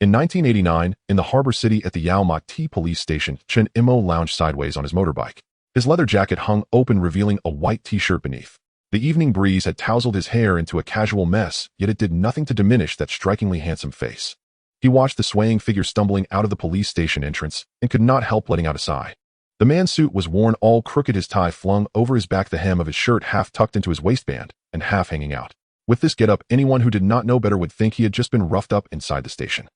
In 1989, in the harbor city at the Yao Ma T police station, Chen Mo lounged sideways on his motorbike. His leather jacket hung open, revealing a white t-shirt beneath. The evening breeze had tousled his hair into a casual mess, yet it did nothing to diminish that strikingly handsome face. He watched the swaying figure stumbling out of the police station entrance and could not help letting out a sigh. The man's suit was worn all crooked, his tie flung over his back, the hem of his shirt half tucked into his waistband and half hanging out. With this getup, anyone who did not know better would think he had just been roughed up inside the station.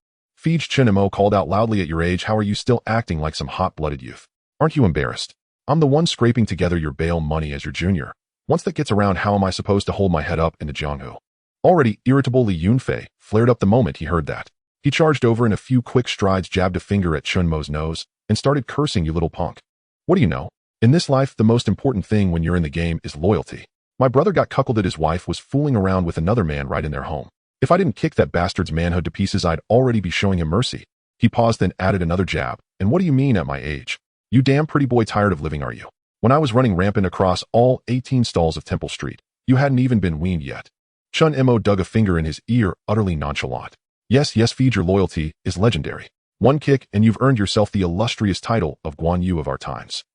Fij Chen Mo called out loudly, "At your age, how are you still acting like some hot-blooded youth? Aren't you embarrassed? I'm the one scraping together your bail money as your junior. Once that gets around, how am I supposed to hold my head up in the Jianghu?" Already irritable, Li Yunfei flared up the moment he heard that. He charged over in a few quick strides, jabbed a finger at Chen Mo's nose, and started cursing, "You little punk. What do you know? In this life, the most important thing when you're in the game is loyalty. My brother got cuckolded. His wife was fooling around with another man right in their home. If I didn't kick that bastard's manhood to pieces, I'd already be showing him mercy." He paused, then added another jab. "And what do you mean at my age? You damn pretty boy, tired of living, are you? When I was running rampant across all 18 stalls of Temple Street, you hadn't even been weaned yet." Chen Mo dug a finger in his ear, utterly nonchalant. Yes, feed your loyalty is legendary. One kick and you've earned yourself the illustrious title of Guan Yu of our times.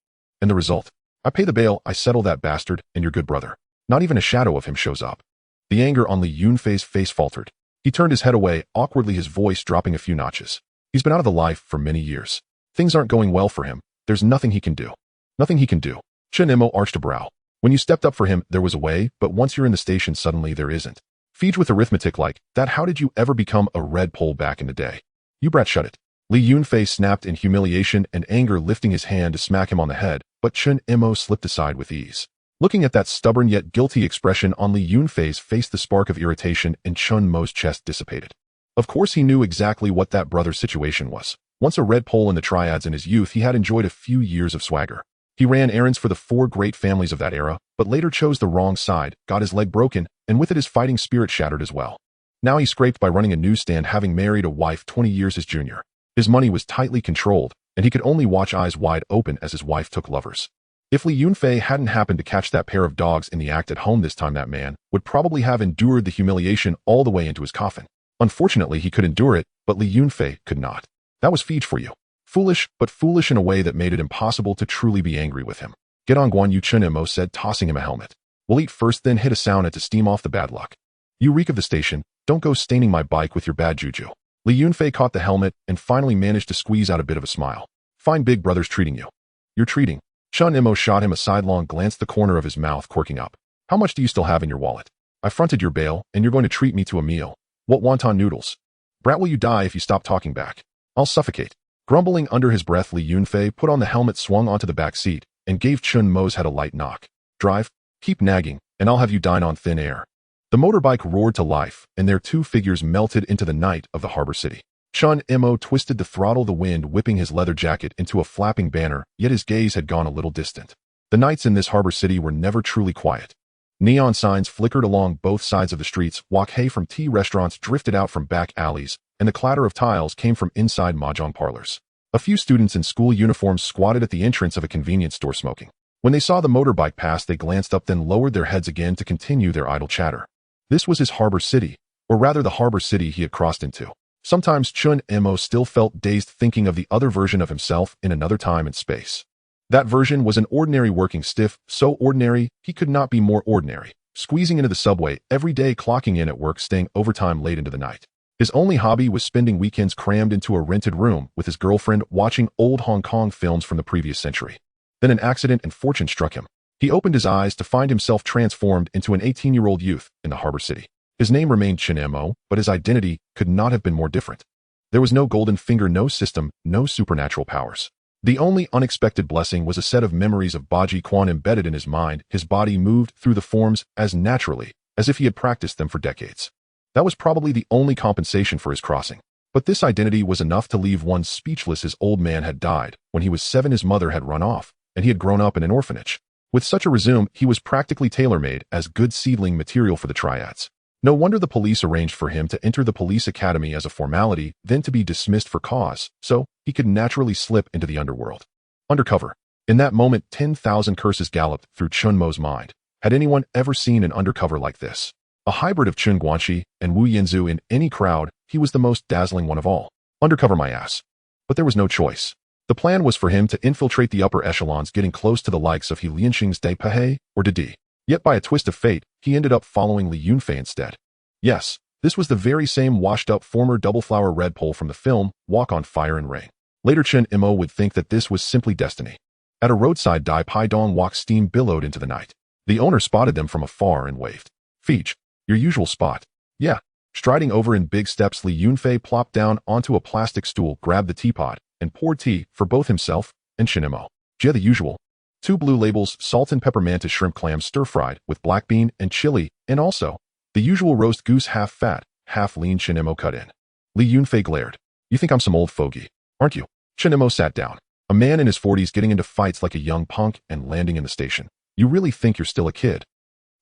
And the result? I pay the bail, I settle that bastard, and your good brother. Not even a shadow of him shows up. The anger on Li Yunfei's face faltered. He turned his head away, awkwardly, his voice dropping a few notches. He's been out of the life for many years. Things aren't going well for him. There's nothing he can do. Nothing he can do. Chen Mo arched a brow. When you stepped up for him, there was a way, but once you're in the station, suddenly there isn't. Fij with arithmetic like that, how did you ever become a red pole back in the day? You brat, shut it. Li Yunfei snapped in humiliation and anger, lifting his hand to smack him on the head, but Chen Mo slipped aside with ease. Looking at that stubborn yet guilty expression on Li Yunfei's face, the spark of irritation in Chen Mo's chest dissipated. Of course he knew exactly what that brother's situation was. Once a red pole in the Triads in his youth, he had enjoyed a few years of swagger. He ran errands for the 4 great families of that era, but later chose the wrong side, got his leg broken, and with it his fighting spirit shattered as well. Now he scraped by running a newsstand, having married a wife 20 years his junior. His money was tightly controlled, and he could only watch eyes wide open as his wife took lovers. If Li Yunfei hadn't happened to catch that pair of dogs in the act at home this time, that man would probably have endured the humiliation all the way into his coffin. Unfortunately, he could endure it, but Li Yunfei could not. That was Fij for you. Foolish, but foolish in a way that made it impossible to truly be angry with him. "Get on, Guan Yu," Chen Mo said, tossing him a helmet. "We'll eat first, then hit a sauna to steam off the bad luck. You reek of the station. Don't go staining my bike with your bad juju." Li Yunfei caught the helmet and finally managed to squeeze out a bit of a smile. "Fine, big brother's treating you." "You're treating." Chen Mo shot him a sidelong glance, the corner of his mouth quirking up. "How much do you still have in your wallet? I fronted your bail, and you're going to treat me to a meal. What, wonton noodles? Brat, will you die if you stop talking back? I'll suffocate." Grumbling under his breath, Li Yunfei put on the helmet, swung onto the back seat, and gave Chen Mo's head a light knock. "Drive, keep nagging, and I'll have you dine on thin air." The motorbike roared to life, and their 2 figures melted into the night of the harbor city. Chen Mo twisted the throttle, the wind whipping his leather jacket into a flapping banner, yet his gaze had gone a little distant. The nights in this harbor city were never truly quiet. Neon signs flickered along both sides of the streets, wok hei from tea restaurants drifted out from back alleys, and the clatter of tiles came from inside mahjong parlors. A few students in school uniforms squatted at the entrance of a convenience store smoking. When they saw the motorbike pass, they glanced up, then lowered their heads again to continue their idle chatter. This was his harbor city, or rather the harbor city he had crossed into. Sometimes Chen Mo still felt dazed, thinking of the other version of himself in another time and space. That version was an ordinary working stiff, so ordinary he could not be more ordinary, squeezing into the subway every day, clocking in at work, staying overtime late into the night. His only hobby was spending weekends crammed into a rented room with his girlfriend, watching old Hong Kong films from the previous century. Then an accident and fortune struck him. He opened his eyes to find himself transformed into an 18-year-old youth in the harbor city. His name remained Chen Mo, but his identity could not have been more different. There was no golden finger, no system, no supernatural powers. The only unexpected blessing was a set of memories of Baji Quan embedded in his mind. His body moved through the forms as naturally as if he had practiced them for decades. That was probably the only compensation for his crossing. But this identity was enough to leave one speechless. His old man had died when he was 7, his mother had run off, and he had grown up in an orphanage. With such a resume, he was practically tailor-made as good seedling material for the Triads. No wonder the police arranged for him to enter the police academy as a formality, then to be dismissed for cause, so he could naturally slip into the underworld. Undercover. In that moment, 10,000 curses galloped through Chen Mo's mind. Had anyone ever seen an undercover like this? A hybrid of Chen Guanxi and Wu Yanzu. In any crowd, he was the most dazzling one of all. Undercover my ass. But there was no choice. The plan was for him to infiltrate the upper echelons, getting close to the likes of He Lianxing's Dai Pei or Didi. Yet by a twist of fate, he ended up following Li Yunfei instead. Yes, this was the very same washed-up former double-flower red pole from the film Walk on Fire and Rain. Later Chen Mo would think that this was simply destiny. At a roadside Dai Pai Dong walk, steam billowed into the night. The owner spotted them from afar and waved. Feech, your usual spot. Yeah. Striding over in big steps, Li Yunfei plopped down onto a plastic stool, grabbed the teapot, and poured tea for both himself and Chen Mo. Yeah, the usual. 2 blue labels, salt and pepper mantis shrimp clam stir-fried with black bean and chili, and also the usual roast goose half fat, half lean. Chen Mo cut in. Li Yunfei glared. You think I'm some old fogey, aren't you? Chen Mo sat down. A man in his 40s getting into fights like a young punk and landing in the station. You really think you're still a kid?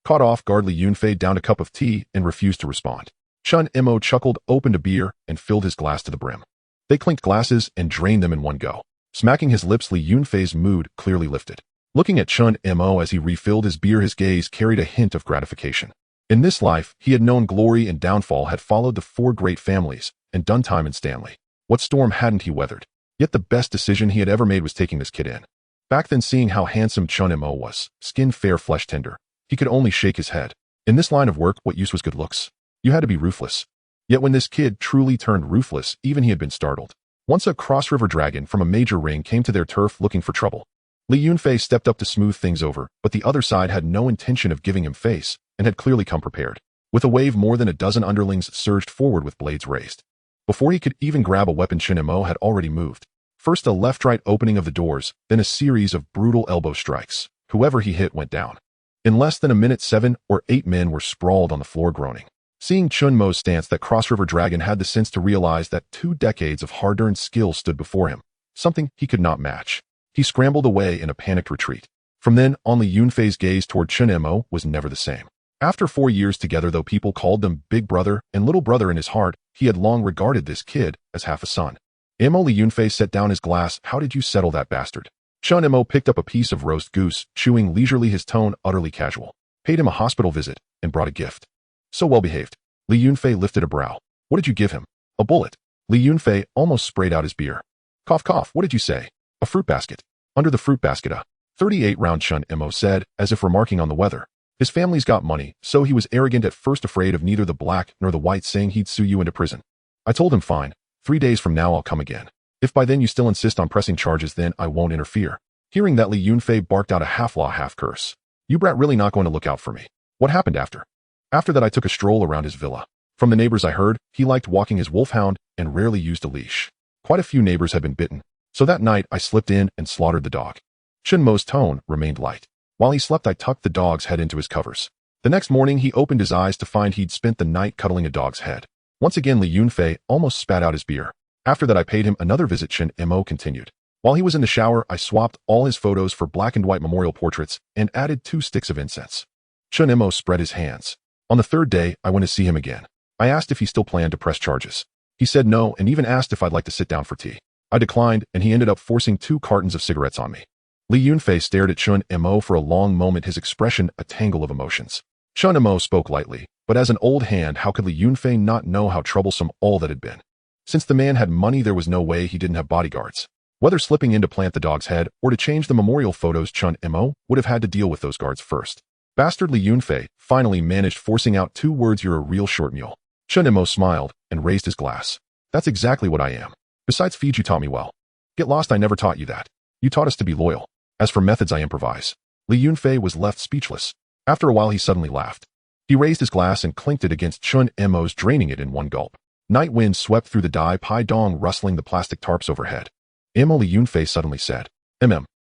Caught off guard, Li Yunfei downed a cup of tea and refused to respond. Chen Mo chuckled, opened a beer, and filled his glass to the brim. They clinked glasses and drained them in one go. Smacking his lips, Li Yunfei's mood clearly lifted. Looking at Chen Mo as he refilled his beer, his gaze carried a hint of gratification. In this life, he had known glory and downfall, had followed the 4 great families, and done time in Stanley. What storm hadn't he weathered? Yet the best decision he had ever made was taking this kid in. Back then, seeing how handsome Chen Mo was, skin fair, flesh tender, he could only shake his head. In this line of work, what use was good looks? You had to be ruthless. Yet when this kid truly turned ruthless, even he had been startled. Once a cross-river dragon from a major ring came to their turf looking for trouble. Li Yunfei stepped up to smooth things over, but the other side had no intention of giving him face, and had clearly come prepared. With a wave, more than a dozen underlings surged forward with blades raised. Before he could even grab a weapon, Chen Mo had already moved. First a left-right opening of the doors, then a series of brutal elbow strikes. Whoever he hit went down. In less than a minute, 7 or 8 men were sprawled on the floor groaning. Seeing Chen Mo's stance, that cross-river dragon had the sense to realize that 2 decades of hard-earned skill stood before him, something he could not match. He scrambled away in a panicked retreat. From then on, Li Yunfei's gaze toward Chen Mo was never the same. After 4 years together, though people called them big brother and little brother, in his heart, he had long regarded this kid as half a son. Li Yunfei set down his glass. How did you settle that bastard? Chen Mo picked up a piece of roast goose, chewing leisurely, his tone utterly casual. Paid him a hospital visit and brought a gift. So well behaved. Li Yunfei lifted a brow. What did you give him? A bullet. Li Yunfei almost sprayed out his beer. Cough, cough. What did you say? A fruit basket. Under the fruit basket, a 38-round, Chen Mo said, as if remarking on the weather. His family's got money, so he was arrogant at first, afraid of neither the black nor the white, saying he'd sue you into prison. I told him fine. 3 days from now I'll come again. If by then you still insist on pressing charges, then I won't interfere. Hearing that, Li Yunfei barked out a half-law, half-curse. You brat really not going to look out for me. What happened after? After that, I took a stroll around his villa. From the neighbors I heard, he liked walking his wolfhound and rarely used a leash. Quite a few neighbors had been bitten, so that night I slipped in and slaughtered the dog. Chen Mo's tone remained light. While he slept, I tucked the dog's head into his covers. The next morning, he opened his eyes to find he'd spent the night cuddling a dog's head. Once again, Li Yunfei almost spat out his beer. After that, I paid him another visit. Chen Mo continued. While he was in the shower, I swapped all his photos for black and white memorial portraits and added 2 sticks of incense. Chen Mo spread his hands. On the 3rd day, I went to see him again. I asked if he still planned to press charges. He said no, and even asked if I'd like to sit down for tea. I declined, and he ended up forcing 2 cartons of cigarettes on me. Li Yunfei stared at Chen Mo for a long moment, his expression a tangle of emotions. Chen Mo spoke lightly, but as an old hand, how could Li Yunfei not know how troublesome all that had been? Since the man had money, there was no way he didn't have bodyguards. Whether slipping in to plant the dog's head or to change the memorial photos, Chen Mo would have had to deal with those guards first. Bastard. Li Yunfei finally managed forcing out 2 words. You're a real short mule. Chen Mo smiled and raised his glass. That's exactly what I am. Besides, feed, you taught me well. Get lost, I never taught you that. You taught us to be loyal. As for methods, I improvise. Li Yunfei was left speechless. After a while, he suddenly laughed. He raised his glass and clinked it against Chen Mo's, draining it in one gulp. Night wind swept through the Dai Pai Dong, rustling the plastic tarps overhead. Li Yunfei suddenly said,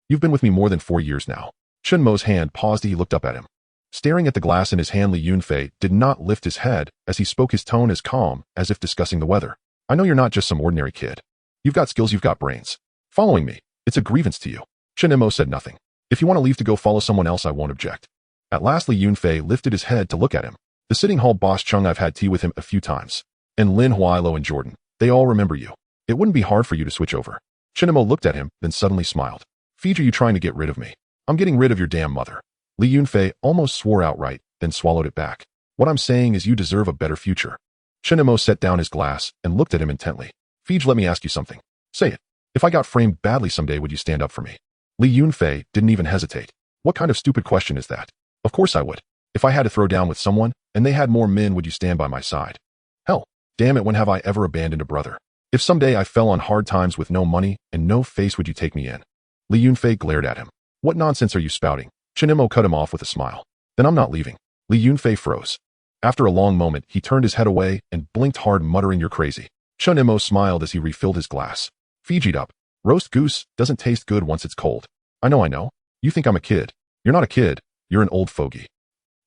you've been with me more than 4 years now. Chen Mo's hand paused. He looked up at him. Staring at the glass in his hand, Li Yunfei did not lift his head as he spoke, his tone as calm as if discussing the weather. I know you're not just some ordinary kid. You've got skills, you've got brains. Following me, it's a grievance to you. Chen Mo said nothing. If you want to leave to go follow someone else, I won't object. At last, Li Yunfei lifted his head to look at him. The sitting hall boss Chung, I've had tea with him a few times. And Lin Huailo and Jordan, they all remember you. It wouldn't be hard for you to switch over. Chen Mo looked at him, then suddenly smiled. Feej, are you trying to get rid of me? I'm getting rid of your damn mother. Li Yunfei almost swore outright, then swallowed it back. What I'm saying is you deserve a better future. Chen Mo set down his glass and looked at him intently. Fij, let me ask you something. Say it. If I got framed badly someday, would you stand up for me? Li Yunfei didn't even hesitate. What kind of stupid question is that? Of course I would. If I had to throw down with someone, and they had more men, would you stand by my side? Hell, damn it, when have I ever abandoned a brother? If someday I fell on hard times with no money and no face, would you take me in? Li Yunfei glared at him. What nonsense are you spouting? Chen Mo cut him off with a smile. Then I'm not leaving. Li Yunfei froze. After a long moment, he turned his head away and blinked hard, muttering, "You're crazy." Chen Mo smiled as he refilled his glass. Fiji'd up. Roast goose doesn't taste good once it's cold. I know. You think I'm a kid. You're not a kid. You're an old fogey.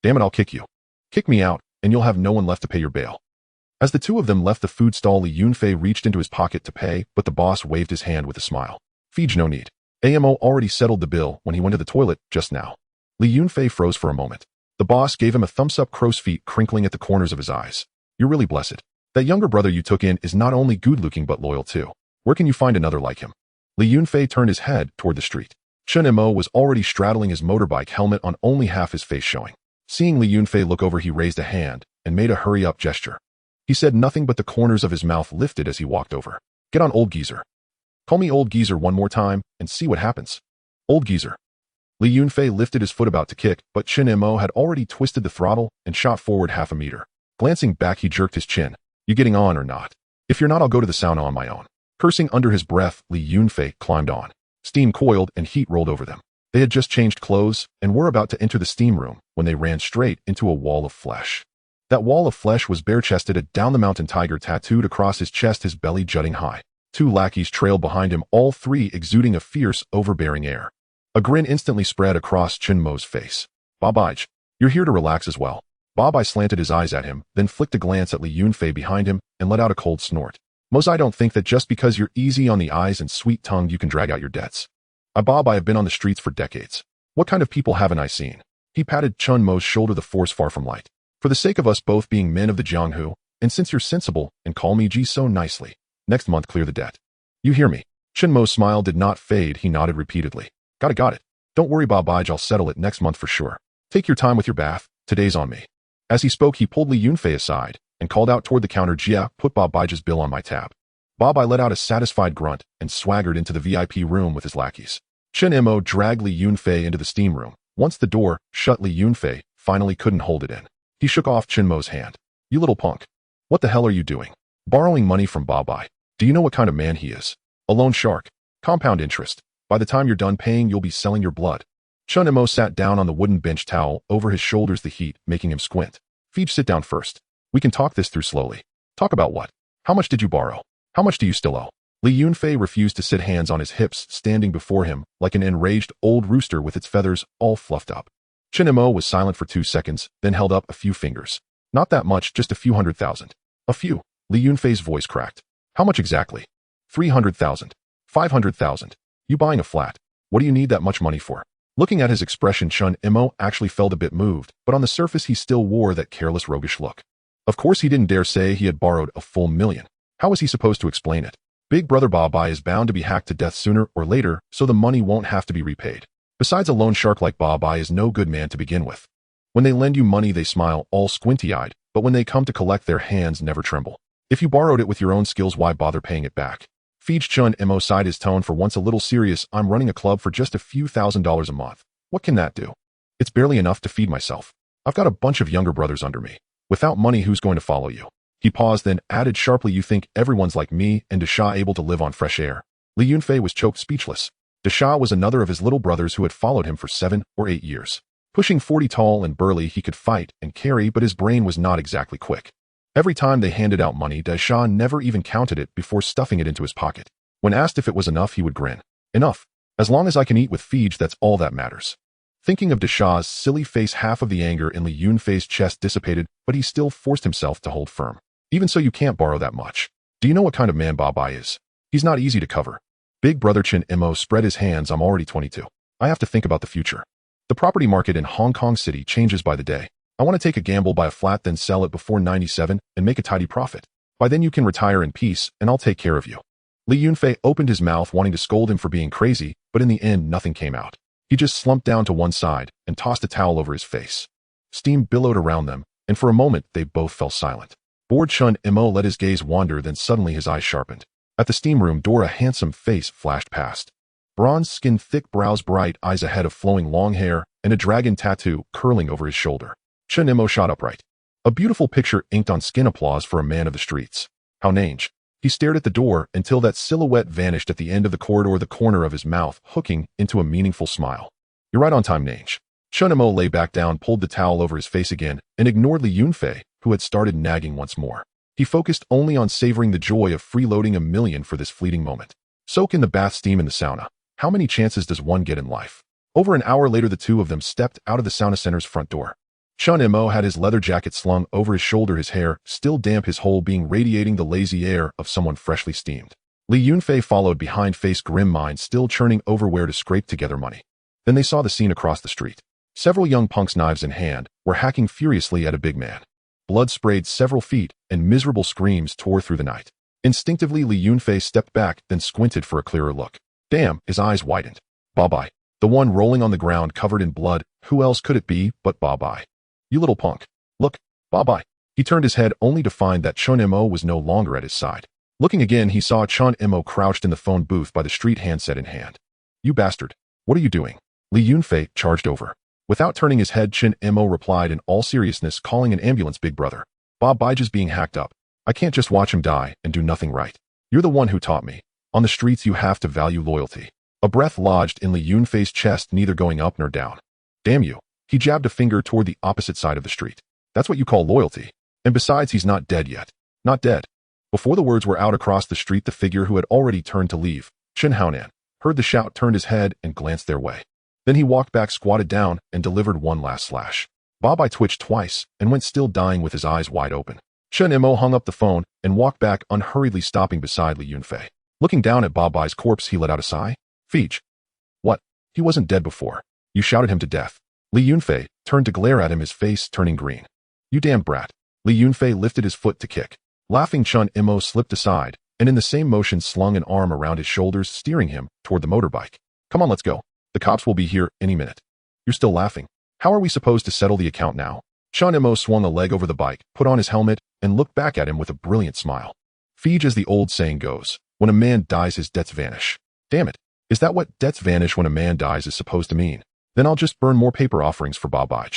Damn it, I'll kick you. Kick me out, and you'll have no one left to pay your bail. As the two of them left the food stall, Li Yunfei reached into his pocket to pay, but the boss waved his hand with a smile. Fij, no need. AMO already settled the bill when he went to the toilet just now. Li Yunfei froze for a moment. The boss gave him a thumbs-up, crow's feet crinkling at the corners of his eyes. You're really blessed. That younger brother you took in is not only good-looking but loyal too. Where can you find another like him? Li Yunfei turned his head toward the street. Chen Mo was already straddling his motorbike, helmet on, only half his face showing. Seeing Li Yunfei look over, he raised a hand and made a hurry-up gesture. He said nothing, but the corners of his mouth lifted as he walked over. Get on, old geezer. Call me old geezer one more time and see what happens. Old geezer. Li Yunfei lifted his foot about to kick, but Chen Mo had already twisted the throttle and shot forward half a meter. Glancing back, he jerked his chin. You getting on or not? If you're not, I'll go to the sauna on my own. Cursing under his breath, Li Yunfei climbed on. Steam coiled and heat rolled over them. They had just changed clothes and were about to enter the steam room when they ran straight into a wall of flesh. That wall of flesh was bare-chested, a down-the-mountain tiger tattooed across his chest, his belly jutting high. Two lackeys trailed behind him, all three exuding a fierce, overbearing air. A grin instantly spread across Chen Mo's face. Babai, you're here to relax as well. Babai slanted his eyes at him, then flicked a glance at Li Yunfei behind him and let out a cold snort. Mos, I don't think that just because you're easy on the eyes and sweet-tongued you can drag out your debts. I have been on the streets for decades. What kind of people haven't I seen? He patted Chen Mo's shoulder, the force far from light. For the sake of us both being men of the Jianghu, and since you're sensible and call me Ji so nicely, next month clear the debt. You hear me? Chen Mo's smile did not fade. He nodded repeatedly. Got it. Don't worry, Babai, I'll settle it next month for sure. Take your time with your bath. Today's on me. As he spoke, he pulled Li Yunfei aside and called out toward the counter, Jia, put Babai's bill on my tab. Babai let out a satisfied grunt and swaggered into the VIP room with his lackeys. Chen Mo dragged Li Yunfei into the steam room. Once the door shut, Li Yunfei finally couldn't hold it in. He shook off Chen Mo's hand. You little punk. What the hell are you doing? Borrowing money from Babai. Do you know what kind of man he is? A loan shark. Compound interest. By the time you're done paying, you'll be selling your blood. Chen Mo sat down on the wooden bench, towel over his shoulders, the heat making him squint. Fij, sit down first. We can talk this through slowly. Talk about what? How much did you borrow? How much do you still owe? Li Yunfei refused to sit, hands on his hips, standing before him like an enraged old rooster with its feathers all fluffed up. Chen Mo was silent for 2 seconds, then held up a few fingers. Not that much, just a few 100,000. A few. Li Yunfei's voice cracked. How much exactly? 300,000. 500,000. You buying a flat? What do you need that much money for? Looking at his expression, Chen Mo actually felt a bit moved, but on the surface he still wore that careless, roguish look. Of course he didn't dare say he had borrowed a full million. How was he supposed to explain it? Big brother Babai is bound to be hacked to death sooner or later, so the money won't have to be repaid. Besides, a loan shark like Babai is no good man to begin with. When they lend you money, they smile all squinty-eyed, but when they come to collect, their hands never tremble. If you borrowed it with your own skills, why bother paying it back? Fij, Chen Mo sighed, his tone for once a little serious. I'm running a club for just a few $1,000s a month. What can that do? It's barely enough to feed myself. I've got a bunch of younger brothers under me. Without money, who's going to follow you? He paused, then added sharply, you think everyone's like me and Desha able to live on fresh air? Li Yunfei was choked speechless. Desha was another of his little brothers who had followed him for 7 or 8 years. Pushing 40, tall and burly, he could fight and carry, but his brain was not exactly quick. Every time they handed out money, Desha never even counted it before stuffing it into his pocket. When asked if it was enough, he would grin. Enough. As long as I can eat with Fij, that's all that matters. Thinking of Desha's silly face, half of the anger in Li Yunfei's chest dissipated, but he still forced himself to hold firm. Even so, you can't borrow that much. Do you know what kind of man Babai is? He's not easy to cover. Big brother Chen Mo spread his hands. I'm already 22. I have to think about the future. The property market in Hong Kong City changes by the day. I want to take a gamble, buy a flat, then sell it before 97 and make a tidy profit. By then you can retire in peace and I'll take care of you. Li Yunfei opened his mouth, wanting to scold him for being crazy, but in the end nothing came out. He just slumped down to one side and tossed a towel over his face. Steam billowed around them, and for a moment they both fell silent. Bored Chen Mo let his gaze wander, then suddenly his eyes sharpened. At the steam room door, a handsome face flashed past. Bronze skin, thick brows, bright eyes, a head of flowing long hair, and a dragon tattoo curling over his shoulder. Chen Mo shot upright. A beautiful picture inked on skin. Applause for a man of the streets. How nange. He stared at the door until that silhouette vanished at the end of the corridor, the corner of his mouth hooking into a meaningful smile. You're right on time, nange. Chen Mo lay back down, pulled the towel over his face again, and ignored Li Yunfei, who had started nagging once more. He focused only on savoring the joy of freeloading a million for this fleeting moment. Soak in the bath, steam in the sauna. How many chances does one get in life? Over an hour later, the two of them stepped out of the sauna center's front door. Chen Mo had his leather jacket slung over his shoulder, his hair still damp, his whole being radiating the lazy air of someone freshly steamed. Li Yunfei followed behind, face grim, mind still churning over where to scrape together money. Then they saw the scene across the street. Several young punks, knives in hand, were hacking furiously at a big man. Blood sprayed several feet, and miserable screams tore through the night. Instinctively, Li Yunfei stepped back, then squinted for a clearer look. Damn, his eyes widened. Ba-bai. The one rolling on the ground covered in blood, who else could it be but Ba-bai? You little punk. Look, Ba-bai. He turned his head only to find that Chen Mo was no longer at his side. Looking again, he saw Chen Mo crouched in the phone booth by the street, handset in hand. You bastard. What are you doing? Li Yunfei charged over. Without turning his head, Chen Mo replied in all seriousness, calling an ambulance, big brother. Ba-bai's being hacked up. I can't just watch him die and do nothing right. You're the one who taught me. On the streets, you have to value loyalty. A breath lodged in Li Yunfei's chest, neither going up nor down. Damn you. He jabbed a finger toward the opposite side of the street. That's what you call loyalty. And besides, he's not dead yet. Not dead. Before the words were out across the street, the figure who had already turned to leave, Chen Haonan, heard the shout, turned his head, and glanced their way. Then he walked back, squatted down, and delivered one last slash. Ba-bai twitched twice and went, still dying with his eyes wide open. Chen Mo hung up the phone and walked back, unhurriedly stopping beside Li Yunfei. Looking down at Ba-bai's corpse, he let out a sigh. Feej. What? He wasn't dead before. You shouted him to death. Li Yunfei turned to glare at him, his face turning green. You damned brat. Li Yunfei lifted his foot to kick. Laughing, Chen Mo slipped aside, and in the same motion slung an arm around his shoulders, steering him toward the motorbike. Come on, let's go. The cops will be here any minute. You're still laughing. How are we supposed to settle the account now? Chen Mo swung a leg over the bike, put on his helmet, and looked back at him with a brilliant smile. Feej, as the old saying goes, when a man dies, his debts vanish. Damn it. Is that what debts vanish when a man dies is supposed to mean? Then I'll just burn more paper offerings for Ba-bai.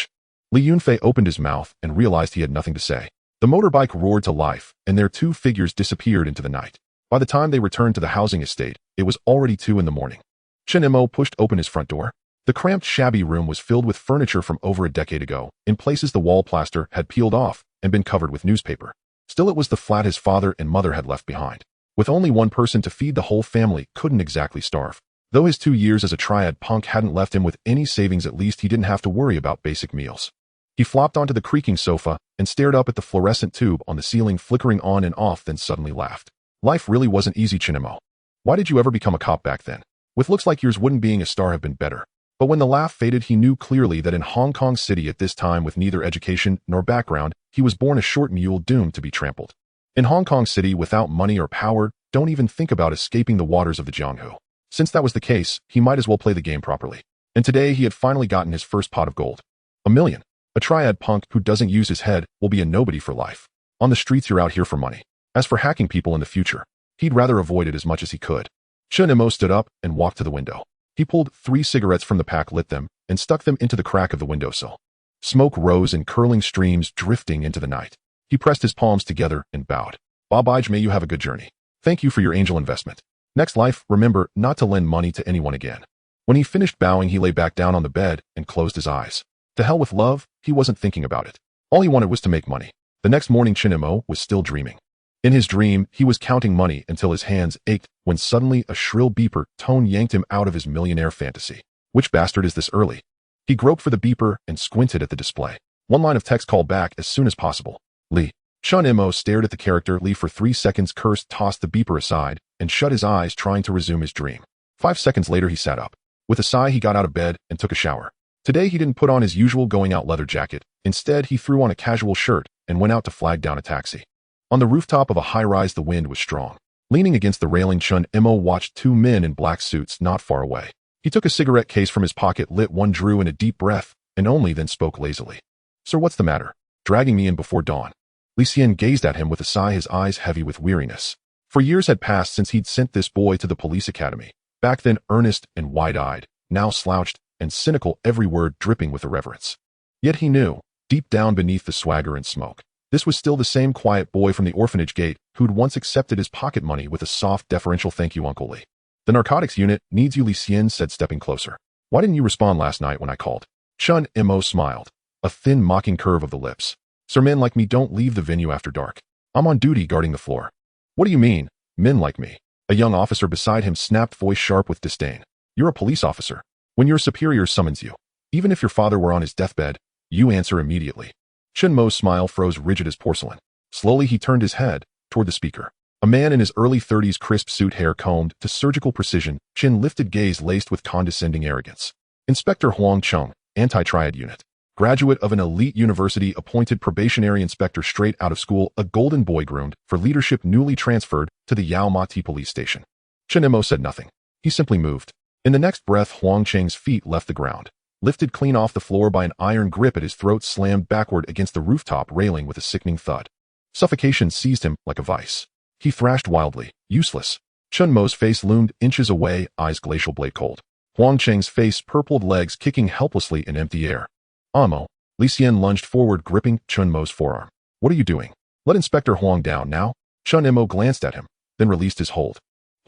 Li Yunfei opened his mouth and realized he had nothing to say. The motorbike roared to life, and their two figures disappeared into the night. By the time they returned to the housing estate, it was already 2 in the morning. Chen Mo pushed open his front door. The cramped, shabby room was filled with furniture from over a decade ago. In places, the wall plaster had peeled off and been covered with newspaper. Still, it was the flat his father and mother had left behind. With only one person to feed, the whole family couldn't exactly starve. Though his 2 years as a triad punk hadn't left him with any savings, at least he didn't have to worry about basic meals. He flopped onto the creaking sofa and stared up at the fluorescent tube on the ceiling flickering on and off, then suddenly laughed. Life really wasn't easy, Chen Mo. Why did you ever become a cop back then? With looks like yours, wouldn't being a star have been better? But when the laugh faded, he knew clearly that in Hong Kong City at this time, with neither education nor background, he was born a short mule doomed to be trampled. In Hong Kong City, without money or power, don't even think about escaping the waters of the Jianghu. Since that was the case, he might as well play the game properly. And today he had finally gotten his first pot of gold. $1 million. A triad punk who doesn't use his head will be a nobody for life. On the streets, you're out here for money. As for hacking people in the future, he'd rather avoid it as much as he could. Chen Mo stood up and walked to the window. He pulled 3 cigarettes from the pack, lit them, and stuck them into the crack of the windowsill. Smoke rose in curling streams, drifting into the night. He pressed his palms together and bowed. Ba-bai, may you have a good journey. Thank you for your angel investment. Next life, remember not to lend money to anyone again. When he finished bowing, he lay back down on the bed and closed his eyes. To hell with love, he wasn't thinking about it. All he wanted was to make money. The next morning, Chen Mo was still dreaming. In his dream, he was counting money until his hands ached when suddenly a shrill beeper tone yanked him out of his millionaire fantasy. Which bastard is this early? He groped for the beeper and squinted at the display. One line of text: call back as soon as possible. Lee. Chen Mo stared at the character Lee for 3 seconds, cursed, tossed the beeper aside, and shut his eyes, trying to resume his dream. 5 seconds later, he sat up. With a sigh, he got out of bed and took a shower. Today, he didn't put on his usual going-out leather jacket. Instead, he threw on a casual shirt and went out to flag down a taxi. On the rooftop of a high-rise, the wind was strong. Leaning against the railing, Chen Mo watched 2 men in black suits not far away. He took a cigarette case from his pocket, lit one, drew in a deep breath, and only then spoke lazily. Sir, what's the matter? Dragging me in before dawn. Li Xian gazed at him with a sigh, his eyes heavy with weariness. For years had passed since he'd sent this boy to the police academy, back then earnest and wide-eyed, now slouched and cynical, every word dripping with irreverence. Yet he knew, deep down beneath the swagger and smoke, this was still the same quiet boy from the orphanage gate who'd once accepted his pocket money with a soft, deferential thank you, Uncle Lee. The narcotics unit needs you, Li Xian said, stepping closer. Why didn't you respond last night when I called? Chen Mo smiled, a thin, mocking curve of the lips. Sir, men like me don't leave the venue after dark. I'm on duty guarding the floor. What do you mean, men like me? A young officer beside him snapped, voice sharp with disdain. You're a police officer. When your superior summons you, even if your father were on his deathbed, you answer immediately. Chen Mo's smile froze rigid as porcelain. Slowly he turned his head toward the speaker. A man in his early 30s, crisp suit, hair combed to surgical precision, chin lifted, gaze laced with condescending arrogance. Inspector Huang Cheng, anti-triad unit. Graduate of an elite university, appointed probationary inspector straight out of school, a golden boy groomed for leadership, newly transferred to the Yao Ma Ti police station. Chen Mo said nothing. He simply moved. In the next breath, Huang Cheng's feet left the ground. Lifted clean off the floor by an iron grip at his throat, slammed backward against the rooftop railing with a sickening thud. Suffocation seized him like a vice. He thrashed wildly, useless. Chen Mo's face loomed inches away, eyes glacial blade cold. Huang Cheng's face purpled, legs kicking helplessly in empty air. Amo. Li Xian lunged forward, gripping Chen Mo's forearm. What are you doing? Let Inspector Huang down now. Chen Mo glanced at him, then released his hold.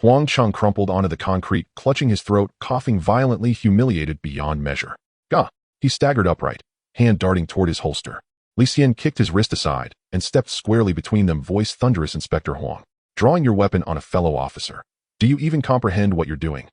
Huang Cheng crumpled onto the concrete, clutching his throat, coughing violently, humiliated beyond measure. Gah! He staggered upright, hand darting toward his holster. Li Xian kicked his wrist aside and stepped squarely between them, voice thunderous. Inspector Huang, drawing your weapon on a fellow officer. Do you even comprehend what you're doing?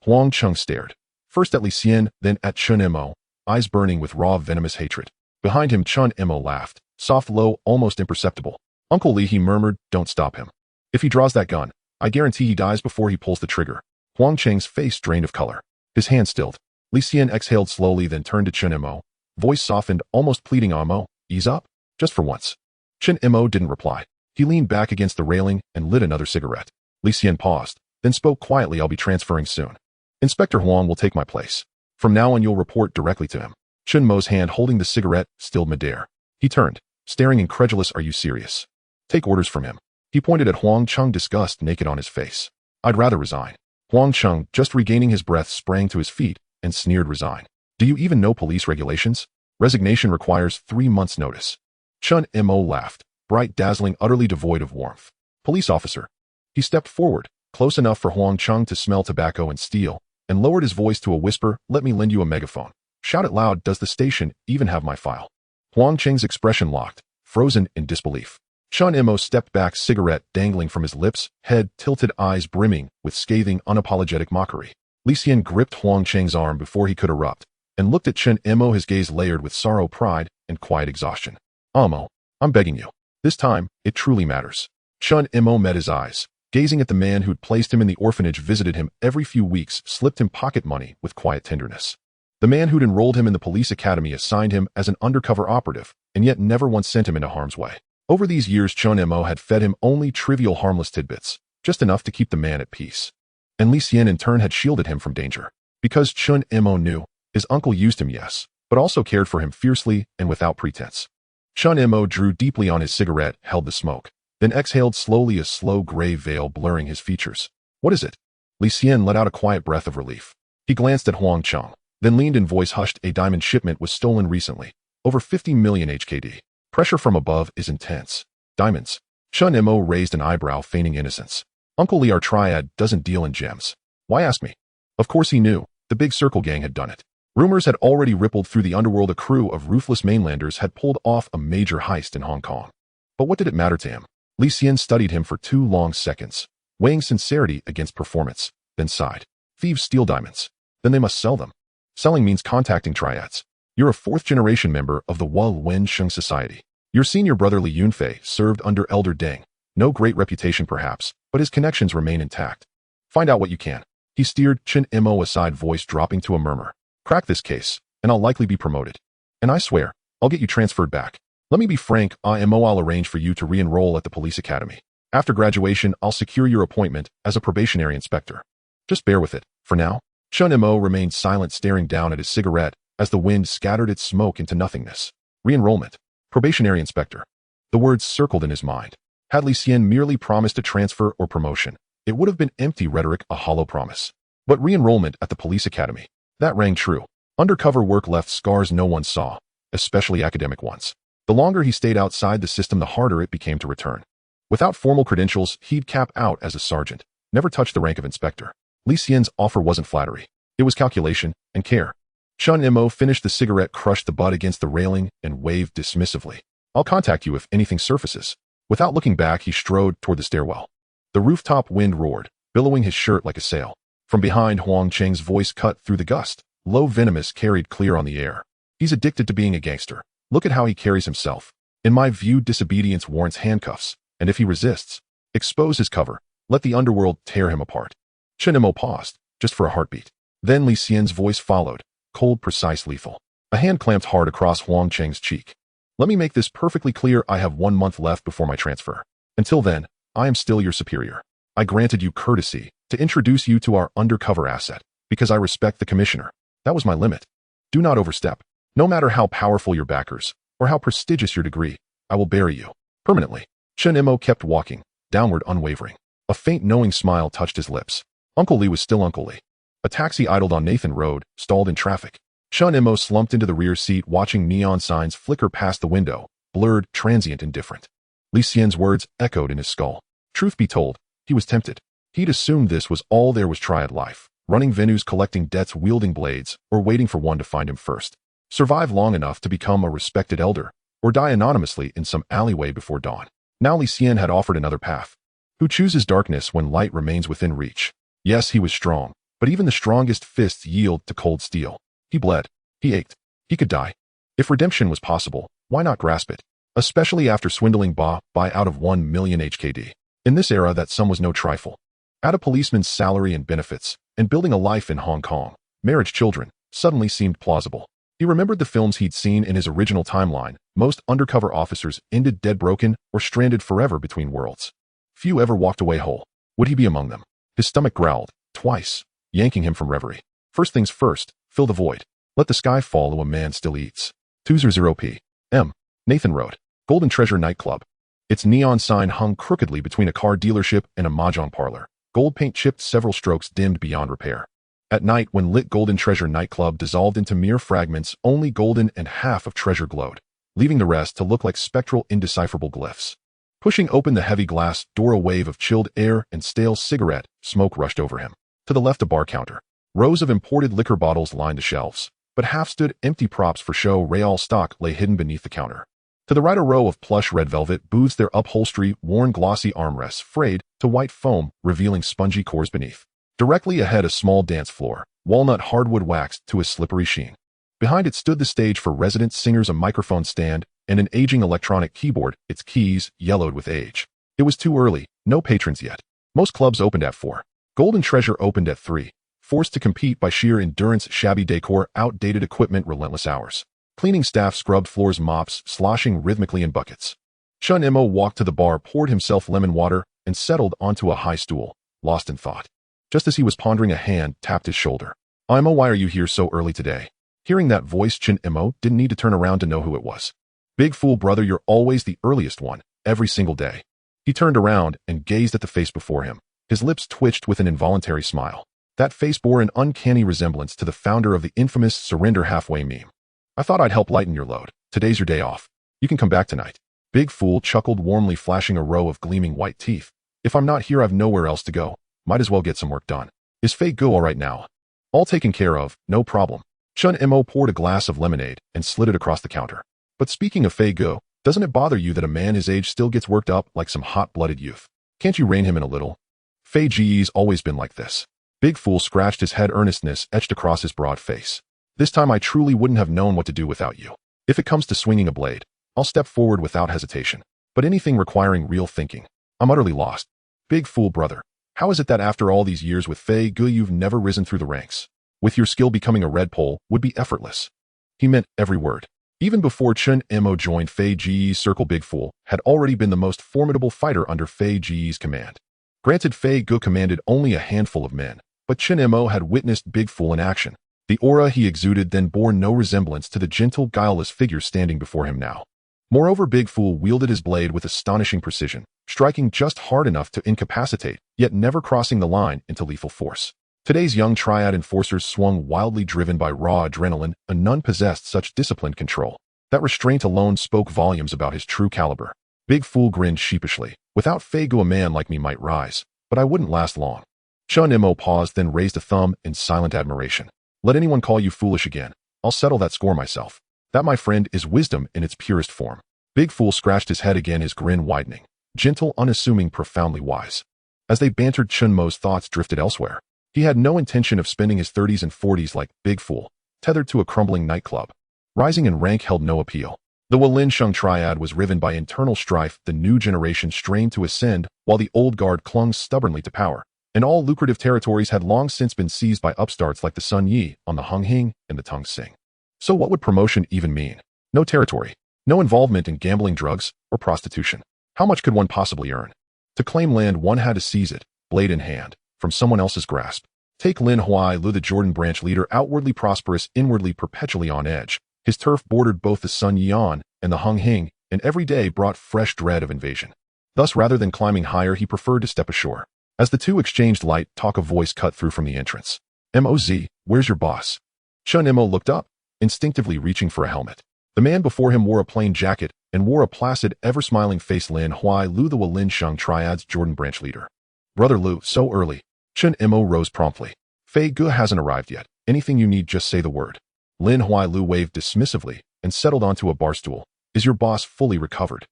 Huang Cheng stared, first at Li Xian, then at Chen Mo, eyes burning with raw, venomous hatred. Behind him, Chen Mo laughed, soft, low, almost imperceptible. Uncle Li, he murmured, don't stop him. If he draws that gun, I guarantee he dies before he pulls the trigger. Huang Cheng's face drained of color. His hand stilled. Li Xian exhaled slowly, then turned to Chen Mo. Voice softened, almost pleading. Amo, ease up, just for once. Chen Mo didn't reply. He leaned back against the railing and lit another cigarette. Li Xian paused, then spoke quietly. I'll be transferring soon. Inspector Huang will take my place. From now on, you'll report directly to him. Chen Mo's hand holding the cigarette stilled midair. He turned, staring incredulous. Are you serious? Take orders from him. He pointed at Huang Cheng, disgust naked on his face. I'd rather resign. Huang Cheng, just regaining his breath, sprang to his feet and sneered. Resign? Do you even know police regulations? Resignation requires 3 months' notice. Chen Mo laughed, bright, dazzling, utterly devoid of warmth. Police officer. He stepped forward, close enough for Huang Cheng to smell tobacco and steel, and lowered his voice to a whisper. Let me lend you a megaphone. Shout it loud. Does the station even have my file? Huang Cheng's expression locked, frozen in disbelief. Chen Mo stepped back, cigarette dangling from his lips, head tilted, eyes brimming with scathing, unapologetic mockery. Li Xian gripped Huang Cheng's arm before he could erupt, and looked at Chen Mo, his gaze layered with sorrow, pride, and quiet exhaustion. Amo, I'm begging you. This time, it truly matters. Chen Mo met his eyes, gazing at the man who'd placed him in the orphanage, visited him every few weeks, slipped him pocket money with quiet tenderness. The man who'd enrolled him in the police academy, assigned him as an undercover operative, and yet never once sent him into harm's way. Over these years, Chen Mo had fed him only trivial, harmless tidbits, just enough to keep the man at peace. And Li Xian in turn had shielded him from danger. Because Chen Mo knew, his uncle used him, yes, but also cared for him fiercely and without pretense. Chen Mo drew deeply on his cigarette, held the smoke, then exhaled slowly, a slow gray veil blurring his features. What is it? Li Xian let out a quiet breath of relief. He glanced at Huang Cheng, then leaned in, voice hushed. A diamond shipment was stolen recently. Over 50 million HKD. Pressure from above is intense. Diamonds. Chen Mo raised an eyebrow, feigning innocence. Uncle Li, our triad doesn't deal in gems. Why ask me? Of course he knew. The Big Circle gang had done it. Rumors had already rippled through the underworld. A crew of ruthless mainlanders had pulled off a major heist in Hong Kong. But what did it matter to him? Li Xian studied him for 2 long seconds, weighing sincerity against performance, then sighed. Thieves steal diamonds. Then they must sell them. Selling means contacting triads. You're a 4th-generation member of the Wu Wen Sheng Society. Your senior brother Li Yunfei served under Elder Deng. No great reputation perhaps, but his connections remain intact. Find out what you can. He steered Chen Mo aside, voice dropping to a murmur. Crack this case, and I'll likely be promoted. And I swear, I'll get you transferred back. Let me be frank, I'll arrange for you to re-enroll at the police academy. After graduation, I'll secure your appointment as a probationary inspector. Just bear with it, for now. Chen Mo remained silent, staring down at his cigarette as the wind scattered its smoke into nothingness. Re-enrollment. Probationary inspector. The words circled in his mind. Had Li Xian merely promised a transfer or promotion, it would have been empty rhetoric, a hollow promise. But re-enrollment at the police academy, that rang true. Undercover work left scars no one saw, especially academic ones. The longer he stayed outside the system, the harder it became to return. Without formal credentials, he'd cap out as a sergeant, never touch the rank of inspector. Li Xian's offer wasn't flattery. It was calculation and care. Chen Mo finished the cigarette, crushed the butt against the railing, and waved dismissively. I'll contact you if anything surfaces. Without looking back, he strode toward the stairwell. The rooftop wind roared, billowing his shirt like a sail. From behind, Huang Cheng's voice cut through the gust, low, venomous, carried clear on the air. He's addicted to being a gangster. Look at how he carries himself. In my view, disobedience warrants handcuffs, and if he resists, expose his cover. Let the underworld tear him apart. Chen Mo paused, just for a heartbeat. Then Li Xian's voice followed, cold, precise, lethal. A hand clamped hard across Huang Cheng's cheek. Let me make this perfectly clear. I have 1 month left before my transfer. Until then, I am still your superior. I granted you courtesy to introduce you to our undercover asset, because I respect the commissioner. That was my limit. Do not overstep. No matter how powerful your backers, or how prestigious your degree, I will bury you. Permanently. Chen Mo kept walking, downward, unwavering. A faint, knowing smile touched his lips. Uncle Li was still Uncle Li. A taxi idled on Nathan Road, stalled in traffic. Chen Mo slumped into the rear seat, watching neon signs flicker past the window, blurred, transient, indifferent. Li Xian's words echoed in his skull. Truth be told, he was tempted. He'd assumed this was all there was. Triad life. Running venues, collecting debts, wielding blades, or waiting for one to find him first. Survive long enough to become a respected elder, or die anonymously in some alleyway before dawn. Now Li Xian had offered another path. Who chooses darkness when light remains within reach? Yes, he was strong, but even the strongest fists yield to cold steel. He bled. He ached. He could die. If redemption was possible, why not grasp it? Especially after swindling Ba by out of 1 million HKD. In this era, that sum was no trifle. Add a policeman's salary and benefits, and building a life in Hong Kong, marriage, children, suddenly seemed plausible. He remembered the films he'd seen in his original timeline. Most undercover officers ended dead, broken, or stranded forever between worlds. Few ever walked away whole. Would he be among them? His stomach growled, twice, yanking him from reverie. First things first, fill the void. Let the sky fall to a man still eats. 200 p.m. Nathan Road. Golden Treasure nightclub. Its neon sign hung crookedly between a car dealership and a mahjong parlor. Gold paint chipped, several strokes dimmed beyond repair. At night, when lit, Golden Treasure nightclub dissolved into mere fragments. Only golden and half of treasure glowed, leaving the rest to look like spectral, indecipherable glyphs. Pushing open the heavy glass door, a wave of chilled air and stale cigarette smoke rushed over him. To the left, a bar counter. Rows of imported liquor bottles lined the shelves, but half-stood empty props for show Real stock lay hidden beneath the counter. To the right, a row of plush red velvet booths, their upholstery worn, glossy armrests frayed to white foam, revealing spongy cores beneath. Directly ahead, a small dance floor, walnut hardwood waxed to a slippery sheen. Behind it stood the stage for resident singers, a microphone stand, and an aging electronic keyboard, its keys yellowed with age. It was too early, no patrons yet. Most clubs opened at 4. Golden Treasure opened at 3, forced to compete by sheer endurance, shabby decor, outdated equipment, relentless hours. Cleaning staff scrubbed floors, mops sloshing rhythmically in buckets. Chen Mo walked to the bar, poured himself lemon water, and settled onto a high stool, lost in thought. Just as he was pondering, a hand tapped his shoulder. Imo, why are you here so early today? Hearing that voice, Chen Mo didn't need to turn around to know who it was. Big fool, brother, you're always the earliest one, every single day. He turned around and gazed at the face before him. His lips twitched with an involuntary smile. That face bore an uncanny resemblance to the founder of the infamous surrender halfway meme. I thought I'd help lighten your load. Today's your day off. You can come back tonight. Big fool chuckled warmly, flashing a row of gleaming white teeth. If I'm not here, I've nowhere else to go. Might as well get some work done. Is Fei Go all right now? All taken care of, no problem. Chen Mo poured a glass of lemonade and slid it across the counter. But speaking of Fei Go, doesn't it bother you that a man his age still gets worked up like some hot-blooded youth? Can't you rein him in a little? Fei Ge's always been like this. Big fool scratched his head, earnestness etched across his broad face. This time I truly wouldn't have known what to do without you. If it comes to swinging a blade, I'll step forward without hesitation. But anything requiring real thinking, I'm utterly lost. Big fool, brother. How is it that after all these years with Fei Gu you've never risen through the ranks? With your skill, becoming a red pole would be effortless. He meant every word. Even before Chen Mo joined Fei Ge's circle, Big Fool had already been the most formidable fighter under Fei Ge's command. Granted, Fei Gu commanded only a handful of men, but Chen Mo had witnessed Big Fool in action. The aura he exuded then bore no resemblance to the gentle, guileless figure standing before him now. Moreover, Big Fool wielded his blade with astonishing precision, striking just hard enough to incapacitate, yet never crossing the line into lethal force. Today's young Triad enforcers swung wildly, driven by raw adrenaline, and none possessed such disciplined control. That restraint alone spoke volumes about his true caliber. Big Fool grinned sheepishly. Without Fei Gu, a man like me might rise, but I wouldn't last long. Chen Mo paused, then raised a thumb in silent admiration. Let anyone call you foolish again. I'll settle that score myself. That, my friend, is wisdom in its purest form. Big Fool scratched his head again, his grin widening. Gentle, unassuming, profoundly wise. As they bantered, Chen Mo's thoughts drifted elsewhere. He had no intention of spending his 30s and 40s like Big Fool, tethered to a crumbling nightclub. Rising in rank held no appeal. The Walin Sheng Triad was riven by internal strife. The new generation strained to ascend, while the old guard clung stubbornly to power. And all lucrative territories had long since been seized by upstarts like the Sun Yi on the Hing and the Tung Sing. So what would promotion even mean? No territory, no involvement in gambling, drugs, or prostitution. How much could one possibly earn? To claim land, one had to seize it, blade in hand, from someone else's grasp. Take Lin Huai Lu, the Jordan branch leader, outwardly prosperous, inwardly perpetually on edge. His turf bordered both the Sun Yan and the Hing, and every day brought fresh dread of invasion. Thus, rather than climbing higher, he preferred to step ashore. As the two exchanged light talk, a voice cut through from the entrance. "Moz, where's your boss?" Chen Mo looked up, instinctively reaching for a helmet. The man before him wore a plain jacket and wore a placid, ever-smiling face. Lin Huai Lu, the Walin Sheng Triad's Jordan branch leader. "Brother Lu, so early." Chen Mo rose promptly. "Fei Gu hasn't arrived yet. Anything you need, just say the word." Lin Huai Lu waved dismissively and settled onto a bar stool. "Is your boss fully recovered?"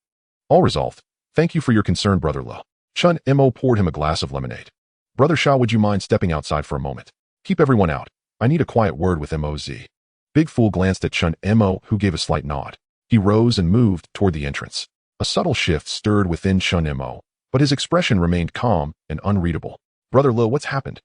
"All resolved. Thank you for your concern, Brother Lu." Chen Mo poured him a glass of lemonade. "Brother Shao, would you mind stepping outside for a moment? Keep everyone out. I need a quiet word with Moz." Big Fool glanced at Chen Mo, who gave a slight nod. He rose and moved toward the entrance. A subtle shift stirred within Chen Mo, but his expression remained calm and unreadable. "Brother Lu, what's happened?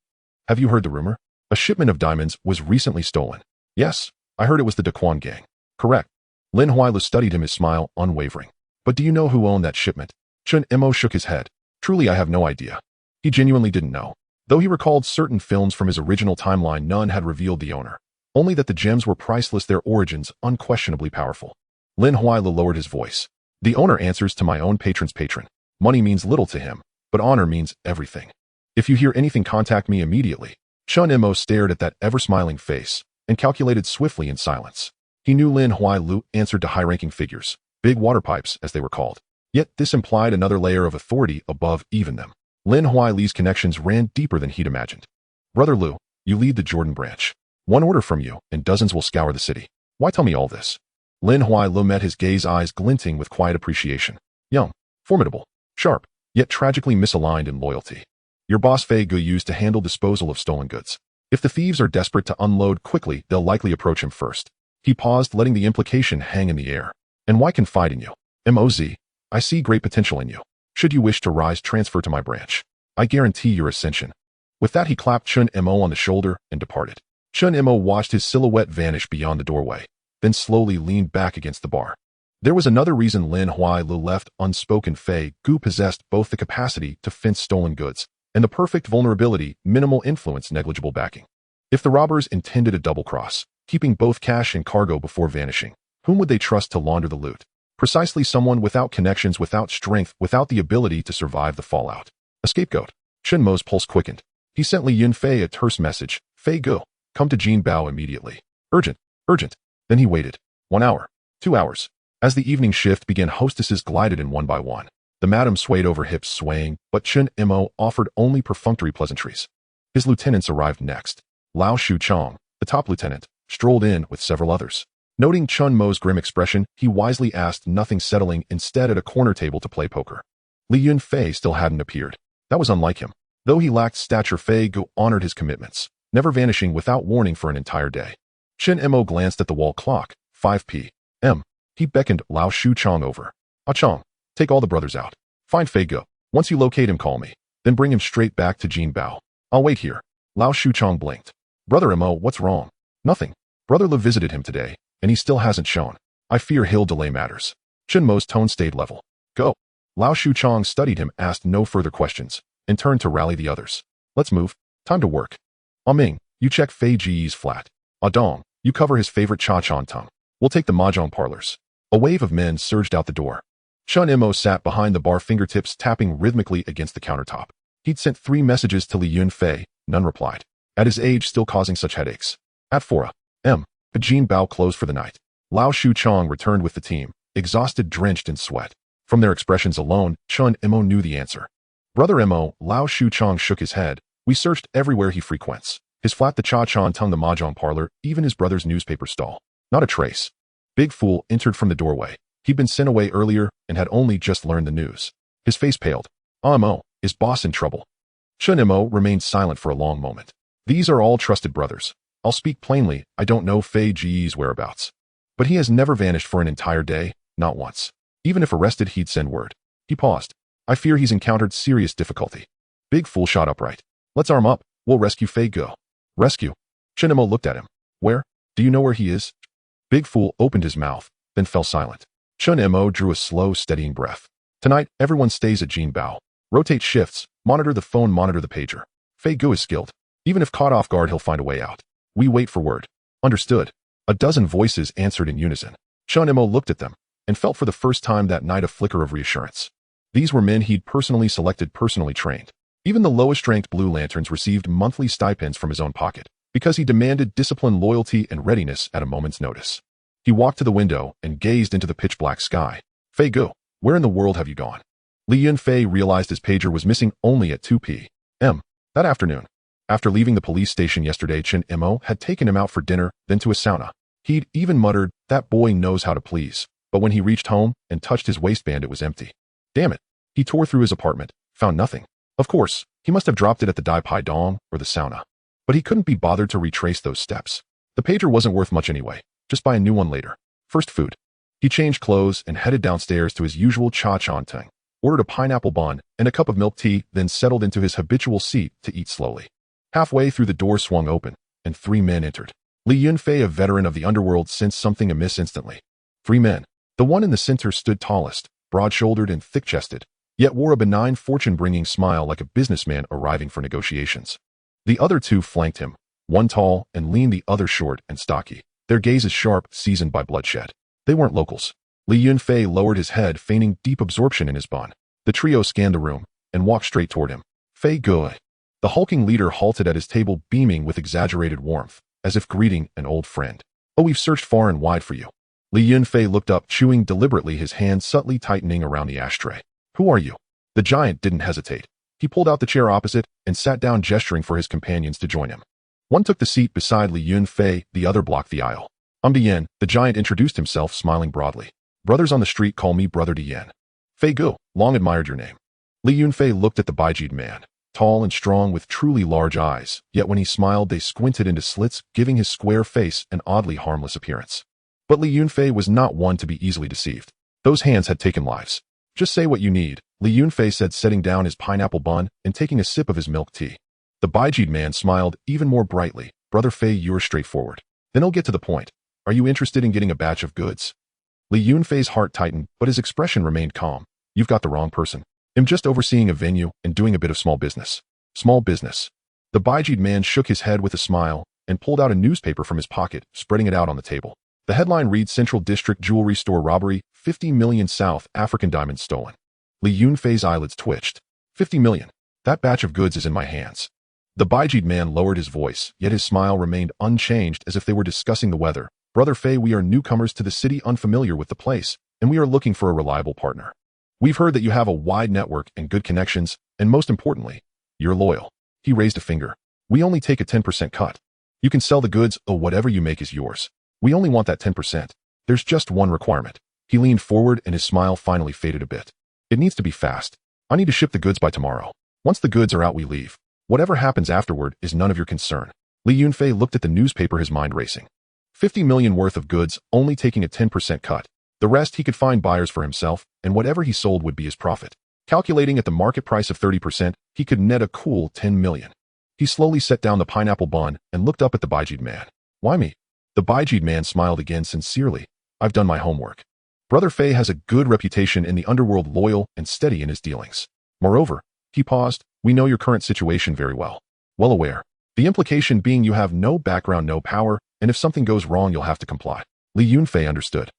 Have you heard the rumor? A shipment of diamonds was recently stolen." "Yes, I heard it was the Daquan gang." "Correct." Lin Huai Lu studied him, his smile unwavering. "But do you know who owned that shipment?" Chen Mo shook his head. "Truly, I have no idea." He genuinely didn't know. Though he recalled certain films from his original timeline, none had revealed the owner. Only that the gems were priceless, their origins unquestionably powerful. Lin Huai Lu lowered his voice. "The owner answers to my own patron's patron. Money means little to him, but honor means everything. If you hear anything, contact me immediately." Chen Mo stared at that ever-smiling face and calculated swiftly in silence. He knew Lin Huai Lu answered to high-ranking figures, big water pipes as they were called. Yet this implied another layer of authority above even them. Lin Huai Li's connections ran deeper than he'd imagined. "Brother Lu, you lead the Jordan branch. One order from you, and dozens will scour the city. Why tell me all this?" Lin Huai Lu met his gaze, eyes glinting with quiet appreciation. "Young, formidable, sharp, yet tragically misaligned in loyalty. Your boss Fei Gu used to handle disposal of stolen goods. If the thieves are desperate to unload quickly, they'll likely approach him first." He paused, letting the implication hang in the air. "And why confide in you? Moz, I see great potential in you. Should you wish to rise, transfer to my branch. I guarantee your ascension." With that, he clapped Chen Mo on the shoulder and departed. Chen Mo watched his silhouette vanish beyond the doorway, then slowly leaned back against the bar. There was another reason Lin Huai Lu left unspoken. Fei Gu possessed both the capacity to fence stolen goods and the perfect vulnerability, minimal influence, negligible backing. If the robbers intended a double-cross, keeping both cash and cargo before vanishing, whom would they trust to launder the loot? Precisely someone without connections, without strength, without the ability to survive the fallout. A scapegoat. Chen Mo's pulse quickened. He sent Li Yunfei a terse message. "Fei Gu, come to Jin Bao immediately. Urgent, urgent." Then he waited. 1 hour. 2 hours. As the evening shift began, hostesses glided in one by one. The madam swayed over hips, swaying, but Chen Mo offered only perfunctory pleasantries. His lieutenants arrived next. Lao Shu Chong, the top lieutenant, strolled in with several others. Noting Chen Mo's grim expression, he wisely asked nothing, settling instead at a corner table to play poker. Li Yunfei still hadn't appeared. That was unlike him. Though he lacked stature, Fei Gu honored his commitments, never vanishing without warning for an entire day. Chen Mo glanced at the wall clock. 5 p.m. He beckoned Lao Shu Chong over. "Ah Chong, take all the brothers out. Find Fei Gu. Once you locate him, call me. Then bring him straight back to Jin Bao. I'll wait here." Lao Shu Chong blinked. "Brother Mo, what's wrong?" "Nothing. Brother Lu visited him today, and he still hasn't shown. I fear he'll delay matters." Chen Mo's tone stayed level. "Go." Lao Shu Chong studied him, asked no further questions, and turned to rally the others. "Let's move. Time to work. Ah Ming, you check Fei Ji's flat. Ah Dong, you cover his favorite cha-chan tongue. We'll take the mahjong parlors." A wave of men surged out the door. Chen Mo sat behind the bar, fingertips tapping rhythmically against the countertop. He'd sent 3 messages to Li Yunfei, none replied. At his age, still causing such headaches. At 4 a.m., Jin Bao closed for the night. Lao Shuchong returned with the team, exhausted, drenched in sweat. From their expressions alone, Chen Mo knew the answer. Brother Mo, Lao Shuchong shook his head. We searched everywhere he frequents. His flat, the Cha-Chan Tung, the mahjong parlor, even his brother's newspaper stall. Not a trace. Big Fool entered from the doorway. He'd been sent away earlier and had only just learned the news. His face paled. Mo, is boss in trouble? Chen Mo remained silent for a long moment. These are all trusted brothers. I'll speak plainly, I don't know Fei Ji's whereabouts. But he has never vanished for an entire day, not once. Even if arrested, he'd send word. He paused. I fear he's encountered serious difficulty. Big Fool shot upright. Let's arm up. We'll rescue Fei Go. Rescue? Chen Mo looked at him. Where? Do you know where he is? Big Fool opened his mouth, then fell silent. Chen Mo drew a slow, steadying breath. Tonight, everyone stays at Jin Bao. Rotate shifts, monitor the phone, monitor the pager. Fei Gu is skilled. Even if caught off guard, he'll find a way out. We wait for word. Understood. A dozen voices answered in unison. Chen Mo looked at them, and felt for the first time that night a flicker of reassurance. These were men he'd personally selected, personally trained. Even the lowest-ranked Blue Lanterns received monthly stipends from his own pocket, because he demanded discipline, loyalty, and readiness at a moment's notice. He walked to the window and gazed into the pitch-black sky. Fei Gu, where in the world have you gone? Li Yunfei realized his pager was missing only at 2 p.m. that afternoon. After leaving the police station yesterday, Chen Mo had taken him out for dinner, then to a sauna. He'd even muttered, that boy knows how to please. But when he reached home and touched his waistband, it was empty. Damn it. He tore through his apartment, found nothing. Of course, he must have dropped it at the Dai Pai Dong or the sauna. But he couldn't be bothered to retrace those steps. The pager wasn't worth much anyway. Just buy a new one later. First food. He changed clothes and headed downstairs to his usual cha-chan tang, ordered a pineapple bun and a cup of milk tea, then settled into his habitual seat to eat slowly. Halfway through, the door swung open, and 3 men entered. Li Yunfei, a veteran of the Underworld, sensed something amiss instantly. 3 men. The one in the center stood tallest, broad-shouldered and thick-chested, yet wore a benign, fortune-bringing smile like a businessman arriving for negotiations. The other 2 flanked him, one tall and lean, the other short and stocky, their gazes sharp, seasoned by bloodshed. They weren't locals. Li Yunfei lowered his head, feigning deep absorption in his bun. The trio scanned the room and walked straight toward him. Fei Gu. The hulking leader halted at his table, beaming with exaggerated warmth, as if greeting an old friend. Oh, we've searched far and wide for you. Li Yunfei looked up, chewing deliberately, his hand subtly tightening around the ashtray. Who are you? The giant didn't hesitate. He pulled out the chair opposite and sat down, gesturing for his companions to join him. One took the seat beside Li Yunfei, the other blocked the aisle. Dian, the giant introduced himself, smiling broadly. Brothers on the street call me Brother Dian. Fei Gu, long admired your name. Li Yunfei looked at the Baijid man, tall and strong with truly large eyes, yet when he smiled they squinted into slits, giving his square face an oddly harmless appearance. But Li Yunfei was not one to be easily deceived. Those hands had taken lives. Just say what you need, Li Yunfei said, setting down his pineapple bun and taking a sip of his milk tea. The Baijid man smiled even more brightly. Brother Fei, you're straightforward. Then he'll get to the point. Are you interested in getting a batch of goods? Li Yunfei's heart tightened, but his expression remained calm. You've got the wrong person. I'm just overseeing a venue and doing a bit of small business. Small business. The Baijid man shook his head with a smile and pulled out a newspaper from his pocket, spreading it out on the table. The headline reads, Central District Jewelry Store Robbery, 50 million South African diamonds stolen. Li Yunfei's eyelids twitched. 50 million. That batch of goods is in my hands. The Baijid man lowered his voice, yet his smile remained unchanged, as if they were discussing the weather. Brother Fei, we are newcomers to the city, unfamiliar with the place, and we are looking for a reliable partner. We've heard that you have a wide network and good connections, and most importantly, you're loyal. He raised a finger. We only take a 10% cut. You can sell the goods, or whatever you make is yours. We only want that 10%. There's just one requirement. He leaned forward and his smile finally faded a bit. It needs to be fast. I need to ship the goods by tomorrow. Once the goods are out, we leave. Whatever happens afterward is none of your concern. Li Yunfei looked at the newspaper, his mind racing. 50 million worth of goods, only taking a 10% cut. The rest he could find buyers for himself, and whatever he sold would be his profit. Calculating at the market price of 30%, he could net a cool 10 million. He slowly set down the pineapple bun and looked up at the Baijid man. Why me? The Baijid man smiled again sincerely. I've done my homework. Brother Fei has a good reputation in the underworld, loyal and steady in his dealings. Moreover, he paused, we know your current situation very well. Well aware. The implication being you have no background, no power, and if something goes wrong, you'll have to comply. Li Yunfei understood.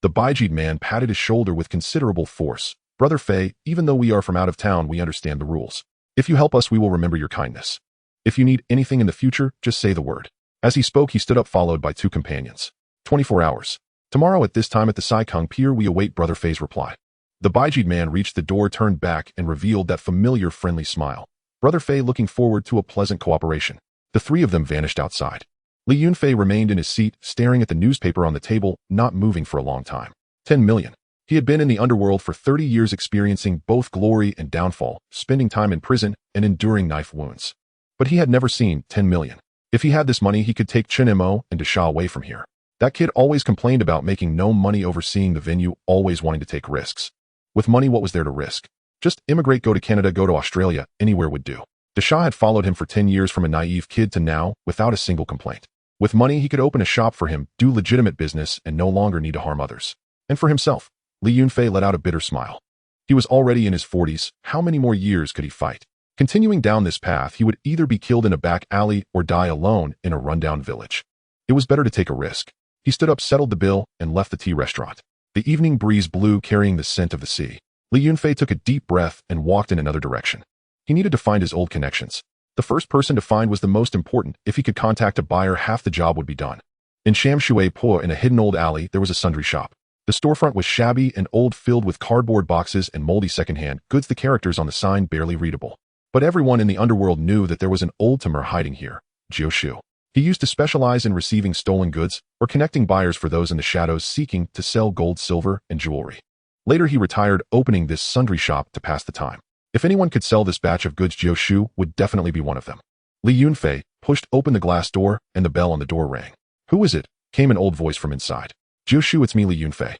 The Baijid man patted his shoulder with considerable force. Brother Fei, even though we are from out of town, we understand the rules. If you help us, we will remember your kindness. If you need anything in the future, just say the word. As he spoke, he stood up followed by 2 companions. 24 hours. Tomorrow at this time at the Saikang Pier, we await Brother Fei's reply. The Baijid man reached the door, turned back, and revealed that familiar friendly smile. Brother Fei looking forward to a pleasant cooperation. The 3 of them vanished outside. Li Yunfei remained in his seat, staring at the newspaper on the table, not moving for a long time. 10 million. He had been in the underworld for 30 years, experiencing both glory and downfall, spending time in prison and enduring knife wounds. But he had never seen 10 million. If he had this money, he could take Chen Mo and Desha away from here. That kid always complained about making no money overseeing the venue, always wanting to take risks. With money, what was there to risk? Just immigrate, go to Canada, go to Australia, anywhere would do. Desha had followed him for 10 years from a naive kid to now, without a single complaint. With money, he could open a shop for him, do legitimate business, and no longer need to harm others. And for himself, Li Yunfei let out a bitter smile. He was already in his 40s, how many more years could he fight? Continuing down this path, he would either be killed in a back alley or die alone in a rundown village. It was better to take a risk. He stood up, settled the bill, and left the tea restaurant. The evening breeze blew, carrying the scent of the sea. Li Yunfei took a deep breath and walked in another direction. He needed to find his old connections. The first person to find was the most important. If he could contact a buyer, half the job would be done. In Shamshui Po, in a hidden old alley, there was a sundry shop. The storefront was shabby and old, filled with cardboard boxes and moldy secondhand goods, the characters on the sign barely readable. But everyone in the underworld knew that there was an old-timer hiding here, Jiu. He used to specialize in receiving stolen goods or connecting buyers for those in the shadows seeking to sell gold, silver, and jewelry. Later he retired, opening this sundry shop to pass the time. If anyone could sell this batch of goods, Jiu would definitely be one of them. Li Yunfei pushed open the glass door and the bell on the door rang. "Who is it?" came an old voice from inside. "Jiu, it's me, Li Yunfei."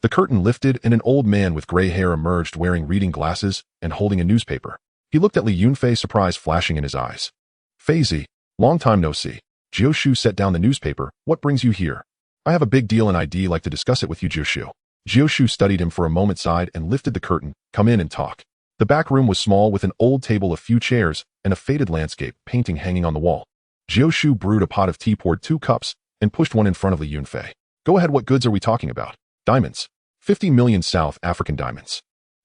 The curtain lifted and an old man with gray hair emerged, wearing reading glasses and holding a newspaper. He looked at Li Yunfei, surprise flashing in his eyes. "Fei Zi, long time no see." Jiu set down the newspaper. "What brings you here?" "I have a big deal and I'd like to discuss it with you, Jiu." Jiu studied him for a moment, sighed, and lifted the curtain. "Come in and talk." The back room was small, with an old table, a few chairs, and a faded landscape painting hanging on the wall. Jiu brewed a pot of tea, poured 2 cups, and pushed one in front of Li Yunfei. "Go ahead, what goods are we talking about?" "Diamonds. 50 million South African diamonds."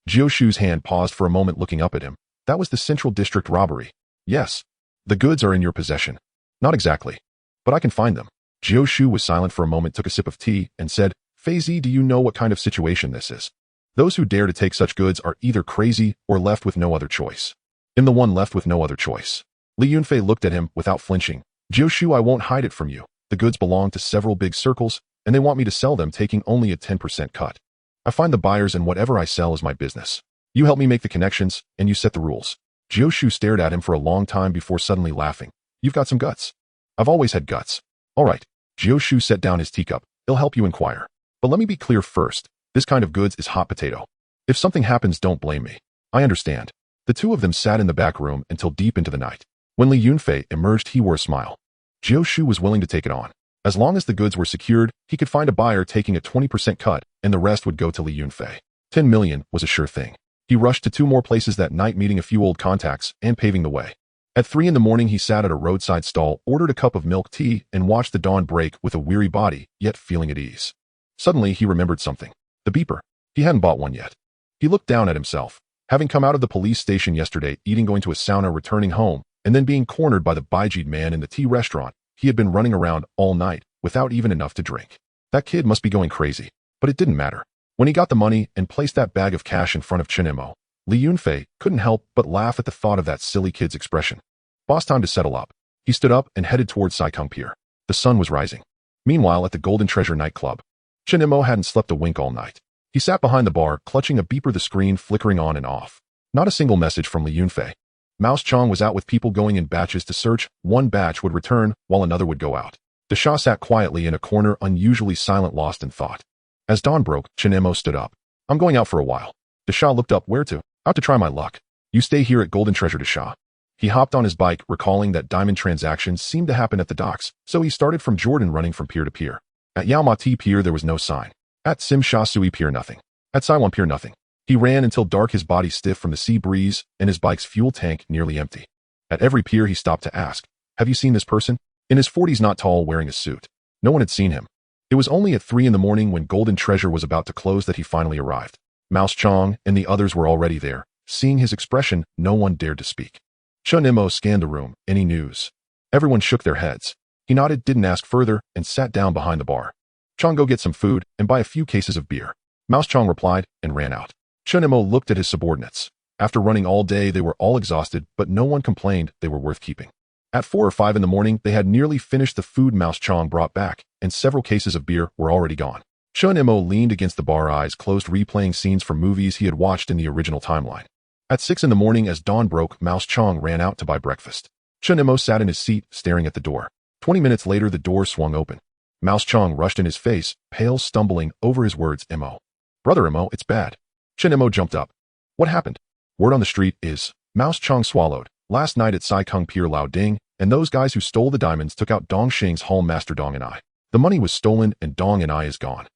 Jiu's hand paused for a moment, looking up at him. "That was the Central District robbery." "Yes. The goods are in your possession." "Not exactly. But I can find them." Jiu was silent for a moment, took a sip of tea, and said, "Fei Zi, do you know what kind of situation this is? Those who dare to take such goods are either crazy or left with no other choice." "In the one left with no other choice." Li Yunfei looked at him without flinching. "Jiu, I won't hide it from you. The goods belong to several big circles, and they want me to sell them, taking only a 10% cut. I find the buyers, and whatever I sell is my business. You help me make the connections, and you set the rules." Jiu stared at him for a long time before suddenly laughing. "You've got some guts." "I've always had guts." "All right." Jiu set down his teacup. "It'll help you inquire. But let me be clear first. This kind of goods is hot potato. If something happens, don't blame me." "I understand." The 2 of them sat in the back room until deep into the night. When Li Yunfei emerged, he wore a smile. Jiu was willing to take it on. As long as the goods were secured, he could find a buyer taking a 20% cut, and the rest would go to Li Yunfei. 10 million was a sure thing. He rushed to 2 more places that night, meeting a few old contacts and paving the way. At 3 in the morning, he sat at a roadside stall, ordered a cup of milk tea, and watched the dawn break with a weary body, yet feeling at ease. Suddenly, he remembered something. The beeper. He hadn't bought one yet. He looked down at himself. Having come out of the police station yesterday, eating, going to a sauna, returning home, and then being cornered by the Baijid man in the tea restaurant, he had been running around all night, without even enough to drink. That kid must be going crazy. But it didn't matter. When he got the money and placed that bag of cash in front of Chen Mo, Li Yunfei couldn't help but laugh at the thought of that silly kid's expression. Boss, time to settle up. He stood up and headed towards Saikang Pier. The sun was rising. Meanwhile, at the Golden Treasure nightclub, Chen Mo hadn't slept a wink all night. He sat behind the bar, clutching a beeper, the screen flickering on and off. Not a single message from Li Yunfei. Mouse Chong was out with people going in batches to search. One batch would return, while another would go out. The Shah sat quietly in a corner, unusually silent, lost in thought. As dawn broke, Chen Mo stood up. "I'm going out for a while." The Shah looked up. "Where to?" "Out to try my luck." "You stay here at Golden Treasure." The Shah. He hopped on his bike, recalling that diamond transactions seemed to happen at the docks, so he started from Jordan, running from pier to pier. At Yaomati Pier there was no sign. At Sim Sha Sui Pier nothing. At Saiwan Pier nothing. He ran until dark, his body stiff from the sea breeze and his bike's fuel tank nearly empty. At every pier he stopped to ask, "Have you seen this person?" In his 40s, not tall, wearing a suit. No one had seen him. It It was only at 3 in the morning when Golden Treasure was about to close that he finally arrived. Mouse Chong and the others were already there. Seeing his expression, no one dared to speak. Chen Mo scanned the room. Any news? Everyone shook their heads. He nodded, didn't ask further, and sat down behind the bar. Chong, go get some food and buy a few cases of beer. Mouse Chong replied and ran out. Chen Mo looked at his subordinates. After running all day, they were all exhausted, but no one complained they were worth keeping. At 4 or 5 in the morning, they had nearly finished the food Mouse Chong brought back, and several cases of beer were already gone. Chen Mo leaned against the bar, eyes closed, replaying scenes from movies he had watched in the original timeline. At 6 in the morning, as dawn broke, Mouse Chong ran out to buy breakfast. Chen Mo sat in his seat, staring at the door. 20 minutes later, the door swung open. Mouse Chong rushed in his face, pale, stumbling over his words. Mo. Brother Mo, it's bad. Chen Mo jumped up. What happened? Word on the street is, Mouse Chong swallowed. Last night at Sai Kung Pier, Lao Ding and those guys who stole the diamonds took out Dong Xing's hall master Dong and I. The money was stolen and Dong and I is gone.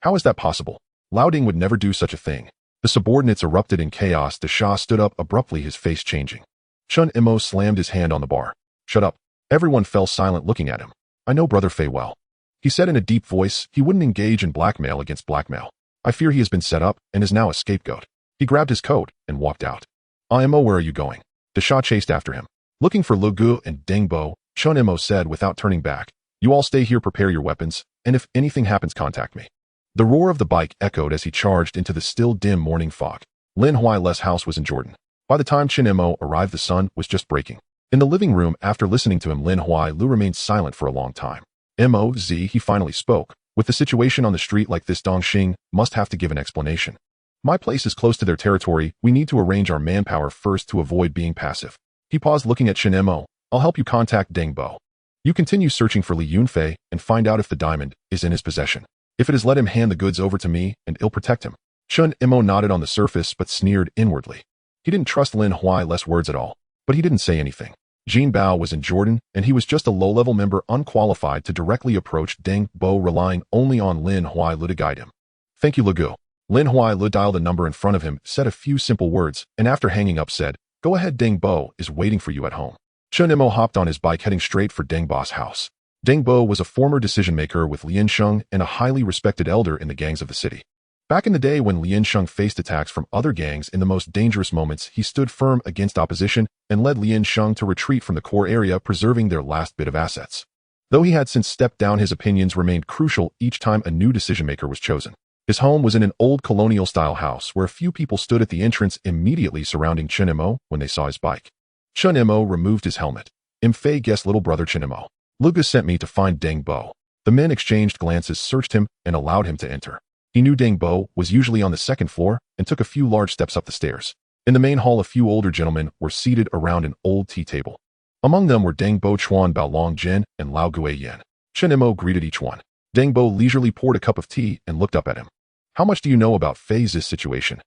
How is that possible? Lao Ding would never do such a thing. The subordinates erupted in chaos. The Shah stood up abruptly, his face changing. Chen Mo slammed his hand on the bar. Shut up. Everyone fell silent, looking at him. I know Brother Fei well. He said in a deep voice. He wouldn't engage in blackmail against blackmail. I fear he has been set up and is now a scapegoat. He grabbed his coat and walked out. Mo, where are you going? The Shah chased after him. Looking for Lu Gu and Deng Bo, Chen Mo said without turning back. You all stay here, prepare your weapons, and if anything happens, contact me. The roar of the bike echoed as he charged into the still dim morning fog. Lin Huai's house was in Jordan. By the time Chen Mo arrived, the sun was just breaking. In the living room, after listening to him, Lin Huai remained silent for a long time. Moz, he finally spoke. With the situation on the street like this, Dong Xing must have to give an explanation. My place is close to their territory. We need to arrange our manpower first to avoid being passive. He paused, looking at Chen Mo. I'll help you contact Deng Bo. You continue searching for Li Yunfei and find out if the diamond is in his possession. If it is, let him hand the goods over to me and I'll protect him. Chen Mo nodded on the surface but sneered inwardly. He didn't trust Lin Huai's words at all, but he didn't say anything. Jin Bao was in Jordan, and he was just a low-level member, unqualified to directly approach Deng Bo, relying only on Lin Huai to guide him. Thank you, Lu Gu. Lin Huai dialed the number in front of him, said a few simple words, and after hanging up said, Go ahead, Deng Bo is waiting for you at home. Chen Mo hopped on his bike, heading straight for Deng Bo's house. Deng Bo was a former decision-maker with Lian Sheng and a highly respected elder in the gangs of the city. Back in the day when Lian Sheng faced attacks from other gangs in the most dangerous moments, he stood firm against opposition and led Lian Sheng to retreat from the core area, preserving their last bit of assets. Though he had since stepped down, his opinions remained crucial each time a new decision-maker was chosen. His home was in an old colonial-style house where a few people stood at the entrance immediately surrounding Chen Mo when they saw his bike. Chen Mo removed his helmet. Fei guessed little brother Chen Mo. Lucas sent me to find Deng Bo. The men exchanged glances, searched him, and allowed him to enter. He knew Deng Bo was usually on the second floor and took a few large steps up the stairs. In the main hall, a few older gentlemen were seated around an old tea table. Among them were Deng Bo, Chuan Bao Long Jin, and Lao Gui Yen. Chen Mo greeted each one. Deng Bo leisurely poured a cup of tea and looked up at him. How much do you know about Fei's situation?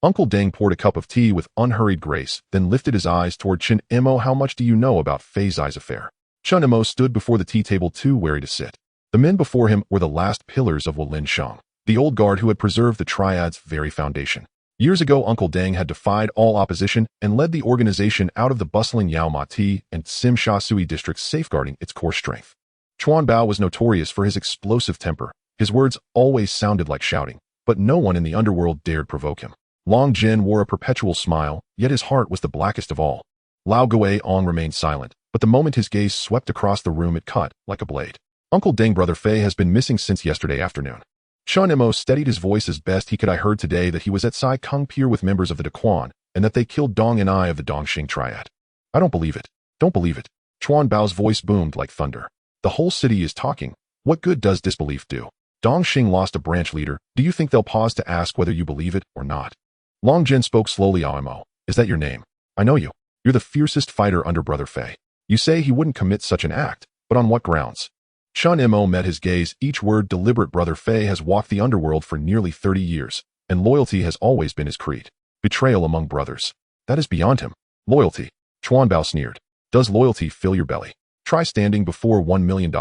Uncle Deng poured a cup of tea with unhurried grace, then lifted his eyes toward Chen Mo. How much do you know about Fei's affair? Chen Mo stood before the tea table, too wary to sit. The men before him were the last pillars of Lin Sheng, the old guard who had preserved the Triads' very foundation. Years ago, Uncle Deng had defied all opposition and led the organization out of the bustling Yao Ma Ti and Sim Sha Sui districts, safeguarding its core strength. Chuan Bao was notorious for his explosive temper. His words always sounded like shouting, but no one in the underworld dared provoke him. Long Jin wore a perpetual smile, yet his heart was the blackest of all. Lao Gui Ong remained silent, but the moment his gaze swept across the room, it cut like a blade. Uncle Deng, Brother Fei has been missing since yesterday afternoon. Chen Mo steadied his voice as best he could. I heard today that he was at Sai Kung Pier with members of the Daquan, and that they killed Dong and I of the Dongxing Triad. I don't believe it. Don't believe it. Chuan Bao's voice boomed like thunder. The whole city is talking. What good does disbelief do? Dongxing lost a branch leader. Do you think they'll pause to ask whether you believe it or not? Long Jin spoke slowly. Mo, is that your name? I know you. You're the fiercest fighter under Brother Fei. You say he wouldn't commit such an act, but on what grounds? Chen Mo met his gaze, each word deliberate. Brother Fei has walked the underworld for nearly 30 years, and loyalty has always been his creed. Betrayal among brothers. That is beyond him. Loyalty. Chuan Bao sneered. Does loyalty fill your belly? Try standing before $1 million,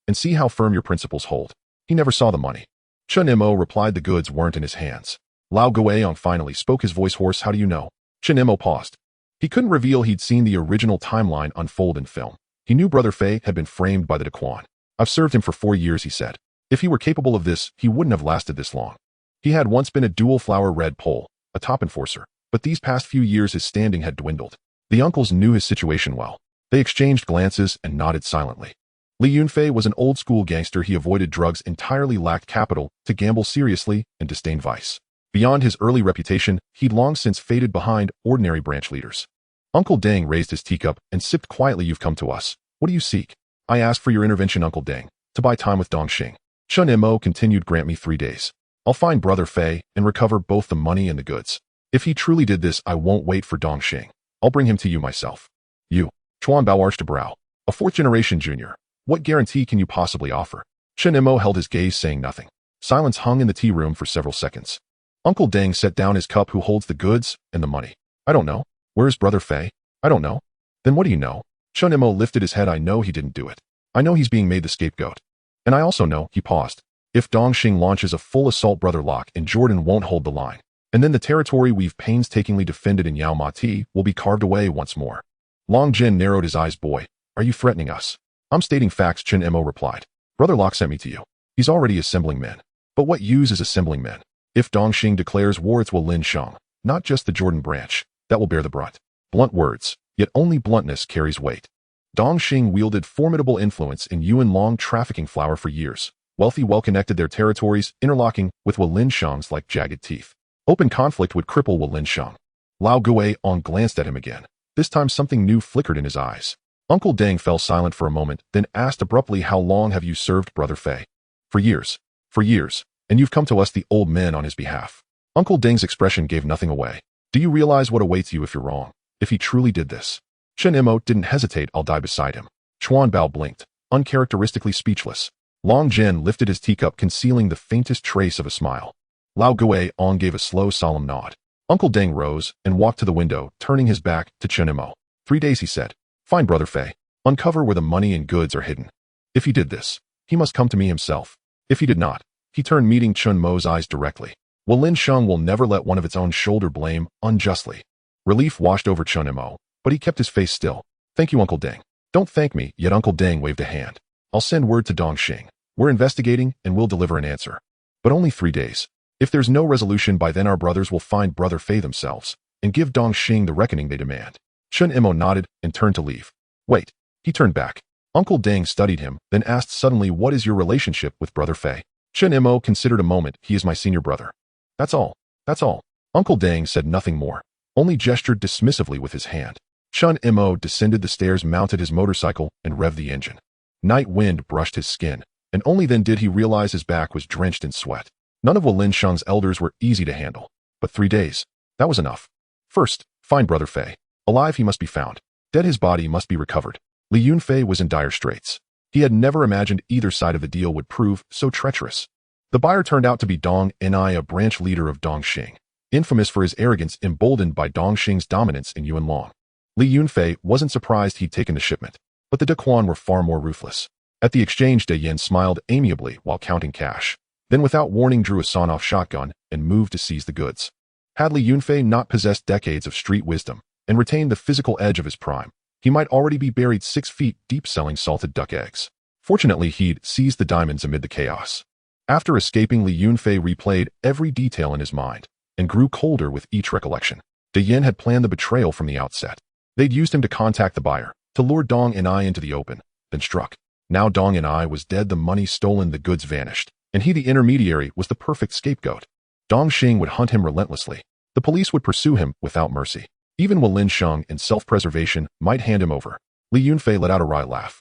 and see how firm your principles hold. He never saw the money. Chen Mo replied the goods weren't in his hands. Lao Guiong finally spoke, his voice hoarse. How do you know? Chen Mo paused. He couldn't reveal he'd seen the original timeline unfold in film. He knew Brother Fei had been framed by the Daquan. I've served him for 4 years, he said. If he were capable of this, he wouldn't have lasted this long. He had once been a dual-flower red pole, a top enforcer, but these past few years his standing had dwindled. The uncles knew his situation well. They exchanged glances and nodded silently. Li Yunfei was an old-school gangster. He avoided drugs entirely, lacked capital to gamble seriously, and disdained vice. Beyond his early reputation, he'd long since faded behind ordinary branch leaders. Uncle Deng raised his teacup and sipped quietly. You've come to us. What do you seek? I asked for your intervention, Uncle Deng, to buy time with Dongxing. Chen Mo continued. Grant me 3 days. I'll find Brother Fei and recover both the money and the goods. If he truly did this, I won't wait for Dongxing. I'll bring him to you myself. You. Chuan Bao arched a brow. A fourth-generation junior. What guarantee can you possibly offer? Chen Mo held his gaze, saying nothing. Silence hung in the tea room for several seconds. Uncle Deng set down his cup. Who holds the goods and the money? I don't know. Where's Brother Fei? I don't know. Then what do you know? Chen Mo lifted his head. I know he didn't do it. I know he's being made the scapegoat. And I also know, he paused, if Dongxing launches a full assault, Brother Locke and Jordan won't hold the line. And then the territory we've painstakingly defended in Yao Ma Ti will be carved away once more. Long Jin narrowed his eyes. Boy, are you threatening us? I'm stating facts, Chen Mo replied. Brother Locke sent me to you. He's already assembling men. But what use is assembling men? If Dongxing declares war, it's Lin Shang, not just the Jordan branch, that will bear the brunt. Blunt words, yet only bluntness carries weight. Dongxing wielded formidable influence in Yuan Long trafficking flour for years. Wealthy, well-connected, their territories interlocking with Lin Shang's like jagged teeth. Open conflict would cripple Lin Shang. Lao Guion glanced at him again. This time something new flickered in his eyes. Uncle Deng fell silent for a moment, then asked abruptly, how long have you served Brother Fei? For years. For years. And you've come to us, the old men, on his behalf. Uncle Deng's expression gave nothing away. Do you realize what awaits you if you're wrong? If he truly did this? Chen Mo didn't hesitate. I'll die beside him. Chuan Bao blinked, uncharacteristically speechless. Long Jin lifted his teacup, concealing the faintest trace of a smile. Lao Guion gave a slow, solemn nod. Uncle Deng rose and walked to the window, turning his back to Chen Mo. 3 days, he said. Find Brother Fei. Uncover where the money and goods are hidden. If he did this, he must come to me himself. If he did not, he turned, meeting Chen Mo's eyes directly. Lin Shang will never let one of its own shoulder blame unjustly. Relief washed over Chen Mo, but he kept his face still. Thank you, Uncle Deng. Don't thank me, yet Uncle Deng waved a hand. I'll send word to Dongxing. We're investigating and we'll deliver an answer. But only 3 days. If there's no resolution by then, our brothers will find Brother Fei themselves and give Dongxing the reckoning they demand. Chen Mo nodded and turned to leave. Wait. He turned back. Uncle Deng studied him, then asked suddenly, what is your relationship with Brother Fei? Chen Mo considered a moment. He is my senior brother. That's all. That's all. Uncle Deng said nothing more, only gestured dismissively with his hand. Chen Mo descended the stairs, mounted his motorcycle, and revved the engine. Night wind brushed his skin, and only then did he realize his back was drenched in sweat. None of Lin Shang's elders were easy to handle, but 3 days, that was enough. First, find Brother Fei. Alive he must be found. Dead his body must be recovered. Li Yunfei was in dire straits. He had never imagined either side of the deal would prove so treacherous. The buyer turned out to be Dong Ni, a branch leader of Dongxing, infamous for his arrogance, emboldened by Dongxing's dominance in Yuan Long. Li Yunfei wasn't surprised he'd taken the shipment, but the Dequan were far more ruthless. At the exchange, De Yin smiled amiably while counting cash, then without warning drew a sawn-off shotgun and moved to seize the goods. Had Li Yunfei not possessed decades of street wisdom and retained the physical edge of his prime, he might already be buried 6 feet deep selling salted duck eggs. Fortunately, he'd seized the diamonds amid the chaos. After escaping, Li Yunfei replayed every detail in his mind and grew colder with each recollection. De Yin had planned the betrayal from the outset. They'd used him to contact the buyer, to lure Dong Ni into the open, then struck. Now Dong Ni was dead, the money stolen, the goods vanished, and he, the intermediary, was the perfect scapegoat. Dongxing would hunt him relentlessly. The police would pursue him without mercy. Even Lin Shang, in self-preservation, might hand him over. Li Yunfei let out a wry laugh.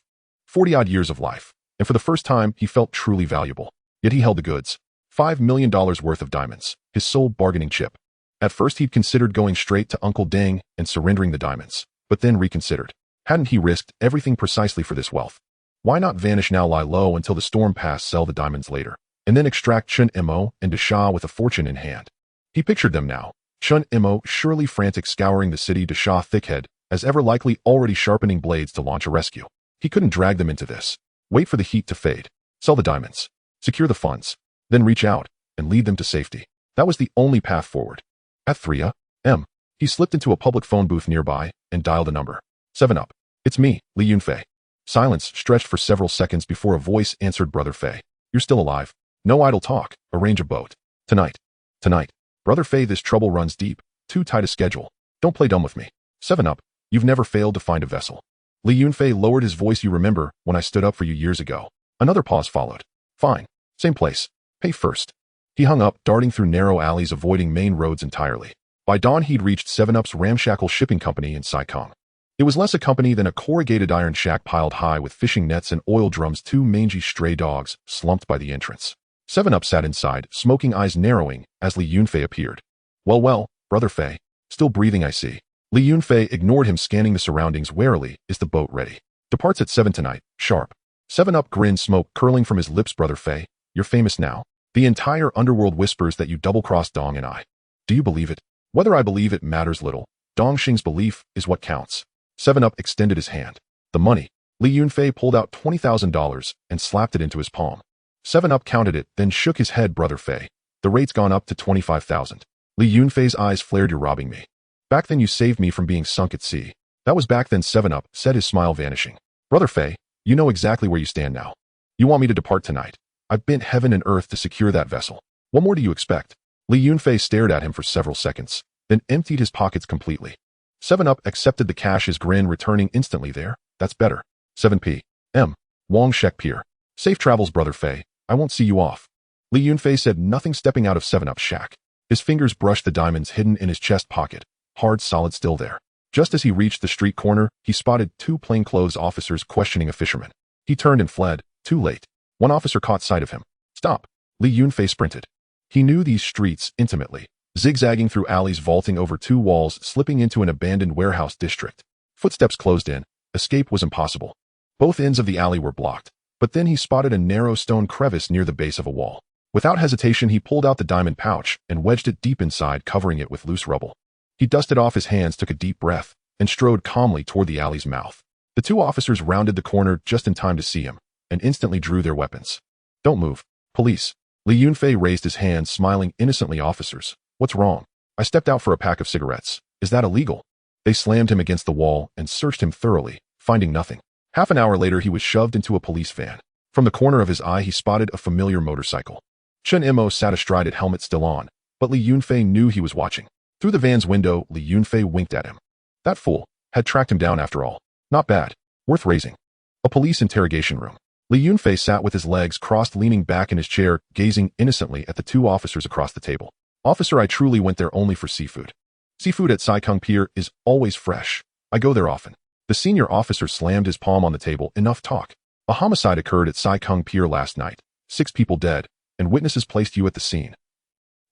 40-odd years of life, and for the first time he felt truly valuable. Yet he held the goods. $5 million worth of diamonds, his sole bargaining chip. At first he'd considered going straight to Uncle Deng and surrendering the diamonds, but then reconsidered. Hadn't he risked everything precisely for this wealth? Why not vanish now, lie low until the storm passed, sell the diamonds later, and then extract Chen Mo and Desha with a fortune in hand? He pictured them now. Chen Mo surely frantic, scouring the city, Desha thickhead, as ever likely already sharpening blades to launch a rescue. He couldn't drag them into this. Wait for the heat to fade. Sell the diamonds. Secure the funds. Then reach out and lead them to safety. That was the only path forward. At 3 a.m., he slipped into a public phone booth nearby and dialed a number. 7 up. It's me, Li Yunfei. Silence stretched for several seconds before a voice answered. Brother Fei. You're still alive. No idle talk. Arrange a boat. Tonight. Tonight. Brother Fei, this trouble runs deep. Too tight a schedule. Don't play dumb with me. 7 Up. You've never failed to find a vessel. Li Yunfei lowered his voice. You remember when I stood up for you years ago. Another pause followed. Fine. Same place. Pay first. He hung up, darting through narrow alleys, avoiding main roads entirely. By dawn, he'd reached 7-Up's ramshackle shipping company in Saikong. It was less a company than a corrugated iron shack piled high with fishing nets and oil drums. 2 mangy stray dogs slumped by the entrance. 7-Up sat inside, smoking, eyes narrowing, as Li Yunfei appeared. Well, Brother Fei. Still breathing, I see. Li Yunfei ignored him, scanning the surroundings warily. Is the boat ready? Departs at 7 tonight, sharp. 7-Up grinned, smoke curling from his lips. Brother Fei, you're famous now. The entire underworld whispers that you double-crossed Dong and I. Do you believe it? Whether I believe it matters little. Dongxing's belief is what counts. 7-Up extended his hand. The money. Li Yunfei pulled out $20,000 and slapped it into his palm. 7-Up counted it, then shook his head. Brother Fei, the rate's gone up to 25,000. Li Yunfei's eyes flared. You're robbing me. Back then you saved me from being sunk at sea. That was back then. 7-Up said, his smile vanishing. Brother Fei, you know exactly where you stand now. You want me to depart tonight. I've bent heaven and earth to secure that vessel. What more do you expect? Li Yunfei stared at him for several seconds, then emptied his pockets completely. 7-Up accepted the cash, his grin returning instantly. There, that's better. 7 p.m. Wang Shek Pier. Safe travels, Brother Fei. I won't see you off. Li Yunfei said nothing, stepping out of 7-Up's shack. His fingers brushed the diamonds hidden in his chest pocket, hard, solid, still there. Just as he reached the street corner, he spotted 2 plainclothes officers questioning a fisherman. He turned and fled, too late. One officer caught sight of him. Stop. Li Yunfei sprinted. He knew these streets intimately, zigzagging through alleys, vaulting over 2 walls, slipping into an abandoned warehouse district. Footsteps closed in. Escape was impossible. Both ends of the alley were blocked, but then he spotted a narrow stone crevice near the base of a wall. Without hesitation, he pulled out the diamond pouch and wedged it deep inside, covering it with loose rubble. He dusted off his hands, took a deep breath, and strode calmly toward the alley's mouth. The 2 officers rounded the corner just in time to see him, and instantly drew their weapons. Don't move. Police. Li Yunfei raised his hand, smiling innocently. Officers, what's wrong? I stepped out for a pack of cigarettes. Is that illegal? They slammed him against the wall and searched him thoroughly, finding nothing. Half an hour later, he was shoved into a police van. From the corner of his eye, he spotted a familiar motorcycle. Chen Mo sat astride it, helmet still on, but Li Yunfei knew he was watching. Through the van's window, Li Yunfei winked at him. That fool had tracked him down after all. Not bad. Worth raising. A police interrogation room. Li Yunfei sat with his legs crossed, leaning back in his chair, gazing innocently at the 2 officers across the table. Officer, I truly went there only for seafood. Seafood at Saikong Pier is always fresh. I go there often. The senior officer slammed his palm on the table. Enough talk. A homicide occurred at Saikong Pier last night. 6 people dead, and witnesses placed you at the scene.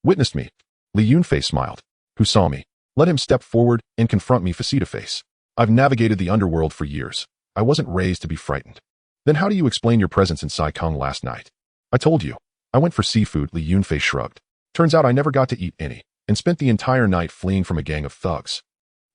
Witnessed me? Li Yunfei smiled. Who saw me? Let him step forward and confront me face to face. I've navigated the underworld for years. I wasn't raised to be frightened. Then how do you explain your presence in Saikong last night? I told you. I went for seafood. Li Yunfei shrugged. Turns out I never got to eat any, and spent the entire night fleeing from a gang of thugs.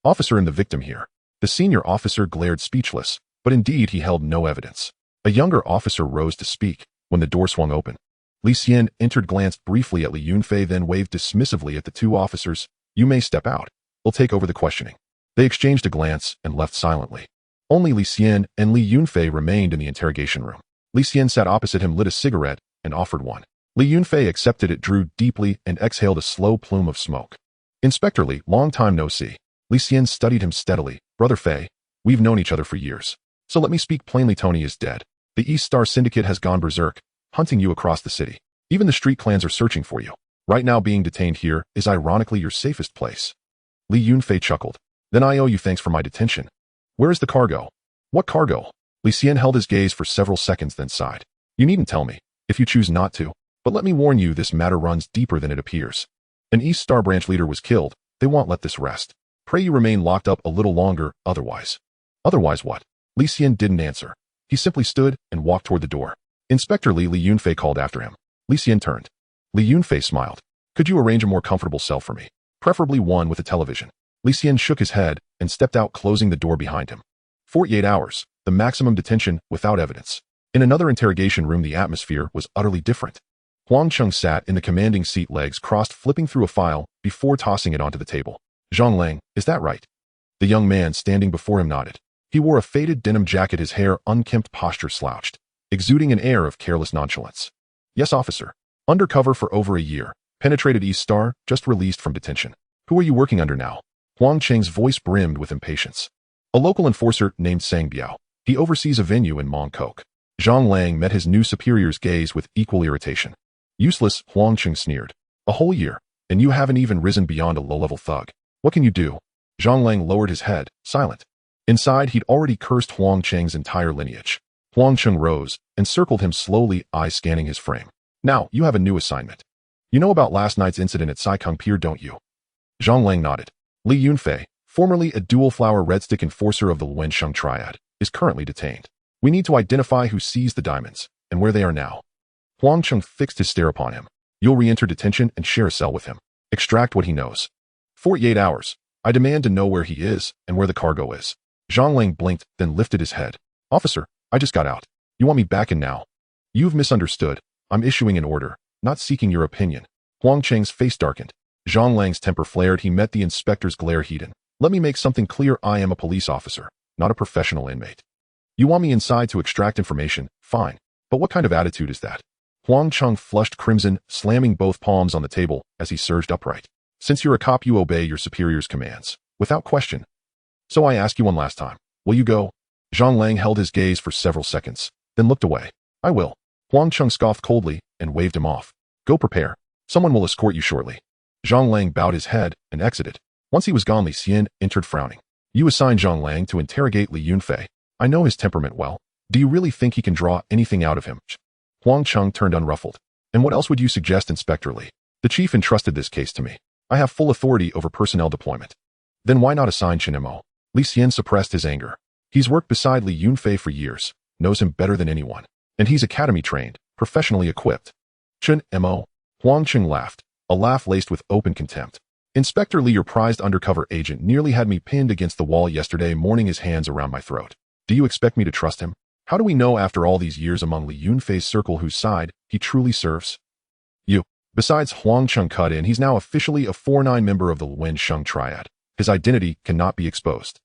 Officer and the victim here. The senior officer glared, speechless, but indeed he held no evidence. A younger officer rose to speak when the door swung open. Li Xian entered, glanced briefly at Li Yunfei, then waved dismissively at the 2 officers. You may step out. We'll take over the questioning. They exchanged a glance and left silently. Only Li Xian and Li Yunfei remained in the interrogation room. Li Xian sat opposite him, lit a cigarette, and offered one. Li Yunfei accepted it, drew deeply, and exhaled a slow plume of smoke. Inspector Li, long time no see. Li Xian studied him steadily. Brother Fei, we've known each other for years. So let me speak plainly. Tony is dead. The East Star Syndicate has gone berserk, hunting you across the city. Even the street clans are searching for you. Right now, being detained here is ironically your safest place. Li Yunfei chuckled. Then I owe you thanks for my detention. Where is the cargo? What cargo? Li Xian held his gaze for several seconds, then sighed. You needn't tell me, if you choose not to. But let me warn you, this matter runs deeper than it appears. An East Star branch leader was killed. They won't let this rest. Pray you remain locked up a little longer, otherwise. Otherwise what? Li Xian didn't answer. He simply stood and walked toward the door. Inspector Li, Li Yunfei called after him. Li Xian turned. Li Yunfei smiled. Could you arrange a more comfortable cell for me? Preferably one with a television. Li Xian shook his head and stepped out, closing the door behind him. 48 hours, the maximum detention without evidence. In another interrogation room, the atmosphere was utterly different. Huang Cheng sat in the commanding seat, legs crossed, flipping through a file before tossing it onto the table. Zhang Lang, is that right? The young man standing before him nodded. He wore a faded denim jacket, his hair unkempt, posture slouched, exuding an air of careless nonchalance. Yes, officer. Undercover for over a year. Penetrated East Star, just released from detention. Who are you working under now? Huang Cheng's voice brimmed with impatience. A local enforcer named Sang Biao. He oversees a venue in Mongkok. Zhang Lang met his new superior's gaze with equal irritation. Useless, Huang Cheng sneered. A whole year, and you haven't even risen beyond a low-level thug. What can you do? Zhang Lang lowered his head, silent. Inside, he'd already cursed Huang Cheng's entire lineage. Huang Cheng rose and circled him slowly, eyes scanning his frame. Now, you have a new assignment. You know about last night's incident at Saikang Pier, don't you? Zhang Lang nodded. Li Yunfei, formerly a dual-flower red stick enforcer of the Wensheng Triad, is currently detained. We need to identify who seized the diamonds and where they are now. Huang Cheng fixed his stare upon him. You'll re-enter detention and share a cell with him. Extract what he knows. 48 hours. I demand to know where he is and where the cargo is. Zhang Lang blinked, then lifted his head. Officer, I just got out. You want me back in now? You've misunderstood. I'm issuing an order, not seeking your opinion. Huang Cheng's face darkened. Zhang Lang's temper flared. He met the inspector's glare heated. Let me make something clear. I am a police officer, not a professional inmate. You want me inside to extract information? Fine. But what kind of attitude is that? Huang Cheng flushed crimson, slamming both palms on the table as he surged upright. Since you're a cop, you obey your superior's commands, without question. So I ask you one last time. Will you go? Zhang Lang held his gaze for several seconds, then looked away. I will. Huang Cheng scoffed coldly and waved him off. Go prepare. Someone will escort you shortly. Zhang Lang bowed his head and exited. Once he was gone, Li Xian entered frowning. You assigned Zhang Lang to interrogate Li Yunfei. I know his temperament well. Do you really think he can draw anything out of him? Huang Cheng turned unruffled. And what else would you suggest, Inspector Li? The chief entrusted this case to me. I have full authority over personnel deployment. Then why not assign Chen Mo? Li Xian suppressed his anger. He's worked beside Li Yunfei for years, knows him better than anyone. And he's academy-trained, professionally equipped. Chen Mo? Huang Cheng laughed, a laugh laced with open contempt. Inspector Li, your prized undercover agent, nearly had me pinned against the wall yesterday morning, his hands around my throat. Do you expect me to trust him? How do we know after all these years among Li Yunfei's circle whose side he truly serves? You. Besides, Huang Cheng cut in. He's now officially a 4-9 member of the Wensheng Triad. His identity cannot be exposed.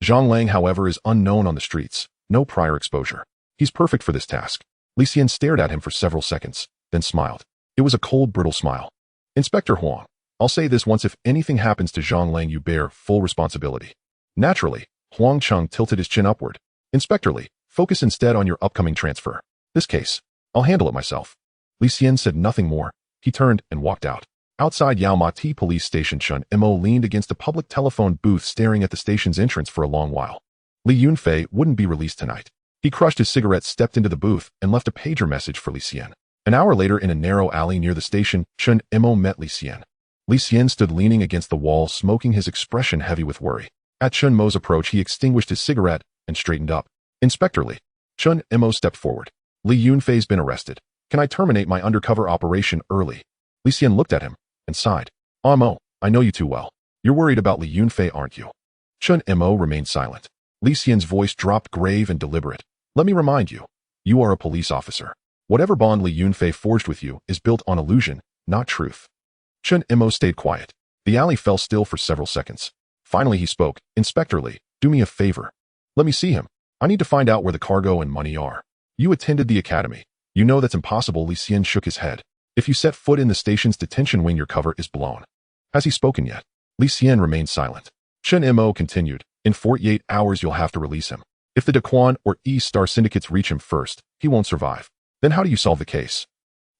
Zhang Lang, however, is unknown on the streets. No prior exposure. He's perfect for this task. Li Xian stared at him for several seconds, then smiled. It was a cold, brittle smile. Inspector Huang, I'll say this once: if anything happens to Zhang Lang, you bear full responsibility. Naturally, Huang Cheng tilted his chin upward. Inspector Li, focus instead on your upcoming transfer. This case, I'll handle it myself. Li Xian said nothing more. He turned and walked out. Outside Yaomati police station, Chen Mo leaned against a public telephone booth, staring at the station's entrance for a long while. Li Yunfei wouldn't be released tonight. He crushed his cigarette, stepped into the booth, and left a pager message for Li Xian. An hour later, in a narrow alley near the station, Chen Mo met Li Xian. Li Xian stood leaning against the wall, smoking, his expression heavy with worry. At Chen Mo's approach, he extinguished his cigarette and straightened up. Inspector Li. Chen Mo stepped forward. Li Yunfei's been arrested. Can I terminate my undercover operation early? Li Xian looked at him and sighed. Mo, I know you too well. You're worried about Li Yunfei, aren't you? Chen Mo remained silent. Li Xian's voice dropped, grave and deliberate. Let me remind you, you are a police officer. Whatever bond Li Yunfei forged with you is built on illusion, not truth. Chen Mo stayed quiet. The alley fell still for several seconds. Finally he spoke. Inspector Li, do me a favor. Let me see him. I need to find out where the cargo and money are. You attended the academy. You know that's impossible. Li Xian shook his head. If you set foot in the station's detention wing, your cover is blown. Has he spoken yet? Li Xian remained silent. Chen Mo continued. In 48 hours you'll have to release him. If the Daquan or East Star syndicates reach him first, he won't survive. Then how do you solve the case?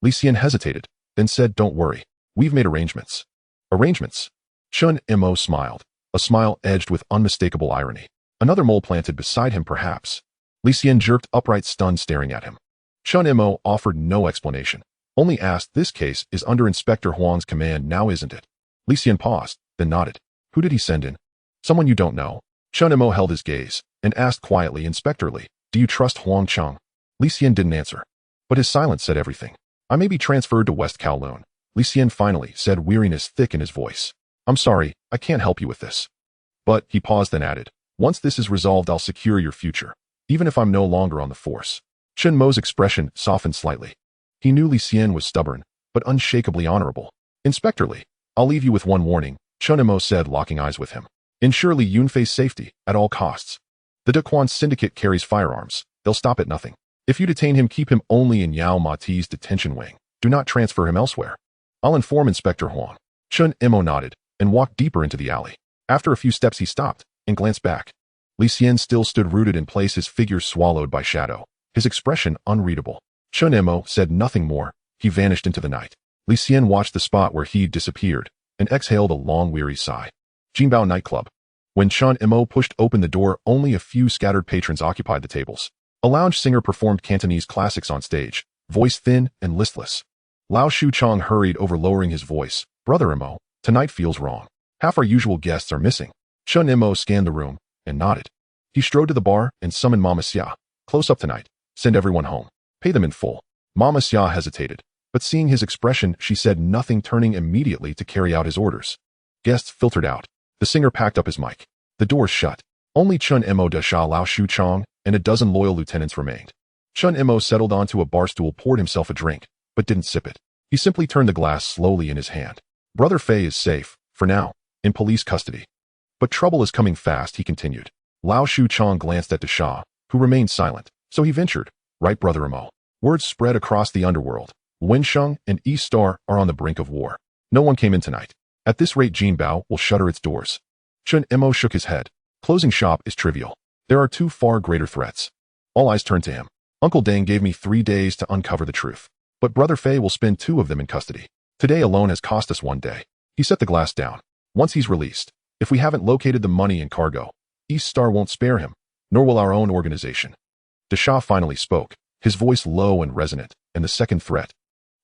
Li Xian hesitated, then said, don't worry. We've made arrangements. Arrangements? Chen Mo smiled, a smile edged with unmistakable irony. Another mole planted beside him, perhaps. Li Xian jerked upright, stunned, staring at him. Chen Mo offered no explanation, only asked, this case is under Inspector Huang's command now, isn't it? Li Xian paused, then nodded. Who did he send in? Someone you don't know. Chen Mo held his gaze and asked quietly, Inspector Li, do you trust Huang Cheng? Li Xian didn't answer, but his silence said everything. I may be transferred to West Kowloon. Li Xian finally said, weariness thick in his voice. I'm sorry, I can't help you with this. But, he paused then added, once this is resolved, I'll secure your future, even if I'm no longer on the force. Chen Mo's expression softened slightly. He knew Li Xian was stubborn, but unshakably honorable. Inspector Li, I'll leave you with one warning, Chen Mo said, locking eyes with him. Ensure Li Yunfei's safety at all costs. The Daquan syndicate carries firearms. They'll stop at nothing. If you detain him, keep him only in Yao Mati's detention wing. Do not transfer him elsewhere. I'll inform Inspector Huang. Chen Mo nodded and walked deeper into the alley. After a few steps he stopped and glanced back. Li Xian still stood rooted in place, his figure swallowed by shadow, his expression unreadable. Chen Mo said nothing more. He vanished into the night. Li Xian watched the spot where he'd disappeared and exhaled a long weary sigh. Jinbao nightclub. When Chen Mo pushed open the door, only a few scattered patrons occupied the tables. A lounge singer performed Cantonese classics on stage, voice thin and listless. Lao Shuchong hurried over, lowering his voice. Brother Mo, tonight feels wrong. Half our usual guests are missing. Chen Mo scanned the room and nodded. He strode to the bar and summoned Mama Xia. Close up tonight. Send everyone home. Pay them in full. Mama Xia hesitated, but seeing his expression, she said nothing, turning immediately to carry out his orders. Guests filtered out. The singer packed up his mic. The doors shut. Only Chen Mo, Da Sha, Lao Shuchong, and a dozen loyal lieutenants remained. Chen Mo settled onto a bar stool, poured himself a drink, but didn't sip it. He simply turned the glass slowly in his hand. Brother Fei is safe, for now, in police custody. But trouble is coming fast, he continued. Lao Shuchong glanced at Da Sha, who remained silent, so he ventured. Right, Brother Mo. Words spread across the underworld. Wensheng and East Star are on the brink of war. No one came in tonight. At this rate, Jinbao will shutter its doors. Chen Mo shook his head. Closing shop is trivial. There are two far greater threats. All eyes turned to him. Uncle Deng gave me 3 days to uncover the truth. But Brother Fei will spend 2 of them in custody. Today alone has cost us 1 day. He set the glass down. Once he's released, if we haven't located the money and cargo, East Star won't spare him, nor will our own organization. Da Sha finally spoke, his voice low and resonant. And the second threat.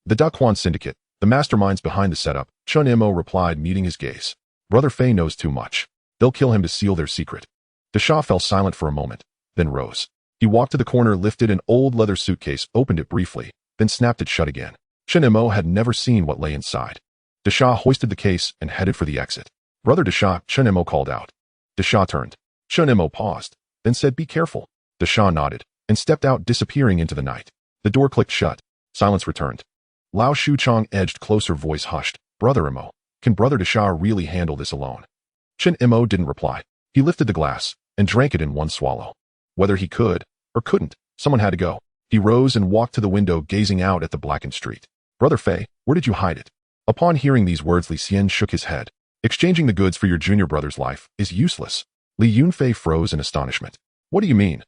The Daquan Syndicate, the masterminds behind the setup, Chen Mo replied, meeting his gaze. Brother Fei knows too much. They'll kill him to seal their secret. Da Sha fell silent for a moment, then rose. He walked to the corner, lifted an old leather suitcase, opened it briefly, then snapped it shut again. Chen Mo had never seen what lay inside. Da Sha hoisted the case and headed for the exit. Brother Da Sha, Chen Mo called out. Da Sha turned. Chen Mo paused, then said, be careful. Da Sha nodded and stepped out, disappearing into the night. The door clicked shut. Silence returned. Lao Shuchong edged closer, voice hushed. Brother Mo, can Brother Da Sha really handle this alone? Chen Mo didn't reply. He lifted the glass and drank it in one swallow. Whether he could or couldn't, someone had to go. He rose and walked to the window, gazing out at the blackened street. Brother Fei, where did you hide it? Upon hearing these words, Li Xian shook his head. Exchanging the goods for your junior brother's life is useless. Li Yunfei froze in astonishment. What do you mean?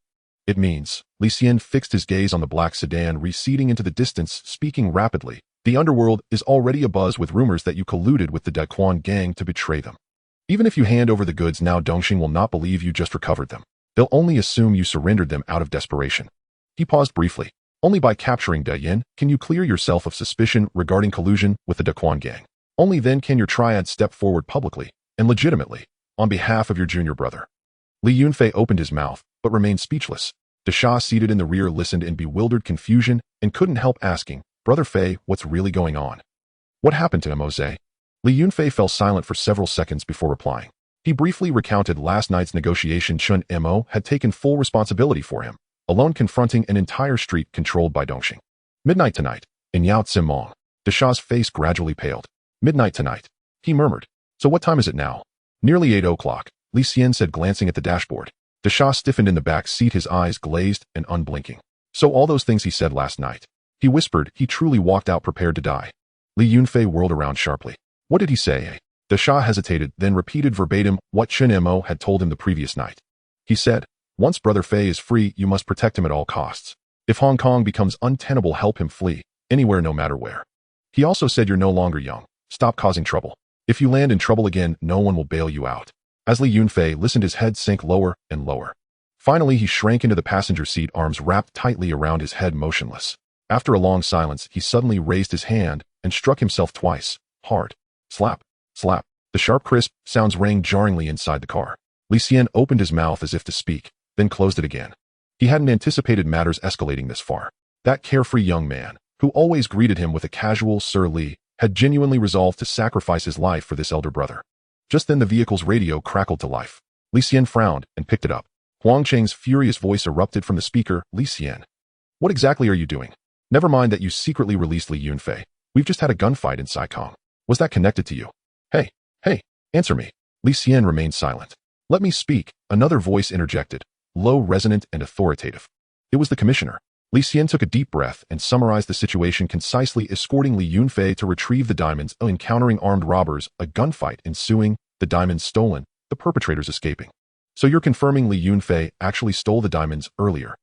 It means. Li Xian fixed his gaze on the black sedan receding into the distance, speaking rapidly. The underworld is already abuzz with rumors that you colluded with the Daquan gang to betray them. Even if you hand over the goods now, Dongxing will not believe you just recovered them. They'll only assume you surrendered them out of desperation. He paused briefly. Only by capturing Da Yin can you clear yourself of suspicion regarding collusion with the Daquan gang. Only then can your triad step forward publicly and legitimately on behalf of your junior brother. Li Yunfei opened his mouth, but remained speechless. Da Sha, seated in the rear, listened in bewildered confusion and couldn't help asking, Brother Fei, what's really going on? What happened to Mose? Li Yunfei fell silent for several seconds before replying. He briefly recounted last night's negotiation. Chen Mo had taken full responsibility for him, alone confronting an entire street controlled by Dongxing. Midnight tonight, in Yao Tsimong. Da Sha's face gradually paled. Midnight tonight, he murmured. So what time is it now? Nearly 8 o'clock, Li Xian said, glancing at the dashboard. Da Sha stiffened in the back seat, his eyes glazed and unblinking. So all those things he said last night. He whispered, he truly walked out prepared to die. Li Yunfei whirled around sharply. What did he say? Da Sha hesitated, then repeated verbatim what Chen Mo had told him the previous night. He said, once Brother Fei is free, you must protect him at all costs. If Hong Kong becomes untenable, help him flee, anywhere, no matter where. He also said you're no longer young. Stop causing trouble. If you land in trouble again, no one will bail you out. As Li Yunfei listened, his head sank lower and lower. Finally, he shrank into the passenger seat, arms wrapped tightly around his head, motionless. After a long silence, he suddenly raised his hand and struck himself twice, hard. Slap, slap. The sharp, crisp sounds rang jarringly inside the car. Li Xian opened his mouth as if to speak, then closed it again. He hadn't anticipated matters escalating this far. That carefree young man, who always greeted him with a casual Sir Li, had genuinely resolved to sacrifice his life for this elder brother. Just then the vehicle's radio crackled to life. Li Xian frowned and picked it up. Huang Cheng's furious voice erupted from the speaker. Li Xian, what exactly are you doing? Never mind that you secretly released Li Yunfei. We've just had a gunfight in Saikong. Was that connected to you? Hey, answer me. Li Xian remained silent. Let me speak, another voice interjected, low, resonant, and authoritative. It was the commissioner. Li Xian took a deep breath and summarized the situation concisely, escorting Li Yunfei to retrieve the diamonds, encountering armed robbers, a gunfight ensuing, the diamonds stolen, the perpetrators escaping. So you're confirming Li Yunfei actually stole the diamonds earlier?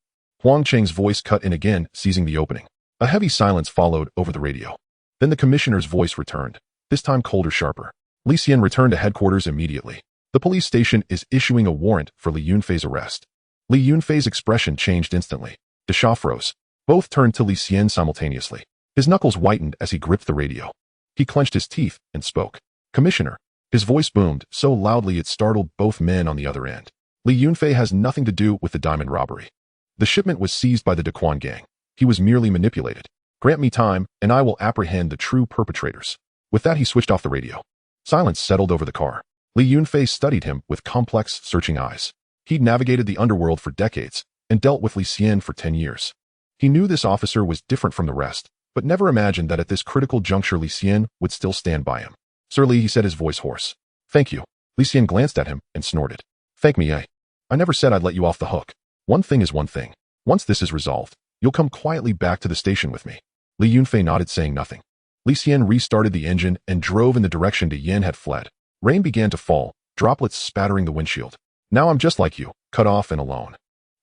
Huang Cheng's voice cut in again, seizing the opening. A heavy silence followed over the radio. Then the commissioner's voice returned, this time colder, sharper. Li Xian returned to headquarters immediately. The police station is issuing a warrant for Li Yunfei's arrest. Li Yunfei's expression changed instantly. De Sha froze. Both turned to Li Xian simultaneously. His knuckles whitened as he gripped the radio. He clenched his teeth and spoke. Commissioner. His voice boomed so loudly it startled both men on the other end. Li Yunfei has nothing to do with the diamond robbery. The shipment was seized by the Daquan gang. He was merely manipulated. Grant me time, and I will apprehend the true perpetrators. With that, he switched off the radio. Silence settled over the car. Li Yunfei studied him with complex, searching eyes. He'd navigated the underworld for decades and dealt with Li Xian for 10 years. He knew this officer was different from the rest, but never imagined that at this critical juncture Li Xian would still stand by him. Sir Li, he said, his voice hoarse. Thank you. Li Xian glanced at him and snorted. Thank me, eh? I never said I'd let you off the hook. One thing is one thing. Once this is resolved, you'll come quietly back to the station with me. Li Yunfei nodded, saying nothing. Li Xian restarted the engine and drove in the direction De Yen had fled. Rain began to fall, droplets spattering the windshield. Now I'm just like you, cut off and alone.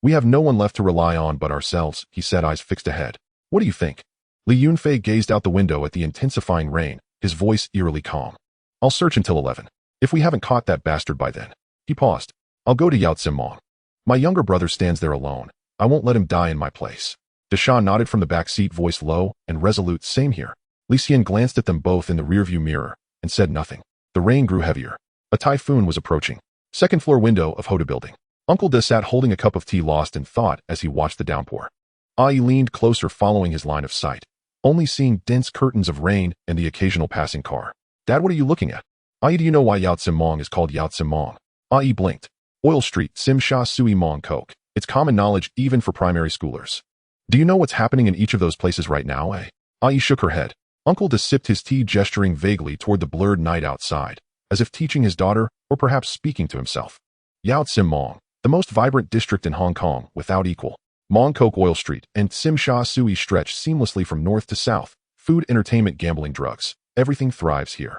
We have no one left to rely on but ourselves, he said, eyes fixed ahead. What do you think? Li Yunfei gazed out the window at the intensifying rain, his voice eerily calm. I'll search until 11. If we haven't caught that bastard by then. He paused. I'll go to Yao Mong. My younger brother stands there alone. I won't let him die in my place. De Sha nodded from the back seat, voice low and resolute. Same here. Li Xian glanced at them both in the rearview mirror and said nothing. The rain grew heavier. A typhoon was approaching. Second floor window of Hoda building. Uncle De sat holding a cup of tea, lost in thought as he watched the downpour. Ai leaned closer, following his line of sight, only seeing dense curtains of rain and the occasional passing car. Dad, what are you looking at? Ai, do you know why Yao Mong is called Yao Mong? Ai blinked. Oil Street, Sim Sha Sui Mong Kok. It's common knowledge even for primary schoolers. Do you know what's happening in each of those places right now, eh? Ai shook her head. Uncle De sipped his tea, gesturing vaguely toward the blurred night outside, as if teaching his daughter or perhaps speaking to himself. Yao Mong, the most vibrant district in Hong Kong, without equal. Mong Kok, Oil Street, and Sim Sha Sui stretch seamlessly from north to south. Food, entertainment, gambling, drugs. Everything thrives here.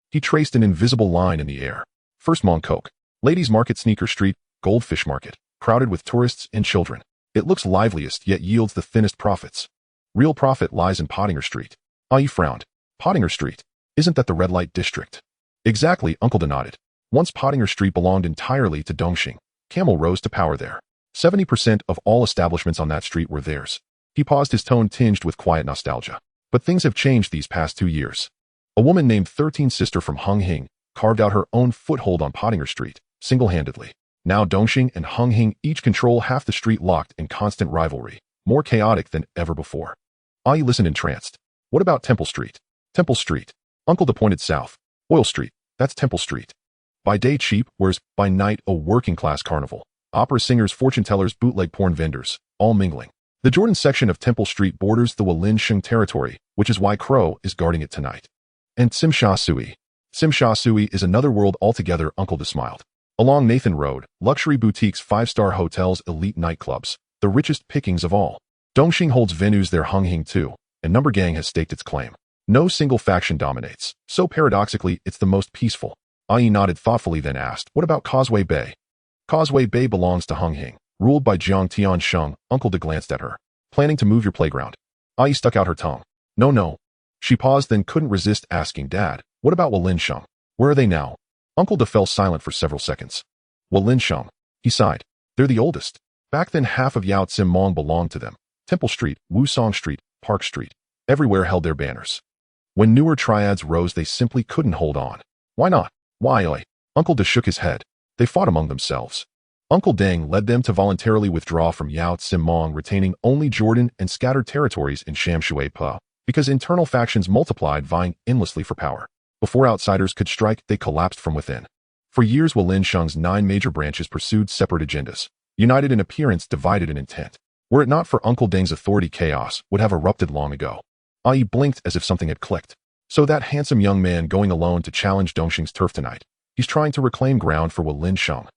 He traced an invisible line in the air. First Mong Kok. Ladies' Market, Sneaker Street, Goldfish Market, crowded with tourists and children. It looks liveliest yet yields the thinnest profits. Real profit lies in Pottinger Street. Ai frowned. Pottinger Street? Isn't that the red light district? Exactly, Uncle De nodded. Once Pottinger Street belonged entirely to Dongxing. Camel rose to power there. 70% of all establishments on that street were theirs. He paused, his tone tinged with quiet nostalgia. But things have changed these past 2 years. A woman named 13th Sister from Hing carved out her own foothold on Pottinger Street, single-handedly. Now Dongxing and Hing each control half the street, locked in constant rivalry, more chaotic than ever before. Ai listened entranced. What about Temple Street? Temple Street. Uncle De pointed south. Oil Street. That's Temple Street. By day cheap, whereas by night a working-class carnival. Opera singers, fortune-tellers, bootleg porn vendors, all mingling. The Jordan section of Temple Street borders the Walin-Sheng territory, which is why Crow is guarding it tonight. And Sim Sha Sui. Sim Sha Sui is another world altogether, Uncle De smiled. Along Nathan Road, luxury boutiques, 5-star hotels, elite nightclubs, the richest pickings of all. Dongxing holds venues there, Hing too, and Number Gang has staked its claim. No single faction dominates, so paradoxically it's the most peaceful. Ai nodded thoughtfully, then asked, what about Causeway Bay? Causeway Bay belongs to Hing, ruled by Jiang Tiansheng. Uncle De glanced at her. Planning to move your playground? Ai stuck out her tongue. No. She paused, then couldn't resist asking, Dad, what about Walin-Sheng? Where are they now? Uncle De fell silent for several seconds. Walin-Sheng. He sighed. They're the oldest. Back then half of Yao Mong belonged to them. Temple Street, Wusong Street, Park Street. Everywhere held their banners. When newer triads rose, they simply couldn't hold on. Why not? Why, oi? Uncle De shook his head. They fought among themselves. Uncle Deng led them to voluntarily withdraw from Yao Mong, retaining only Jordan and scattered territories in Sham Shui Pa, because internal factions multiplied, vying endlessly for power. Before outsiders could strike, they collapsed from within. For years, Walin-Sheng's 9 major branches pursued separate agendas, united in appearance, divided in intent. Were it not for Uncle Deng's authority, chaos would have erupted long ago. Ai blinked as if something had clicked. So that handsome young man going alone to challenge Dongxing's turf tonight. He's trying to reclaim ground for Walin-Sheng.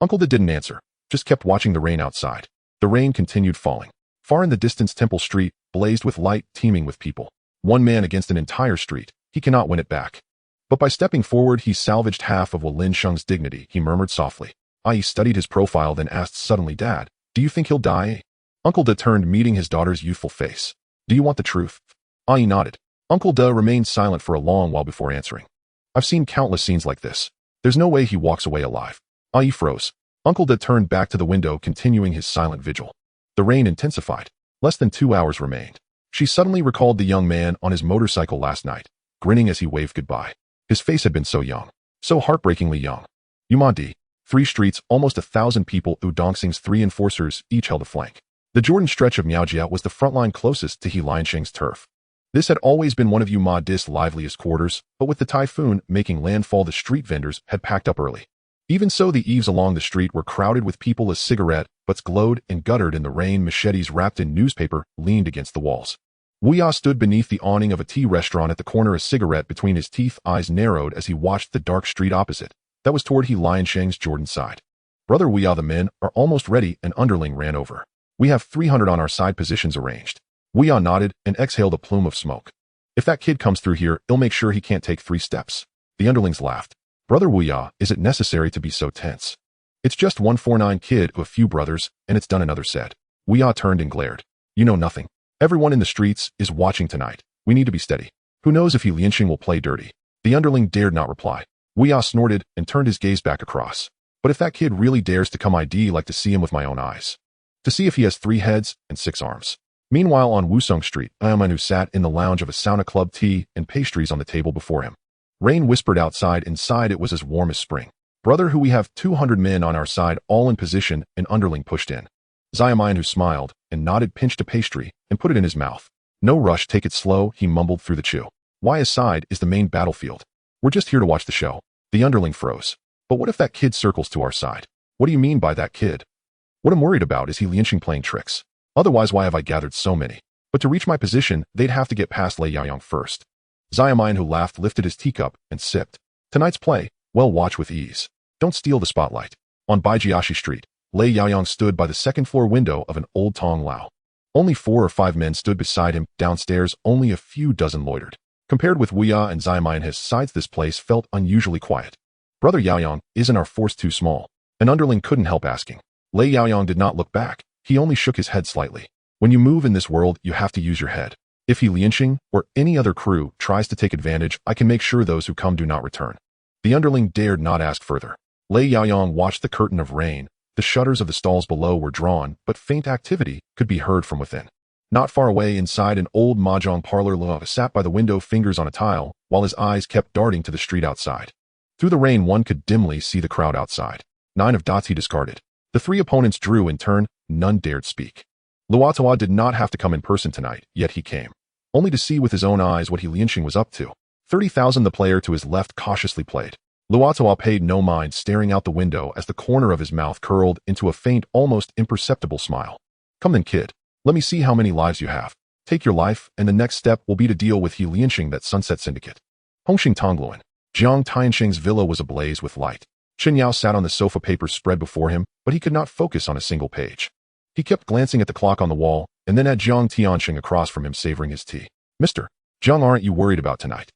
Uncle De didn't answer, just kept watching the rain outside. The rain continued falling. Far in the distance, Temple Street blazed with light, teeming with people. One man against an entire street. He cannot win it back. But by stepping forward, he salvaged half of Lin Sheng's dignity, he murmured softly. Ai studied his profile, then asked suddenly, Dad, do you think he'll die? Uncle De turned, meeting his daughter's youthful face. Do you want the truth? Ai nodded. Uncle De remained silent for a long while before answering. I've seen countless scenes like this. There's no way he walks away alive. Ai froze. Uncle De turned back to the window, continuing his silent vigil. The rain intensified. Less than 2 hours remained. She suddenly recalled the young man on his motorcycle last night, grinning as he waved goodbye. His face had been so young, so heartbreakingly young. Yumadi. 3 streets, almost 1,000 people. Udongxing's 3 enforcers each held a flank. The Jordan stretch of Miaojia was the front line closest to He Liansheng's turf. This had always been one of Yumadi's liveliest quarters, but with the typhoon making landfall, the street vendors had packed up early. Even so, the eaves along the street were crowded with people as cigarette butts glowed and guttered in the rain. Machetes wrapped in newspaper leaned against the walls. Wu Ya stood beneath the awning of a tea restaurant at the corner, a cigarette between his teeth, eyes narrowed as he watched the dark street opposite. That was toward He Liansheng's Jordan side. Brother Wu Ya, the men are almost ready, an underling ran over. We have 300 on our side, positions arranged. Wu Ya nodded and exhaled a plume of smoke. If that kid comes through here, I'll make sure he can't take 3 steps. The underlings laughed. Brother Wu Ya, is it necessary to be so tense? It's just 149 kid of a few brothers, and it's done, another said. Wu Ya turned and glared. You know nothing. Everyone in the streets is watching tonight. We need to be steady. Who knows if He Liansheng will play dirty? The underling dared not reply. Wu Ya snorted and turned his gaze back across. But if that kid really dares to come, I'd like to see him with my own eyes. To see if he has 3 heads and 6 arms. Meanwhile, on Wusong Street, Ayamanu sat in the lounge of a sauna club, tea and pastries on the table before him. Rain whispered outside. Inside it was as warm as spring. Brother, who we have 200 men on our side, all in position, an underling pushed in. Xiaomin, who smiled and nodded, pinched a pastry and put it in his mouth. No rush, take it slow, he mumbled through the chew. Why his side is the main battlefield? We're just here to watch the show. The underling froze. But what if that kid circles to our side? What do you mean by that kid? What I'm worried about is He Liansheng playing tricks. Otherwise, why have I gathered so many? But to reach my position, they'd have to get past Lei Yaoyang first. Xiaomin, who laughed, lifted his teacup and sipped. Tonight's play, well, watch with ease. Don't steal the spotlight. On Baijiashi Street, Lei Yaoyang stood by the second-floor window of an old Tong Lao. Only 4 or 5 men stood beside him. Downstairs, only a few dozen loitered. Compared with Wu Ya and Xiaomin, his sides, this place felt unusually quiet. Brother Yaoyang, isn't our force too small? An underling couldn't help asking. Lei Yaoyang did not look back. He only shook his head slightly. When you move in this world, you have to use your head. If He Liansheng or any other crew tries to take advantage, I can make sure those who come do not return. The underling dared not ask further. Lei Yaoyang watched the curtain of rain. The shutters of the stalls below were drawn, but faint activity could be heard from within. Not far away, inside an old mahjong parlor, Lua sat by the window, fingers on a tile, while his eyes kept darting to the street outside. Through the rain, one could dimly see the crowd outside. 9 of dots he discarded. The 3 opponents drew in turn. None dared speak. Luotawa did not have to come in person tonight, yet he came. Only to see with his own eyes what He Liansheng was up to. 30,000. The player to his left cautiously played. Luotawa paid no mind, staring out the window as the corner of his mouth curled into a faint, almost imperceptible smile. Come then, kid. Let me see how many lives you have. Take your life, and the next step will be to deal with He Liansheng, that Sunset Syndicate. Hongxing Tongluan. Jiang Tiansheng's villa was ablaze with light. Chen Yao sat on the sofa, papers spread before him, but he could not focus on a single page. He kept glancing at the clock on the wall, and then at Jiang Tiansheng across from him, savoring his tea. Mr. Jiang, aren't you worried about tonight?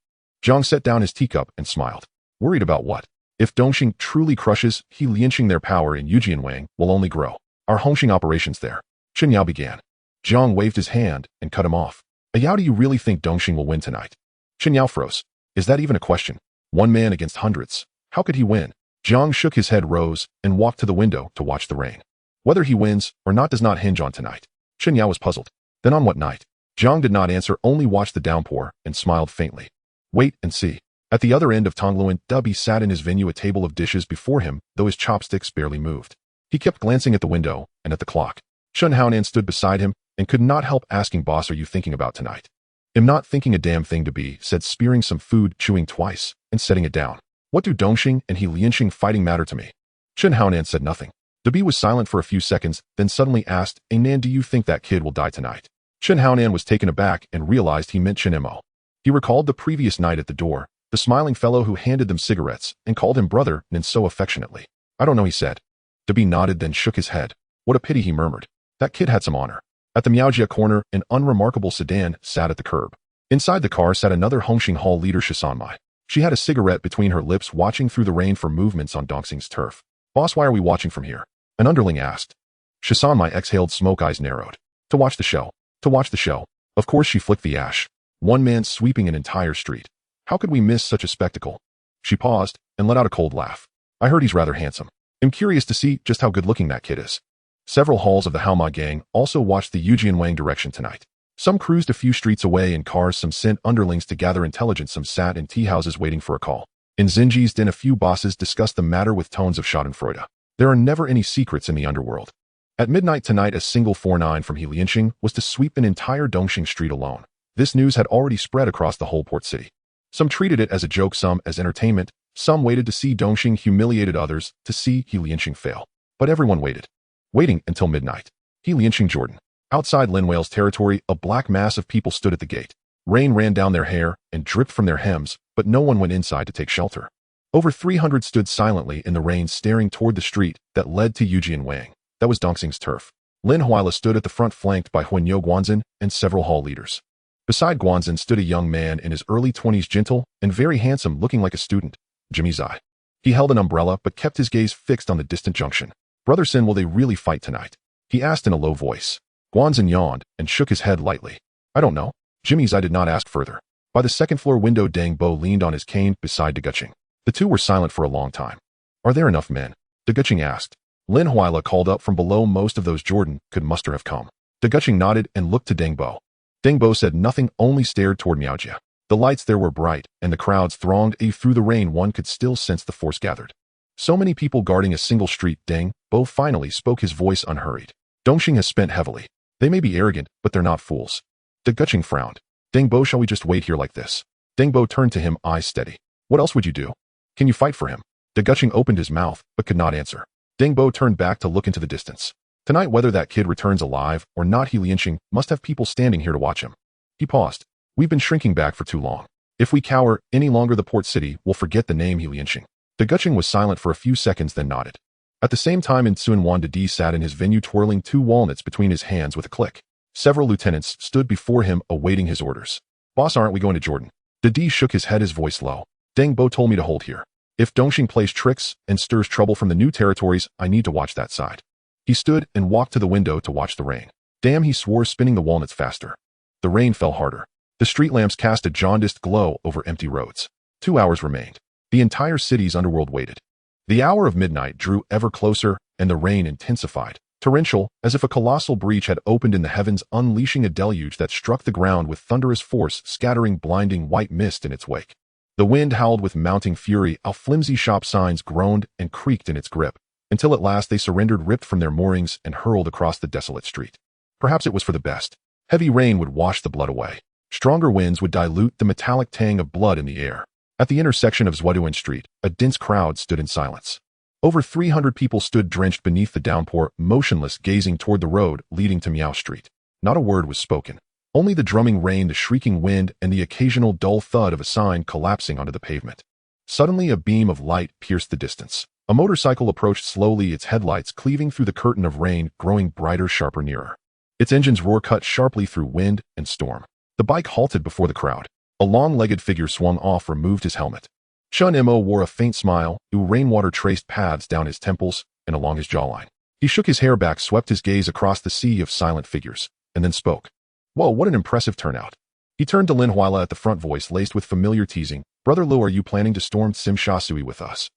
Jiang set down his teacup and smiled. Worried about what? If Dongxing truly crushes He Liansheng, their power in Yujianwang will only grow. Our Hongxing operations there. Chen Yao began. Jiang waved his hand and cut him off. How do you really think Dongxing will win tonight? Chen Yao froze. Is that even a question? 1 man against hundreds. How could he win? Jiang shook his head, rose, and walked to the window to watch the rain. Whether he wins or not does not hinge on tonight. Chen Yao was puzzled. Then on what night? Jiang did not answer, only watched the downpour and smiled faintly. Wait and see. At the other end of Tongluan, Dubby sat in his venue, a table of dishes before him, though his chopsticks barely moved. He kept glancing at the window and at the clock. Chen Haonan stood beside him and could not help asking, Boss, are you thinking about tonight? I'm not thinking a damn thing, to be said, spearing some food, chewing twice, and setting it down. What do Dongxing and He Liansheng fighting matter to me? Chen Haonan said nothing. Dubby was silent for a few seconds, then suddenly asked, Nan, do you think that kid will die tonight? Chen Haonan was taken aback and realized he meant Chen Mo. He recalled the previous night at the door, the smiling fellow who handed them cigarettes and called him brother and so affectionately. I don't know, he said. Dubby nodded, then shook his head. What a pity, he murmured. That kid had some honor. At the Miaojia corner, an unremarkable sedan sat at the curb. Inside the car sat another Hongxing Hall leader Chen Mo. She had a cigarette between her lips, watching through the rain for movements on Dongxing's turf. "Boss, why are we watching from here?" an underling asked. Chen Mo exhaled, smoke eyes narrowed. "To watch the show. To watch the show." Of course, she flicked the ash. One man sweeping an entire street. How could we miss such a spectacle? She paused and let out a cold laugh. "I heard he's rather handsome. I'm curious to see just how good-looking that kid is." Several halls of the Haoma gang also watched the Yujianwang direction tonight. Some cruised a few streets away in cars, some sent underlings to gather intelligence, some sat in tea houses waiting for a call. In Xinji's den, a few bosses discussed the matter with tones of schadenfreude. There are never any secrets in the underworld. At midnight tonight, a single 4-9 from Lianqing was to sweep an entire Dongxing street alone. This news had already spread across the whole port city. Some treated it as a joke, some as entertainment, some waited to see Dongxing humiliated, others to see Lianqing fail. But everyone waited. Waiting until midnight. Lianqing Jordan. Outside Linwale's territory, a black mass of people stood at the gate. Rain ran down their hair and dripped from their hems, but no one went inside to take shelter. Over 300 stood silently in the rain, staring toward the street that led to Yujianwang. That was Dongxing's turf. Lin Huila stood at the front, flanked by Huanyo Guanzin and several hall leaders. Beside Guanzin stood a young man in his early 20s, gentle and very handsome, looking like a student, Jimmy Zai. He held an umbrella but kept his gaze fixed on the distant junction. "Brother Sin, will they really fight tonight?" he asked in a low voice. Guanzin yawned and shook his head lightly. "I don't know." Jimmy Zai did not ask further. By the second-floor window, Deng Bo leaned on his cane beside Deguching. The two were silent for a long time. "Are there enough men?" Deguching asked. Lin Huila called up from below. "Most of those Jordan could muster have come." Deguching nodded and looked to Deng Bo. Deng Bo said nothing, only stared toward Miaojia. The lights there were bright, and the crowds thronged. Through the rain, one could still sense the force gathered. So many people guarding a single street. Deng Bo finally spoke, his voice unhurried. "Dongxing has spent heavily. They may be arrogant, but they're not fools." Deguching frowned. "Deng Bo, shall we just wait here like this?" Deng Bo turned to him, eyes steady. "What else would you do? Can you fight for him?" Deguching opened his mouth, but could not answer. Deng Bo turned back to look into the distance. "Tonight, whether that kid returns alive or not, Lianqing must have people standing here to watch him." He paused. "We've been shrinking back for too long. If we cower any longer, the port city will forget the name Lianqing." Deguching was silent for a few seconds, then nodded. At the same time, Insuan Wandadi sat in his venue, twirling 2 walnuts between his hands with a click. Several lieutenants stood before him, awaiting his orders. "Boss, aren't we going to Jordan?" Dadi shook his head, his voice low. "Deng Bo told me to hold here. If Dongxing plays tricks and stirs trouble from the new territories, I need to watch that side." He stood and walked to the window to watch the rain. "Damn," he swore, spinning the walnuts faster. The rain fell harder. The street lamps cast a jaundiced glow over empty roads. 2 hours remained. The entire city's underworld waited. The hour of midnight drew ever closer, and the rain intensified, torrential, as if a colossal breach had opened in the heavens, unleashing a deluge that struck the ground with thunderous force, scattering blinding white mist in its wake. The wind howled with mounting fury, our flimsy shop signs groaned and creaked in its grip, until at last they surrendered, ripped from their moorings and hurled across the desolate street. Perhaps it was for the best. Heavy rain would wash the blood away. Stronger winds would dilute the metallic tang of blood in the air. At the intersection of Zhuaduan Street, a dense crowd stood in silence. Over 300 people stood drenched beneath the downpour, motionless, gazing toward the road leading to Miao Street. Not a word was spoken. Only the drumming rain, the shrieking wind, and the occasional dull thud of a sign collapsing onto the pavement. Suddenly, a beam of light pierced the distance. A motorcycle approached slowly, its headlights cleaving through the curtain of rain, growing brighter, sharper, nearer. Its engine's roar cut sharply through wind and storm. The bike halted before the crowd. A long-legged figure swung off, removed his helmet. Chen Mo wore a faint smile, rainwater traced paths down his temples and along his jawline. He shook his hair back, swept his gaze across the sea of silent figures, and then spoke. "Whoa, what an impressive turnout." He turned to Lin Huila at the front, voice laced with familiar teasing. "Brother Lu, are you planning to storm Tsim Shui with us?"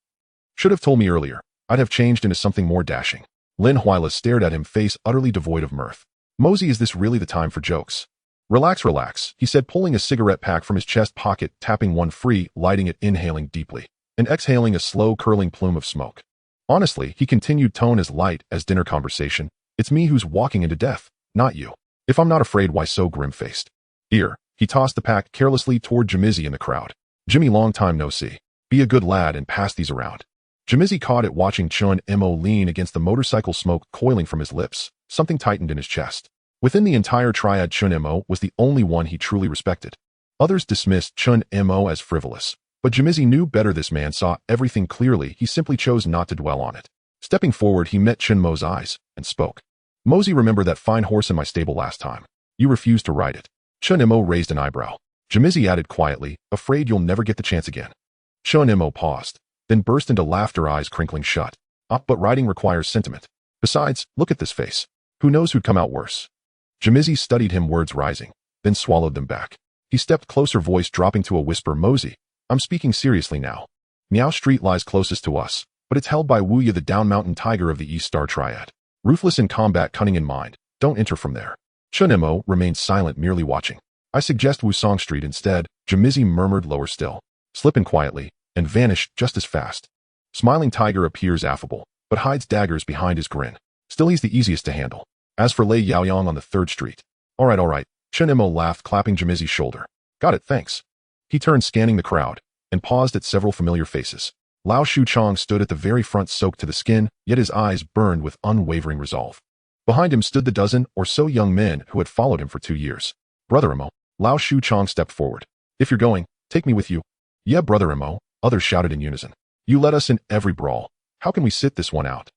"Should have told me earlier. I'd have changed into something more dashing." Lin Huila stared at him, face utterly devoid of mirth. "Mosey, is this really the time for jokes?" Relax, relax, he said, pulling a cigarette pack from his chest pocket, tapping one free, lighting it, inhaling deeply, and exhaling a slow, curling plume of smoke. "Honestly," he continued, tone as light as dinner conversation, "it's me who's walking into death, not you. If I'm not afraid, why so grim-faced?" "Here." He tossed the pack carelessly toward Jimizzi in the crowd. "Jimmy, long time no see. Be a good lad and pass these around." Jimizzi caught it, watching Chen Mo lean against the motorcycle, smoke coiling from his lips. Something tightened in his chest. Within the entire triad, Chen Mo was the only one he truly respected. Others dismissed Chen Mo as frivolous, but Jimizzi knew better. This man saw everything clearly. He simply chose not to dwell on it. Stepping forward, he met Chen Mo's eyes and spoke. Mosey, remember that fine horse in my stable last time? You refused to ride it. Chen Mo raised an eyebrow. Jimizi added quietly, afraid you'll never get the chance again. Chen Mo paused, then burst into laughter, eyes crinkling shut. But riding requires sentiment. Besides, look at this face. Who knows who'd come out worse? Jimizi studied him, words rising, then swallowed them back. He stepped closer, voice dropping to a whisper. Mosey, I'm speaking seriously now. Miao Street lies closest to us, but it's held by Wuya, the down mountain tiger of the East Star Triad. Ruthless in combat, cunning in mind. Don't enter from there. Chen Mo remained silent, merely watching. I suggest Wusong Street instead, Jimizi murmured lower still. Slip in quietly, and vanish just as fast. Smiling tiger appears affable, but hides daggers behind his grin. Still, he's the easiest to handle. As for Lei Yaoyang on the 3rd Street. All right. Chen Mo laughed, clapping Jimizi's shoulder. Got it, thanks. He turned, scanning the crowd, and paused at several familiar faces. Lao Shuchong stood at the very front, soaked to the skin, yet his eyes burned with unwavering resolve. Behind him stood the dozen or so young men who had followed him for 2 years. Brother Mo, Lao Shuchong stepped forward. If you're going, take me with you. Yeah, Brother Mo, others shouted in unison. You led us in every brawl. How can we sit this one out?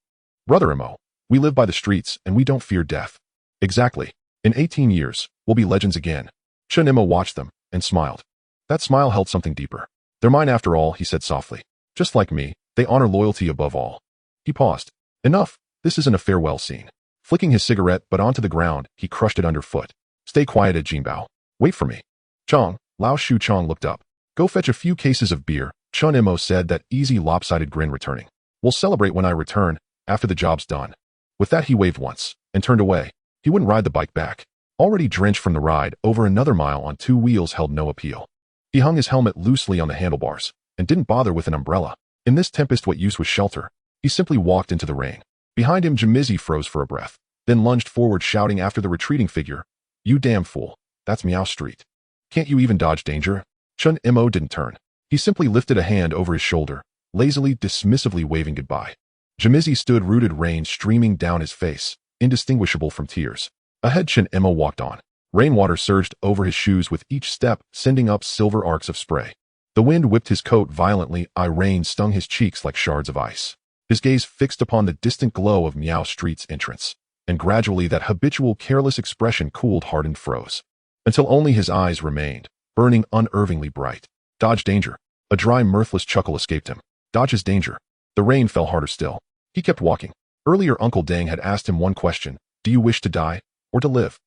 Brother Mo, we live by the streets and we don't fear death. Exactly. In 18 years, we'll be legends again. Chen Mo watched them and smiled. That smile held something deeper. They're mine after all, he said softly. Just like me, they honor loyalty above all. He paused. Enough, this isn't a farewell scene. Flicking his cigarette but onto the ground, he crushed it underfoot. Stay quiet at Jinbao. Wait for me. Chong, Lao Shuchong looked up. Go fetch a few cases of beer, Chen Mo said, that easy lopsided grin returning. We'll celebrate when I return, after the job's done. With that he waved once, and turned away. He wouldn't ride the bike back. Already drenched from the ride, over another mile on 2 wheels held no appeal. He hung his helmet loosely on the handlebars, and didn't bother with an umbrella. In this tempest, what use was shelter? He simply walked into the rain. Behind him, Jimizi froze for a breath, then lunged forward, shouting after the retreating figure, You damn fool, that's Miao Street. Can't you even dodge danger? Chen Mo didn't turn. He simply lifted a hand over his shoulder, lazily, dismissively waving goodbye. Jimizi stood rooted, rain streaming down his face, indistinguishable from tears. Ahead, Chen Mo walked on. Rainwater surged over his shoes with each step, sending up silver arcs of spray. The wind whipped his coat violently, rain stung his cheeks like shards of ice. His gaze fixed upon the distant glow of Miao Street's entrance, and gradually that habitual careless expression cooled, hardened, froze. Until only his eyes remained, burning unervingly bright. Dodge danger. A dry, mirthless chuckle escaped him. Dodge his danger. The rain fell harder still. He kept walking. Earlier Uncle Deng had asked him one question, do you wish to die, or to live?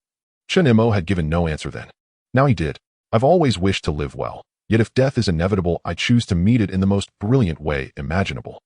Chen Mo had given no answer then. Now he did. I've always wished to live well. Yet if death is inevitable, I choose to meet it in the most brilliant way imaginable.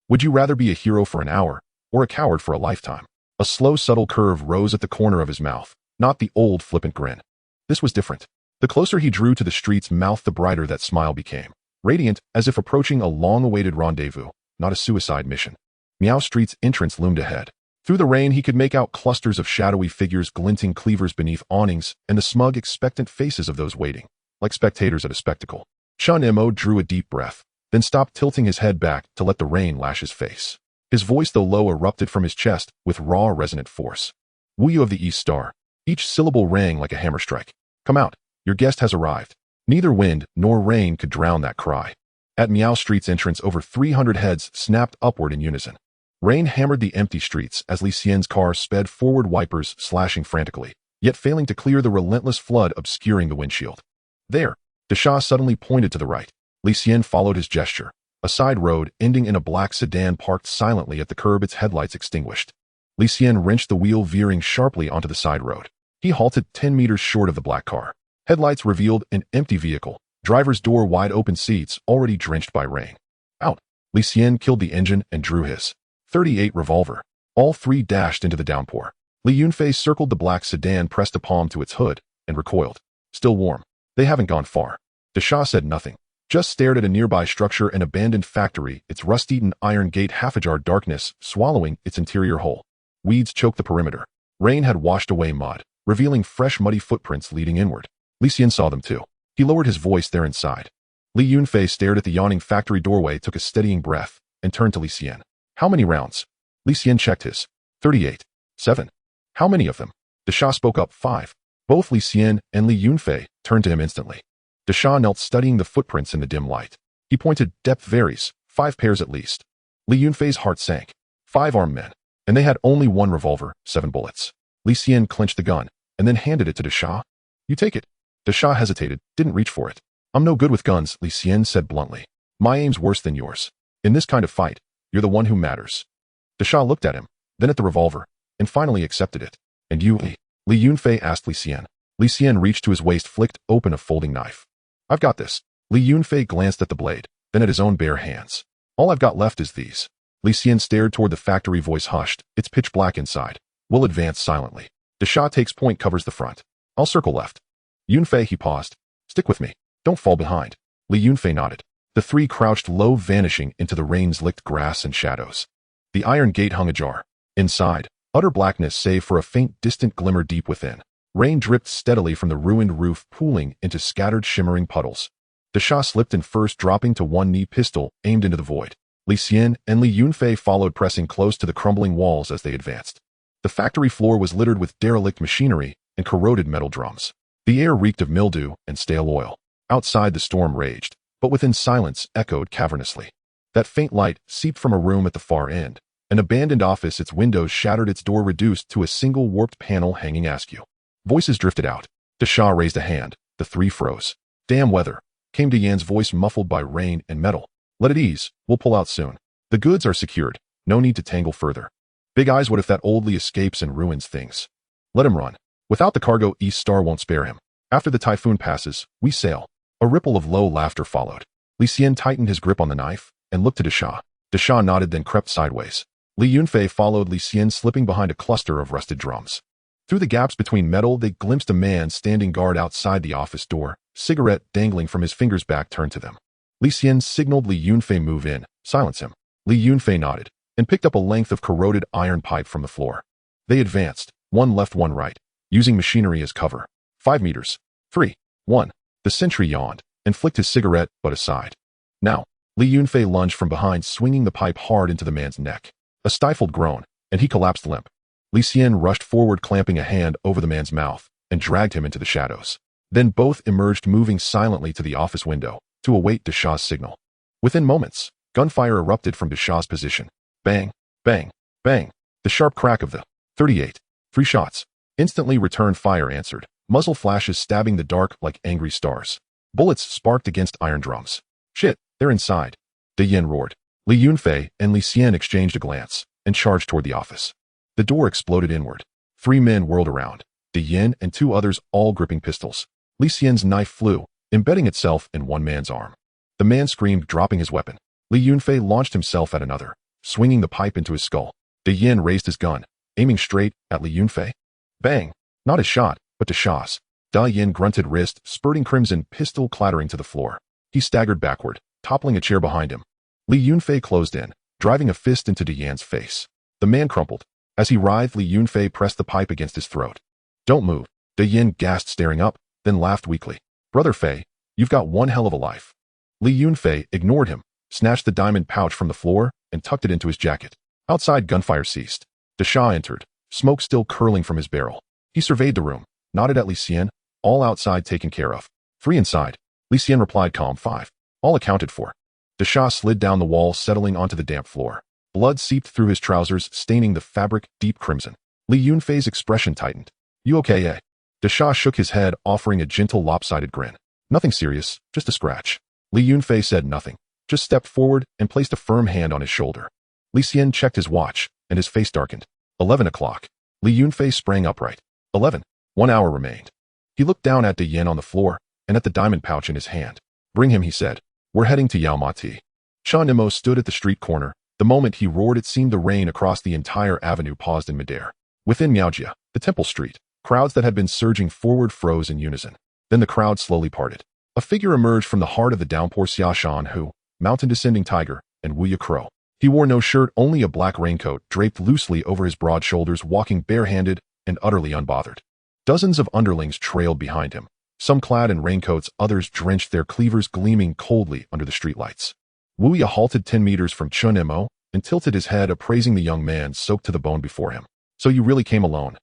Would you rather be a hero for an hour, or a coward for a lifetime? A slow, subtle curve rose at the corner of his mouth, not the old, flippant grin. This was different. The closer he drew to the street's mouth, the brighter that smile became. Radiant, as if approaching a long-awaited rendezvous, not a suicide mission. Miao Street's entrance loomed ahead. Through the rain, he could make out clusters of shadowy figures, glinting cleavers beneath awnings, and the smug, expectant faces of those waiting, like spectators at a spectacle. Chen Mo drew a deep breath, then stopped, tilting his head back to let the rain lash his face. His voice, though low, erupted from his chest with raw, resonant force. Wuyu of the East Star. Each syllable rang like a hammer strike. Come out. Your guest has arrived. Neither wind nor rain could drown that cry. At Miao Street's entrance, over 300 heads snapped upward in unison. Rain hammered the empty streets as Li Xian's car sped forward, wipers slashing frantically, yet failing to clear the relentless flood obscuring the windshield. There, Desha suddenly pointed to the right. Li Xian followed his gesture. A side road ending in a black sedan parked silently at the curb, its headlights extinguished. Li Xian wrenched the wheel, veering sharply onto the side road. He halted 10 meters short of the black car. Headlights revealed an empty vehicle, driver's door wide open, seats already drenched by rain. Out. Li Xian killed the engine and drew his .38 revolver. All three dashed into the downpour. Li Yunfei circled the black sedan, pressed a palm to its hood, and recoiled. Still warm. They haven't gone far. Desha said nothing, just stared at a nearby structure, an abandoned factory, its rust-eaten iron gate half ajar, darkness swallowing its interior whole. Weeds choked the perimeter. Rain had washed away mud, revealing fresh, muddy footprints leading inward. Li Xian saw them too. He lowered his voice. They're inside. Li Yunfei stared at the yawning factory doorway, took a steadying breath, and turned to Li Xian. How many rounds? Li Xian checked his. 38. 7. How many of them? Desha spoke up. 5. Both Li Xian and Li Yunfei turned to him instantly. Desha knelt, studying the footprints in the dim light. He pointed. Depth varies. 5 pairs at least. Li Yunfei's heart sank. 5 armed men. and they had only one revolver, 7 bullets. Li Xian clenched the gun, and then handed it to Desha. You take it. Desha hesitated, didn't reach for it. I'm no good with guns, Li Xian said bluntly. My aim's worse than yours. In this kind of fight, you're the one who matters. Desha looked at him, then at the revolver, and finally accepted it. And you, Li Yunfei asked Li Xian. Li Xian reached to his waist, flicked open a folding knife. I've got this. Li Yunfei glanced at the blade, then at his own bare hands. All I've got left is these. Li Xian stared toward the factory, voice hushed. It's pitch black inside. We'll advance silently. Desha takes point, covers the front. I'll circle left. Yunfei, he paused. Stick with me. Don't fall behind. Li Yunfei nodded. The three crouched low, vanishing into the rain-licked grass and shadows. The iron gate hung ajar. Inside, utter blackness save for a faint, distant glimmer deep within. Rain dripped steadily from the ruined roof, pooling into scattered, shimmering puddles. Desha slipped in first, dropping to one knee, pistol aimed into the void. Li Xian and Li Yunfei followed, pressing close to the crumbling walls as they advanced. The factory floor was littered with derelict machinery and corroded metal drums. The air reeked of mildew and stale oil. Outside, the storm raged, but within, silence echoed cavernously. That faint light seeped from a room at the far end, an abandoned office, its windows shattered, its door reduced to a single warped panel hanging askew. Voices drifted out. Desha raised a hand. The three froze. Damn weather, came Yan's voice, muffled by rain and metal. Let it ease, we'll pull out soon. The goods are secured, no need to tangle further. Big Eyes, what if that old Li escapes and ruins things? Let him run. Without the cargo, East Star won't spare him. After the typhoon passes, we sail. A ripple of low laughter followed. Li Xian tightened his grip on the knife and looked to Desha. Desha nodded, then crept sideways. Li Yunfei followed Li Xian, slipping behind a cluster of rusted drums. Through the gaps between metal, they glimpsed a man standing guard outside the office door, cigarette dangling from his fingers, back turned to them. Li Xian signaled Li Yunfei, move in, silence him. Li Yunfei nodded and picked up a length of corroded iron pipe from the floor. They advanced, one left, one right, using machinery as cover. 5 meters. 3. 1. The sentry yawned and flicked his cigarette butt aside. Now, Li Yunfei lunged from behind, swinging the pipe hard into the man's neck. A stifled groan, and he collapsed limp. Li Xian rushed forward, clamping a hand over the man's mouth, and dragged him into the shadows. Then both emerged, moving silently to the office window to await Desha's signal. Within moments, gunfire erupted from Desha's position. Bang, bang, bang. The sharp crack of the 38. 3 shots. Instantly return fire answered, muzzle flashes stabbing the dark like angry stars. Bullets sparked against iron drums. Shit, they're inside. De Yin roared. Li Yunfei and Li Xian exchanged a glance and charged toward the office. The door exploded inward. 3 men whirled around, De Yin and 2 others, all gripping pistols. Li Xian's knife flew, embedding itself in one man's arm. The man screamed, dropping his weapon. Li Yunfei launched himself at another, swinging the pipe into his skull. De Yin raised his gun, aiming straight at Li Yunfei. Bang! Not his shot, but Desha's. Da Yin grunted, wrist spurting crimson, pistol clattering to the floor. He staggered backward, toppling a chair behind him. Li Yunfei closed in, driving a fist into De Yan's face. The man crumpled. As he writhed, Li Yunfei pressed the pipe against his throat. Don't move. De Yin gasped, staring up, then laughed weakly. Brother Fei, you've got one hell of a life. Li Yunfei ignored him, snatched the diamond pouch from the floor, and tucked it into his jacket. Outside, gunfire ceased. Desha entered, smoke still curling from his barrel. He surveyed the room, nodded at Li Xian. All outside taken care of. 3 inside. Li Xian replied, calm. 5. All accounted for. Desha slid down the wall, settling onto the damp floor. Blood seeped through his trousers, staining the fabric deep crimson. Li Yunfei's expression tightened. You okay, eh? Desha shook his head, offering a gentle, lopsided grin. Nothing serious, just a scratch. Li Yunfei said nothing, just stepped forward and placed a firm hand on his shoulder. Li Xian checked his watch, and his face darkened. 11 o'clock. Li Yunfei sprang upright. 11. 1 hour remained. He looked down at De Yin on the floor, and at the diamond pouch in his hand. Bring him, he said. We're heading to Yaomati. Chen Mo stood at the street corner. The moment he roared, it seemed the rain across the entire avenue paused in midair. Within Miaojia, the temple street, crowds that had been surging forward froze in unison. Then the crowd slowly parted. A figure emerged from the heart of the downpour, Xia Shan Hu, mountain descending tiger, and Wu Ye Crow. He wore no shirt, only a black raincoat draped loosely over his broad shoulders, walking barehanded and utterly unbothered. Dozens of underlings trailed behind him, some clad in raincoats, others drenched, their cleavers gleaming coldly under the streetlights. Wu Ye halted 10 meters from Chen Mo and tilted his head, appraising the young man soaked to the bone before him. So you really came alone?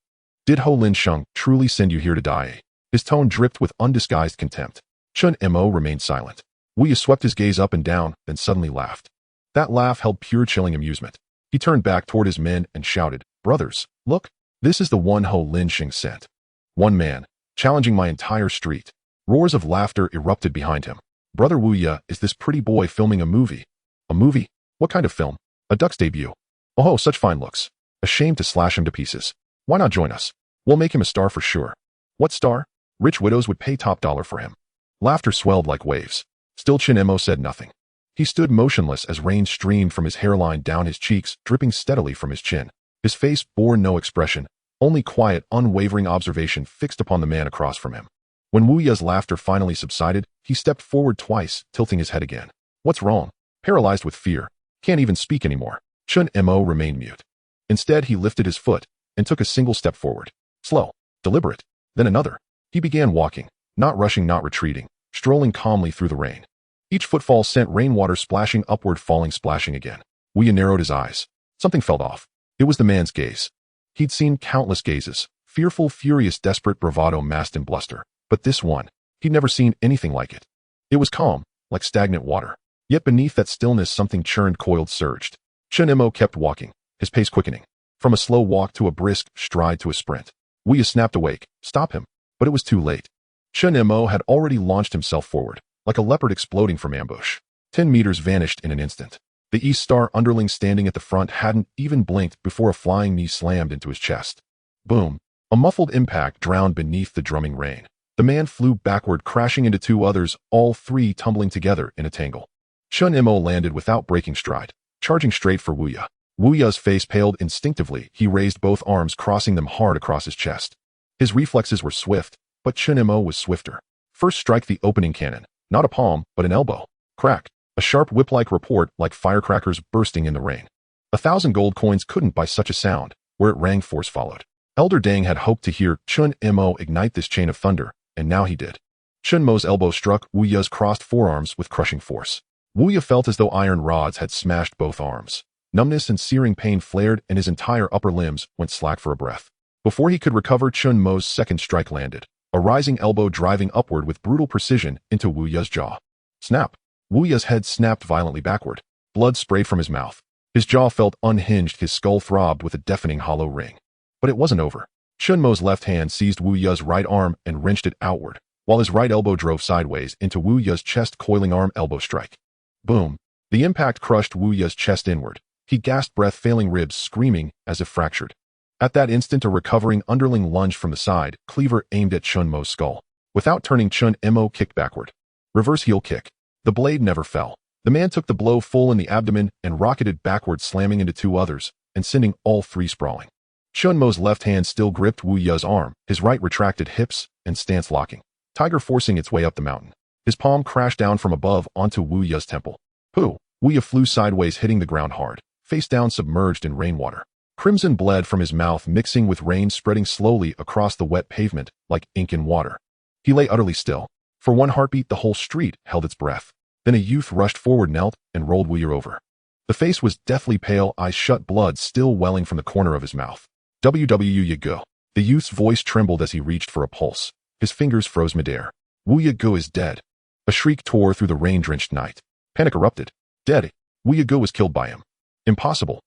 Did Ho Lin Sheng truly send you here to die? His tone dripped with undisguised contempt. Chen Mo remained silent. Wu Ye swept his gaze up and down, then suddenly laughed. That laugh held pure, chilling amusement. He turned back toward his men and shouted, "Brothers, look! This is the one Ho Lin Xing sent." One man, challenging my entire street. Roars of laughter erupted behind him. "Brother Wu Ye, is this pretty boy filming a movie?" "A movie? What kind of film?" "A duck's debut." "Oh, such fine looks. Ashamed to slash him to pieces. Why not join us? We'll make him a star for sure." "What star?" "Rich widows would pay top dollar for him." Laughter swelled like waves. Still Chen Mo said nothing. He stood motionless as rain streamed from his hairline down his cheeks, dripping steadily from his chin. His face bore no expression, only quiet, unwavering observation fixed upon the man across from him. When Wu Ye's laughter finally subsided, he stepped forward twice, tilting his head again. "What's wrong?" Paralyzed with fear. "Can't even speak anymore." Chen Mo remained mute. Instead, he lifted his foot and took a single step forward. Slow, deliberate, then another. He began walking, not rushing, not retreating, strolling calmly through the rain. Each footfall sent rainwater splashing upward, falling, splashing again. Wu Ye narrowed his eyes. Something felt off. It was the man's gaze. He'd seen countless gazes, fearful, furious, desperate, bravado masked in bluster. But this one, he'd never seen anything like it. It was calm, like stagnant water. Yet beneath that stillness something churned, coiled, surged. Chen Mo kept walking, his pace quickening. From a slow walk to a brisk stride to a sprint. Wu Ye snapped awake. Stop him. But it was too late. Chen Mo had already launched himself forward, like a leopard exploding from ambush. 10 meters vanished in an instant. The East Star underling standing at the front hadn't even blinked before a flying knee slammed into his chest. Boom. A muffled impact drowned beneath the drumming rain. The man flew backward, crashing into two others, all three tumbling together in a tangle. Chen Mo landed without breaking stride, charging straight for Wu Ye. Wu Ye's face paled instinctively. He raised both arms, crossing them hard across his chest. His reflexes were swift, but Chen Mo was swifter. First strike the opening cannon, not a palm, but an elbow. Crack. A sharp whip-like report, like firecrackers bursting in the rain. 1,000 gold coins couldn't buy such a sound. Where it rang, force followed. Elder Deng had hoped to hear Chen Mo ignite this chain of thunder, and now he did. Chen Mo's elbow struck Wu Ye's crossed forearms with crushing force. Wu Ye felt as though iron rods had smashed both arms. Numbness and searing pain flared, and his entire upper limbs went slack for a breath. Before he could recover, Chen Mo's second strike landed, a rising elbow driving upward with brutal precision into Wu Ye's jaw. Snap! Wu Ye's head snapped violently backward. Blood sprayed from his mouth. His jaw felt unhinged, his skull throbbed with a deafening hollow ring. But it wasn't over. Chen Mo's left hand seized Wu Ye's right arm and wrenched it outward, while his right elbow drove sideways into Wu Ye's chest, coiling arm elbow strike. Boom! The impact crushed Wu Ye's chest inward. He gasped breath, failing ribs, screaming as if fractured. At that instant, a recovering underling lunged from the side, cleaver aimed at Chen Mo's skull. Without turning, Chen Mo kicked backward. Reverse heel kick. The blade never fell. The man took the blow full in the abdomen and rocketed backward, slamming into two others and sending all three sprawling. Chen Mo's left hand still gripped Wu Ye's arm, his right retracted hips and stance locking. Tiger forcing its way up the mountain. His palm crashed down from above onto Wu Ye's temple. Pooh! Wu Ye flew sideways, hitting the ground hard, face down, submerged in rainwater. Crimson bled from his mouth, mixing with rain, spreading slowly across the wet pavement like ink in water. He lay utterly still. For one heartbeat, the whole street held its breath. Then a youth rushed forward, knelt, and rolled Wu Ye over. The face was deathly pale, eyes shut, blood still welling from the corner of his mouth. "W Ye Go." The youth's voice trembled as he reached for a pulse. His fingers froze midair. "Wu Ye Go is dead." A shriek tore through the rain-drenched night. Panic erupted. Dead. Wu Ye Go was killed by him. Impossible.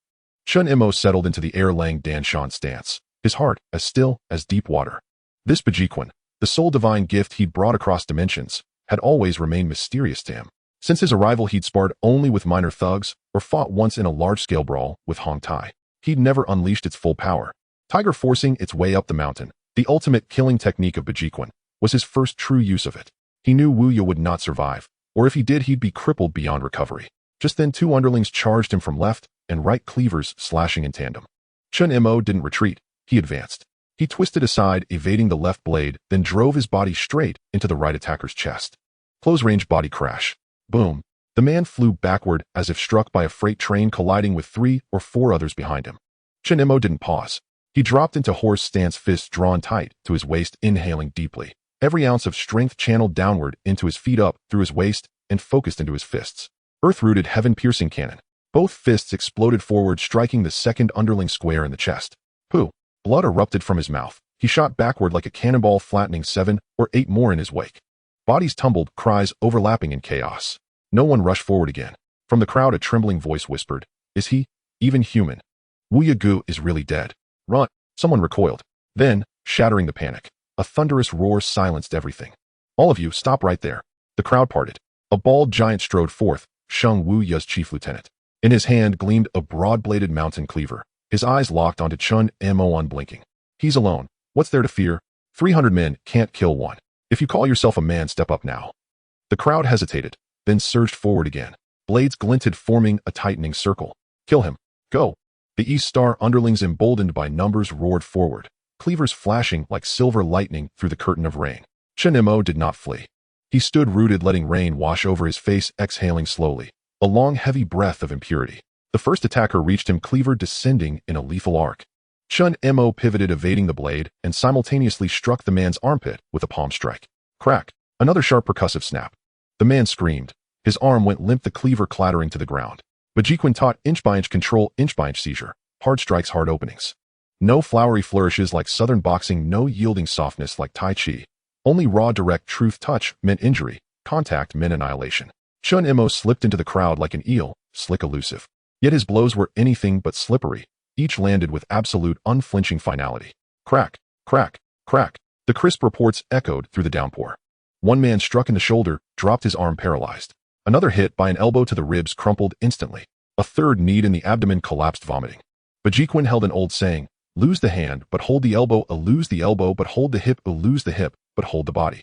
Chen Mo settled into the air-laying Danshan stance, his heart as still as deep water. This Bajiquan, the sole divine gift he'd brought across dimensions, had always remained mysterious to him. Since his arrival, he'd sparred only with minor thugs or fought once in a large-scale brawl with Hong Tai. He'd never unleashed its full power. Tiger forcing its way up the mountain, the ultimate killing technique of Bajiquan, was his first true use of it. He knew Wu Ye would not survive, or if he did, he'd be crippled beyond recovery. Just then, two underlings charged him from left and right, cleavers slashing in tandem. Chen Mo didn't retreat. He advanced. He twisted aside, evading the left blade, then drove his body straight into the right attacker's chest. Close-range body crash. Boom. The man flew backward as if struck by a freight train, colliding with 3 or 4 others behind him. Chen Mo didn't pause. He dropped into horse stance, fists drawn tight to his waist, inhaling deeply. Every ounce of strength channeled downward into his feet, up through his waist, and focused into his fists. Earth-rooted, heaven-piercing cannon. Both fists exploded forward, striking the second underling square in the chest. Pooh! Blood erupted from his mouth. He shot backward like a cannonball, flattening 7 or 8 more in his wake. Bodies tumbled, cries overlapping in chaos. No one rushed forward again. From the crowd, a trembling voice whispered, "Is he even human. Wu Yagu is really dead. Run! Someone recoiled. Then, shattering the panic, a thunderous roar silenced everything. All of you, stop right there. The crowd parted. A bald giant strode forth, Sheng Wu Ya's chief lieutenant. In his hand gleamed a broad-bladed mountain cleaver. His eyes locked onto Chen Mo unblinking. He's alone. What's there to fear? 300 men can't kill one. If you call yourself a man, step up now. The crowd hesitated, then surged forward again. Blades glinted, forming a tightening circle. Kill him. Go. The East Star underlings, emboldened by numbers, roared forward, cleavers flashing like silver lightning through the curtain of rain. Chen Mo did not flee. He stood rooted, letting rain wash over his face, exhaling slowly, a long, heavy breath of impurity. The first attacker reached him, cleaver descending in a lethal arc. Chen Mo pivoted, evading the blade, and simultaneously struck the man's armpit with a palm strike. Crack! Another sharp percussive snap. The man screamed. His arm went limp, the cleaver clattering to the ground. Bajiquin taught inch-by-inch control, inch-by-inch seizure, hard strikes, hard openings. No flowery flourishes like southern boxing, no yielding softness like Tai Chi. Only raw, direct truth. Touch meant injury, contact meant annihilation. Chen Mo slipped into the crowd like an eel, slick, elusive. Yet his blows were anything but slippery. Each landed with absolute, unflinching finality. Crack, crack, crack. The crisp reports echoed through the downpour. One man struck in the shoulder, dropped, his arm paralyzed. Another hit by an elbow to the ribs, crumpled instantly. A third kneed in the abdomen, collapsed, vomiting. Bajiquin held an old saying, lose the hand, but hold the elbow, lose the elbow, but hold the hip, lose the hip, but hold the body.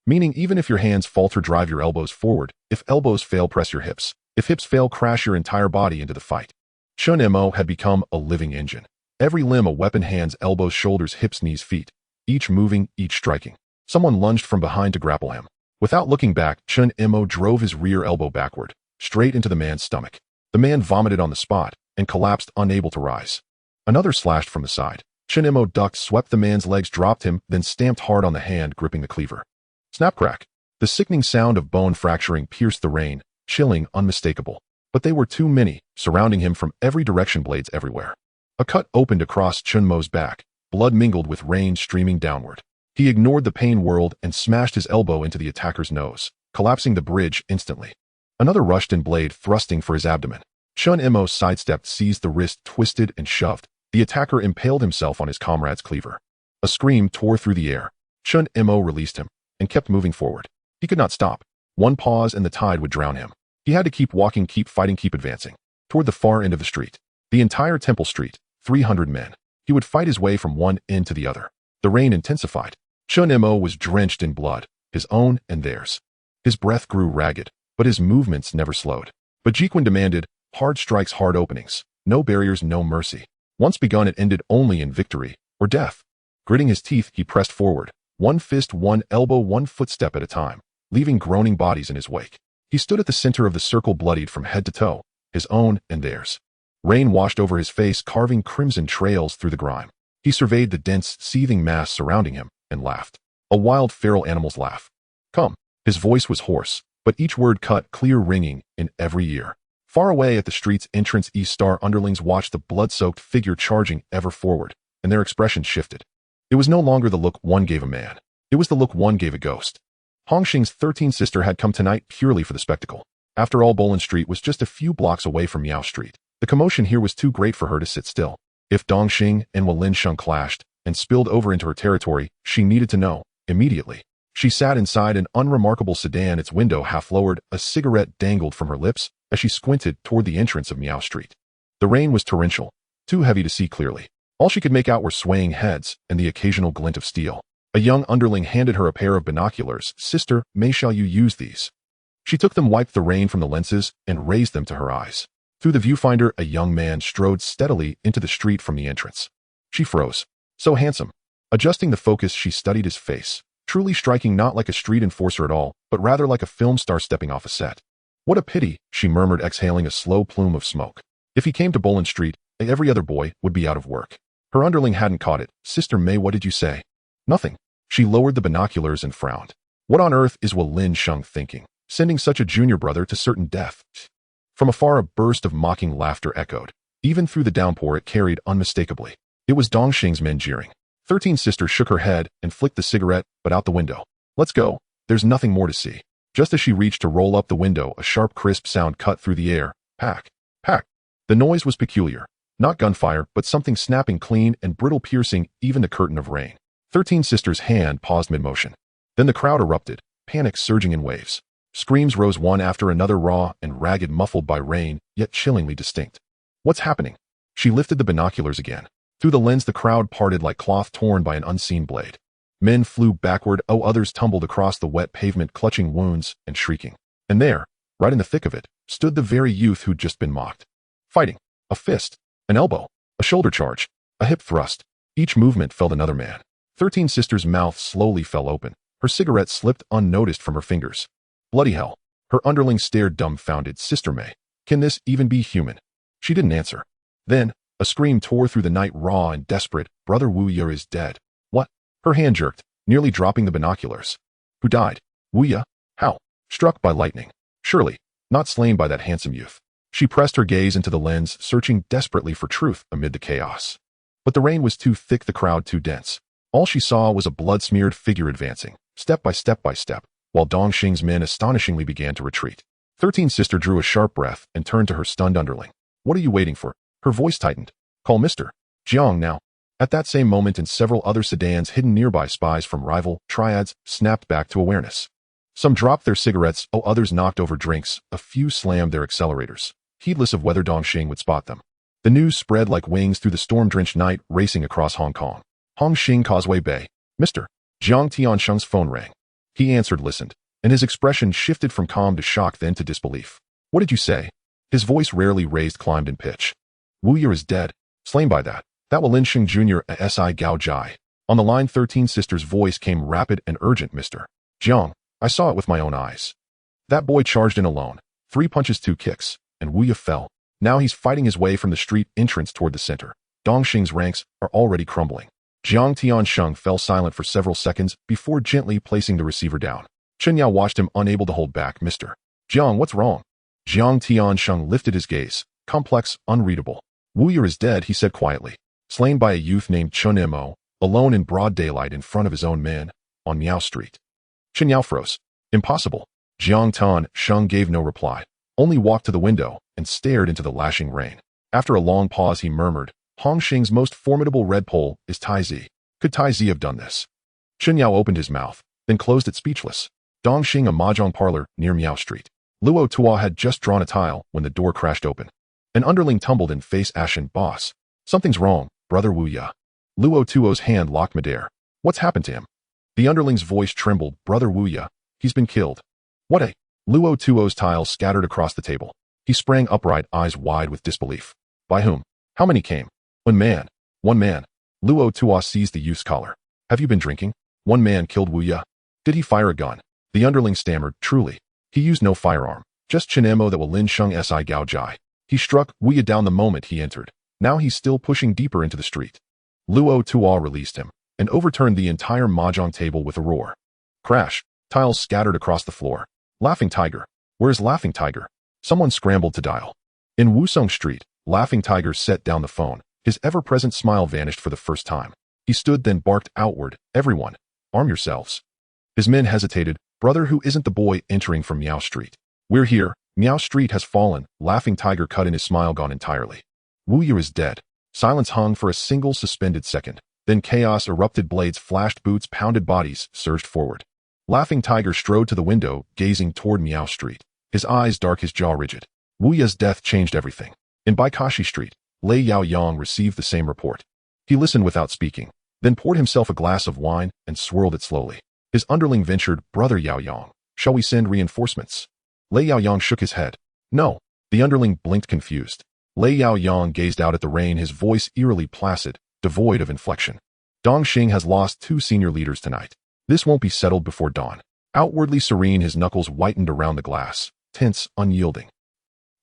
Meaning, even if your hands falter, drive your elbows forward. If elbows fail, press your hips. If hips fail, crash your entire body into the fight. Chen Mo had become a living engine. Every limb a weapon, hands, elbows, shoulders, hips, knees, feet. Each moving, each striking. Someone lunged from behind to grapple him. Without looking back, Chen Mo drove his rear elbow backward, straight into the man's stomach. The man vomited on the spot and collapsed, unable to rise. Another slashed from the side. Chen Mo ducked, swept the man's legs, dropped him, then stamped hard on the hand gripping the cleaver. Snap, crack. The sickening sound of bone fracturing pierced the rain, chilling, unmistakable. But they were too many, surrounding him from every direction, blades everywhere. A cut opened across Chen Mo's back, blood mingled with rain streaming downward. He ignored the pain, whirled, and smashed his elbow into the attacker's nose, collapsing the bridge instantly. Another rushed in, blade thrusting for his abdomen. Chen Mo sidestepped, seized the wrist, twisted, and shoved. The attacker impaled himself on his comrade's cleaver. A scream tore through the air. Chen Mo released him and kept moving forward. He could not stop. One pause and the tide would drown him. He had to keep walking, keep fighting, keep advancing. Toward the far end of the street. The entire temple street. 300 men. He would fight his way from one end to the other. The rain intensified. Chen Mo was drenched in blood, his own and theirs. His breath grew ragged, but his movements never slowed. Bajiquin demanded, hard strikes, hard openings. No barriers, no mercy. Once begun, it ended only in victory or death. Gritting his teeth, he pressed forward. One fist, one elbow, one footstep at a time, leaving groaning bodies in his wake. He stood at the center of the circle, bloodied from head to toe, his own and theirs. Rain washed over his face, carving crimson trails through the grime. He surveyed the dense, seething mass surrounding him and laughed. A wild, feral animal's laugh. Come. His voice was hoarse, but each word cut, clear, ringing in every ear. Far away at the street's entrance, East Star underlings watched the blood-soaked figure charging ever forward, and their expression shifted. It was no longer the look one gave a man. It was the look one gave a ghost. Hongxing's 13th sister had come tonight purely for the spectacle. After all, Bolin Street was just a few blocks away from Miao Street. The commotion here was too great for her to sit still. If Dongxing and Walin Sheng clashed and spilled over into her territory, she needed to know, immediately. She sat inside an unremarkable sedan, its window half lowered, a cigarette dangled from her lips as she squinted toward the entrance of Miao Street. The rain was torrential, too heavy to see clearly. All she could make out were swaying heads and the occasional glint of steel. A young underling handed her a pair of binoculars. Sister, may shall you use these? She took them, wiped the rain from the lenses, and raised them to her eyes. Through the viewfinder, a young man strode steadily into the street from the entrance. She froze. So handsome. Adjusting the focus, she studied his face, truly striking, not like a street enforcer at all, but rather like a film star stepping off a set. What a pity, she murmured, exhaling a slow plume of smoke. If he came to Bolin Street, every other boy would be out of work. Her underling hadn't caught it. Sister May, what did you say? Nothing. She lowered the binoculars and frowned. What on earth is Walin Sheng thinking, sending such a junior brother to certain death? From afar, a burst of mocking laughter echoed. Even through the downpour, it carried unmistakably. It was Dongxing's men jeering. 13th sister shook her head and flicked the cigarette, but out the window. Let's go. There's nothing more to see. Just as she reached to roll up the window, a sharp, crisp sound cut through the air. Pack. Pack. The noise was peculiar. Not gunfire, but something snapping clean and brittle, piercing even the curtain of rain. 13 Sisters' hand paused mid-motion. Then the crowd erupted, panic surging in waves. Screams rose one after another, raw and ragged, muffled by rain, yet chillingly distinct. What's happening? She lifted the binoculars again. Through the lens the crowd parted like cloth torn by an unseen blade. Men flew backward, others tumbled across the wet pavement, clutching wounds and shrieking. And there, right in the thick of it, stood the very youth who'd just been mocked. Fighting. A fist. An elbow. A shoulder charge. A hip thrust. Each movement felled another man. 13 Sisters' mouth slowly fell open. Her cigarette slipped unnoticed from her fingers. Bloody hell. Her underling stared dumbfounded. Sister May. Can this even be human? She didn't answer. Then, a scream tore through the night, raw and desperate. Brother Wu Ye is dead. What? Her hand jerked, nearly dropping the binoculars. Who died? Wu Ye? How? Struck by lightning. Surely, not slain by that handsome youth. She pressed her gaze into the lens, searching desperately for truth amid the chaos. But the rain was too thick, the crowd too dense. All she saw was a blood-smeared figure advancing, step by step, while Dong Xing's men astonishingly began to retreat. 13 Sister drew a sharp breath and turned to her stunned underling. What are you waiting for? Her voice tightened. Call Mr. Jiang now. At that same moment, in several other sedans hidden nearby, spies from rival Triads snapped back to awareness. Some dropped their cigarettes, others knocked over drinks, a few slammed their accelerators, heedless of whether Dong Xing would spot them. The news spread like wings through the storm-drenched night, racing across Hong Kong. Hongxing Causeway Bay. Mr. Jiang Tiansheng's phone rang. He answered, listened, and his expression shifted from calm to shock, then to disbelief. What did you say? His voice, rarely raised, climbed in pitch. Wu Ye is dead. Slain by that Walin Sheng Jr. a Si Gao Jai. On the line, 13 Sisters' voice came rapid and urgent. Mr. Jiang, I saw it with my own eyes. That boy charged in alone. 3 punches, 2 kicks, and Wu Ye fell. Now he's fighting his way from the street entrance toward the center. Dong Xing's ranks are already crumbling. Jiang Tiansheng fell silent for several seconds before gently placing the receiver down. Chen Yao watched him, unable to hold back. Mr. Jiang, what's wrong? Jiang Tiansheng lifted his gaze, complex, unreadable. Wu Ye is dead, he said quietly. Slain by a youth named Chen Mo, alone in broad daylight in front of his own men, on Miao Street. Chen Yao froze. Impossible. Jiang Tiansheng gave no reply, only walked to the window and stared into the lashing rain. After a long pause, he murmured, Hongxing's most formidable red pole is Tai Zi. Could Tai Zi have done this? Chen Yao opened his mouth, then closed it, speechless. Dongxing, a mahjong parlor near Miao Street. Luo Tua had just drawn a tile when the door crashed open. An underling tumbled in, face ashen. Boss. Something's wrong, Brother Wu Ye. Luo Tuo's hand locked midair. What's happened to him? The underling's voice trembled. Brother Wu Ye. He's been killed. What a... Luo Tuo's tiles scattered across the table. He sprang upright, eyes wide with disbelief. By whom? How many came? One man. Luo Tua seized the youth's collar. Have you been drinking? One man killed Wu Ye. Did he fire a gun? The underling stammered. Truly. He used no firearm. Just Chen Mo that Walin Sheng Si Gao Jai. He struck Wu Ye down the moment he entered. Now he's still pushing deeper into the street. Luo Tua released him and overturned the entire mahjong table with a roar. Crash. Tiles scattered across the floor. Laughing Tiger. Where's Laughing Tiger? Someone scrambled to dial. In Wusong Street, Laughing Tiger set down the phone. His ever-present smile vanished for the first time. He stood, then barked outward. Everyone, arm yourselves. His men hesitated. Brother, who isn't the boy entering from Miao Street? We're here. Miao Street has fallen. Laughing Tiger cut in, his smile gone entirely. Wu Ye is dead. Silence hung for a single suspended second. Then chaos erupted. Blades flashed, boots pounded, bodies surged forward. Laughing Tiger strode to the window, gazing toward Miao Street. His eyes dark, his jaw rigid. Wu Ye's death changed everything. In Baikashi Street, Lei Yao Yang received the same report. He listened without speaking, then poured himself a glass of wine and swirled it slowly. His underling ventured, Brother Yao Yang, shall we send reinforcements? Lei Yao Yang shook his head. No. The underling blinked, confused. Lei Yao Yang gazed out at the rain, his voice eerily placid, devoid of inflection. Dongxing has lost 2 senior leaders tonight. This won't be settled before dawn. Outwardly serene, his knuckles whitened around the glass, tense, unyielding.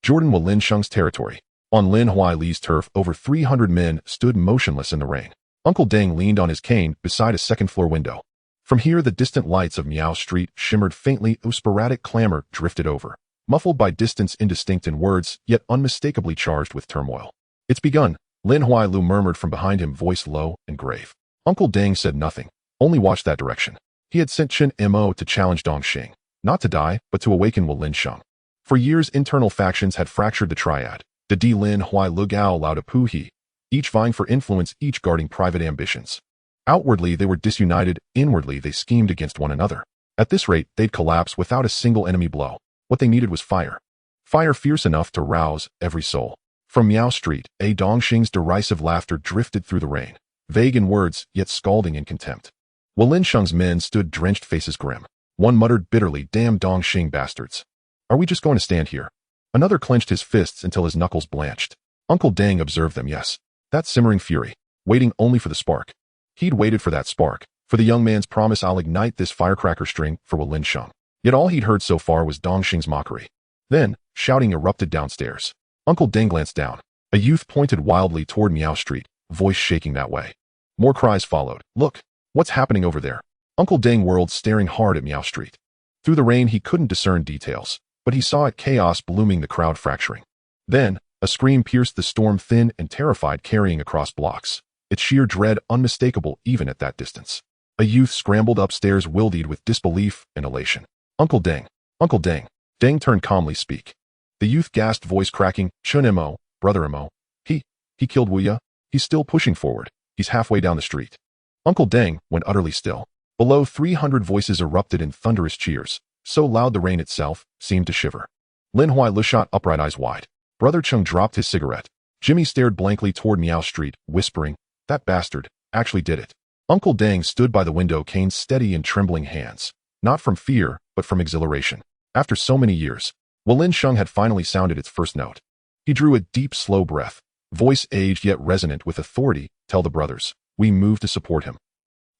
Jordan Walin Sheng's territory. On Lin Huai Li's turf, over 300 men stood motionless in the rain. Uncle Deng leaned on his cane beside a second-floor window. From here, the distant lights of Miao Street shimmered faintly. A sporadic clamor drifted over, muffled by distance, indistinct in words, yet unmistakably charged with turmoil. It's begun, Lin Huai Lu murmured from behind him, voice low and grave. Uncle Deng said nothing, only watched that direction. He had sent Chen Mo to challenge Dongxing, not to die, but to awaken Walin Sheng. For years, internal factions had fractured the triad. De Di Lin Huai Lu Gao Lao De Pu He, each vying for influence, each guarding private ambitions. Outwardly, they were disunited. Inwardly, they schemed against one another. At this rate, they'd collapse without a single enemy blow. What they needed was fire. Fire fierce enough to rouse every soul. From Miao Street, A Dongxing's derisive laughter drifted through the rain, vague in words, yet scalding in contempt. Walin Sheng's men stood drenched, faces grim. One muttered bitterly, "Damn Dongxing bastards. Are we just going to stand here?" Another clenched his fists until his knuckles blanched. Uncle Deng observed them, yes. That simmering fury, waiting only for the spark. He'd waited for that spark, for the young man's promise, "I'll ignite this firecracker string for Walin Sheng." Yet all he'd heard so far was Dongxing's mockery. Then, shouting erupted downstairs. Uncle Deng glanced down. A youth pointed wildly toward Miao Street, voice shaking that way. More cries followed. "Look! What's happening over there?" Uncle Deng whirled, staring hard at Miao Street. Through the rain he couldn't discern details, but he saw it, chaos blooming, the crowd fracturing. Then, a scream pierced the storm, thin and terrified, carrying across blocks. Its sheer dread unmistakable even at that distance. A youth scrambled upstairs, wildeed with disbelief and elation. "Uncle Deng! Uncle Deng!" Deng turned calmly, "Speak." The youth gasped, voice cracking, "Chen Mo, brother Mo. He killed Wu Ya. He's still pushing forward. He's halfway down the street." Uncle Deng went utterly still. Below, 300 voices erupted in thunderous cheers, so loud the rain itself seemed to shiver. Lin Huai Lu shot upright, eyes wide. Brother Chung dropped his cigarette. Jimmy stared blankly toward Miao Street, whispering, "That bastard actually did it." Uncle Deng stood by the window, cane steady in trembling hands, not from fear, but from exhilaration. After so many years, Walin Sheng had finally sounded its first note. He drew a deep, slow breath, voice aged yet resonant with authority. "Tell the brothers, we move to support him."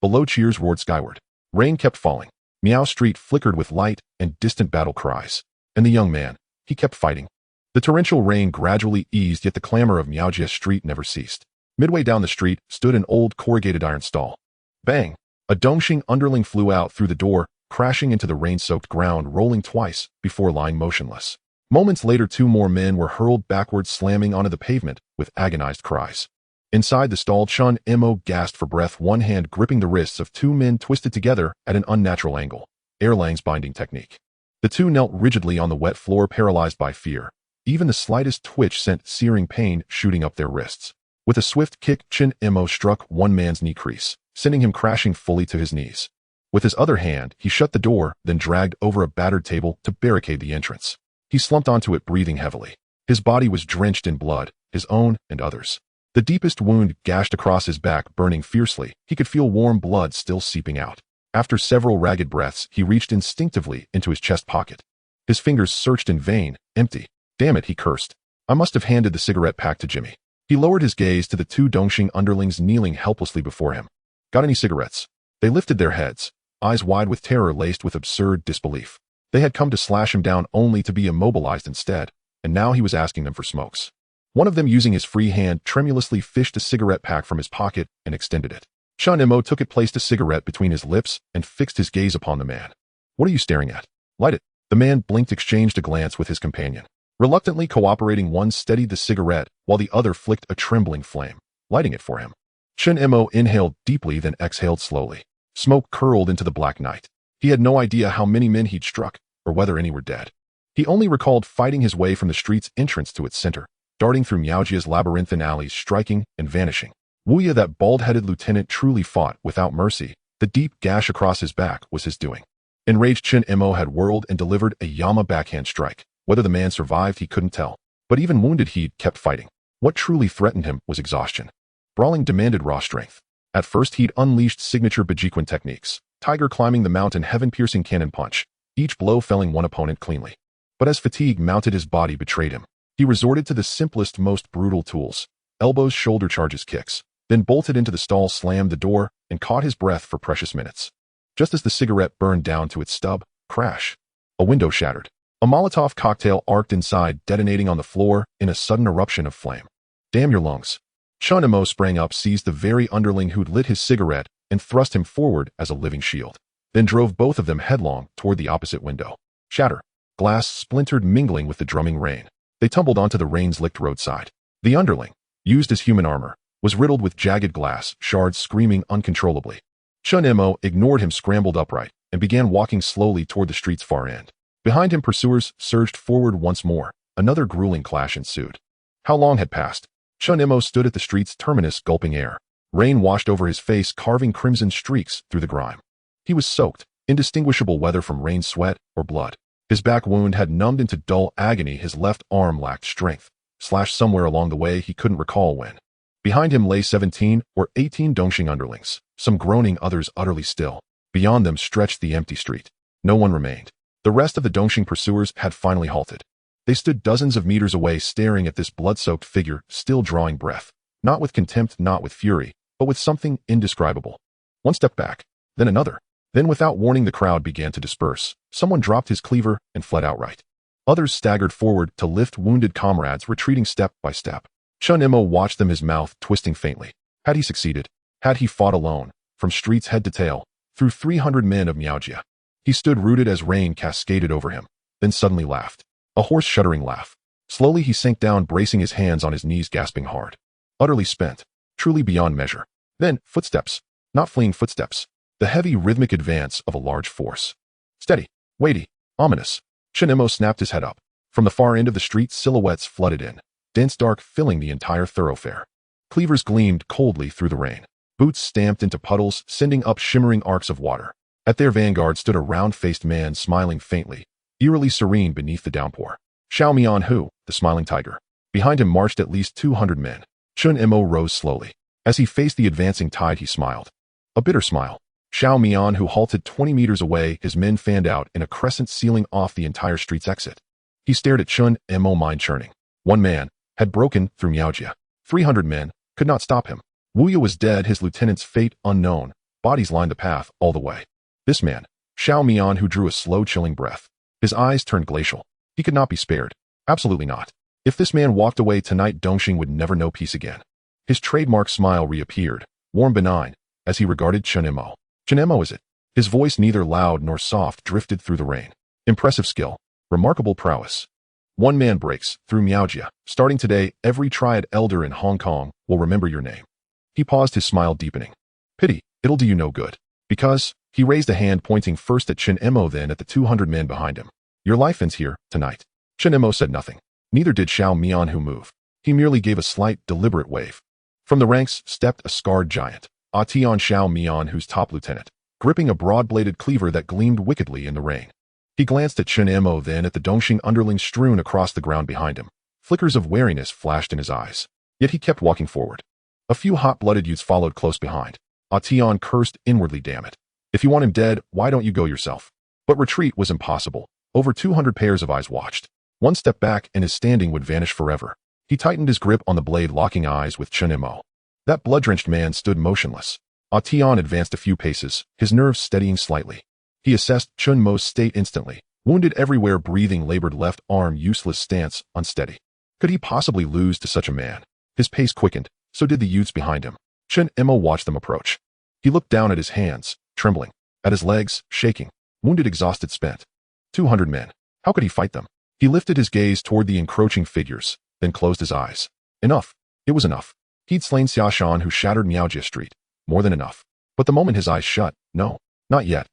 Below, cheers roared skyward. Rain kept falling. Miao Street flickered with light and distant battle cries. And the young man, he kept fighting. The torrential rain gradually eased, yet the clamor of Miaojie Street never ceased. Midway down the street stood an old corrugated iron stall. Bang! A Dongxing underling flew out through the door, crashing into the rain-soaked ground, rolling twice before lying motionless. Moments later, 2 more men were hurled backwards, slamming onto the pavement with agonized cries. Inside the stall, Chen Mo gasped for breath, one hand gripping the wrists of 2 men twisted together at an unnatural angle. Erlang's binding technique. The 2 knelt rigidly on the wet floor, paralyzed by fear. Even the slightest twitch sent searing pain shooting up their wrists. With a swift kick, Chen Mo struck one man's knee crease, sending him crashing fully to his knees. With his other hand, he shut the door, then dragged over a battered table to barricade the entrance. He slumped onto it, breathing heavily. His body was drenched in blood, his own and others. The deepest wound gashed across his back, burning fiercely. He could feel warm blood still seeping out. After several ragged breaths, he reached instinctively into his chest pocket. His fingers searched in vain, empty. "Damn it," he cursed. "I must have handed the cigarette pack to Jimmy." He lowered his gaze to the 2 Dongxing underlings kneeling helplessly before him. "Got any cigarettes?" They lifted their heads, eyes wide with terror laced with absurd disbelief. They had come to slash him down only to be immobilized instead, and now he was asking them for smokes. One of them, using his free hand, tremulously fished a cigarette pack from his pocket and extended it. Chen Mo took it, placed a cigarette between his lips, and fixed his gaze upon the man. "What are you staring at? Light it." The man blinked, exchanged a glance with his companion. Reluctantly cooperating, one steadied the cigarette, while the other flicked a trembling flame, lighting it for him. Chen Mo inhaled deeply, then exhaled slowly. Smoke curled into the black night. He had no idea how many men he'd struck, or whether any were dead. He only recalled fighting his way from the street's entrance to its center, darting through Miaojie's labyrinthine alleys, striking and vanishing. Wu Ya, that bald-headed lieutenant, truly fought without mercy. The deep gash across his back was his doing. Enraged, Chen Mo had whirled and delivered a Yama backhand strike. Whether the man survived, he couldn't tell. But even wounded, he'd kept fighting. What truly threatened him was exhaustion. Brawling demanded raw strength. At first, he'd unleashed signature Bejiquan techniques, tiger climbing the mountain, heaven-piercing cannon punch, each blow felling one opponent cleanly. But as fatigue mounted, his body betrayed him. He resorted to the simplest, most brutal tools: elbows, shoulder charges, kicks, then bolted into the stall, slammed the door, and caught his breath for precious minutes. Just as the cigarette burned down to its stub, crash. A window shattered. A Molotov cocktail arced inside, detonating on the floor in a sudden eruption of flame. "Damn your lungs." Chen Mo sprang up, seized the very underling who'd lit his cigarette, and thrust him forward as a living shield, then drove both of them headlong toward the opposite window. Shatter. Glass splintered, mingling with the drumming rain. They tumbled onto the rain-licked roadside. The underling, used as human armor, was riddled with jagged glass shards, screaming uncontrollably. Chen Mo ignored him, scrambled upright, and began walking slowly toward the street's far end. Behind him, pursuers surged forward once more. Another grueling clash ensued. How long had passed? Chen Mo stood at the street's terminus, gulping air. Rain washed over his face, carving crimson streaks through the grime. He was soaked, indistinguishable whether from rain, sweat, or blood. His back wound had numbed into dull agony. His left arm lacked strength, slashed somewhere along the way he couldn't recall when. Behind him lay 17 or 18 Dongxing underlings, some groaning, others utterly still. Beyond them stretched the empty street. No one remained. The rest of the Dongxing pursuers had finally halted. They stood dozens of meters away, staring at this blood-soaked figure, still drawing breath. Not with contempt, not with fury, but with something indescribable. One step back, then another. Then without warning the crowd began to disperse. Someone dropped his cleaver and fled outright. Others staggered forward to lift wounded comrades, retreating step by step. Chen Mo watched them, his mouth twisting faintly. Had he succeeded? Had he fought alone, from streets head to tail, through 300 men of Miaojia? He stood rooted as rain cascaded over him, then suddenly laughed. A hoarse, shuddering laugh. Slowly he sank down, bracing his hands on his knees, gasping hard. Utterly spent, truly beyond measure. Then, footsteps. Not fleeing footsteps. The heavy, rhythmic advance of a large force. Steady, weighty, ominous. Chen Mo snapped his head up. From the far end of the street, silhouettes flooded in, dense dark filling the entire thoroughfare. Cleavers gleamed coldly through the rain. Boots stamped into puddles, sending up shimmering arcs of water. At their vanguard stood a round-faced man, smiling faintly, eerily serene beneath the downpour. Xiao Mianhu, the smiling tiger. Behind him marched at least 200 men. Chen Mo rose slowly. As he faced the advancing tide, he smiled. A bitter smile. Xiao Mianhu halted 20 meters away, his men fanned out in a crescent sealing off the entire street's exit. He stared at Chen Mo, mind churning. One man had broken through Miaojia. 300 men could not stop him. Wu Ye was dead, his lieutenant's fate unknown. Bodies lined the path all the way. This man, Xiao Mianhu, drew a slow, chilling breath. His eyes turned glacial. He could not be spared. Absolutely not. If this man walked away tonight, Dongxing would never know peace again. His trademark smile reappeared, warm, benign, as he regarded Chen Mo. Chen Mo, is it? His voice, neither loud nor soft, drifted through the rain. Impressive skill. Remarkable prowess. One man breaks through Miaojia. Starting today, every Triad elder in Hong Kong will remember your name. He paused, his smile deepening. Pity, it'll do you no good. Because, he raised a hand, pointing first at Chen Mo, then at the 200 men behind him. Your life ends here, tonight. Chen Mo said nothing. Neither did Xiao Mianhu move. He merely gave a slight, deliberate wave. From the ranks stepped a scarred giant, Atian Xiao Mianhu's top lieutenant, gripping a broad-bladed cleaver that gleamed wickedly in the rain. He glanced at Chen Mo, then at the Dongxing underlings strewn across the ground behind him. Flickers of wariness flashed in his eyes. Yet he kept walking forward. A few hot-blooded youths followed close behind. Atian cursed inwardly, damn it. If you want him dead, why don't you go yourself? But retreat was impossible. Over 200 pairs of eyes watched. One step back and his standing would vanish forever. He tightened his grip on the blade, locking eyes with Chen Mo. That blood-drenched man stood motionless. Atian advanced a few paces, his nerves steadying slightly. He assessed Chen Mo's state instantly. Wounded everywhere, breathing labored, left arm useless, stance unsteady. Could he possibly lose to such a man? His pace quickened, so did the youths behind him. Chen Mo watched them approach. He looked down at his hands, trembling, at his legs, shaking, wounded, exhausted, spent. 200 men. How could he fight them? He lifted his gaze toward the encroaching figures, then closed his eyes. Enough. It was enough. He'd slain Xia Shan, who shattered Miaojia Street. More than enough. But the moment his eyes shut, no, not yet.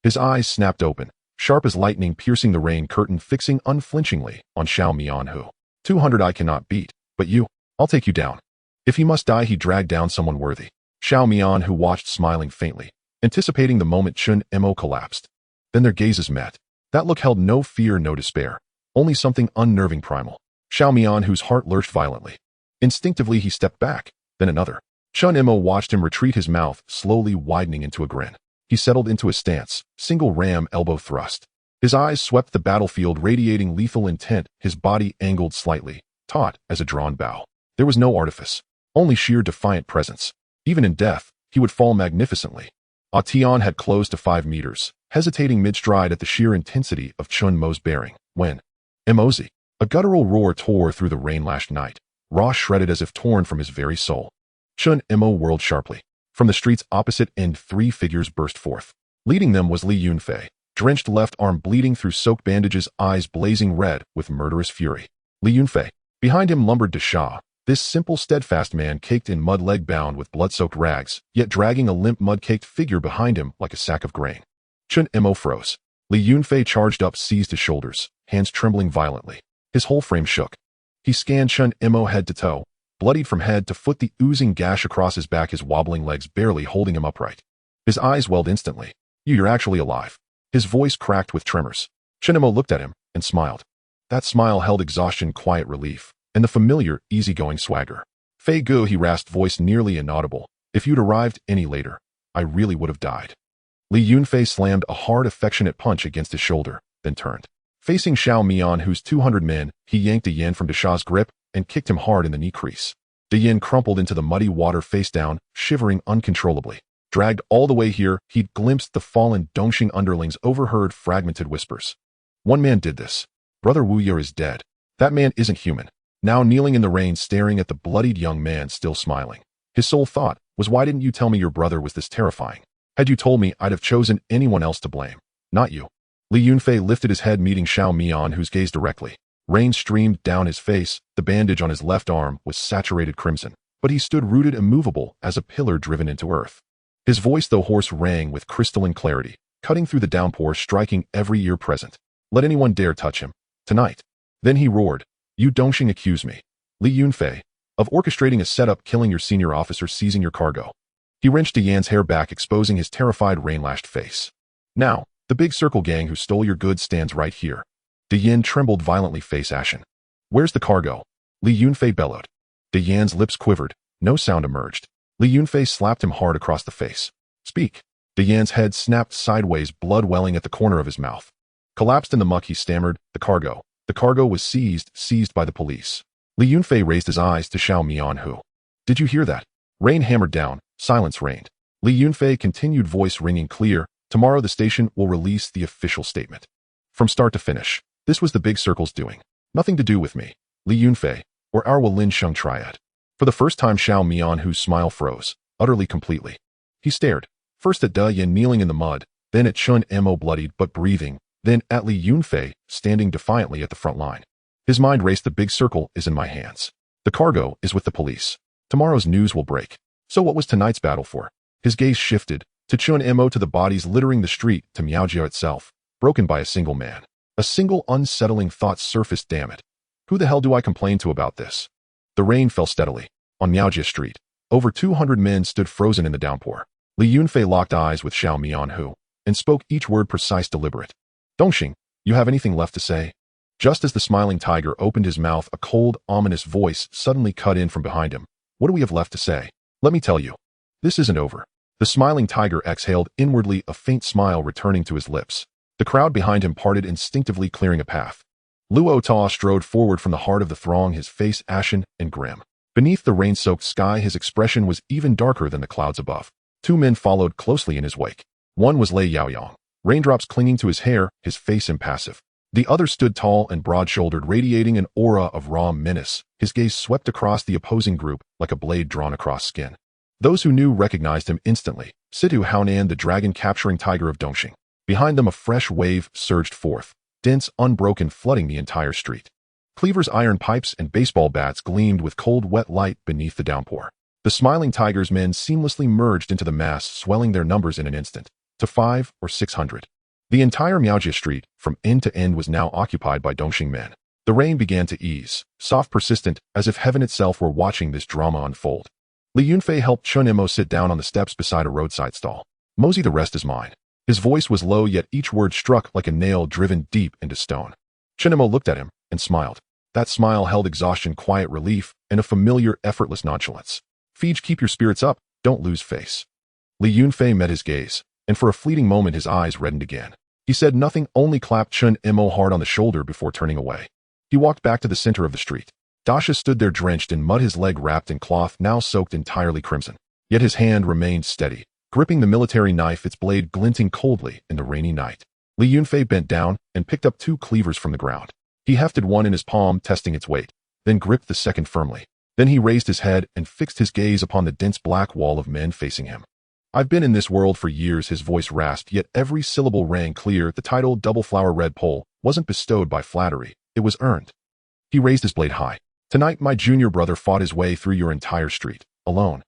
His eyes snapped open, sharp as lightning, piercing the rain curtain, fixing unflinchingly on Xiao Mianhu. 200 I cannot beat, but you, I'll take you down. If he must die, he dragged down someone worthy. Xiao Mianhu watched, smiling faintly, anticipating the moment Chen Mo collapsed. Then their gazes met. That look held no fear, no despair, only something unnerving, primal. Xiao Mianhu's heart lurched violently. Instinctively he stepped back, then another. Chen Mo watched him retreat, his mouth slowly widening into a grin. He settled into a stance, single ram elbow thrust. His eyes swept the battlefield, radiating lethal intent, his body angled slightly, taut as a drawn bow. There was no artifice, only sheer defiant presence. Even in death, he would fall magnificently. Atian had closed to 5 meters, hesitating mid-stride at the sheer intensity of Chen Mo's bearing, when Mozi, a guttural roar tore through the rain-lashed night, raw, shredded as if torn from his very soul. Chen Mo whirled sharply. From the street's opposite end, 3 figures burst forth. Leading them was Li Yunfei, drenched left arm bleeding through soaked bandages, eyes blazing red with murderous fury. Li Yunfei. Behind him lumbered De Sha, this simple, steadfast man caked in mud, leg bound with blood-soaked rags, yet dragging a limp, mud-caked figure behind him like a sack of grain. Chen Mo froze. Li Yunfei charged up, seized his shoulders, hands trembling violently. His whole frame shook. He scanned Chen Mo head to toe, bloodied from head to foot, the oozing gash across his back, his wobbling legs barely holding him upright. His eyes welled instantly. You're actually alive. His voice cracked with tremors. Chen Mo looked at him and smiled. That smile held exhaustion, quiet relief, and the familiar, easygoing swagger. Fei Gu, he rasped, voice nearly inaudible. If you'd arrived any later, I really would have died. Li Yunfei slammed a hard, affectionate punch against his shoulder, then turned. Facing Xiao Mian, whose 200 men, he yanked Yin from Desha's grip and kicked him hard in the knee crease. Yin crumpled into the muddy water face down, shivering uncontrollably. Dragged all the way here, he'd glimpsed the fallen Dongxing underlings, overheard fragmented whispers. One man did this. Brother Wu Ye is dead. That man isn't human. Now kneeling in the rain, staring at the bloodied young man, still smiling. His sole thought was, why didn't you tell me your brother was this terrifying? Had you told me, I'd have chosen anyone else to blame. Not you. Li Yunfei lifted his head, meeting Xiao Mian, whose gaze directly. Rain streamed down his face, the bandage on his left arm was saturated crimson, but he stood rooted, immovable as a pillar driven into earth. His voice, though hoarse, rang with crystalline clarity, cutting through the downpour, striking every ear present. Let anyone dare touch him. Tonight. Then he roared. You Dongxing accuse me, Li Yunfei, of orchestrating a setup, killing your senior officer, seizing your cargo. He wrenched Yan's hair back, exposing his terrified, rain-lashed face. Now, the big circle gang who stole your goods stands right here. Yin trembled violently, face ashen. Where's the cargo? Li Yunfei bellowed. Yan's lips quivered. No sound emerged. Li Yunfei slapped him hard across the face. Speak. Yan's head snapped sideways, blood welling at the corner of his mouth. Collapsed in the muck, he stammered, the cargo. The cargo was seized by the police. Li Yunfei raised his eyes to Xiao Mian, who. Did you hear that? Rain hammered down. Silence reigned. Li Yunfei continued, voice ringing clear. Tomorrow the station will release the official statement. From start to finish. This was the big circle's doing. Nothing to do with me, Li Yunfei, or our Walin Sheng Triad. For the first time, Xiao Mian, whose smile froze, utterly, completely. He stared, first at Yin kneeling in the mud, then at Chen Mo bloodied but breathing, then at Li Yunfei standing defiantly at the front line. His mind raced. The big circle is in my hands. The cargo is with the police. Tomorrow's news will break. So what was tonight's battle for? His gaze shifted, to Chen Mo, to the bodies littering the street, to Miaojia itself, broken by a single man. A single unsettling thought surfaced. Damn it. Who the hell do I complain to about this? The rain fell steadily. On Miaojia Street, over 200 men stood frozen in the downpour. Li Yunfei locked eyes with Xiao Mian, who, and spoke each word precise, deliberate. Dongxing, you have anything left to say? Just as the smiling tiger opened his mouth, a cold, ominous voice suddenly cut in from behind him. What do we have left to say? Let me tell you. This isn't over. The smiling tiger exhaled inwardly, a faint smile returning to his lips. The crowd behind him parted instinctively, clearing a path. Luo Ta strode forward from the heart of the throng, his face ashen and grim. Beneath the rain-soaked sky, his expression was even darker than the clouds above. Two men followed closely in his wake. One was Lei Yaoyang, raindrops clinging to his hair, his face impassive. The other stood tall and broad-shouldered, radiating an aura of raw menace. His gaze swept across the opposing group like a blade drawn across skin. Those who knew recognized him instantly. Situ Haonan, the dragon-capturing tiger of Dongxing. Behind them, a fresh wave surged forth, dense, unbroken, flooding the entire street. Cleavers, iron pipes, and baseball bats gleamed with cold, wet light beneath the downpour. The smiling tiger's men seamlessly merged into the mass, swelling their numbers in an instant, to 500 or 600. The entire Miaojia Street, from end to end, was now occupied by Dongxing men. The rain began to ease, soft, persistent, as if heaven itself were watching this drama unfold. Li Yunfei helped Chen Mo sit down on the steps beside a roadside stall. Mosey, the rest is mine. His voice was low, yet each word struck like a nail driven deep into stone. Chen Mo looked at him and smiled. That smile held exhaustion, quiet relief, and a familiar, effortless nonchalance. Fij, keep your spirits up, don't lose face. Li Yunfei met his gaze, and for a fleeting moment his eyes reddened again. He said nothing, only clapped Chen Mo hard on the shoulder before turning away. He walked back to the center of the street. Dasha stood there drenched in mud, his leg wrapped in cloth now soaked entirely crimson. Yet his hand remained steady, gripping the military knife, its blade glinting coldly in the rainy night. Li Yunfei bent down and picked up two cleavers from the ground. He hefted one in his palm, testing its weight, then gripped the second firmly. Then he raised his head and fixed his gaze upon the dense black wall of men facing him. I've been in this world for years, his voice rasped, yet every syllable rang clear. The title, Double Flower Red Pole, wasn't bestowed by flattery, it was earned. He raised his blade high. Tonight my junior brother fought his way through your entire street, alone.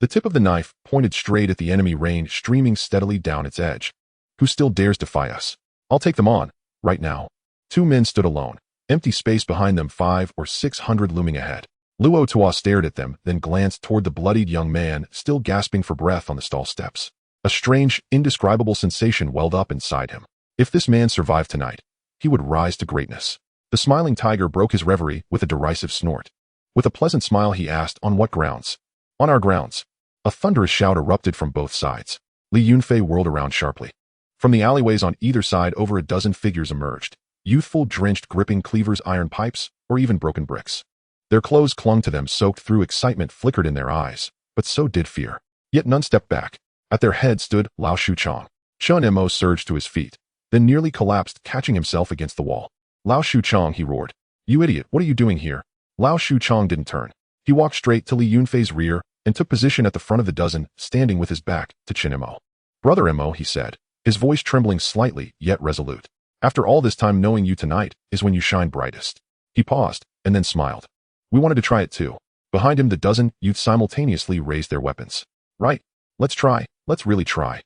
The tip of the knife, pointed straight at the enemy, rain streaming steadily down its edge. Who still dares defy us? I'll take them on, right now. Two men stood alone, Empty space behind them, 500 or 600 looming ahead. Luo Tua stared at them, then glanced toward the bloodied young man, still gasping for breath on the stall steps. A strange, indescribable sensation welled up inside him. If this man survived tonight, he would rise to greatness. The smiling tiger broke his reverie with a derisive snort. With a pleasant smile he asked, "On what grounds?" "On our grounds." A thunderous shout erupted from both sides. Li Yunfei whirled around sharply. From the alleyways on either side, over a dozen figures emerged, youthful, drenched, gripping cleavers, iron pipes, or even broken bricks. Their clothes clung to them, soaked through. Excitement flickered in their eyes, but so did fear. Yet none stepped back. At their head stood Lao Shuchang. Chen Mo surged to his feet, then nearly collapsed, catching himself against the wall. "Lao Shuchang," he roared. "You idiot, what are you doing here?" Lao Shuchang didn't turn. He walked straight to Li Yunfei's rear and took position at the front of the dozen, standing with his back to Chen Mo. "Brother Mo," he said, his voice trembling slightly, yet resolute. "After all this time, knowing you tonight is when you shine brightest." He paused, and then smiled. "We wanted to try it too." Behind him, the dozen youths simultaneously raised their weapons. "Right. Let's try. Let's really try.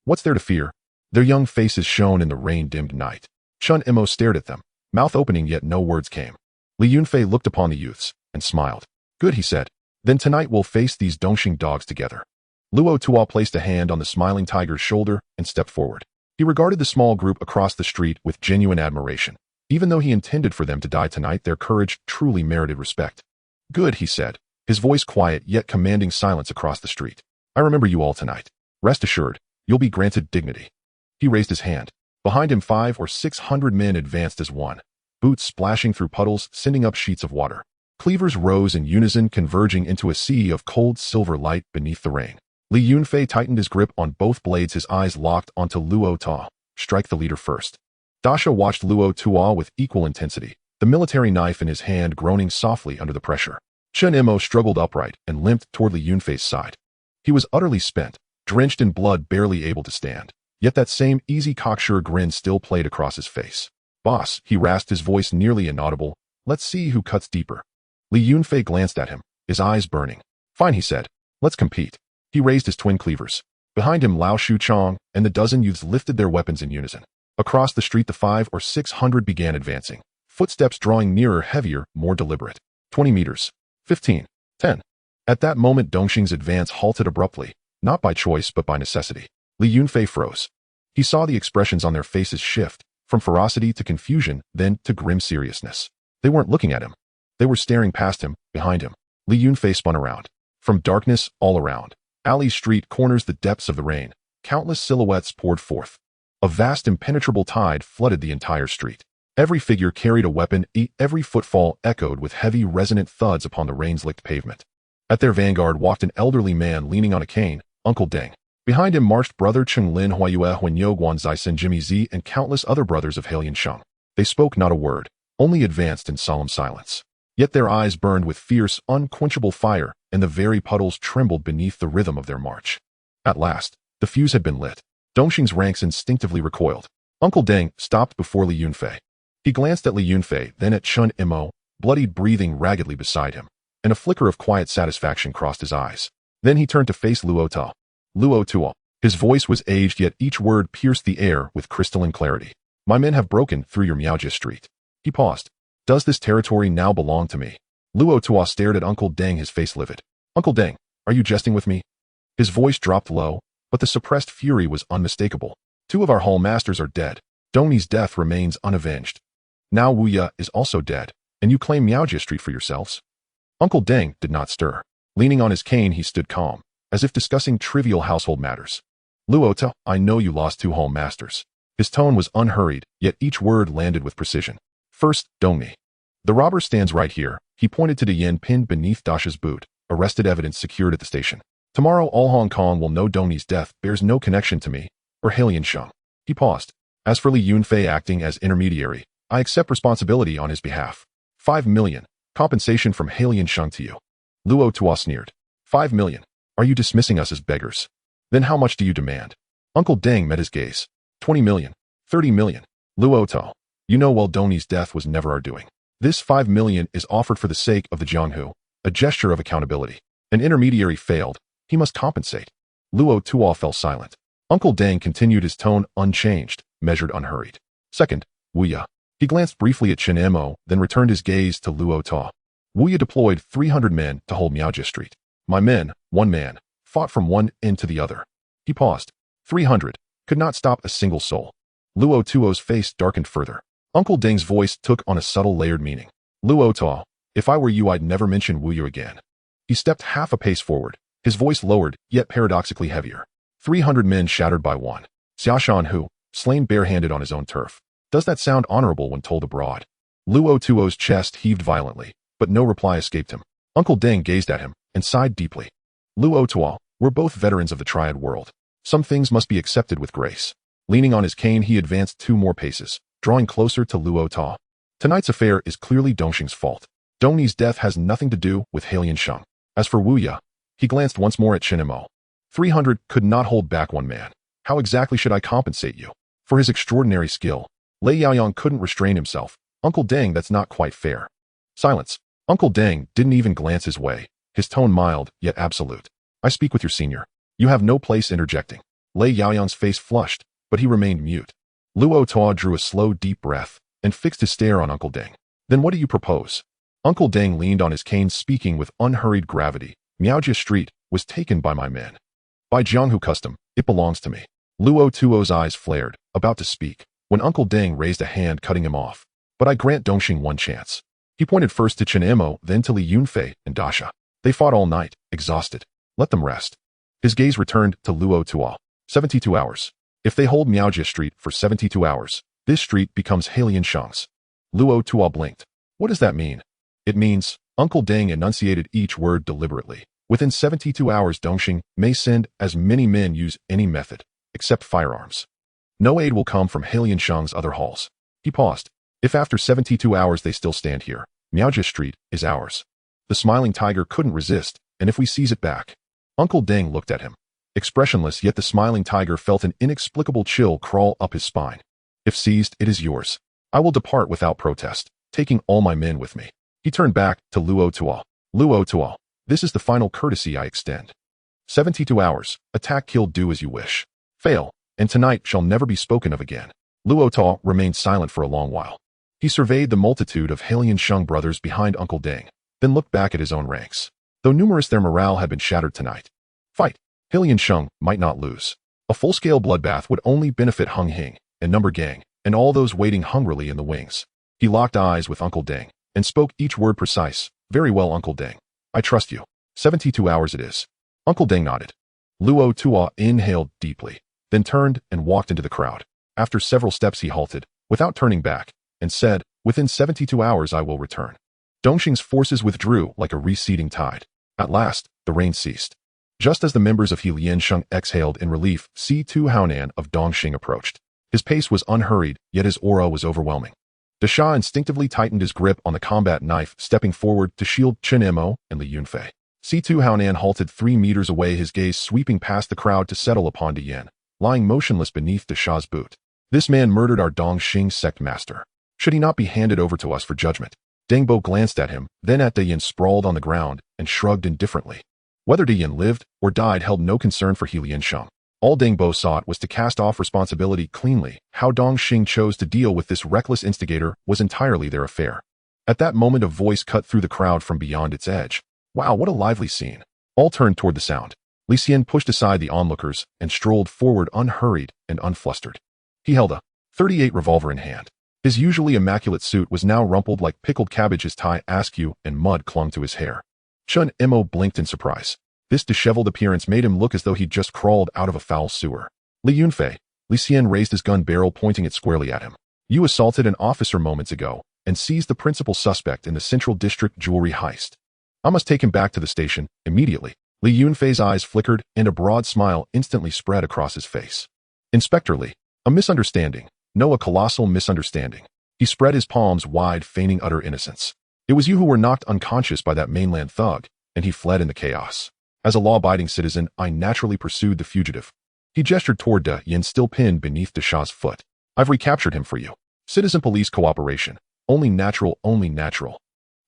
What's there to fear?" Their young faces shone in the rain-dimmed night. Chen Mo stared at them, mouth opening, yet no words came. Li Yunfei looked upon the youths and smiled. "Good," he said. "Then tonight we'll face these Dongxing dogs together." Luo Tua placed a hand on the smiling tiger's shoulder and stepped forward. He regarded the small group across the street with genuine admiration. Even though he intended for them to die tonight, their courage truly merited respect. "Good," he said, his voice quiet yet commanding silence across the street. "I remember you all tonight. Rest assured, you'll be granted dignity." He raised his hand. Behind him, 500 or 600 men advanced as one, boots splashing through puddles, sending up sheets of water. Cleavers rose in unison, converging into a sea of cold silver light beneath the rain. Li Yunfei tightened his grip on both blades, his eyes locked onto Luo Tua. "Strike the leader first." Dasha watched Luo Tua with equal intensity, the military knife in his hand groaning softly under the pressure. Chen Mo struggled upright and limped toward Li Yunfei's side. He was utterly spent, drenched in blood, barely able to stand. Yet that same easy, cocksure grin still played across his face. "Boss," he rasped, his voice nearly inaudible, "let's see who cuts deeper." Li Yunfei glanced at him, his eyes burning. "Fine," he said. "Let's compete." He raised his twin cleavers. Behind him, Lao Shuchang and the dozen youths lifted their weapons in unison. Across the street, the 500 or 600 began advancing, footsteps drawing nearer, heavier, more deliberate. 20 meters. 15. 10. At that moment, Dongxing's advance halted abruptly, not by choice but by necessity. Li Yunfei froze. He saw the expressions on their faces shift, from ferocity to confusion, then to grim seriousness. They weren't looking at him. They were staring past him, behind him. Li Yunfei spun around. From darkness all around, alleys, street corners, the depths of the rain, countless silhouettes poured forth. A vast impenetrable tide flooded the entire street. Every figure carried a weapon, every footfall echoed with heavy, resonant thuds upon the rain-licked pavement. At their vanguard walked an elderly man leaning on a cane, Uncle Deng. Behind him marched brother Cheng Lin Huayue Huanyo Guanzai Sen Jimmy Zi and countless other brothers of Halian Sheng. They spoke not a word, only advanced in solemn silence. Yet their eyes burned with fierce, unquenchable fire, and the very puddles trembled beneath the rhythm of their march. At last, the fuse had been lit. Dongxing's ranks instinctively recoiled. Uncle Deng stopped before Li Yunfei. He glanced at Li Yunfei, then at Chen Mo, bloodied, breathing raggedly beside him, and a flicker of quiet satisfaction crossed his eyes. Then he turned to face Luo Tua. Luo Tua. His voice was aged, yet each word pierced the air with crystalline clarity. "My men have broken through your Miaojia street." He paused. "Does this territory now belong to me?" Luo Tua stared at Uncle Deng, his face livid. "Uncle Deng, are you jesting with me?" His voice dropped low, but the suppressed fury was unmistakable. "2 of our hall masters are dead. Dongni's death remains unavenged. Now Wu Ye is also dead, and you claim Miaojia Street for yourselves?" Uncle Deng did not stir. Leaning on his cane, he stood calm, as if discussing trivial household matters. "Luo Tua, I know you lost 2 hall masters." His tone was unhurried, yet each word landed with precision. "First, Dongni. The robber stands right here." He pointed to the yen pinned beneath Dasha's boot, arrested evidence secured at the station. "Tomorrow all Hong Kong will know Dongni's death bears no connection to me or Halian Sheng." He paused. "As for Li Yunfei acting as intermediary, I accept responsibility on his behalf. 5 million. Compensation from Halian Sheng to you." Luo Tua sneered. 5 million. Are you dismissing us as beggars? Then how much do you demand? Uncle Deng met his gaze. 20 million. 30 million. Luo Tua. You know well Dongni's death was never our doing. This 5 million is offered for the sake of the Jianghu, a gesture of accountability. An intermediary failed. He must compensate. Luo Tua fell silent. Uncle Deng continued, his tone unchanged, measured, unhurried. "Second, Wu Ye." He glanced briefly at Chen Mo, then returned his gaze to Luo Ta. Wuya deployed 300 men to hold Miaojia Street. My men, one man, fought from one end to the other. He paused. 300 could not stop a single soul. Luo Tuo's face darkened further. Uncle Ding's voice took on a subtle layered meaning. Luo Ta, if I were you, I'd never mention Wuya again. He stepped half a pace forward, his voice lowered, yet paradoxically heavier. 300 men shattered by one. Xiaoshan Hu, slain barehanded on his own turf. Does that sound honorable when told abroad? Luo Tuo's chest heaved violently, but no reply escaped him. Uncle Ding gazed at him and sighed deeply. Luo Tuo, we're both veterans of the Triad world. Some things must be accepted with grace. Leaning on his cane, he advanced 2 more paces, drawing closer to Luo Ta. Tonight's affair is clearly Dongxing's fault. Dongni's death has nothing to do with Halian Sheng. As for Wuya, he glanced once more at Chen Mo. 300 could not hold back one man. How exactly should I compensate you? For his extraordinary skill. Lei Yaoyang couldn't restrain himself. Uncle Deng, that's not quite fair. Silence. Uncle Deng didn't even glance his way, his tone mild, yet absolute. I speak with your senior. You have no place interjecting. Lei Yaoyang's face flushed, but he remained mute. Luo Ta drew a slow, deep breath and fixed his stare on Uncle Deng. Then what do you propose? Uncle Deng leaned on his cane, speaking with unhurried gravity. Miaojia Street was taken by my men. By Jianghu custom, it belongs to me. Luo Tuo's eyes flared, about to speak, when Uncle Deng raised a hand, cutting him off. But I grant Dongxing one chance. He pointed first to Chen Mo, then to Li Yunfei and Dasha. They fought all night, exhausted. Let them rest. His gaze returned to Luo Tuo. 72 hours. If they hold Miaojia Street for 72 hours, this street becomes Halian Sheng's. Luo Tuo blinked. What does that mean? It means, Uncle Deng enunciated each word deliberately. Within 72 hours, Dongxing may send as many men use any method, except firearms. No aid will come from Halian Sheng's other halls. He paused. If after 72 hours they still stand here, Miaojia Street is ours. The smiling tiger couldn't resist, and if we seize it back. Uncle Deng looked at him. Expressionless, yet the smiling tiger felt an inexplicable chill crawl up his spine. If seized, it is yours. I will depart without protest, taking all my men with me. He turned back to Luo Tuo. Luo Tuo, this is the final courtesy I extend. 72 hours, attack, kill, do as you wish. Fail, and tonight shall never be spoken of again. Luo Tuo remained silent for a long while. He surveyed the multitude of Halian Sheng brothers behind Uncle Deng, then looked back at his own ranks. Though numerous, their morale had been shattered tonight. Fight. Halian Sheng might not lose. A full-scale bloodbath would only benefit Hing and Number Gang, and all those waiting hungrily in the wings. He locked eyes with Uncle Deng, and spoke each word precise. Very well, Uncle Deng. I trust you. 72 hours it is. Uncle Deng nodded. Luo Tuo inhaled deeply, then turned and walked into the crowd. After several steps he halted, without turning back, and said, within 72 hours I will return. Dongxing's forces withdrew like a receding tide. At last, the rain ceased. Just as the members of Halian Sheng exhaled in relief, C2 Haonan of Dongxing approached. His pace was unhurried, yet his aura was overwhelming. Dasha instinctively tightened his grip on the combat knife, stepping forward to shield Chen Mo and Li Yunfei. C2 Haonan halted 3 meters away, his gaze sweeping past the crowd to settle upon Dian, lying motionless beneath Dasha's boot. This man murdered our Dongxing sect master. Should he not be handed over to us for judgment? Dengbo glanced at him, then at Dian sprawled on the ground, and shrugged indifferently. Whether Dian lived or died held no concern for Halian Sheng. All Dengbo sought was to cast off responsibility cleanly. How Dongxing chose to deal with this reckless instigator was entirely their affair. At that moment, a voice cut through the crowd from beyond its edge. Wow, what a lively scene. All turned toward the sound. Li Xian pushed aside the onlookers and strolled forward unhurried and unflustered. He held a .38 revolver in hand. His usually immaculate suit was now rumpled like pickled cabbage, his tie askew and mud clung to his hair. Chen Mo blinked in surprise. This disheveled appearance made him look as though he'd just crawled out of a foul sewer. Li Yunfei, Li Xian raised his gun barrel, pointing it squarely at him. You assaulted an officer moments ago and seized the principal suspect in the Central District jewelry heist. I must take him back to the station immediately. Li Yunfei's eyes flickered and a broad smile instantly spread across his face. Inspector Li, a misunderstanding. No, a colossal misunderstanding. He spread his palms wide, feigning utter innocence. It was you who were knocked unconscious by that mainland thug, and he fled in the chaos. As a law-abiding citizen, I naturally pursued the fugitive. He gestured toward Da Yin, still pinned beneath Dasha's foot. I've recaptured him for you. Citizen police cooperation. Only natural, only natural.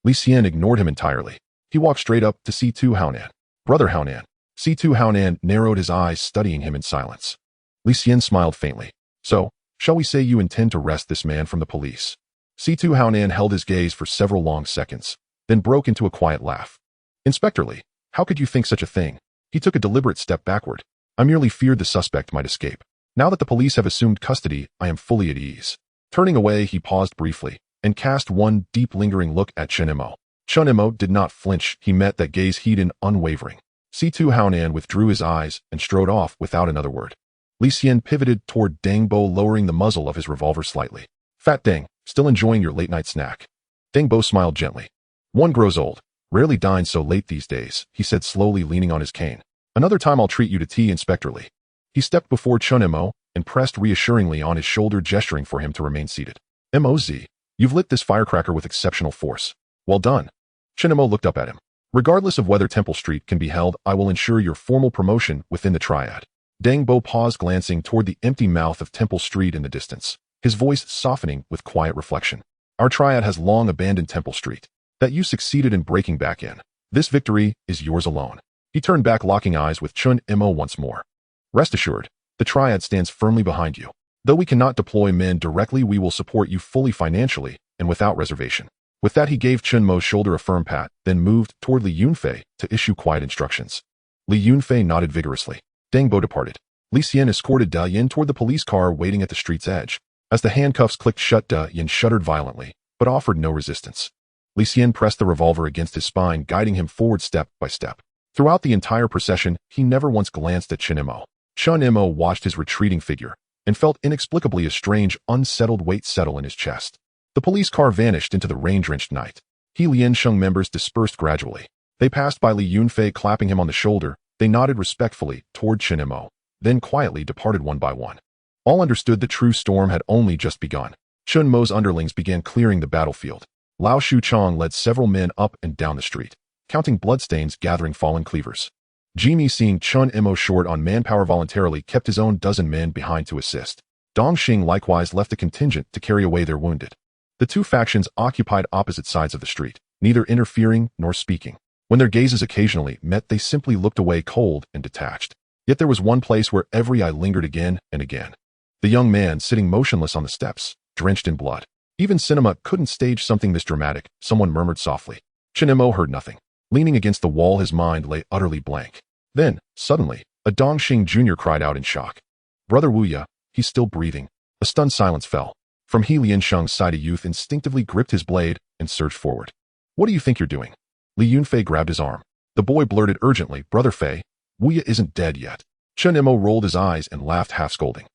Li Xian ignored him entirely. He walked straight up to C2 Haonan. Brother Haonan. C2 Haonan narrowed his eyes, studying him in silence. Li Xian smiled faintly. So, shall we say you intend to wrest this man from the police? C2 Haonan held his gaze for several long seconds, then broke into a quiet laugh. Inspector Lee, how could you think such a thing? He took a deliberate step backward. I merely feared the suspect might escape. Now that the police have assumed custody, I am fully at ease. Turning away, he paused briefly and cast one deep lingering look at Chen Mo. Chen Mo did not flinch. He met that gaze heat unwavering. C2 Haonan withdrew his eyes and strode off without another word. Li Xian pivoted toward Deng Bo, lowering the muzzle of his revolver slightly. Fat Deng, still enjoying your late-night snack? Deng Bo smiled gently. One grows old. Rarely dines so late these days, he said slowly, leaning on his cane. Another time I'll treat you to tea, Inspector Lee. He stepped before Chen Mo and pressed reassuringly on his shoulder, gesturing for him to remain seated. Moz, you've lit this firecracker with exceptional force. Well done. Chen Mo looked up at him. Regardless of whether Temple Street can be held, I will ensure your formal promotion within the Triad. Deng Bo paused, glancing toward the empty mouth of Temple Street in the distance, his voice softening with quiet reflection. Our Triad has long abandoned Temple Street. That you succeeded in breaking back in. This victory is yours alone. He turned back, locking eyes with Chen Mo once more. Rest assured, the Triad stands firmly behind you. Though we cannot deploy men directly, we will support you fully financially and without reservation. With that, he gave Chen Mo's shoulder a firm pat, then moved toward Li Yunfei to issue quiet instructions. Li Yunfei nodded vigorously. Deng Bo departed. Li Xian escorted Da Yin toward the police car waiting at the street's edge. As the handcuffs clicked shut, Da Yin shuddered violently, but offered no resistance. Li Xian pressed the revolver against his spine, guiding him forward step by step. Throughout the entire procession, he never once glanced at Chen Mo. Chen Mo watched his retreating figure and felt inexplicably a strange, unsettled weight settle in his chest. The police car vanished into the rain-drenched night. He Liansheng members dispersed gradually. They passed by Li Yunfei, clapping him on the shoulder. They nodded respectfully toward Chen Mo, then quietly departed one by one. All understood the true storm had only just begun. Chen Mo's underlings began clearing the battlefield. Lao Shuchong led several men up and down the street, counting bloodstains, gathering fallen cleavers. Jimmy, seeing Chen Mo short on manpower, voluntarily kept his own dozen men behind to assist. Dongxing likewise left a contingent to carry away their wounded. The two factions occupied opposite sides of the street, neither interfering nor speaking. When their gazes occasionally met, they simply looked away, cold and detached. Yet there was one place where every eye lingered again and again. The young man sitting motionless on the steps, drenched in blood. Even cinema couldn't stage something this dramatic, someone murmured softly. Chen Mo heard nothing. Leaning against the wall, his mind lay utterly blank. Then, suddenly, a Dongxing Jr. cried out in shock. Brother Wu Ya, he's still breathing. A stunned silence fell. From He Liansheng's side, a youth instinctively gripped his blade and surged forward. What do you think you're doing? Li Yunfei grabbed his arm. The boy blurted urgently, Brother Fei, Wu Ya isn't dead yet. Chen Mo rolled his eyes and laughed, half scolding.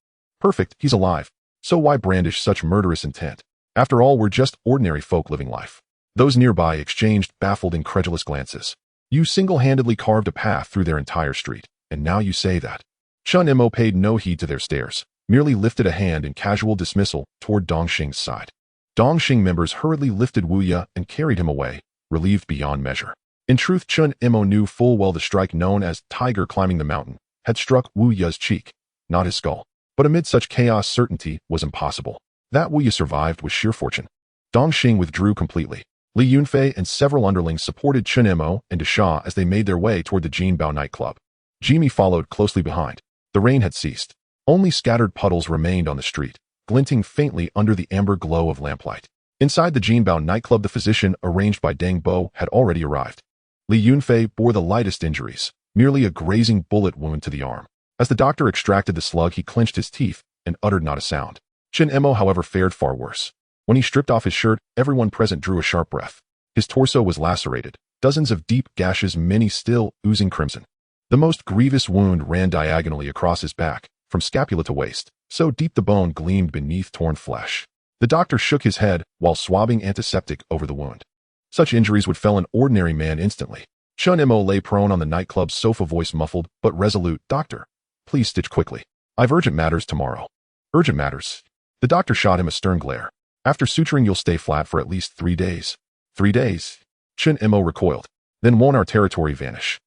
Perfect, he's alive. So why brandish such murderous intent? After all, we're just ordinary folk living life. Those nearby exchanged baffled, incredulous glances. You single-handedly carved a path through their entire street, and now you say that. Chen Mo paid no heed to their stares, merely lifted a hand in casual dismissal toward Dongxing's side. Dongxing members hurriedly lifted Wu Ya and carried him away, relieved beyond measure. In truth, Chen Mo knew full well the strike known as Tiger Climbing the Mountain had struck Wu Ya's cheek, not his skull. But amid such chaos, certainty was impossible. That Wu Ya survived was sheer fortune. Dongxing withdrew completely. Li Yunfei and several underlings supported Chen Mo and Desha as they made their way toward the Jinbao nightclub. Jimmy followed closely behind. The rain had ceased. Only scattered puddles remained on the street, glinting faintly under the amber glow of lamplight. Inside the Jinbao nightclub, the physician arranged by Deng Bo had already arrived. Li Yunfei bore the lightest injuries, merely a grazing bullet wound to the arm. As the doctor extracted the slug, he clenched his teeth and uttered not a sound. Chen Mo, however, fared far worse. When he stripped off his shirt, everyone present drew a sharp breath. His torso was lacerated, dozens of deep gashes, many still oozing crimson. The most grievous wound ran diagonally across his back, from scapula to waist, so deep the bone gleamed beneath torn flesh. The doctor shook his head while swabbing antiseptic over the wound. Such injuries would fell an ordinary man instantly. Chen Mo lay prone on the nightclub's sofa, voice muffled but resolute. Doctor, please stitch quickly. I've urgent matters tomorrow. Urgent matters? The doctor shot him a stern glare. After suturing, you'll stay flat for at least 3 days. 3 days? Chen Mo recoiled. Then won't our territory vanish?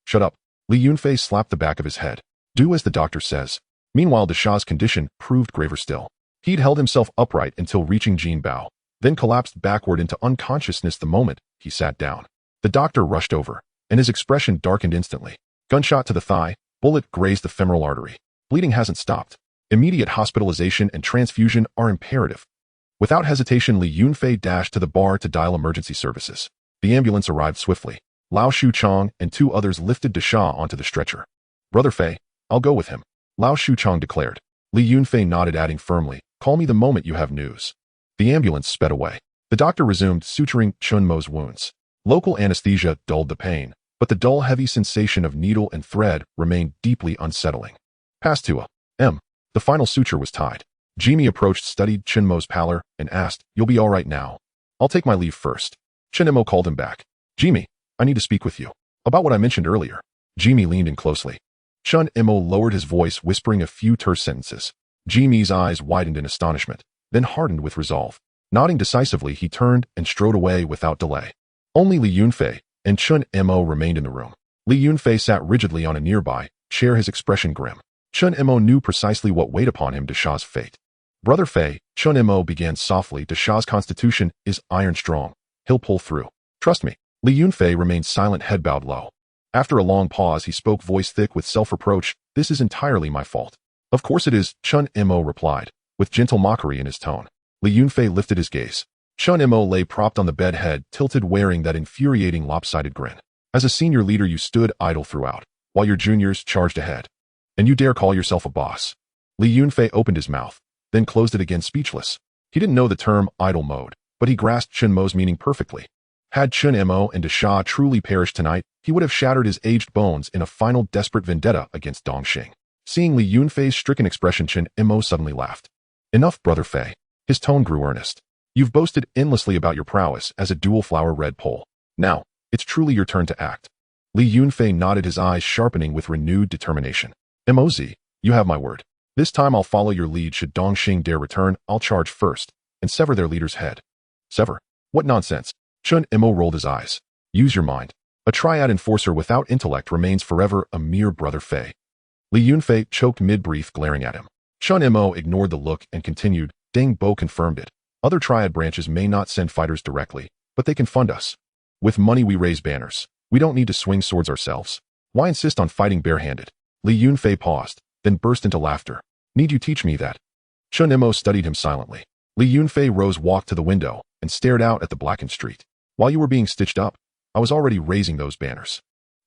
Shut up. Li Yunfei slapped the back of his head. Do as the doctor says. Meanwhile, Desha's condition proved graver still. He'd held himself upright until reaching Jinbao, then collapsed backward into unconsciousness the moment he sat down. The doctor rushed over, and his expression darkened instantly. Gunshot to the thigh, bullet grazed the femoral artery. Bleeding hasn't stopped. Immediate hospitalization and transfusion are imperative. Without hesitation, Li Yunfei dashed to the bar to dial emergency services. The ambulance arrived swiftly. Lao Shuchong and 2 others lifted Desha onto the stretcher. Brother Fei, I'll go with him, Lao Shuchong declared. Li Yunfei nodded, adding firmly, call me the moment you have news. The ambulance sped away. The doctor resumed suturing Chen Mo's wounds. Local anesthesia dulled the pain, but the dull, heavy sensation of needle and thread remained deeply unsettling. Passed to a.m. The final suture was tied. Jimmy approached, studied Chen Mo's pallor, and asked, you'll be all right now. I'll take my leave first. Chen Mo called him back. Jimmy, I need to speak with you. About what I mentioned earlier. Jimmy leaned in closely. Chen Mo lowered his voice, whispering a few terse sentences. Jimmy's eyes widened in astonishment, then hardened with resolve. Nodding decisively, he turned and strode away without delay. Only Li Yunfei and Chen Mo remained in the room. Li Yunfei sat rigidly on a nearby chair, his expression grim. Chen Mo knew precisely what weighed upon him, Desha's fate. Brother Fei, Chen Mo began softly, Desha's constitution is iron strong. He'll pull through. Trust me. Li Yunfei remained silent, head bowed low. After a long pause, he spoke, voice thick with self-reproach, this is entirely my fault. Of course it is, Chen Mo replied, with gentle mockery in his tone. Li Yunfei lifted his gaze. Chen Mo lay propped on the bed, head tilted, wearing that infuriating lopsided grin. As a senior leader, you stood idle throughout, while your juniors charged ahead. And you dare call yourself a boss? Li Yunfei opened his mouth, then closed it again, speechless. He didn't know the term idle mode, but he grasped Chen Mo's meaning perfectly. Had Chen Mo and Desha truly perished tonight, he would have shattered his aged bones in a final desperate vendetta against Dongxing. Seeing Li Yunfei's stricken expression, Chen Mo suddenly laughed. Enough, Brother Fei. His tone grew earnest. You've boasted endlessly about your prowess as a dual-flower red pole. Now, it's truly your turn to act. Li Yunfei nodded, his eyes sharpening with renewed determination. Moz, you have my word. This time I'll follow your lead. Should Dongxing dare return, I'll charge first and sever their leader's head. Sever? What nonsense? Chen Mo rolled his eyes. Use your mind. A triad enforcer without intellect remains forever a mere Brother Fei. Li Yunfei choked mid-breath, glaring at him. Chen Mo ignored the look and continued, Deng Bo confirmed it. Other triad branches may not send fighters directly, but they can fund us. With money we raise banners. We don't need to swing swords ourselves. Why insist on fighting barehanded? Li Yunfei paused, then burst into laughter. Need you teach me that? Chen Mo studied him silently. Li Yunfei rose, walked to the window, and stared out at the blackened street. While you were being stitched up, I was already raising those banners.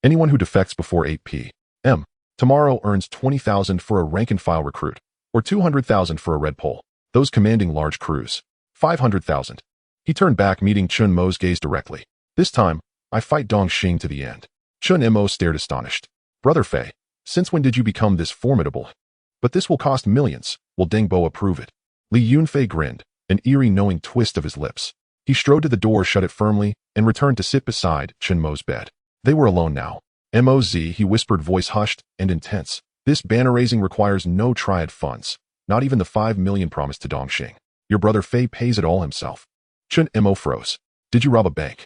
Anyone who defects before 8 p.m. tomorrow earns 20,000 for a rank-and-file recruit, or 200,000 for a red pole. Those commanding large crews, 500,000. He turned back, meeting Chen Mo's gaze directly. This time, I fight Dongxing to the end. Chen Mo stared astonished. Brother Fei, since when did you become this formidable? But this will cost millions. Will Deng Bo approve it? Li Yunfei grinned, an eerie knowing twist of his lips. He strode to the door, shut it firmly, and returned to sit beside Chen Mo's bed. They were alone now. Moz, he whispered, voice hushed and intense. This banner raising requires no triad funds, not even the 5 million promised to Dongxing. Your brother Fei pays it all himself. Chen Mo froze. Did you rob a bank?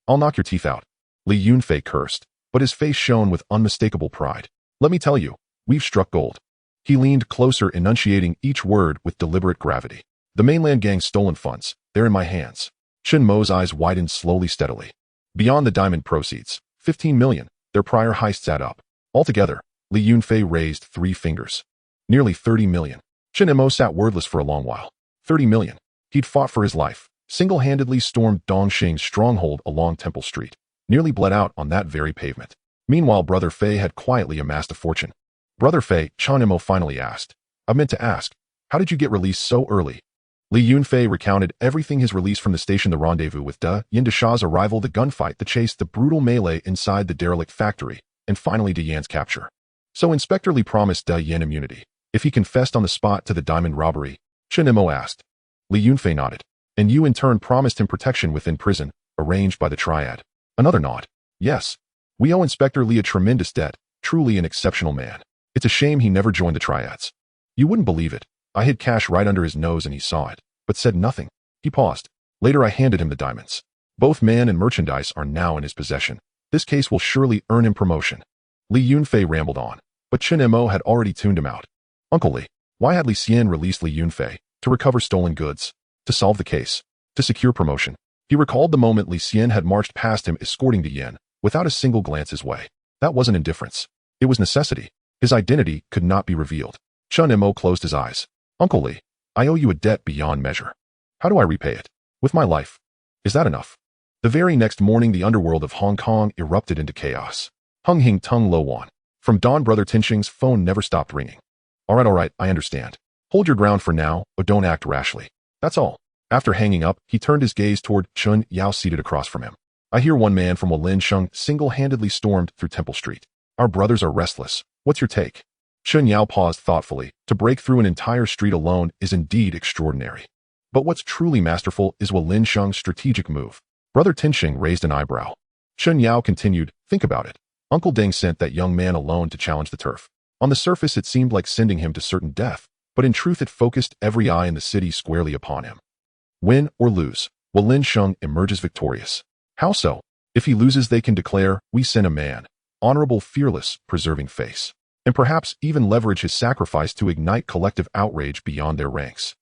I'll knock your teeth out. Li Yunfei cursed, but his face shone with unmistakable pride. Let me tell you, we've struck gold. He leaned closer, enunciating each word with deliberate gravity. The mainland gang's stolen funds, they're in my hands. Chen Mo's eyes widened slowly, steadily. Beyond the diamond proceeds, 15 million, their prior heists add up. Altogether, Li Yunfei raised 3 fingers. Nearly 30 million. Chen Mo sat wordless for a long while. 30 million. He'd fought for his life, single-handedly stormed Dongxing's stronghold along Temple Street, nearly bled out on that very pavement. Meanwhile, Brother Fei had quietly amassed a fortune. Brother Fei, Chen Mo finally asked. I meant to ask, how did you get released so early? Li Yunfei recounted everything: his release from the station, the rendezvous with Yin Desha's arrival, the gunfight, the chase, the brutal melee inside the derelict factory, and finally Yan's capture. So Inspector Li promised Yin immunity if he confessed on the spot to the diamond robbery. Chen Mo asked. Li Yunfei nodded. And you in turn promised him protection within prison, arranged by the Triad. Another nod. Yes. We owe Inspector Li a tremendous debt, truly an exceptional man. It's a shame he never joined the Triads. You wouldn't believe it. I hid cash right under his nose and he saw it, but said nothing. He paused. Later I handed him the diamonds. Both man and merchandise are now in his possession. This case will surely earn him promotion. Li Yunfei rambled on, but Chen Mo had already tuned him out. Uncle Li, why had Li Xian released Li Yunfei? To recover stolen goods? To solve the case? To secure promotion? He recalled the moment Li Xian had marched past him, escorting Yin, without a single glance his way. That wasn't indifference. It was necessity. His identity could not be revealed. Chen Mo closed his eyes. Uncle Li, I owe you a debt beyond measure. How do I repay it? With my life. Is that enough? The very next morning, the underworld of Hong Kong erupted into chaos. Hung Hing Tung Lo Wan. From dawn, Brother Tinshing's phone never stopped ringing. All right, I understand. Hold your ground for now, but don't act rashly. That's all. After hanging up, he turned his gaze toward Chun Yao seated across from him. I hear one man from Walin Sheng single-handedly stormed through Temple Street. Our brothers are restless. What's your take? Chun Yao paused thoughtfully. To break through an entire street alone is indeed extraordinary. But what's truly masterful is Walin Sheng's strategic move. Brother Tinshing raised an eyebrow. Chun Yao continued, think about it. Uncle Deng sent that young man alone to challenge the turf. On the surface, it seemed like sending him to certain death, but in truth it focused every eye in the city squarely upon him. Win or lose, Walin Sheng emerges victorious. How so? If he loses, they can declare, we send a man, honorable, fearless, preserving face, and perhaps even leverage his sacrifice to ignite collective outrage beyond their ranks.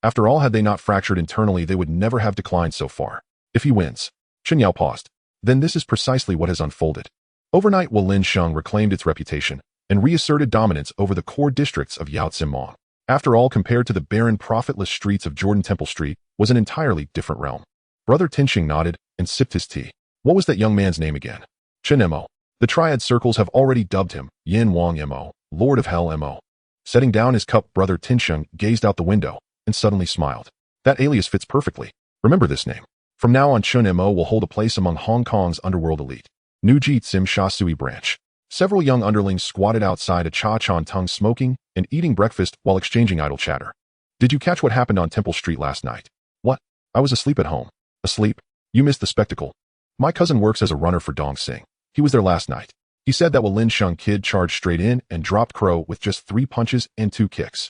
After all, had they not fractured internally, they would never have declined so far. If he wins, Chen Yao paused. Then this is precisely what has unfolded. Overnight, Walin Sheng reclaimed its reputation and reasserted dominance over the core districts of Yao Tsimong. After all, compared to the barren, profitless streets of Jordan Temple Street, was an entirely different realm. Brother Tinshing nodded and sipped his tea. What was that young man's name again? Chen Mo. The Triad circles have already dubbed him Yin Wang Mo, Lord of Hell Mo. Setting down his cup, Brother Tinsheng gazed out the window and suddenly smiled. That alias fits perfectly. Remember this name. From now on, Chen Mo will hold a place among Hong Kong's underworld elite. Nuji Tsim Sha Sui branch. Several young underlings squatted outside a Cha Chan Tung smoking and eating breakfast while exchanging idle chatter. Did you catch what happened on Temple Street last night? What? I was asleep at home. Asleep? You missed the spectacle. My cousin works as a runner for Dong Sing. He was there last night. He said that Walin Sheng kid charged straight in and dropped Crow with just 3 punches and 2 kicks.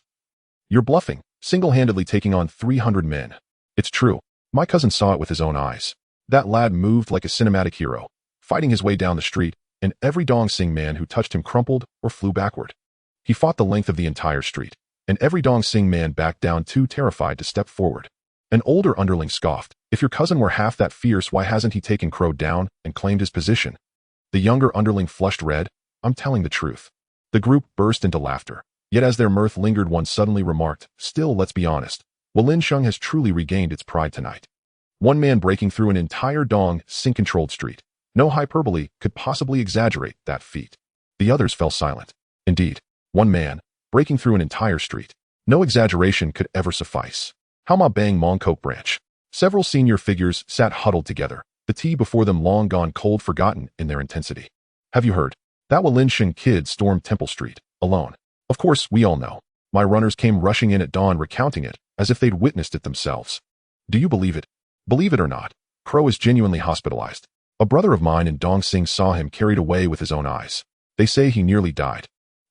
You're bluffing, single-handedly taking on 300 men. It's true. My cousin saw it with his own eyes. That lad moved like a cinematic hero, fighting his way down the street, and every Dong Sing man who touched him crumpled or flew backward. He fought the length of the entire street, and every Dong Sing man backed down too terrified to step forward. An older underling scoffed, if your cousin were half that fierce, why hasn't he taken Crow down and claimed his position? The younger underling flushed red. I'm telling the truth. The group burst into laughter. Yet as their mirth lingered, one suddenly remarked, still, let's be honest. Walin Sheng has truly regained its pride tonight. One man breaking through an entire Dong Sing-controlled street. No hyperbole could possibly exaggerate that feat. The others fell silent. Indeed, one man, breaking through an entire street. No exaggeration could ever suffice. Hama Bang Mongkok branch. Several senior figures sat huddled together, the tea before them long gone cold, forgotten in their intensity. Have you heard? That Walin Sheng kid stormed Temple Street, alone. Of course, we all know. My runners came rushing in at dawn recounting it, as if they'd witnessed it themselves. Do you believe it? Believe it or not, Crow is genuinely hospitalized. A brother of mine in Dong Sing saw him carried away with his own eyes. They say he nearly died.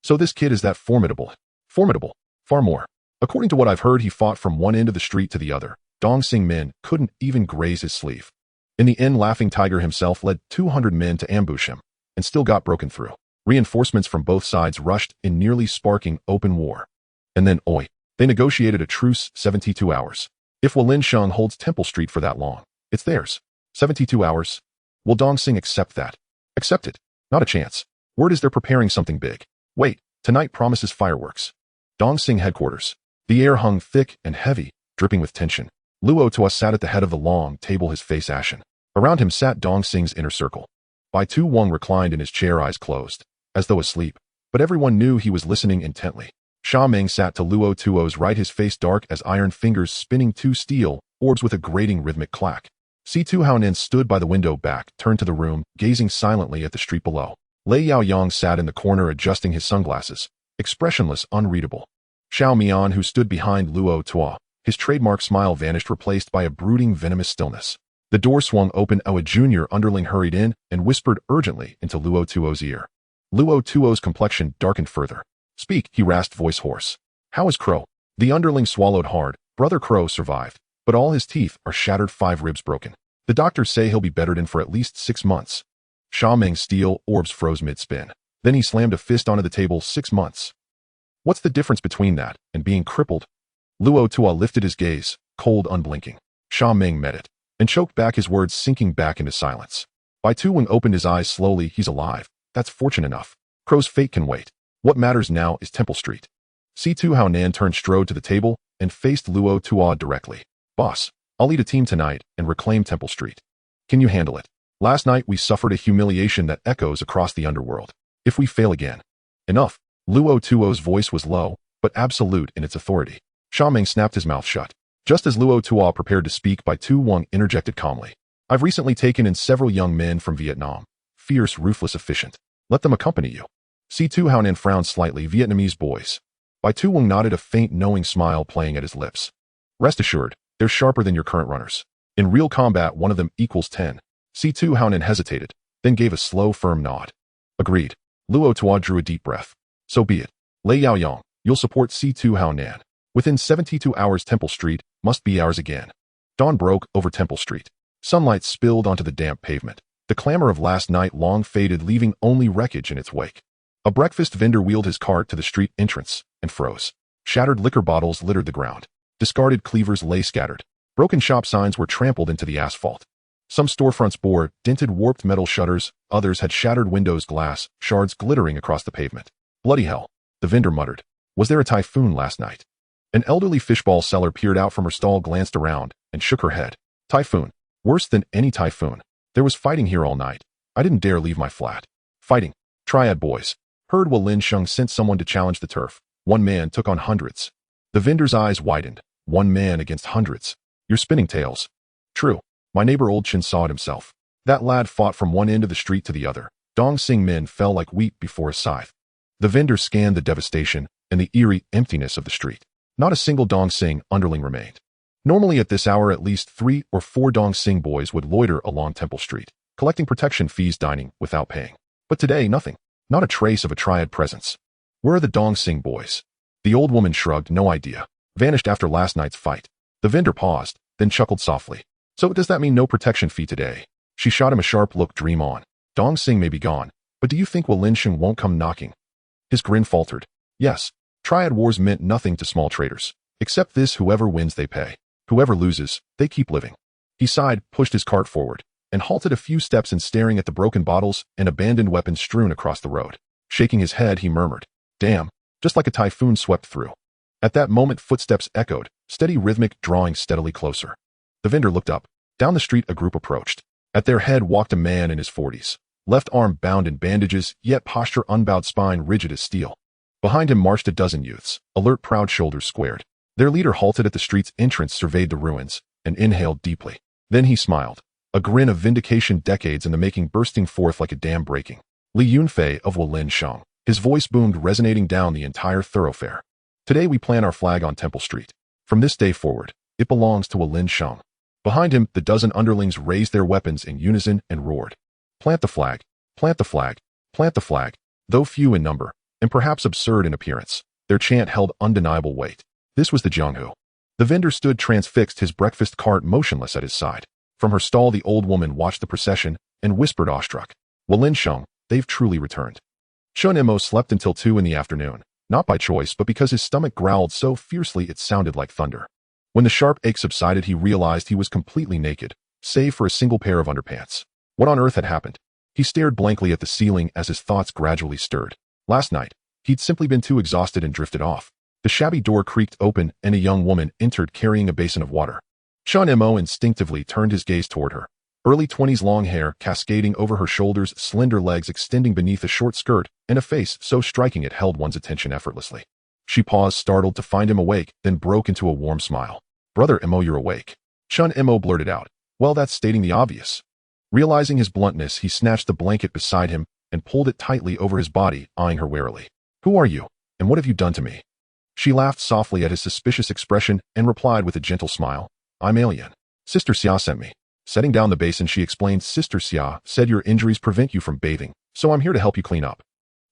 So this kid is that formidable. Formidable. Far more. According to what I've heard, he fought from one end of the street to the other. Dong Sing men couldn't even graze his sleeve. In the end, Laughing Tiger himself led 200 men to ambush him, and still got broken through. Reinforcements from both sides rushed in, nearly sparking open war. And then, they negotiated a truce 72 hours. If Walin Sheng holds Temple Street for that long, it's theirs. 72 hours. Will Dong Sing accept that? Accept it? Not a chance. Word is they're preparing something big. Wait, tonight promises fireworks. Dong Sing headquarters. The air hung thick and heavy, dripping with tension. Luo Tua sat at the head of the long table, his face ashen. Around him sat Dong Sing's inner circle. Bai Tu Wang reclined in his chair, eyes closed, as though asleep, but everyone knew he was listening intently. Sha Meng sat to Luo Tuo's right, his face dark as iron, fingers spinning 2 steel orbs with a grating rhythmic clack. Si Tu Haonan stood by the window, back turned to the room, gazing silently at the street below. Lei Yao Yang sat in the corner adjusting his sunglasses, expressionless, unreadable. Xiao Mian, who stood behind Luo Tua, his trademark smile vanished, replaced by a brooding, venomous stillness. The door swung open. A junior underling hurried in and whispered urgently into Luo Tuo's ear. Luo Tuo's complexion darkened further. Speak, he rasped, voice hoarse. How is Crow? The underling swallowed hard. Brother Crow survived, but all his teeth are shattered, 5 ribs broken. The doctors say he'll be bettered in for at least 6 months. Sha Meng's steel orbs froze mid-spin. Then he slammed a fist onto the table. 6 months. What's the difference between that and being crippled? Luo Tua lifted his gaze, cold, unblinking. Sha Meng met it, and choked back, his words sinking back into silence. Bai Tu Wang opened his eyes slowly. He's alive. That's fortune enough. Crow's fate can wait. What matters now is Temple Street. Si Tu Haonan turned, strode to the table, and faced Luo Tua directly. Boss, I'll lead a team tonight and reclaim Temple Street. Can you handle it? Last night we suffered a humiliation that echoes across the underworld. If we fail again. Enough. Luo Tuo's voice was low, but absolute in its authority. Sha Meng snapped his mouth shut. Just as Luo Tuo prepared to speak, Bai Tu Wang interjected calmly. I've recently taken in several young men from Vietnam. Fierce, ruthless, efficient. Let them accompany you. Si Tu Haonan frowned slightly. Vietnamese boys. Bai Tu Wang nodded, a faint, knowing smile playing at his lips. Rest assured, they're sharper than your current runners. In real combat, one of them equals 10. Si Tu Haonan hesitated, then gave a slow, firm nod. Agreed. Luo Tuo drew a deep breath. So be it. Lei Yaoyong, you'll support Si Tu Haonan. Within 72 hours, Temple Street must be ours again. Dawn broke over Temple Street. Sunlight spilled onto the damp pavement. The clamor of last night long faded, leaving only wreckage in its wake. A breakfast vendor wheeled his cart to the street entrance and froze. Shattered liquor bottles littered the ground. Discarded cleavers lay scattered. Broken shop signs were trampled into the asphalt. Some storefronts bore dented, warped metal shutters, others had shattered windows, glass shards glittering across the pavement. Bloody hell, the vendor muttered. Was there a typhoon last night? An elderly fishball seller peered out from her stall, glanced around, and shook her head. Typhoon. Worse than any typhoon. There was fighting here all night. I didn't dare leave my flat. Fighting. Triad boys. Heard Lin Sheng sent someone to challenge the turf. One man took on hundreds. The vendor's eyes widened. One man against hundreds. You're spinning tales. True. My neighbor Old Chen saw it himself. That lad fought from one end of the street to the other. Dong Xing men fell like wheat before a scythe. The vendor scanned the devastation and the eerie emptiness of the street. Not a single Dong Xing underling remained. Normally at this hour, at least 3 or 4 Dong Xing boys would loiter along Temple Street, collecting protection fees, dining without paying. But today, nothing. Not a trace of a Triad presence. Where are the Dong Xing boys? The old woman shrugged. No idea. Vanished after last night's fight. The vendor paused, then chuckled softly. So does that mean no protection fee today? She shot him a sharp look. Dream on. Dong Xing may be gone, but do you think Lin Sheng won't come knocking? His grin faltered. Yes. Triad wars meant nothing to small traders. Except this: whoever wins they pay. Whoever loses, they keep living. He sighed, pushed his cart forward, and halted a few steps in, staring at the broken bottles and abandoned weapons strewn across the road. Shaking his head, he murmured, Damn, just like a typhoon swept through. At that moment, footsteps echoed, steady, rhythmic, drawing steadily closer. The vendor looked up. Down the street, a group approached. At their head walked a man in his 40s. Left arm bound in bandages, yet posture unbowed, spine rigid as steel. Behind him marched a dozen youths, alert, proud, shoulders squared. Their leader halted at the street's entrance, surveyed the ruins, and inhaled deeply. Then he smiled, a grin of vindication, decades in the making bursting forth like a dam breaking. Li Yunfei of Lin Sheng. His voice boomed, resonating down the entire thoroughfare. Today we plant our flag on Temple Street. From this day forward, it belongs to Lin Sheng. Behind him, the dozen underlings raised their weapons in unison and roared. Plant the flag, plant the flag, plant the flag. Though few in number, and perhaps absurd in appearance, their chant held undeniable weight. This was the Jianghu. The vendor stood transfixed, his breakfast cart motionless at his side. From her stall, the old woman watched the procession and whispered, awestruck, Lin Sheng, they've truly returned. Chen Mo slept until 2 in the afternoon, not by choice but because his stomach growled so fiercely it sounded like thunder. When the sharp ache subsided, he realized he was completely naked, save for a single pair of underpants. What on earth had happened? He stared blankly at the ceiling as his thoughts gradually stirred. Last night, he'd simply been too exhausted and drifted off. The shabby door creaked open and a young woman entered carrying a basin of water. Chen Mo instinctively turned his gaze toward her. Early 20s, long hair cascading over her shoulders, slender legs extending beneath a short skirt, and a face so striking it held one's attention effortlessly. She paused, startled to find him awake, then broke into a warm smile. Brother Mo, you're awake. Chen Mo blurted out. Well, that's stating the obvious. Realizing his bluntness, he snatched the blanket beside him and pulled it tightly over his body, eyeing her warily. Who are you, and what have you done to me? She laughed softly at his suspicious expression and replied with a gentle smile. I'm Alien. Sister Xia sent me. Setting down the basin, she explained. Sister Xia said your injuries prevent you from bathing, so I'm here to help you clean up.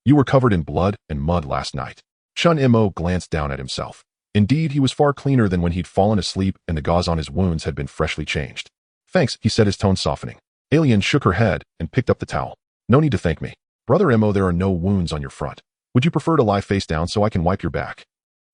You were covered in blood and mud last night. Chen Mo glanced down at himself. Indeed, he was far cleaner than when he'd fallen asleep, and the gauze on his wounds had been freshly changed. Thanks, he said, his tone softening. Alien shook her head and picked up the towel. No need to thank me. Brother Mo, there are no wounds on your front. Would you prefer to lie face down so I can wipe your back?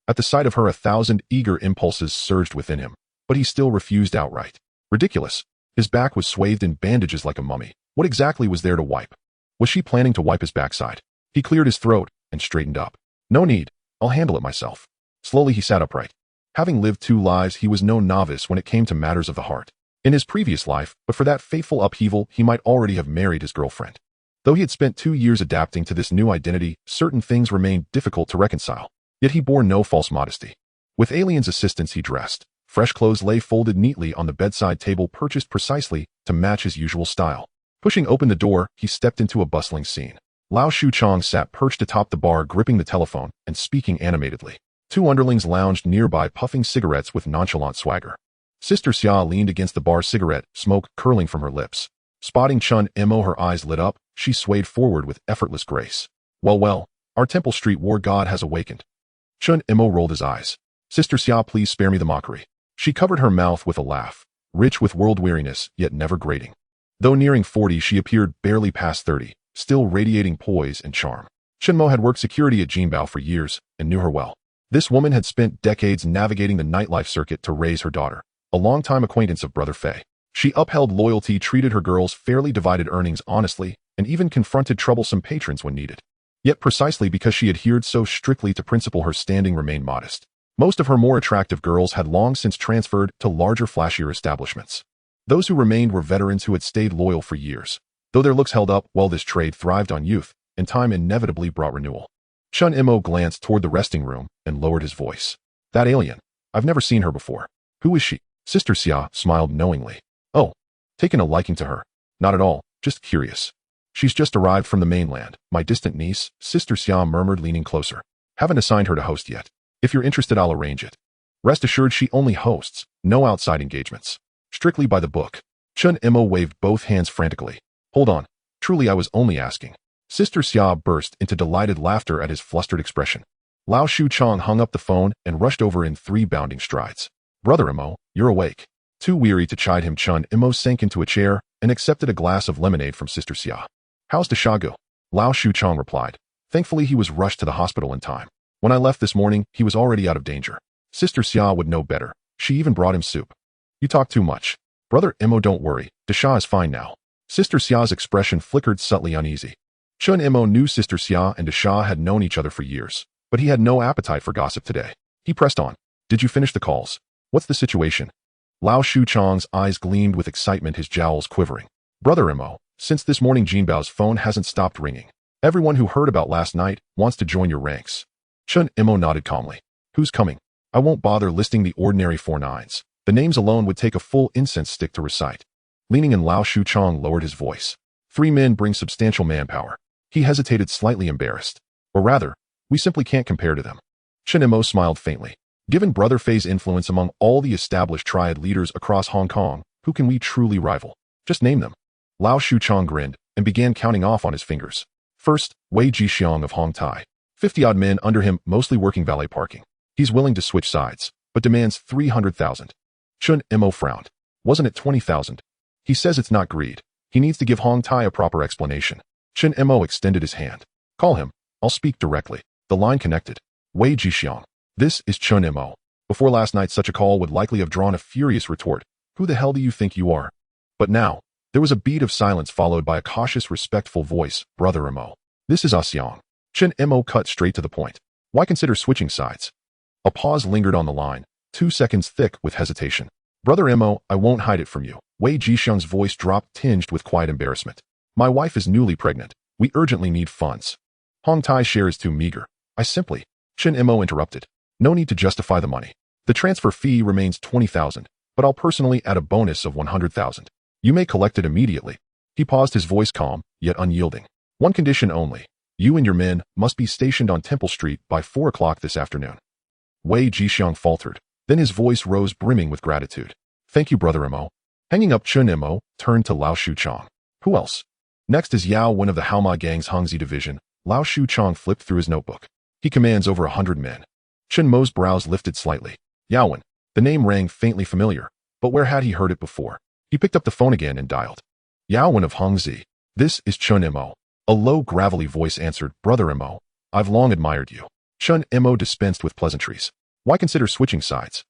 At the sight of her, 1,000 eager impulses surged within him, but he still refused outright. Ridiculous. His back was swathed in bandages like a mummy. What exactly was there to wipe? Was she planning to wipe his backside? He cleared his throat and straightened up. No need. I'll handle it myself. Slowly he sat upright. Having lived 2 lives, he was no novice when it came to matters of the heart. In his previous life, but for that fateful upheaval, he might already have married his girlfriend. Though he had spent 2 years adapting to this new identity, certain things remained difficult to reconcile. Yet he bore no false modesty. With Alien's assistance, he dressed. Fresh clothes lay folded neatly on the bedside table purchased precisely to match his usual style. Pushing open the door, he stepped into a bustling scene. Lao Shuchong sat perched atop the bar, gripping the telephone and speaking animatedly. 2 underlings lounged nearby, puffing cigarettes with nonchalant swagger. Sister Xia leaned against the bar, cigarette smoke curling from her lips. Spotting Chen Mo, her eyes lit up. She swayed forward with effortless grace. Well, our Temple Street war god has awakened. Chen Mo rolled his eyes. Sister Xia, please spare me the mockery. She covered her mouth with a laugh, rich with world weariness, yet never grating. Though nearing 40, she appeared barely past 30, still radiating poise and charm. Chen Mo had worked security at Jinbao for years and knew her well. This woman had spent decades navigating the nightlife circuit to raise her daughter, a longtime acquaintance of Brother Fei. She upheld loyalty, treated her girls fairly, divided earnings honestly, and even confronted troublesome patrons when needed. Yet precisely because she adhered so strictly to principle, her standing remained modest. Most of her more attractive girls had long since transferred to larger, flashier establishments. Those who remained were veterans who had stayed loyal for years. Though their looks held up, while this trade thrived on youth, and time inevitably brought renewal. Chen Mo glanced toward the resting room and lowered his voice. That alien. I've never seen her before. Who is she? Sister Xia smiled knowingly. Oh, taken a liking to her. Not at all, just curious. She's just arrived from the mainland, my distant niece, Sister Xia murmured, leaning closer. Haven't assigned her to host yet. If you're interested, I'll arrange it. Rest assured, she only hosts, no outside engagements. Strictly by the book. Chen Mo waved both hands frantically. Hold on. Truly, I was only asking. Sister Xia burst into delighted laughter at his flustered expression. Lao Shuchong hung up the phone and rushed over in 3 bounding strides. Brother Mo, you're awake. Too weary to chide him, Chen Mo sank into a chair and accepted a glass of lemonade from Sister Xia. How's Deshago? Lao Shuchong replied. Thankfully, he was rushed to the hospital in time. When I left this morning, he was already out of danger. Sister Xia would know better. She even brought him soup. You talk too much. Brother Mo, don't worry. Desha is fine now. Sister Xia's expression flickered, subtly uneasy. Chen Mo knew Sister Xia and Desha had known each other for years, but he had no appetite for gossip today. He pressed on. Did you finish the calls? What's the situation? Lao Shuchong's eyes gleamed with excitement, his jowls quivering. Brother Mo, since this morning Jinbao's phone hasn't stopped ringing. Everyone who heard about last night wants to join your ranks. Chen Mo nodded calmly. Who's coming? I won't bother listing the ordinary 4 nines. The names alone would take a full incense stick to recite. Leaning in, Lao Shuchong lowered his voice. 3 men bring substantial manpower. He hesitated, slightly embarrassed. Or rather, we simply can't compare to them. Chen Mo smiled faintly. Given Brother Fei's influence among all the established Triad leaders across Hong Kong, who can we truly rival? Just name them. Lao Shuchong grinned and began counting off on his fingers. First, Wei Jixiong of Hong Tai. 50-odd men under him, mostly working valet parking. He's willing to switch sides, but demands 300,000. Chen Mo frowned. Wasn't it 20,000? He says it's not greed. He needs to give Hong Tai a proper explanation. Chen Mo extended his hand. Call him. I'll speak directly. The line connected. Wei Jixiong. This is Chen Mo. Before last night, such a call would likely have drawn a furious retort. Who the hell do you think you are? But now, there was a beat of silence followed by a cautious, respectful voice. Brother Mo. This is Xiong. Chen Mo cut straight to the point. Why consider switching sides? A pause lingered on the line, 2 seconds thick with hesitation. Brother Mo, I won't hide it from you. Wei Jixiong's voice dropped, tinged with quiet embarrassment. My wife is newly pregnant. We urgently need funds. Hong Tai's share is too meager. I simply... Chen Mo interrupted. No need to justify the money. The transfer fee remains 20,000, but I'll personally add a bonus of 100,000. You may collect it immediately. He paused, his voice calm, yet unyielding. One condition only. You and your men must be stationed on Temple Street by 4 o'clock this afternoon. Wei Jixiong faltered. Then his voice rose, brimming with gratitude. Thank you, Brother Mo. Hanging up, Chen Mo turned to Lao Shuchong. Who else? Next is Yao Wen of the Haoma Gang's Hongzi division. Lao Shuchong flipped through his notebook. He commands over 100 men. Chen Mo's brows lifted slightly. Yao Wen. The name rang faintly familiar, but where had he heard it before? He picked up the phone again and dialed. Yao Wen of Hongzi. This is Chen Mo. A low, gravelly voice answered. Brother Mo. I've long admired you. Chen Mo dispensed with pleasantries. Why consider switching sides?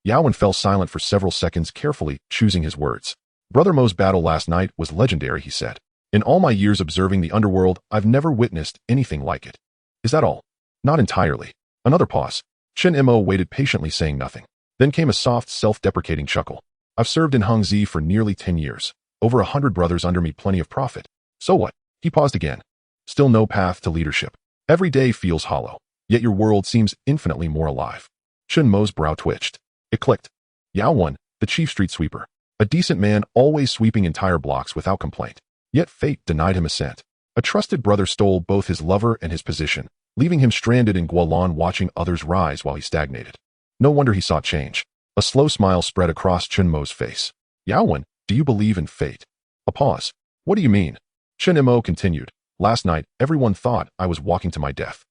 Yao Wen fell silent for several seconds, carefully choosing his words. Brother Mo's battle last night was legendary, he said. In all my years observing the Underworld, I've never witnessed anything like it. Is that all? Not entirely. Another pause. Chen Mo waited patiently, saying nothing. Then came a soft, self-deprecating chuckle. I've served in Hangzhi for nearly 10 years. Over 100 brothers under me, plenty of profit. So what? He paused again. Still no path to leadership. Every day feels hollow, yet your world seems infinitely more alive. Chen Mo's brow twitched. It clicked. Yao Wen, the chief street sweeper. A decent man, always sweeping entire blocks without complaint. Yet fate denied him ascent. A trusted brother stole both his lover and his position, leaving him stranded in Kowloon watching others rise while he stagnated. No wonder he sought change. A slow smile spread across Chen Mo's face. Yao Wen, do you believe in fate? A pause. What do you mean? Chen Mo continued. Last night, everyone thought I was walking to my death.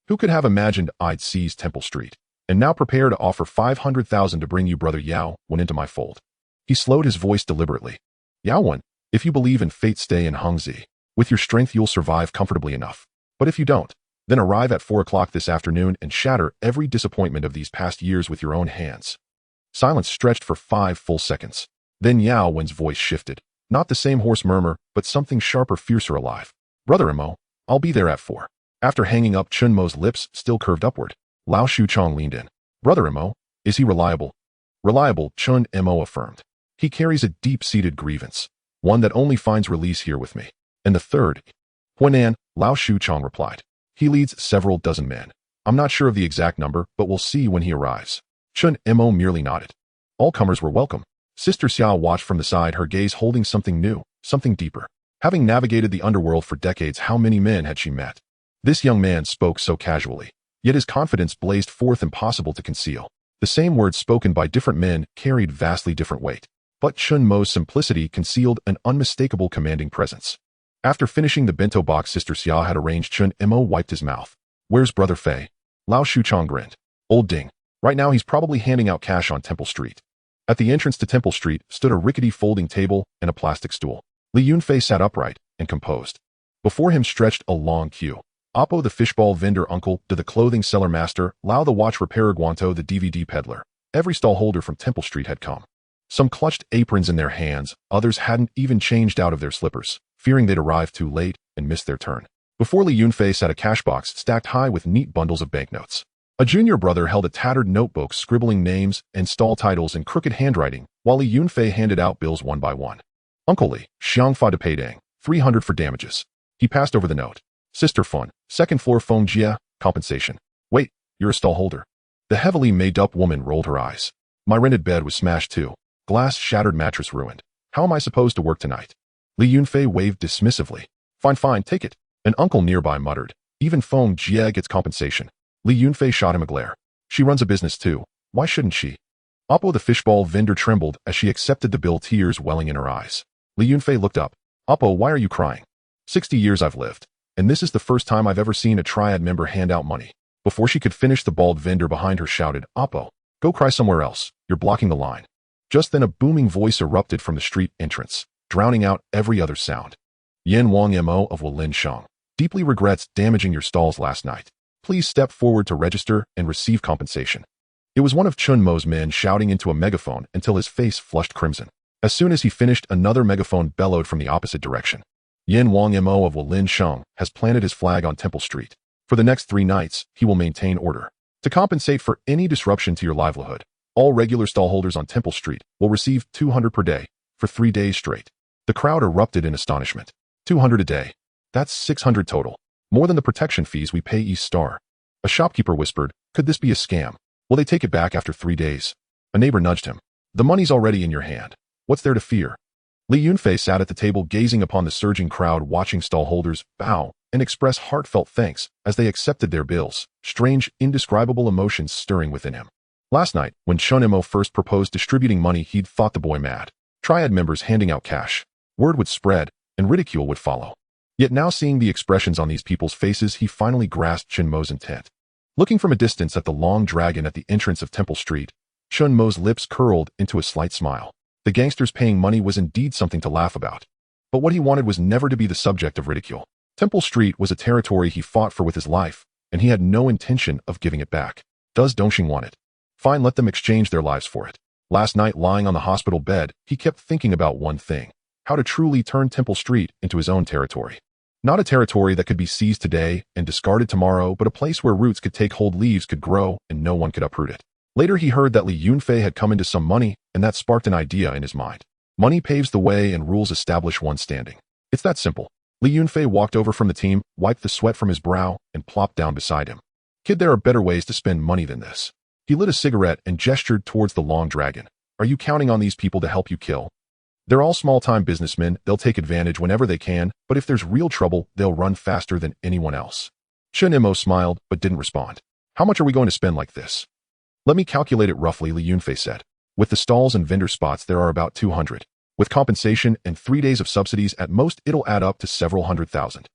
Who could have imagined I'd seize Temple Street? And now prepare to offer 500,000 to bring you brother Yao Wen into my fold. He slowed his voice deliberately. Yao Wen, if you believe in fate, stay in Hangzhi. With your strength, you'll survive comfortably enough. But if you don't, then arrive at 4 o'clock this afternoon and shatter every disappointment of these past years with your own hands. Silence stretched for 5 full seconds. Then Yao Wen's voice shifted. Not the same hoarse murmur, but something sharper, fiercer alive. Brother Mo, I'll be there at 4. After hanging up, Chen Mo's lips still curved upward. Lao Shuchong leaned in. Brother Mo, is he reliable? Reliable, Chen Mo affirmed. He carries a deep-seated grievance, one that only finds release here with me. And the third, Huanan, Lao Shuchong replied. He leads several dozen men. I'm not sure of the exact number, but we'll see when he arrives. Chen Mo merely nodded. All comers were welcome. Sister Xiao watched from the side, her gaze holding something new, something deeper. Having navigated the underworld for decades, how many men had she met? This young man spoke so casually, yet his confidence blazed forth, impossible to conceal. The same words spoken by different men carried vastly different weight. But Chen Mo's simplicity concealed an unmistakable commanding presence. After finishing the bento box Sister Xia had arranged, Chen Mo wiped his mouth. Where's Brother Fei? Lao Shuchong grinned. Old Ding. Right now he's probably handing out cash on Temple Street. At the entrance to Temple Street stood a rickety folding table and a plastic stool. Li Yunfei sat upright and composed. Before him stretched a long queue. Oppo the fishball vendor, Uncle to the clothing seller master, Lao the watch repairer, Guanto the DVD peddler. Every stallholder from Temple Street had come. Some clutched aprons in their hands, others hadn't even changed out of their slippers, fearing they'd arrived too late and missed their turn. Before Li Yunfei sat a cash box stacked high with neat bundles of banknotes. A junior brother held a tattered notebook scribbling names and stall titles in crooked handwriting, while Li Yunfei handed out bills one by one. Uncle Li, Xiangfa de Peidang, 300 for damages. He passed over the note. Sister Fun, 2nd floor Feng Jia, compensation. Wait, you're a stallholder. The heavily made-up woman rolled her eyes. My rented bed was smashed too. Glass shattered, mattress ruined. How am I supposed to work tonight? Li Yunfei waved dismissively. Fine, take it. An uncle nearby muttered. Even Feng Jia gets compensation. Li Yunfei shot him a glare. She runs a business too. Why shouldn't she? Oppo the fishball vendor trembled as she accepted the bill, tears welling in her eyes. Li Yunfei looked up. Oppo, why are you crying? 60 years I've lived, and this is the first time I've ever seen a Triad member hand out money. Before she could finish, the bald vendor behind her shouted, Oppo, go cry somewhere else. You're blocking the line. Just then a booming voice erupted from the street entrance, drowning out every other sound. Yan Wang Mo of Walin Shang. Deeply regrets damaging your stalls last night. Please step forward to register and receive compensation. It was one of Chen Mo's men shouting into a megaphone until his face flushed crimson. As soon as he finished, another megaphone bellowed from the opposite direction. Yan Wang Mo of Walin Shang has planted his flag on Temple Street. For the next 3 nights, he will maintain order. To compensate for any disruption to your livelihood, all regular stallholders on Temple Street will receive 200 per day for 3 days straight. The crowd erupted in astonishment. 200 a day. That's 600 total. More than the protection fees we pay East Star. A shopkeeper whispered, could this be a scam? Will they take it back after 3 days? A neighbor nudged him. The money's already in your hand. What's there to fear? Li Yunfei sat at the table gazing upon the surging crowd, watching stallholders bow and express heartfelt thanks as they accepted their bills, strange, indescribable emotions stirring within him. Last night, when Chen Mo first proposed distributing money, he'd thought the boy mad. Triad members handing out cash. Word would spread, and ridicule would follow. Yet now, seeing the expressions on these people's faces, he finally grasped Chen Mo's intent. Looking from a distance at the long dragon at the entrance of Temple Street, Chen Mo's lips curled into a slight smile. The gangsters paying money was indeed something to laugh about. But what he wanted was never to be the subject of ridicule. Temple Street was a territory he fought for with his life, and he had no intention of giving it back. Does Dongxing want it? Fine, let them exchange their lives for it. Last night, lying on the hospital bed, he kept thinking about one thing: how to truly turn Temple Street into his own territory. Not a territory that could be seized today and discarded tomorrow, but a place where roots could take hold, leaves could grow, and no one could uproot it. Later he heard that Li Yunfei had come into some money, and that sparked an idea in his mind. Money paves the way and rules establish one's standing. It's that simple. Li Yunfei walked over from the team, wiped the sweat from his brow, and plopped down beside him. Kid, there are better ways to spend money than this. He lit a cigarette and gestured towards the long dragon. Are you counting on these people to help you kill? They're all small-time businessmen, they'll take advantage whenever they can, but if there's real trouble, they'll run faster than anyone else. Chen Mo smiled, but didn't respond. How much are we going to spend like this? Let me calculate it roughly, Li Yunfei said. With the stalls and vendor spots, there are about 200. With compensation and 3 days of subsidies, at most it'll add up to several 100,000.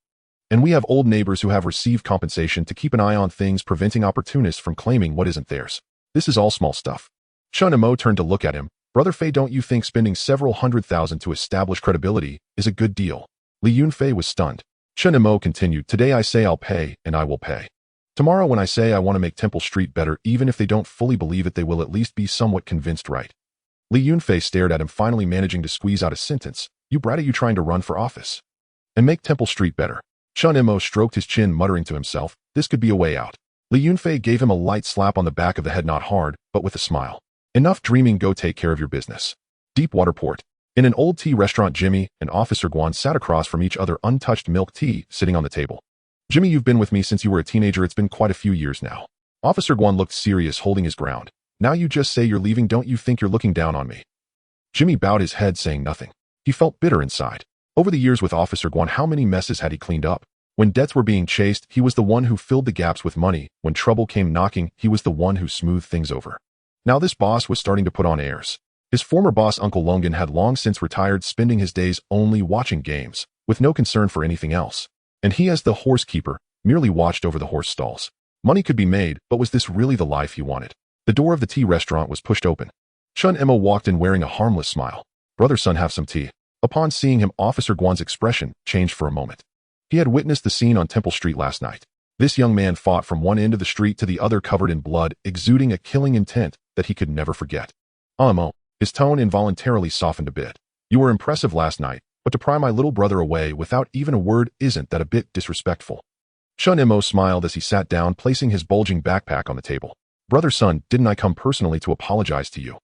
And we have old neighbors who have received compensation to keep an eye on things, preventing opportunists from claiming what isn't theirs. This is all small stuff. Chen Mo turned to look at him. Brother Fei, don't you think spending several 100,000 to establish credibility is a good deal? Li Yunfei was stunned. Chen Mo continued, today I say I'll pay, and I will pay. Tomorrow when I say I want to make Temple Street better, even if they don't fully believe it, they will at least be somewhat convinced, right? Li Yunfei stared at him, finally managing to squeeze out a sentence. You brat, are you trying to run for office? And make Temple Street better? Chen Mo stroked his chin, muttering to himself, this could be a way out. Li Yunfei gave him a light slap on the back of the head, not hard, but with a smile. Enough dreaming, go take care of your business. Deepwater Port. In an old tea restaurant, Jimmy and Officer Guan sat across from each other, untouched milk tea sitting on the table. Jimmy, you've been with me since you were a teenager. It's been quite a few years now. Officer Guan looked serious, holding his ground. Now you just say you're leaving, don't you think you're looking down on me? Jimmy bowed his head, saying nothing. He felt bitter inside. Over the years with Officer Guan, how many messes had he cleaned up? When debts were being chased, he was the one who filled the gaps with money. When trouble came knocking, he was the one who smoothed things over. Now this boss was starting to put on airs. His former boss, Uncle Longan, had long since retired, spending his days only watching games, with no concern for anything else. And he, as the horse keeper, merely watched over the horse stalls. Money could be made, but was this really the life he wanted? The door of the tea restaurant was pushed open. Chen Mo walked in wearing a harmless smile. Brother, son, have some tea. Upon seeing him, Officer Guan's expression changed for a moment. He had witnessed the scene on Temple Street last night. This young man fought from one end of the street to the other, covered in blood, exuding a killing intent that he could never forget. Mo. His tone involuntarily softened a bit. You were impressive last night, but to pry my little brother away without even a word, isn't that a bit disrespectful? Chen Mo smiled as he sat down, placing his bulging backpack on the table. Brother, son, didn't I come personally to apologize to you?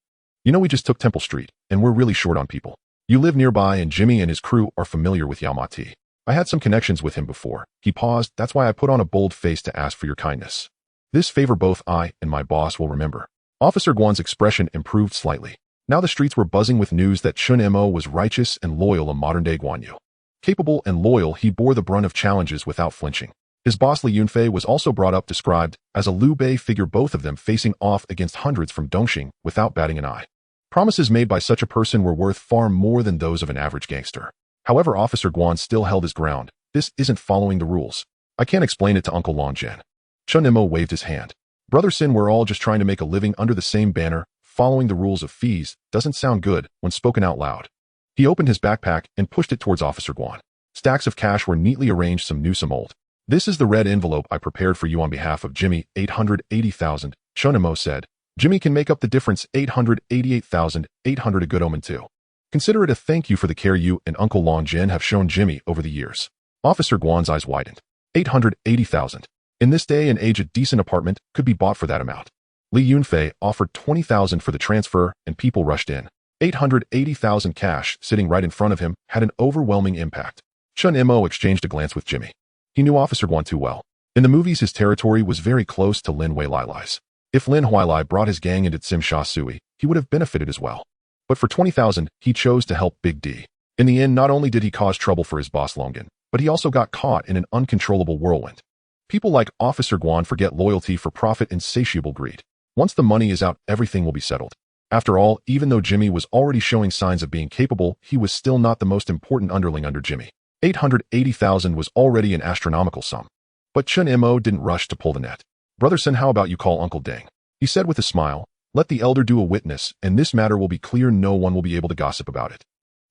You know, we just took Temple Street, and we're really short on people. You live nearby, and Jimmy and his crew are familiar with Yao Ma Ti. I had some connections with him before. He paused. That's why I put on a bold face to ask for your kindness. This favor both I and my boss will remember. Officer Guan's expression improved slightly. Now the streets were buzzing with news that Chen Mo was righteous and loyal, a modern-day Guan Yu. Capable and loyal, he bore the brunt of challenges without flinching. His boss Li Yunfei was also brought up, described as a Liu Bei figure, both of them facing off against hundreds from Dongxing without batting an eye. Promises made by such a person were worth far more than those of an average gangster. However, Officer Guan still held his ground. This isn't following the rules. I can't explain it to Uncle Longjian. Chen Mo waved his hand. Brother Sin, we're all just trying to make a living under the same banner. Following the rules of fees doesn't sound good when spoken out loud. He opened his backpack and pushed it towards Officer Guan. Stacks of cash were neatly arranged, some new, some old. This is the red envelope I prepared for you on behalf of Jimmy. 880,000, Chen Mo said. Jimmy can make up the difference. 888,800, a good omen too. Consider it a thank you for the care you and Uncle Longjin have shown Jimmy over the years. Officer Guan's eyes widened. 880,000. In this day and age, a decent apartment could be bought for that amount. Li Yunfei offered 20,000 for the transfer, and people rushed in. 880,000 cash sitting right in front of him had an overwhelming impact. Chen Mo exchanged a glance with Jimmy. He knew Officer Guan too well. In the movies, his territory was very close to Lin Weilai's. If Lin Huailai brought his gang into Tsim Sha Sui, he would have benefited as well. But for 20,000, he chose to help Big D. In the end, not only did he cause trouble for his boss Longan, but he also got caught in an uncontrollable whirlwind. People like Officer Guan forget loyalty for profit, insatiable greed. Once the money is out, everything will be settled. After all, even though Jimmy was already showing signs of being capable, he was still not the most important underling under Jimmy. 880,000 was already an astronomical sum. But Chen Mo didn't rush to pull the net. Brother Sen, how about you call Uncle Deng? He said with a smile. Let the elder do a witness, and this matter will be clear. No one will be able to gossip about it.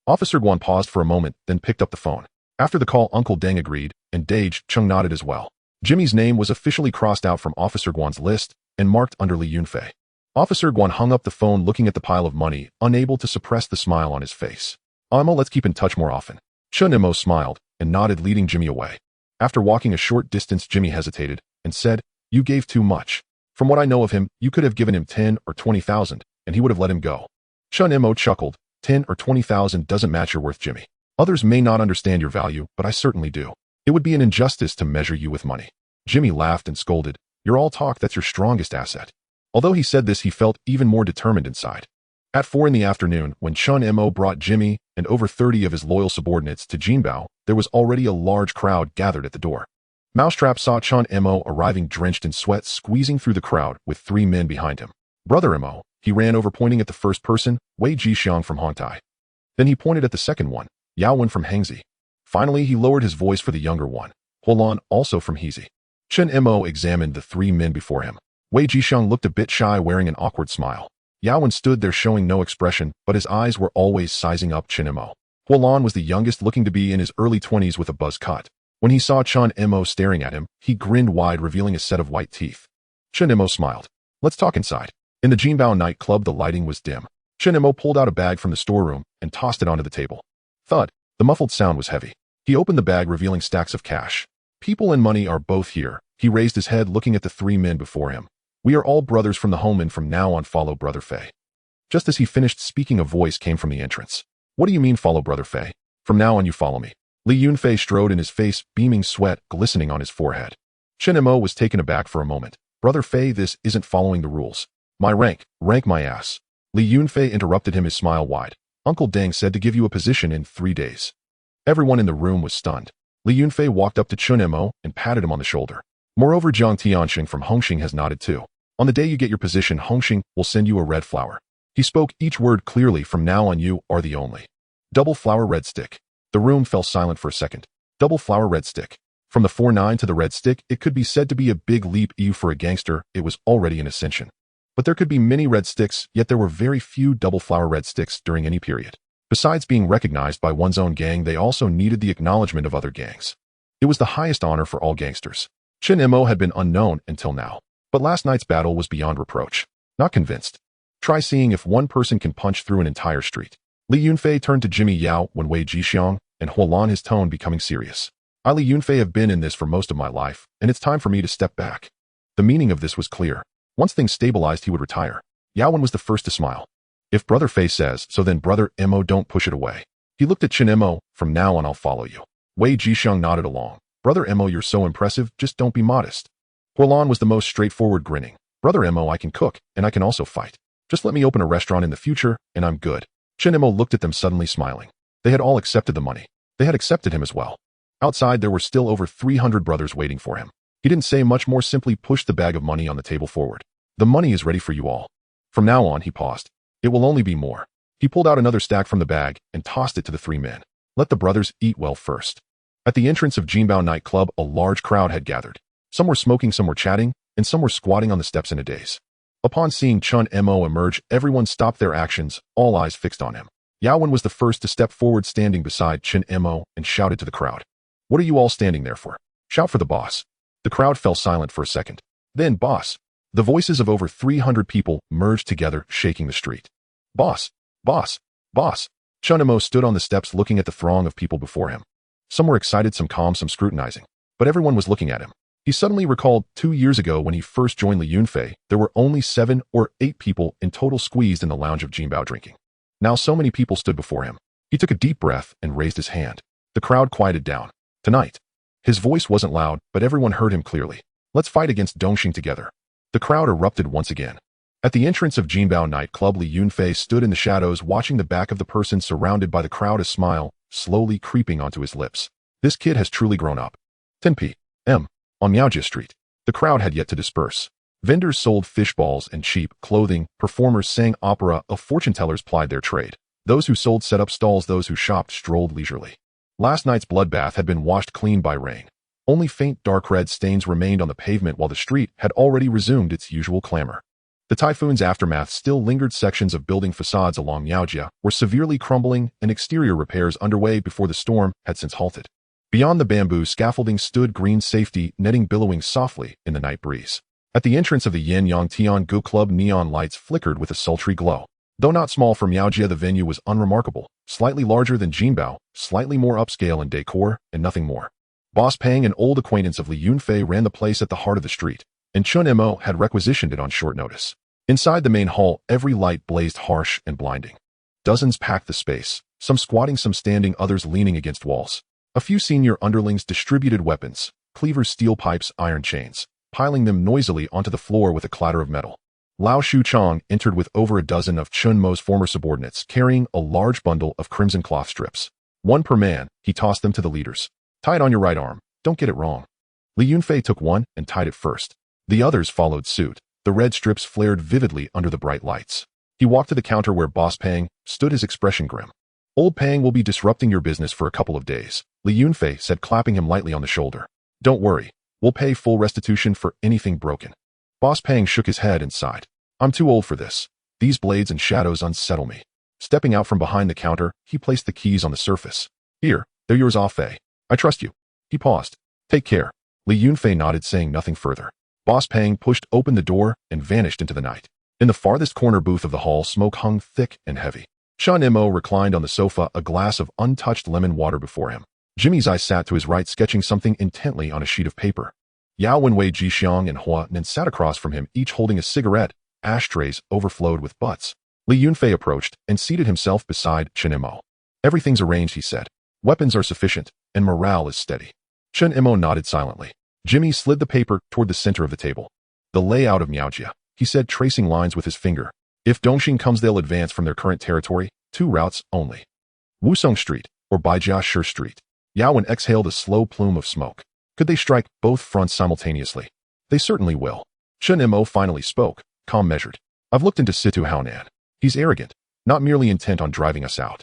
Officer Guan paused for a moment, then picked up the phone. After the call, Uncle Deng agreed, and Dage Chung nodded as well. Jimmy's name was officially crossed out from Officer Guan's list and marked under Li Yunfei. Officer Guan hung up the phone, looking at the pile of money, unable to suppress the smile on his face. Let's keep in touch more often. Chen Mo smiled. and nodded, leading Jimmy away. After walking a short distance, Jimmy hesitated and said, "You gave too much. From what I know of him, you could have given him 10 or 20,000, and he would have let him go." Chen Mo chuckled. 10 or 20,000 doesn't match your worth, Jimmy. Others may not understand your value, but I certainly do. It would be an injustice to measure you with money. Jimmy laughed and scolded, "You're all talk, that's your strongest asset." Although he said this, he felt even more determined inside. At 4 in the afternoon, when Chen Mo brought Jimmy and over 30 of his loyal subordinates to Jinbao, there was already a large crowd gathered at the door. Mousetrap saw Chen Mo arriving drenched in sweat, squeezing through the crowd with 3 men behind him. "Brother Mo," he ran over, pointing at the first person, Wei Jixiang from Hongtai. Then he pointed at the second one, Yao Wen from Hengzi. Finally, he lowered his voice for the younger one, Kowloon, also from Hezi. Chen Mo examined the 3 men before him. Wei Jixiang looked a bit shy, wearing an awkward smile. Yao Wen stood there showing no expression, but his eyes were always sizing up Chen Mo. Kowloon was the youngest, looking to be in his early 20s with a buzz cut. When he saw Chen Mo staring at him, he grinned wide, revealing a set of white teeth. Chen Mo smiled. "Let's talk inside." In the Jinbao nightclub, the lighting was dim. Chen Mo pulled out a bag from the storeroom and tossed it onto the table. Thud. The muffled sound was heavy. He opened the bag, revealing stacks of cash. "People and money are both here." He raised his head, looking at the 3 men before him. "We are all brothers from the home, and from now on follow Brother Fei." Just as he finished speaking, a voice came from the entrance. "What do you mean follow Brother Fei? From now on you follow me." Li Yunfei strode in, his face beaming, sweat glistening on his forehead. Chen Mo was taken aback for a moment. "Brother Fei, this isn't following the rules." "My rank my ass." Li Yunfei interrupted him, his smile wide. "Uncle Deng said to give you a position in 3 days. Everyone in the room was stunned. Li Yunfei walked up to Chen Mo and patted him on the shoulder. "Moreover, Jiang Tianxing from Hongxing has nodded too. On the day you get your position, Hongxing will send you a red flower." He spoke each word clearly. "From now on you are the only double flower red stick." The room fell silent for a second. Double flower red stick. From the 4-9 to the red stick, it could be said to be a big leap. For a gangster, it was already an ascension. But there could be many red sticks, yet there were very few double flower red sticks during any period. Besides being recognized by one's own gang, they also needed the acknowledgement of other gangs. It was the highest honor for all gangsters. Chen Mo had been unknown until now, but last night's battle was beyond reproach. Not convinced? Try seeing if one person can punch through an entire street. Li Yunfei turned to Jimmy Yao when Wei Jixiang and Kowloon, his tone becoming serious. "I, Li Yunfei, have been in this for most of my life, and it's time for me to step back." The meaning of this was clear. Once things stabilized, he would retire. Yao Wen was the first to smile. "If Brother Fei says so, then Brother Mo, don't push it away." He looked at Chen Mo. "From now on I'll follow you." Wei Jixiang nodded along. "Brother Mo, you're so impressive, just don't be modest." Kowloon was the most straightforward, grinning. "Brother Mo, I can cook, and I can also fight. Just let me open a restaurant in the future, and I'm good." Chen Mo looked at them, suddenly smiling. They had all accepted the money. They had accepted him as well. Outside, there were still over 300 brothers waiting for him. He didn't say much more, simply pushed the bag of money on the table forward. "The money is ready for you all. From now on," he paused, "it will only be more." He pulled out another stack from the bag and tossed it to the 3 men. "Let the brothers eat well first." At the entrance of Jinbao nightclub, a large crowd had gathered. Some were smoking, some were chatting, and some were squatting on the steps in a daze. Upon seeing Chen Mo emerge, everyone stopped their actions, all eyes fixed on him. Yao Wen was the first to step forward, standing beside Chen Mo, and shouted to the crowd. "What are you all standing there for? Shout for the boss." The crowd fell silent for a second. Then, "Boss." The voices of over 300 people merged together, shaking the street. "Boss! Boss! Boss!" Chen Mo stood on the steps, looking at the throng of people before him. Some were excited, some calm, some scrutinizing. But everyone was looking at him. He suddenly recalled 2 years ago when he first joined Li Yunfei, there were only 7 or 8 people in total squeezed in the lounge of Jinbao drinking. Now so many people stood before him. He took a deep breath and raised his hand. The crowd quieted down. "Tonight." His voice wasn't loud, but everyone heard him clearly. "Let's fight against Dongxing together." The crowd erupted once again. At the entrance of Jinbao nightclub, Li Yunfei stood in the shadows, watching the back of the person surrounded by the crowd, a smile slowly creeping onto his lips. This kid has truly grown up. 10 p.m. On Miaojia Street. The crowd had yet to disperse. Vendors sold fish balls and cheap clothing, performers sang opera, fortune tellers plied their trade. Those who sold set up stalls, those who shopped strolled leisurely. Last night's bloodbath had been washed clean by rain. Only faint dark red stains remained on the pavement, while the street had already resumed its usual clamor. The typhoon's aftermath still lingered. Sections of building facades along Miaojia were severely crumbling, and exterior repairs underway before the storm had since halted. Beyond the bamboo scaffolding stood green safety netting, billowing softly in the night breeze. At the entrance of the Yin Yang Tian Gu Club, neon lights flickered with a sultry glow. Though not small for Miaojia, the venue was unremarkable, slightly larger than Jinbao, slightly more upscale in decor, and nothing more. Boss Pang, an old acquaintance of Li Yunfei, ran the place at the heart of the street, and Chen Mo had requisitioned it on short notice. Inside the main hall, every light blazed harsh and blinding. Dozens packed the space, some squatting, some standing, others leaning against walls. A few senior underlings distributed weapons, cleavers, steel pipes, iron chains, piling them noisily onto the floor with a clatter of metal. Lao Shuchang entered with over a dozen of Chen Mo's former subordinates, carrying a large bundle of crimson cloth strips. One per man, he tossed them to the leaders. Tie it on your right arm, don't get it wrong. Li Yunfei took one and tied it first. The others followed suit. The red strips flared vividly under the bright lights. He walked to the counter where Boss Pang stood, his expression grim. Old Pang will be disrupting your business for a couple of days, Li Yunfei said, clapping him lightly on the shoulder. Don't worry, we'll pay full restitution for anything broken. Boss Pang shook his head and sighed. I'm too old for this. These blades and shadows unsettle me. Stepping out from behind the counter, he placed the keys on the surface. Here, they're yours, Ah Fei. I trust you. He paused. Take care. Li Yunfei nodded, saying nothing further. Boss Pang pushed open the door and vanished into the night. In the farthest corner booth of the hall, smoke hung thick and heavy. Chen Mo reclined on the sofa, a glass of untouched lemon water before him. Jimmy's eye sat to his right, sketching something intently on a sheet of paper. Yao Wenwei, Jixiang, and Hua Nen sat across from him, each holding a cigarette. Ashtrays overflowed with butts. Li Yunfei approached and seated himself beside Chen Mo. Everything's arranged, he said. Weapons are sufficient, and morale is steady. Chen Mo nodded silently. Jimmy slid the paper toward the center of the table. The layout of Miaojia, he said, tracing lines with his finger. If Dongxing comes, they'll advance from their current territory, 2 routes only. Wusong Street or Baijia Shi Street. Yao Wen exhaled a slow plume of smoke. Could they strike both fronts simultaneously? They certainly will. Chen Mo finally spoke, calm, measured. I've looked into Situ Haonan. He's arrogant, not merely intent on driving us out.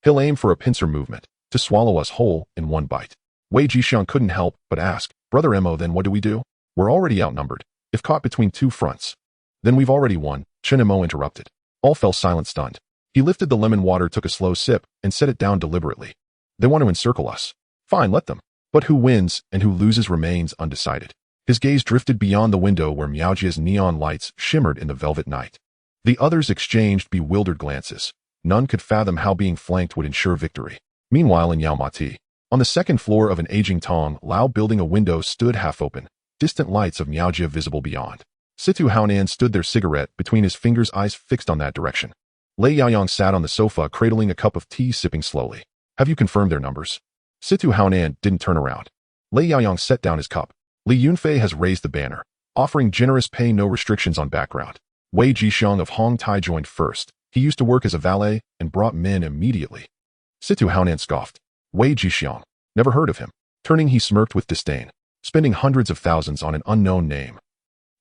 He'll aim for a pincer movement, to swallow us whole in one bite. Wei Jixiang couldn't help but ask, Brother Mo, then what do we do? We're already outnumbered. If caught between 2 fronts, then we've already won, Chen Mo interrupted. All fell silent, stunned. He lifted the lemon water, took a slow sip, and set it down deliberately. They want to encircle us. Fine, let them. But who wins and who loses remains undecided. His gaze drifted beyond the window where Miaojia's neon lights shimmered in the velvet night. The others exchanged bewildered glances. None could fathom how being flanked would ensure victory. Meanwhile, in Yaomati, on the second floor of an aging Tong Lao building, a window stood half open, distant lights of Miaojia visible beyond. Situ Haonan stood there, cigarette between his fingers, eyes fixed on that direction. Lei Yaoyang sat on the sofa, cradling a cup of tea, sipping slowly. Have you confirmed their numbers? Situ Haonan didn't turn around. Lei Yaoyang set down his cup. Li Yunfei has raised the banner, offering generous pay, no restrictions on background. Wei Jixiang of Hong Tai joined first. He used to work as a valet and brought men immediately. Situ Haonan scoffed. Wei Jixiang. Never heard of him. Turning, he smirked with disdain. Spending hundreds of thousands on an unknown name.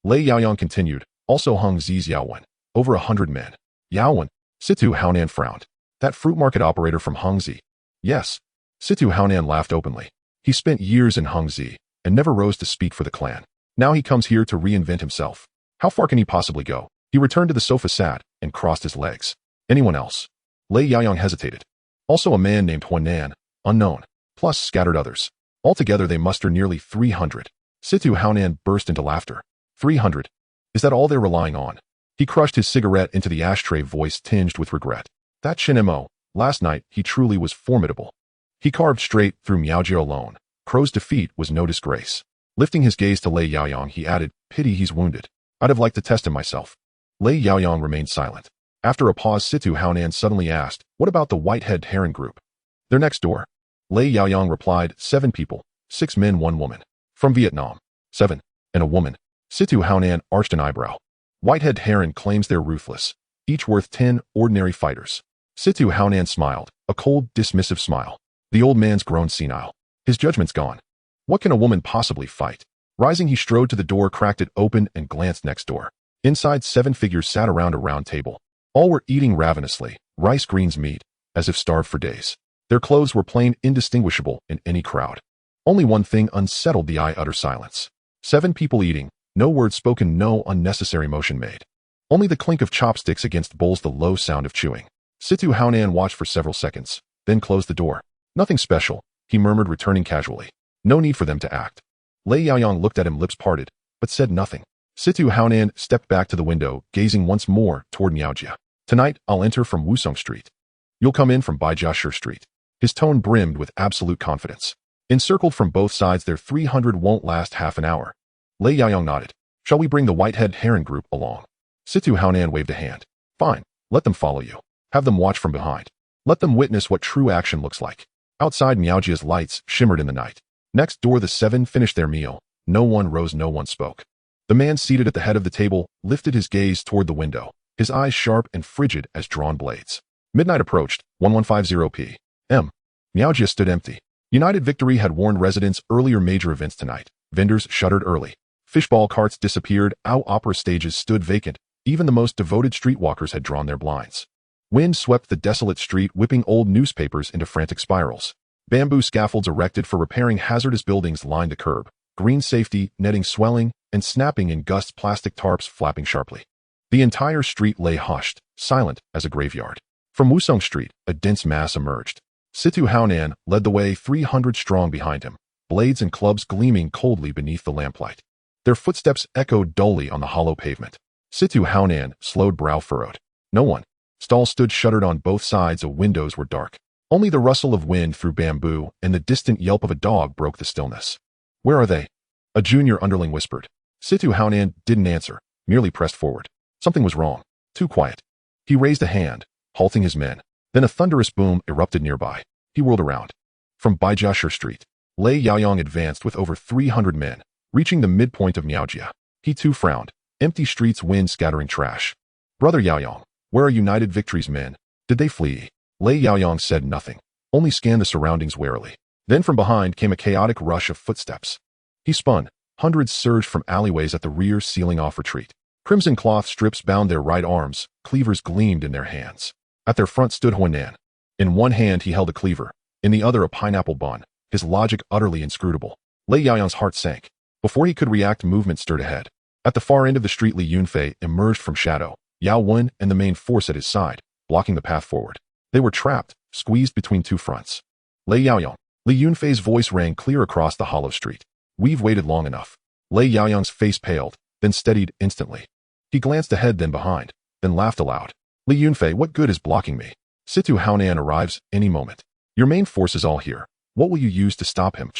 Lei Yaoyang continued. Also Hung Zi's Yaowen. Over 100 men. Yaowen. Situ Haonan frowned. That fruit market operator from Hongzi. Yes. Situ Haonan laughed openly. He spent years in Hongzi and never rose to speak for the clan. Now he comes here to reinvent himself. How far can he possibly go? He returned to the sofa, sat, and crossed his legs. Anyone else? Lei Yaoyang hesitated. Also a man named Huanan, unknown, plus scattered others. Altogether they muster nearly 300. Situ Haonan burst into laughter. 300? Is that all they're relying on? He crushed his cigarette into the ashtray, voice tinged with regret. That Chen Mo, last night he truly was formidable. He carved straight through Miaojia alone. Crow's defeat was no disgrace. Lifting his gaze to Lei Yaoyang, he added, pity he's wounded. I'd have liked to test him myself. Lei Yaoyang remained silent. After a pause, Situ Haonan suddenly asked, what about the White-Head Heron group? They're next door. Lei Yaoyang replied, 7 people, 6 men, 1 woman. From Vietnam. 7. And a woman. Situ Haonan arched an eyebrow. White-Head Heron claims they're ruthless, each worth 10 ordinary fighters. Situ Haonan smiled, a cold, dismissive smile. The old man's grown senile. His judgment's gone. What can a woman possibly fight? Rising, he strode to the door, cracked it open, and glanced next door. Inside, 7 figures sat around a round table. All were eating ravenously, rice, greens, meat, as if starved for days. Their clothes were plain, indistinguishable in any crowd. Only one thing unsettled the eye, utter silence. 7 people eating, no word spoken, no unnecessary motion made. Only the clink of chopsticks against bowls, the low sound of chewing. Situ Haonan watched for several seconds, then closed the door. Nothing special, he murmured, returning casually. No need for them to act. Lei Yaoyang looked at him, lips parted, but said nothing. Situ Haonan stepped back to the window, gazing once more toward Miaojia. Tonight, I'll enter from Wusong Street. You'll come in from Baijiashi Street. His tone brimmed with absolute confidence. Encircled from both sides, their 300 won't last half an hour. Lei Yaoyang nodded. Shall we bring the white-head heron group along? Situ Haonan waved a hand. Fine. Let them follow you. Have them watch from behind. Let them witness what true action looks like. Outside, Miaojia's lights shimmered in the night. Next door, the 7 finished their meal. No one rose, no one spoke. The man seated at the head of the table lifted his gaze toward the window, his eyes sharp and frigid as drawn blades. Midnight approached, 1150 p.m. Miaojia stood empty. United Victory had warned residents earlier major events tonight. Vendors shuttered early. Fishball carts disappeared, our opera stages stood vacant. Even the most devoted streetwalkers had drawn their blinds. Wind swept the desolate street, whipping old newspapers into frantic spirals. Bamboo scaffolds erected for repairing hazardous buildings lined the curb. Green safety netting swelling and snapping in gusts, plastic tarps flapping sharply. The entire street lay hushed, silent as a graveyard. From Wusong Street, a dense mass emerged. Situ Haonan led the way, 300 strong behind him, blades and clubs gleaming coldly beneath the lamplight. Their footsteps echoed dully on the hollow pavement. Situ Haonan slowed, brow furrowed. No one. Stalls stood shuttered on both sides, the windows were dark. Only the rustle of wind through bamboo and the distant yelp of a dog broke the stillness. Where are they? A junior underling whispered. Situ Haonan didn't answer, merely pressed forward. Something was wrong. Too quiet. He raised a hand, halting his men. Then a thunderous boom erupted nearby. He whirled around. From Baijiashi Street, Lei Yaoyang advanced with over 300 men, reaching the midpoint of Miaojia. He too frowned. Empty streets, wind scattering trash. Brother Yaoyang, where are United Victory's men? Did they flee? Lei Yaoyang said nothing, only scanned the surroundings warily. Then from behind came a chaotic rush of footsteps. He spun. Hundreds surged from alleyways at the rear, sealing off retreat. Crimson cloth strips bound their right arms, cleavers gleamed in their hands. At their front stood Huanan. In one hand he held a cleaver, in the other a pineapple bun, his logic utterly inscrutable. Lei Yaoyang's heart sank. Before he could react, movement stirred ahead. At the far end of the street, Li Yunfei emerged from shadow, Yao Wen and the main force at his side, blocking the path forward. They were trapped, squeezed between two fronts. Lei Yaoyang. Li Yunfei's voice rang clear across the hollow street. We've waited long enough. Lei Yaoyang's face paled, then steadied instantly. He glanced ahead, then behind, then laughed aloud. Li Yunfei, what good is blocking me? Situ Haonan arrives any moment. Your main force is all here. What will you use to stop him?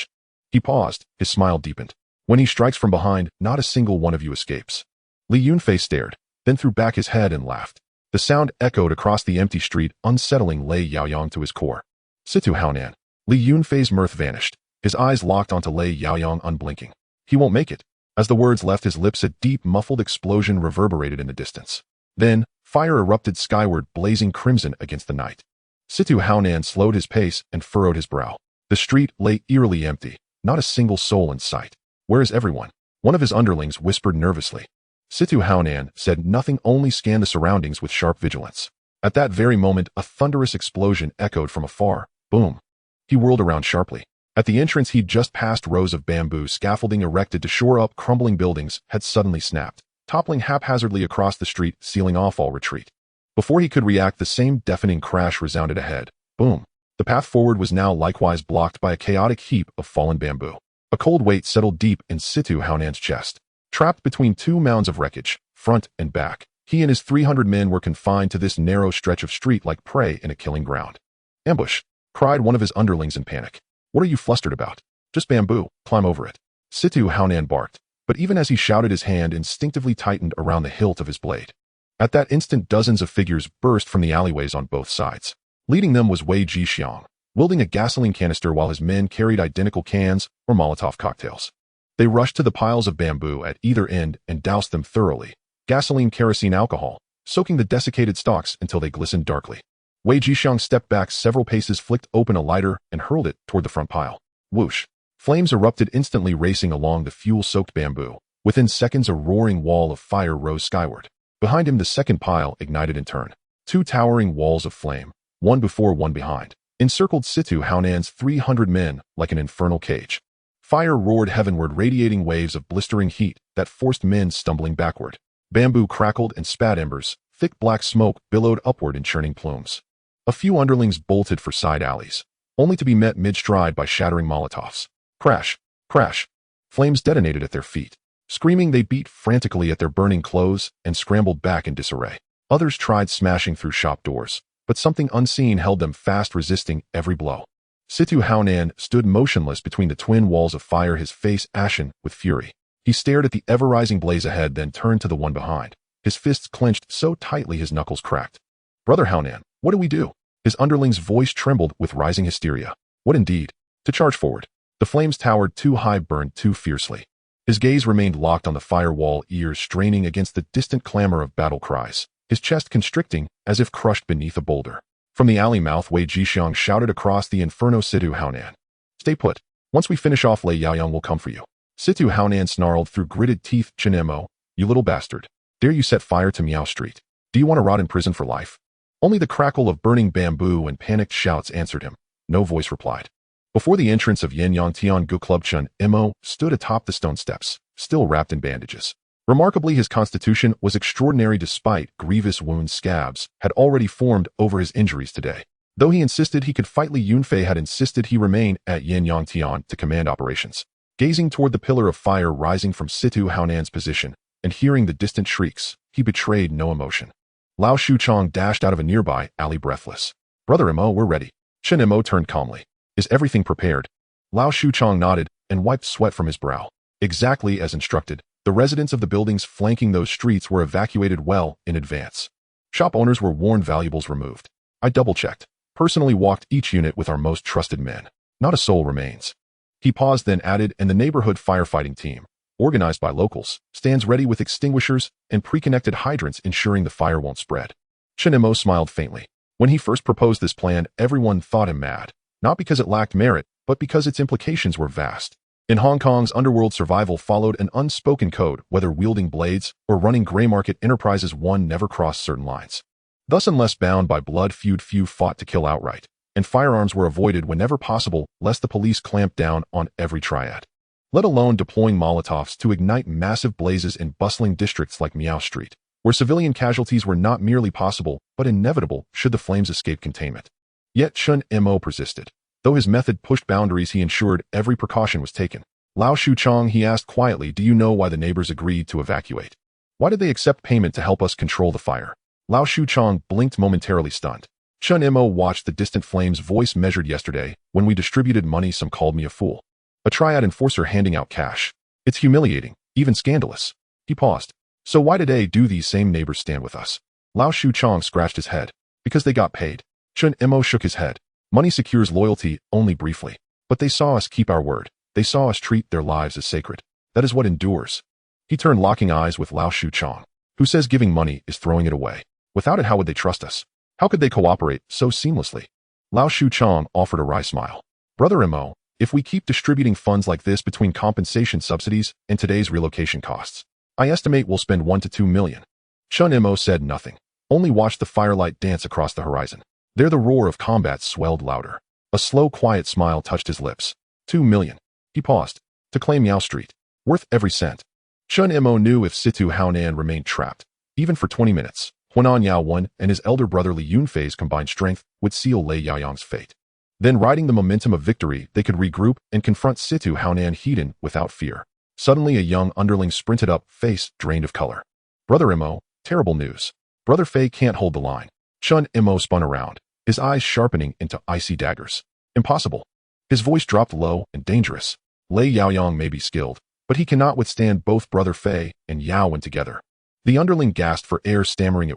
He paused, his smile deepened. When he strikes from behind, not a single one of you escapes. Li Yunfei stared, then threw back his head and laughed. The sound echoed across the empty street, unsettling Lei Yaoyang to his core. Situ Haonan. Li Yunfei's mirth vanished. His eyes locked onto Lei Yaoyang, unblinking. He won't make it. As the words left his lips, a deep, muffled explosion reverberated in the distance. Then, fire erupted skyward, blazing crimson against the night. Situ Haonan slowed his pace and furrowed his brow. The street lay eerily empty, not a single soul in sight. Where is everyone? One of his underlings whispered nervously. Situ Haonan said nothing, only scanned the surroundings with sharp vigilance. At that very moment, a thunderous explosion echoed from afar. Boom. He whirled around sharply. At the entrance he'd just passed, rows of bamboo scaffolding erected to shore up crumbling buildings had suddenly snapped, toppling haphazardly across the street, sealing off all retreat. Before he could react, the same deafening crash resounded ahead. Boom. The path forward was now likewise blocked by a chaotic heap of fallen bamboo. A cold weight settled deep in Situ Haonan's chest. Trapped between two mounds of wreckage, front and back, he and his 300 men were confined to this narrow stretch of street like prey in a killing ground. Ambush! Cried one of his underlings in panic. What are you flustered about? Just bamboo, climb over it. Situ Haonan barked, but even as he shouted, his hand instinctively tightened around the hilt of his blade. At that instant, dozens of figures burst from the alleyways on both sides. Leading them was Wei Jixiang, wielding a gasoline canister while his men carried identical cans or Molotov cocktails. They rushed to the piles of bamboo at either end and doused them thoroughly. Gasoline, kerosene, alcohol, soaking the desiccated stalks until they glistened darkly. Wei Jixiang stepped back several paces, flicked open a lighter, and hurled it toward the front pile. Whoosh! Flames erupted instantly, racing along the fuel-soaked bamboo. Within seconds, a roaring wall of fire rose skyward. Behind him, the second pile ignited in turn. Two towering walls of flame, one before, one behind, encircled Situ Haonan's 300 men like an infernal cage. Fire roared heavenward, radiating waves of blistering heat that forced men stumbling backward. Bamboo crackled and spat embers. Thick black smoke billowed upward in churning plumes. A few underlings bolted for side alleys, only to be met mid-stride by shattering Molotovs. Crash! Crash! Flames detonated at their feet. Screaming, they beat frantically at their burning clothes and scrambled back in disarray. Others tried smashing through shop doors, but something unseen held them fast, resisting every blow. Situ Haonan stood motionless between the twin walls of fire, his face ashen with fury. He stared at the ever-rising blaze ahead, then turned to the one behind. His fists clenched so tightly his knuckles cracked. "Brother Haonan, what do we do?" His underling's voice trembled with rising hysteria. What indeed? To charge forward. The flames towered too high, burned too fiercely. His gaze remained locked on the firewall, ears straining against the distant clamor of battle cries, his chest constricting as if crushed beneath a boulder. From the alley mouth, Wei Jixiang shouted across the inferno, "Situ Haonan, stay put. Once we finish off, Lei Yaoyang will come for you." Situ Haonan snarled through gritted teeth, "Chen Mo, you little bastard. Dare you set fire to Miao Street? Do you want to rot in prison for life?" Only the crackle of burning bamboo and panicked shouts answered him. No voice replied. Before the entrance of Yenyang Tiangu Club, Chen Mo stood atop the stone steps, still wrapped in bandages. Remarkably, his constitution was extraordinary despite grievous wound scabs had already formed over his injuries today. Though he insisted he could fight, Li Yunfei had insisted he remain at Yenyang Tian to command operations. Gazing toward the pillar of fire rising from Situ Haonan's position and hearing the distant shrieks, he betrayed no emotion. Lao Shuchong dashed out of a nearby alley breathless. "Brother Mo, we're ready." Chen Mo turned calmly. "Is everything prepared?" Lao Shuchong nodded and wiped sweat from his brow. Exactly as instructed, the residents of the buildings flanking those streets were evacuated well in advance. Shop owners were warned, valuables removed. I double-checked, personally walked each unit with our most trusted men. Not a soul remains. He paused, then added, and the neighborhood firefighting team, organized by locals, stands ready with extinguishers and pre-connected hydrants, ensuring the fire won't spread. Chen Mo smiled faintly. When he first proposed this plan, everyone thought him mad, not because it lacked merit, but because its implications were vast. In Hong Kong's underworld, survival followed an unspoken code, whether wielding blades or running gray market enterprises, one never crossed certain lines. Thus, unless bound by blood feud, few fought to kill outright, and firearms were avoided whenever possible, lest the police clamped down on every triad. Let alone deploying Molotovs to ignite massive blazes in bustling districts like Miao Street, where civilian casualties were not merely possible, but inevitable should the flames escape containment. Yet Chen Mo persisted. Though his method pushed boundaries, he ensured every precaution was taken. Lao Shuchong, he asked quietly, "Do you know why the neighbors agreed to evacuate? Why did they accept payment to help us control the fire?" Lao Shuchong blinked, momentarily stunned. Chen Mo watched the distant flames, voice measured. "Yesterday, when we distributed money, some called me a fool. A triad enforcer handing out cash. It's humiliating, even scandalous." He paused. "So why today do these same neighbors stand with us?" Lao Shuchong scratched his head. "Because they got paid." Chen Mo shook his head. "Money secures loyalty only briefly. But they saw us keep our word. They saw us treat their lives as sacred. That is what endures." He turned, locking eyes with Lao Shuchong. "Who says giving money is throwing it away? Without it, how would they trust us? How could they cooperate so seamlessly?" Lao Shuchong offered a wry smile. "Brother Mo, if we keep distributing funds like this between compensation subsidies and today's relocation costs, I estimate we'll spend 1 to 2 million. Chen Mo said nothing, only watched the firelight dance across the horizon. There the roar of combat swelled louder. A slow, quiet smile touched his lips. 2 million. He paused. To claim Miao Street. Worth every cent. Chen Mo knew if Situ Haonan remained trapped, even for 20 minutes, Huanan Yao Wen and his elder brother Li Yunfei's combined strength would seal Lei Yaoyang's fate. Then, riding the momentum of victory, they could regroup and confront Situ Haonan hidden without fear. Suddenly, a young underling sprinted up, face drained of color. "Brother Mo, terrible news. Brother Fei can't hold the line." Chen Mo spun around, his eyes sharpening into icy daggers. "Impossible." His voice dropped low and dangerous. "Lei Yaoyang may be skilled, but he cannot withstand both Brother Fei and Yao Wen together." The underling gasped for air, stammering,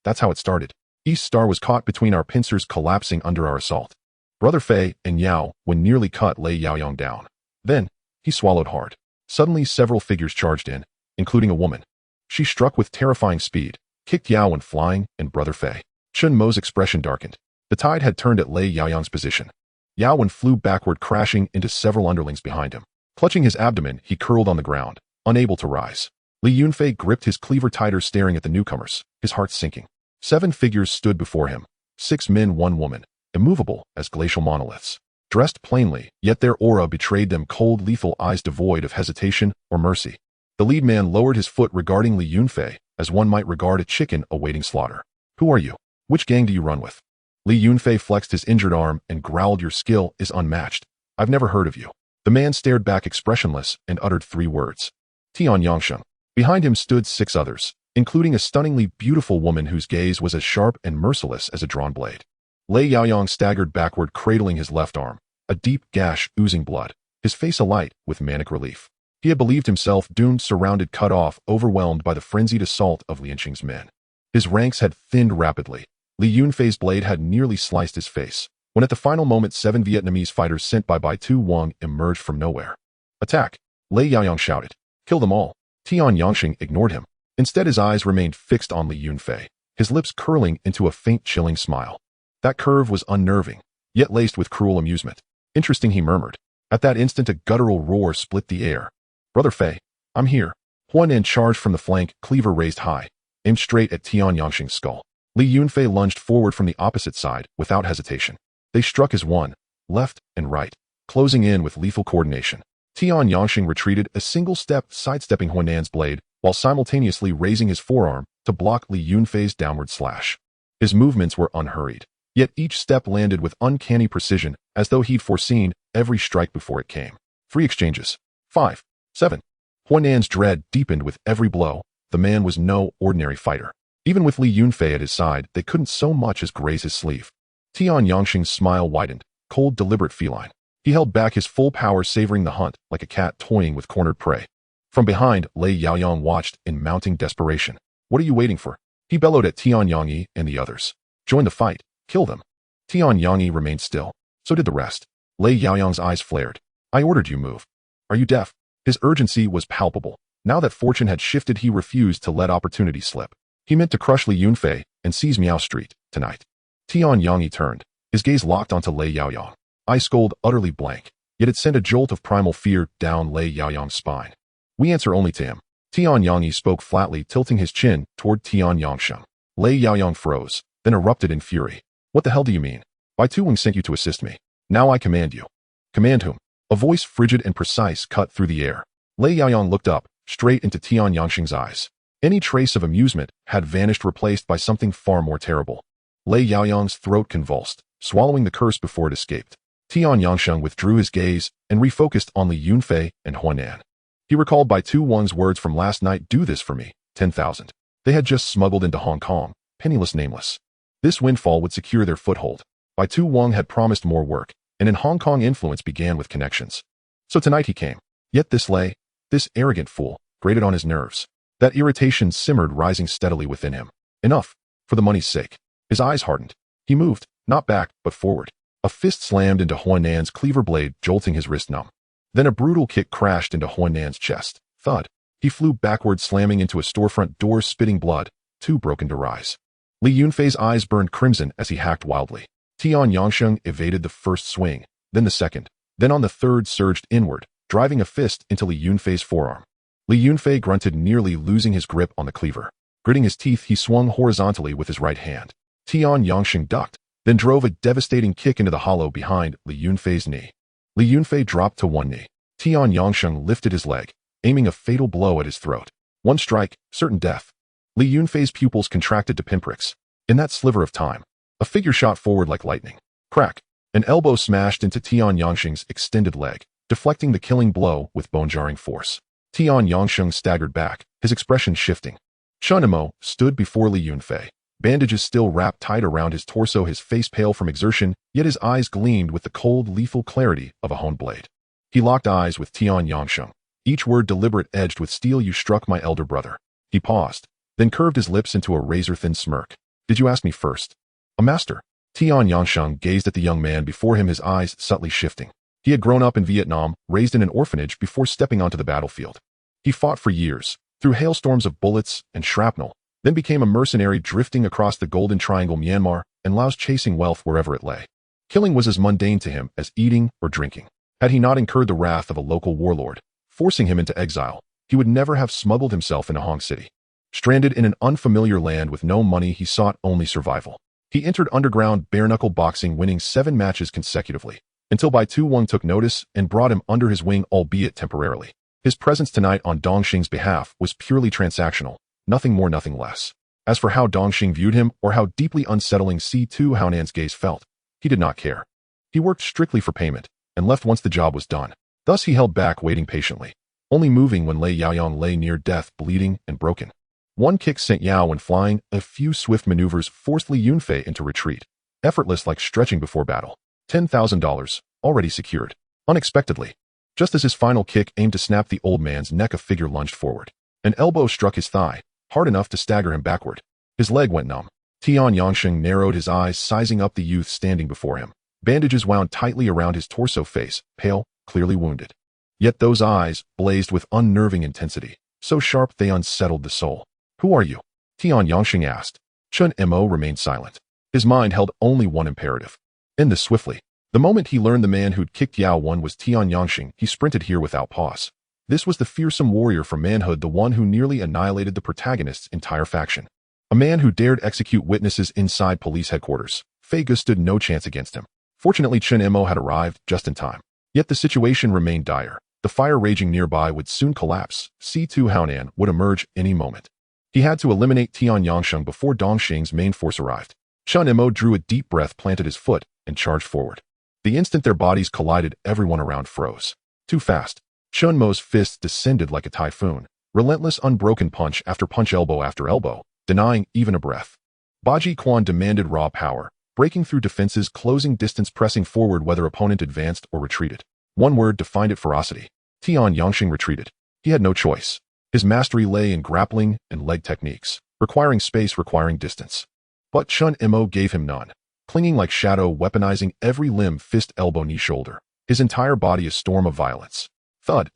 "That's how it started. East Star was caught between our pincers, collapsing under our assault. Brother Fei and Yao Wen nearly cut Lei Yaoyang down. Then," he swallowed hard. Suddenly, several figures charged in, including a woman. She struck with terrifying speed, kicked Yao Wen flying and Brother Fei. Chen Mo's expression darkened. The tide had turned at Lei Yaoyang's position. Yao Wen flew backward, crashing into several underlings behind him. Clutching his abdomen, he curled on the ground, unable to rise. Li Yunfei gripped his cleaver tighter, staring at the newcomers, his heart sinking. 7 figures stood before him. 6 men, 1 woman, immovable as glacial monoliths. Dressed plainly, yet their aura betrayed them, cold, lethal eyes devoid of hesitation or mercy. The lead man lowered his foot, regarding Li Yunfei as one might regard a chicken awaiting slaughter. "Who are you? Which gang do you run with?" Li Yunfei flexed his injured arm and growled, "Your skill is unmatched. I've never heard of you." The man stared back expressionless and uttered 3 words. "Tian Yangsheng." Behind him stood 6 others, including a stunningly beautiful woman whose gaze was as sharp and merciless as a drawn blade. Lei Yaoyang staggered backward, cradling his left arm, a deep gash oozing blood, his face alight with manic relief. He had believed himself doomed, surrounded, cut off, overwhelmed by the frenzied assault of Li Yunqing's men. His ranks had thinned rapidly. Li Yunfei's blade had nearly sliced his face, when at the final moment 7 Vietnamese fighters sent by Bai Tu Wang emerged from nowhere. "Attack!" Lei Yaoyang shouted. "Kill them all." Tian Yangxing ignored him. Instead, his eyes remained fixed on Li Yunfei, his lips curling into a faint, chilling smile. That curve was unnerving, yet laced with cruel amusement. "Interesting," he murmured. At that instant, a guttural roar split the air. "Brother Fei, I'm here." Huan charged from the flank, cleaver raised high, aimed straight at Tian Yangxing's skull. Li Yunfei lunged forward from the opposite side, without hesitation. They struck as one, left and right, closing in with lethal coordination. Tian Yangxing retreated a single step, sidestepping Huan's blade, while simultaneously raising his forearm to block Li Yunfei's downward slash. His movements were unhurried, yet each step landed with uncanny precision, as though he'd foreseen every strike before it came. 3 exchanges. 5. 7. Huan's dread deepened with every blow. The man was no ordinary fighter. Even with Li Yunfei at his side, they couldn't so much as graze his sleeve. Tian Yangxing's smile widened, cold, deliberate, feline. He held back his full power, savoring the hunt like a cat toying with cornered prey. From behind, Lei Yaoyang watched in mounting desperation. "What are you waiting for?" He bellowed at Tian Yangyi and the others. "Join the fight. Kill them." Tian Yangyi remained still. So did the rest. Lei Yaoyang's eyes flared. "I ordered you move. Are you deaf?" His urgency was palpable. Now that fortune had shifted, he refused to let opportunity slip. He meant to crush Li Yunfei and seize Miao Street tonight. Tian Yangyi turned, his gaze locked onto Lei Yaoyang. Eyes cold, utterly blank, yet it sent a jolt of primal fear down Lei Yaoyang's spine. "We answer only to him." Tian Yangyi spoke flatly, tilting his chin toward Tian Yangsheng. Lei Yaoyang froze, then erupted in fury. "What the hell do you mean? Bai Tu Wang sent you to assist me. Now I command you." "Command whom?" A voice frigid and precise cut through the air. Lei Yaoyang looked up, straight into Tian Yangsheng's eyes. Any trace of amusement had vanished, replaced by something far more terrible. Lei Yaoyang's throat convulsed, swallowing the curse before it escaped. Tian Yangsheng withdrew his gaze and refocused on Li Yunfei and Huanan. He recalled Bai Tu Wang's words from last night, "Do this for me, 10,000. They had just smuggled into Hong Kong, penniless, nameless. This windfall would secure their foothold. Bai Tu Wang had promised more work, and in Hong Kong influence began with connections. So tonight he came. Yet this arrogant fool, grated on his nerves. That irritation simmered, rising steadily within him. Enough, for the money's sake. His eyes hardened. He moved, not back, but forward. A fist slammed into Huanan's cleaver blade, jolting his wrist numb. Then a brutal kick crashed into Huanan's chest. Thud. He flew backward, slamming into a storefront door, spitting blood, too broken to rise. Li Yunfei's eyes burned crimson as he hacked wildly. Tian Yangsheng evaded the first swing, then the second, then on the third surged inward, driving a fist into Li Yunfei's forearm. Li Yunfei grunted, nearly losing his grip on the cleaver. Gritting his teeth, he swung horizontally with his right hand. Tian Yangsheng ducked, then drove a devastating kick into the hollow behind Li Yunfei's knee. Li Yunfei dropped to one knee. Tian Yangsheng lifted his leg, aiming a fatal blow at his throat. One strike, certain death. Li Yunfei's pupils contracted to pinpricks. In that sliver of time, a figure shot forward like lightning. Crack! An elbow smashed into Tian Yangsheng's extended leg, deflecting the killing blow with bone-jarring force. Tian Yangsheng staggered back, his expression shifting. Chen Mo stood before Li Yunfei, bandages still wrapped tight around his torso, his face pale from exertion, yet his eyes gleamed with the cold, lethal clarity of a honed blade. He locked eyes with Tian Yangsheng, each word deliberate, edged with steel. "You struck my elder brother." He paused, then curved his lips into a razor-thin smirk. "Did you ask me first?" "A master." Tian Yangsheng gazed at the young man before him, his eyes subtly shifting. He had grown up in Vietnam, raised in an orphanage before stepping onto the battlefield. He fought for years, through hailstorms of bullets and shrapnel, then became a mercenary, drifting across the Golden Triangle, Myanmar, and Laos, chasing wealth wherever it lay. Killing was as mundane to him as eating or drinking. Had he not incurred the wrath of a local warlord, forcing him into exile, he would never have smuggled himself into Hong City. Stranded in an unfamiliar land with no money, he sought only survival. He entered underground bare-knuckle boxing, winning 7 matches consecutively, until Bai Tu Wang took notice and brought him under his wing, albeit temporarily. His presence tonight on Dongxing's behalf was purely transactional, nothing more, nothing less. As for how Dongxing viewed him, or how deeply unsettling C2 Haonan's gaze felt, he did not care. He worked strictly for payment, and left once the job was done. Thus he held back, waiting patiently, only moving when Lei Yaoyang lay near death, bleeding and broken. One kick sent Yao Wen flying, a few swift maneuvers forced Li Yunfei into retreat. Effortless like stretching before battle. $10,000, already secured. Unexpectedly. Just as his final kick aimed to snap the old man's neck, a figure lunged forward. An elbow struck his thigh, hard enough to stagger him backward. His leg went numb. Tian Yangsheng narrowed his eyes, sizing up the youth standing before him. Bandages wound tightly around his torso, face, pale, clearly wounded. Yet those eyes blazed with unnerving intensity, so sharp they unsettled the soul. Who are you? Tian Yangsheng asked. Chen Mo remained silent. His mind held only one imperative. End this swiftly. The moment he learned the man who'd kicked Yao Wen was Tian Yangsheng, he sprinted here without pause. This was the fearsome warrior from manhood, the one who nearly annihilated the protagonist's entire faction. A man who dared execute witnesses inside police headquarters. Fei Ge stood no chance against him. Fortunately, Chen Mo had arrived just in time. Yet the situation remained dire. The fire raging nearby would soon collapse. C2 Haonan would emerge any moment. He had to eliminate Tian Yangsheng before Dongxing's main force arrived. Chen Mo drew a deep breath, planted his foot, and charged forward. The instant their bodies collided, everyone around froze. Too fast. Chen Mo's fists descended like a typhoon. Relentless, unbroken punch after punch, elbow after elbow, denying even a breath. Baji Quan demanded raw power, breaking through defenses, closing distance, pressing forward whether opponent advanced or retreated. One word defined it: ferocity. Tian Yangsheng retreated. He had no choice. His mastery lay in grappling and leg techniques, requiring space, requiring distance. But Chen Mo gave him none. Clinging like shadow, weaponizing every limb, fist, elbow, knee, shoulder. His entire body a storm of violence. Thud.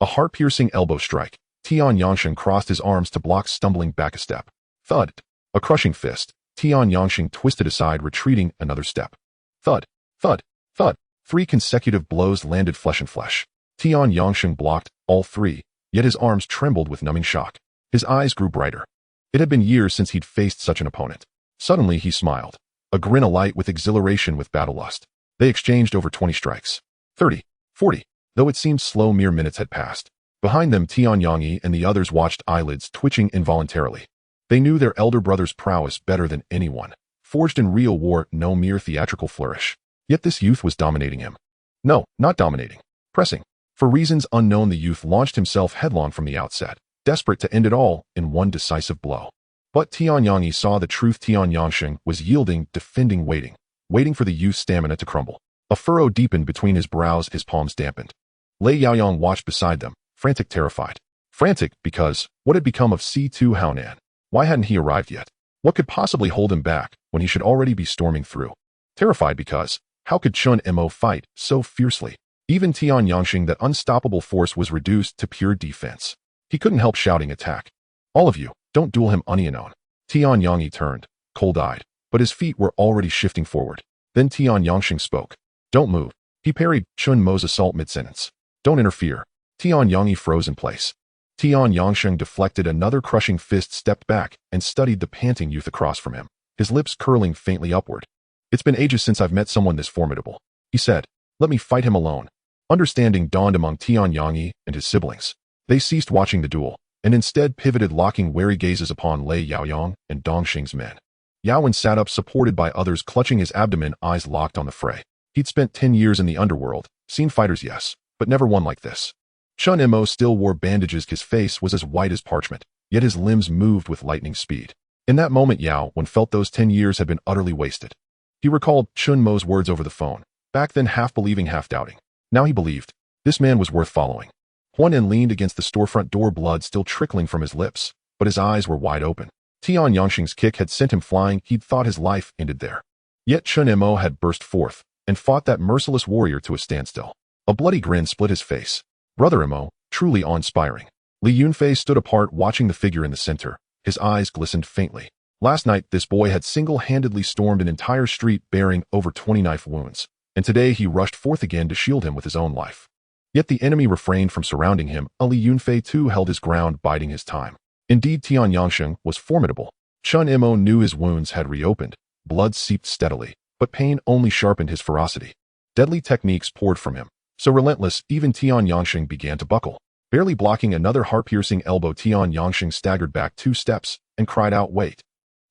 A heart-piercing elbow strike. Tian Yangsheng crossed his arms to block, stumbling back a step. Thud. A crushing fist. Tian Yangsheng twisted aside, retreating another step. Thud. Thud. Thud. 3 consecutive blows landed flesh and flesh. Tian Yangsheng blocked all 3, yet his arms trembled with numbing shock. His eyes grew brighter. It had been years since he'd faced such an opponent. Suddenly he smiled. A grin alight with exhilaration, with battle lust. They exchanged over 20 strikes. 30. 40. Though it seemed slow, mere minutes had passed. Behind them, Tian Yangyi and the others watched, eyelids twitching involuntarily. They knew their elder brother's prowess better than anyone. Forged in real war, no mere theatrical flourish. Yet this youth was dominating him. No, not dominating. Pressing. For reasons unknown, the youth launched himself headlong from the outset, desperate to end it all in one decisive blow. But Tian Yangyi saw the truth. Tian Yangsheng was yielding, defending, waiting for the youth's stamina to crumble. A furrow deepened between his brows, his palms dampened. Lei Yaoyang watched beside them, frantic, terrified. Frantic because what had become of C2 Haonan? Why hadn't he arrived yet? What could possibly hold him back when he should already be storming through? Terrified because how could Chen Mo fight so fiercely? Even Tian Yangsheng, that unstoppable force, was reduced to pure defense. He couldn't help shouting, attack. All of you, don't duel him, Onianon. Tian Yangyi turned, cold-eyed, but his feet were already shifting forward. Then Tian Yangsheng spoke. Don't move. He parried Chen Mo's assault mid-sentence. Don't interfere. Tian Yangyi froze in place. Tian Yangsheng deflected another crushing fist, stepped back, and studied the panting youth across from him, his lips curling faintly upward. It's been ages since I've met someone this formidable, he said. Let me fight him alone. Understanding dawned among Tian Yangyi and his siblings. They ceased watching the duel, and instead pivoted, locking wary gazes upon Lei Yaoyang and Dongxing's men. Yao Wen sat up, supported by others, clutching his abdomen, eyes locked on the fray. He'd spent 10 years in the underworld, seen fighters, yes, but never one like this. Chen Mo still wore bandages, his face was as white as parchment, yet his limbs moved with lightning speed. In that moment, Yao Wen felt those 10 years had been utterly wasted. He recalled Chen Mo's words over the phone, back then half believing, half doubting. Now he believed. This man was worth following. Huan En leaned against the storefront door, blood still trickling from his lips, but his eyes were wide open. Tian Yangsheng's kick had sent him flying. He'd thought his life ended there. Yet Chen Mo had burst forth and fought that merciless warrior to a standstill. A bloody grin split his face. Brother Mo, truly awe-inspiring. Li Yunfei stood apart, watching the figure in the center. His eyes glistened faintly. Last night, this boy had single-handedly stormed an entire street, bearing over 20 knife wounds, and today he rushed forth again to shield him with his own life. Yet the enemy refrained from surrounding him. Li Yunfei too held his ground, biding his time. Indeed, Tian Yangsheng was formidable. Chen Mo knew his wounds had reopened. Blood seeped steadily, but pain only sharpened his ferocity. Deadly techniques poured from him. So relentless, even Tian Yangsheng began to buckle. Barely blocking another heart-piercing elbow, Tian Yangsheng staggered back 2 steps and cried out, "Wait."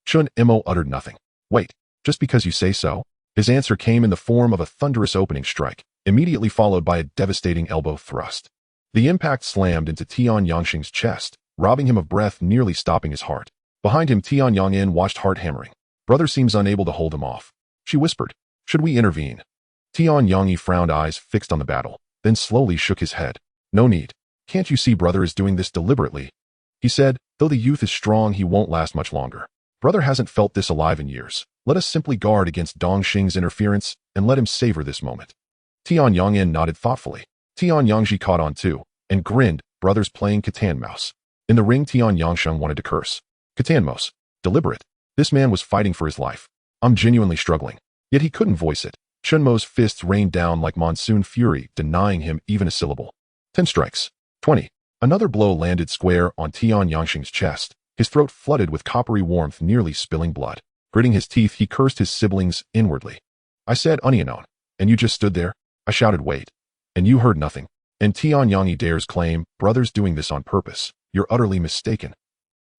Chen Mo uttered nothing. "Wait, just because you say so?" His answer came in the form of a thunderous opening strike, immediately followed by a devastating elbow thrust. The impact slammed into Tian Yangsheng's chest, robbing him of breath, nearly stopping his heart. Behind him, Tian Yongin watched, heart hammering. Brother seems unable to hold him off. She whispered, "Should we intervene?" Tian Yongyi frowned, eyes fixed on the battle, then slowly shook his head. "No need. Can't you see brother is doing this deliberately?" He said, "Though the youth is strong, he won't last much longer. Brother hasn't felt this alive in years. Let us simply guard against Dongxing's interference and let him savor this moment." Tian Yongin nodded thoughtfully. Tian Yangji caught on too, and grinned. Brothers playing Catan Mouse. In the ring, Tian Yangsheng wanted to curse. Catan Mouse. Deliberate. This man was fighting for his life. I'm genuinely struggling. Yet he couldn't voice it. Chen Mo's fists rained down like monsoon fury, denying him even a syllable. 10 strikes. 20. Another blow landed square on Tian Yangsheng's chest. His throat flooded with coppery warmth, nearly spilling blood. Gritting his teeth, he cursed his siblings inwardly. "I said Onion, and you just stood there?" I shouted, "Wait. And you heard nothing." And Tian Yangyi dares claim, "Brother's doing this on purpose. You're utterly mistaken."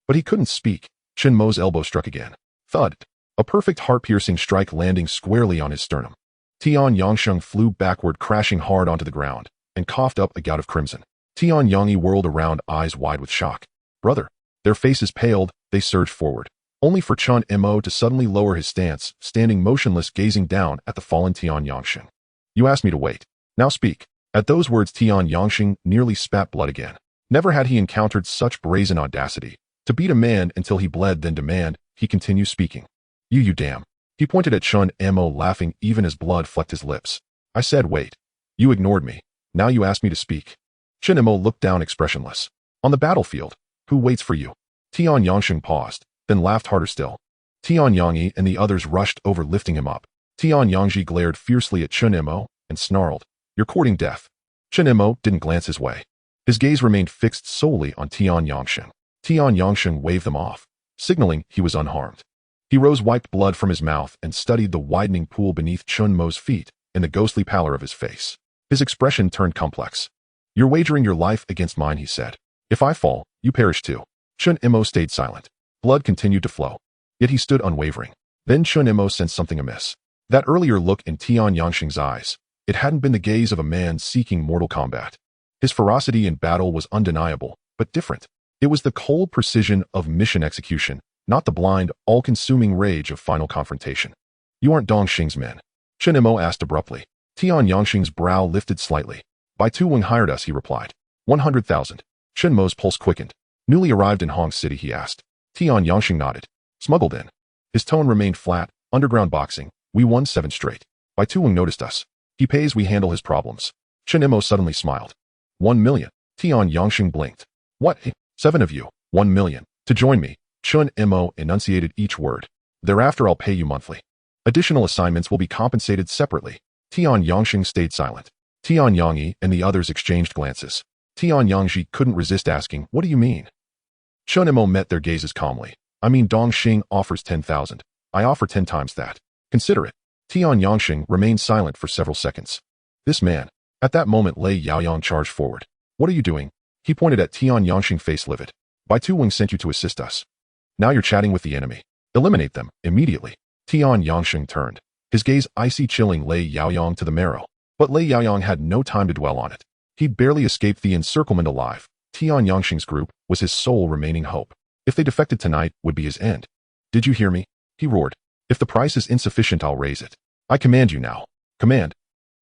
But he couldn't speak. Chen Mo's elbow struck again. Thud. A perfect heart-piercing strike landing squarely on his sternum. Tian Yangsheng flew backward, crashing hard onto the ground, and coughed up a gout of crimson. Tian Yangyi whirled around, eyes wide with shock. "Brother." Their faces paled, they surged forward. Only for Chen Mo to suddenly lower his stance, standing motionless, gazing down at the fallen Tian Yangsheng. "You asked me to wait. Now speak." At those words, Tian Yangsheng nearly spat blood again. Never had he encountered such brazen audacity. To beat a man until he bled, then demand. He continued speaking. You damn." He pointed at Chen Mo, laughing even as blood flecked his lips. "I said wait. You ignored me. Now you ask me to speak." Chen Mo looked down, expressionless. "On the battlefield, who waits for you?" Tian Yangsheng paused, then laughed harder still. Tian Yangyi and the others rushed over, lifting him up. Tian Yangji glared fiercely at Chen Mo and snarled, "You're courting death." Chen Mo didn't glance his way. His gaze remained fixed solely on Tian Yangsheng. Tian Yangsheng waved them off, signaling he was unharmed. He rose, wiped blood from his mouth, and studied the widening pool beneath Chen Mo's feet and the ghostly pallor of his face. His expression turned complex. "You're wagering your life against mine," he said. "If I fall, you perish too." Chen Mo stayed silent. Blood continued to flow. Yet he stood unwavering. Then Chen Mo sensed something amiss. That earlier look in Tian Yangsheng's eyes, it hadn't been the gaze of a man seeking mortal combat. His ferocity in battle was undeniable, but different. It was the cold precision of mission execution, not the blind, all-consuming rage of final confrontation. "You aren't Dongxing's men?" Chen Mo asked abruptly. Tian Yangsheng's brow lifted slightly. "Bai Tuwing hired us," he replied. 100,000. Chen Mo's pulse quickened. "Newly arrived in Hong City?" he asked. Tian Yangsheng nodded. "Smuggled in." His tone remained flat. "Underground boxing. We won 7 straight. Bai Tuwing noticed us. He pays, we handle his problems." Chen Mo suddenly smiled. 1 million. Tian Yangsheng blinked. "What? 7 of you. 1 million. To join me." Chen Mo enunciated each word. "Thereafter I'll pay you monthly. Additional assignments will be compensated separately." Tian Yangsheng stayed silent. Tian Yangyi and the others exchanged glances. Tian Yangji couldn't resist asking, "What do you mean?" Chen Mo met their gazes calmly. "I mean, Dongxing offers 10,000. I offer 10 times that. Consider it." Tian Yangsheng remained silent for several seconds. "This man." At that moment, Lei Yaoyang charged forward. "What are you doing?" He pointed at Tian Yangsheng, face livid. "Bai Tuwing sent you to assist us. Now you're chatting with the enemy. Eliminate them, immediately." Tian Yangsheng turned. His gaze icy, chilling Lei Yaoyang to the marrow. But Lei Yaoyang had no time to dwell on it. He'd barely escaped the encirclement alive. Tian Yangsheng's group was his sole remaining hope. If they defected tonight, would be his end. "Did you hear me?" he roared. "If the price is insufficient, I'll raise it. I command you now." "Command."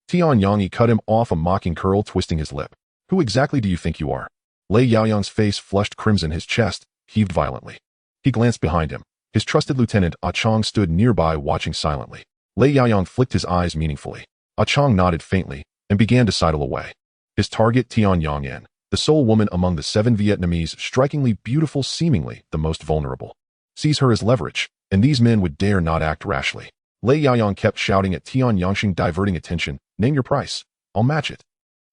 Tian Yangyi cut him off, a mocking curl twisting his lip. "Who exactly do you think you are?" Lei Yaoyang's face flushed crimson, his chest heaved violently. He glanced behind him. His trusted lieutenant, Ah Chong, stood nearby, watching silently. Lei Yaoyang flicked his eyes meaningfully. Ah Chong nodded faintly and began to sidle away. His target, Tian Yangyan, the sole woman among the 7 Vietnamese, strikingly beautiful, seemingly the most vulnerable. Sees her as leverage, and these men would dare not act rashly. Lei Yaoyang kept shouting at Tian Yangsheng, diverting attention. "Name your price. I'll match it."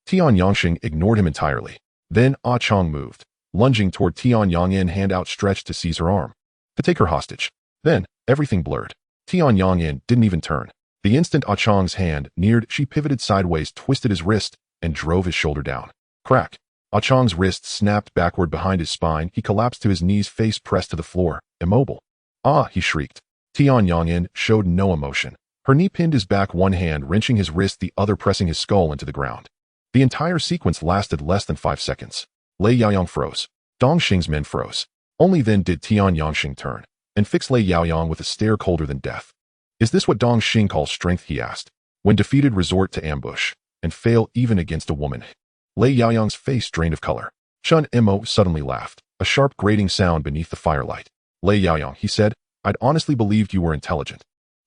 Tian Yangsheng ignored him entirely. Then Ah Chong moved, lunging toward Tian Yangyan, hand outstretched to seize her arm. To take her hostage. Then, everything blurred. Tian Yangyan didn't even turn. The instant Ah Chong's hand neared, she pivoted sideways, twisted his wrist, and drove his shoulder down. Crack. Ah Chong's wrist snapped backward behind his spine. He collapsed to his knees, face pressed to the floor, immobile. "Ah!" he shrieked. Tian Yangyan showed no emotion. Her knee pinned his back, one hand wrenching his wrist, the other pressing his skull into the ground. The entire sequence lasted less than 5 seconds. Lei Yaoyang froze. Dong Xing's men froze. Only then did Tian Yangxing turn and fix Lei Yaoyang with a stare colder than death. Is this what Dong Xing calls strength, he asked. When defeated, resort to ambush and fail even against a woman. Lei Yaoyang's face drained of color. Chen Mo suddenly laughed, a sharp grating sound beneath the firelight. Lei Yaoyang, he said, I'd honestly believed you were intelligent.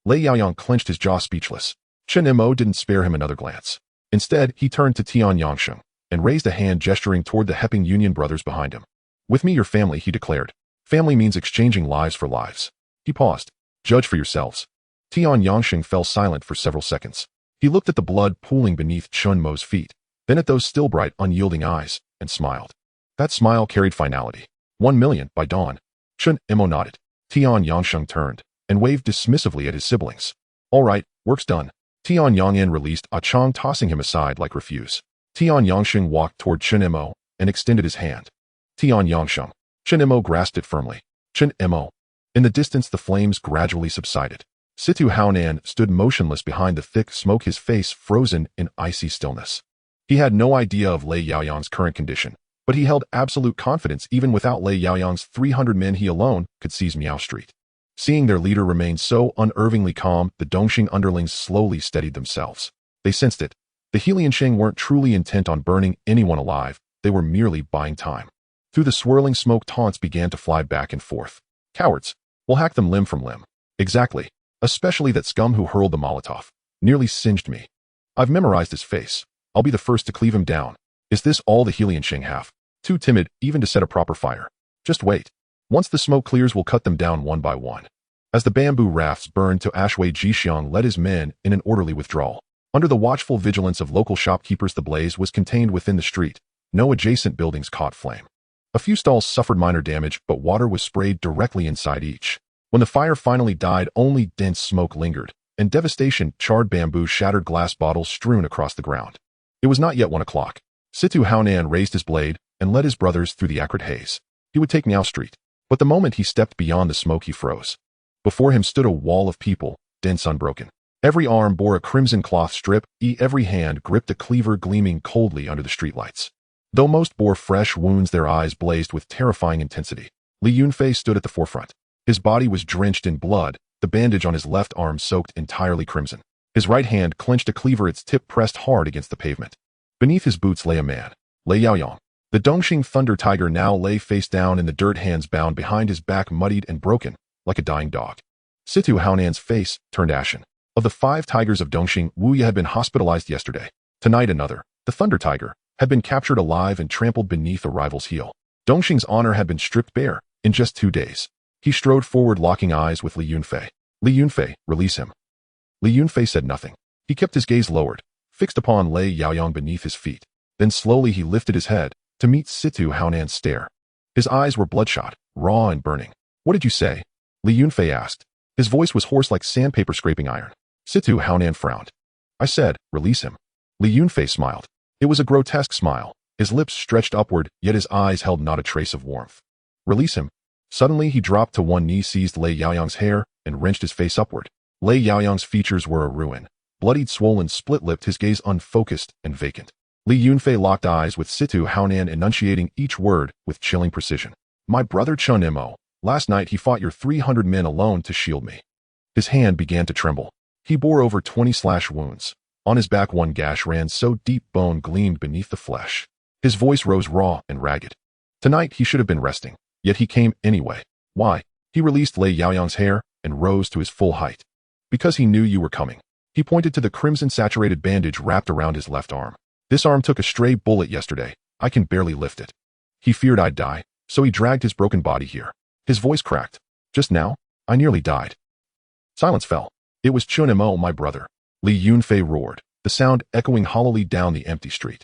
Lei Yaoyang clenched his jaw, speechless. Chen Mo didn't spare him another glance. Instead, he turned to Tian Yangxing and raised a hand gesturing toward the Heping Union brothers behind him. With me, your family, he declared. Family means exchanging lives for lives. He paused. Judge for yourselves. Tian Yangxing fell silent for several seconds. He looked at the blood pooling beneath Chen Mo's feet, then at those still bright, unyielding eyes, and smiled. That smile carried finality. 1 million, by dawn. Chen Mo nodded. Tian Yangxing turned and waved dismissively at his siblings. All right, work's done. Tian Yangyan released Ah Chang, tossing him aside like refuse. Tian Yangxing walked toward Chen Mo and extended his hand. Tian Yangxing. Chen Mo grasped it firmly. Chen Mo. In the distance, the flames gradually subsided. Situ Haonan stood motionless behind the thick smoke, his face frozen in icy stillness. He had no idea of Lei Yaoyang's current condition, but he held absolute confidence even without Lei Yaoyang's 300 men. He alone could seize Miao Street. Seeing their leader remain so unervingly calm, the Dongxing underlings slowly steadied themselves. They sensed it. The Heliansheng weren't truly intent on burning anyone alive, they were merely buying time. Through the swirling smoke, taunts began to fly back and forth. Cowards. We'll hack them limb from limb. Exactly. Especially that scum who hurled the Molotov. Nearly singed me. I've memorized his face. I'll be the first to cleave him down. Is this all the Heliansheng have? Too timid even to set a proper fire. Just wait. Once the smoke clears, we'll cut them down one by one. As the bamboo rafts burned to ash, Wei Jixiang led his men in an orderly withdrawal. Under the watchful vigilance of local shopkeepers, the blaze was contained within the street. No adjacent buildings caught flame. A few stalls suffered minor damage, but water was sprayed directly inside each. When the fire finally died, only dense smoke lingered, and devastation, charred bamboo, shattered glass bottles strewn across the ground. It was not yet 1 o'clock. Situ Haonan raised his blade and led his brothers through the acrid haze. He would take Miao Street. But the moment he stepped beyond the smoke, he froze. Before him stood a wall of people, dense, unbroken. Every arm bore a crimson cloth strip, every hand gripped a cleaver gleaming coldly under the streetlights. Though most bore fresh wounds, their eyes blazed with terrifying intensity. Li Yunfei stood at the forefront. His body was drenched in blood, the bandage on his left arm soaked entirely crimson. His right hand clenched a cleaver, its tip pressed hard against the pavement. Beneath his boots lay a man, Lei Yaoyang. The Dongxing Thunder Tiger now lay face down in the dirt, hands bound behind his back, muddied and broken, like a dying dog. Situ Haonan's face turned ashen. Of the 5 tigers of Dongxing, Wu Ye had been hospitalized yesterday. Tonight another, the Thunder Tiger, had been captured alive and trampled beneath a rival's heel. Dongxing's honor had been stripped bare in just 2 days. He strode forward, locking eyes with Li Yunfei. Li Yunfei, release him. Li Yunfei said nothing. He kept his gaze lowered, fixed upon Lei Yaoyang beneath his feet. Then slowly he lifted his head to meet Situ Haonan's stare. His eyes were bloodshot, raw and burning. What did you say? Li Yunfei asked. His voice was hoarse like sandpaper scraping iron. Situ Haonan frowned. I said, release him. Li Yunfei smiled. It was a grotesque smile. His lips stretched upward, yet his eyes held not a trace of warmth. Release him. Suddenly he dropped to one knee, seized Lei Yaoyang's hair, and wrenched his face upward. Lei Yaoyang's features were a ruin. Bloodied, swollen, split-lipped, his gaze unfocused and vacant. Li Yunfei locked eyes with Situ Haonan, enunciating each word with chilling precision. My brother Chen Mo. Last night he fought your 300 men alone to shield me. His hand began to tremble. He bore over 20 slash wounds. On his back 1 gash ran so deep bone gleamed beneath the flesh. His voice rose raw and ragged. Tonight he should have been resting, yet he came anyway. Why? He released Lei Yaoyang's hair and rose to his full height. Because he knew you were coming. He pointed to the crimson-saturated bandage wrapped around his left arm. This arm took a stray bullet yesterday. I can barely lift it. He feared I'd die, so he dragged his broken body here. His voice cracked. Just now, I nearly died. Silence fell. It was Chen Mo, my brother. Li Yunfei roared, the sound echoing hollowly down the empty street.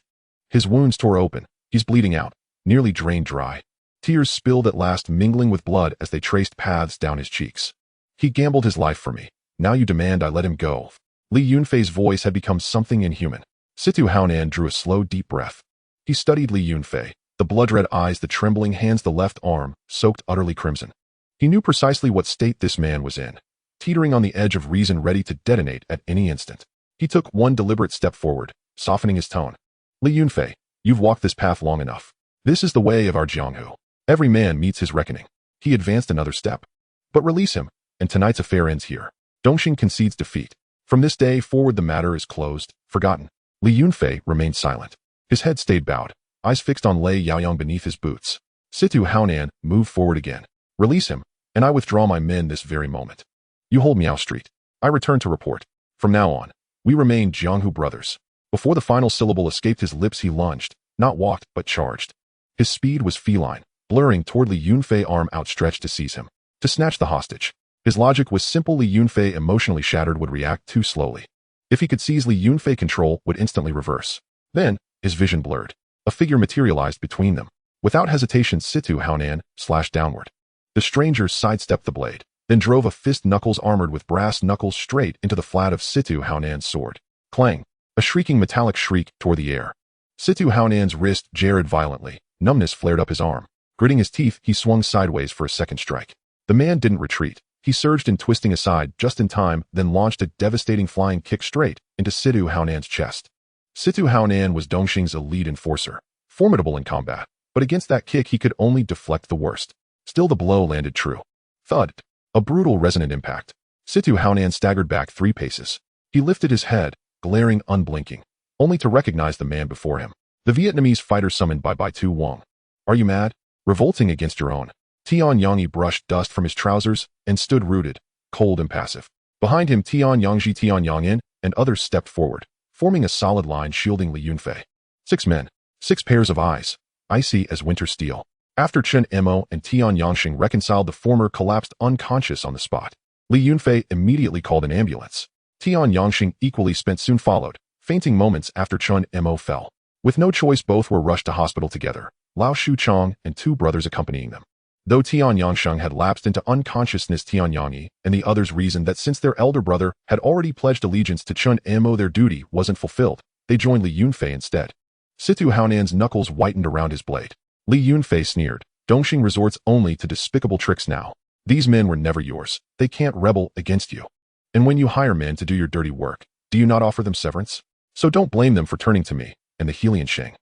His wounds tore open. He's bleeding out, nearly drained dry. Tears spilled at last, mingling with blood as they traced paths down his cheeks. He gambled his life for me. Now you demand I let him go. Li Yunfei's voice had become something inhuman. Situ Haonan drew a slow, deep breath. He studied Li Yunfei, the blood-red eyes, the trembling hands, the left arm, soaked utterly crimson. He knew precisely what state this man was in, teetering on the edge of reason, ready to detonate at any instant. He took one deliberate step forward, softening his tone. Li Yunfei, you've walked this path long enough. This is the way of our Jianghu. Every man meets his reckoning. He advanced another step. But release him, and tonight's affair ends here. Dongxing concedes defeat. From this day forward the matter is closed, forgotten. Li Yunfei remained silent. His head stayed bowed, eyes fixed on Lei Yaoyang beneath his boots. Situ Haonan moved forward again. Release him, and I withdraw my men this very moment. You hold Miao Street. I return to report. From now on, we remain Jianghu brothers. Before the final syllable escaped his lips he lunged, not walked, but charged. His speed was feline, blurring toward Li Yunfei, arm outstretched to seize him, to snatch the hostage. His logic was simple. Li Yunfei, emotionally shattered, would react too slowly. If he could seize Li Yunfei, control would instantly reverse. Then, his vision blurred. A figure materialized between them. Without hesitation, Situ Haonan slashed downward. The stranger sidestepped the blade, then drove a fist, knuckles armored with brass knuckles, straight into the flat of Situ Haonan's sword. Clang! A shrieking metallic shriek tore the air. Situ Haonan's wrist jarred violently. Numbness flared up his arm. Gritting his teeth, he swung sideways for a second strike. The man didn't retreat. He surged in, twisting aside just in time, then launched a devastating flying kick straight into Situ Haonan's chest. Situ Haonan was Dongxing's elite enforcer, formidable in combat, but against that kick he could only deflect the worst. Still the blow landed true. Thud. A brutal resonant impact. Situ Haonan staggered back 3 paces. He lifted his head, glaring unblinking, only to recognize the man before him. The Vietnamese fighter summoned by Bai Tu Wang. Are you mad? Revolting against your own? Tian Yangyi brushed dust from his trousers and stood rooted, cold, impassive. Behind him, Tian Yangji, Tian Yangin, and others stepped forward, forming a solid line shielding Li Yunfei. 6 men, 6 pairs of eyes, icy as winter steel. After Chen Mo and Tian Yangxing reconciled, the former collapsed unconscious on the spot. Li Yunfei immediately called an ambulance. Tian Yangxing, equally spent, soon followed, fainting moments after Chen Mo fell. With no choice, both were rushed to hospital together, Lao Shuchong and 2 brothers accompanying them. Though Tian Yangsheng had lapsed into unconsciousness, Tian Yangyi and the others reasoned that since their elder brother had already pledged allegiance to Chen Mo, their duty wasn't fulfilled. They joined Li Yunfei instead. Situ Haonan's knuckles whitened around his blade. Li Yunfei sneered. Dongxing resorts only to despicable tricks now. These men were never yours. They can't rebel against you. And when you hire men to do your dirty work, do you not offer them severance? So don't blame them for turning to me and the Helian Sheng.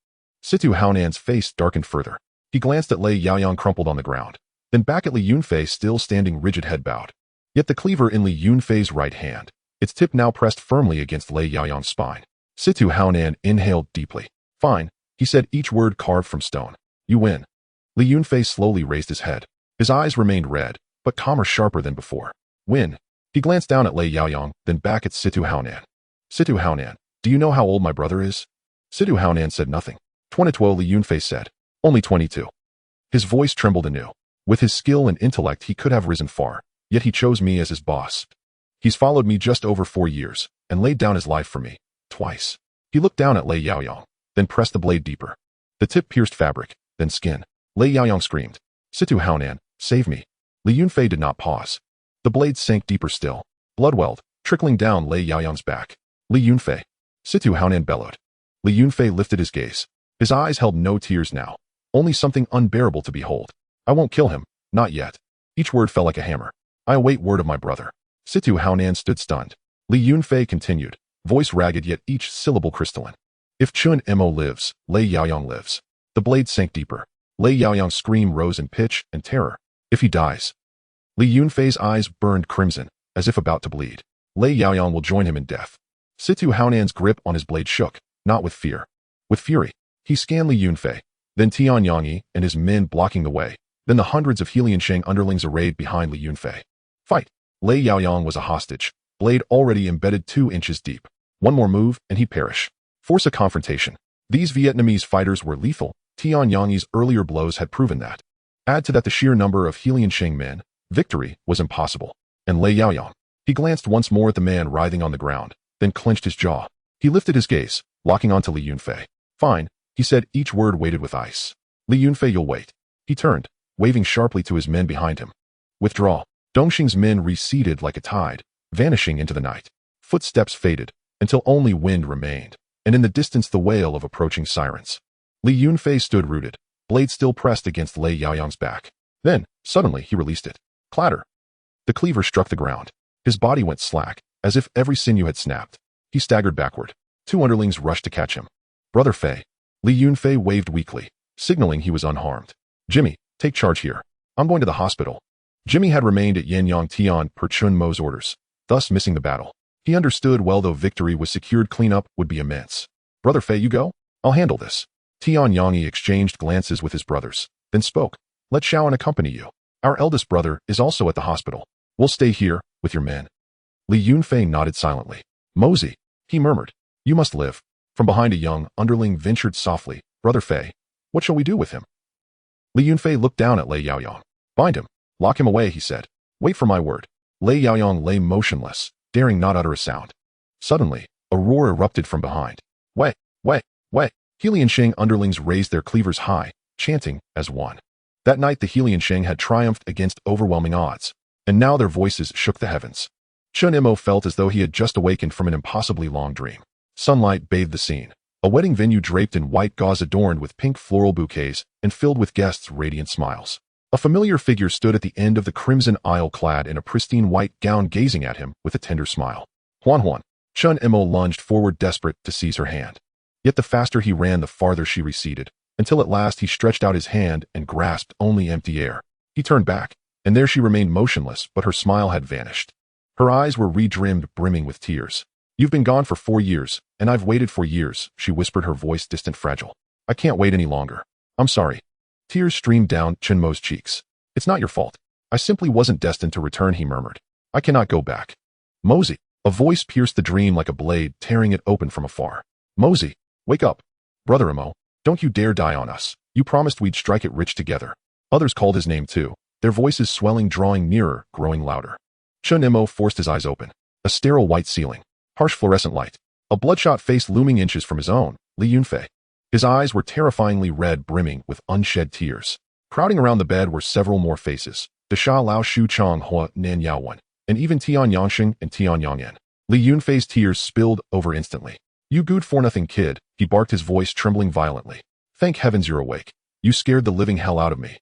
Situ Haonan's face darkened further. He glanced at Lei Yaoyang crumpled on the ground, then back at Li Yunfei still standing rigid, head bowed. Yet the cleaver in Li Yunfei's right hand, its tip now pressed firmly against Lei Yaoyang's spine. Situ Haonan inhaled deeply. Fine, he said, each word carved from stone. You win. Li Yunfei slowly raised his head. His eyes remained red, but calmer, sharper than before. Win. He glanced down at Lei Yaoyang, then back at Situ Haonan. Situ Haonan, do you know how old my brother is? Situ Haonan said nothing. 22, Li Yunfei said. Only 22. His voice trembled anew. With his skill and intellect he could have risen far, yet he chose me as his boss. He's followed me just over 4 years, and laid down his life for me, twice. He looked down at Lei Yaoyang, then pressed the blade deeper. The tip pierced fabric, then skin. Lei Yaoyang screamed. Situ Haonan, save me. Li Yunfei did not pause. The blade sank deeper still. Blood welled, trickling down Lei Yaoyang's back. Li Yunfei. Situ Haonan bellowed. Li Yunfei lifted his gaze. His eyes held no tears now, only something unbearable to behold. I won't kill him, not yet. Each word fell like a hammer. I await word of my brother. Situ Haonan stood stunned. Li Yunfei continued, voice ragged yet each syllable crystalline. If Chen Mo lives, Lei Yaoyang lives. The blade sank deeper. Lei Yaoyang's scream rose in pitch and terror. If he dies. Li Yunfei's eyes burned crimson, as if about to bleed. Lei Yaoyang will join him in death. Situ Haonan's grip on his blade shook, not with fear. With fury. He scanned Li Yunfei, then Tian Yangyi and his men blocking the way, then the hundreds of Helian Sheng underlings arrayed behind Li Yunfei. Fight! Lei Yaoyang was a hostage, blade already embedded 2 inches deep. One more move and he'd perish. Force a confrontation. These Vietnamese fighters were lethal. Tian Yangyi's earlier blows had proven that. Add to that the sheer number of Helian Sheng men, victory was impossible. And Lei Yaoyang. He glanced once more at the man writhing on the ground, then clenched his jaw. He lifted his gaze, locking onto Li Yunfei. Fine, he said, each word weighted with ice. Li Yunfei, you'll wait. He turned, waving sharply to his men behind him. Withdraw. Dongxing's men receded like a tide, vanishing into the night. Footsteps faded, until only wind remained, and in the distance the wail of approaching sirens. Li Yunfei stood rooted, blade still pressed against Lei Yaoyang's back. Then, suddenly, he released it. Clatter. The cleaver struck the ground. His body went slack, as if every sinew had snapped. He staggered backward. 2 underlings rushed to catch him. Brother Fei. Li Yunfei waved weakly, signaling he was unharmed. Jimmy, Take charge here. I'm going to the hospital. Jimmy had remained at Yanyang Tian per Chen Mo's orders, thus missing the battle. He understood well though victory was secured, cleanup would be immense. Brother Fei, you go? I'll handle this. Tian Yangyi exchanged glances with his brothers, then spoke. Let Shaoan accompany you. Our eldest brother is also at the hospital. We'll stay here with your men. Li Yunfei nodded silently. Mosey, he murmured. You must live. From behind a young underling ventured softly. Brother Fei, what shall we do with him? Li Yunfei looked down at Lei Yaoyang. Bind him. Lock him away, he said. Wait for my word. Lei Yaoyang lay motionless, daring not utter a sound. Suddenly, a roar erupted from behind. Wei, Wei, Wei. Helian Sheng underlings raised their cleavers high, chanting as one. That night the Helian Sheng had triumphed against overwhelming odds, and now their voices shook the heavens. Chen Mo felt as though he had just awakened from an impossibly long dream. Sunlight bathed the scene. A wedding venue draped in white gauze adorned with pink floral bouquets and filled with guests' radiant smiles. A familiar figure stood at the end of the crimson aisle clad in a pristine white gown gazing at him with a tender smile. Huan Huan. Chen Mo lunged forward desperate to seize her hand. Yet the faster he ran the farther she receded, until at last he stretched out his hand and grasped only empty air. He turned back, and there she remained motionless, but her smile had vanished. Her eyes were redrimmed, brimming with tears. You've been gone for 4 years, and I've waited for years, she whispered, her voice distant, fragile. I can't wait any longer. I'm sorry. Tears streamed down Chen Mo's cheeks. It's not your fault. I simply wasn't destined to return, he murmured. I cannot go back. Mosey. A voice pierced the dream like a blade, tearing it open from afar. Mosey, wake up. Brother Mo, don't you dare die on us. You promised we'd strike it rich together. Others called his name too, their voices swelling, drawing nearer, growing louder. Chen Mo forced his eyes open. A sterile white ceiling. Harsh fluorescent light. A bloodshot face looming inches from his own, Li Yunfei. His eyes were terrifyingly red, brimming with unshed tears. Crowding around the bed were several more faces. Desha Lao Shu Chong Hua Nan Yaowen, and even Tian Yangsheng and Tian Yangyan. Li Yunfei's tears spilled over instantly. You good-for-nothing kid, he barked, his voice trembling violently. Thank heavens you're awake. You scared the living hell out of me.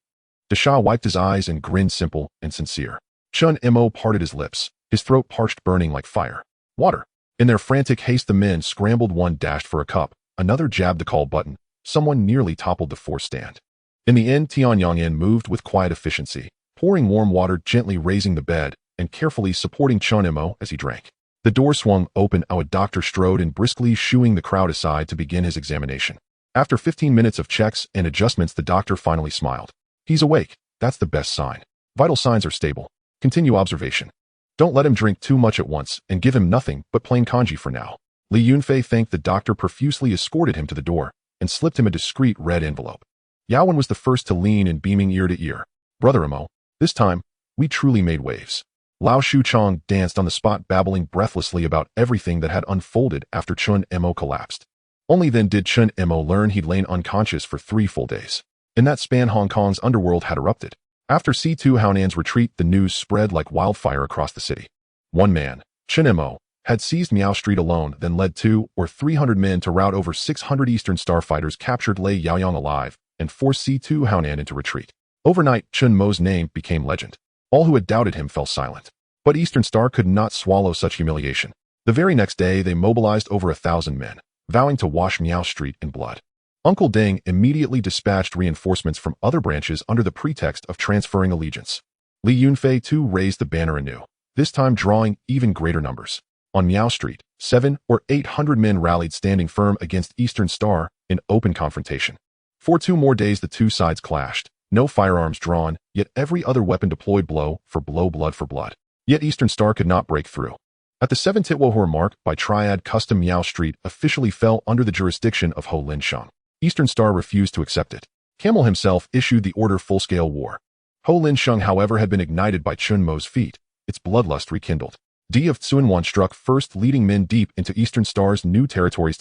Desha wiped his eyes and grinned, simple and sincere. Chen Mo parted his lips, his throat parched, burning like fire. Water. In their frantic haste the men scrambled. One dashed for a cup, another jabbed the call button. Someone nearly toppled the force stand. In the end, Tian Yangyan moved with quiet efficiency, pouring warm water, gently raising the bed, and carefully supporting Chen Mo as he drank. The door swung open. A doctor strode in, briskly shooing the crowd aside to begin his examination. After 15 minutes of checks and adjustments, the doctor finally smiled. He's awake. That's the best sign. Vital signs are stable. Continue observation. Don't let him drink too much at once, and give him nothing but plain congee for now. Li Yunfei thanked the doctor profusely, escorted him to the door, and slipped him a discreet red envelope. Yaowen was the first to lean in, beaming ear to ear. Brother Mo, this time, we truly made waves. Lao Shuchong danced on the spot, babbling breathlessly about everything that had unfolded after Chen Mo collapsed. Only then did Chen Mo learn he'd lain unconscious for 3 full days. In that span, Hong Kong's underworld had erupted. After C2 Haonan's retreat, the news spread like wildfire across the city. One man, Chen Mo, had seized Miao Street alone, then led 200 or 300 men to rout over 600 Eastern Star fighters, captured Lei Yaoyang alive, and forced C2 Haonan into retreat. Overnight, Chen Mo's name became legend. All who had doubted him fell silent. But Eastern Star could not swallow such humiliation. The very next day, they mobilized over 1,000 men, vowing to wash Miao Street in blood. Uncle Deng immediately dispatched reinforcements from other branches under the pretext of transferring allegiance. Li Yunfei too raised the banner anew, this time drawing even greater numbers. On Miao Street, 700 or 800 men rallied, standing firm against Eastern Star in open confrontation. For 2 more days the two sides clashed, no firearms drawn, yet every other weapon deployed, blow for blow, blood for blood. Yet Eastern Star could not break through. At the 7 Titwohor mark by Triad custom, Miao Street officially fell under the jurisdiction of Ho Lin Sheng. Eastern Star refused to accept it. Camel himself issued the order, full-scale war. Ho Lin Sheng, however, had been ignited by Chen Mo's feat, its bloodlust rekindled. D of Tsuanwan struck first, leading men deep into Eastern Star's new territory.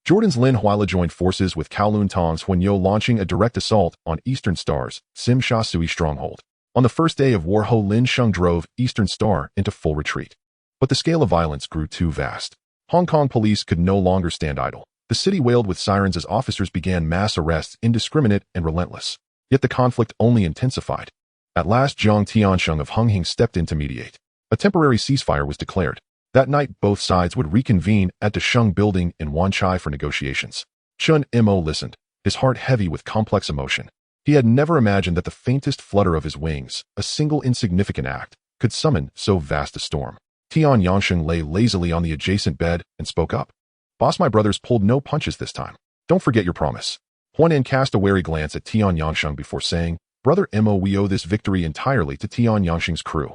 Jordan's Lin Huila joined forces with Kowloon Tong's Huanyo, launching a direct assault on Eastern Star's Sim Sha Sui stronghold. On the first day of war, Ho Lin Sheng drove Eastern Star into full retreat. But the scale of violence grew too vast. Hong Kong police could no longer stand idle. The city wailed with sirens as officers began mass arrests, indiscriminate and relentless. Yet the conflict only intensified. At last, Zhang Tiansheng of Hung stepped in to mediate. A temporary ceasefire was declared. That night, both sides would reconvene at the Sheng building in Wanchai for negotiations. Chen Mo listened, his heart heavy with complex emotion. He had never imagined that the faintest flutter of his wings, a single insignificant act, could summon so vast a storm. Tian Yangsheng lay lazily on the adjacent bed and spoke up. Boss, my brothers pulled no punches this time. Don't forget your promise. Huan En cast a wary glance at Tian Yangsheng before saying, Brother Mo, we owe this victory entirely to Tian Yangsheng's crew.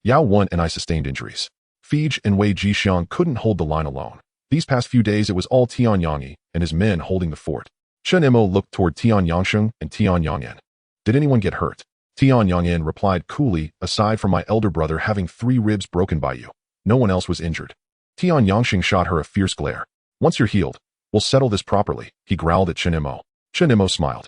Yao Wen and I sustained injuries. Fij and Wei Jixiang couldn't hold the line alone. These past few days it was all Tian Yangyi and his men holding the fort. Chen Mo looked toward Tian Yangsheng and Tian Yangyan. Did anyone get hurt? Tian Yangyan replied coolly, aside from my elder brother having 3 ribs broken by you. No one else was injured. Tian Yangsheng shot her a fierce glare. Once you're healed, we'll settle this properly, he growled at Chen Mo. Chen Mo smiled.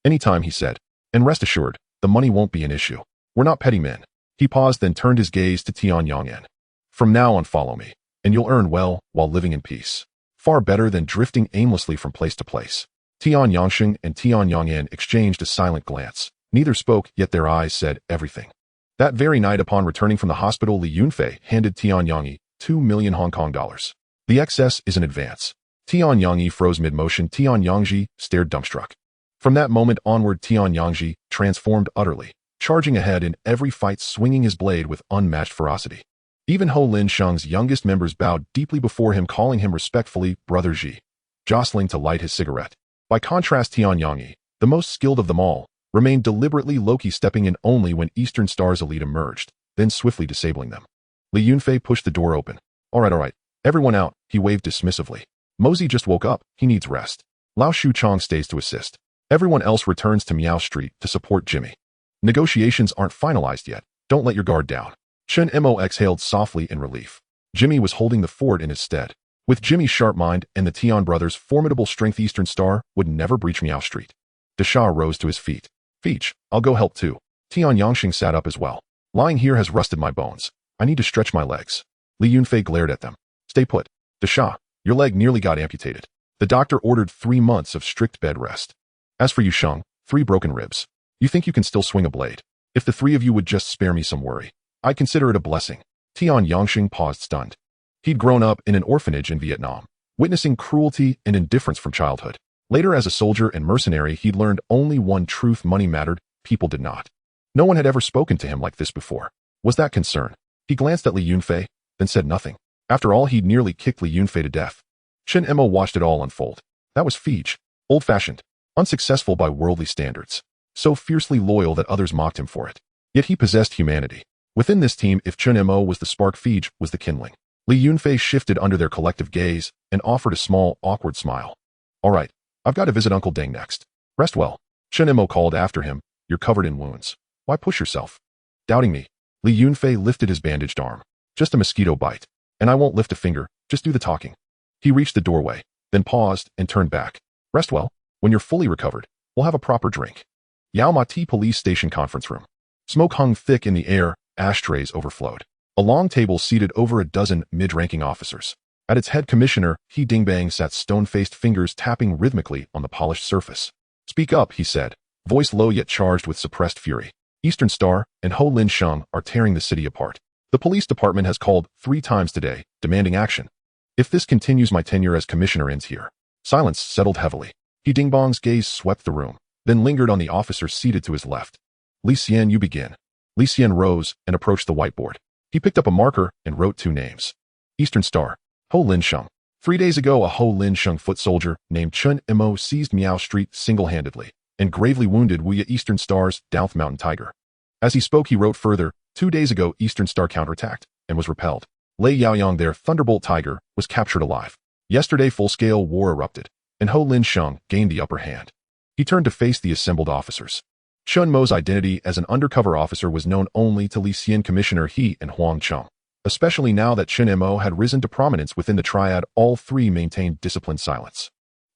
Anytime, he said. And rest assured, the money won't be an issue. We're not petty men. He paused, then turned his gaze to Tian Yangyan. From now on, follow me, and you'll earn well while living in peace. Far better than drifting aimlessly from place to place. Tian Yangsheng and Tian Yangyan exchanged a silent glance. Neither spoke, yet their eyes said everything. That very night, upon returning from the hospital, Li Yunfei handed Tian Yangyi 2 million Hong Kong dollars. The excess is an advance. Tian Yangyi froze mid-motion. Tian Yangji stared dumbstruck. From that moment onward, Tian Yangji transformed utterly, charging ahead in every fight, swinging his blade with unmatched ferocity. Even Ho Lin Sheng's youngest members bowed deeply before him, calling him respectfully Brother Ji, jostling to light his cigarette. By contrast, Tian Yangyi, the most skilled of them all, remained deliberately low-key, stepping in only when Eastern Star's elite emerged, then swiftly disabling them. Li Yunfei pushed the door open. All right. Everyone out, he waved dismissively. Mosey just woke up, he needs rest. Lao Shu Chong stays to assist. Everyone else returns to Miao Street to support Jimmy. Negotiations aren't finalized yet. Don't let your guard down. Chen Mo exhaled softly in relief. Jimmy was holding the fort in his stead. With Jimmy's sharp mind and the Tian brothers' formidable strength, Eastern Star would never breach Miao Street. Desha rose to his feet. Fij, I'll go help too. Tian Yangsheng sat up as well. Lying here has rusted my bones. I need to stretch my legs. Li Yunfei glared at them. Stay put. Desha, your leg nearly got amputated. The doctor ordered 3 months of strict bed rest. As for you, Sheng, 3 broken ribs. You think you can still swing a blade? If the 3 of you would just spare me some worry, I'd consider it a blessing. Tian Yangsheng paused, stunned. He'd grown up in an orphanage in Vietnam, witnessing cruelty and indifference from childhood. Later, as a soldier and mercenary, he'd learned only one truth: money mattered, people did not. No one had ever spoken to him like this before. Was that concern? He glanced at Li Yunfei, then said nothing. After all, he'd nearly kicked Li Yunfei to death. Chen Mo watched it all unfold. That was Fij, old-fashioned, unsuccessful by worldly standards, so fiercely loyal that others mocked him for it. Yet he possessed humanity. Within this team, if Chen Mo was the spark, Fij was the kindling. Li Yunfei shifted under their collective gaze and offered a small, awkward smile. All right, I've got to visit Uncle Deng next. Rest well. Chen Mo called after him. You're covered in wounds. Why push yourself? Doubting me, Li Yunfei lifted his bandaged arm. Just a mosquito bite. And I won't lift a finger, just do the talking. He reached the doorway, then paused and turned back. Rest well. When you're fully recovered, we'll have a proper drink. Yao Ma Ti Police Station Conference Room. Smoke hung thick in the air, ashtrays overflowed. A long table seated over a dozen mid-ranking officers. At its head, Commissioner He Dingbang sat, stone-faced, fingers tapping rhythmically on the polished surface. Speak up, he said, voice low yet charged with suppressed fury. Eastern Star and Ho Lin Sheng are tearing the city apart. The police department has called 3 times today, demanding action. If this continues, my tenure as commissioner ends here. Silence settled heavily. He Dingbang's gaze swept the room, then lingered on the officer seated to his left. Li Xian, you begin. Li Xian rose and approached the whiteboard. He picked up a marker and wrote 2 names. Eastern Star, Ho Lin Sheng. 3 days ago, a Ho Lin Sheng foot soldier named Chen Mo seized Miao Street single-handedly and gravely wounded Wuya Eastern Star's Douth Mountain Tiger. As he spoke, he wrote further, 2 days ago, Eastern Star counterattacked and was repelled. Lei Yaoyang, their Thunderbolt Tiger, was captured alive. Yesterday, full-scale war erupted, and Ho Lin Sheng gained the upper hand. He turned to face the assembled officers. Chen Mo's identity as an undercover officer was known only to Li Xian, Commissioner He, and Huang Cheng. Especially now that Chen Mo had risen to prominence within the Triad, all 3 maintained disciplined silence.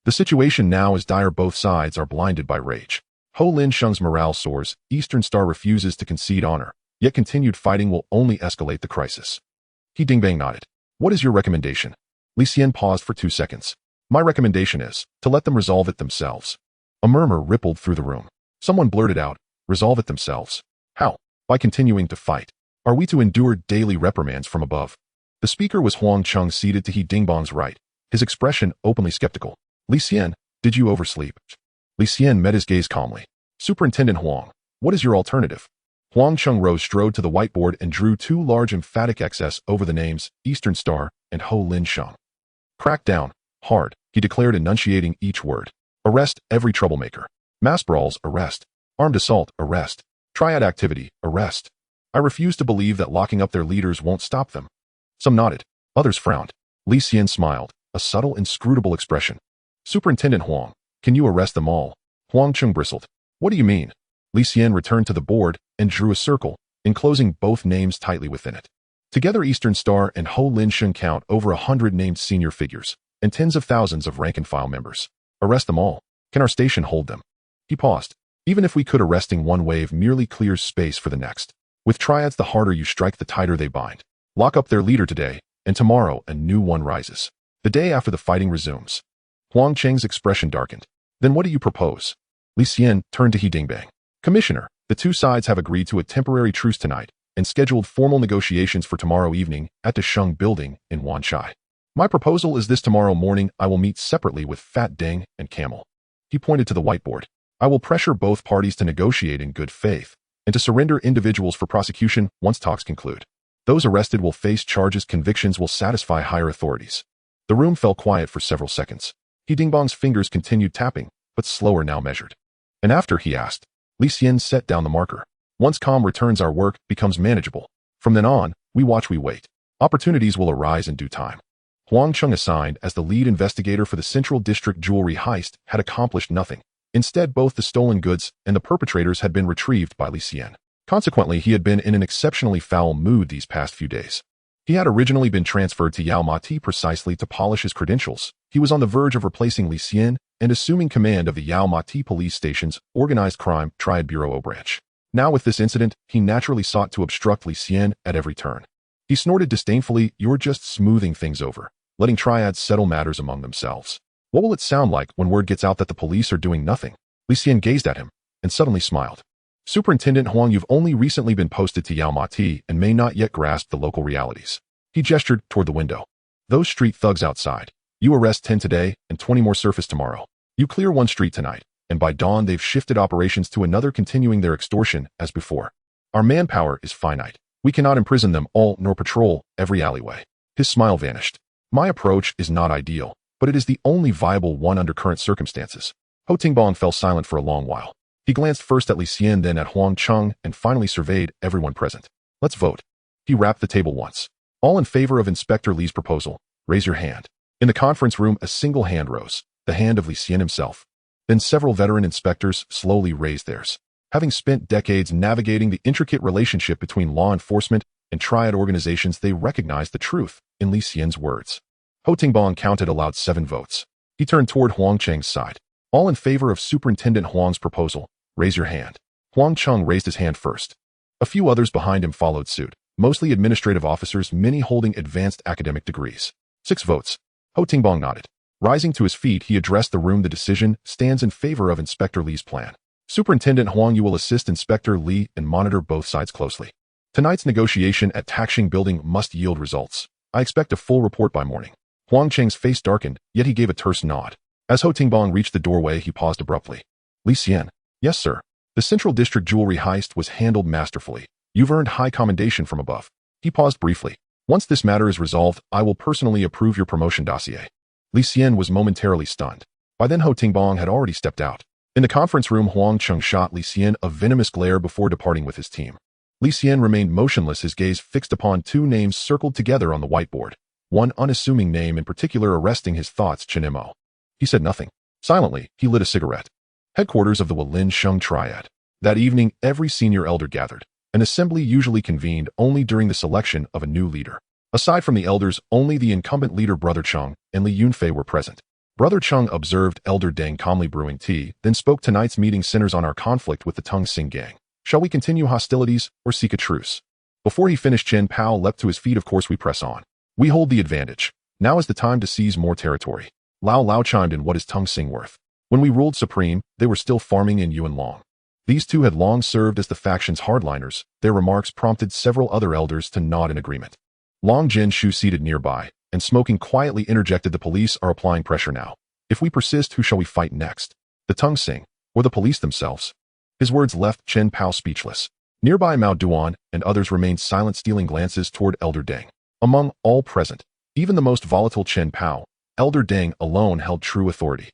The situation now is dire. Both sides are blinded by rage. Ho Lin Sheng's morale soars. Eastern Star refuses to concede honor, yet continued fighting will only escalate the crisis. He Dingbang nodded. What is your recommendation? Li Xian paused for 2 seconds. My recommendation is to let them resolve it themselves. A murmur rippled through the room. Someone blurted out, resolve it themselves. How? By continuing to fight. Are we to endure daily reprimands from above? The speaker was Huang Cheng, seated to He Dingbang's right, his expression openly skeptical. Li Xian, did you oversleep? Li Xian met his gaze calmly. Superintendent Huang, what is your alternative? Huang Cheng strode to the whiteboard and drew two large emphatic X's over the names Eastern Star and Ho Lin Sheng. Crack down, hard, he declared, enunciating each word. Arrest every troublemaker. Mass brawls, arrest. Armed assault, arrest. Triad activity, arrest. I refuse to believe that locking up their leaders won't stop them. Some nodded. Others frowned. Li Xian smiled, a subtle, inscrutable expression. Superintendent Huang, can you arrest them all? Huang Cheng bristled. What do you mean? Li Xian returned to the board and drew a circle, enclosing both names tightly within it. Together Eastern Star and Ho Lin Sheng count over 100 named senior figures, and tens of thousands of rank-and-file members. Arrest them all. Can our station hold them? He paused. Even if we could, arresting one wave merely clears space for the next. With triads, the harder you strike, the tighter they bind. Lock up their leader today, and tomorrow a new one rises. The day after the fighting resumes. Huang Cheng's expression darkened. Then what do you propose? Li Xian turned to He Dingbang. Commissioner, the two sides have agreed to a temporary truce tonight and scheduled formal negotiations for tomorrow evening at the Sheng building in Wanchai. My proposal is this: tomorrow morning I will meet separately with Fat Deng and Camel. He pointed to the whiteboard. I will pressure both parties to negotiate in good faith and to surrender individuals for prosecution once talks conclude. Those arrested will face charges. Convictions will satisfy higher authorities. The room fell quiet for several seconds. He Dingbang's fingers continued tapping, but slower, now measured. And after, he asked. Li Xian set down the marker. Once calm returns, our work becomes manageable. From then on, we watch, we wait. Opportunities will arise in due time. Huang Cheng, assigned as the lead investigator for the Central District jewelry heist, had accomplished nothing. Instead, both the stolen goods and the perpetrators had been retrieved by Li Xian. Consequently, he had been in an exceptionally foul mood these past few days. He had originally been transferred to Yao Ma Ti precisely to polish his credentials. He was on the verge of replacing Li Xian and assuming command of the Yao Ma Ti police station's organized crime Triad Bureau O branch. Now with this incident, he naturally sought to obstruct Li Xian at every turn. He snorted disdainfully. You're just smoothing things over, letting triads settle matters among themselves. What will it sound like when word gets out that the police are doing nothing? Li Xian gazed at him and suddenly smiled. Superintendent Huang, you've only recently been posted to Yao Ma Ti and may not yet grasp the local realities. He gestured toward the window. Those street thugs outside. You arrest 10 today and 20 more surface tomorrow. You clear one street tonight, and by dawn they've shifted operations to another, continuing their extortion as before. Our manpower is finite. We cannot imprison them all nor patrol every alleyway. His smile vanished. My approach is not ideal, but it is the only viable one under current circumstances. Ho Tingbang fell silent for a long while. He glanced first at Li Xian, then at Huang Cheng, and finally surveyed everyone present. Let's vote. He rapped the table once. All in favor of Inspector Li's proposal, raise your hand. In the conference room, a single hand rose, the hand of Li Xian himself. Then several veteran inspectors slowly raised theirs. Having spent decades navigating the intricate relationship between law enforcement and triad organizations, they recognized the truth in Li Xian's words. Ho Tingbang counted aloud 7 votes. He turned toward Huang Cheng's side. All in favor of Superintendent Huang's proposal, raise your hand. Huang Cheng raised his hand first. A few others behind him followed suit, mostly administrative officers, many holding advanced academic degrees. 6 votes. Ho Tingbang nodded. Rising to his feet, he addressed the room. The decision stands in favor of Inspector Li's plan. Superintendent Huang, you will assist Inspector Li and monitor both sides closely. Tonight's negotiation at Taxing Building must yield results. I expect a full report by morning. Huang Cheng's face darkened, yet he gave a terse nod. As Ho Tingbang reached the doorway, he paused abruptly. Li Xian. Yes, sir. The Central District jewelry heist was handled masterfully. You've earned high commendation from above. He paused briefly. Once this matter is resolved, I will personally approve your promotion dossier. Li Xian was momentarily stunned. By then Ho Tingbang had already stepped out. In the conference room, Huang Cheng shot Li Xian a venomous glare before departing with his team. Li Xian remained motionless, his gaze fixed upon 2 names circled together on the whiteboard. One unassuming name in particular arresting his thoughts, Chen Mo. He said nothing. Silently, he lit a cigarette. Headquarters of the Walin Sheng Triad. That evening, every senior elder gathered. An assembly usually convened only during the selection of a new leader. Aside from the elders, only the incumbent leader Brother Cheng and Li Yunfei were present. Brother Cheng observed Elder Deng calmly brewing tea, then spoke. Tonight's meeting centers on our conflict with the Tung Sing gang. Shall we continue hostilities or seek a truce? Before he finished, Chen Pao leapt to his feet. Of course we press on. We hold the advantage. Now is the time to seize more territory. Lao Lao chimed in. What is Tung Sing worth? When we ruled supreme, they were still farming in Yuan Long. These two had long served as the faction's hardliners. Their remarks prompted several other elders to nod in agreement. Long Jin Shu, seated nearby and smoking quietly, interjected. The police are applying pressure now. If we persist, who shall we fight next? The Tung Sing or the police themselves? His words left Chen Pao speechless. Nearby Mao Duan and others remained silent, stealing glances toward Elder Deng. Among all present, even the most volatile Chen Pao, Elder Deng alone held true authority.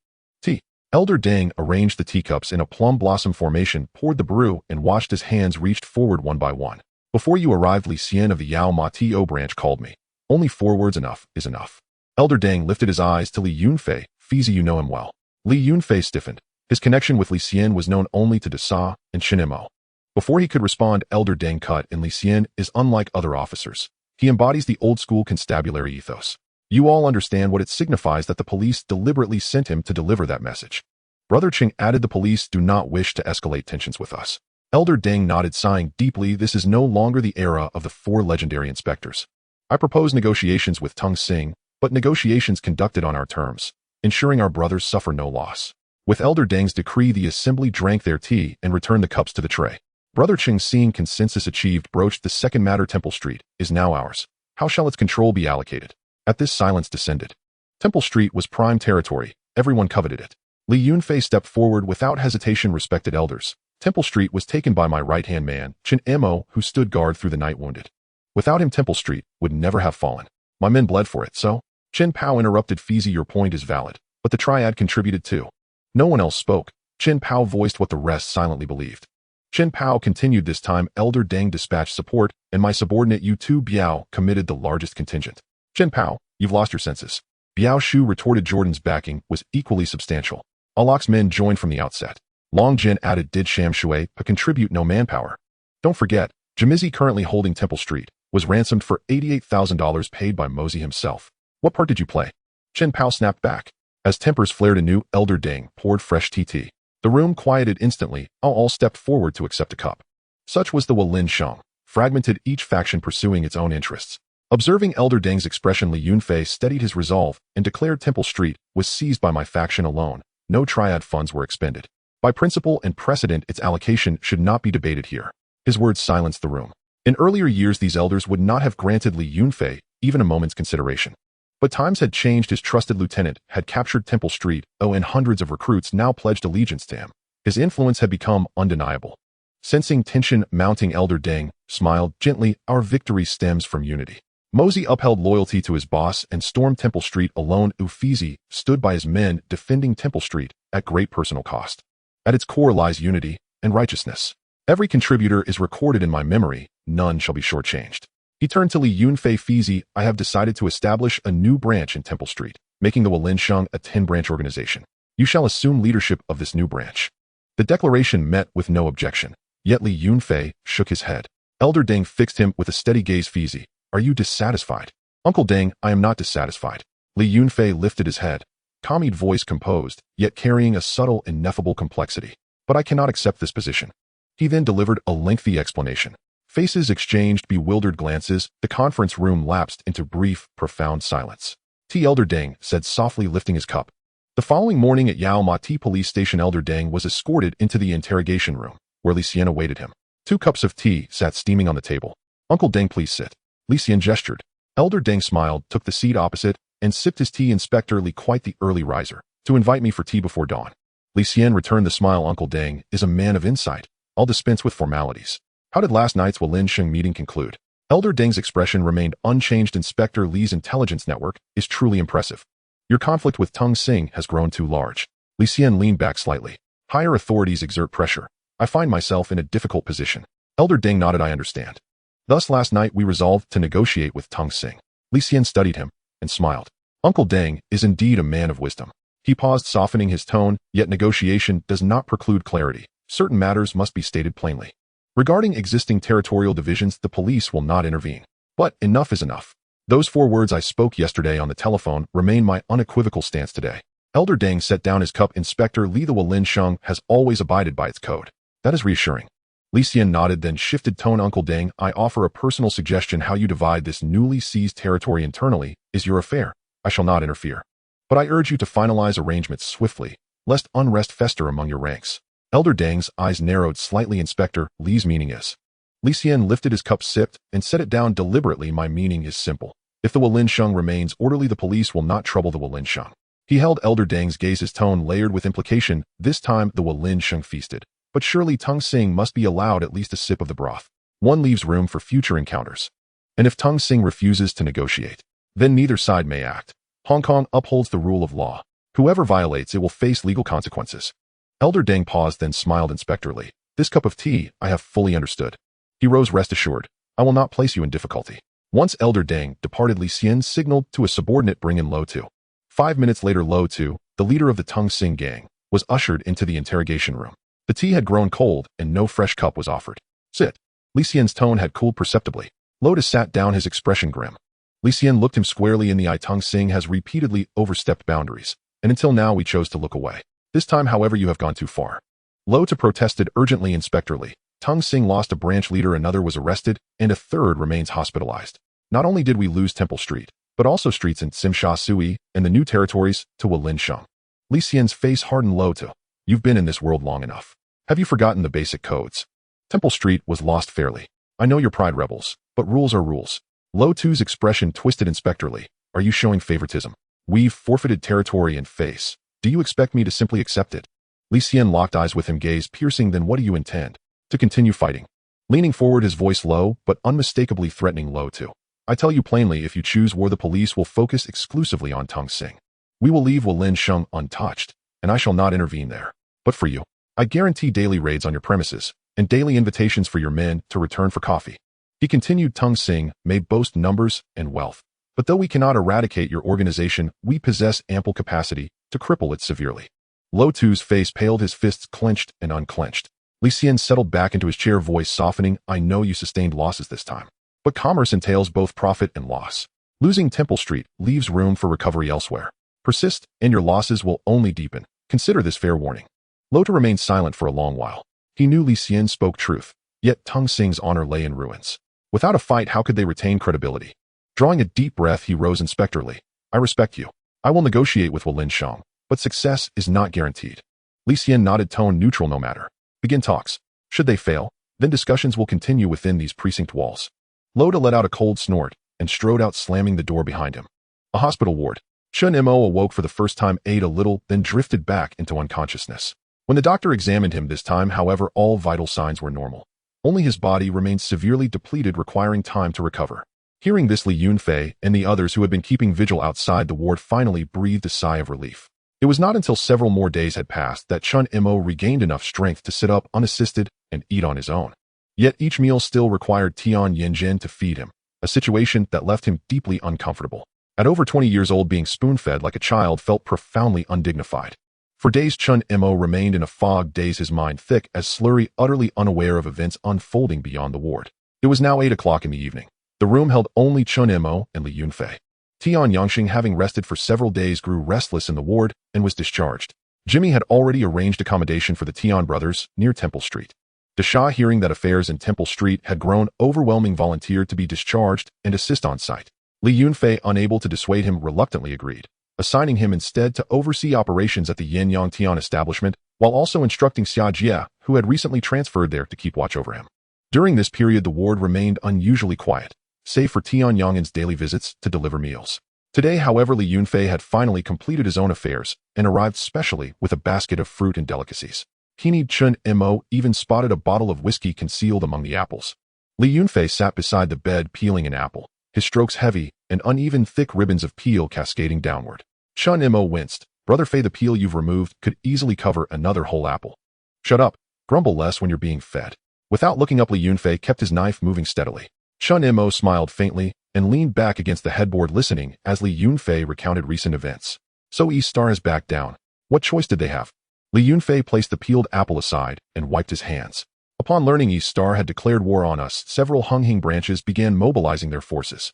Elder Deng arranged the teacups in a plum blossom formation, poured the brew, and watched as hands reached forward one by one. Before you arrived, Li Xian of the Yao Ma Tio branch called me. Only 4 words enough is enough. Elder Deng lifted his eyes to Li Yunfei. Fizi, you know him well. Li Yunfei stiffened. His connection with Li Xian was known only to Dasa and Chen Mo. Before he could respond, Elder Deng cut, and Li Xian is unlike other officers. He embodies the old-school constabulary ethos. You all understand what it signifies that the police deliberately sent him to deliver that message. Brother Ching added, the police do not wish to escalate tensions with us. Elder Deng nodded, sighing deeply. This is no longer the era of the 4 legendary inspectors. I propose negotiations with Tung Sing, but negotiations conducted on our terms, ensuring our brothers suffer no loss. With Elder Deng's decree, the assembly drank their tea and returned the cups to the tray. Brother Ching, seeing consensus achieved, broached, the second matter, Temple Street, is now ours. How shall its control be allocated? At this, silence descended. Temple Street was prime territory. Everyone coveted it. Li Yunfei stepped forward without hesitation. Respected elders, Temple Street was taken by my right-hand man, Chen Mo, who stood guard through the night wounded. Without him, Temple Street would never have fallen. My men bled for it, so? Chen Pao interrupted. Fizi, your point is valid, but the Triad contributed too. No one else spoke. Chen Pao voiced what the rest silently believed. Chen Pao continued, this time Elder Deng dispatched support, and my subordinate Yu Tu Biao committed the largest contingent. Chen Pao, you've lost your senses. Biao Shu retorted. Jordan's backing was equally substantial. Alok's men joined from the outset. Long Jin added, did Sham Shui contribute no manpower? Don't forget, Jamizi, currently holding Temple Street, was ransomed for $88,000 paid by Mosey himself. What part did you play? Chen Pao snapped back. As tempers flared anew, Elder Deng poured fresh tea. The room quieted instantly. All stepped forward to accept a cup. Such was the Walin Shang, fragmented, each faction pursuing its own interests. Observing Elder Deng's expression, Li Yunfei steadied his resolve and declared, Temple Street was seized by my faction alone. No Triad funds were expended. By principle and precedent, its allocation should not be debated here. His words silenced the room. In earlier years, these elders would not have granted Li Yunfei even a moment's consideration. But times had changed. His trusted lieutenant had captured Temple Street, and hundreds of recruits now pledged allegiance to him. His influence had become undeniable. Sensing tension mounting, Elder Deng smiled gently. Our victory stems from unity. Mosey upheld loyalty to his boss and stormed Temple Street alone. Ufizi stood by his men, defending Temple Street at great personal cost. At its core lies unity and righteousness. Every contributor is recorded in my memory. None shall be shortchanged. He turned to Li Yunfei. Fizi, I have decided to establish a new branch in Temple Street, making the Walin Shang a 10-branch organization. You shall assume leadership of this new branch. The declaration met with no objection, yet Li Yunfei shook his head. Elder Deng fixed him with a steady gaze. Fizi, are you dissatisfied? Uncle Deng, I am not dissatisfied. Li Yunfei lifted his head, calm voice composed, yet carrying a subtle, ineffable complexity. But I cannot accept this position. He then delivered a lengthy explanation. Faces exchanged bewildered glances. The conference room lapsed into brief, profound silence. Elder Deng said softly, lifting his cup. The following morning at Yao Ma Ti police station, Elder Deng was escorted into the interrogation room, where Li Xian awaited him. 2 cups of tea sat steaming on the table. Uncle Deng, please sit. Li Xian gestured. Elder Deng smiled, took the seat opposite, and sipped his tea. Inspector Li, quite the early riser, to invite me for tea before dawn. Li Xian returned the smile. Uncle Deng is a man of insight. I'll dispense with formalities. How did last night's Walin Shang meeting conclude? Elder Deng's expression remained unchanged. Inspector Li's intelligence network is truly impressive. Your conflict with Tung Sing has grown too large. Li Xian leaned back slightly. Higher authorities exert pressure. I find myself in a difficult position. Elder Deng nodded. I understand. Thus last night we resolved to negotiate with Tung Sing. Li Xian studied him and smiled. Uncle Deng is indeed a man of wisdom. He paused, softening his tone, yet negotiation does not preclude clarity. Certain matters must be stated plainly. Regarding existing territorial divisions, the police will not intervene. But enough is enough. Those 4 words I spoke yesterday on the telephone remain my unequivocal stance today. Elder Deng set down his cup. Inspector Li, the Walin Shang has always abided by its code. That is reassuring. Li Xian nodded, then shifted tone. Uncle Deng, I offer a personal suggestion. How you divide this newly seized territory internally is your affair. I shall not interfere. But I urge you to finalize arrangements swiftly, lest unrest fester among your ranks. Elder Deng's eyes narrowed slightly. Inspector Li's meaning is. Li Xian lifted his cup, sipped, and set it down deliberately. My meaning is simple. If the Walin Shang remains orderly, the police will not trouble the Walin Shang. He held Elder Deng's gaze, his tone layered with implication. This time the Walin Shang feasted. But surely Tung Sing must be allowed at least a sip of the broth. One leaves room for future encounters. And if Tung Sing refuses to negotiate, then neither side may act. Hong Kong upholds the rule of law. Whoever violates it will face legal consequences. Elder Deng paused, then smiled inspectorally. This cup of tea, I have fully understood. He rose. Rest assured, I will not place you in difficulty. Once Elder Deng departed, Li Xian signaled to a subordinate bring in Lo Tu. 5 minutes later, Lo Tu, the leader of the Tung Sing gang, was ushered into the interrogation room. The tea had grown cold and no fresh cup was offered. Sit. Li Xian's tone had cooled perceptibly. Lo Tu sat down, his expression grim. Li Xian looked him squarely in the eye. Tung Sing has repeatedly overstepped boundaries, and until now we chose to look away. This time, however, you have gone too far. Lo Tu protested urgently. Inspector Li, Tung Sing lost a branch leader, another was arrested, and a third remains hospitalized. Not only did we lose Temple Street, but also streets in Simsha Sui and the new territories to Walin Sheng. Li Xian's face hardened. Lo Tu, you've been in this world long enough. Have you forgotten the basic codes? Temple Street was lost fairly. I know your pride, rebels, but rules are rules. Lo Tu's expression twisted. Inspector Li, are you showing favoritism? We've forfeited territory and face. Do you expect me to simply accept it? Li Xian locked eyes with him, gaze piercing. Then what do you intend? To continue fighting? Leaning forward, his voice low but unmistakably threatening. Lo Tu, I tell you plainly, if you choose war, the police will focus exclusively on Tung Sing. We will leave Walin Sheng untouched, and I shall not intervene there. But for you, I guarantee daily raids on your premises, and daily invitations for your men to return for coffee. He continued. Tung Sing may boast numbers and wealth, but though we cannot eradicate your organization, we possess ample capacity to cripple it severely. Lo Tu's face paled, his fists clenched and unclenched. Li Xian settled back into his chair, voice softening. I know you sustained losses this time, but commerce entails both profit and loss. Losing Temple Street leaves room for recovery elsewhere. Persist, and your losses will only deepen. Consider this fair warning. Lo Tu remained silent for a long while. He knew Li Xian spoke truth, yet Tung Sing's honor lay in ruins. Without a fight, how could they retain credibility? Drawing a deep breath, he rose. Inspector Li, I respect you. I will negotiate with Walin Sheng, but success is not guaranteed. Li Xian nodded, tone neutral. No matter. Begin talks. Should they fail, then discussions will continue within these precinct walls. Lo Tu let out a cold snort and strode out, slamming the door behind him. A hospital ward. Chen Mo awoke for the first time, ate a little, then drifted back into unconsciousness. When the doctor examined him this time, however, all vital signs were normal. Only his body remained severely depleted, requiring time to recover. Hearing this, Li Yunfei and the others who had been keeping vigil outside the ward finally breathed a sigh of relief. It was not until several more days had passed that Chen Mo regained enough strength to sit up unassisted and eat on his own. Yet each meal still required Tian Yinjin to feed him, a situation that left him deeply uncomfortable. At over 20 years old, being spoon-fed like a child felt profoundly undignified. For days, Chen Mo remained in a fog daze, his mind thick as slurry, utterly unaware of events unfolding beyond the ward. It was now 8 o'clock in the evening. The room held only Chen Mo and Li Yunfei. Tian Yangxing, having rested for several days, grew restless in the ward and was discharged. Jimmy had already arranged accommodation for the Tian brothers near Temple Street. Desha, hearing that affairs in Temple Street had grown overwhelming, volunteered to be discharged and assist on site. Li Yunfei, unable to dissuade him, reluctantly agreed, assigning him instead to oversee operations at the Yin-Yang Tian establishment, while also instructing Xia Jia, who had recently transferred there, to keep watch over him. During this period, the ward remained unusually quiet, save for Tian Yang's daily visits to deliver meals. Today, however, Li Yunfei had finally completed his own affairs and arrived specially with a basket of fruit and delicacies. He Chen Mo even spotted a bottle of whiskey concealed among the apples. Li Yunfei sat beside the bed peeling an apple, his strokes heavy and uneven, thick ribbons of peel cascading downward. Chen Mo winced. Brother Fei, the peel you've removed could easily cover another whole apple. Shut up. Grumble less when you're being fed. Without looking up, Li Yunfei kept his knife moving steadily. Chen Mo smiled faintly and leaned back against the headboard, listening as Li Yunfei recounted recent events. So East Star has backed down. What choice did they have? Li Yunfei placed the peeled apple aside and wiped his hands. Upon learning East Star had declared war on us, several Hing branches began mobilizing their forces.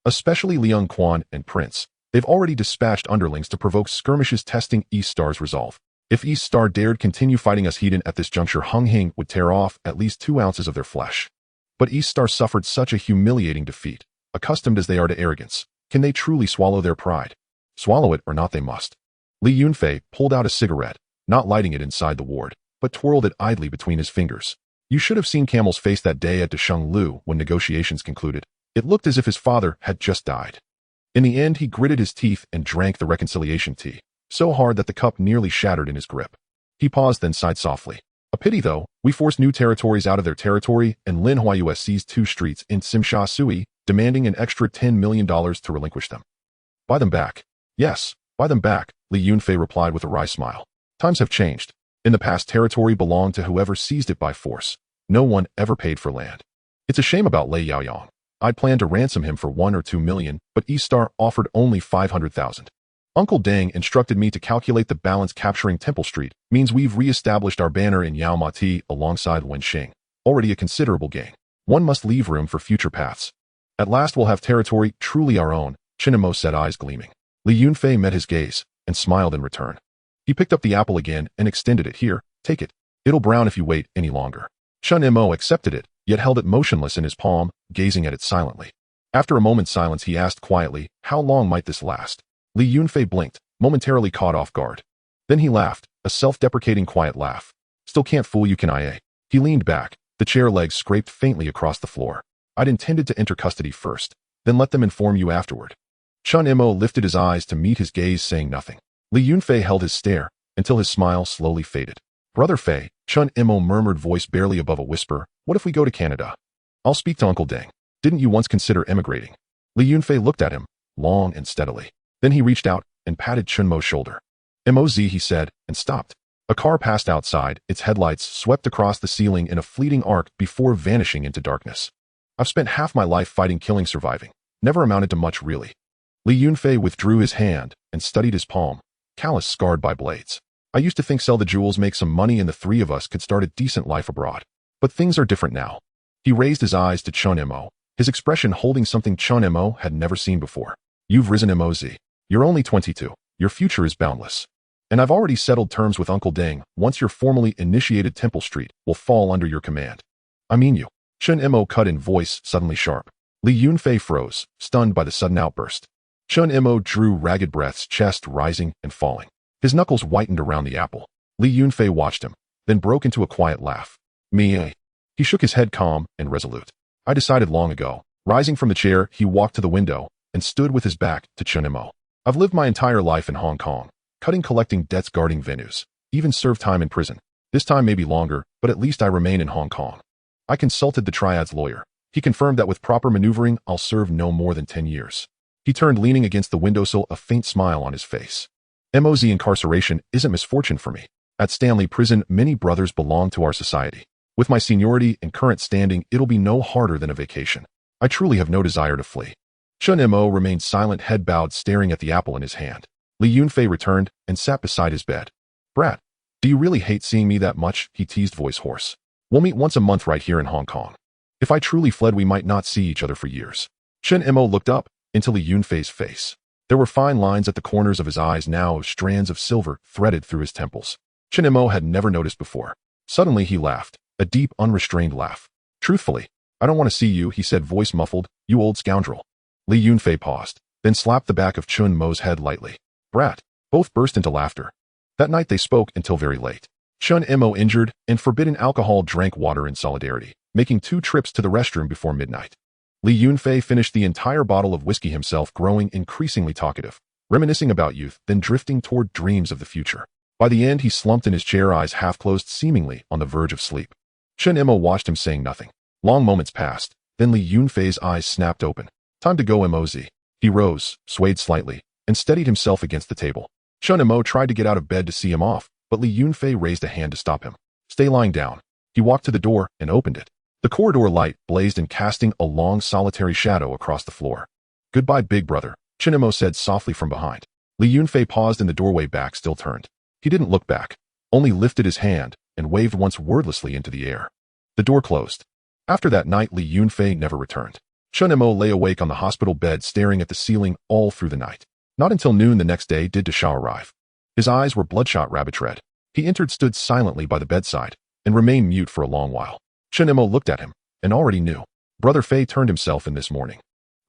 Especially Liang Quan and Prince. They've already dispatched underlings to provoke skirmishes, testing East Star's resolve. If East Star dared continue fighting us at this juncture, Hing would tear off at least 2 ounces of their flesh. But East Star suffered such a humiliating defeat. Accustomed as they are to arrogance, can they truly swallow their pride? Swallow it or not they must. Li Yunfei pulled out a cigarette, not lighting it inside the ward, but twirled it idly between his fingers. You should have seen Camel's face that day at Desheng Lu when negotiations concluded. It looked as if his father had just died. In the end, he gritted his teeth and drank the reconciliation tea, so hard that the cup nearly shattered in his grip. He paused, then sighed softly. A pity though, we forced new territories out of their territory and Lin Huayus seized 2 streets in Simsha Sui, demanding an extra $10 million to relinquish them. Buy them back. Yes, buy them back, Li Yunfei replied with a wry smile. Times have changed. In the past, territory belonged to whoever seized it by force. No one ever paid for land. It's a shame about Lei Yaoyang. I'd planned to ransom him for 1 or 2 million, but East Star offered only 500,000. Uncle Deng instructed me to calculate the balance. Capturing Temple Street means we've re-established our banner in Yao Mati alongside Wenxing, already a considerable gain. One must leave room for future paths. At last we'll have territory truly our own, Chen Mo said, eyes gleaming. Li Yunfei met his gaze and smiled in return. He picked up the apple again and extended it. Here, take it. It'll brown if you wait any longer. Chen Mo accepted it, yet held it motionless in his palm, gazing at it silently. After a moment's silence, he asked quietly, how long might this last? Li Yunfei blinked, momentarily caught off guard. Then he laughed, a self-deprecating quiet laugh. Still can't fool you, can I? He leaned back, the chair legs scraped faintly across the floor. I'd intended to enter custody first, then let them inform you afterward. Chen Mo lifted his eyes to meet his gaze, saying nothing. Li Yunfei held his stare, until his smile slowly faded. Brother Fei, Chen Mo murmured, voice barely above a whisper, what if we go to Canada? I'll speak to Uncle Deng. Didn't you once consider emigrating? Li Yunfei looked at him, long and steadily. Then he reached out and patted Chen Mo's shoulder. Moz, he said, and stopped. A car passed outside, its headlights swept across the ceiling in a fleeting arc before vanishing into darkness. I've spent half my life fighting, killing, surviving. Never amounted to much, really. Li Yunfei withdrew his hand and studied his palm, callous, scarred by blades. I used to think sell the jewels, make some money, and the 3 of us could start a decent life abroad. But things are different now. He raised his eyes to Chen Mo, his expression holding something Chen Mo had never seen before. You've risen, Moz. You're only 22. Your future is boundless. And I've already settled terms with Uncle Deng. Once you're formally initiated, Temple Street will fall under your command. I mean you. Chen Mo cut in, voice suddenly sharp. Li Yunfei froze, stunned by the sudden outburst. Chen Mo drew ragged breaths, chest rising and falling. His knuckles whitened around the apple. Li Yunfei watched him, then broke into a quiet laugh. Me. He shook his head, calm and resolute. I decided long ago. Rising from the chair, he walked to the window and stood with his back to Chen Mo. I've lived my entire life in Hong Kong, cutting, collecting debts, guarding venues, even served time in prison. This time may be longer, but at least I remain in Hong Kong. I consulted the Triads lawyer. He confirmed that with proper maneuvering, I'll serve no more than 10 years. He turned, leaning against the windowsill, a faint smile on his face. Moz, incarceration isn't misfortune for me. At Stanley Prison, many brothers belong to our society. With my seniority and current standing, it'll be no harder than a vacation. I truly have no desire to flee. Chen Mo remained silent, head bowed, staring at the apple in his hand. Li Yunfei returned and sat beside his bed. Brat, do you really hate seeing me that much? He teased, voice hoarse. We'll meet once a month right here in Hong Kong. If I truly fled, we might not see each other for years. Chen Mo looked up into Li Yunfei's face. There were fine lines at the corners of his eyes now, of strands of silver threaded through his temples. Chen Mo had never noticed before. Suddenly he laughed, a deep, unrestrained laugh. Truthfully, I don't want to see you, he said, voice muffled, you old scoundrel. Li Yunfei paused, then slapped the back of Chen Mo's head lightly. Brat. Both burst into laughter. That night they spoke until very late. Chen Mo, injured and forbidden alcohol, drank water in solidarity, making 2 trips to the restroom before midnight. Li Yunfei finished the entire bottle of whiskey himself, growing increasingly talkative, reminiscing about youth, then drifting toward dreams of the future. By the end, he slumped in his chair, eyes half closed, seemingly on the verge of sleep. Chen Mo watched him, saying nothing. Long moments passed, then Li Yunfei's eyes snapped open. Time to go, Moz. He rose, swayed slightly, and steadied himself against the table. Chen Mo tried to get out of bed to see him off, but Li Yunfei raised a hand to stop him. Stay lying down. He walked to the door and opened it. The corridor light blazed in, casting a long solitary shadow across the floor. Goodbye, big brother, Chen Mo said softly from behind. Li Yunfei paused in the doorway, back still turned. He didn't look back, only lifted his hand and waved once wordlessly into the air. The door closed. After that night, Li Yunfei never returned. Chen Mo lay awake on the hospital bed, staring at the ceiling all through the night. Not until noon the next day did Desha arrive. His eyes were bloodshot, rabbit red. He entered, stood silently by the bedside, and remained mute for a long while. Chen Mo looked at him, and already knew. Brother Fei turned himself in this morning.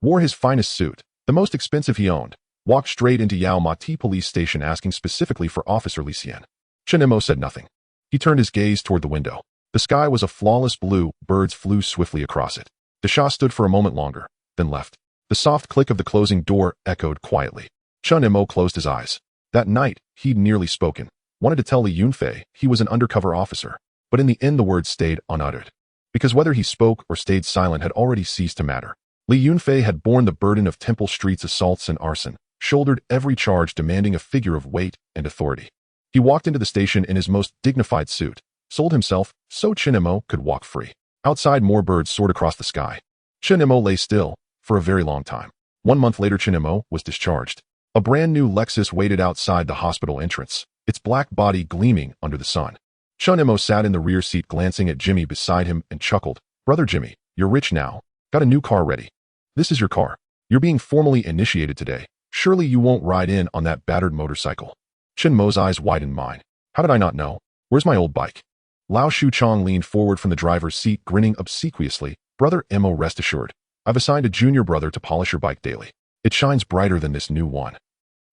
Wore his finest suit, the most expensive he owned, walked straight into Yao Mati police station, asking specifically for Officer Li Xian. Chen Mo said nothing. He turned his gaze toward the window. The sky was a flawless blue, birds flew swiftly across it. Desha stood for a moment longer, then left. The soft click of the closing door echoed quietly. Chen Mo closed his eyes. That night, he'd nearly spoken. Wanted to tell Li Yunfei he was an undercover officer. but in the end the words stayed unuttered. Because whether he spoke or stayed silent had already ceased to matter. Li Yunfei had borne the burden of temple streets assaults and arson, shouldered every charge demanding a figure of weight and authority. He walked into the station in his most dignified suit, sold himself so Chen Mo could walk free. Outside, more birds soared across the sky. Chen Mo lay still for a very long time. 1 month later, Chen Mo was discharged. A brand new Lexus waited outside the hospital entrance, its black body gleaming under the sun. Chen Mo sat in the rear seat glancing at Jimmy beside him and chuckled. "Brother Jimmy, you're rich now. Got a new car ready. This is your car. You're being formally initiated today. Surely you won't ride in on that battered motorcycle." Chen Mo's eyes widened. "Mine. How did I not know? Where's my old bike?" Lao Shuchong leaned forward from the driver's seat, grinning obsequiously. "Brother Mo, rest assured. I've assigned a junior brother to polish your bike daily. It shines brighter than this new one.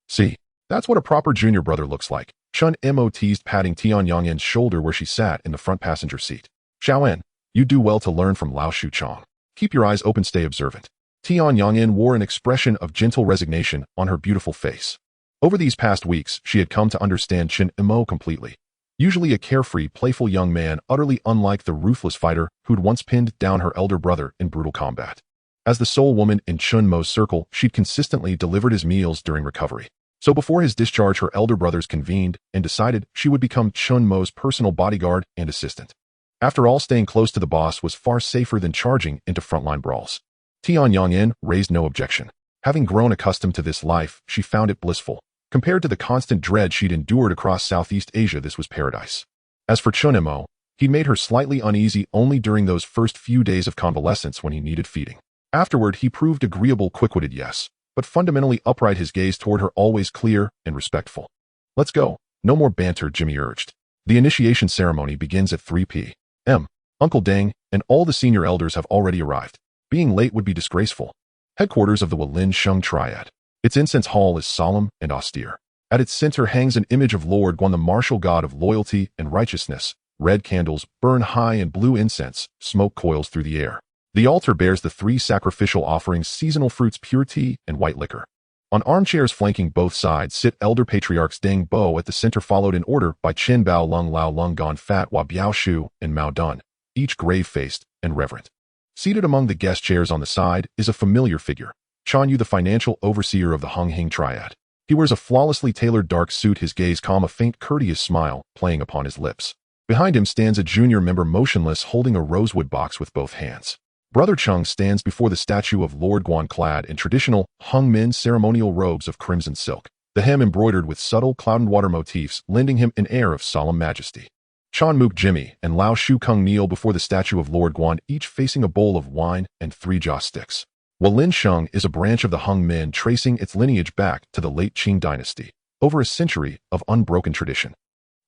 See, that's what a proper junior brother looks like." Chen Mo teased, patting Tian Yangyan's shoulder where she sat in the front passenger seat. "Xiaoen, you do well to learn from Lao Shuchong. Keep your eyes open, stay observant." Tian Yangyan wore an expression of gentle resignation on her beautiful face. Over these past weeks, she had come to understand Chen Mo completely. Usually a carefree, playful young man, utterly unlike the ruthless fighter who'd once pinned down her elder brother in brutal combat. As the sole woman in Chen Mo's circle, she'd consistently delivered his meals during recovery. So before his discharge, her elder brothers convened and decided she would become Chen Mo's personal bodyguard and assistant. After all, staying close to the boss was far safer than charging into frontline brawls. Tian Yangyan raised no objection. Having grown accustomed to this life, she found it blissful. Compared to the constant dread she'd endured across Southeast Asia, this was paradise. As for Chen Mo, he'd made her slightly uneasy only during those first few days of convalescence when he needed feeding. Afterward, he proved agreeable, quick-witted, yes, but fundamentally upright, his gaze toward her always clear and respectful. "Let's go. No more banter," Jimmy urged. "The initiation ceremony begins at 3 p.m. Uncle Deng and all the senior elders have already arrived. Being late would be disgraceful." Headquarters of the Walin Sheng Triad. Its incense hall is solemn and austere. At its center hangs an image of Lord Guan, the martial god of loyalty and righteousness. Red candles burn high and blue incense, smoke coils through the air. The altar bears the 3 sacrificial offerings: seasonal fruits, pure tea, and white liquor. On armchairs flanking both sides sit elder patriarchs Deng Bo at the center, followed in order by Chen Bao Lung, Lao Lung, Gon Fat, Hua Biao Shu, and Mao Dun, each grave-faced and reverent. Seated among the guest chairs on the side is a familiar figure, Chan Yu, the financial overseer of the Hing Triad. He wears a flawlessly tailored dark suit, his gaze calm, a faint courteous smile playing upon his lips. Behind him stands a junior member, motionless, holding a rosewood box with both hands. Brother Chung stands before the statue of Lord Guan, clad in traditional Hung Min ceremonial robes of crimson silk, the hem embroidered with subtle cloud and water motifs, lending him an air of solemn majesty. Chan Mook, Jimmy, and Lao Shu Kung kneel before the statue of Lord Guan, each facing a bowl of wine and 3 joss sticks. Walin Sheng is a branch of the Hung Min, tracing its lineage back to the late Qing dynasty, over a century of unbroken tradition.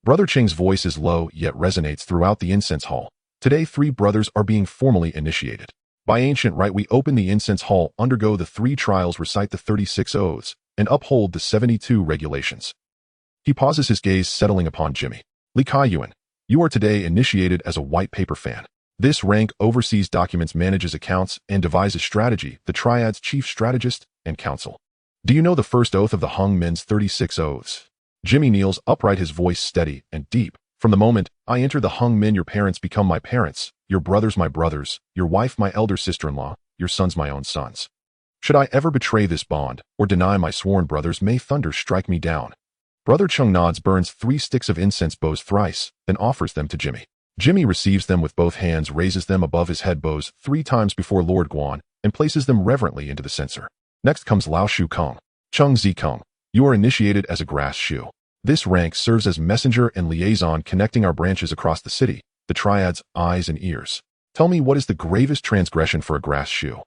Brother Ching's voice is low, yet resonates throughout the incense hall. Today, 3 brothers are being formally initiated. By ancient rite, we open the incense hall, undergo the 3 trials, recite the 36 oaths, and uphold the 72 regulations. He pauses, his gaze settling upon Jimmy. "Li Kaiyuan, you are today initiated as a white paper fan. This rank oversees documents, manages accounts, and devises strategy, the Triad's chief strategist and counsel. Do you know the first oath of the Hung Min's 36 oaths?" Jimmy kneels upright, his voice steady and deep. "From the moment I enter the Hung Min, your parents become my parents, your brothers my brothers, your wife my elder sister-in-law, your sons my own sons. Should I ever betray this bond or deny my sworn brothers, may thunder strike me down." Brother Chung nods, burns 3 sticks of incense, bows thrice, then offers them to Jimmy. Jimmy receives them with both hands, raises them above his head, bows 3 times before Lord Guan, and places them reverently into the censer. Next comes Lao Shu Kong. "Chung Zi Kong, you are initiated as a grass shoe. This rank serves as messenger and liaison, connecting our branches across the city, the Triad's eyes and ears. Tell me, what is the gravest transgression for a grass shoe?"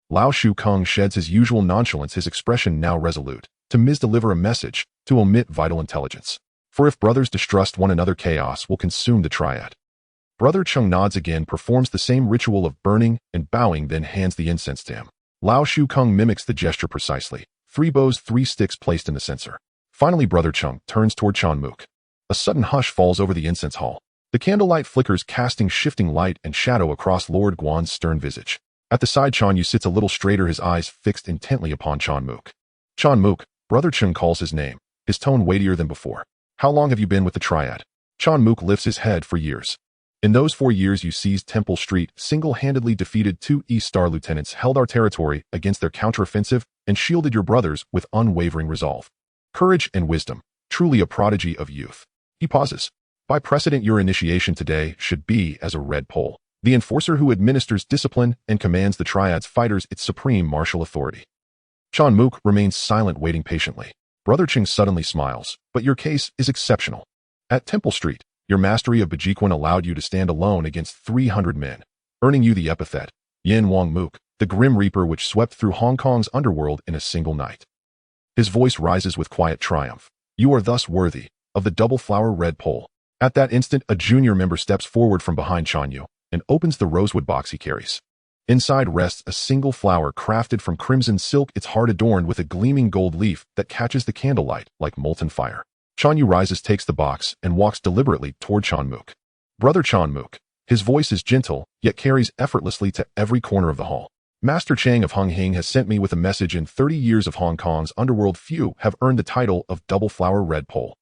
Lao Shu Kong sheds his usual nonchalance, his expression now resolute. To misdeliver a message, to omit vital intelligence. For if brothers distrust one another, chaos will consume the Triad. Brother Chung nods again, performs the same ritual of burning and bowing, then hands the incense to him. Lao Shu Kung mimics the gesture precisely. 3 bows, 3 sticks placed in the censer. Finally, Brother Chung turns toward Chan Mook. A sudden hush falls over the incense hall. The candlelight flickers, casting shifting light and shadow across Lord Guan's stern visage. At the side, Chan Yu sits a little straighter, his eyes fixed intently upon Chan Mook. "Chan Mook," Brother Chung calls his name, his tone weightier than before. "How long have you been with the Triad?" Chen Mo lifts his head for years. In those 4 years you seized Temple Street, single-handedly defeated 2 East Star lieutenants, held our territory against their counteroffensive, and shielded your brothers with unwavering resolve. Courage and wisdom, truly a prodigy of youth. He pauses. By precedent, your initiation today should be as a Red Pole, the enforcer who administers discipline and commands the Triads fighters its supreme martial authority. Chen Mo remains silent, waiting patiently. Brother Ching suddenly smiles, but your case is exceptional. At Temple Street, your mastery of Bajiquan allowed you to stand alone against 300 men, earning you the epithet, Yin Wang Mook, the Grim Reaper which swept through Hong Kong's underworld in a single night. His voice rises with quiet triumph. You are thus worthy of the double flower Red Pole. At that instant, a junior member steps forward from behind Chen Yu and opens the rosewood box he carries. Inside rests a single flower crafted from crimson silk, its heart adorned with a gleaming gold leaf that catches the candlelight like molten fire. Chen Yu rises, takes the box, and walks deliberately toward Chen Mo. Brother Chen Mo. His voice is gentle, yet carries effortlessly to every corner of the hall. Master Chang of Hing has sent me with a message. In 30 years of Hong Kong's underworld, few have earned the title of double flower Red Pole.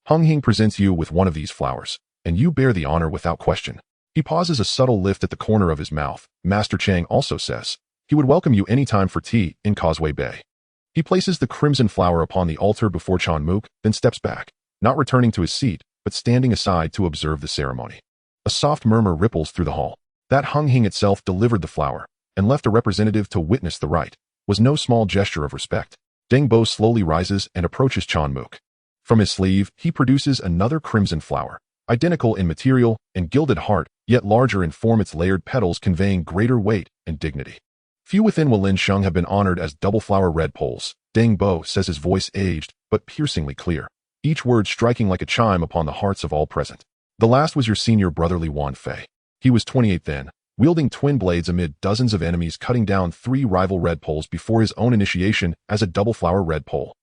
Hing presents you with one of these flowers, and you bear the honor without question. He pauses, a subtle lift at the corner of his mouth. Master Chang also says he would welcome you anytime for tea in Causeway Bay. He places the crimson flower upon the altar before Chen Mo, then steps back, not returning to his seat, but standing aside to observe the ceremony. A soft murmur ripples through the hall. That Hing itself delivered the flower, and left a representative to witness the rite, was no small gesture of respect. Deng Bo slowly rises and approaches Chen Mo. From his sleeve, he produces another crimson flower, identical in material and gilded heart, yet larger in form, its layered petals conveying greater weight and dignity. Few within Wulinsheng have been honored as double flower Red Poles. Deng Bo says, his voice aged, but piercingly clear, each word striking like a chime upon the hearts of all present. The last was your senior brother Li Wanfei. He was 28 then, wielding twin blades amid dozens of enemies, cutting down 3 rival Red Poles before his own initiation as a double flower Red Pole.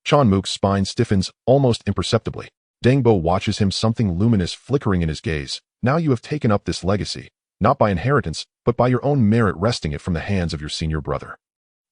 Chen Mo's spine stiffens almost imperceptibly. Deng Bo watches him, something luminous flickering in his gaze. Now you have taken up this legacy, not by inheritance, but by your own merit, wresting it from the hands of your senior brother.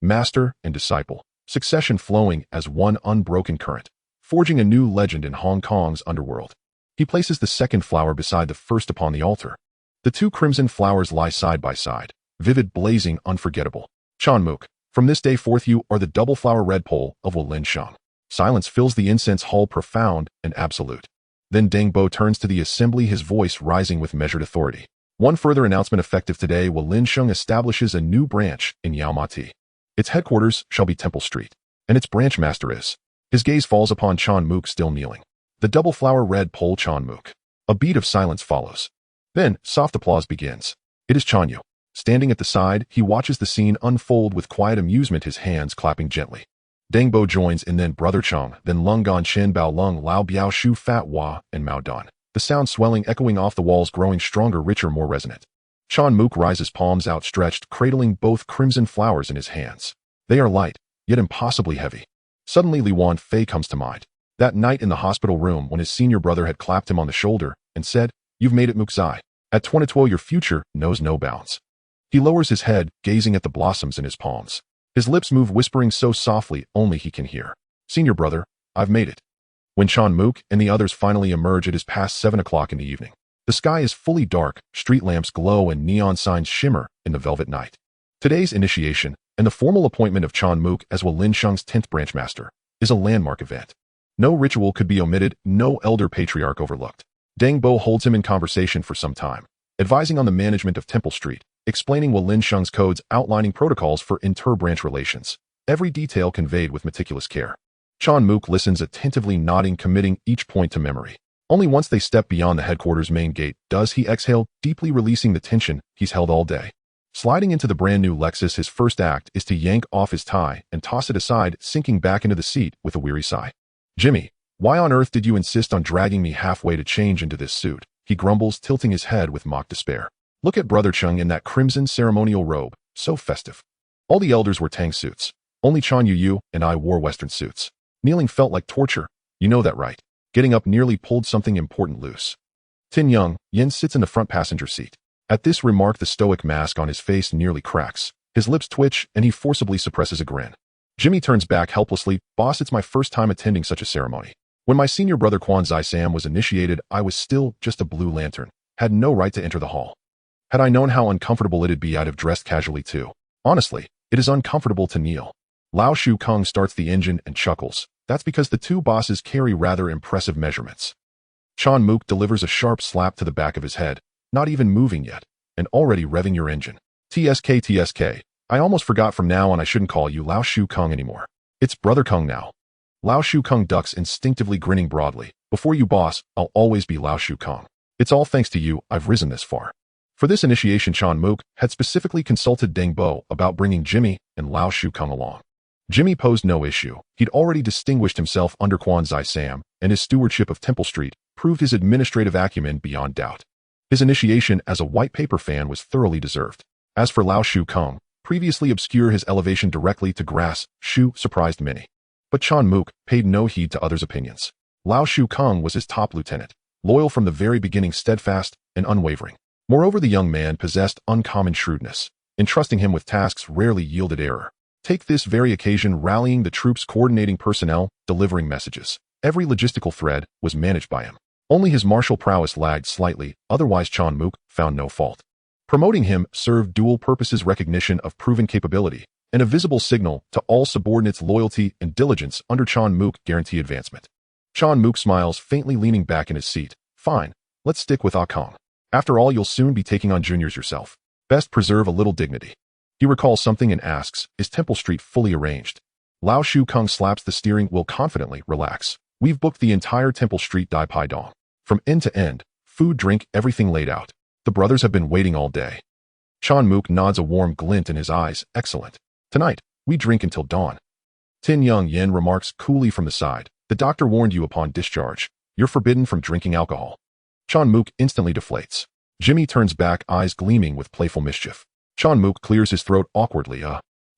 Master and disciple, succession flowing as one unbroken current, forging a new legend in Hong Kong's underworld. He places the second flower beside the first upon the altar. The 2 crimson flowers lie side by side, vivid, blazing, unforgettable. Chen Mo, from this day forth you are the double flower Red Pole of Wulinsheng. Silence fills the incense hall, profound and absolute. Then Deng Bo turns to the assembly, his voice rising with measured authority. One further announcement effective today: Wulinsheng establishes a new branch in Yaomati. Its headquarters shall be Temple Street, and its branch master is. His gaze falls upon Chen Mo still kneeling. The double flower Red Pole Chen Mo. A beat of silence follows. Then, soft applause begins. It is Chen Yu. Standing at the side, he watches the scene unfold with quiet amusement, his hands clapping gently. Deng Bo joins, and then Brother Cheng, then Lung Gan Chen Bao Lung Lao Biao Shu Fat Hua, and Mao Dan. The sound swelling, echoing off the walls, growing stronger, richer, more resonant. Chen Mo rises, palms outstretched, cradling both crimson flowers in his hands. They are light, yet impossibly heavy. Suddenly Li Wanfei comes to mind. That night in the hospital room when his senior brother had clapped him on the shoulder and said, "You've made it, Mukzai. At 22, your future knows no bounds." He lowers his head, gazing at the blossoms in his palms. His lips move, whispering so softly only he can hear. "Senior brother, I've made it." When Chen Mo and the others finally emerge, it is past 7 o'clock in the evening. The sky is fully dark, street lamps glow and neon signs shimmer in the velvet night. Today's initiation, and the formal appointment of Chen Mo as Wulinsheng's 10th branch master, is a landmark event. No ritual could be omitted, no elder patriarch overlooked. Deng Bo holds him in conversation for some time, advising on the management of Temple Street, explaining Wulinsheng's codes, outlining protocols for inter-branch relations, every detail conveyed with meticulous care. Chen Mo listens attentively, nodding, committing each point to memory. Only once they step beyond the headquarters main gate does he exhale, deeply releasing the tension he's held all day. Sliding into the brand new Lexus, his first act is to yank off his tie and toss it aside, sinking back into the seat with a weary sigh. "Jimmy, why on earth did you insist on dragging me halfway to change into this suit?" he grumbles, tilting his head with mock despair. "Look at Brother Cheng in that crimson ceremonial robe, so festive. All the elders wore Tang suits. Only Chen Yu and I wore Western suits. Kneeling felt like torture. You know that, right?" Getting up nearly pulled something important loose. Tin Young, Yin sits in the front passenger seat. At this remark, the stoic mask on his face nearly cracks. His lips twitch, and he forcibly suppresses a grin. Jimmy turns back helplessly. "Boss, it's my first time attending such a ceremony. When my senior brother Quan Zai Sam was initiated, I was still just a blue lantern, had no right to enter the hall. Had I known how uncomfortable it'd be, I'd have dressed casually too. Honestly, it is uncomfortable to kneel. Lao Shu Kung starts the engine and chuckles. That's because the two bosses carry rather impressive measurements. Chen Mo delivers a sharp slap to the back of his head, not even moving yet, and already revving your engine. TSK TSK, I almost forgot, from now on I shouldn't call you Lao Shu Kung anymore. It's Brother Kung now. Lao Shu Kung ducks, instinctively grinning broadly. Before you, boss, I'll always be Lao Shu Kung. It's all thanks to you I've risen this far. For this initiation, Chen Mo had specifically consulted Deng Bo about bringing Jimmy and Lao Shu Kung along. Jimmy posed no issue. He'd already distinguished himself under Quan Zai Sam, and his stewardship of Temple Street proved his administrative acumen beyond doubt. His initiation as a white paper fan was thoroughly deserved. As for Lao Shu Kung, previously obscure, his elevation directly to grass Shu surprised many. But Chen Mo paid no heed to others' opinions. Lao Shu Kung was his top lieutenant, loyal from the very beginning, steadfast and unwavering. Moreover, the young man possessed uncommon shrewdness. Entrusting him with tasks rarely yielded error. Take this very occasion: rallying the troops, coordinating personnel, delivering messages. Every logistical thread was managed by him. Only his martial prowess lagged slightly, otherwise Chen Mo found no fault. Promoting him served dual purposes: recognition of proven capability, and a visible signal to all subordinates. Loyalty and diligence under Chen Mo guarantee advancement. Chen Mo smiles faintly, leaning back in his seat. Fine, let's stick with Ah Kong. After all, you'll soon be taking on juniors yourself. Best preserve a little dignity. He recalls something and asks, is Temple Street fully arranged? Lao Shu Kung slaps the steering wheel confidently. Relax. We've booked the entire Temple Street Dai Pai Dong. From end to end, food, drink, everything laid out. The brothers have been waiting all day. Chen Mo nods, a warm glint in his eyes. Excellent. Tonight, we drink until dawn. Tin Young Yen remarks coolly from the side. The doctor warned you upon discharge. You're forbidden from drinking alcohol. Chen Mo instantly deflates. Jimmy turns back, eyes gleaming with playful mischief. Chen Mo clears his throat awkwardly.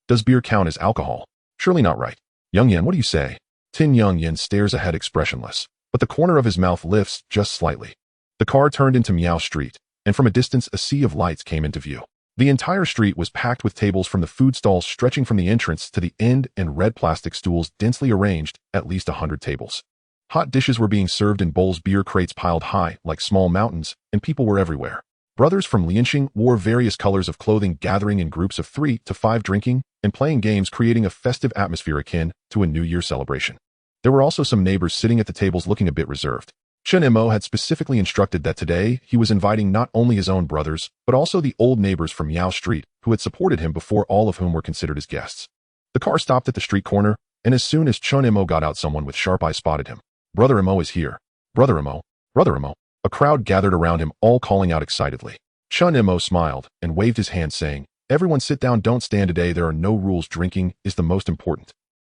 Does beer count as alcohol? Surely not, right? Young Yen, what do you say? Tin Young Yen stares ahead expressionless, but the corner of his mouth lifts just slightly. The car turned into Miao Street, and from a distance a sea of lights came into view. The entire street was packed with tables from the food stalls stretching from the entrance to the end, and red plastic stools densely arranged, at least 100 tables. Hot dishes were being served in bowls, beer crates piled high like small mountains, and people were everywhere. Brothers from Lianxing wore various colors of clothing, gathering in groups of 3 to 5, drinking and playing games, creating a festive atmosphere akin to a New Year celebration. There were also some neighbors sitting at the tables looking a bit reserved. Chen Mo had specifically instructed that today he was inviting not only his own brothers, but also the old neighbors from Yao Street who had supported him before, all of whom were considered his guests. The car stopped at the street corner, and as soon as Chen Mo got out, someone with sharp eyes spotted him. Brother Mo is here. Brother Mo. Brother Mo. A crowd gathered around him, all calling out excitedly. Chen Mo smiled and waved his hand, saying, everyone sit down, don't stand today, there are no rules, drinking is the most important.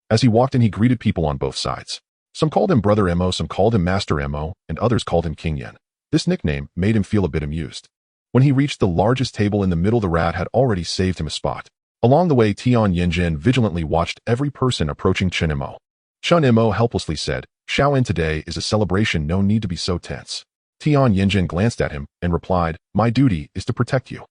As he walked in, he greeted people on both sides. Some called him Brother Mo, some called him Master Mo, and others called him King Yen. This nickname made him feel a bit amused. When he reached the largest table in the middle, the rat had already saved him a spot. Along the way, Tian Yenjin vigilantly watched every person approaching Chen Mo. Chen Mo helplessly said, Shaoin, today is a celebration, no need to be so tense. Tian Yenjin glanced at him and replied, my duty is to protect you.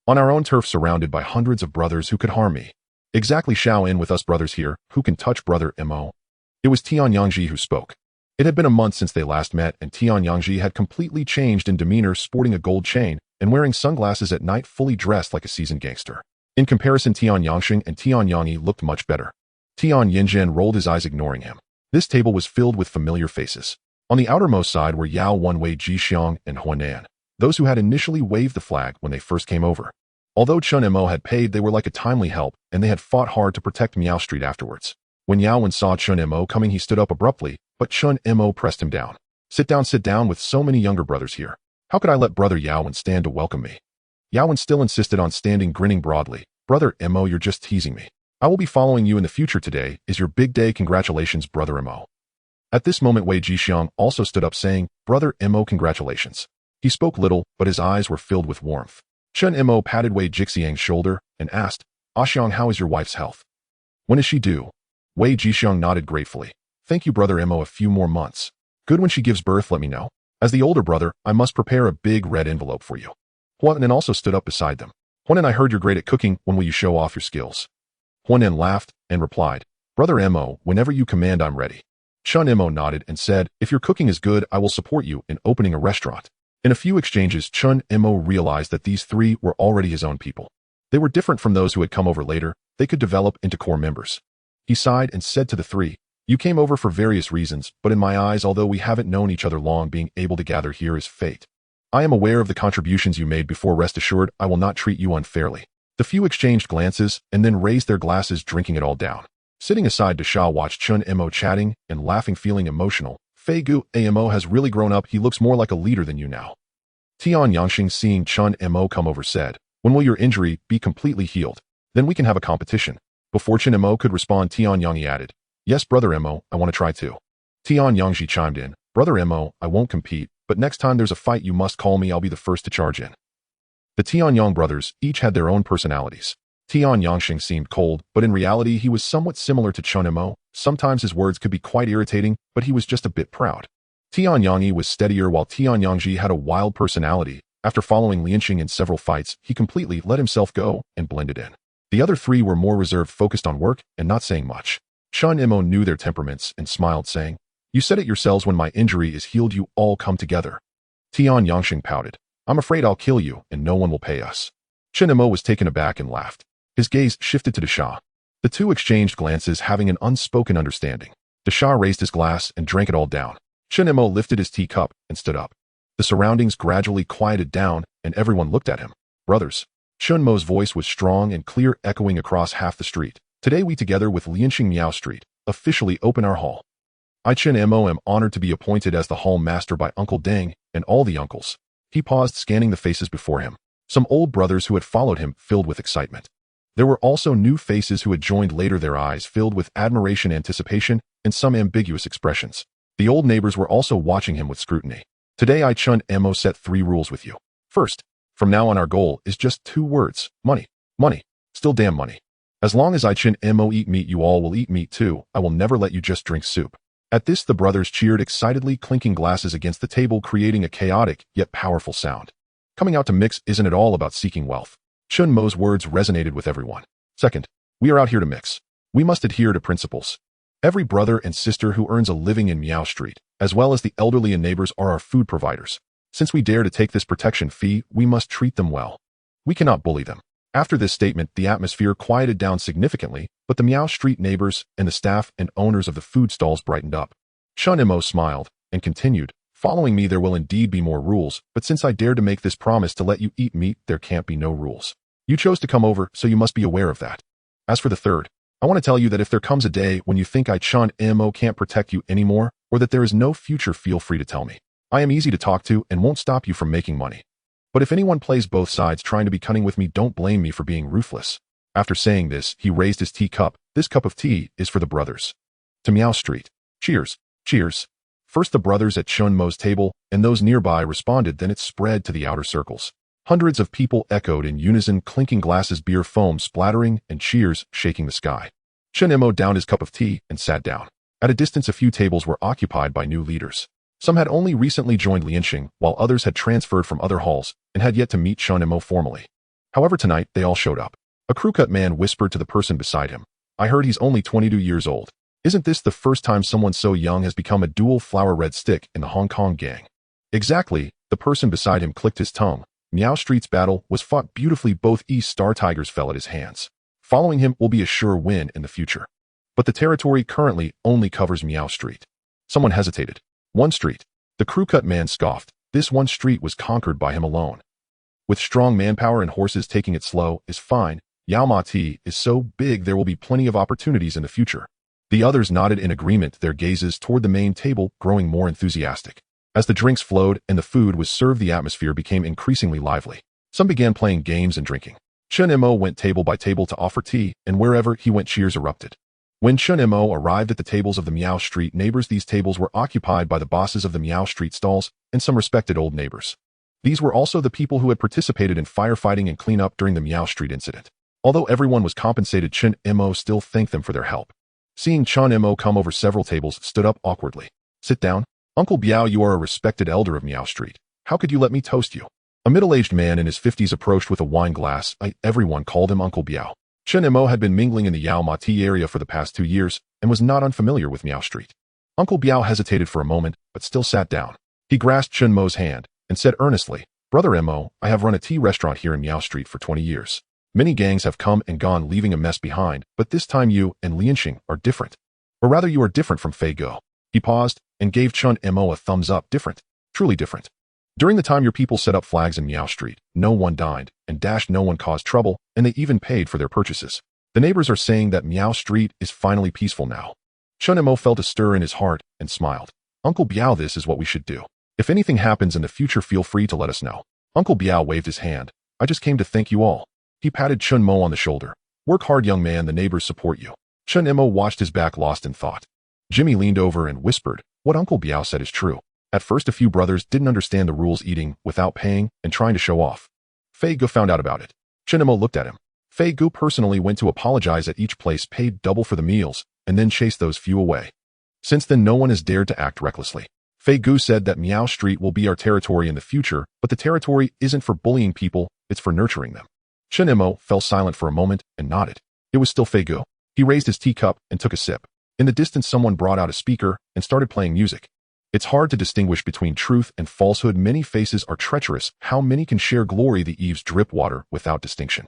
On our own turf, surrounded by hundreds of brothers who could harm me. Exactly, Shaoin, with us brothers here, who can touch Brother Mo? It was Tian Yangji who spoke. It had been a month since they last met, and Tian Yangji had completely changed in demeanor, sporting a gold chain and wearing sunglasses at night, fully dressed like a seasoned gangster. In comparison, Tian Yangxing and Tian Yangyi looked much better. Tian Yinzhen rolled his eyes, ignoring him. This table was filled with familiar faces. On the outermost side were Yao Wenwei, Jixiang, and Huanan, those who had initially waved the flag when they first came over. Although Chen Mo had paid, they were like a timely help, and they had fought hard to protect Miao Street afterwards. When Yao Wen saw Chen Mo coming, he stood up abruptly, but Chen Mo pressed him down. Sit down with so many younger brothers here. How could I let Brother Yao Wen stand to welcome me? Yao Wen still insisted on standing, grinning broadly. Brother Mo, you're just teasing me. I will be following you in the future. Today is your big day. Congratulations, Brother Mo. At this moment, Wei Jixiang also stood up, saying, Brother Mo, congratulations. He spoke little, but his eyes were filled with warmth. Chen Mo patted Wei Jixiang's shoulder and asked, Xiang, how is your wife's health? When is she due? Wei Jixiang nodded gratefully. Thank you, Brother Mo, a few more months. Good, when she gives birth, let me know. As the older brother, I must prepare a big red envelope for you. Huanan also stood up beside them. Huanan, I heard you're great at cooking. When will you show off your skills? Huanan laughed and replied, Brother Mo, whenever you command, I'm ready. Chen Mo nodded and said, "If your cooking is good, I will support you in opening a restaurant." In a few exchanges, Chen Mo realized that these three were already his own people. They were different from those who had come over later. They could develop into core members. He sighed and said to the three, "You came over for various reasons, but in my eyes, although we haven't known each other long, being able to gather here is fate. I am aware of the contributions you made before. Rest assured, I will not treat you unfairly." The few exchanged glances and then raised their glasses, drinking it all down. Sitting aside, Desha watched Chen Mo chatting and laughing, feeling emotional. "Fei Gu, Amo has really grown up. He looks more like a leader than you now." Tian Yangxing, seeing Chen Mo come over, said, "When will your injury be completely healed? Then we can have a competition." Before Chen Mo could respond, Tian Yangyi added, "Yes, Brother Mo, I want to try too." Tian Yangxi chimed in, "Brother Mo, I won't compete, but next time there's a fight you must call me. I'll be the first to charge in." The Tianyang brothers each had their own personalities. Tian Yangxing seemed cold, but in reality he was somewhat similar to Chen Mo. Sometimes his words could be quite irritating, but he was just a bit proud. Tian Yangyi was steadier, while Tian Yangji had a wild personality. After following Lianxing in several fights, he completely let himself go and blended in. The other three were more reserved, focused on work and not saying much. Chen Mo knew their temperaments and smiled, saying, "You said it yourselves, when my injury is healed you all come together." Tian Yangxing pouted, "I'm afraid I'll kill you and no one will pay us." Chen Mo was taken aback and laughed. His gaze shifted to Desha. The two exchanged glances, having an unspoken understanding. Desha raised his glass and drank it all down. Chen Mo lifted his teacup and stood up. The surroundings gradually quieted down and everyone looked at him. "Brothers." Chen Mo's voice was strong and clear, echoing across half the street. "Today we, together with Lianxing Miao Street, officially open our hall. I, Chen Mo, am honored to be appointed as the hall master by Uncle Deng and all the uncles." He paused, scanning the faces before him. Some old brothers who had followed him filled with excitement. There were also new faces who had joined later, their eyes filled with admiration, anticipation, and some ambiguous expressions. The old neighbors were also watching him with scrutiny. "Today I, Chen Mo, set 3 rules with you. First, from now on our goal is just 2 words. Money. Money. Still damn money. As long as I, Chen Mo, eat meat, you all will eat meat too. I will never let you just drink soup." At this, the brothers cheered excitedly, clinking glasses against the table, creating a chaotic yet powerful sound. "Coming out to mix, isn't it all about seeking wealth?" Chen Mo's words resonated with everyone. "Second, we are out here to mix. We must adhere to principles. Every brother and sister who earns a living in Miao Street, as well as the elderly and neighbors, are our food providers. Since we dare to take this protection fee, we must treat them well. We cannot bully them." After this statement, the atmosphere quieted down significantly, but the Miao Street neighbors and the staff and owners of the food stalls brightened up. Chen Mo smiled and continued, "Following me, there will indeed be more rules, but since I dared to make this promise to let you eat meat, there can't be no rules. You chose to come over, so you must be aware of that. As for the third, I want to tell you that if there comes a day when you think I, Chen Mo, can't protect you anymore, or that there is no future, feel free to tell me. I am easy to talk to and won't stop you from making money. But if anyone plays both sides trying to be cunning with me, don't blame me for being ruthless." After saying this, he raised his teacup. "This cup of tea is for the brothers. To Miao Street. Cheers. Cheers." First the brothers at Chen Mo's table and those nearby responded, then it spread to the outer circles. Hundreds of people echoed in unison, clinking glasses, beer foam splattering, and cheers shaking the sky. Chen Mo downed his cup of tea and sat down. At a distance, a few tables were occupied by new leaders. Some had only recently joined Lianxing, while others had transferred from other halls and had yet to meet Chen Mo formally. However, tonight they all showed up. A crew-cut man whispered to the person beside him, "I heard he's only 22 years old. Isn't this the first time someone so young has become a dual flower red stick in the Hong Kong gang?" "Exactly," the person beside him clicked his tongue. Miao Street's battle was fought beautifully. Both East Star Tigers fell at his hands. Following him will be a sure win in the future. But the territory currently only covers Miao Street. Someone hesitated. "One street." The crew-cut man scoffed. This one street was conquered by him alone. With strong manpower and horses, taking it slow is fine. Yao Ma Ti is so big there will be plenty of opportunities in the future. The others nodded in agreement, their gazes toward the main table growing more enthusiastic. As the drinks flowed and the food was served, the atmosphere became increasingly lively. Some began playing games and drinking. Chen Mo went table by table to offer tea, and wherever he went, cheers erupted. When Chen Mo arrived at the tables of the Miao Street neighbors, these tables were occupied by the bosses of the Miao Street stalls and some respected old neighbors. These were also the people who had participated in firefighting and cleanup during the Miao Street incident. Although everyone was compensated, Chen Mo still thanked them for their help. Seeing Chen Mo come over, several tables stood up awkwardly. "Sit down. Uncle Biao, you are a respected elder of Miao Street. How could you let me toast you?" A middle-aged man in his 50s approached with a wine glass. Everyone called him Uncle Biao. Chen Mo had been mingling in the Yao Ma Ti area for the past 2 years and was not unfamiliar with Miao Street. Uncle Biao hesitated for a moment, but still sat down. He grasped Chen Mo's hand and said earnestly, "Brother Mo, I have run a tea restaurant here in Miao Street for 20 years. Many gangs have come and gone leaving a mess behind, but this time you and Lianxing are different. Or rather you are different from Fei Go." He paused and gave Chen Mo a thumbs up. "Different. Truly different. During the time your people set up flags in Miao Street, no one dined, and no one caused trouble, and they even paid for their purchases. The neighbors are saying that Miao Street is finally peaceful now." Chen Mo felt a stir in his heart and smiled. "Uncle Biao, this is what we should do. If anything happens in the future, feel free to let us know." Uncle Biao waved his hand. "I just came to thank you all." He patted Chen Mo on the shoulder. "Work hard, young man, the neighbors support you." Chen Mo watched his back, lost in thought. Jimmy leaned over and whispered, "What Uncle Biao said is true." At first a few brothers didn't understand the rules, eating without paying and trying to show off. Fei Gu found out about it. Chen Mo looked at him. Fei Gu personally went to apologize at each place, paid double for the meals, and then chased those few away. Since then no one has dared to act recklessly. Fei Gu said that Miao Street will be our territory in the future, but the territory isn't for bullying people, it's for nurturing them. Chen Mo fell silent for a moment and nodded. It was still Fei Gu. He raised his teacup and took a sip. In the distance someone brought out a speaker and started playing music. It's hard to distinguish between truth and falsehood. Many faces are treacherous. How many can share glory? The eaves drip water without distinction.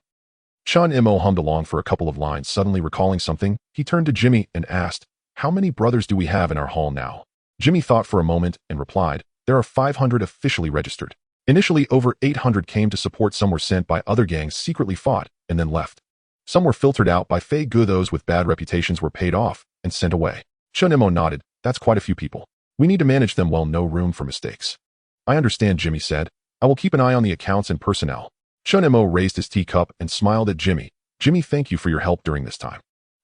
Chen Mo hummed along for a couple of lines. Suddenly recalling something, he turned to Jimmy and asked, "How many brothers do we have in our hall now?" Jimmy thought for a moment and replied, "There are 500 officially registered. Initially over 800 came to support. Some were sent by other gangs, secretly fought, and then left. Some were filtered out by Fei Gu. Those with bad reputations were paid off and sent away." Chen Mo nodded. "That's quite a few people. We need to manage them well, no room for mistakes." "I understand," Jimmy said. "I will keep an eye on the accounts and personnel." Chen Mo raised his teacup and smiled at Jimmy. "Jimmy, thank you for your help during this time."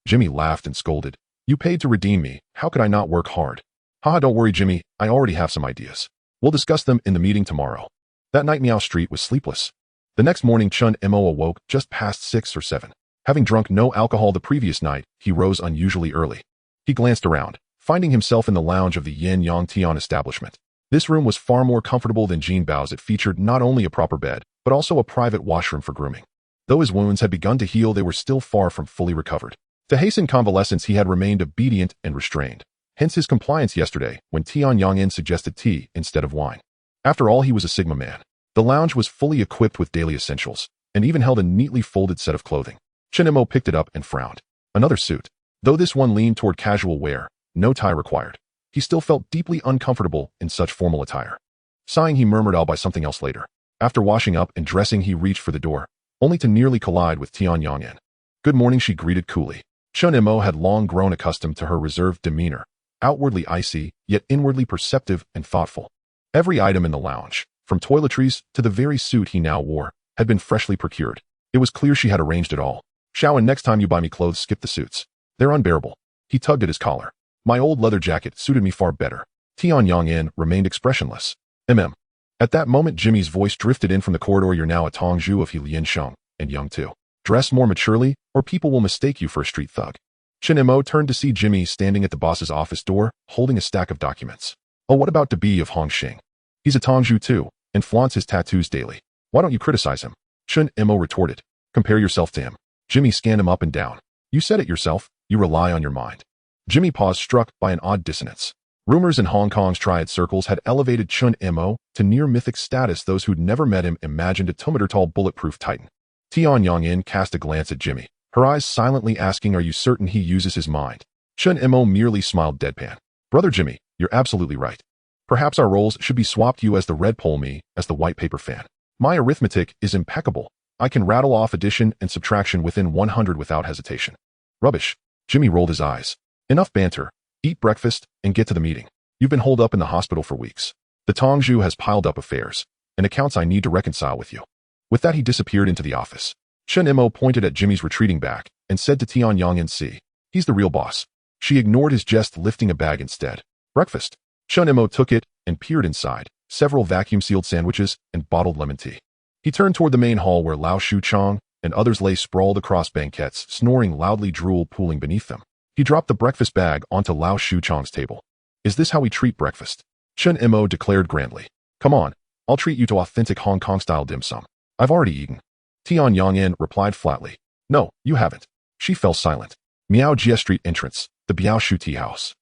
Jimmy laughed and scolded. "You paid to redeem me. How could I not work hard?" "Haha, don't worry, Jimmy. I already have some ideas. We'll discuss them in the meeting tomorrow." That night Miao Street was sleepless. The next morning Chen Mo awoke just past 6 or 7. Having drunk no alcohol the previous night, he rose unusually early. He glanced around, finding himself in the lounge of the Yin Yang Tian establishment. This room was far more comfortable than Jin Bao's. It featured not only a proper bed, but also a private washroom for grooming. Though his wounds had begun to heal, they were still far from fully recovered. To hasten convalescence, he had remained obedient and restrained. Hence his compliance yesterday when Tian Yangin suggested tea instead of wine. After all, he was a Sigma man. The lounge was fully equipped with daily essentials, and even held a neatly folded set of clothing. Chen Mo picked it up and frowned. Another suit. Though this one leaned toward casual wear, no tie required. He still felt deeply uncomfortable in such formal attire. Sighing, he murmured, "I'll buy something else later." After washing up and dressing, he reached for the door, only to nearly collide with Tian Yangin. "Good morning," she greeted coolly. Chen Mo had long grown accustomed to her reserved demeanor, outwardly icy, yet inwardly perceptive and thoughtful. Every item in the lounge, from toiletries to the very suit he now wore, had been freshly procured. It was clear she had arranged it all. "Xiaowen, next time you buy me clothes, skip the suits. They're unbearable." He tugged at his collar. "My old leather jacket suited me far better." Tian Yangin remained expressionless. At that moment Jimmy's voice drifted in from the corridor. "You're now a Tongzhu of Liansheng, and young too. Dress more maturely, or people will mistake you for a street thug." Chen Mo turned to see Jimmy standing at the boss's office door, holding a stack of documents. "Oh, what about Debi of Hongxing? He's a Tongzhu too, and flaunts his tattoos daily. Why don't you criticize him?" Chen Mo retorted. "Compare yourself to him." Jimmy scanned him up and down. "You said it yourself, you rely on your mind." Jimmy paused, struck by an odd dissonance. Rumors in Hong Kong's Triad circles had elevated Chen Mo to near-mythic status. Those who'd never met him imagined a 2-meter-tall bulletproof titan. Tian Yangin cast a glance at Jimmy, her eyes silently asking, "Are you certain he uses his mind?" Chen Mo merely smiled deadpan. "Brother Jimmy, you're absolutely right. Perhaps our roles should be swapped, you as the red pole, me as the white paper fan. My arithmetic is impeccable. I can rattle off addition and subtraction within 100 without hesitation." "Rubbish." Jimmy rolled his eyes. "Enough banter. Eat breakfast and get to the meeting. You've been holed up in the hospital for weeks. The Tongzhu has piled up affairs and accounts I need to reconcile with you." With that he disappeared into the office. Chen Mo pointed at Jimmy's retreating back and said to Tian Yangin, "See, he's the real boss." She ignored his jest, lifting a bag instead. "Breakfast." Chen Mo took it and peered inside, several vacuum-sealed sandwiches and bottled lemon tea. He turned toward the main hall where Lao Shuchang and others lay sprawled across banquettes, snoring loudly, drool pooling beneath them. He dropped the breakfast bag onto Lao Shuchang's table. "Is this how we treat breakfast?" Chen Mo declared grandly. "Come on, I'll treat you to authentic Hong Kong-style dim sum." "I've already eaten." Tian Yangin replied flatly. "No, you haven't." She fell silent. Miao Jie Street entrance, the Biao Shu Tea House.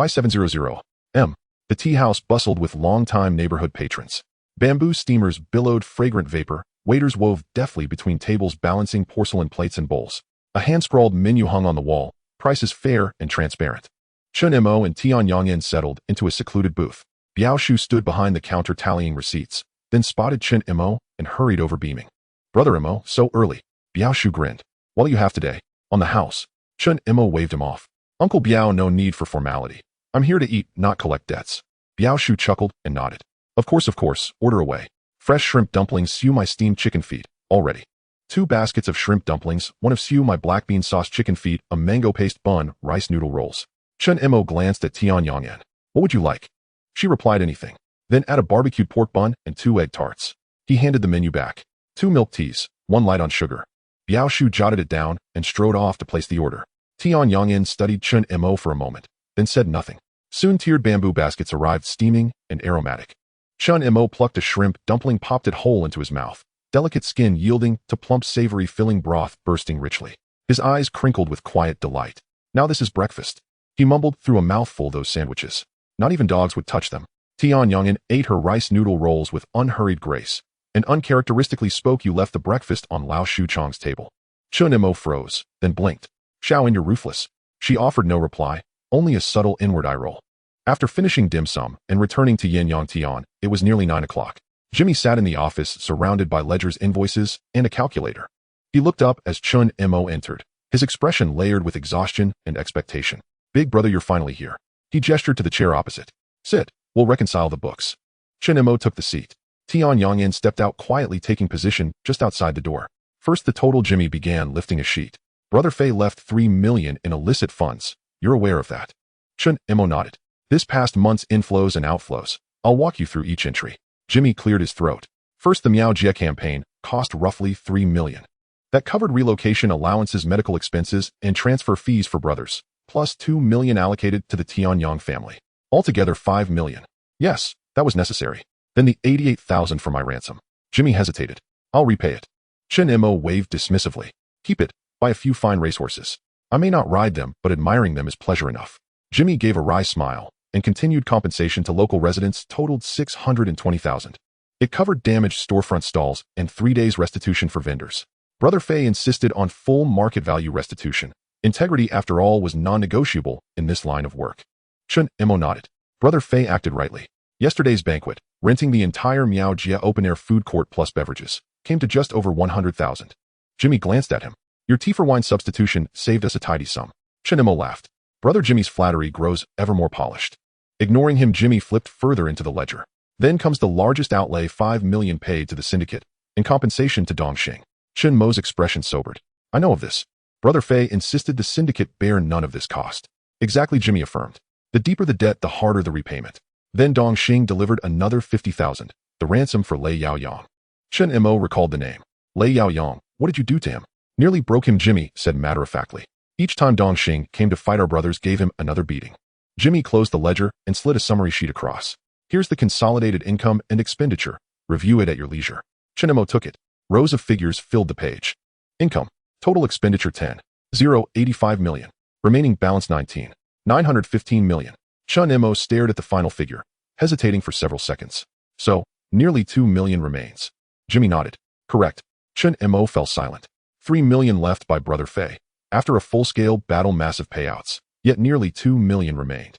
Y700M. The tea house bustled with long-time neighborhood patrons. Bamboo steamers billowed fragrant vapor, waiters wove deftly between tables balancing porcelain plates and bowls. A hand-scrawled menu hung on the wall, prices fair and transparent. Chen Mo and Tian Yongyan settled into a secluded booth. Biao Shu stood behind the counter tallying receipts, then spotted Chen Mo and hurried over beaming. Brother Mo, so early. Biao Shu grinned. What do you have today? On the house. Chen Mo waved him off. Uncle Biao, no need for formality. I'm here to eat, not collect debts. Biao Shu chuckled and nodded. Of course, order away. Fresh shrimp dumplings, stew my steamed chicken feet, all ready. 2 baskets of shrimp dumplings, 1 of stew my black bean sauce chicken feet, a mango paste bun, rice noodle rolls. Chen Mo glanced at Tian Yongyan. What would you like? She replied anything. Then add a barbecued pork bun and 2 egg tarts. He handed the menu back. 2 milk teas, 1 light on sugar. Biao Shu jotted it down and strode off to place the order. Tian Yongyan studied Chen Mo for a moment, then said nothing. Soon tiered bamboo baskets arrived steaming and aromatic. Chen Mo plucked a shrimp dumpling, popped it whole into his mouth, delicate skin yielding to plump savory filling broth bursting richly. His eyes crinkled with quiet delight. Now this is breakfast. He mumbled through a mouthful those sandwiches. Not even dogs would touch them. Tian Yongyan ate her rice noodle rolls with unhurried grace, and uncharacteristically spoke. You left the breakfast on Lao Shu Chang's table. Chen Mo froze, then blinked. Xiao, you're ruthless. She offered no reply, only a subtle inward eye roll. After finishing dim sum and returning to Yin Yang Tian, it was nearly 9 o'clock. Jimmy sat in the office surrounded by ledgers, invoices, and a calculator. He looked up as Chen Mo entered, his expression layered with exhaustion and expectation. Big brother, you're finally here. He gestured to the chair opposite. Sit, we'll reconcile the books. Chen Mo took the seat. Tian Yongyan stepped out quietly, taking position just outside the door. First the total. Jimmy began lifting a sheet. Brother Fei left 3 million in illicit funds. You're aware of that? Chen Mo nodded. This past month's inflows and outflows. I'll walk you through each entry. Jimmy cleared his throat. First, the Miao Jie campaign cost roughly 3 million. That covered relocation allowances, medical expenses, and transfer fees for brothers, plus 2 million allocated to the Tianyang family. Altogether 5 million. Yes, that was necessary. Then the 88,000 for my ransom. Jimmy hesitated. I'll repay it. Chen Mo waved dismissively. Keep it. Buy a few fine racehorses. I may not ride them, but admiring them is pleasure enough. Jimmy gave a wry smile, and continued compensation to local residents totaled 620,000. It covered damaged storefront stalls and 3 days restitution for vendors. Brother Fei insisted on full market value restitution. Integrity, after all, was non-negotiable in this line of work. Chen Mo nodded. Brother Fei acted rightly. Yesterday's banquet, renting the entire Miao Jie open-air food court plus beverages, came to just over 100,000. Jimmy glanced at him. Your tea for wine substitution saved us a tidy sum. Chen Mo laughed. Brother Jimmy's flattery grows ever more polished. Ignoring him, Jimmy flipped further into the ledger. Then comes the largest outlay, 5 million paid to the syndicate, in compensation to Dongxing. Chen Mo's expression sobered. I know of this. Brother Fei insisted the syndicate bear none of this cost. Exactly, Jimmy affirmed. The deeper the debt, the harder the repayment. Then Dongxing delivered another 50,000, the ransom for Lei Yaoyang. Chen Mo recalled the name. Lei Yaoyang, what did you do to him? Nearly broke him, Jimmy said matter-of-factly. Each time Dongxing came to fight our brothers gave him another beating. Jimmy closed the ledger and slid a summary sheet across. Here's the consolidated income and expenditure. Review it at your leisure. Chen Mo took it. Rows of figures filled the page. Income. Total expenditure 85 million. Remaining balance 915 million. Chen Mo stared at the final figure, hesitating for several seconds. So, nearly 2 million remains. Jimmy nodded. Correct. Chen Mo fell silent. 3 million left by Brother Fei. After a full-scale battle, massive payouts. Yet nearly 2 million remained.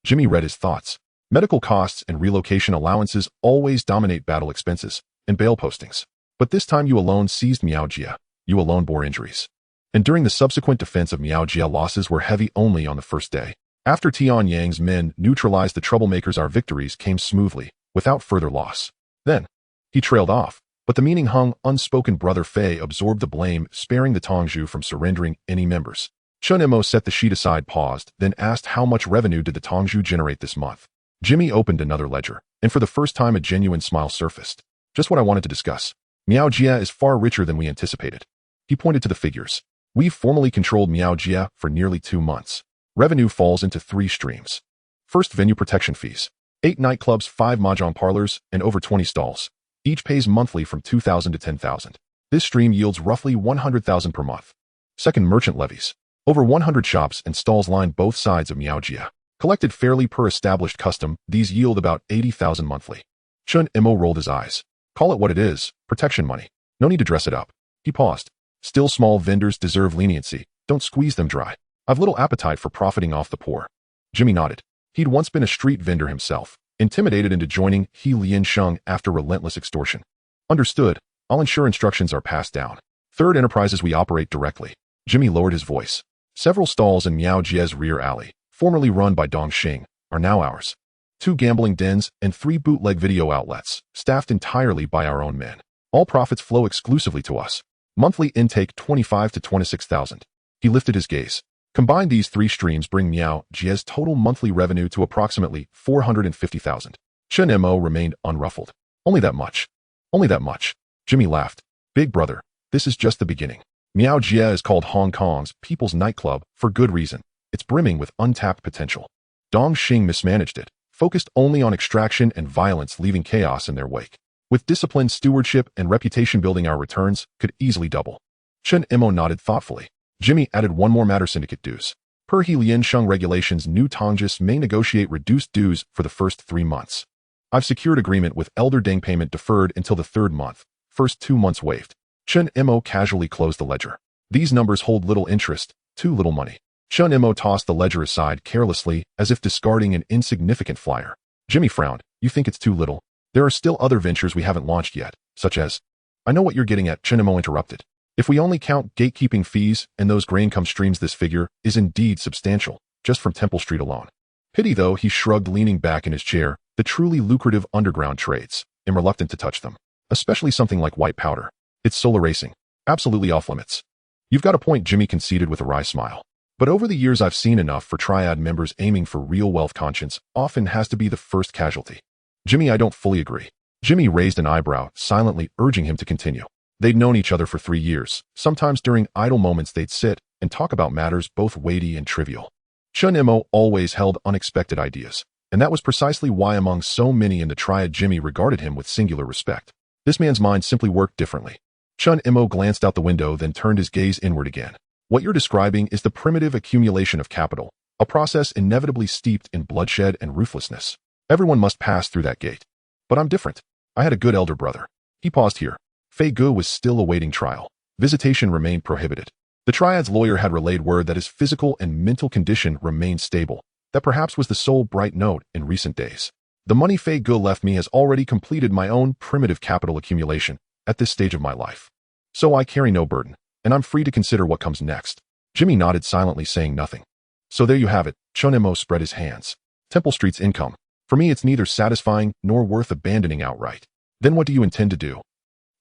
Jimmy read his thoughts. Medical costs and relocation allowances always dominate battle expenses and bail postings. But this time you alone seized Miao Jie. You alone bore injuries. And during the subsequent defense of Miao Jie, losses were heavy only on the first day. After Tian Yang's men neutralized the troublemakers, our victories came smoothly, without further loss. Then, he trailed off, but the meaning hung unspoken. Brother Fei absorbed the blame, sparing the Tongzhou from surrendering any members. Chen Mo set the sheet aside, paused, then asked how much revenue did the Tongzhou generate this month. Jimmy opened another ledger, and for the first time a genuine smile surfaced. Just what I wanted to discuss. Miao Jie is far richer than we anticipated. He pointed to the figures. We've formally controlled Miao Jie for nearly 2 months. Revenue falls into 3 streams. First, venue protection fees. 8 nightclubs, 5 mahjong parlors, and over 20 stalls. Each pays monthly from 2,000 to 10,000. This stream yields roughly 100,000 per month. Second, merchant levies. Over 100 shops and stalls line both sides of Miao Jie. Collected fairly per established custom, these yield about 80,000 monthly. Chen Mo rolled his eyes. Call it what it is, protection money. No need to dress it up. He paused. Still small vendors deserve leniency. Don't squeeze them dry. I've little appetite for profiting off the poor. Jimmy nodded. He'd once been a street vendor himself, intimidated into joining He Lian Sheng after relentless extortion. Understood. All instructions are passed down. Third enterprises we operate directly. Jimmy lowered his voice. Several stalls in Miao Jie's rear alley, formerly run by Dong Xing, are now ours. 2 gambling dens and 3 bootleg video outlets, staffed entirely by our own men. All profits flow exclusively to us. Monthly intake 25 to 26,000. He lifted his gaze. Combined, these 3 streams bring Miao Jie's total monthly revenue to approximately 450,000. Chen Mo remained unruffled. Only that much. Only that much. Jimmy laughed. Big brother, this is just the beginning. Miao Jie is called Hong Kong's People's Nightclub for good reason. It's brimming with untapped potential. Dong Xing mismanaged it, focused only on extraction and violence, leaving chaos in their wake. With disciplined stewardship and reputation building, our returns could easily double. Chen Mo nodded thoughtfully. Jimmy added one more matter: syndicate dues. Per He Lian Sheng regulations, new Tongjus may negotiate reduced dues for the first 3 months. I've secured agreement with Elder Deng, payment deferred until the 3rd month, first 2 months waived. Chen Mo casually closed the ledger. These numbers hold little interest, too little money. Chen Mo tossed the ledger aside carelessly, as if discarding an insignificant flyer. Jimmy frowned. You think it's too little? There are still other ventures we haven't launched yet, such as... I know what you're getting at, Chen Mo interrupted. If we only count gatekeeping fees and those grain-come streams, this figure is indeed substantial, just from Temple Street alone. Pity though, he shrugged, leaning back in his chair, the truly lucrative underground trades. I'm reluctant to touch them. Especially something like white powder. It's solar racing. Absolutely off limits. You've got a point, Jimmy conceded with a wry smile. But over the years I've seen enough for Triad members aiming for real wealth. Conscience often has to be the first casualty. Jimmy, I don't fully agree. Jimmy raised an eyebrow, silently urging him to continue. They'd known each other for 3 years. Sometimes during idle moments they'd sit and talk about matters both weighty and trivial. Chen Mo always held unexpected ideas, and that was precisely why among so many in the Triad Jimmy regarded him with singular respect. This man's mind simply worked differently. Chen Mo glanced out the window, then turned his gaze inward again. What you're describing is the primitive accumulation of capital, a process inevitably steeped in bloodshed and ruthlessness. Everyone must pass through that gate. But I'm different. I had a good elder brother. He paused here. Fei Ge was still awaiting trial. Visitation remained prohibited. The Triad's lawyer had relayed word that his physical and mental condition remained stable. That perhaps was the sole bright note in recent days. The money Fei Ge left me has already completed my own primitive capital accumulation at this stage of my life. So I carry no burden, and I'm free to consider what comes next. Jimmy nodded silently, saying nothing. So there you have it. Chen Mo spread his hands. Temple Street's income. For me, it's neither satisfying nor worth abandoning outright. Then what do you intend to do?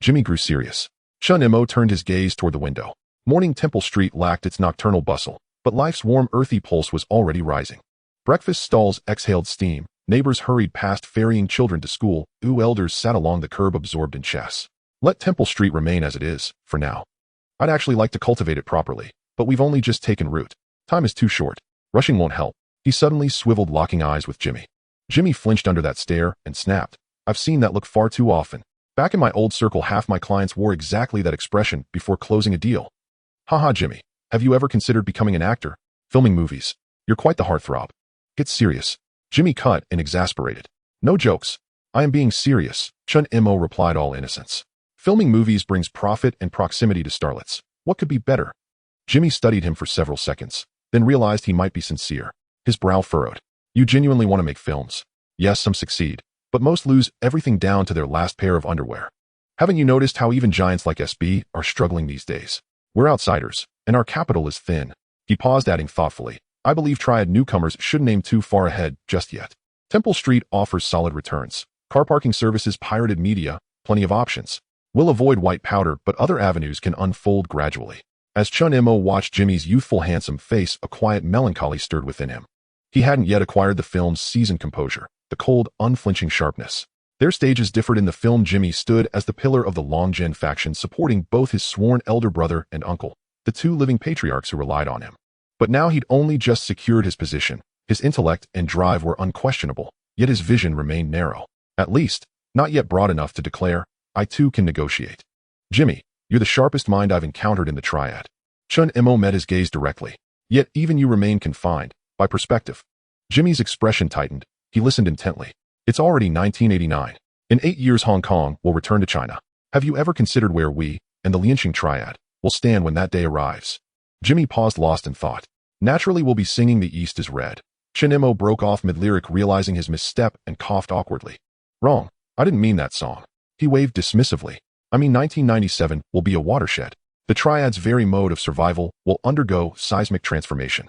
Jimmy grew serious. Chen Mo turned his gaze toward the window. Morning Temple Street lacked its nocturnal bustle, but life's warm, earthy pulse was already rising. Breakfast stalls exhaled steam. Neighbors hurried past, ferrying children to school. Elders sat along the curb, absorbed in chess. Let Temple Street remain as it is, for now. I'd actually like to cultivate it properly, but we've only just taken root. Time is too short. Rushing won't help. He suddenly swiveled, locking eyes with Jimmy. Jimmy flinched under that stare and snapped. I've seen that look far too often. Back in my old circle, half my clients wore exactly that expression before closing a deal. Haha, Jimmy. Have you ever considered becoming an actor? Filming movies? You're quite the heartthrob. Get serious. Jimmy cut and exasperated. No jokes. I am being serious, Chen Mo replied, all innocence. Filming movies brings profit and proximity to starlets. What could be better? Jimmy studied him for several seconds, then realized he might be sincere. His brow furrowed. You genuinely want to make films? Yes, some succeed, but most lose everything down to their last pair of underwear. Haven't you noticed how even giants like SB are struggling these days? We're outsiders, and our capital is thin. He paused, adding thoughtfully, I believe Triad newcomers shouldn't aim too far ahead just yet. Temple Street offers solid returns. Car parking services, pirated media, plenty of options. We'll avoid white powder, but other avenues can unfold gradually. As Chen Mo watched Jimmy's youthful, handsome face, a quiet melancholy stirred within him. He hadn't yet acquired the film's seasoned composure, the cold, unflinching sharpness. Their stages differed. In the film, Jimmy stood as the pillar of the Longzhen faction, supporting both his sworn elder brother and uncle, the 2 living patriarchs who relied on him. But now he'd only just secured his position. His intellect and drive were unquestionable, yet his vision remained narrow. At least, not yet broad enough to declare, I too can negotiate. Jimmy, you're the sharpest mind I've encountered in the Triad. Chen Mo met his gaze directly. Yet even you remain confined by perspective. Jimmy's expression tightened. He listened intently. It's already 1989. In 8 years Hong Kong will return to China. Have you ever considered where we, and the Lianqing Triad, will stand when that day arrives? Jimmy paused, lost in thought. Naturally we'll be singing The East is Red. Chen Mo broke off mid-lyric, realizing his misstep, and coughed awkwardly. Wrong. I didn't mean that song. He waved dismissively. I mean 1997 will be a watershed. The Triad's very mode of survival will undergo seismic transformation.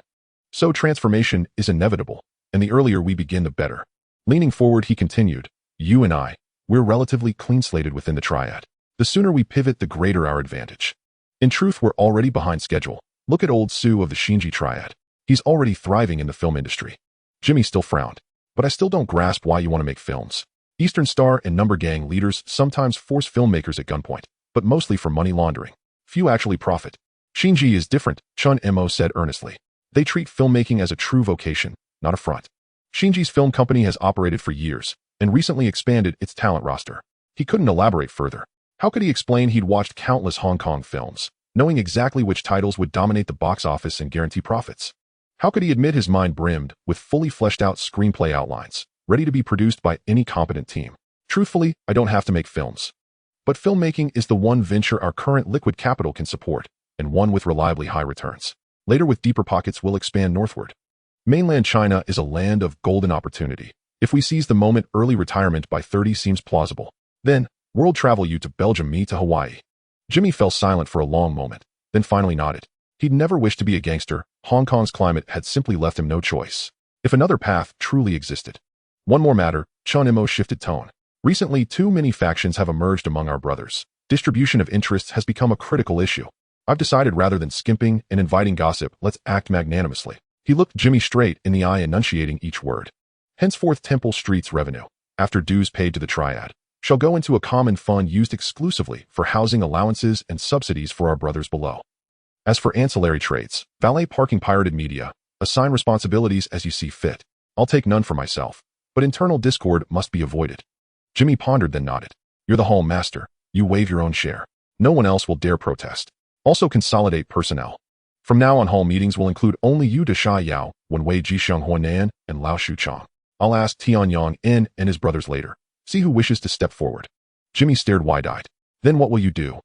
So transformation is inevitable, and the earlier we begin the better. Leaning forward he continued, you and I, we're relatively clean-slated within the Triad. The sooner we pivot, the greater our advantage. In truth, we're already behind schedule. Look at old Sue of the Shinji Triad. He's already thriving in the film industry. Jimmy still frowned. But I still don't grasp why you want to make films. Eastern Star and Number Gang leaders sometimes force filmmakers at gunpoint, but mostly for money laundering. Few actually profit. Shinji is different, Chen Mo said earnestly. They treat filmmaking as a true vocation, not a front. Shinji's film company has operated for years, and recently expanded its talent roster. He couldn't elaborate further. How could he explain he'd watched countless Hong Kong films, knowing exactly which titles would dominate the box office and guarantee profits? How could he admit his mind brimmed with fully fleshed out screenplay outlines, ready to be produced by any competent team? Truthfully, I don't have to make films. But filmmaking is the one venture our current liquid capital can support, and one with reliably high returns. Later, with deeper pockets, we'll expand northward. Mainland China is a land of golden opportunity. If we seize the moment, early retirement by 30 seems plausible. Then, world travel, you to Belgium, me to Hawaii. Jimmy fell silent for a long moment, then finally nodded. He'd never wished to be a gangster. Hong Kong's climate had simply left him no choice. If another path truly existed. One more matter, Chen Mo shifted tone. Recently, too many factions have emerged among our brothers. Distribution of interests has become a critical issue. I've decided rather than skimping and inviting gossip, let's act magnanimously. He looked Jimmy straight in the eye, enunciating each word. Henceforth, Temple Street's revenue, after dues paid to the Triad, shall go into a common fund used exclusively for housing allowances and subsidies for our brothers below. As for ancillary trades, valet parking, pirated media, assign responsibilities as you see fit. I'll take none for myself, but internal discord must be avoided. Jimmy pondered, then nodded. You're the hall master. You waive your own share. No one else will dare protest. Also consolidate personnel. From now on, hall meetings will include only you, De Sha Yao, Wenwei Jisheng Huanan, and Lao Shu Chong. I'll ask Tianyang In and his brothers later. See who wishes to step forward. Jimmy stared wide-eyed. Then what will you do?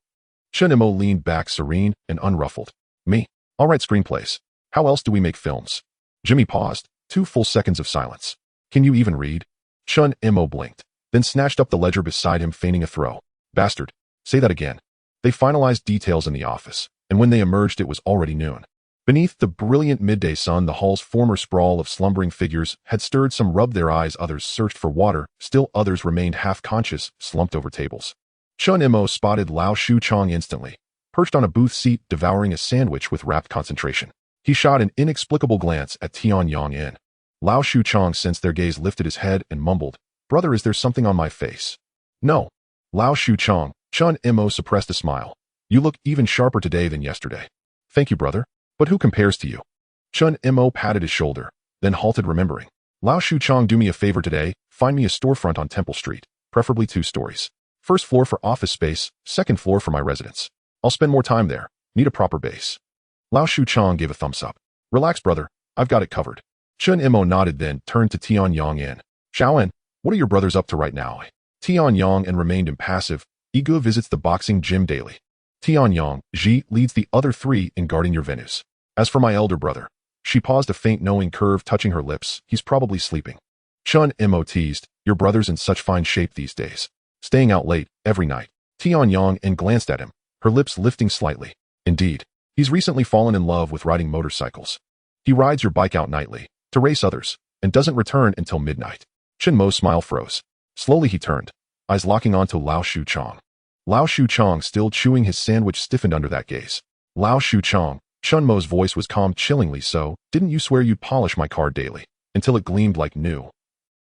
Chen Mo leaned back, serene and unruffled. Me? I'll write screenplays. How else do we make films? Jimmy paused. 2 full seconds of silence. Can you even read? Chen Mo blinked, then snatched up the ledger beside him, feigning a throw. Bastard. Say that again. They finalized details in the office, and when they emerged it was already noon. Beneath the brilliant midday sun, the hall's former sprawl of slumbering figures had stirred. Some rubbed their eyes, others searched for water, still others remained half-conscious, slumped over tables. Chen Mo spotted Lao Shu Chong instantly, perched on a booth seat, devouring a sandwich with rapt concentration. He shot an inexplicable glance at Tianyang In. Lao Shu Chong sensed their gaze, lifted his head, and mumbled, Brother, is there something on my face? No. Lao Shu Chong. Chen Mo suppressed a smile. You look even sharper today than yesterday. Thank you, brother. But who compares to you? Chen Mo patted his shoulder, then halted, remembering. Lao Shu Chong, do me a favor today. Find me a storefront on Temple Street, preferably 2 stories. First floor for office space, second floor for my residence. I'll spend more time there. Need a proper base. Lao Shu Chong gave a thumbs up. Relax, brother. I've got it covered. Chen Mo nodded, then turned to Tianyang In. Xiaoan, what are your brothers up to right now? Tianyang In remained impassive. Igu visits the boxing gym daily. Tianyang, Ji leads the other 3 in guarding your venues. As for my elder brother, she paused, a faint knowing curve touching her lips. He's probably sleeping. Chen Mo teased, your brother's in such fine shape these days. Staying out late, every night. Tianyang In glanced at him, her lips lifting slightly. Indeed, he's recently fallen in love with riding motorcycles. He rides your bike out nightly, to race others, and doesn't return until midnight. Chen Mo's smile froze. Slowly he turned, eyes locking onto Lao Shu Chong. Lao Shu Chong, still chewing his sandwich, stiffened under that gaze. Lao Shu Chong, Chen Mo's voice was calm, chillingly so. Didn't you swear you'd polish my car daily, until it gleamed like new?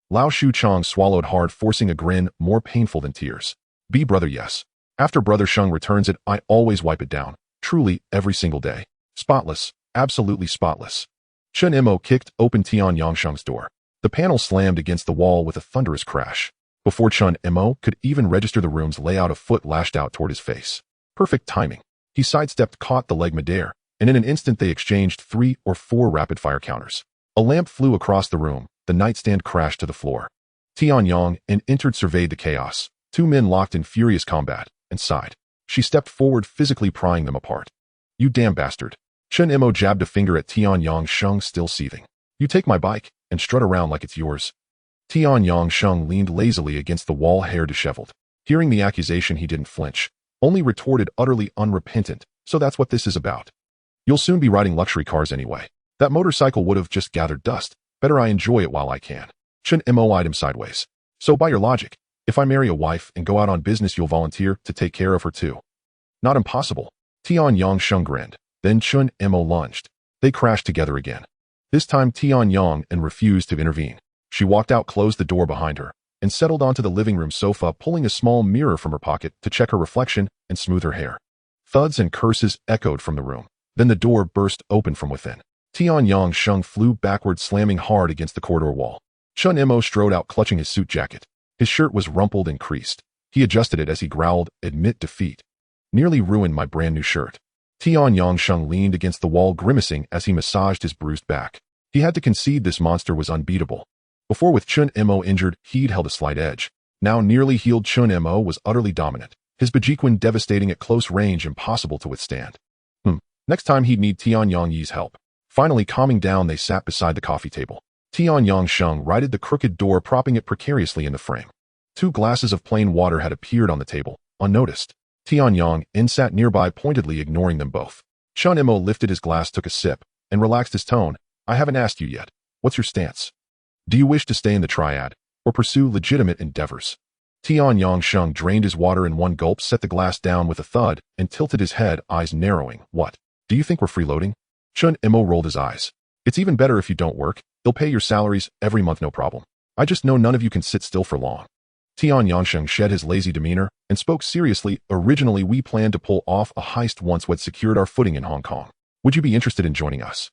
Lao Shu Chong swallowed hard, forcing a grin more painful than tears. Be brother, yes. After brother Sheng returns it, I always wipe it down. Truly, every single day. Spotless, absolutely spotless. Chen Mo kicked open Tianyang Sheng's door. The panel slammed against the wall with a thunderous crash. Before Chen Mo could even register the room's layout, a foot lashed out toward his face. Perfect timing. He sidestepped, caught the leg midair, and in an instant they exchanged 3 or 4 rapid-fire counters. A lamp flew across the room. The nightstand crashed to the floor. Tianyang and entered surveyed the chaos. Two men locked in furious combat, and sighed. She stepped forward, physically prying them apart. You damn bastard. Chen Mo jabbed a finger at Tianyang Sheng, still seething. You take my bike, and strut around like it's yours. Tianyang Sheng leaned lazily against the wall, hair disheveled. Hearing the accusation, he didn't flinch, only retorted utterly unrepentant. So that's what this is about. You'll soon be riding luxury cars anyway. That motorcycle would have just gathered dust. Better I enjoy it while I can. Chen Mo eyed him sideways. So by your logic, if I marry a wife and go out on business, you'll volunteer to take care of her too? Not impossible. Tianyang Sheng grinned. Then Chen Mo lunged. They crashed together again. This time Tianyang and refused to intervene. She walked out, closed the door behind her, and settled onto the living room sofa, pulling a small mirror from her pocket to check her reflection and smooth her hair. Thuds and curses echoed from the room. Then the door burst open from within. Tianyang Sheng flew backward, slamming hard against the corridor wall. Chen Mo strode out, clutching his suit jacket. His shirt was rumpled and creased. He adjusted it as he growled, "Admit defeat. Nearly ruined my brand new shirt." Tianyang Sheng leaned against the wall, grimacing as he massaged his bruised back. He had to concede this monster was unbeatable. Before, with Chen Mo injured, he'd held a slight edge. Now nearly healed Chen Mo was utterly dominant. His Bajiquin devastating at close range, impossible to withstand. Next time he'd need Tianyang Yi's help. Finally calming down, they sat beside the coffee table. Tianyang Sheng righted the crooked door, propping it precariously in the frame. 2 glasses of plain water had appeared on the table, unnoticed. Tianyang sat nearby, pointedly ignoring them both. Chen Mo lifted his glass, took a sip, and relaxed his tone. I haven't asked you yet. What's your stance? Do you wish to stay in the Triad, or pursue legitimate endeavors? Tianyang Sheng drained his water in one gulp, set the glass down with a thud, and tilted his head, eyes narrowing. What? Do you think we're freeloading? Chen Mo rolled his eyes. It's even better if you don't work. They'll pay your salaries every month, no problem. I just know none of you can sit still for long. Tianyang Sheng shed his lazy demeanor and spoke seriously. Originally, we planned to pull off a heist once we'd secured our footing in Hong Kong. Would you be interested in joining us?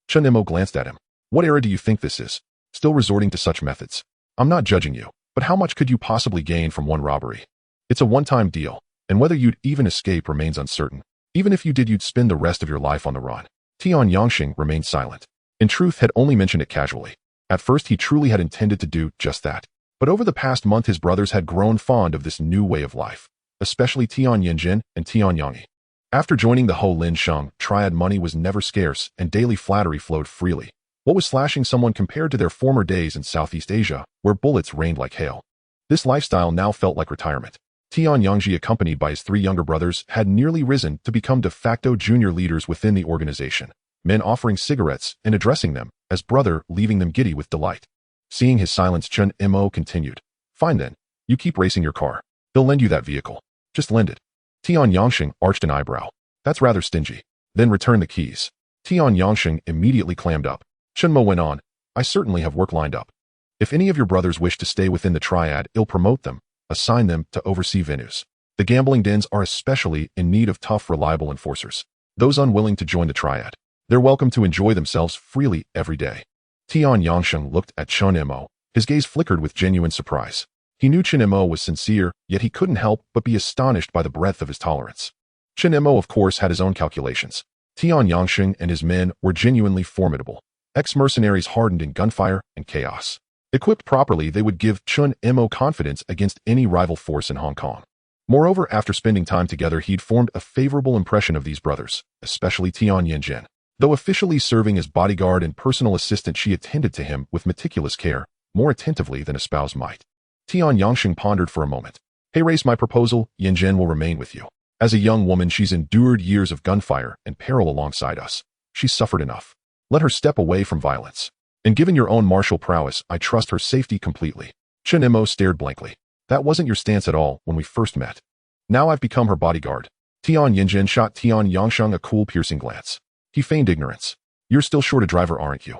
Chen Mo glanced at him. What era do you think this is? Still resorting to such methods? I'm not judging you, but how much could you possibly gain from one robbery? It's a one-time deal, and whether you'd even escape remains uncertain. Even if you did, you'd spend the rest of your life on the run. Tianyang Sheng remained silent. In truth, had only mentioned it casually. At first, he truly had intended to do just that. But over the past month, his brothers had grown fond of this new way of life, especially Tianyang and Tianyang Yi. After joining the Ho Lin Sheng Triad, money was never scarce, and daily flattery flowed freely. What was slashing someone compared to their former days in Southeast Asia, where bullets rained like hail? This lifestyle now felt like retirement. Tianyang Yi, accompanied by his 3 younger brothers, had nearly risen to become de facto junior leaders within the organization, men offering cigarettes and addressing them as brother, leaving them giddy with delight. Seeing his silence, Chen Mo continued. Fine then, you keep racing your car. They'll lend you that vehicle. Just lend it. Tianyang Sheng arched an eyebrow. That's rather stingy. Then return the keys. Tianyang Sheng immediately clammed up. Chen Mo went on. I certainly have work lined up. If any of your brothers wish to stay within the Triad, I'll promote them, assign them to oversee venues. The gambling dens are especially in need of tough, reliable enforcers. Those unwilling to join the Triad, they're welcome to enjoy themselves freely every day. Tianyang Sheng looked at Chen Mo. His gaze flickered with genuine surprise. He knew Chen Mo was sincere, yet he couldn't help but be astonished by the breadth of his tolerance. Chen Mo, of course, had his own calculations. Tianyang Sheng and his men were genuinely formidable. Ex-mercenaries hardened in gunfire and chaos. Equipped properly, they would give Chen Mo confidence against any rival force in Hong Kong. Moreover, after spending time together, he'd formed a favorable impression of these brothers, especially Tianyang. Though officially serving as bodyguard and personal assistant, she attended to him with meticulous care, more attentively than a spouse might. Tianyang pondered for a moment. Hey, race, my proposal, Yanzhen will remain with you. As a young woman, she's endured years of gunfire and peril alongside us. She's suffered enough. Let her step away from violence. And given your own martial prowess, I trust her safety completely. Chen Mo stared blankly. That wasn't your stance at all when we first met. Now I've become her bodyguard. Tianyang shot Tianyang a cool, piercing glance. He feigned ignorance. You're still short a driver, aren't you?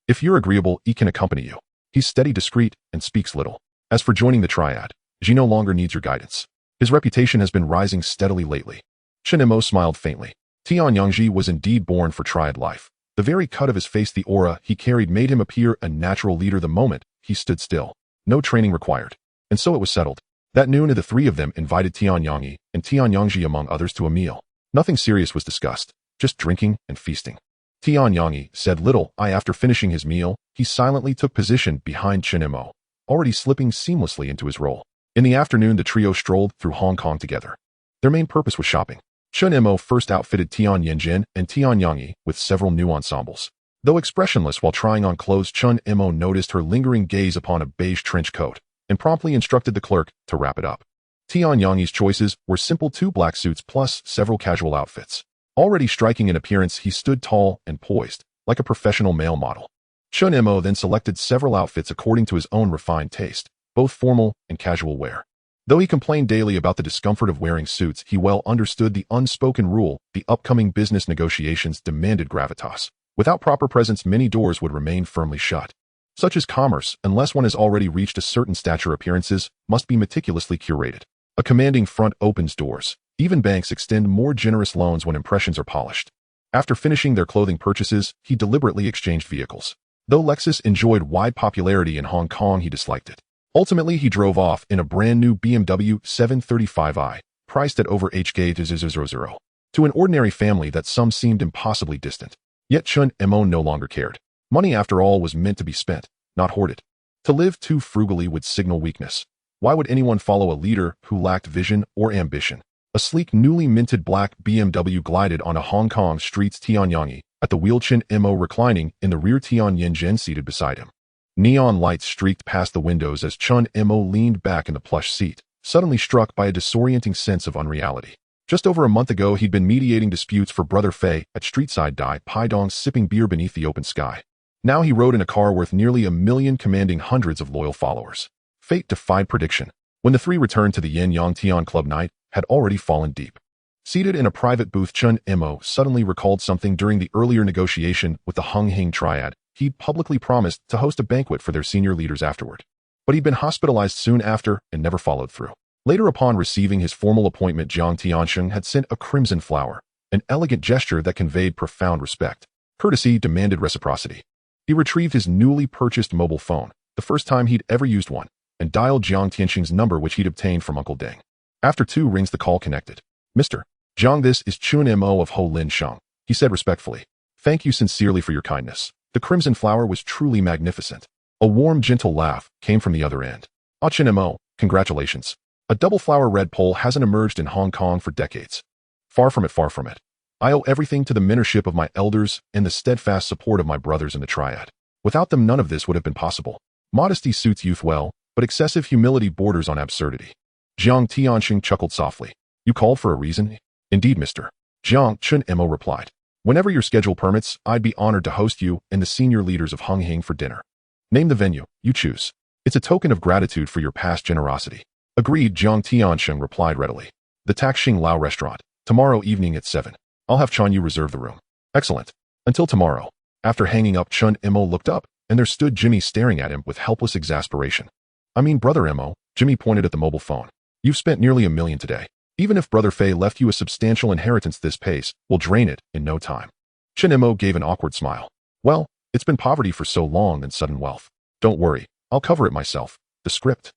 If you're agreeable, he can accompany you. He's steady, discreet, and speaks little. As for joining the Triad, Ji no longer needs your guidance. His reputation has been rising steadily lately. Chen Mo smiled faintly. Tianyang was indeed born for Triad life. The very cut of his face, the aura he carried, made him appear a natural leader the moment he stood still. No training required. And so it was settled. That noon, the 3 of them invited Tianyang and Tianyang among others to a meal. Nothing serious was discussed, just drinking and feasting. Tian Yangyi said little. After finishing his meal, he silently took position behind Chen Mo, already slipping seamlessly into his role. In the afternoon, the trio strolled through Hong Kong together. Their main purpose was shopping. Chen Mo first outfitted Tian Yanjin and Tian Yangyi with several new ensembles. Though expressionless while trying on clothes, Chen Mo noticed her lingering gaze upon a beige trench coat and promptly instructed the clerk to wrap it up. Tian Yangyi's choices were simple: 2 black suits plus several casual outfits. Already striking in appearance, he stood tall and poised, like a professional male model. Chen Mo then selected several outfits according to his own refined taste, both formal and casual wear. Though he complained daily about the discomfort of wearing suits, he well understood the unspoken rule: the upcoming business negotiations demanded gravitas. Without proper presence, many doors would remain firmly shut. Such as commerce, unless one has already reached a certain stature, appearances must be meticulously curated. A commanding front opens doors. Even banks extend more generous loans when impressions are polished. After finishing their clothing purchases, he deliberately exchanged vehicles. Though Lexus enjoyed wide popularity in Hong Kong, he disliked it. Ultimately, he drove off in a brand new BMW 735i, priced at over HK000, to an ordinary family that some seemed impossibly distant. Yet Chen Mo no longer cared. Money, after all, was meant to be spent, not hoarded. To live too frugally would signal weakness. Why would anyone follow a leader who lacked vision or ambition? A sleek, newly minted black BMW glided on a Hong Kong streets. Tian Yangyi, at the wheel, Chen Mo reclining in the rear, Tian Yanjin seated beside him. Neon lights streaked past the windows as Chen Mo leaned back in the plush seat, suddenly struck by a disorienting sense of unreality. Just over a month ago, he'd been mediating disputes for Brother Fei at streetside Dai Pai Dong, sipping beer beneath the open sky. Now he rode in a car worth nearly $1 million, commanding hundreds of loyal followers. Fate defied prediction. When the three returned to the Yin Yang Tian Club, night had already fallen deep. Seated in a private booth, Chen Mo suddenly recalled something during the earlier negotiation with the Hing Triad. He'd publicly promised to host a banquet for their senior leaders afterward. But he'd been hospitalized soon after and never followed through. Later, upon receiving his formal appointment, Jiang Tiansheng had sent a crimson flower, an elegant gesture that conveyed profound respect. Courtesy demanded reciprocity. He retrieved his newly purchased mobile phone, the first time he'd ever used one, and dialed Jiang Tiansheng's number, which he'd obtained from Uncle Deng. After 2 rings, the call connected. "Mr. Jiang, this is Chen Mo of Ho Lin Shang," he said respectfully. "Thank you sincerely for your kindness." The crimson flower was truly magnificent. A warm, gentle laugh came from the other end. "Ah, Chen Mo, congratulations. A double flower red pole hasn't emerged in Hong Kong for decades. Far from it, far from it. I owe everything to the mentorship of my elders and the steadfast support of my brothers in the Triad. Without them, none of this would have been possible. Modesty suits youth well, but excessive humility borders on absurdity." Jiang Tiansheng chuckled softly. "You called for a reason?" "Indeed, Mr. Jiang," Chen Mo replied. "Whenever your schedule permits, I'd be honored to host you and the senior leaders of Hing for dinner. Name the venue, you choose. It's a token of gratitude for your past generosity." "Agreed," Jiang Tiansheng replied readily. "The Takxing Lao restaurant, tomorrow evening at 7. I'll have Chan Yu reserve the room." "Excellent. Until tomorrow." After hanging up, Chen Mo looked up, and there stood Jimmy staring at him with helpless exasperation. "I mean, Brother Mo," Jimmy pointed at the mobile phone. "You've spent nearly $1 million today. Even if Brother Fei left you a substantial inheritance, this pace will drain it in no time." Chen Mo gave an awkward smile. "Well, it's been poverty for so long and sudden wealth. Don't worry, I'll cover it myself." "The script?"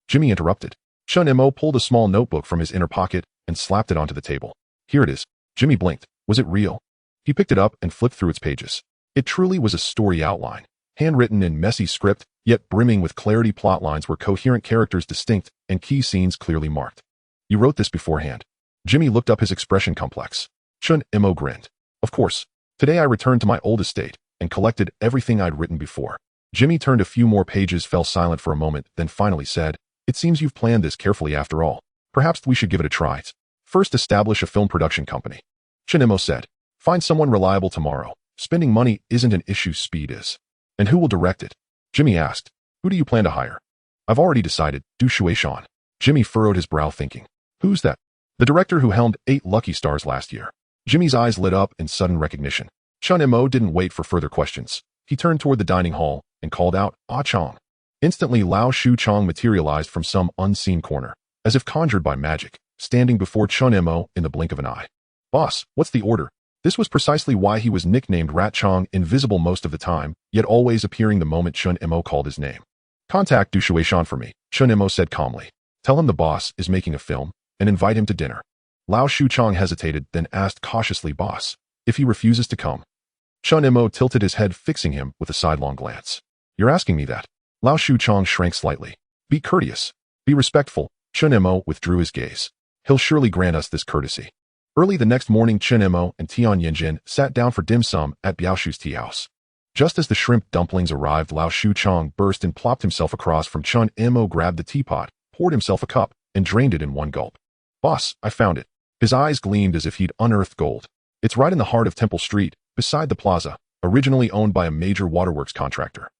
Jimmy interrupted. Chen Mo pulled a small notebook from his inner pocket and slapped it onto the table. "Here it is." Jimmy blinked. Was it real? He picked it up and flipped through its pages. It truly was a story outline, handwritten in messy script, yet brimming with clarity. Plot lines were coherent, characters distinct, and key scenes clearly marked. "You wrote this beforehand?" Jimmy looked up, his expression complex. Chen Mo grinned. "Of course. Today I returned to my old estate and collected everything I'd written before." Jimmy turned a few more pages, fell silent for a moment, then finally said, "It seems you've planned this carefully after all. Perhaps we should give it a try. First, establish a film production company." Chen Mo said, "Find someone reliable tomorrow. Spending money isn't an issue, speed is." "And who will direct it?" Jimmy asked. "Who do you plan to hire?" "I've already decided, Du Shuishan." Jimmy furrowed his brow, thinking. "Who's that?" "The director who helmed 8 Lucky Stars last year." Jimmy's eyes lit up in sudden recognition. Chen Mo didn't wait for further questions. He turned toward the dining hall and called out, "Ah Chong." Instantly, Lao Shu Chong materialized from some unseen corner, as if conjured by magic, standing before Chen Mo in the blink of an eye. "Boss, what's the order?" This was precisely why he was nicknamed Rat Chong, invisible most of the time, yet always appearing the moment Chen Mo called his name. "Contact Du Shuishan for me," Chen Mo said calmly. "Tell him the boss is making a film, and invite him to dinner." Lao Shu Chong hesitated, then asked cautiously, "Boss, if he refuses to come?" Chen Mo tilted his head, fixing him with a sidelong glance. You're asking me that? Lao Shuchong shrank slightly. Be courteous. Be respectful. Chen Mo withdrew his gaze. He'll surely grant us this courtesy. Early the next morning, Chen Mo and Tian Yanjin sat down for dim sum at Biaoshu's tea house. Just as the shrimp dumplings arrived, Lao Shuchong burst and plopped himself across from Chen Mo, grabbed the teapot, poured himself a cup, and drained it in one gulp. Boss, I found it. His eyes gleamed as if he'd unearthed gold. It's right in the heart of Temple Street, beside the plaza, originally owned by a major waterworks contractor.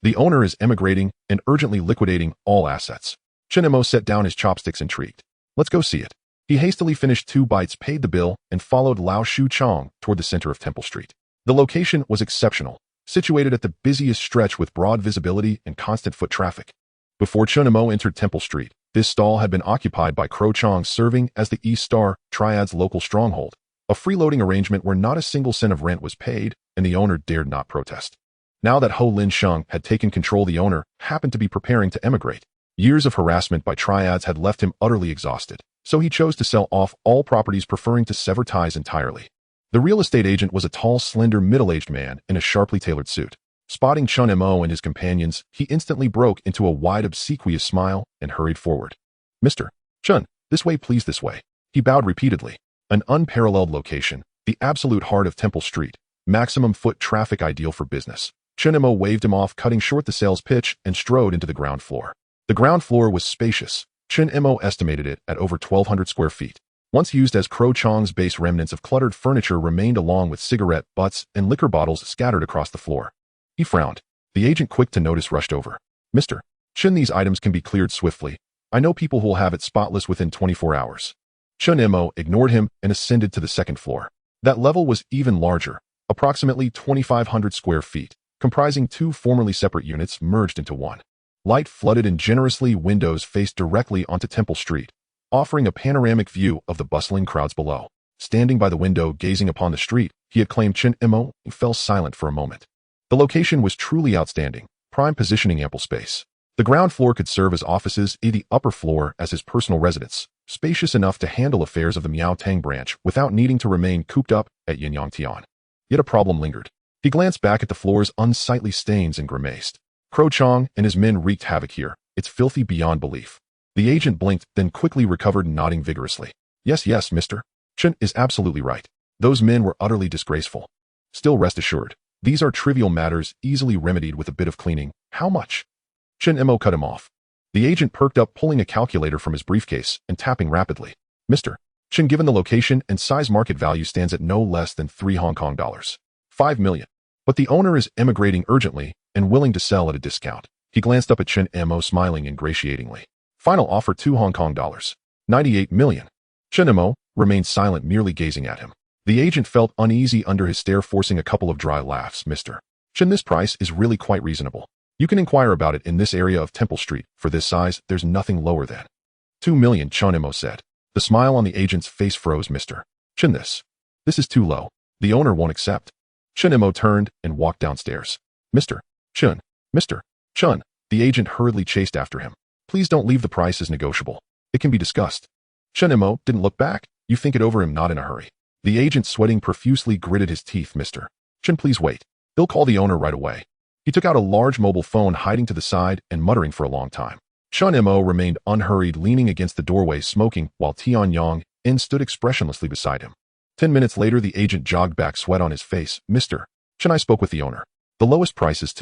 The owner is emigrating and urgently liquidating all assets. Chen Mo set down his chopsticks, intrigued. Let's go see it. He hastily finished 2 bites, paid the bill, and followed Lao Shuchong toward the center of Temple Street. The location was exceptional, situated at the busiest stretch with broad visibility and constant foot traffic. Before Chen Mo entered Temple Street, this stall had been occupied by Crow Chong, serving as the East Star, Triads' local stronghold, a freeloading arrangement where not a single cent of rent was paid, and the owner dared not protest. Now that Ho Lin Sheng had taken control, the owner happened to be preparing to emigrate. Years of harassment by Triads had left him utterly exhausted, so he chose to sell off all properties, preferring to sever ties entirely. The real estate agent was a tall, slender, middle-aged man in a sharply tailored suit. Spotting Chen Mo and his companions, he instantly broke into a wide, obsequious smile and hurried forward. Mr. Chen, this way please, this way. He bowed repeatedly. An unparalleled location, the absolute heart of Temple Street, maximum foot traffic, ideal for business. Chen Mo waved him off, cutting short the sales pitch, and strode into the ground floor. The ground floor was spacious. Chen Mo estimated it at over 1,200 square feet. Once used as Crow Chong's base, remnants of cluttered furniture remained, along with cigarette butts and liquor bottles scattered across the floor. He frowned. The agent, quick to notice, rushed over. Mr. Chen, these items can be cleared swiftly. I know people who will have it spotless within 24 hours. Chen Mo ignored him and ascended to the second floor. That level was even larger, approximately 2,500 square feet, comprising 2 formerly separate units merged into one. Light flooded in generously, windows faced directly onto Temple Street, offering a panoramic view of the bustling crowds below. Standing by the window, gazing upon the street, he acclaimed Chen Mo, and fell silent for a moment. The location was truly outstanding, prime positioning, ample space. The ground floor could serve as offices, the upper floor as his personal residence, spacious enough to handle affairs of the Miao Tang branch without needing to remain cooped up at Yinyang Tian. Yet a problem lingered. He glanced back at the floor's unsightly stains and grimaced. Crow Chong and his men wreaked havoc here. It's filthy beyond belief. The agent blinked, then quickly recovered, nodding vigorously. Yes, Mr. Chen is absolutely right. Those men were utterly disgraceful. Still, rest assured, these are trivial matters, easily remedied with a bit of cleaning. How much? Chen Mo cut him off. The agent perked up, pulling a calculator from his briefcase and tapping rapidly. Mr. Chen, given the location and size, market value stands at no less than 3 Hong Kong dollars. 5 million. But the owner is emigrating urgently and willing to sell at a discount. He glanced up at Chen Mo, smiling ingratiatingly. Final offer, 2 Hong Kong dollars. 98 million. Chen Mo remained silent, merely gazing at him. The agent felt uneasy under his stare, forcing a couple of dry laughs. Mr. Chen, this price is really quite reasonable. You can inquire about it in this area of Temple Street. For this size, there's nothing lower than 2 million, Chen Mo said. The smile on the agent's face froze. Mr. Chen, this is too low. The owner won't accept. Chen Mo turned and walked downstairs. Mr. Chen, the agent hurriedly chased after him. Please don't leave, the price is negotiable. It can be discussed. Chen Mo didn't look back. You think it over, him, not in a hurry. The agent, sweating profusely, gritted his teeth. Mr. Chen, please wait. They'll call the owner right away. He took out a large mobile phone, hiding to the side and muttering for a long time. Chen Mo remained unhurried, leaning against the doorway, smoking, while Tian Yang stood expressionlessly beside him. 10 minutes later, the agent jogged back, sweat on his face. Mr. Chen, I spoke with the owner. The lowest price is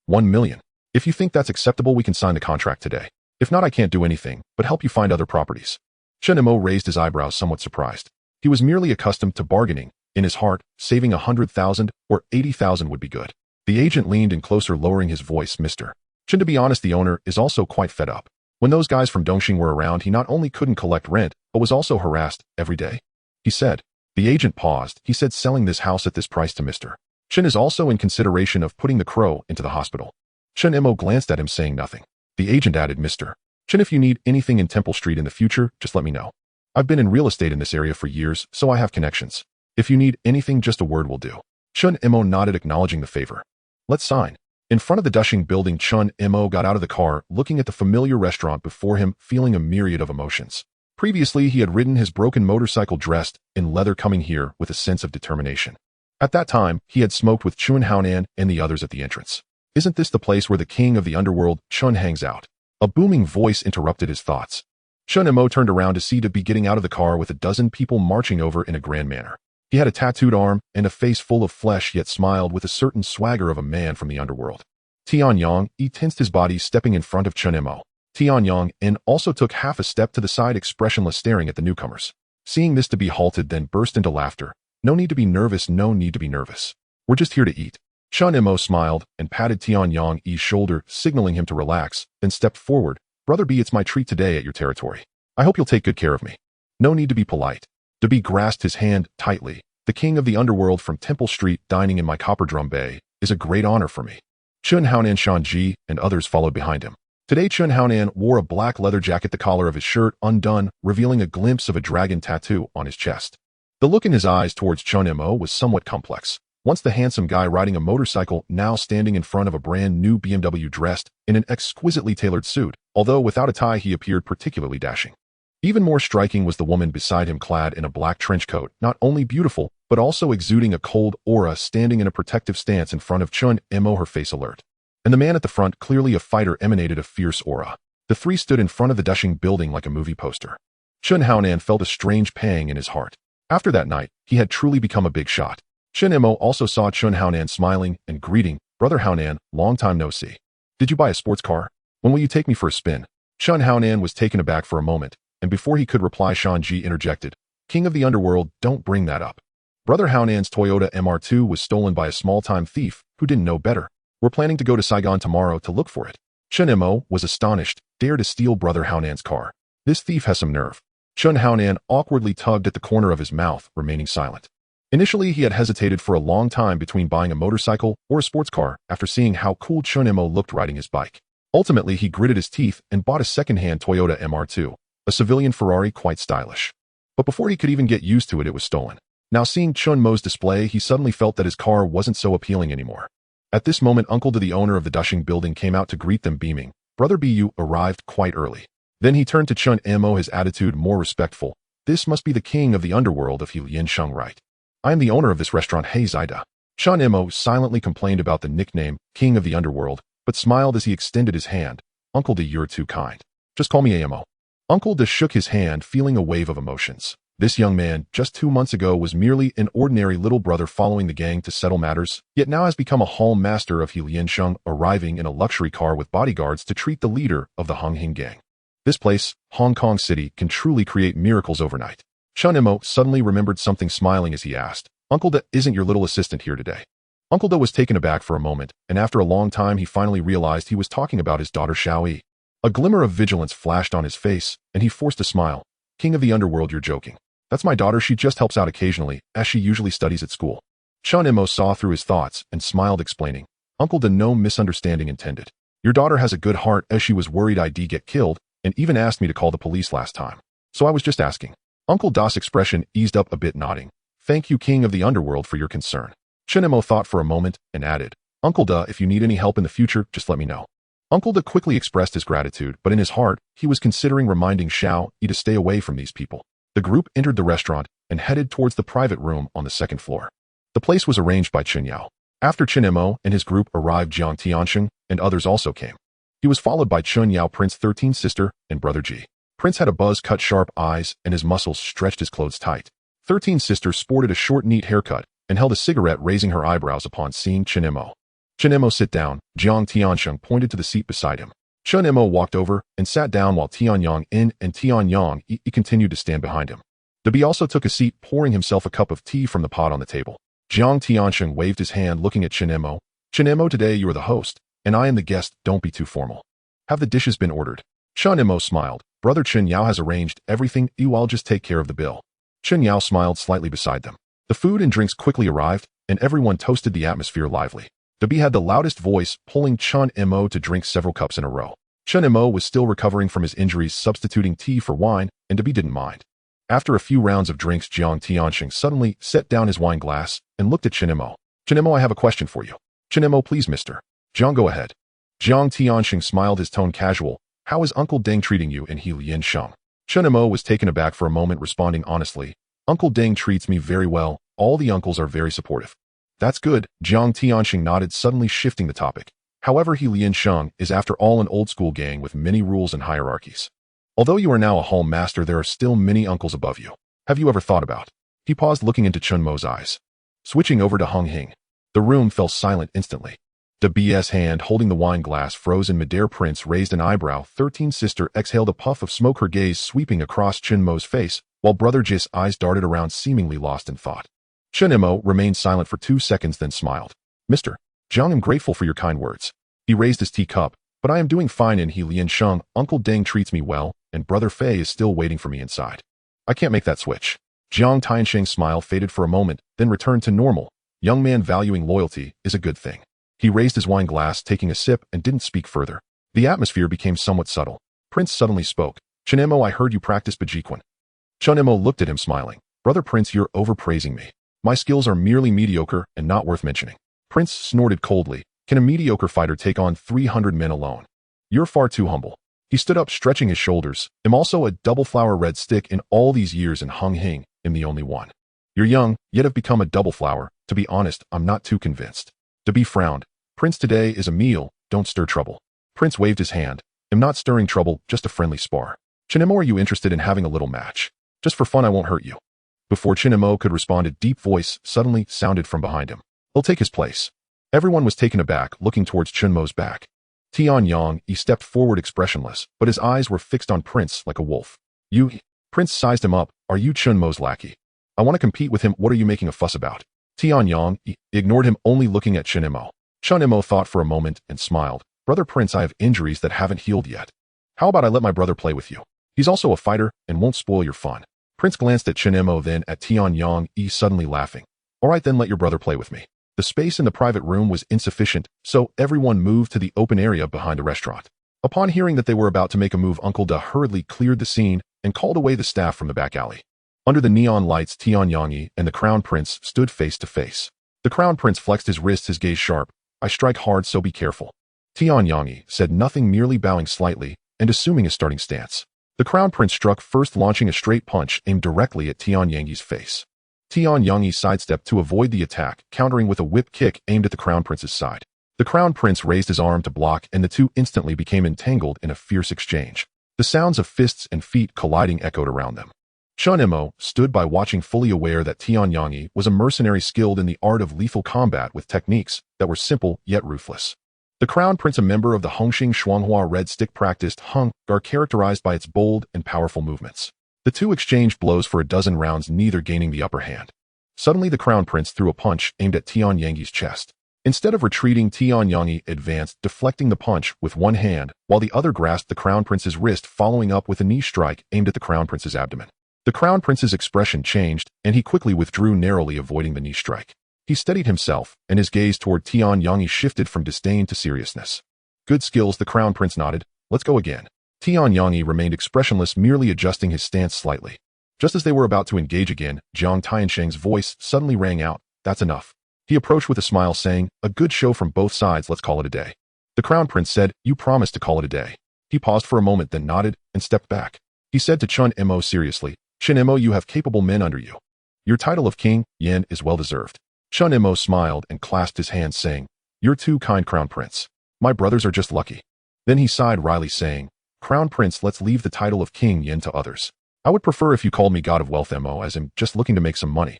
1 million. If you think that's acceptable, we can sign the contract today. If not, I can't do anything but help you find other properties. Chen Mo raised his eyebrows, somewhat surprised. He was merely accustomed to bargaining. In his heart, saving 100,000 or 80,000 would be good. The agent leaned in closer, lowering his voice. Mr. Chen, to be honest, the owner is also quite fed up. When those guys from Dongxing were around, he not only couldn't collect rent, but was also harassed every day. He said. The agent paused. He said, selling this house at this price to Mr. Chen is also in consideration of putting the crow into the hospital. Chen Mo glanced at him, saying nothing. The agent added, Mr. Chen, if you need anything in Temple Street in the future, just let me know. I've been in real estate in this area for years, so I have connections. If you need anything, just a word will do. Chen Mo nodded, acknowledging the favor. Let's sign. In front of the Dushing building, Chen Mo got out of the car, looking at the familiar restaurant before him, feeling a myriad of emotions. Previously, he had ridden his broken motorcycle dressed in leather, coming here with a sense of determination. At that time, he had smoked with Chun Haonan and the others at the entrance. Isn't this the place where the king of the underworld, Chun, hangs out? A booming voice interrupted his thoughts. Chen Mo turned around to see Dabi getting out of the car with a dozen people marching over in a grand manner. He had a tattooed arm and a face full of flesh, yet smiled with a certain swagger of a man from the underworld. Tianyang tensed his body, stepping in front of Chen Mo. Tianyang also took half a step to the side, expressionless, staring at the newcomers. Seeing this, Dabi halted, then burst into laughter. No need to be nervous, no need to be nervous. We're just here to eat. Chen Mo smiled and patted Tianyang's shoulder, signaling him to relax, then stepped forward. Brother B, it's my treat today at your territory. I hope you'll take good care of me. No need to be polite. Dabi grasped his hand tightly. The king of the underworld from Temple Street dining in my copper drum bay is a great honor for me. Chun Haonan, Shanji, and others followed behind him. Today Chun Haonan wore a black leather jacket, the collar of his shirt undone, revealing a glimpse of a dragon tattoo on his chest. The look in his eyes towards Chen Mo was somewhat complex. Once the handsome guy riding a motorcycle, now standing in front of a brand new BMW dressed in an exquisitely tailored suit. Although without a tie, he appeared particularly dashing. Even more striking was the woman beside him, clad in a black trench coat, not only beautiful, but also exuding a cold aura, standing in a protective stance in front of Chun Mo, her face alert. And the man at the front, clearly a fighter, emanated a fierce aura. The three stood in front of the dashing building like a movie poster. Chun Haonan felt a strange pang in his heart. After that night, he had truly become a big shot. Chen Mo also saw Chun Haonan smiling and greeting, Brother Haonan, long time no see. Did you buy a sports car? When will you take me for a spin? Chun Haonan was taken aback for a moment, and before he could reply, Shanji interjected, King of the underworld, don't bring that up. Brother Haonan's Toyota MR2 was stolen by a small-time thief who didn't know better. We're planning to go to Saigon tomorrow to look for it. Chen Mo was astonished, dare to steal Brother Haonan's car. This thief has some nerve. Chun Haonan awkwardly tugged at the corner of his mouth, remaining silent. Initially, he had hesitated for a long time between buying a motorcycle or a sports car after seeing how cool Chun Mo looked riding his bike. Ultimately, he gritted his teeth and bought a second-hand Toyota MR2, a civilian Ferrari, quite stylish. But before he could even get used to it, it was stolen. Now seeing Chun Mo's display, he suddenly felt that his car wasn't so appealing anymore. At this moment, Uncle to the owner of the dashing building came out to greet them, beaming. Brother Bu arrived quite early. Then he turned to Chun Mo, his attitude more respectful. This must be the king of the underworld if he Lien Sheng right. I am the owner of this restaurant, Hey Zaida. Chun Mo silently complained about the nickname, King of the Underworld, but smiled as he extended his hand. Uncle De, you're too kind. Just call me Amo. Uncle De shook his hand, feeling a wave of emotions. This young man, just 2 months ago, was merely an ordinary little brother following the gang to settle matters, yet now has become a hall master of Lien Sheng, arriving in a luxury car with bodyguards to treat the leader of the Hing gang. This place, Hong Kong City, can truly create miracles overnight. Chun Mo suddenly remembered something, smiling as he asked, Uncle De, isn't your little assistant here today? Uncle De was taken aback for a moment, and after a long time he finally realized he was talking about his daughter Xiaoyi. A glimmer of vigilance flashed on his face, and he forced a smile. King of the underworld, you're joking. That's my daughter, she just helps out occasionally, as she usually studies at school. Chun Mo saw through his thoughts and smiled, explaining, Uncle De, no misunderstanding intended. Your daughter has a good heart, as she was worried I'd get killed, and even asked me to call the police last time. So I was just asking. Uncle Da's expression eased up a bit, nodding. Thank you, King of the underworld, for your concern. Chen Mo thought for a moment and added, Uncle Da, if you need any help in the future, just let me know. Uncle Da quickly expressed his gratitude, but in his heart, he was considering reminding Xiao Yi to stay away from these people. The group entered the restaurant and headed towards the private room on the second floor. The place was arranged by Chen Yao. After Chen Mo and his group arrived, Jiang Tiansheng and others also came. He was followed by Chen Yao, Prince 13's sister, and Brother Ji. Prince had a buzz-cut sharp eyes and his muscles stretched his clothes tight. 13's sister sported a short neat haircut and held a cigarette, raising her eyebrows upon seeing Chen Mo. Chen Mo sit down. Jiang Tiansheng pointed to the seat beside him. Chen Mo walked over and sat down while Tianyang and Tianyang continued to stand behind him. Dabi also took a seat, pouring himself a cup of tea from the pot on the table. Jiang Tiansheng waved his hand, looking at Chen Mo. Chen Mo, today you are the host, and I am the guest. Don't be too formal. Have the dishes been ordered? Chen Mo smiled. Brother Chen Yao has arranged everything. I'll just take care of the bill. Chen Yao smiled slightly beside them. The food and drinks quickly arrived, and everyone toasted, the atmosphere lively. Dabi had the loudest voice, pulling Chen Mo to drink several cups in a row. Chen Mo was still recovering from his injuries, substituting tea for wine, and Dabi didn't mind. After a few rounds of drinks, Jiang Tiansheng suddenly set down his wine glass and looked at Chen Mo. Chen Mo, I have a question for you. Chen Mo, please, mister. Jiang, go ahead. Jiang Tiansheng smiled, his tone casual. How is Uncle Deng treating you in Lien Sheng? Chen Mo was taken aback for a moment, responding honestly. Uncle Deng treats me very well. All the uncles are very supportive. That's good, Jiang Tianxing nodded, suddenly shifting the topic. However, He Liansheng is after all an old-school gang with many rules and hierarchies. Although you are now a hall master, there are still many uncles above you. Have you ever thought about? He paused, looking into Chen Mo's eyes. Switching over to Hing. The room fell silent instantly. The BS hand holding the wine glass froze in midair. Prince raised an eyebrow. 13 sister exhaled a puff of smoke, her gaze sweeping across Chen Mo's face, while brother Jis' eyes darted around, seemingly lost in thought. Chen Mo remained silent for 2 seconds, then smiled. Mr. Jiang, I'm grateful for your kind words. He raised his teacup. But I am doing fine in He Liansheng. Uncle Deng treats me well, and brother Fei is still waiting for me inside. I can't make that switch. Jiang Tianxing's smile faded for a moment, then returned to normal. Young man valuing loyalty is a good thing. He raised his wine glass, taking a sip, and didn't speak further. The atmosphere became somewhat subtle. Prince suddenly spoke. Chen Mo, I heard you practice Bejiquan. Chen Mo looked at him, smiling. Brother Prince, you're overpraising me. My skills are merely mediocre and not worth mentioning. Prince snorted coldly. Can a mediocre fighter take on 300 men alone? You're far too humble. He stood up, stretching his shoulders. I'm also a double flower red stick. In all these years in Hing, I'm the only one. You're young, yet have become a double flower. To be honest, I'm not too convinced. Be frowned. Prince, today is a meal, don't stir trouble. Prince waved his hand. I'm not stirring trouble, just a friendly spar. Chen Mo, are you interested in having a little match? Just for fun, I won't hurt you. Before Chen Mo could respond, a deep voice suddenly sounded from behind him. He'll take his place. Everyone was taken aback, looking towards Chen Mo's back. Tian Yang stepped forward, expressionless, but his eyes were fixed on Prince like a wolf. You? Prince sized him up. Are you Chen Mo's lackey? I want to compete with him. What are you making a fuss about? Tian Yang ignored him, only looking at Chen Mo. Chen Mo thought for a moment and smiled. Brother Prince, I have injuries that haven't healed yet. How about I let my brother play with you? He's also a fighter and won't spoil your fun. Prince glanced at Chen Mo, then at Tian Yang, suddenly laughing. All right, then let your brother play with me. The space in the private room was insufficient, so everyone moved to the open area behind the restaurant. Upon hearing that they were about to make a move, Uncle Da hurriedly cleared the scene and called away the staff from the back alley. Under the neon lights, Tian Yang and the Crown Prince stood face to face. The Crown Prince flexed his wrists, his gaze sharp. I strike hard, so be careful. Tian Yang said nothing, merely bowing slightly and assuming a starting stance. The Crown Prince struck first, launching a straight punch aimed directly at Tian Yang's face. Tian Yang sidestepped to avoid the attack, countering with a whip kick aimed at the Crown Prince's side. The Crown Prince raised his arm to block, and the two instantly became entangled in a fierce exchange. The sounds of fists and feet colliding echoed around them. Chen Mo stood by, watching, fully aware that Tian Yang was a mercenary skilled in the art of lethal combat with techniques that were simple yet ruthless. The Crown Prince, a member of the Hongxing Shuanghua Red Stick, practiced Hung Gar, characterized by its bold and powerful movements. The two exchanged blows for a dozen rounds, neither gaining the upper hand. Suddenly, the Crown Prince threw a punch aimed at Tian Yang's chest. Instead of retreating, Tian Yang advanced, deflecting the punch with one hand, while the other grasped the Crown Prince's wrist, following up with a knee strike aimed at the Crown Prince's abdomen. The Crown Prince's expression changed, and he quickly withdrew, narrowly avoiding the knee strike. He steadied himself, and his gaze toward Tian Yang shifted from disdain to seriousness. Good skills, the Crown Prince nodded. Let's go again. Tian Yang remained expressionless, merely adjusting his stance slightly. Just as they were about to engage again, Jiang Tianxing's voice suddenly rang out. That's enough. He approached with a smile, saying, a good show from both sides, let's call it a day. The Crown Prince said, you promised to call it a day. He paused for a moment, then nodded and stepped back. He said to Chen Mo seriously, Chen Mo, you have capable men under you. Your title of King, Yan, is well-deserved. Chen Mo smiled and clasped his hands, saying, you're too kind, Crown Prince. My brothers are just lucky. Then he sighed wryly, saying, Crown Prince, let's leave the title of King Yan to others. I would prefer if you called me God of Wealth Mo, as I'm just looking to make some money.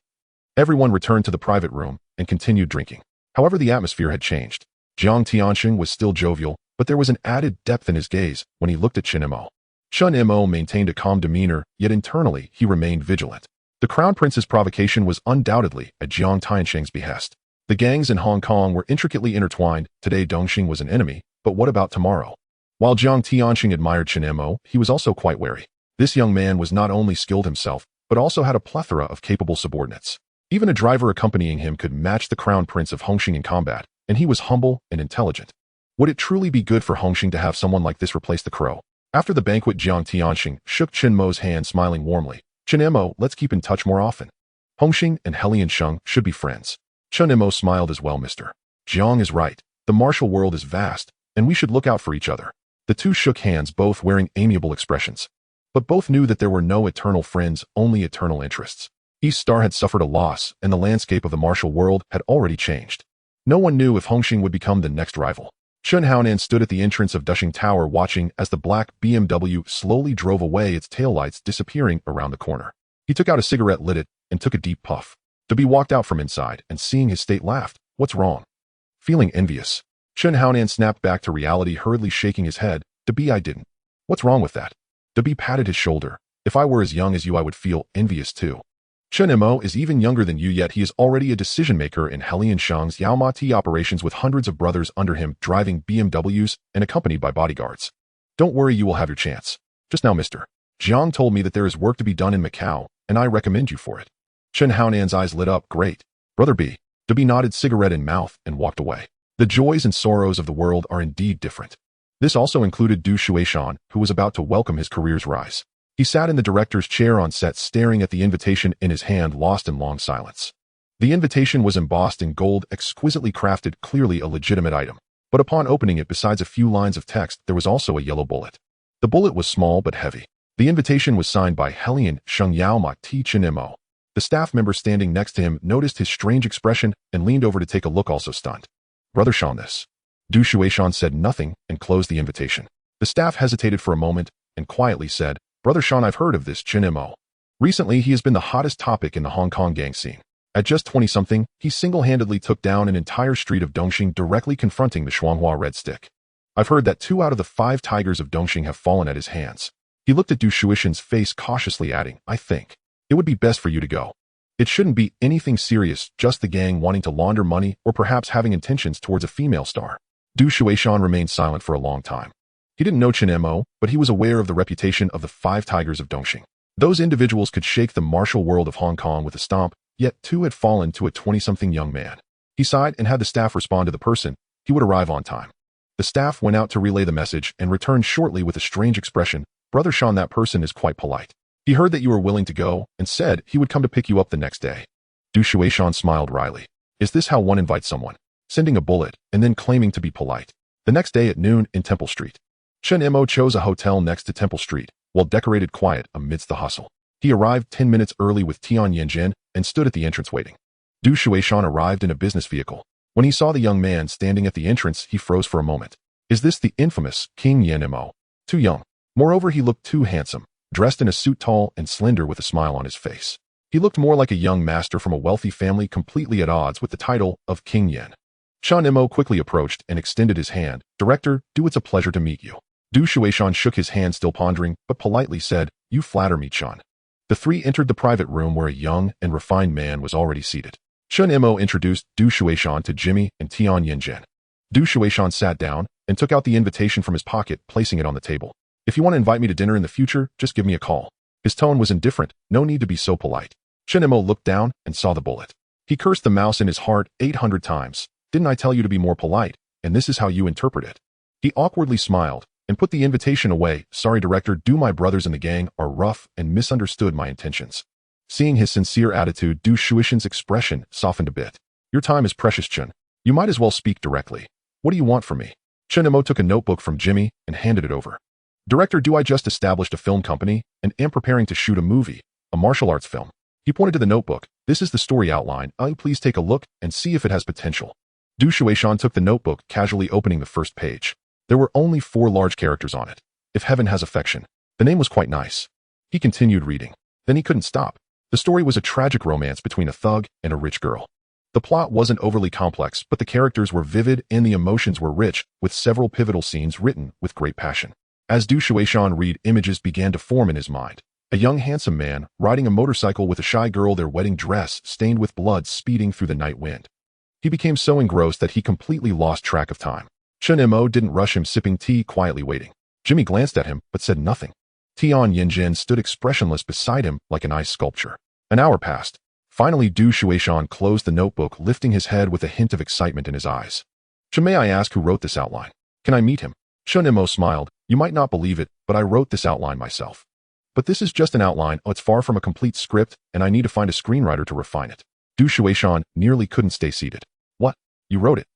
Everyone returned to the private room and continued drinking. However, the atmosphere had changed. Jiang Tianxing was still jovial, but there was an added depth in his gaze when he looked at Chen Mo. Chen Mo maintained a calm demeanor, yet internally he remained vigilant. The Crown Prince's provocation was undoubtedly at Jiang Tianxing's behest. The gangs in Hong Kong were intricately intertwined. Today Dongxing was an enemy, but what about tomorrow? While Jiang Tianxing admired Chen Mo, he was also quite wary. This young man was not only skilled himself, but also had a plethora of capable subordinates. Even a driver accompanying him could match the Crown Prince of Hongxing in combat, and he was humble and intelligent. Would it truly be good for Hongxing to have someone like this replace the crow? After the banquet, Jiang Tianxing shook Chen Mo's hand, smiling warmly. Chen Mo, let's keep in touch more often. Hongxing and He Liansheng should be friends. Chen Mo smiled as well. Mr. Jiang is right. The martial world is vast, and we should look out for each other. The two shook hands, both wearing amiable expressions. But both knew that there were no eternal friends, only eternal interests. East Star had suffered a loss, and the landscape of the martial world had already changed. No one knew if Hongxing would become the next rival. Chen Haonan stood at the entrance of Dushing Tower watching as the black BMW slowly drove away, its taillights disappearing around the corner. He took out a cigarette, lit it, and took a deep puff. Dabi walked out from inside and, seeing his state, laughed. What's wrong? Feeling envious. Chen Haonan snapped back to reality, hurriedly shaking his head. Dabi, I didn't. What's wrong with that? Dabi patted his shoulder. If I were as young as you, I would feel envious too. Chen Mo is even younger than you, yet he is already a decision-maker in Helian Shang's Yaomati operations with hundreds of brothers under him driving BMWs and accompanied by bodyguards. Don't worry, you will have your chance. Just now Mr. Jiang told me that there is work to be done in Macau, and I recommend you for it. Chen Haonan's eyes lit up. Great. Brother B. Dabi nodded, cigarette in mouth, and walked away. The joys and sorrows of the world are indeed different. This also included Du Shuishan, who was about to welcome his career's rise. He sat in the director's chair on set, staring at the invitation in his hand, lost in long silence. The invitation was embossed in gold, exquisitely crafted, clearly a legitimate item. But upon opening it, besides a few lines of text, there was also a yellow bullet. The bullet was small but heavy. The invitation was signed by Helian Sheng Yao Ma Ti Chen Mo. The staff member standing next to him noticed his strange expression and leaned over to take a look, also stunned. Brother Sean, this. Du Shuishan said nothing and closed the invitation. The staff hesitated for a moment and quietly said, Brother Sean, I've heard of this Chen Mo. Recently, he has been the hottest topic in the Hong Kong gang scene. At just 20-something, he single-handedly took down an entire street of Dongxing, directly confronting the Shuanghua Red Stick. I've heard that 2 out of the 5 tigers of Dongxing have fallen at his hands. He looked at Du Shuishan's face cautiously, adding, I think it would be best for you to go. It shouldn't be anything serious, just the gang wanting to launder money or perhaps having intentions towards a female star. Du Shuishan remained silent for a long time. He didn't know Chen Mo, but he was aware of the reputation of the 5 tigers of Dongxing. Those individuals could shake the martial world of Hong Kong with a stomp, yet 2 had fallen to a 20-something young man. He sighed and had the staff respond to the person. He would arrive on time. The staff went out to relay the message and returned shortly with a strange expression. Brother Sean, that person is quite polite. He heard that you were willing to go and said he would come to pick you up the next day. Du Shuishan smiled wryly. Is this how one invites someone? Sending a bullet and then claiming to be polite. The next day at noon in Temple Street. Chen Mo chose a hotel next to Temple Street, well-decorated, quiet amidst the hustle. He arrived 10 minutes early with Tian Yanjin and stood at the entrance waiting. Du Shuishan arrived in a business vehicle. When he saw the young man standing at the entrance, he froze for a moment. Is this the infamous King Chen Mo? Too young. Moreover, he looked too handsome, dressed in a suit, tall and slender with a smile on his face. He looked more like a young master from a wealthy family, completely at odds with the title of King Yen. Chen Mo quickly approached and extended his hand. Director, it's a pleasure to meet you. Du Shuishan shook his hand, still pondering, but politely said, You flatter me, Chen. The 3 entered the private room where a young and refined man was already seated. Chen Mo introduced Du Shuishan to Jimmy and Tian Yanjin. Du Shuishan sat down and took out the invitation from his pocket, placing it on the table. If you want to invite me to dinner in the future, just give me a call. His tone was indifferent. No need to be so polite. Chen Mo looked down and saw the bullet. He cursed the mouse in his heart 800 times. Didn't I tell you to be more polite? And this is how you interpret it. He awkwardly smiled and put the invitation away. Sorry, director, my brothers in the gang are rough and misunderstood my intentions. Seeing his sincere attitude, Du Shuishan's expression softened a bit. Your time is precious, Chen. You might as well speak directly. What do you want from me? Chen Mo took a notebook from Jimmy and handed it over. Director, I just established a film company and am preparing to shoot a movie, a martial arts film. He pointed to the notebook. This is the story outline. Please take a look and see if it has potential. Du Shuishan took the notebook, casually opening the first page. There were only 4 large characters on it. If heaven has affection. The name was quite nice. He continued reading. Then he couldn't stop. The story was a tragic romance between a thug and a rich girl. The plot wasn't overly complex, but the characters were vivid and the emotions were rich, with several pivotal scenes written with great passion. As Du Shuishan read, images began to form in his mind. A young handsome man riding a motorcycle with a shy girl, their wedding dress stained with blood, speeding through the night wind. He became so engrossed that he completely lost track of time. Chen Mo didn't rush him, sipping tea, quietly waiting. Jimmy glanced at him, but said nothing. Tian Yanjin stood expressionless beside him like an ice sculpture. An hour passed. Finally, Du Shuishan closed the notebook, lifting his head with a hint of excitement in his eyes. May I ask who wrote this outline? Can I meet him? Chen Mo smiled. You might not believe it, but I wrote this outline myself. But this is just an outline. It's far from a complete script, and I need to find a screenwriter to refine it. Du Shuishan nearly couldn't stay seated. What? You wrote it?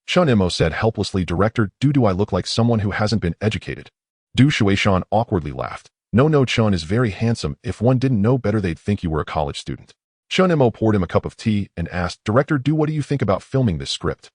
Chen Mo said helplessly. Director, do I look like someone who hasn't been educated? Du Shuishan awkwardly laughed. No, Chen is very handsome. If one didn't know better, they'd think you were a college student. Chen Mo poured him a cup of tea and asked, "Director Du, what do you think about filming this script?"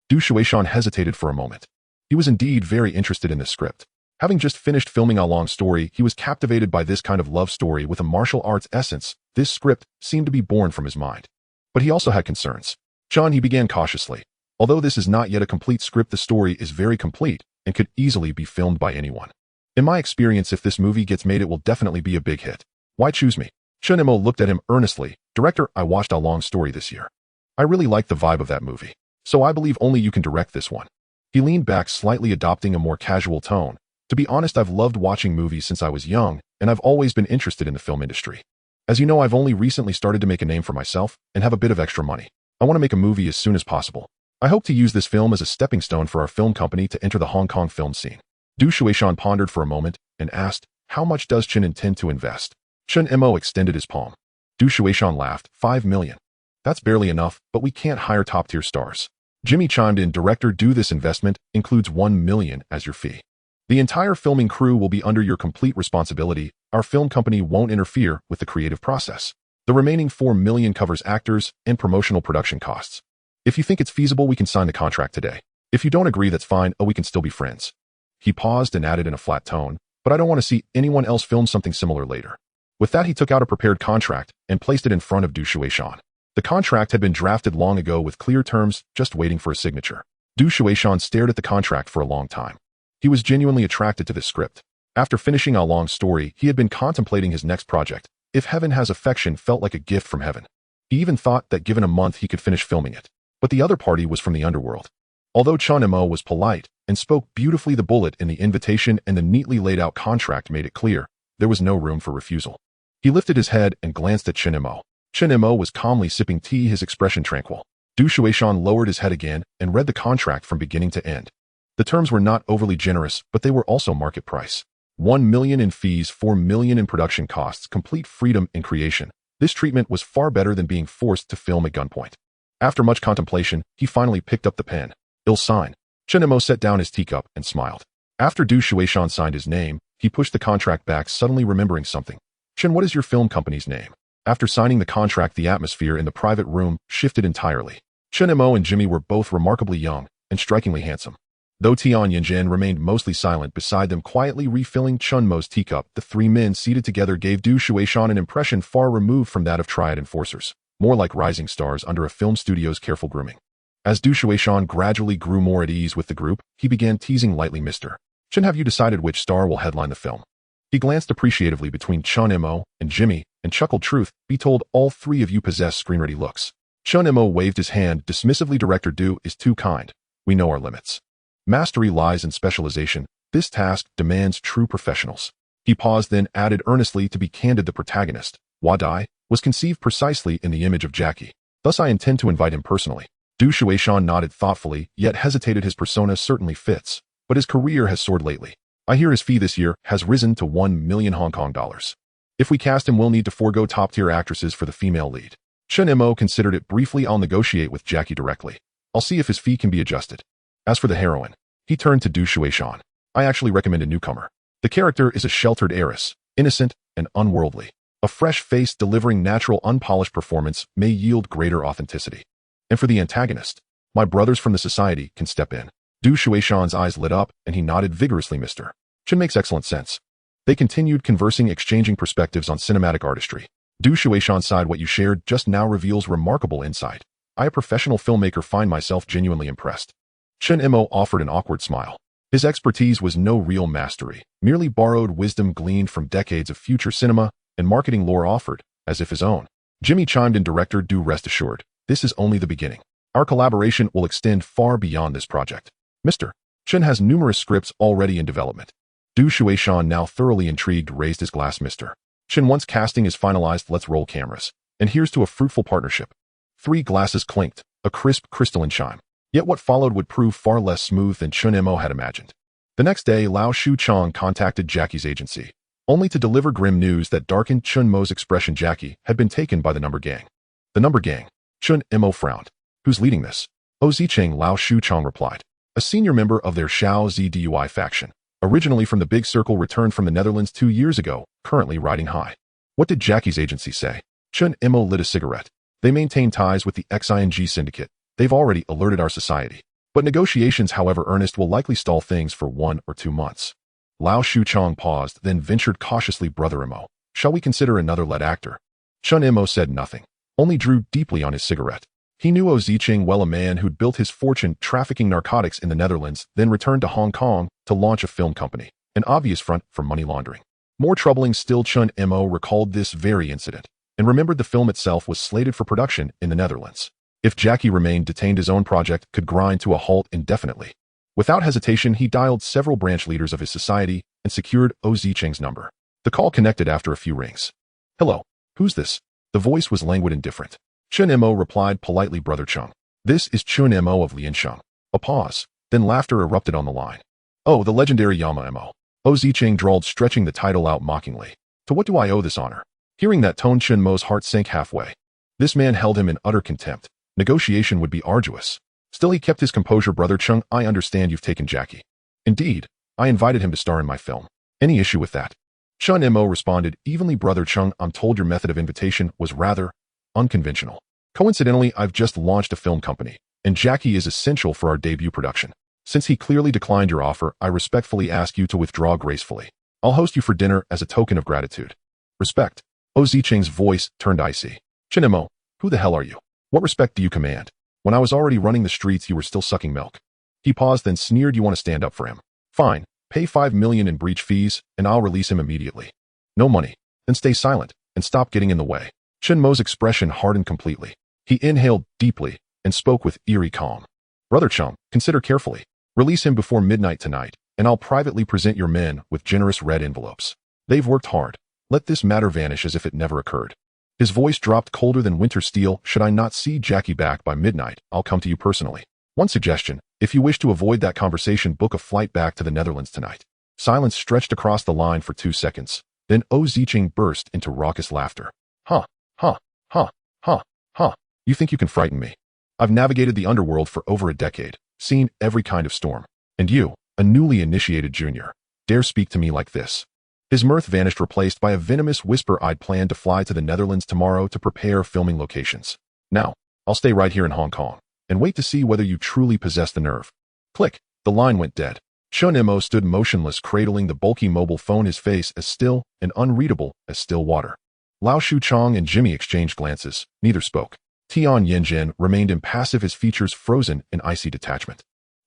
Du Shueishan hesitated for a moment. He was indeed very interested in this script. Having just finished filming A Long Story, he was captivated by this kind of love story with a martial arts essence. This script seemed to be born from his mind. But he also had concerns. "John," he began cautiously, "although this is not yet a complete script, the story is very complete and could easily be filmed by anyone. In my experience, if this movie gets made, it will definitely be a big hit. Why choose me?" Chen Mo looked at him earnestly. "Director, I watched A Long Story this year. I really liked the vibe of that movie. So I believe only you can direct this one." He leaned back slightly, adopting a more casual tone. "To be honest, I've loved watching movies since I was young, and I've always been interested in the film industry. As you know, I've only recently started to make a name for myself and have a bit of extra money. I want to make a movie as soon as possible. I hope to use this film as a stepping stone for our film company to enter the Hong Kong film scene." Du Shueishan pondered for a moment and asked, "How much does Chen intend to invest?" Chen Mo extended his palm. Du Shueishan laughed. "5 million. That's barely enough, but we can't hire top-tier stars." Jimmy chimed in, "Director Du, this investment includes 1 million as your fee. The entire filming crew will be under your complete responsibility. Our film company won't interfere with the creative process. The remaining 4 million covers actors and promotional production costs. If you think it's feasible, we can sign the contract today. If you don't agree, that's fine. We can still be friends." He paused and added in a flat tone, "But I don't want to see anyone else film something similar later." With that, he took out a prepared contract and placed it in front of Du Shueishan. The contract had been drafted long ago with clear terms, just waiting for a signature. Du Shueishan stared at the contract for a long time. He was genuinely attracted to this script. After finishing A Long Story, he had been contemplating his next project. If Heaven Has Affection felt like a gift from heaven. He even thought that given a month he could finish filming it. But the other party was from the underworld. Although Chen Mo was polite and spoke beautifully, the bullet in the invitation and the neatly laid out contract made it clear there was no room for refusal. He lifted his head and glanced at Chen Mo. Chen Mo was calmly sipping tea, his expression tranquil. Du Shueishan lowered his head again and read the contract from beginning to end. The terms were not overly generous, but they were also market price. 1 million in fees, 4 million in production costs, complete freedom in creation. This treatment was far better than being forced to film at gunpoint. After much contemplation, he finally picked up the pen. "I'll sign." Chen Mo set down his teacup and smiled. After Du Shueishan signed his name, he pushed the contract back, suddenly remembering something. "Chen, what is your film company's name?" After signing the contract, the atmosphere in the private room shifted entirely. Chen Mo and Jimmy were both remarkably young and strikingly handsome. Though Tian Yinjin remained mostly silent beside them, quietly refilling Chen Mo's teacup, the three men seated together gave Du Shueishan an impression far removed from that of Triad enforcers, more like rising stars under a film studio's careful grooming. As Du Shueishan gradually grew more at ease with the group, he began teasing lightly, "Mr. Chen, have you decided which star will headline the film?" He glanced appreciatively between Chen Mo and Jimmy and chuckled, "Truth be told, all three of you possess screen-ready looks." Chen Mo waved his hand dismissively. "Director Du is too kind. We know our limits. Mastery lies in specialization. This task demands true professionals." He paused, then added earnestly, "To be candid, the protagonist, Wadai, was conceived precisely in the image of Jackie. Thus I intend to invite him personally." Du Shueishan nodded thoughtfully, yet hesitated. His persona certainly fits, but his career has soared lately. I hear his fee this year has risen to 1 million Hong Kong dollars. If we cast him, we'll need to forego top-tier actresses for the female lead. Chen Mo considered it briefly. "I'll negotiate with Jackie directly. I'll see if his fee can be adjusted. As for the heroine," he turned to Du Shueishan, "I actually recommend a newcomer. The character is a sheltered heiress, innocent and unworldly. A fresh face delivering natural, unpolished performance may yield greater authenticity. And for the antagonist, my brothers from the society can step in." Du Shueishan's eyes lit up, and he nodded vigorously. "Mr. Chen makes excellent sense." They continued conversing, exchanging perspectives on cinematic artistry. Du Shueishan sighed. "What you shared just now reveals remarkable insight. I, a professional filmmaker, find myself genuinely impressed." Chen Mo offered an awkward smile. His expertise was no real mastery, merely borrowed wisdom gleaned from decades of future cinema and marketing lore offered as if his own. Jimmy chimed in. "Director Du, rest assured, this is only the beginning. Our collaboration will extend far beyond this project. Mr. Chen has numerous scripts already in development." Du Shueishan, now thoroughly intrigued, raised his glass. "Mr. Chen, once casting is finalized, let's roll cameras. And here's to a fruitful partnership." 3 glasses clinked, a crisp crystalline chime. Yet what followed would prove far less smooth than Chen Mo had imagined. The next day, Lao Shu Chong contacted Jackie's agency, only to deliver grim news that darkened Chen Mo's expression. Jackie had been taken by the Number Gang. "The Number Gang?" Chen Mo frowned. "Who's leading this?" "Oh, Zicheng," Lao Shu Chong replied. "A senior member of their Xiao Zdui faction. Originally from the Big Circle, returned from the Netherlands 2 years ago, currently riding high." "What did Jackie's agency say?" Chen Mo lit a cigarette. They maintain ties with the XING syndicate. They've already alerted our society. But negotiations, however earnest, will likely stall things for 1 or 2 months. Lao Shuchong paused, then ventured cautiously, Brother Mo, shall we consider another lead actor? Chen Mo said nothing, only drew deeply on his cigarette. He knew Zicheng well, a man who'd built his fortune trafficking narcotics in the Netherlands, then returned to Hong Kong to launch a film company, an obvious front for money laundering. More troubling still, Chen Mo recalled this very incident, and remembered the film itself was slated for production in the Netherlands. If Jackie remained detained, his own project could grind to a halt indefinitely. Without hesitation, he dialed several branch leaders of his society and secured Zicheng's number. The call connected after a few rings. Hello, who's this? The voice was languid and different. Chen Mo replied politely, Brother Chung. This is Chen Mo of Liansheng. A pause, then laughter erupted on the line. Oh, the legendary Yama Mo. Zicheng drawled, stretching the title out mockingly. To what do I owe this honor? Hearing that tone, Chen Mo's heart sank halfway. This man held him in utter contempt. Negotiation would be arduous. Still, he kept his composure. Brother Chung, I understand you've taken Jackie. Indeed, I invited him to star in my film. Any issue with that? Chen Mo responded evenly, Brother Chung, I'm told your method of invitation was rather unconventional. Coincidentally, I've just launched a film company, and Jackie is essential for our debut production. Since he clearly declined your offer, I respectfully ask you to withdraw gracefully. I'll host you for dinner as a token of gratitude. Respect. Zicheng's voice turned icy. Chen Mo, who the hell are you? What respect do you command? When I was already running the streets, you were still sucking milk. He paused, then sneered, you want to stand up for him? Fine, pay 5 million in breach fees, and I'll release him immediately. No money? Then stay silent, and stop getting in the way. Chen Mo's expression hardened completely. He inhaled deeply, and spoke with eerie calm. Brother Chung, consider carefully. Release him before midnight tonight, and I'll privately present your men with generous red envelopes. They've worked hard. Let this matter vanish as if it never occurred. His voice dropped colder than winter steel. Should I not see Jackie back by midnight, I'll come to you personally. One suggestion, if you wish to avoid that conversation, book a flight back to the Netherlands tonight. Silence stretched across the line for 2 seconds. Then Zicheng burst into raucous laughter. Ha, ha, ha, ha, ha. You think you can frighten me? I've navigated the underworld for over a decade, seen every kind of storm. And you, a newly initiated junior, dare speak to me like this? His mirth vanished, replaced by a venomous whisper. I'd planned to fly to the Netherlands tomorrow to prepare filming locations. Now, I'll stay right here in Hong Kong and wait to see whether you truly possess the nerve. Click. The line went dead. Chen Mo stood motionless, cradling the bulky mobile phone, his face as still and unreadable as still water. Lao Shuchong and Jimmy exchanged glances. Neither spoke. Tian Yanjin remained impassive, his features frozen in icy detachment.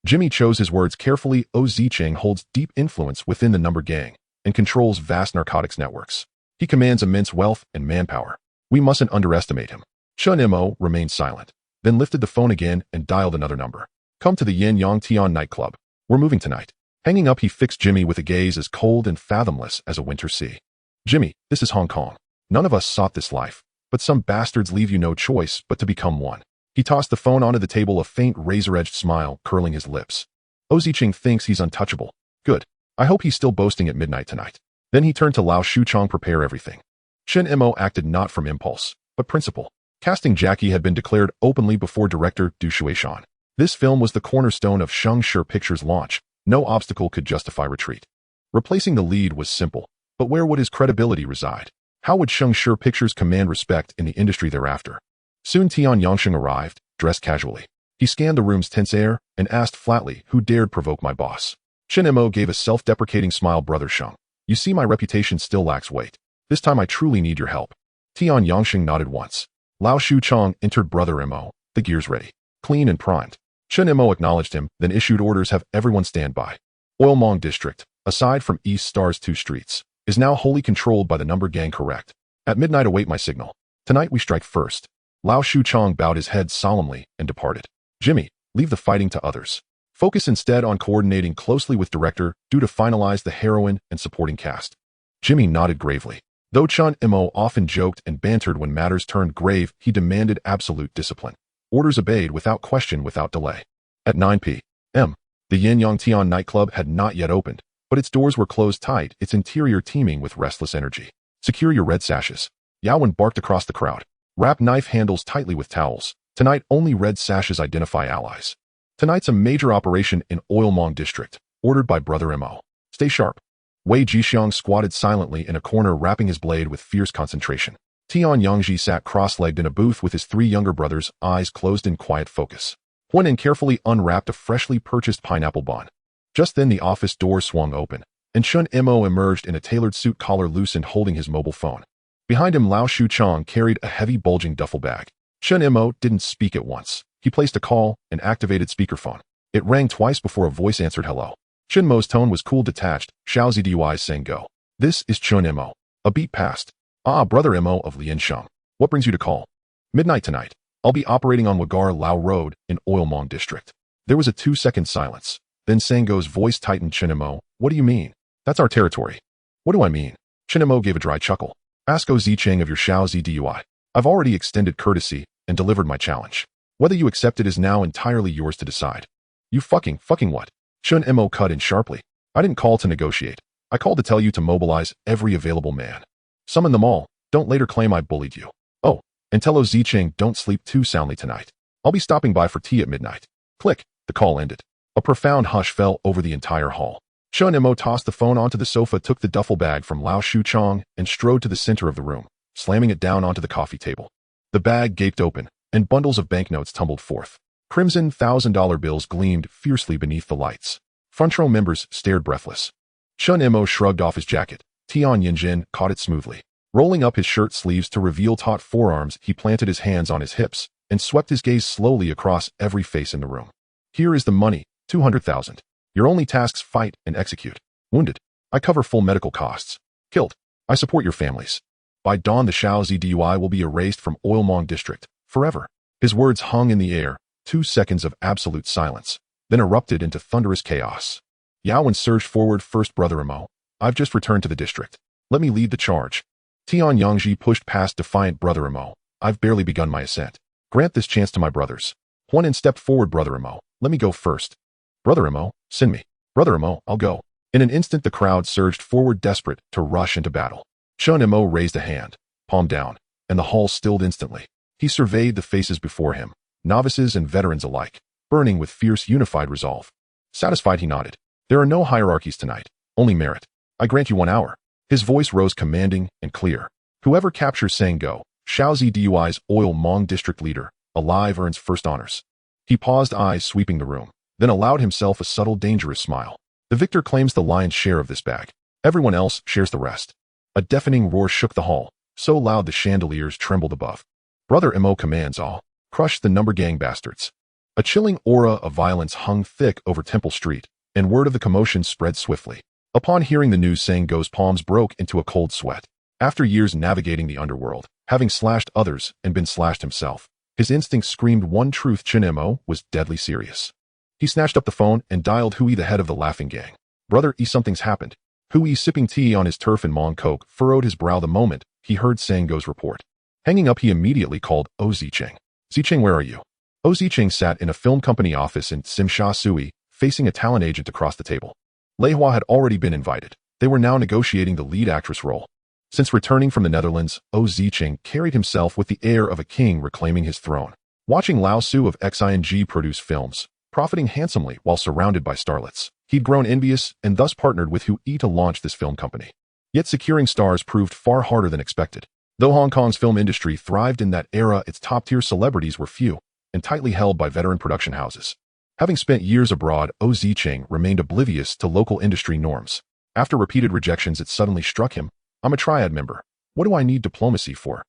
Jimmy chose his words carefully. Zicheng holds deep influence within the number gang and controls vast narcotics networks. He commands immense wealth and manpower. We mustn't underestimate him. Chen Mo remained silent, then lifted the phone again and dialed another number. Come to the Yin Yang Tian nightclub. We're moving tonight. Hanging up, he fixed Jimmy with a gaze as cold and fathomless as a winter sea. Jimmy, this is Hong Kong. None of us sought this life, but some bastards leave you no choice but to become one. He tossed the phone onto the table, a faint razor-edged smile curling his lips. Zicheng thinks he's untouchable. Good. I hope he's still boasting at midnight tonight. Then he turned to Lao Shuchong. Prepare everything. Chen Mo acted not from impulse, but principle. Casting Jackie had been declared openly before director Du Shuishan. This film was the cornerstone of Sheng Shi Pictures' launch. No obstacle could justify retreat. Replacing the lead was simple, but where would his credibility reside? How would Sheng Shi Pictures command respect in the industry thereafter? Soon Tian Yangsheng arrived, dressed casually. He scanned the room's tense air and asked flatly, who dared provoke my boss? Chen Mo gave a self-deprecating smile. Brother Sheng, you see my reputation still lacks weight. This time I truly need your help. Tian Yangsheng nodded once. Lao Shuchong entered. Brother Mo, the gear's ready. Clean and primed. Chen Mo acknowledged him, then issued orders. Have everyone stand by. Oilmong District, aside from East Star's 2 streets, is now wholly controlled by the number gang. Correct. At midnight await my signal. Tonight we strike first. Lao Shuchong bowed his head solemnly and departed. Jimmy, leave the fighting to others. Focus instead on coordinating closely with director due to finalize the heroine and supporting cast. Jimmy nodded gravely. Though Chen Mo often joked and bantered, when matters turned grave, he demanded absolute discipline. Orders obeyed without question, without delay. At 9 p.m., the Yin Yang Tian nightclub had not yet opened, but its doors were closed tight, its interior teeming with restless energy. Secure your red sashes. Yaowen barked across the crowd. Wrap knife handles tightly with towels. Tonight only red sashes identify allies. Tonight's a major operation in Oilmong District, ordered by Brother Mo. Stay sharp. Wei Jixiang squatted silently in a corner, wrapping his blade with fierce concentration. Tian Yangji sat cross-legged in a booth with his 3 younger brothers, eyes closed in quiet focus. Huan carefully unwrapped a freshly purchased pineapple bun. Just then the office door swung open, and Chen Mo emerged in a tailored suit, collar loosened, holding his mobile phone. Behind him, Lao Shuchang carried a heavy bulging duffel bag. Chen Mo didn't speak at once. He placed a call and activated speakerphone. It rang twice before a voice answered hello. Chen Mo's tone was cool, detached. Xiaozi Dui saying go. This is Chen Mo. A beat passed. Brother Mo of Liansheng. What brings you to call? Midnight tonight. I'll be operating on Wagar Lao Road in Oilmong District. There was a 2-second silence. Then Sango's voice tightened. Chen Mo, what do you mean? That's our territory. What do I mean? Chen Mo gave a dry chuckle. Ask O Zicheng of your Xiaozi Dui. I've already extended courtesy and delivered my challenge. Whether you accept it is now entirely yours to decide. You fucking what? Chen Mo cut in sharply. I didn't call to negotiate. I called to tell you to mobilize every available man. Summon them all. Don't later claim I bullied you. Oh, and tell O Zicheng don't sleep too soundly tonight. I'll be stopping by for tea at midnight. Click. The call ended. A profound hush fell over the entire hall. Chen Mo tossed the phone onto the sofa, took the duffel bag from Lao Shuchang, and strode to the center of the room, slamming it down onto the coffee table. The bag gaped open, and bundles of banknotes tumbled forth. Crimson $1,000 bills gleamed fiercely beneath the lights. Front row members stared breathless. Chen Mo shrugged off his jacket. Tian Yinjin caught it smoothly. Rolling up his shirt sleeves to reveal taut forearms, he planted his hands on his hips and swept his gaze slowly across every face in the room. Here is the money, 200,000. Your only tasks: fight and execute. Wounded, I cover full medical costs. Killed, I support your families. By dawn, the Xiaozi Dui will be erased from Oilmong District, forever. His words hung in the air. 2 seconds of absolute silence, then erupted into thunderous chaos. Yaowen surged forward. First, Brother Mo, I've just returned to the district. Let me lead the charge. Tian Yangji pushed past defiant Brother Mo. I've barely begun my ascent. Grant this chance to my brothers. Huan stepped forward. Brother Mo, let me go first. Brother Mo, send me. Brother Mo, I'll go. In an instant, the crowd surged forward, desperate to rush into battle. Chen Mo raised a hand, palm down, and the hall stilled instantly. He surveyed the faces before him, novices and veterans alike, burning with fierce, unified resolve. Satisfied, he nodded. There are no hierarchies tonight, only merit. I grant you 1 hour. His voice rose commanding and clear. Whoever captures Sango, Xiaozi Dui's Oilmong District leader, alive earns first honors. He paused, eyes sweeping the room, then allowed himself a subtle, dangerous smile. The victor claims the lion's share of this bag. Everyone else shares the rest. A deafening roar shook the hall, so loud the chandeliers trembled above. Brother Mo commands all. Crush the number gang bastards. A chilling aura of violence hung thick over Temple Street, and word of the commotion spread swiftly. Upon hearing the news, Sango's palms broke into a cold sweat. After years navigating the underworld, having slashed others and been slashed himself, his instincts screamed one truth: Chen Mo was deadly serious. He snatched up the phone and dialed Hui, the head of the laughing gang. Brother E, something's happened. Hui, sipping tea on his turf and Mong Coke, furrowed his brow the moment he heard Sango's report. Hanging up, he immediately called O Zicheng. Zicheng, where are you? O Zicheng sat in a film company office in Simsha Sui, facing a talent agent across the table. Lei Hua had already been invited. They were now negotiating the lead actress role. Since returning from the Netherlands, O Zicheng carried himself with the air of a king reclaiming his throne. Watching Lao Su of Xing produce films, profiting handsomely while surrounded by starlets, he'd grown envious and thus partnered with Hui to launch this film company. Yet securing stars proved far harder than expected. Though Hong Kong's film industry thrived in that era, its top-tier celebrities were few and tightly held by veteran production houses. Having spent years abroad, O Zicheng remained oblivious to local industry norms. After repeated rejections, it suddenly struck him. I'm a Triad member. What do I need diplomacy for?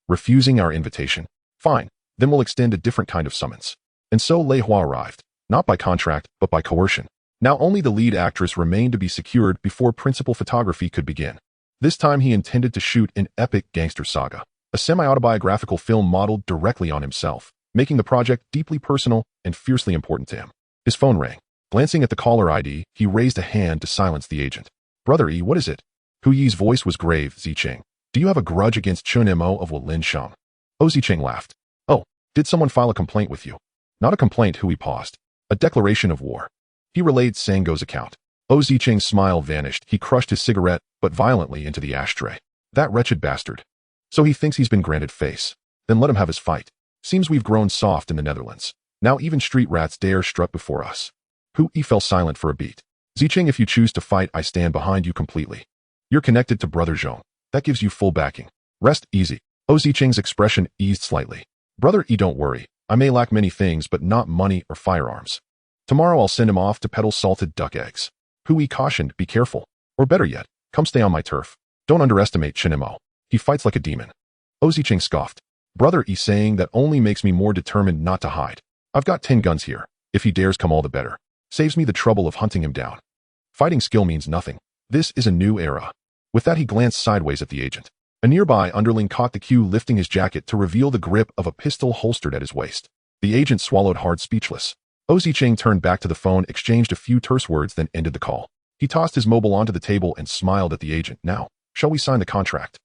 Refusing our invitation? Fine, then we'll extend a different kind of summons. And so Lei Hua arrived, not by contract, but by coercion. Now only the lead actress remained to be secured before principal photography could begin. This time he intended to shoot an epic gangster saga, a semi-autobiographical film modeled directly on himself, making the project deeply personal and fiercely important to him. His phone rang. Glancing at the caller ID, he raised a hand to silence the agent. Brother E, what is it? Hui's voice was grave. Zicheng, do you have a grudge against Chen Mo of Liansheng? O Zicheng laughed. Oh, did someone file a complaint with you? Not a complaint, Hui paused. A declaration of war. He relayed Sango's account. O Zicheng's smile vanished. He crushed his cigarette, but violently, into the ashtray. That wretched bastard. So he thinks he's been granted face. Then let him have his fight. Seems we've grown soft in the Netherlands. Now even street rats dare strut before us. Hui fell silent for a beat. Zicheng, if you choose to fight, I stand behind you completely. You're connected to Brother Zhong. That gives you full backing. Rest easy. Ziqing's expression eased slightly. Brother E, don't worry. I may lack many things, but not money or firearms. Tomorrow I'll send him off to peddle salted duck eggs. Hui cautioned, be careful. Or better yet, come stay on my turf. Don't underestimate Chen Mo. He fights like a demon. Ziqing scoffed. Brother E saying that only makes me more determined not to hide. I've got 10 guns here. If he dares come, all the better. Saves me the trouble of hunting him down. Fighting skill means nothing. This is a new era. With that he glanced sideways at the agent. A nearby underling caught the cue, lifting his jacket to reveal the grip of a pistol holstered at his waist. The agent swallowed hard, speechless. Ziqing turned back to the phone, exchanged a few terse words, then ended the call. He tossed his mobile onto the table and smiled at the agent. Now, shall we sign the contract?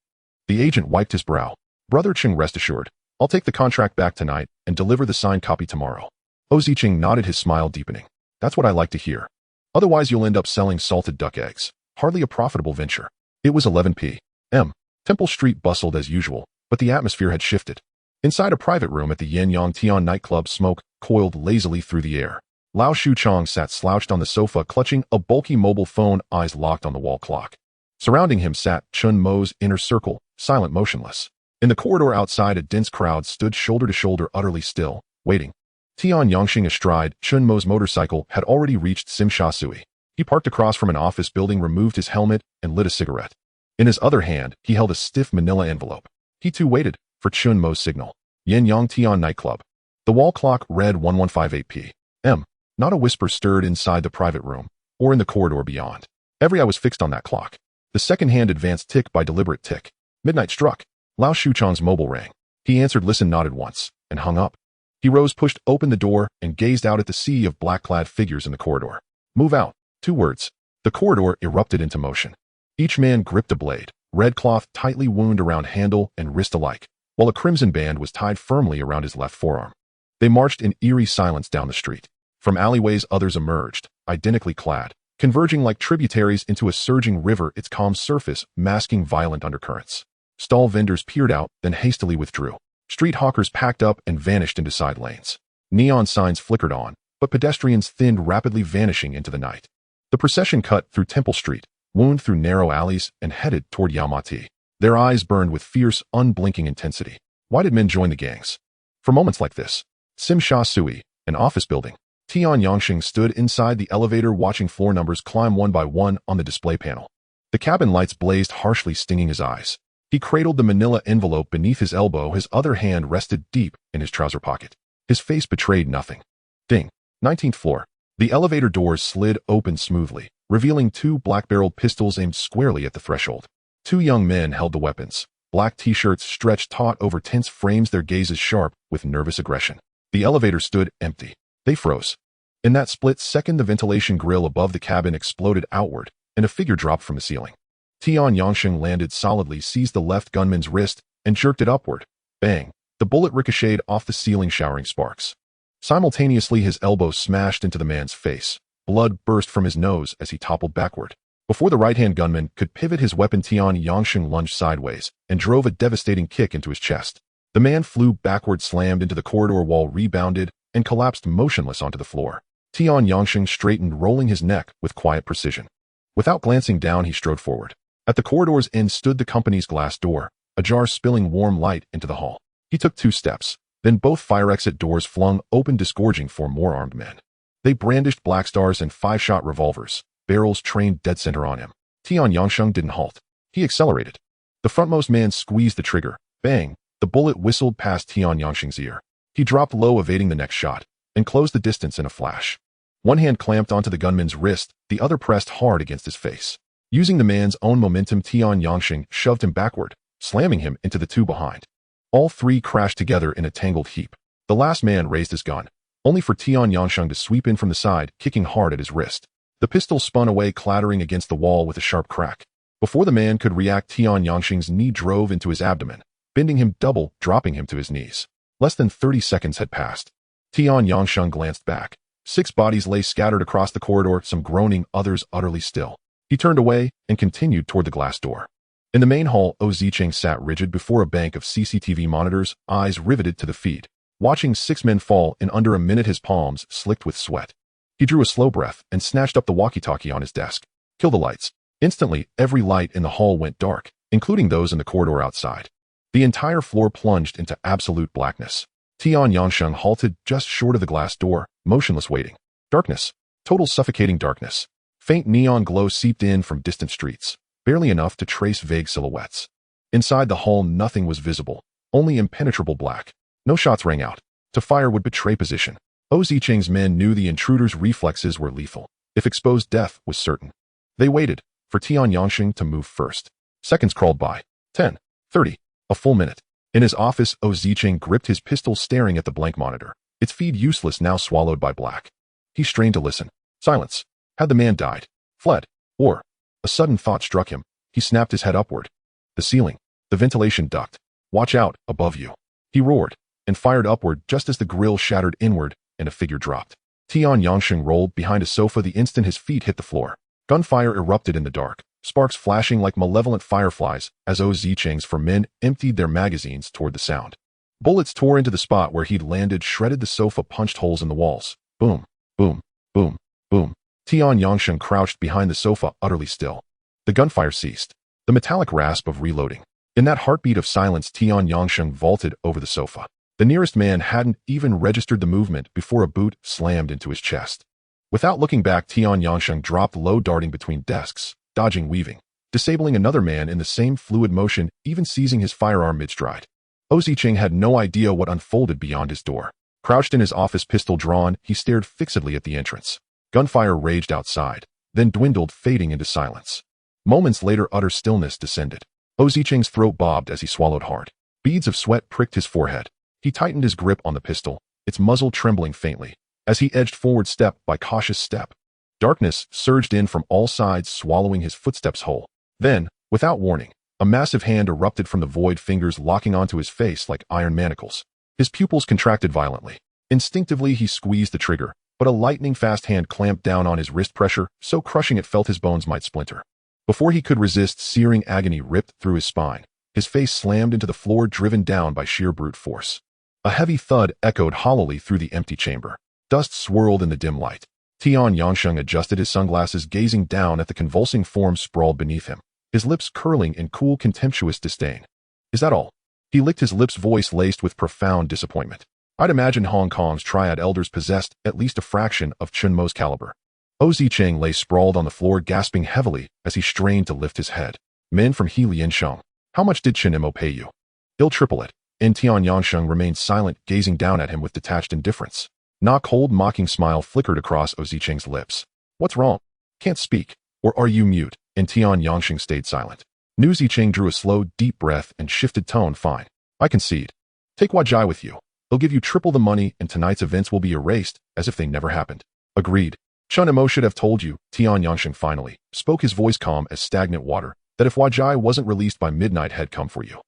The agent wiped his brow. Brother Cheng, rest assured. I'll take the contract back tonight and deliver the signed copy tomorrow. Ziqing nodded, his smile deepening. That's what I like to hear. Otherwise you'll end up selling salted duck eggs. Hardly a profitable venture. It was 11 p.m. Temple Street bustled as usual, but the atmosphere had shifted. Inside a private room at the Yen Yang Tian nightclub, smoke coiled lazily through the air. Lao Shuchong sat slouched on the sofa, clutching a bulky mobile phone, eyes locked on the wall clock. Surrounding him sat Chen Mo's inner circle, silent, motionless. In the corridor outside, a dense crowd stood shoulder to shoulder, utterly still, waiting. Tian Yangxing, astride Chen Mo's motorcycle, had already reached Sim Sha Sui. He parked across from an office building, removed his helmet, and lit a cigarette. In his other hand, he held a stiff manila envelope. He too waited for Chen Mo's signal. Yen Yang Tian nightclub. The wall clock read 1158 p.m. Not a whisper stirred inside the private room, or in the corridor beyond. Every eye was fixed on that clock. The second hand advanced tick by deliberate tick. Midnight struck. Lao Shuchong's mobile rang. He answered, listened, nodded once, and hung up. He rose, pushed open the door, and gazed out at the sea of black-clad figures in the corridor. Move out. 2 words. The corridor erupted into motion. Each man gripped a blade, red cloth tightly wound around handle and wrist alike, while a crimson band was tied firmly around his left forearm. They marched in eerie silence down the street. From alleyways others emerged, identically clad, converging like tributaries into a surging river, its calm surface masking violent undercurrents. Stall vendors peered out, then hastily withdrew. Street hawkers packed up and vanished into side lanes. Neon signs flickered on, but pedestrians thinned, rapidly vanishing into the night. The procession cut through Temple Street, wound through narrow alleys, and headed toward Yaomati. Their eyes burned with fierce, unblinking intensity. Why did men join the gangs? For moments like this. Sim Sha Sui, an office building. Tian Yangxing stood inside the elevator, watching floor numbers climb one by one on the display panel. The cabin lights blazed harshly, stinging his eyes. He cradled the manila envelope beneath his elbow, his other hand rested deep in his trouser pocket. His face betrayed nothing. Ding. 19th floor. The elevator doors slid open smoothly, revealing 2 black-barreled pistols aimed squarely at the threshold. 2 young men held the weapons. Black t-shirts stretched taut over tense frames, their gazes sharp with nervous aggression. The elevator stood empty. They froze. In that split second, the ventilation grill above the cabin exploded outward, and a figure dropped from the ceiling. Tian Yangxing landed solidly, seized the left gunman's wrist, and jerked it upward. Bang! The bullet ricocheted off the ceiling, showering sparks. Simultaneously, his elbow smashed into the man's face. Blood burst from his nose as he toppled backward. Before the right-hand gunman could pivot his weapon, Tian Yangxing lunged sideways and drove a devastating kick into his chest. The man flew backward, slammed into the corridor wall, rebounded, and collapsed motionless onto the floor. Tian Yangxing straightened, rolling his neck with quiet precision. Without glancing down, he strode forward. At the corridor's end stood the company's glass door, ajar, spilling warm light into the hall. He took 2 steps. Then both fire exit doors flung open, disgorging 4 more armed men. They brandished black stars and 5-shot revolvers, barrels trained dead center on him. Tian Yangxing didn't halt. He accelerated. The frontmost man squeezed the trigger. Bang! The bullet whistled past Tian Yangxing's ear. He dropped low, evading the next shot, and closed the distance in a flash. One hand clamped onto the gunman's wrist, the other pressed hard against his face. Using the man's own momentum, Tian Yangxing shoved him backward, slamming him into the 2 behind. All 3 crashed together in a tangled heap. The last man raised his gun, only for Tian Yangxing to sweep in from the side, kicking hard at his wrist. The pistol spun away, clattering against the wall with a sharp crack. Before the man could react, Tian Yangxing's knee drove into his abdomen, bending him double, dropping him to his knees. Less than 30 seconds had passed. Tian Yangxing glanced back. 6 bodies lay scattered across the corridor, some groaning, others utterly still. He turned away and continued toward the glass door. In the main hall, Ziqing sat rigid before a bank of CCTV monitors, eyes riveted to the feed, watching 6 men fall in under a minute, his palms slicked with sweat. He drew a slow breath and snatched up the walkie-talkie on his desk. Kill the lights. Instantly, every light in the hall went dark, including those in the corridor outside. The entire floor plunged into absolute blackness. Tian Yangsheng halted just short of the glass door, motionless waiting. Darkness. Total suffocating darkness. Faint neon glow seeped in from distant streets, barely enough to trace vague silhouettes. Inside the hall nothing was visible, only impenetrable black. No shots rang out. To fire would betray position. Zicheng's men knew the intruder's reflexes were lethal. If exposed, death was certain. They waited for Tian Yangsheng to move first. Seconds crawled by. 10, 30, a full minute. In his office, Zicheng gripped his pistol, staring at the blank monitor, its feed useless, now swallowed by black. He strained to listen. Silence. Had the man died? Fled? Or? A sudden thought struck him. He snapped his head upward. The ceiling. The ventilation duct. Watch out, above you. He roared, and fired upward just as the grill shattered inward and a figure dropped. Tian Yangsheng rolled behind a sofa the instant his feet hit the floor. Gunfire erupted in the dark, sparks flashing like malevolent fireflies as Zicheng's men emptied their magazines toward the sound. Bullets tore into the spot where he'd landed, shredded the sofa, punched holes in the walls. Boom, boom, boom, boom. Tian Yangsheng crouched behind the sofa, utterly still. The gunfire ceased. The metallic rasp of reloading. In that heartbeat of silence, Tian Yangsheng vaulted over the sofa. The nearest man hadn't even registered the movement before a boot slammed into his chest. Without looking back, Tian Yangsheng dropped low, darting between desks, dodging, weaving, disabling another man in the same fluid motion, even seizing his firearm mid-stride. Zicheng had no idea what unfolded beyond his door. Crouched in his office, pistol drawn, he stared fixedly at the entrance. Gunfire raged outside, then dwindled, fading into silence. Moments later, utter stillness descended. Zicheng's throat bobbed as he swallowed hard. Beads of sweat pricked his forehead. He tightened his grip on the pistol, its muzzle trembling faintly, as he edged forward step by cautious step. Darkness surged in from all sides, swallowing his footsteps whole. Then, without warning, a massive hand erupted from the void, fingers locking onto his face like iron manacles. His pupils contracted violently. Instinctively, he squeezed the trigger, but a lightning-fast hand clamped down on his wrist, pressure so crushing it felt his bones might splinter. Before he could resist, searing agony ripped through his spine. His face slammed into the floor, driven down by sheer brute force. A heavy thud echoed hollowly through the empty chamber. Dust swirled in the dim light. Tian Yangsheng adjusted his sunglasses, gazing down at the convulsing form sprawled beneath him, his lips curling in cool, contemptuous disdain. Is that all? He licked his lips, voice laced with profound disappointment. I'd imagine Hong Kong's Triad elders possessed at least a fraction of Chen Mo's caliber. Zicheng lay sprawled on the floor, gasping heavily as he strained to lift his head. Men from He Liansheng. How much did Chen Mo pay you? He'll triple it. And Tian Yangsheng remained silent, gazing down at him with detached indifference. A cold, mocking smile flickered across Zicheng's lips. What's wrong? Can't speak. Or are you mute? And Tian Yangsheng stayed silent. Zicheng drew a slow, deep breath and shifted tone. Fine. I concede. Take Wajai with you. He'll give you triple the money, and tonight's events will be erased as if they never happened. Agreed. Chen Mo should have told you, Tian Yangsheng finally spoke, his voice calm as stagnant water, that if Wajai wasn't released by midnight, he'd come for you.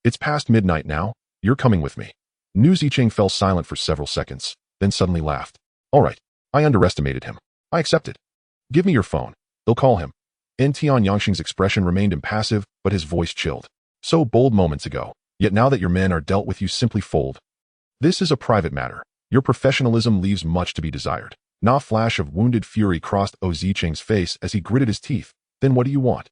It's past midnight now. You're coming with me. Zicheng fell silent for several seconds, then suddenly laughed. All right. I underestimated him. I accepted. Give me your phone. They'll call him. And Tian Yangsheng's expression remained impassive, but his voice chilled. So bold moments ago, yet now that your men are dealt with, you simply fold. This is a private matter. Your professionalism leaves much to be desired. A flash of wounded fury crossed Zicheng's face as he gritted his teeth. Then what do you want?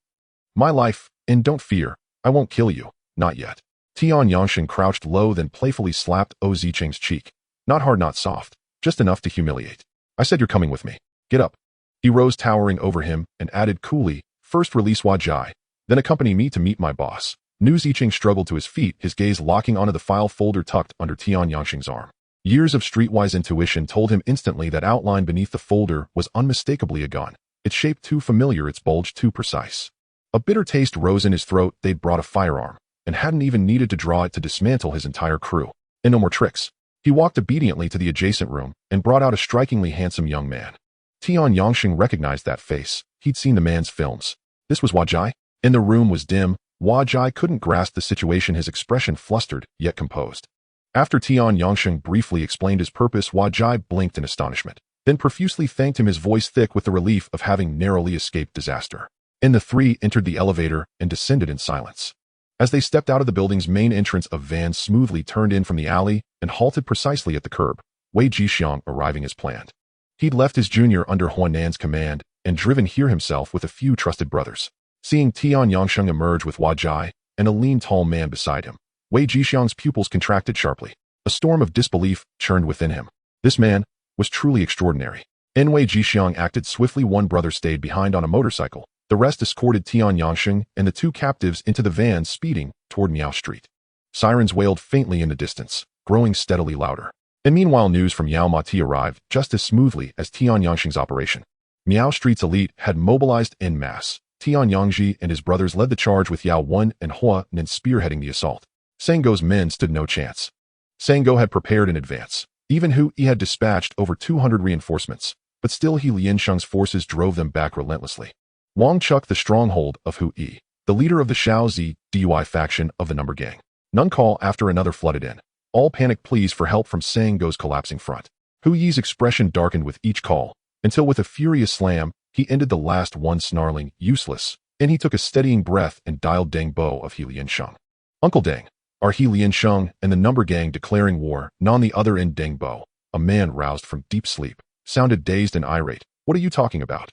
My life, and don't fear, I won't kill you. Not yet. Tian Yangsheng crouched low, then playfully slapped Zicheng's cheek. Not hard, not soft, just enough to humiliate. I said you're coming with me. Get up. He rose, towering over him, and added coolly, first release Wajai, then accompany me to meet my boss. Zicheng struggled to his feet, his gaze locking onto the file folder tucked under Tian Yangsheng's arm. Years of streetwise intuition told him instantly that outline beneath the folder was unmistakably a gun. Its shape too familiar, its bulge too precise. A bitter taste rose in his throat. They'd brought a firearm, and hadn't even needed to draw it to dismantle his entire crew. And no more tricks. He walked obediently to the adjacent room and brought out a strikingly handsome young man. Tian Yangsheng recognized that face. He'd seen the man's films. This was Wajai? And the room was dim. Wajai couldn't grasp the situation, his expression flustered, yet composed. After Tian Yangsheng briefly explained his purpose, Wajai blinked in astonishment, then profusely thanked him, his voice thick with the relief of having narrowly escaped disaster. And the three entered the elevator and descended in silence. As they stepped out of the building's main entrance, a van smoothly turned in from the alley and halted precisely at the curb, Wei Jixiang arriving as planned. He'd left his junior under Huanan's command and driven here himself with a few trusted brothers. Seeing Tian Yangsheng emerge with Wajai and a lean, tall man beside him, Wei Jixiang's pupils contracted sharply. A storm of disbelief churned within him. This man was truly extraordinary. In Wei Jixiang acted swiftly. One brother stayed behind on a motorcycle. The rest escorted Tian Yangsheng and the two captives into the van speeding toward Miao Street. Sirens wailed faintly in the distance, growing steadily louder. And meanwhile news from Yao Mati arrived just as smoothly as Tian Yangsheng's operation. Miao Street's elite had mobilized en masse. Tian Yangji and his brothers led the charge with Yao Wen and Hua Nen spearheading the assault. Sango's men stood no chance. Sango had prepared in advance. Even Hu Yi had dispatched over 200 reinforcements, but still He Liansheng's forces drove them back relentlessly. Wang Chuk, the stronghold of Hu Yi, the leader of the Shaozi Dui faction of the Number Gang. None call after another flooded in. All panic pleas for help from Sango's collapsing front. Hu Yi's expression darkened with each call, until with a furious slam, he ended the last one snarling, useless, and he took a steadying breath and dialed Deng Bo of He Liansheng. Uncle Deng, are He Liansheng and the Number Gang declaring war? On the other end Deng Bo, a man roused from deep sleep, sounded dazed and irate. What are you talking about?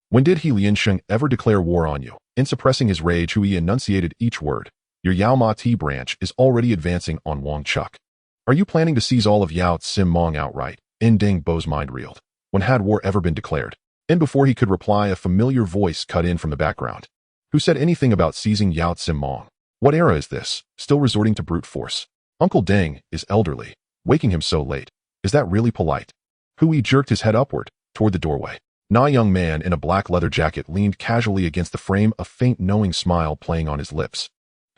When did He Liansheng ever declare war on you? In suppressing his rage, Hu Yi enunciated each word. Your Yao Ma Ti branch is already advancing on Wang Chuk. Are you planning to seize all of Yao Tsim Mong outright? In Deng Bo's mind reeled. When had war ever been declared? And before he could reply, a familiar voice cut in from the background. Who said anything about seizing Yao Tsim Mong? What era is this? Still resorting to brute force? Uncle Deng is elderly. Waking him so late. Is that really polite? Hu Yi jerked his head upward, toward the doorway. A young man in a black leather jacket leaned casually against the frame, a faint knowing smile playing on his lips.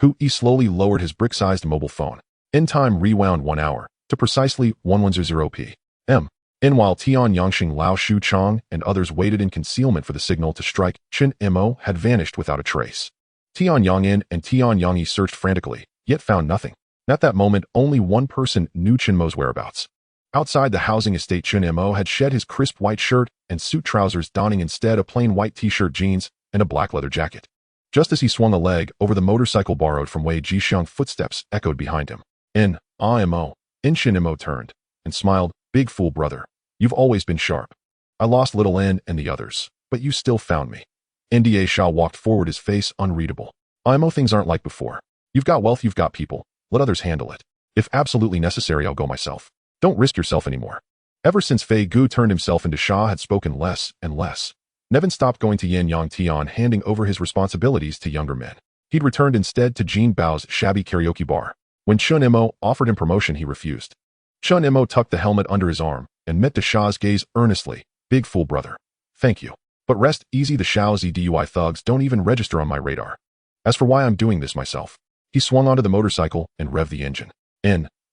Hu Yi slowly lowered his brick-sized mobile phone. In time rewound 1 hour, to precisely 1100 p.m. In while Tian Yangsheng, Lao Shu Chang, and others waited in concealment for the signal to strike, Chen Mo had vanished without a trace. Tian Yangin and Tian Yangyi searched frantically, yet found nothing. At that moment, only one person knew Chen Mo's whereabouts. Outside the housing estate, Chen Mo had shed his crisp white shirt and suit trousers, donning instead a plain white t-shirt, jeans, and a black leather jacket. Just as he swung a leg over the motorcycle borrowed from Wei Jixiang, footsteps echoed behind him. In Chen Mo turned and smiled. Big fool, brother. You've always been sharp. I lost Little N and the others, but you still found me. Nda Shah walked forward, his face unreadable. IMO, things aren't like before. You've got wealth, you've got people. Let others handle it. If absolutely necessary, I'll go myself. Don't risk yourself anymore. Ever since Fei Gu turned himself into Shah had spoken less and less. Nevin stopped going to Yin Yang Tian, handing over his responsibilities to younger men. He'd returned instead to Jean Bao's shabby karaoke bar. When Chen Mo offered him promotion, he refused. Chen Mo tucked the helmet under his arm and met the Shah's gaze earnestly. Big fool, brother. Thank you. But rest easy, the Shaozi DUI thugs don't even register on my radar. As for why I'm doing this myself, he swung onto the motorcycle and revved the engine.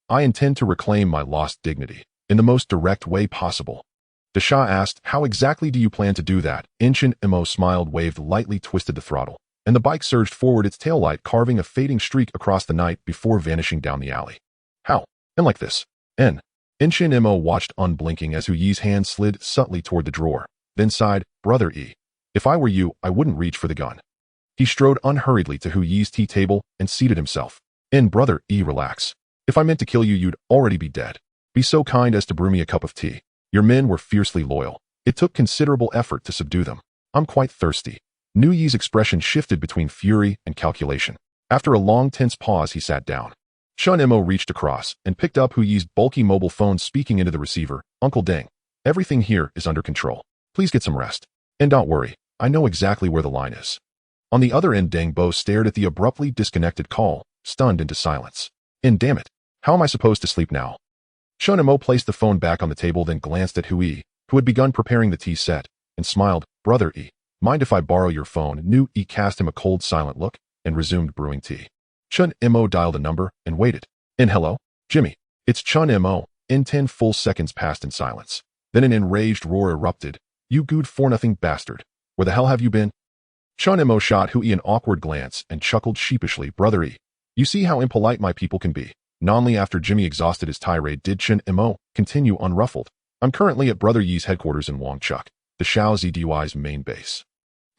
I intend to reclaim my lost dignity in the most direct way possible. The Shah asked, how exactly do you plan to do that? Chen Mo smiled, waved lightly, twisted the throttle, and the bike surged forward, its taillight carving a fading streak across the night before vanishing down the alley. How? And like this. Chen Mo watched unblinking as Hu Yi's hand slid subtly toward the drawer, then sighed, Brother E. If I were you, I wouldn't reach for the gun. He strode unhurriedly to Hu Yi's tea table and seated himself. Brother E, relax. If I meant to kill you, you'd already be dead. Be so kind as to brew me a cup of tea. Your men were fiercely loyal. It took considerable effort to subdue them. I'm quite thirsty. Nu Yi's expression shifted between fury and calculation. After a long, tense pause, he sat down. Chen Mo reached across and picked up Hu Yi's bulky mobile phone, speaking into the receiver. Uncle Deng, everything here is under control. Please get some rest. And don't worry, I know exactly where the line is. On the other end, Deng Bo stared at the abruptly disconnected call, stunned into silence. Damn it. How am I supposed to sleep now? Chen Mo placed the phone back on the table, then glanced at Hu Yi, who had begun preparing the tea set, and smiled. Brother E, mind if I borrow your phone? Nu Yi cast him a cold, silent look and resumed brewing tea. Chen Mo dialed a number and waited. Hello? Jimmy. It's Chen Mo. 10 full seconds passed in silence. Then an enraged roar erupted. You good for-nothing bastard. Where the hell have you been? Chen Mo shot Hu Yi an awkward glance and chuckled sheepishly. Brother E, you see how impolite my people can be. Only after Jimmy exhausted his tirade did Chen Mo continue unruffled. I'm currently at Brother Yi's headquarters in Wang Chuk, the Shaozi DUI's main base.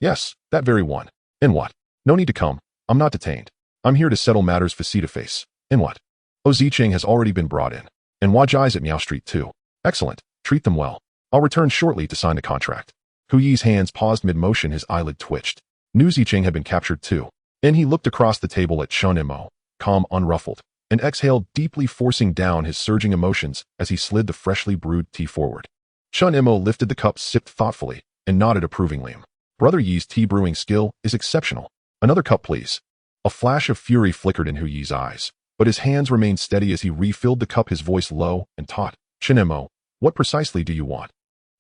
Yes, that very one. And what? No need to come. I'm not detained. I'm here to settle matters face-to-face. And what? Oh, Zicheng has already been brought in. And Wajai's at Miao Street too. Excellent. Treat them well. I'll return shortly to sign the contract. Hu Yi's hands paused mid-motion, his eyelid twitched. Nu Zicheng had been captured too. And he looked across the table at Chen Mo, calm, unruffled. and exhaled deeply, forcing down his surging emotions as he slid the freshly brewed tea forward. Chen Mo lifted the cup, sipped thoughtfully, and nodded approvingly. Brother Yi's tea brewing skill is exceptional. Another cup, please. A flash of fury flickered in Hu Yi's eyes, but his hands remained steady as he refilled the cup, his voice low and taut. Chen Mo, what precisely do you want?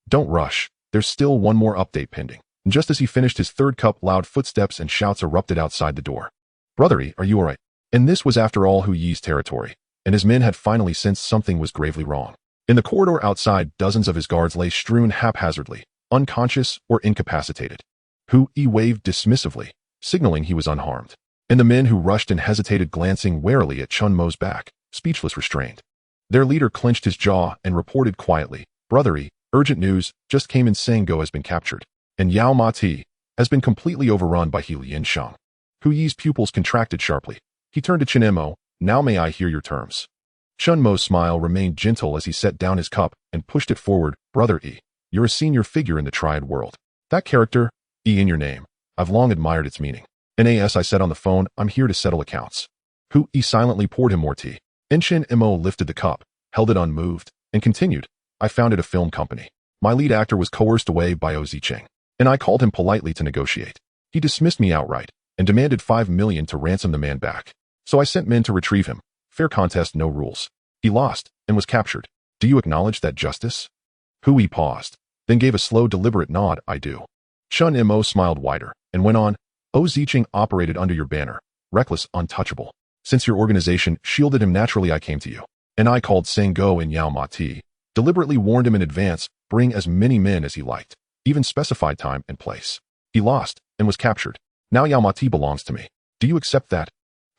Don't rush. There's still one more update pending. And just as he finished his third cup, loud footsteps and shouts erupted outside the door. Brother Yi, are you alright? And this was after all Hu Yi's territory, and his men had finally sensed something was gravely wrong. In the corridor outside, dozens of his guards lay strewn haphazardly, unconscious or incapacitated. Hu Yi waved dismissively, signaling he was unharmed. And the men who rushed and hesitated, glancing warily at Chen Mo's back, speechless, restrained. Their leader clenched his jaw and reported quietly, Brother Yi, urgent news, just came in, Go has been captured, and Yao Ma Ti has been completely overrun by He Lian Shang. Hu Yi's pupils contracted sharply. He turned to Chen Mo, now may I hear your terms? Chen Mo's smile remained gentle as he set down his cup and pushed it forward. Brother Yi, you're a senior figure in the Triad world. That character, E in your name, I've long admired its meaning. Nas, I said on the phone, I'm here to settle accounts. Hu Yi silently poured him more tea. Chen Mo lifted the cup, held it unmoved, and continued, I founded a film company. My lead actor was coerced away by Zicheng, and I called him politely to negotiate. He dismissed me outright and demanded 5 million to ransom the man back. So I sent men to retrieve him. Fair contest, no rules. He lost and was captured. Do you acknowledge that justice? Hu Yi paused, then gave a slow, deliberate nod. I do. Chen Mo smiled wider and went on, Zicheng operated under your banner, reckless, untouchable. Since your organization shielded him, naturally I came to you. And I called Go and Yao Ma Ti, deliberately warned him in advance, bring as many men as he liked, even specified time and place. He lost and was captured. Now Yao Ma Ti belongs to me. Do you accept that?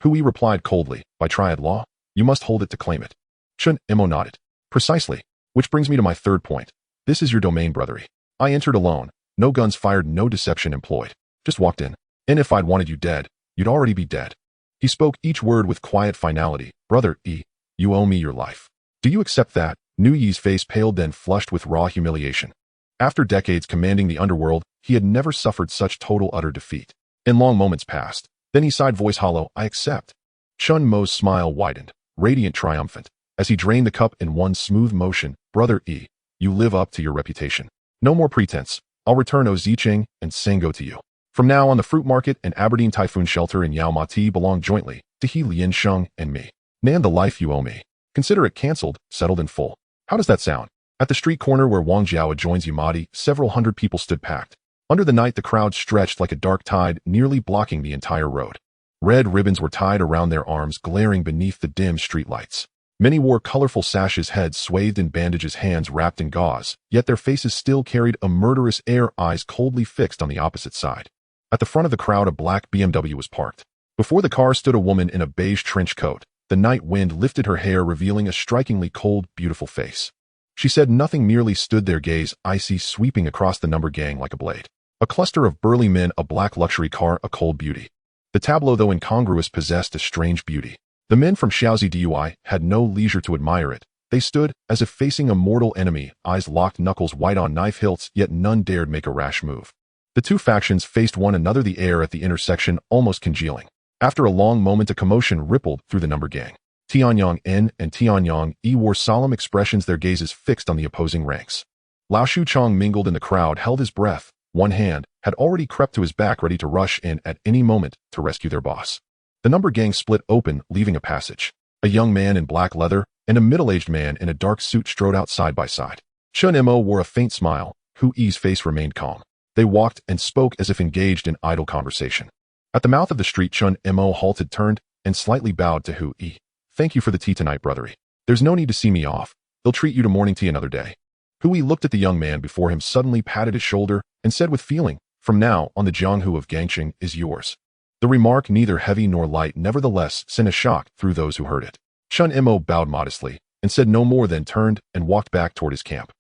Hu Yi replied coldly, by Triad law, you must hold it to claim it. Chen Mo nodded. Precisely. Which brings me to my third point. This is your domain, Brother Yi. I entered alone, no guns fired, no deception employed. Just walked in. And if I'd wanted you dead, you'd already be dead. He spoke each word with quiet finality. Brother Yi, you owe me your life. Do you accept that? Nu Yi's face paled, then flushed with raw humiliation. After decades commanding the underworld, he had never suffered such total utter defeat. And long moments passed. Then he sighed, voice hollow, I accept. Chen Mo's smile widened, radiant, triumphant, as he drained the cup in one smooth motion. Brother Yi, you live up to your reputation. No more pretense. I'll return Zicheng and Go to you. From now on, the fruit market and Aberdeen Typhoon Shelter in Yao Ma Ti belong jointly to He Lian Shang and me. Nan, the life you owe me. Consider it cancelled, settled in full. How does that sound? At the street corner where Wang Jiao adjoins Yamadi, several hundred people stood packed. Under the night, the crowd stretched like a dark tide, nearly blocking the entire road. Red ribbons were tied around their arms, glaring beneath the dim streetlights. Many wore colorful sashes, heads swathed in bandages, hands wrapped in gauze, yet their faces still carried a murderous air, eyes coldly fixed on the opposite side. At the front of the crowd, a black BMW was parked. Before the car stood a woman in a beige trench coat. The night wind lifted her hair, revealing a strikingly cold, beautiful face. She said nothing, merely stood there, gaze icy, sweeping across the number gang like a blade. A cluster of burly men, a black luxury car, a cold beauty. The tableau, though incongruous, possessed a strange beauty. The men from Shaoxi Dui had no leisure to admire it. They stood as if facing a mortal enemy, eyes locked, knuckles white on knife hilts, yet none dared make a rash move. The two factions faced one another, the air at the intersection almost congealing. After a long moment, a commotion rippled through the number gang. Tianyang N and Tianyang E wore solemn expressions, their gazes fixed on the opposing ranks. Lao Shuchong mingled in the crowd, held his breath. One hand had already crept to his back, ready to rush in at any moment to rescue their boss. The number gang split open, leaving a passage. A young man in black leather and a middle-aged man in a dark suit strode out side by side. Chen Mo wore a faint smile. Hu Yi's face remained calm. They walked and spoke as if engaged in idle conversation. At the mouth of the street, Chen Mo halted, turned, and slightly bowed to Hu Yi. Thank you for the tea tonight, Brother Yi. There's no need to see me off. They'll treat you to morning tea another day. Hu Yi looked at the young man before him, suddenly patted his shoulder, and said with feeling, from now on the Jianghu of Gangxing is yours. The remark, neither heavy nor light, nevertheless sent a shock through those who heard it. Chen Mo bowed modestly, and said no more, then turned and walked back toward his camp.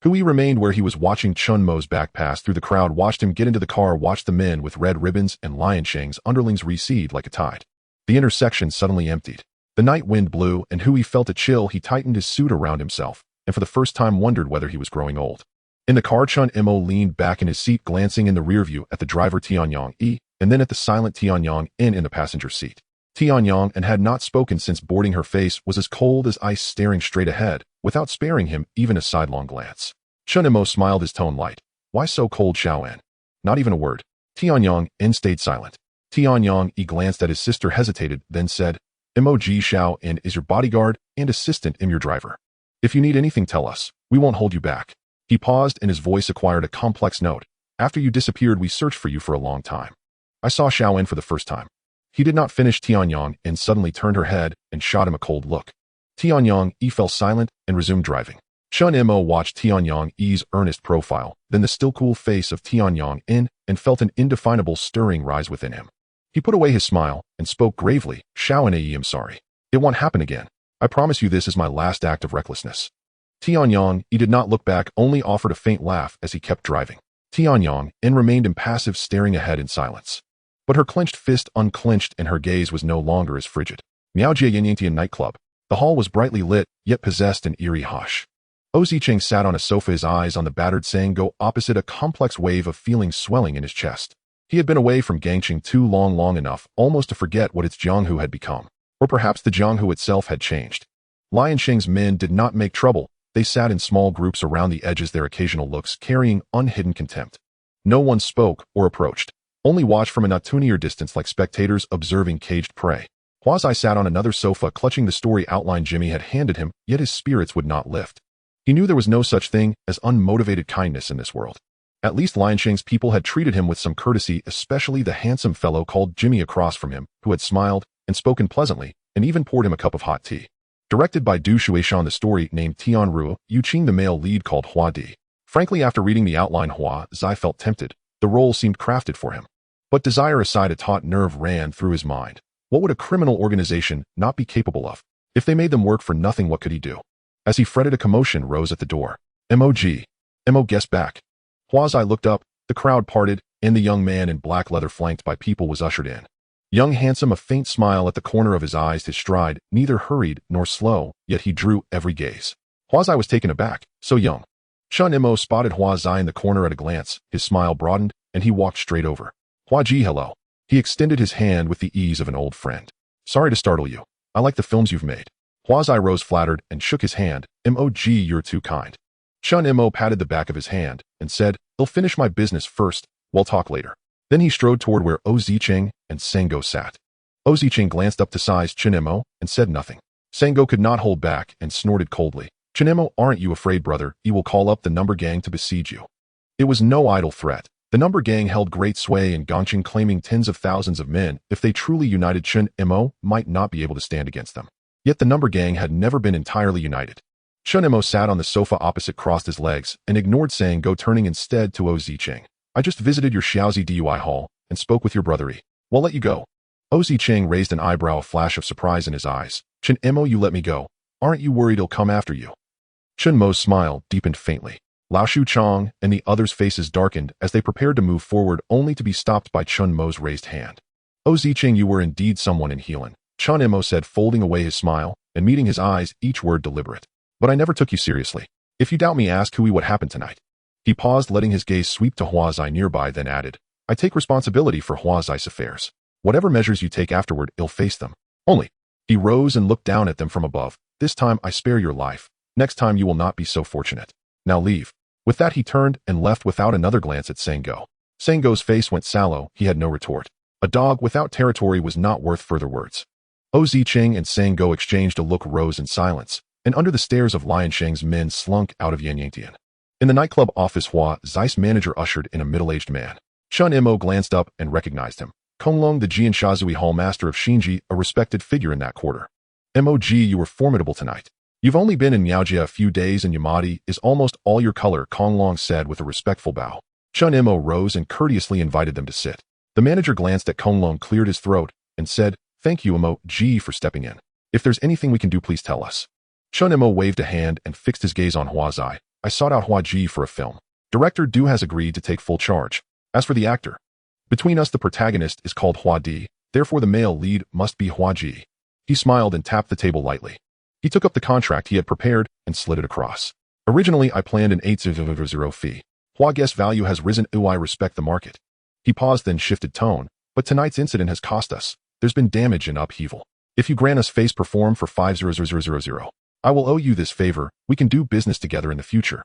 Hu Yi remained where he was, watching Chen Mo's back pass through the crowd, watched him get into the car, watched the men with red ribbons and Lian Shang's underlings recede like a tide. The intersection suddenly emptied. The night wind blew, and Hu Yi felt a chill. He tightened his suit around himself, and for the first time wondered whether he was growing old. In the car, Chen Mo leaned back in his seat, glancing in the rearview at the driver Tianyang E, and then at the silent Tianyang N in the passenger seat. Tianyang and had not spoken since boarding. Her face was as cold as ice, staring straight ahead, without sparing him even a sidelong glance. Chen Mo smiled, his tone light. Why so cold, Xiao? Not even a word. Tianyang stayed silent. Tianyang glanced at his sister, hesitated, then said, Mog Xiao is your bodyguard and assistant, your driver. If you need anything, tell us. We won't hold you back. He paused and his voice acquired a complex note. After you disappeared, we searched for you for a long time. I saw Xiao for the first time. He did not finish. Tianyang suddenly turned her head and shot him a cold look. Tianyang fell silent and resumed driving. Chen Mo watched Tianyang's earnest profile, then the still cool face of Tianyang and felt an indefinable stirring rise within him. He put away his smile and spoke gravely, Xiao, I'm sorry. It won't happen again. I promise you this is my last act of recklessness. Tianyang did not look back, only offered a faint laugh as he kept driving. Tianyang remained impassive, staring ahead in silence. But her clenched fist unclenched and her gaze was no longer as frigid. Miaojia Yanyangtian nightclub. The hall was brightly lit, yet possessed an eerie hush. Ozicheng sat on a sofa, his eyes on the battered Sango opposite, a complex wave of feelings swelling in his chest. He had been away from Gangqing too long enough almost to forget what its Jianghu had become. Or perhaps the Jianghu itself had changed. Liansheng's men did not make trouble. They sat in small groups around the edges, their occasional looks carrying unhidden contempt. No one spoke or approached, only watched from a natunier distance like spectators observing caged prey. Huazai sat on another sofa clutching the story outline Jimmy had handed him, yet his spirits would not lift. He knew there was no such thing as unmotivated kindness in this world. At least Liansheng's people had treated him with some courtesy, especially the handsome fellow called Jimmy across from him, who had smiled and spoken pleasantly, and even poured him a cup of hot tea. Directed by Du Shuishan, the story named Tianru, Yuqing the male lead called Hua Di. Frankly, after reading the outline, Hua Zai felt tempted. The role seemed crafted for him. But desire aside, a taut nerve ran through his mind. What would a criminal organization not be capable of? If they made them work for nothing, what could he do? As he fretted, a commotion rose at the door. Mo guessed back. Huazai looked up, the crowd parted, and the young man in black leather flanked by people was ushered in. Young handsome, a faint smile at the corner of his eyes, his stride neither hurried nor slow, yet he drew every gaze. Huazai was taken aback, so young. Chen Mo spotted Huazai in the corner at a glance, his smile broadened, and he walked straight over. Huaji, hello. He extended his hand with the ease of an old friend. Sorry to startle you. I like the films you've made. Huazai rose flattered and shook his hand. Mog, you're too kind. Chen Mo patted the back of his hand and said, I'll finish my business first, we'll talk later. Then he strode toward where Ozicheng and Sango sat. Ozicheng glanced up to size Chen Mo and said nothing. Sango could not hold back and snorted coldly. Chen Mo, aren't you afraid, brother? He will call up the number gang to besiege you. It was no idle threat. The number gang held great sway in Gangqing, claiming tens of thousands of men. If they truly united, Chen Mo might not be able to stand against them. Yet the number gang had never been entirely united. Chen Mo sat on the sofa opposite, crossed his legs, and ignored Sango, turning instead to Ozicheng. I just visited your Xiaozi Dui hall and spoke with your brother. We'll let you go. Ozicheng raised an eyebrow, a flash of surprise in his eyes. Chen Mo, you let me go. Aren't you worried he'll come after you? Chen Mo's smile deepened faintly. Lao Shu Chong and the others' faces darkened as they prepared to move forward, only to be stopped by Chen Mo's raised hand. Ozicheng, you were indeed someone in Healan, Chen Mo said, folding away his smile and meeting his eyes, each word deliberate. But I never took you seriously. If you doubt me, ask Hui what happened tonight. He paused, letting his gaze sweep to Huazai nearby, then added, I take responsibility for Huazai's affairs. Whatever measures you take afterward, I'll face them. Only. He rose and looked down at them from above. This time I spare your life. Next time you will not be so fortunate. Now leave. With that he turned and left without another glance at Sango. Sango's face went sallow, he had no retort. A dog without territory was not worth further words. Ozicheng and Sango exchanged a look, rose in silence, and under the stares of Liansheng's men slunk out of Yanyangtian. In the nightclub office, Hua Zai's manager ushered in a middle-aged man. Chen Mo glanced up and recognized him. Kowloon, the Jian Shazui hall master of Xinji, a respected figure in that quarter. Mog, you were formidable tonight. You've only been in Miaojia a few days and Yamadi is almost all your color, Kowloon said with a respectful bow. Chen Mo rose and courteously invited them to sit. The manager glanced at Kowloon, cleared his throat, and said, Thank you, Mog, for stepping in. If there's anything we can do, please tell us. Chen Mo waved a hand and fixed his gaze on Huazai. I sought out Huaji for a film. Director Du has agreed to take full charge. As for the actor, between us the protagonist is called Hua Di, therefore the male lead must be Huaji. He smiled and tapped the table lightly. He took up the contract he had prepared and slid it across. Originally I planned an 800 fee. Hua guess value has risen. I respect the market. He paused, then shifted tone. But tonight's incident has cost us. There's been damage and upheaval. If you grant us face perform for 500,000, I will owe you this favor. We can do business together in the future.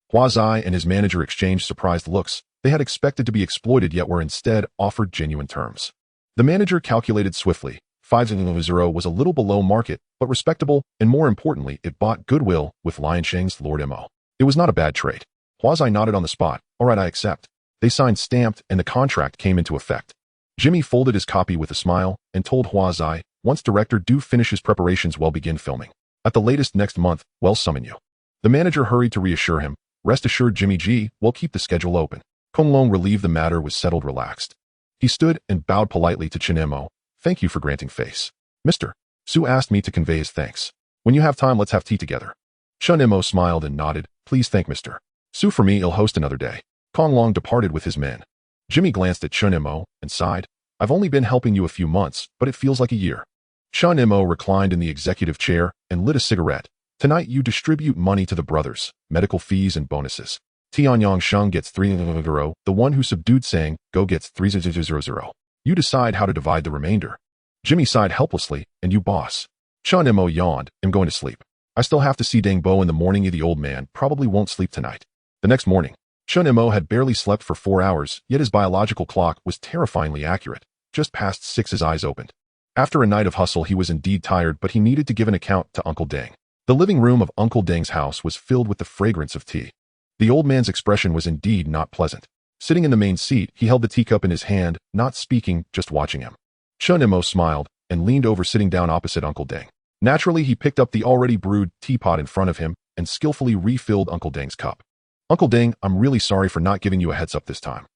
Hua Zai and his manager exchanged surprised looks. They had expected to be exploited yet were instead offered genuine terms. The manager calculated swiftly. 500 was a little below market, but respectable, and more importantly, it bought goodwill with Liansheng's Lord Mo. It was not a bad trade. Hua Zai nodded on the spot. All right, I accept. They signed stamped, and the contract came into effect. Jimmy folded his copy with a smile and told Hua Zai, once director do finish his preparations, we'll begin filming. At the latest next month, we'll summon you. The manager hurried to reassure him. Rest assured, Jimmy G, we'll keep the schedule open. Kowloon, relieved the matter was settled, relaxed. He stood and bowed politely to Chen Mo. Thank you for granting face. Mr. Su asked me to convey his thanks. When you have time, let's have tea together. Chen Mo smiled and nodded. Please thank Mr. Su for me, he'll host another day. Kowloon departed with his men. Jimmy glanced at Chen Mo and sighed. I've only been helping you a few months, but it feels like a year. Chen Mo reclined in the executive chair and lit a cigarette. Tonight you distribute money to the brothers, medical fees and bonuses. Tianyang Sheng gets 300, the one who subdued Sang, Go gets 300. You decide how to divide the remainder. Jimmy sighed helplessly, and you boss. Chen Mo yawned, I'm going to sleep. I still have to see Dang Bo in the morning. The old man probably won't sleep tonight. The next morning, Chen Mo had barely slept for 4 hours, yet his biological clock was terrifyingly accurate. Just past 6 his eyes opened. After a night of hustle he was indeed tired, but he needed to give an account to Uncle Dang. The living room of Uncle Dang's house was filled with the fragrance of tea. The old man's expression was indeed not pleasant. Sitting in the main seat, he held the teacup in his hand, not speaking, just watching him. Chen Mo smiled and leaned over, sitting down opposite Uncle Dang. Naturally, he picked up the already brewed teapot in front of him and skillfully refilled Uncle Dang's cup. Uncle Dang, I'm really sorry for not giving you a heads up this time.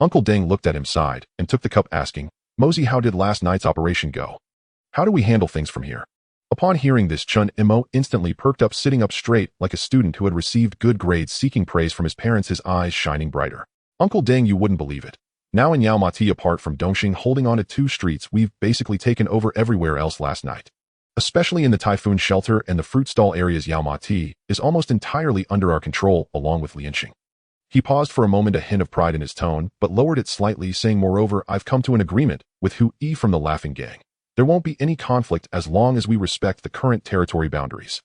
Uncle Dang looked at him, sighed, and took the cup, asking, Mosey, how did last night's operation go? How do we handle things from here? Upon hearing this, Chen Mo instantly perked up, sitting up straight like a student who had received good grades, seeking praise from his parents, his eyes shining brighter. Uncle Dang, you wouldn't believe it. Now in Yao Ma Ti, apart from Dongxing holding on to 2 streets, we've basically taken over everywhere else last night. Especially in the typhoon shelter and the fruit stall areas, Yao Ma Ti is almost entirely under our control, along with Lianxing. He paused for a moment, a hint of pride in his tone, but lowered it slightly, saying, moreover, I've come to an agreement with Hu Yi from the Laughing Gang. There won't be any conflict as long as we respect the current territory boundaries.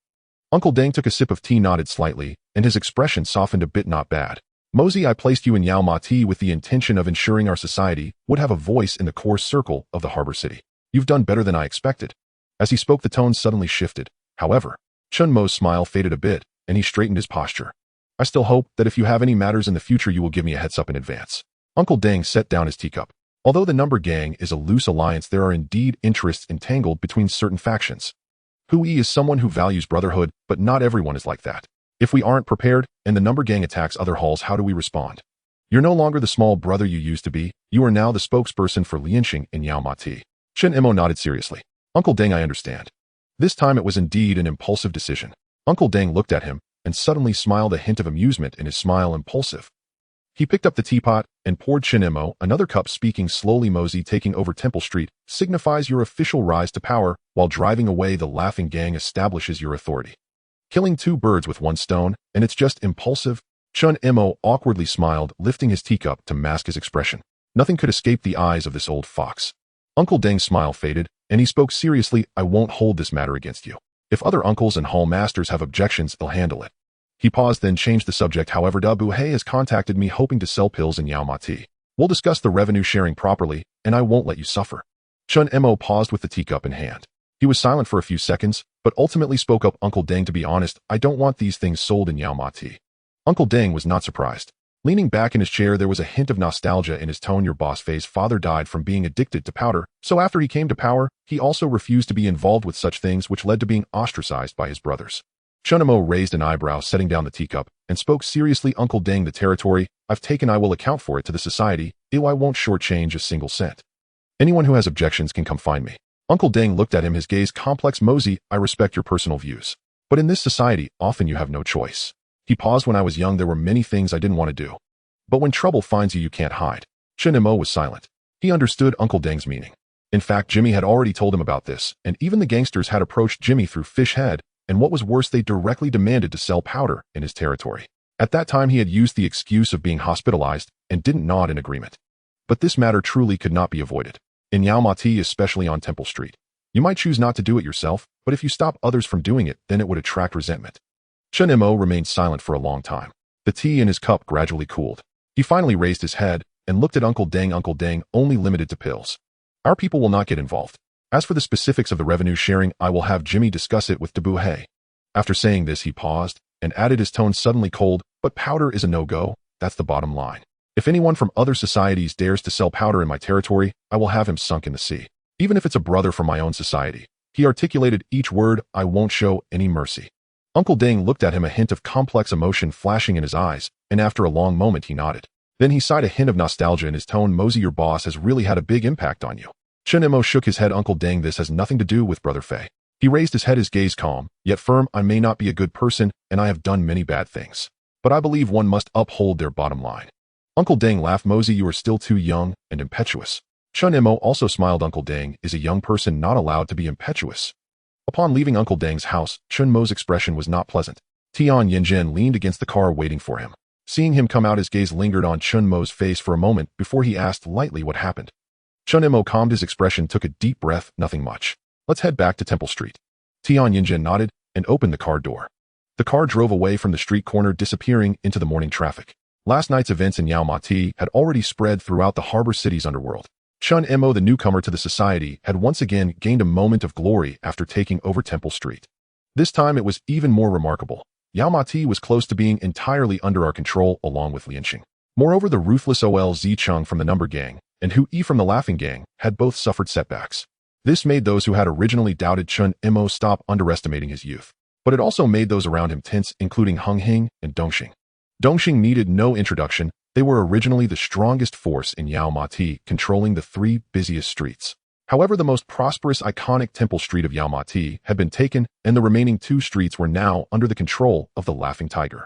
Uncle Dang took a sip of tea, nodded slightly, and his expression softened a bit. Not bad. Mosey, I placed you in Yao Ma Ti with the intention of ensuring our society would have a voice in the core circle of the harbor city. You've done better than I expected. As he spoke, the tone suddenly shifted. However, Chen Mo's smile faded a bit, and he straightened his posture. I still hope that if you have any matters in the future, you will give me a heads up in advance. Uncle Dang set down his teacup. Although the Number Gang is a loose alliance, there are indeed interests entangled between certain factions. Hu Yi is someone who values brotherhood, but not everyone is like that. If we aren't prepared, and the Number Gang attacks other halls, how do we respond? You're no longer the small brother you used to be. You are now the spokesperson for Lianxing in Yao Ma Ti. Chen Mo nodded seriously. Uncle Dang, I understand. This time it was indeed an impulsive decision. Uncle Dang looked at him, and suddenly smiled, a hint of amusement in his smile, impulsive. He picked up the teapot and poured Chen Mo another cup, speaking slowly, Mosey, taking over Temple Street signifies your official rise to power, while driving away the Laughing Gang establishes your authority. Killing 2 birds with 1 stone, and it's just impulsive? Chen Mo awkwardly smiled, lifting his teacup to mask his expression. Nothing could escape the eyes of this old fox. Uncle Dang's smile faded, and he spoke seriously, I won't hold this matter against you. If other uncles and hall masters have objections, they'll handle it. He paused, then changed the subject. However, Da Bu He has contacted me hoping to sell pills in Yao Ma Ti. We'll discuss the revenue sharing properly, and I won't let you suffer. Chen Mo paused with the teacup in hand. He was silent for a few seconds, but ultimately spoke up. Uncle Dang, to be honest, I don't want these things sold in Yao Ma Ti. Uncle Dang was not surprised. Leaning back in his chair, there was a hint of nostalgia in his tone. Your boss Fei's father died from being addicted to powder, so after he came to power, he also refused to be involved with such things, which led to being ostracized by his brothers. Chen Mo raised an eyebrow, setting down the teacup, and spoke seriously. Uncle Dang, the territory I've taken, I will account for it to the society. I won't shortchange a single cent. Anyone who has objections can come find me. Uncle Dang looked at him, his gaze complex. Mosey, I respect your personal views. But in this society, often you have no choice. He paused. When I was young, there were many things I didn't want to do. But when trouble finds you, you can't hide. Chen Mo was silent. He understood Uncle Dang's meaning. In fact, Jimmy had already told him about this, and even the gangsters had approached Jimmy through Fish Head, and what was worse, they directly demanded to sell powder in his territory. At that time, he had used the excuse of being hospitalized and didn't nod in agreement. But this matter truly could not be avoided. In Yao Ma Ti, especially on Temple Street. You might choose not to do it yourself, but if you stop others from doing it, then it would attract resentment. Chen Mo remained silent for a long time. The tea in his cup gradually cooled. He finally raised his head and looked at Uncle Deng. Uncle Deng, only limited to pills. Our people will not get involved. As for the specifics of the revenue sharing, I will have Jimmy discuss it with Dabu He. After saying this, he paused and added, his tone suddenly cold, but powder is a no-go, that's the bottom line. If anyone from other societies dares to sell powder in my territory, I will have him sunk in the sea. Even if it's a brother from my own society. He articulated each word, I won't show any mercy. Uncle Deng looked at him, a hint of complex emotion flashing in his eyes, and after a long moment he nodded. Then he sighed, a hint of nostalgia in his tone. Mosey, your boss has really had a big impact on you. Chen Mo shook his head. Uncle Deng, this has nothing to do with Brother Fei. He raised his head, his gaze calm, yet firm. I may not be a good person, and I have done many bad things. But I believe one must uphold their bottom line. Uncle Deng laughed. Mosey, you are still too young and impetuous. Chen Mo also smiled. Uncle Deng is a young person not allowed to be impetuous. Upon leaving Uncle Deng's house, Chen Mo's expression was not pleasant. Tian Yinzhen leaned against the car waiting for him. Seeing him come out, his gaze lingered on Chen Mo's face for a moment before he asked lightly what happened. Chen Mo calmed his expression, took a deep breath. Nothing much. Let's head back to Temple Street. Tian Yinzhen nodded and opened the car door. The car drove away from the street corner, disappearing into the morning traffic. Last night's events in Yao Ma Ti had already spread throughout the harbor city's underworld. Chen Mo, the newcomer to the society, had once again gained a moment of glory after taking over Temple Street. This time it was even more remarkable. Yao Ma Ti was close to being entirely under our control, along with Lianqing. Moreover, the ruthless Olz Cheng from the Number Gang and Hu Yi from the Laughing Gang had both suffered setbacks. This made those who had originally doubted Chen Mo stop underestimating his youth. But it also made those around him tense, including Hing and Dongxing. Dongxing needed no introduction. They were originally the strongest force in Yao Ma Ti, controlling the 3 busiest streets. However, the most prosperous, iconic Temple Street of Yao Ma Ti had been taken, and the remaining 2 streets were now under the control of the Laughing Tiger.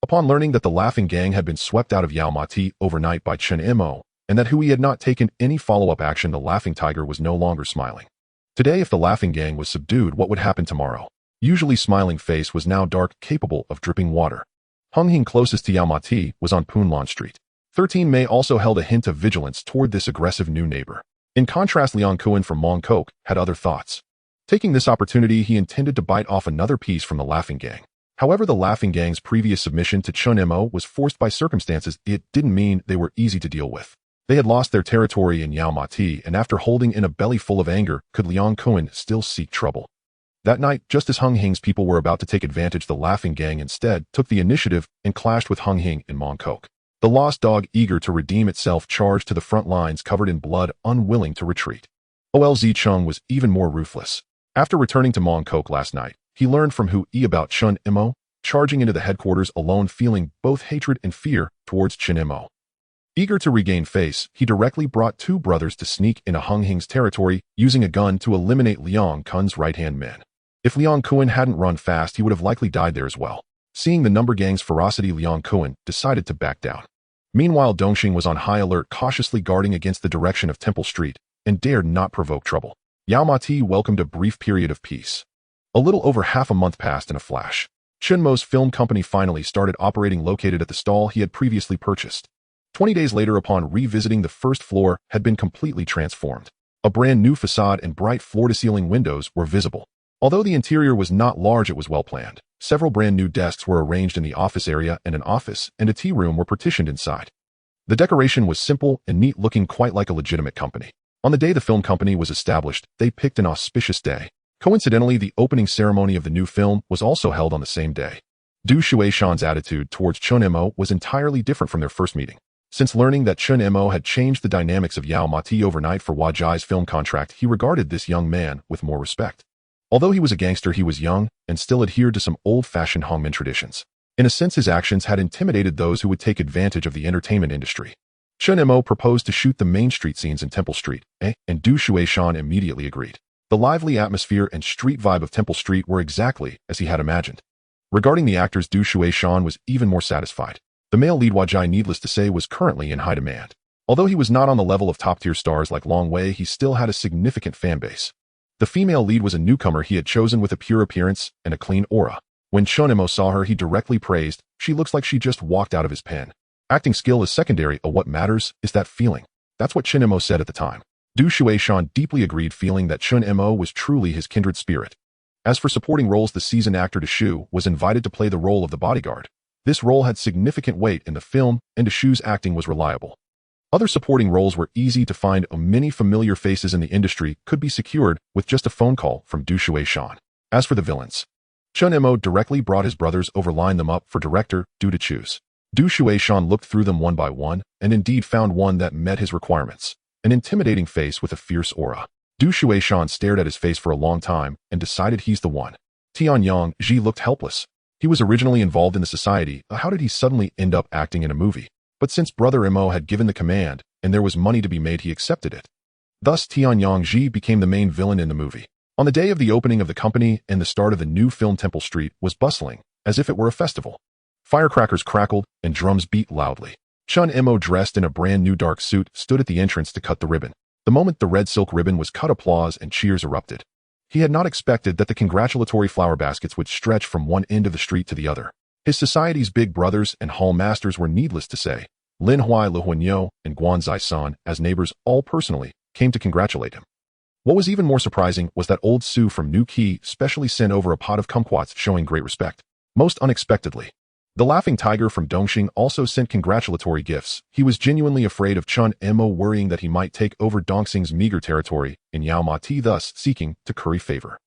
Upon learning that the Laughing Gang had been swept out of Yao Ma Ti overnight by Chen Mo, and that Hui had not taken any follow-up action, the Laughing Tiger was no longer smiling. Today, if the Laughing Gang was subdued, what would happen tomorrow? Usually smiling face was now dark, capable of dripping water. Hing, closest to Yao Ma Ti, was on Punlan Street. 13 May also held a hint of vigilance toward this aggressive new neighbor. In contrast, Liang Kuan from Mong Kok had other thoughts. Taking this opportunity, he intended to bite off another piece from the Laughing Gang. However, the Laughing Gang's previous submission to Chen Mo was forced by circumstances. It didn't mean they were easy to deal with. They had lost their territory in Yao Ma Ti, and after holding in a belly full of anger, could Liang Kuan still seek trouble? That night, just as Hing's people were about to take advantage, the Laughing Gang instead took the initiative and clashed with Hing in Mong Kok. The lost dog, eager to redeem itself, charged to the front lines covered in blood, unwilling to retreat. Olz Cheng was even more ruthless. After returning to Mong Kok last night, he learned from Hu Yi about Chen Mo, charging into the headquarters alone, feeling both hatred and fear towards Chen Mo. Eager to regain face, he directly brought 2 brothers to sneak into Hing's territory, using a gun to eliminate Liang Kun's right-hand men. If Liang Kuan hadn't run fast, he would have likely died there as well. Seeing the Number Gang's ferocity, Liang Kuan decided to back down. Meanwhile, Dongxing was on high alert, cautiously guarding against the direction of Temple Street, and dared not provoke trouble. Yao Ma Ti welcomed a brief period of peace. A little over half a month passed in a flash. Chen Mo's film company finally started operating, located at the stall he had previously purchased. 20 days later, upon revisiting, the first floor had been completely transformed. A brand new facade and bright floor-to-ceiling windows were visible. Although the interior was not large, it was well planned. Several brand new desks were arranged in the office area, and an office and a tea room were partitioned inside. The decoration was simple and neat, looking quite like a legitimate company. On the day the film company was established, they picked an auspicious day. Coincidentally, the opening ceremony of the new film was also held on the same day. Du Shuishan's attitude towards Chen Mo was entirely different from their first meeting. Since learning that Chen Mo had changed the dynamics of Yao Ma Ti overnight for Hua Jai's film contract, he regarded this young man with more respect. Although he was a gangster, he was young and still adhered to some old-fashioned Hongmen traditions. In a sense, his actions had intimidated those who would take advantage of the entertainment industry. Chen Mo proposed to shoot the main street scenes in Temple Street, and Du Shuishan immediately agreed. The lively atmosphere and street vibe of Temple Street were exactly as he had imagined. Regarding the actors, Du Shuishan was even more satisfied. The male lead Hua Jai, needless to say, was currently in high demand. Although he was not on the level of top-tier stars like Long Wei, he still had a significant fan base. The female lead was a newcomer he had chosen with a pure appearance and a clean aura. When Chen Mo saw her, he directly praised, "She looks like she just walked out of his pen." Acting skill is secondary, what matters is that feeling. That's what Chen Mo said at the time. Du Shueishan deeply agreed, feeling that Chen Mo was truly his kindred spirit. As for supporting roles, the seasoned actor Shu was invited to play the role of the bodyguard. This role had significant weight in the film, and Shu's acting was reliable. Other supporting roles were easy to find. Many familiar faces in the industry could be secured with just a phone call from Du Shueishan. As for the villains, Chen Mo directly brought his brothers over, lined them up for director Du to choose. Du Shueishan looked through them one by one, and indeed found one that met his requirements. An intimidating face with a fierce aura. Du Shueishan stared at his face for a long time and decided he's the one. Tianyang Ji looked helpless. He was originally involved in the society. How did he suddenly end up acting in a movie? But since Brother Mo had given the command, and there was money to be made, he accepted it. Thus, Tianyang Ji became the main villain in the movie. On the day of the opening of the company and the start of the new film, Temple Street was bustling, as if it were a festival. Firecrackers crackled and drums beat loudly. Chen Mo, dressed in a brand new dark suit, stood at the entrance to cut the ribbon. The moment the red silk ribbon was cut, applause and cheers erupted. He had not expected that the congratulatory flower baskets would stretch from one end of the street to the other. His society's big brothers and hall masters were, needless to say, Lin Huai, Lu Huanyo, and Guan Zai-san, as neighbors, all personally came to congratulate him. What was even more surprising was that old Su from New Qi specially sent over a pot of kumquats, showing great respect. Most unexpectedly, the Laughing Tiger from Dongxing also sent congratulatory gifts. He was genuinely afraid of Chen Mo, worrying that he might take over Dongxing's meager territory in Yaomati, thus seeking to curry favor.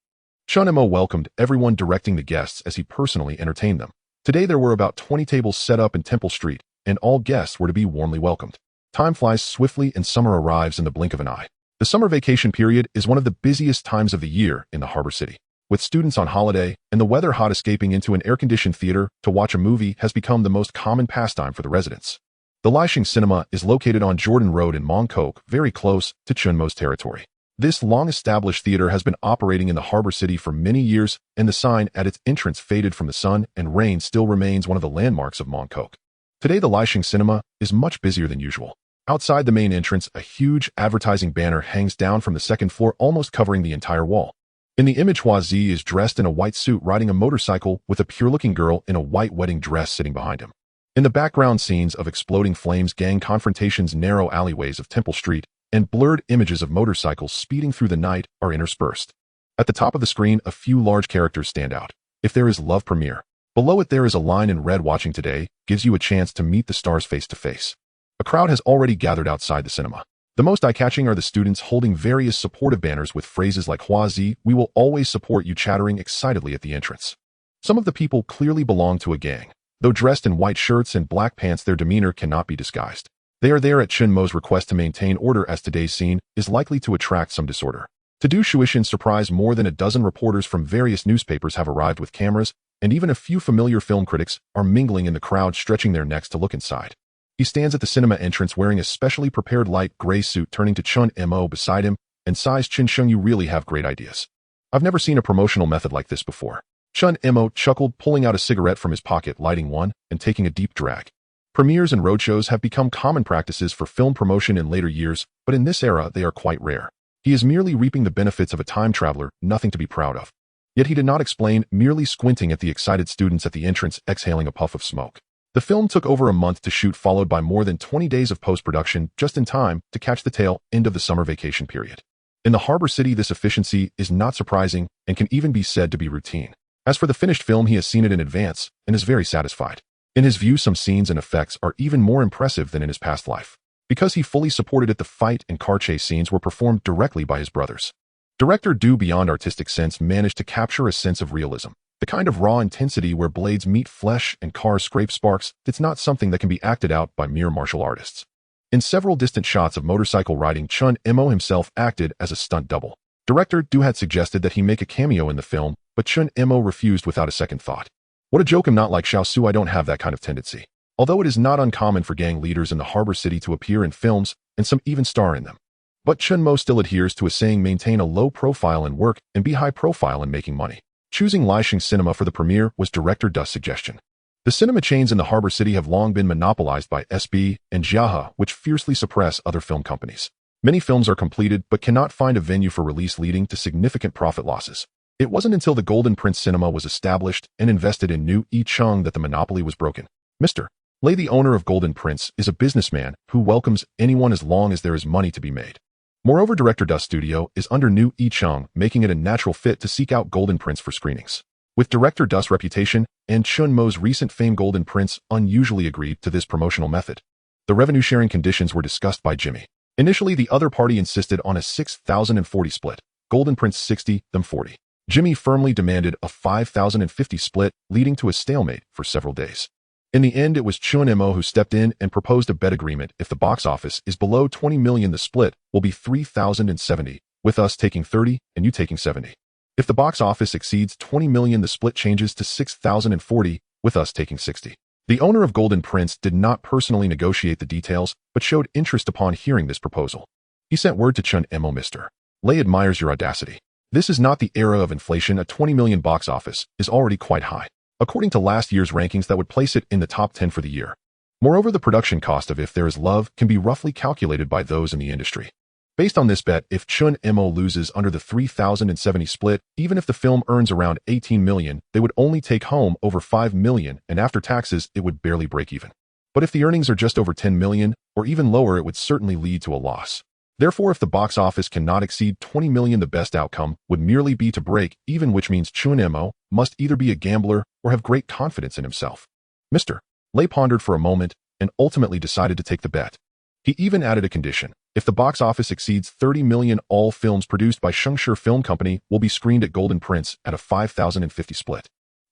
Chen Mo welcomed everyone, directing the guests as he personally entertained them. Today there were about 20 tables set up in Temple Street, and all guests were to be warmly welcomed. Time flies swiftly and summer arrives in the blink of an eye. The summer vacation period is one of the busiest times of the year in the harbor city. With students on holiday and the weather hot, escaping into an air-conditioned theater to watch a movie has become the most common pastime for the residents. The Lishing Cinema is located on Jordan Road in Mongkok, very close to Chen Mo's territory. This long-established theater has been operating in the harbor city for many years, and the sign at its entrance, faded from the sun and rain, still remains one of the landmarks of Mongkok. Today the Lishing Cinema is much busier than usual. Outside the main entrance, a huge advertising banner hangs down from the second floor, almost covering the entire wall. In the image, Hua Zi is dressed in a white suit, riding a motorcycle with a pure-looking girl in a white wedding dress sitting behind him. In the background, scenes of exploding flames, gang confrontations, narrow alleyways of Temple Street, and blurred images of motorcycles speeding through the night are interspersed. At the top of the screen, a few large characters stand out. If there is love premiere. Below it there is a line in red, watching today gives you a chance to meet the stars face to face. A crowd has already gathered outside the cinema. The most eye-catching are the students holding various supportive banners with phrases like Hua Zi, we will always support you, chattering excitedly at the entrance. Some of the people clearly belong to a gang. Though dressed in white shirts and black pants, their demeanor cannot be disguised. They are there at Chen Mo's request to maintain order, as today's scene is likely to attract some disorder. To Du Shueishan's surprise, more than a dozen reporters from various newspapers have arrived with cameras, and even a few familiar film critics are mingling in the crowd, stretching their necks to look inside. He stands at the cinema entrance wearing a specially prepared light gray suit, turning to Chen Mo beside him and sighs, Chin Sheng, you really have great ideas. I've never seen a promotional method like this before. Chen Mo chuckled, pulling out a cigarette from his pocket, lighting one, and taking a deep drag. Premieres and roadshows have become common practices for film promotion in later years, but in this era they are quite rare. He is merely reaping the benefits of a time traveler, nothing to be proud of. Yet he did not explain, merely squinting at the excited students at the entrance, exhaling a puff of smoke. The film took over a month to shoot, followed by more than 20 days of post-production, just in time to catch the tail end of the summer vacation period. In the harbor city, this efficiency is not surprising and can even be said to be routine. As for the finished film, he has seen it in advance and is very satisfied. In his view, some scenes and effects are even more impressive than in his past life. Because he fully supported it, the fight and car chase scenes were performed directly by his brothers. Director Du, beyond artistic sense, managed to capture a sense of realism. The kind of raw intensity where blades meet flesh and cars scrape sparks, it's not something that can be acted out by mere martial artists. In several distant shots of motorcycle riding, Chen Mo himself acted as a stunt double. Director Du had suggested that he make a cameo in the film, but Chen Mo refused without a second thought. What a joke, I'm not like Xiao Su, I don't have that kind of tendency. Although it is not uncommon for gang leaders in the harbor city to appear in films, and some even star in them. But Chen Mo still adheres to a saying, maintain a low profile in work and be high profile in making money. Choosing Lishing Cinema for the premiere was Director Du's suggestion. The cinema chains in the harbor city have long been monopolized by SB and Jiahe, which fiercely suppress other film companies. Many films are completed but cannot find a venue for release, leading to significant profit losses. It wasn't until the Golden Prince Cinema was established and invested in New Yicheng that the monopoly was broken. Mr. Lei, the owner of Golden Prince, is a businessman who welcomes anyone as long as there is money to be made. Moreover, director Dust Studio is under new Yi Chung, making it a natural fit to seek out Golden Prince for screenings. With director Dust's reputation and Chen Mo's recent fame, Golden Prince unusually agreed to this promotional method. The revenue-sharing conditions were discussed by Jimmy. Initially, the other party insisted on a 6,040 split, Golden Prince 60, them 40. Jimmy firmly demanded a 5,050 split, leading to a stalemate for several days. In the end, it was Chen Mo who stepped in and proposed a bet agreement. If the box office is below 20 million, the split will be 3,070, with us taking 30 and you taking 70. If the box office exceeds 20 million, the split changes to 6,040, with us taking 60. The owner of Golden Prince did not personally negotiate the details, but showed interest upon hearing this proposal. He sent word to Chen Mo, Mr. Lei admires your audacity. This is not the era of inflation. A 20 million box office is already quite high, according to last year's rankings that would place it in the top 10 for the year. Moreover, the production cost of If There Is Love can be roughly calculated by those in the industry. Based on this bet, if Chen Mo loses under the 3,070 split, even if the film earns around 18 million, they would only take home over 5 million, and after taxes, it would barely break even. But if the earnings are just over 10 million, or even lower, it would certainly lead to a loss. Therefore, if the box office cannot exceed 20 million, the best outcome would merely be to break even, which means Chen Mo must either be a gambler or have great confidence in himself. Mr. Lei pondered for a moment and ultimately decided to take the bet. He even added a condition. If the box office exceeds 30 million, all films produced by Shengshi Film Company will be screened at Golden Prince at a 5,050 split.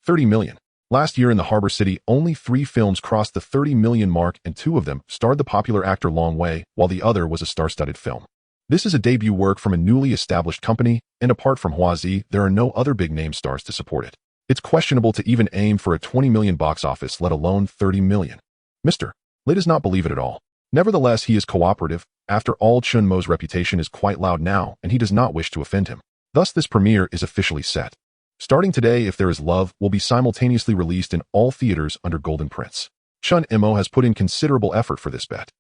30 million. Last year in the Harbor City, only 3 films crossed the 30 million mark, and 2 of them starred the popular actor Long Wei, while the other was a star-studded film. This is a debut work from a newly established company, and apart from Hua Zi, there are no other big-name stars to support it. It's questionable to even aim for a 20 million box office, let alone 30 million. Mr. Lei does not believe it at all. Nevertheless, he is cooperative. After all, Chen Mo's reputation is quite loud now, and he does not wish to offend him. Thus, this premiere is officially set. Starting today, If There Is Love will be simultaneously released in all theaters under Golden Prince. Chen Mo has put in considerable effort for this bet.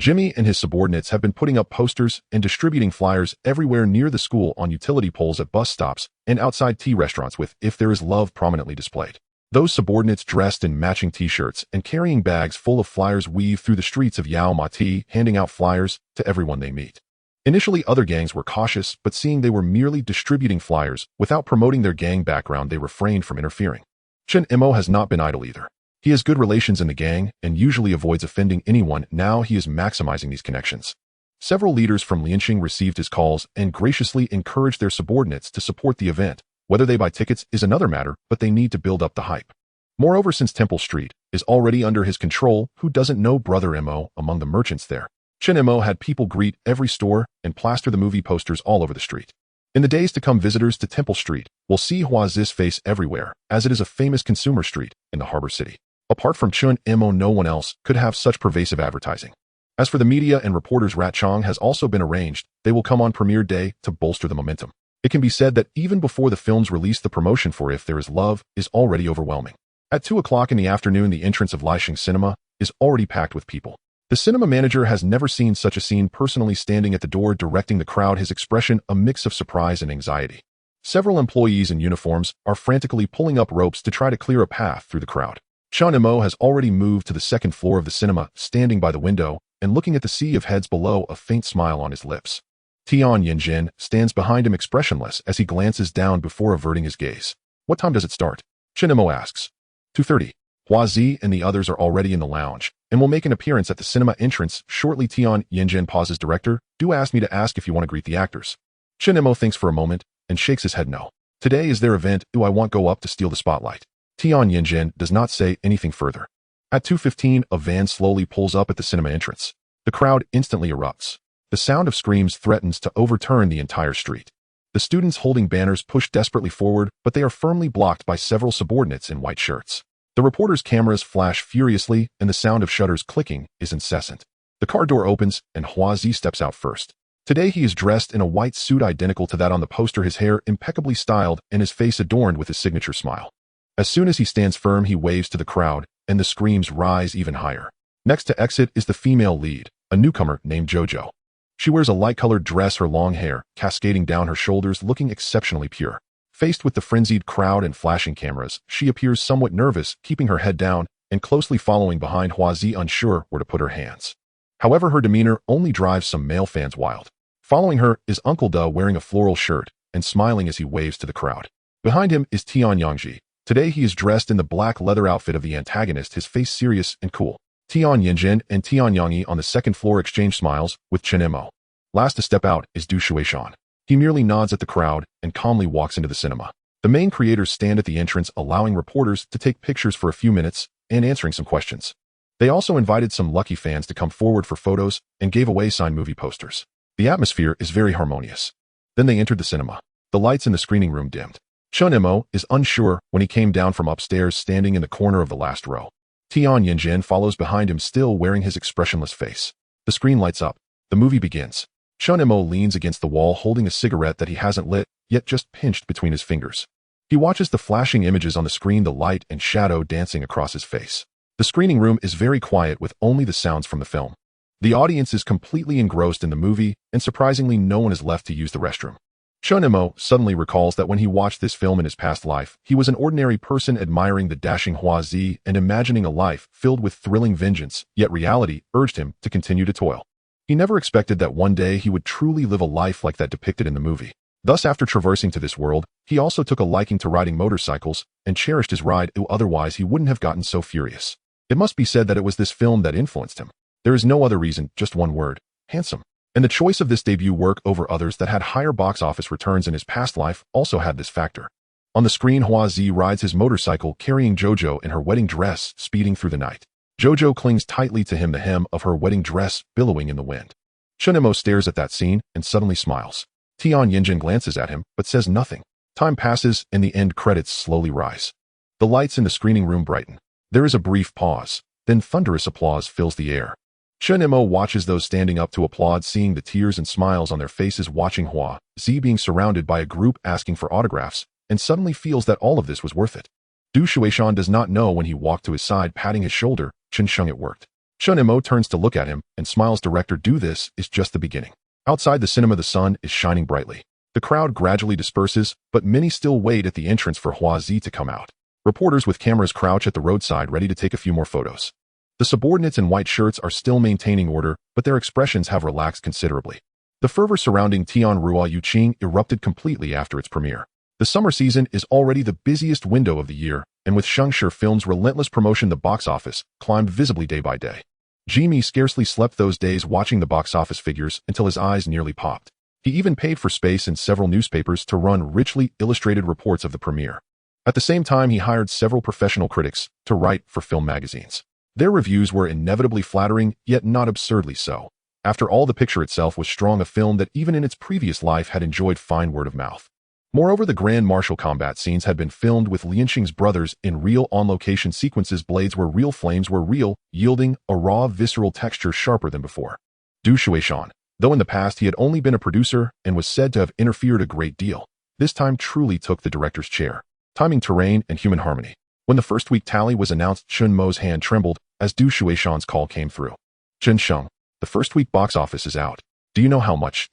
Jimmy and his subordinates have been putting up posters and distributing flyers everywhere near the school, on utility poles, at bus stops, and outside tea restaurants with If There Is Love prominently displayed. Those subordinates, dressed in matching t-shirts and carrying bags full of flyers, weave through the streets of Yao Ma Ti, handing out flyers to everyone they meet. Initially, other gangs were cautious, but seeing they were merely distributing flyers without promoting their gang background, they refrained from interfering. Chen Mo has not been idle either. He has good relations in the gang and usually avoids offending anyone. Now he is maximizing these connections. Several leaders from Lianxing received his calls and graciously encouraged their subordinates to support the event. Whether they buy tickets is another matter, but they need to build up the hype. Moreover, since Temple Street is already under his control, who doesn't know Brother Mo among the merchants there? Chen Mo had people greet every store and plaster the movie posters all over the street. In the days to come, visitors to Temple Street will see Hua Zi's face everywhere, as it is a famous consumer street in the Harbor City. Apart from Chen Mo, no one else could have such pervasive advertising. As for the media and reporters, Rat Chong has also been arranged. They will come on premiere day to bolster the momentum. It can be said that even before the film's release, the promotion for If There Is Love is already overwhelming. At 2 o'clock in the afternoon, the entrance of Lianxing Cinema is already packed with people. The cinema manager has never seen such a scene, personally standing at the door directing the crowd, his expression a mix of surprise and anxiety. Several employees in uniforms are frantically pulling up ropes to try to clear a path through the crowd. Chen Mo has already moved to the second floor of the cinema, standing by the window and looking at the sea of heads below, a faint smile on his lips. Tian Yanjin stands behind him, expressionless as he glances down before averting his gaze. What time does it start? Chen Mo asks. 2:30. Hua Zi and the others are already in the lounge and will make an appearance at the cinema entrance shortly. Tian Yanjin pauses. Director, do ask me to ask if you want to greet the actors. Chen Mo thinks for a moment and shakes his head no. Today is their event. Do I want go up to steal the spotlight? Tian Yanjin does not say anything further. At 2:15, a van slowly pulls up at the cinema entrance. The crowd instantly erupts. The sound of screams threatens to overturn the entire street. The students holding banners push desperately forward, but they are firmly blocked by several subordinates in white shirts. The reporters' cameras flash furiously, and the sound of shutters clicking is incessant. The car door opens, and Hua Zi steps out first. Today he is dressed in a white suit identical to that on the poster, his hair impeccably styled and his face adorned with his signature smile. As soon as he stands firm, he waves to the crowd, and the screams rise even higher. Next to exit is the female lead, a newcomer named Jojo. She wears a light-colored dress, her long hair cascading down her shoulders, looking exceptionally pure. Faced with the frenzied crowd and flashing cameras, she appears somewhat nervous, keeping her head down and closely following behind Hua Zi, unsure where to put her hands. However, her demeanor only drives some male fans wild. Following her is Uncle Da wearing a floral shirt and smiling as he waves to the crowd. Behind him is Tian Yangji. Today he is dressed in the black leather outfit of the antagonist, his face serious and cool. Tian Yanjin and Tian Yangyi on the second floor exchange smiles with Chen Mo. Last to step out is Du Shuishan. He merely nods at the crowd and calmly walks into the cinema. The main creators stand at the entrance, allowing reporters to take pictures for a few minutes and answering some questions. They also invited some lucky fans to come forward for photos and gave away signed movie posters. The atmosphere is very harmonious. Then they entered the cinema. The lights in the screening room dimmed. Chen Mo is unsure when he came down from upstairs, standing in the corner of the last row. Tian Yanjin follows behind him, still wearing his expressionless face. The screen lights up. The movie begins. Chen Mo leans against the wall holding a cigarette that he hasn't lit, yet just pinched between his fingers. He watches the flashing images on the screen, the light and shadow dancing across his face. The screening room is very quiet with only the sounds from the film. The audience is completely engrossed in the movie, and surprisingly no one is left to use the restroom. Chen Mo suddenly recalls that when he watched this film in his past life, he was an ordinary person admiring the dashing Hua Zi and imagining a life filled with thrilling vengeance, yet reality urged him to continue to toil. He never expected that one day he would truly live a life like that depicted in the movie. Thus, after traversing to this world, he also took a liking to riding motorcycles and cherished his ride, otherwise he wouldn't have gotten so furious. It must be said that it was this film that influenced him. There is no other reason, just one word: handsome. And the choice of this debut work over others that had higher box office returns in his past life also had this factor. On the screen, Hua Zi rides his motorcycle carrying Jojo in her wedding dress, speeding through the night. Jojo clings tightly to him, the hem of her wedding dress billowing in the wind. Chen Mo stares at that scene and suddenly smiles. Tian Yanjin glances at him but says nothing. Time passes and the end credits slowly rise. The lights in the screening room brighten. There is a brief pause, then thunderous applause fills the air. Chen Mo watches those standing up to applaud, seeing the tears and smiles on their faces, watching Hua Zi being surrounded by a group asking for autographs, and suddenly feels that all of this was worth it. Du Shuishan does not know when he walked to his side, patting his shoulder. Chen Sheng, it worked. Chen Mo turns to look at him and smiles. Director, do this is just the beginning. Outside the cinema, the sun is shining brightly. The crowd gradually disperses, but many still wait at the entrance for Hua Zi to come out. Reporters with cameras crouch at the roadside, ready to take a few more photos. The subordinates in white shirts are still maintaining order, but their expressions have relaxed considerably. The fervor surrounding Tianrua Yuqing erupted completely after its premiere. The summer season is already the busiest window of the year, and with Shengshi Films' relentless promotion, the box office climbed visibly day by day. Jimmy scarcely slept those days, watching the box office figures until his eyes nearly popped. He even paid for space in several newspapers to run richly illustrated reports of the premiere. At the same time, he hired several professional critics to write for film magazines. Their reviews were inevitably flattering, yet not absurdly so. After all, the picture itself was strong, a film that even in its previous life had enjoyed fine word of mouth. Moreover, the grand martial combat scenes had been filmed with Lianxing's brothers in real on-location sequences. Blades were real, flames were real, yielding a raw, visceral texture sharper than before. Du Shuishan, though in the past he had only been a producer and was said to have interfered a great deal, this time truly took the director's chair. Timing, terrain, and human harmony. When the first week tally was announced, Chen Mo's hand trembled as Du Shuishan's call came through. Chen Sheng, the first week box office is out. Do you know how much?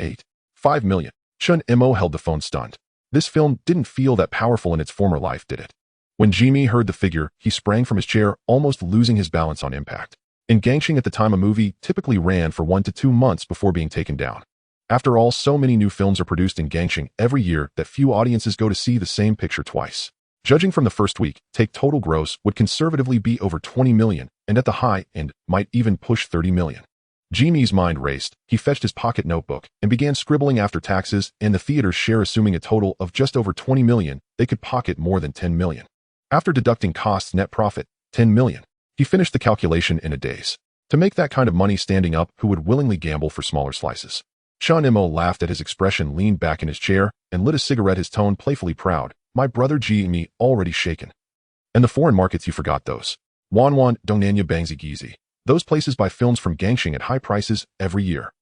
5 million. Chen Mo held the phone stunned. This film didn't feel that powerful in its former life, did it? When Jimmy heard the figure, he sprang from his chair, almost losing his balance on impact. In Gangxing at the time, a movie typically ran for 1 to 2 months before being taken down. After all, so many new films are produced in Gangxing every year that few audiences go to see the same picture twice. Judging from the first week, take total gross would conservatively be over 20 million, and at the high end, might even push 30 million. Jimmy's mind raced. He fetched his pocket notebook and began scribbling. After taxes and the theater's share, assuming a total of just over 20 million, they could pocket more than 10 million. After deducting costs, net profit, 10 million. He finished the calculation in a daze. To make that kind of money standing up, who would willingly gamble for smaller slices? Chen Mo laughed at his expression, leaned back in his chair, and lit a cigarette, his tone playfully proud. My brother Jimmy already shaken. And the foreign markets, you forgot those. Wanwan, Dongnanya, Bangzi, Gizi. Those places buy films from Gangxing at high prices every year.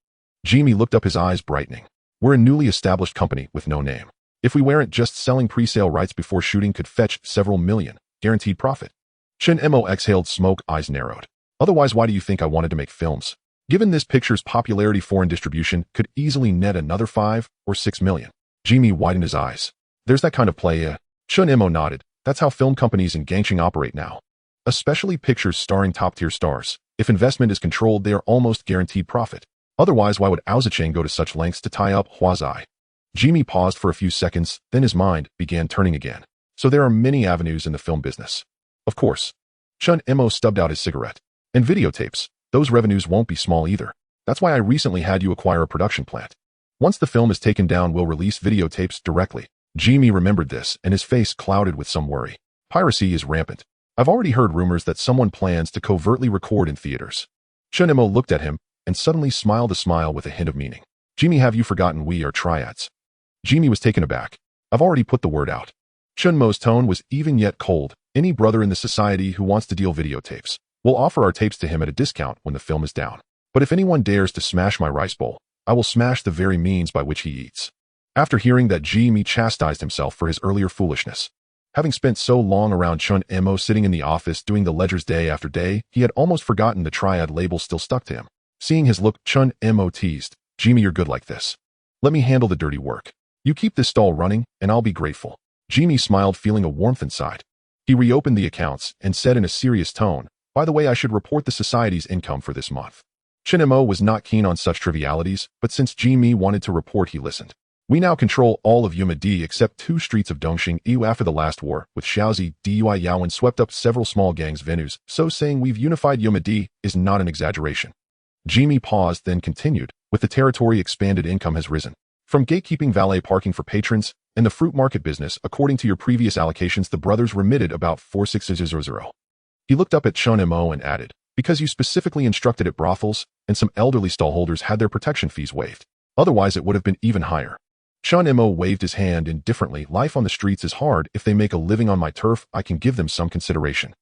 Jimmy looked up, his eyes brightening. We're a newly established company with no name. If we weren't just selling pre-sale rights before shooting, could fetch several million, guaranteed profit. Chen Mo exhaled smoke, eyes narrowed. Otherwise, why do you think I wanted to make films? Given this picture's popularity, foreign distribution could easily net another 5 or 6 million. Jimmy widened his eyes. There's that kind of play, Chen Mo nodded. That's how film companies in Gangxing operate now. Especially pictures starring top-tier stars. If investment is controlled, they are almost guaranteed profit. Otherwise, why would Aozicheng go to such lengths to tie up Huazai? Jimmy paused for a few seconds, then his mind began turning again. So there are many avenues in the film business. Of course. Chen Mo stubbed out his cigarette. And videotapes. Those revenues won't be small either. That's why I recently had you acquire a production plant. Once the film is taken down, we'll release videotapes directly. Jimmy remembered this, and his face clouded with some worry. Piracy is rampant. I've already heard rumors that someone plans to covertly record in theaters. Chen Mo looked at him, and suddenly smiled a smile with a hint of meaning. Jimmy, have you forgotten we are Triads? Jimmy was taken aback. I've already put the word out. Chen Mo's tone was even yet cold. Any brother in the society who wants to deal videotapes, we'll offer our tapes to him at a discount when the film is down. But if anyone dares to smash my rice bowl, I will smash the very means by which he eats. After hearing that, Jimmy chastised himself for his earlier foolishness. Having spent so long around Chen Mo sitting in the office doing the ledgers day after day, he had almost forgotten the Triad label still stuck to him. Seeing his look, Chen Mo teased, Jimmy, you're good like this. Let me handle the dirty work. You keep this stall running, and I'll be grateful. Jimmy smiled, feeling a warmth inside. He reopened the accounts and said in a serious tone, by the way, I should report the society's income for this month. Chen Mo was not keen on such trivialities, but since Jimmy wanted to report, he listened. We now control all of Yuma D except 2 streets of Dongxing Yu. After the last war, with Shaozi, Dui Yaowen swept up several small gangs venues, so saying we've unified Yuma D is not an exaggeration. Jimmy paused, then continued, with the territory expanded, income has risen. From gatekeeping, valet parking for patrons, and the fruit market business, according to your previous allocations, the brothers remitted about 4600. He looked up at Chen Mo and added, because you specifically instructed at brothels, and some elderly stallholders had their protection fees waived. Otherwise, it would have been even higher. Chen Mo waved his hand indifferently. Life on the streets is hard. If they make a living on my turf, I can give them some consideration.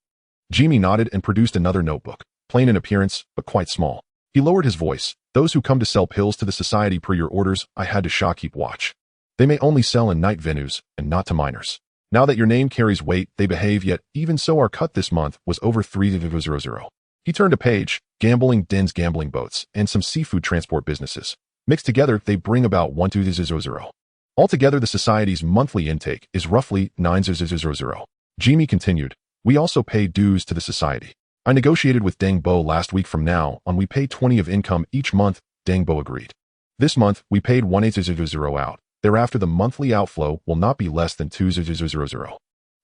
Jimmy nodded and produced another notebook, plain in appearance, but quite small. He lowered his voice. Those who come to sell pills to the society per your orders, I had to keep watch. They may only sell in night venues, and not to minors. Now that your name carries weight, they behave, yet even so our cut this month was over 300. He turned a page, gambling dens, gambling boats, and some seafood transport businesses. Mixed together, they bring about 1200. Altogether, the society's monthly intake is roughly 900. Jimmy continued, we also pay dues to the society. I negotiated with Deng Bo last week. From now on, we pay 20 of income each month. Deng Bo agreed. This month, we paid 1800 out. Thereafter, the monthly outflow will not be less than 2000.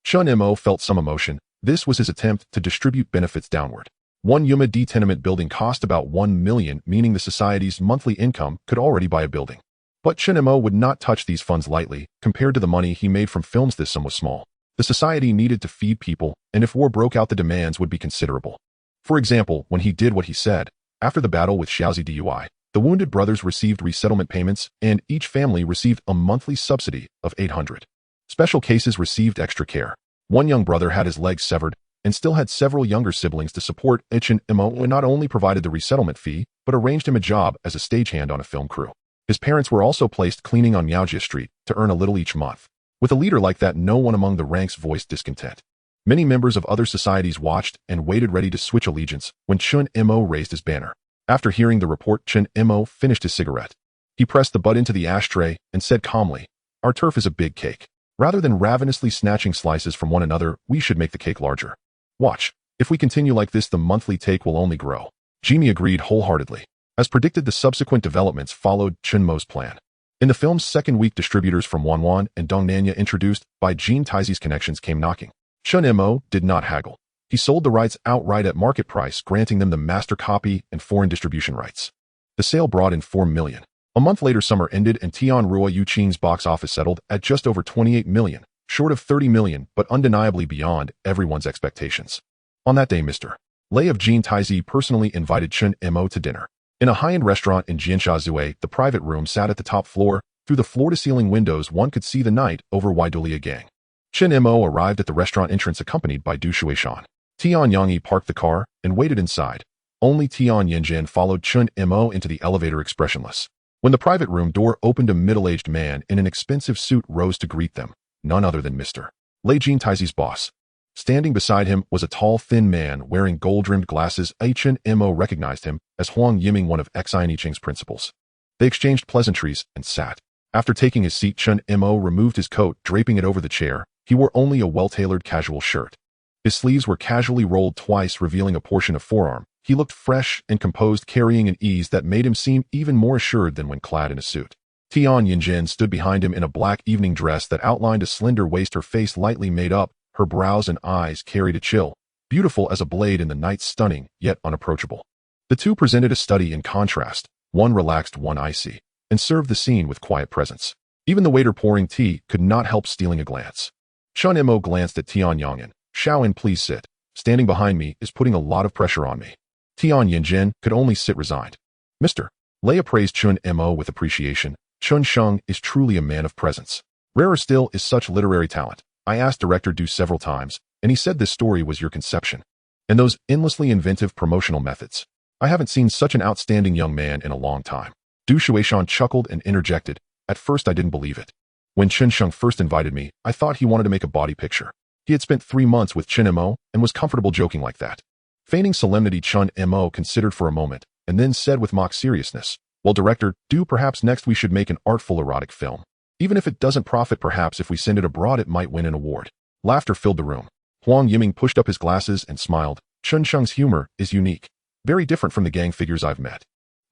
Chen Mo felt some emotion. This was his attempt to distribute benefits downward. One Yuma D tenement building cost about 1 million, meaning the society's monthly income could already buy a building. But Chen Mo would not touch these funds lightly. Compared to the money he made from films, this sum was small. The society needed to feed people, and if war broke out, the demands would be considerable. For example, when he did what he said, after the battle with Shaozi Dui, the wounded brothers received resettlement payments, and each family received a monthly subsidy of 800. Special cases received extra care. One young brother had his legs severed, and still had several younger siblings to support. Chen Mo not only provided the resettlement fee, but arranged him a job as a stagehand on a film crew. His parents were also placed cleaning on Yaojia Street to earn a little each month. With a leader like that, no one among the ranks voiced discontent. Many members of other societies watched and waited ready to switch allegiance when Chen Mo raised his banner. After hearing the report, Chen Mo finished his cigarette. He pressed the butt into the ashtray and said calmly, our turf is a big cake. Rather than ravenously snatching slices from one another, we should make the cake larger. Watch. If we continue like this, the monthly take will only grow. Jimmy agreed wholeheartedly. As predicted, the subsequent developments followed Chen Mo's plan. In the film's second week, distributors from Wanwan and Dongnanya, introduced by Jean Taizi's connections, came knocking. Chen Mo did not haggle. He sold the rights outright at market price, granting them the master copy and foreign distribution rights. The sale brought in 4 million. A month later, summer ended and Tian Rua Yuqing's box office settled at just over 28 million, short of 30 million, but undeniably beyond everyone's expectations. On that day, Mr. Lei of Jean Taizi personally invited Chen Mo to dinner. In a high-end restaurant in Jianshazue, the private room sat at the top floor. Through the floor-to-ceiling windows, one could see the night over Waidolia Gang. Chen Mo arrived at the restaurant entrance accompanied by Du Shuishan. Tian Yangyi parked the car and waited inside. Only Tian Yanjian followed Chen Mo into the elevator expressionless. When the private room door opened, a middle-aged man in an expensive suit rose to greet them, none other than Mr. Lei Jean Taizi's boss. Standing beside him was a tall, thin man wearing gold-rimmed glasses. Chen Mo recognized him as Huang Yiming, one of Xi Niqing's principals. They exchanged pleasantries and sat. After taking his seat, Chen Mo removed his coat, draping it over the chair. He wore only a well-tailored casual shirt. His sleeves were casually rolled twice, revealing a portion of forearm, He looked fresh and composed, carrying an ease that made him seem even more assured than when clad in a suit. Tian Yinjin stood behind him in a black evening dress that outlined a slender waist, her face lightly made up, her brows and eyes carried a chill, beautiful as a blade in the night, stunning, yet unapproachable. The two presented a study in contrast, one relaxed, one icy, and served the scene with quiet presence. Even the waiter pouring tea could not help stealing a glance. Chen Mo glanced at Tian Yongin. Xiaoin, please sit. Standing behind me is putting a lot of pressure on me. Tian Yinjin could only sit resigned. Mr. Leia praised Chen Mo with appreciation. Chen Sheng is truly a man of presence. Rarer still is such literary talent. I asked Director Du several times, and he said this story was your conception. And those endlessly inventive promotional methods. I haven't seen such an outstanding young man in a long time. Du Shueishan chuckled and interjected. At first I didn't believe it. When Chen Sheng first invited me, I thought he wanted to make a body picture. He had spent 3 months with Chen Mo and was comfortable joking like that. Feigning solemnity, Chen Mo considered for a moment, and then said with mock seriousness, well, Director Du, perhaps next we should make an artful erotic film. Even if it doesn't profit, perhaps if we send it abroad it might win an award. Laughter filled the room. Huang Yiming pushed up his glasses and smiled. Chen Sheng's humor is unique. Very different from the gang figures I've met.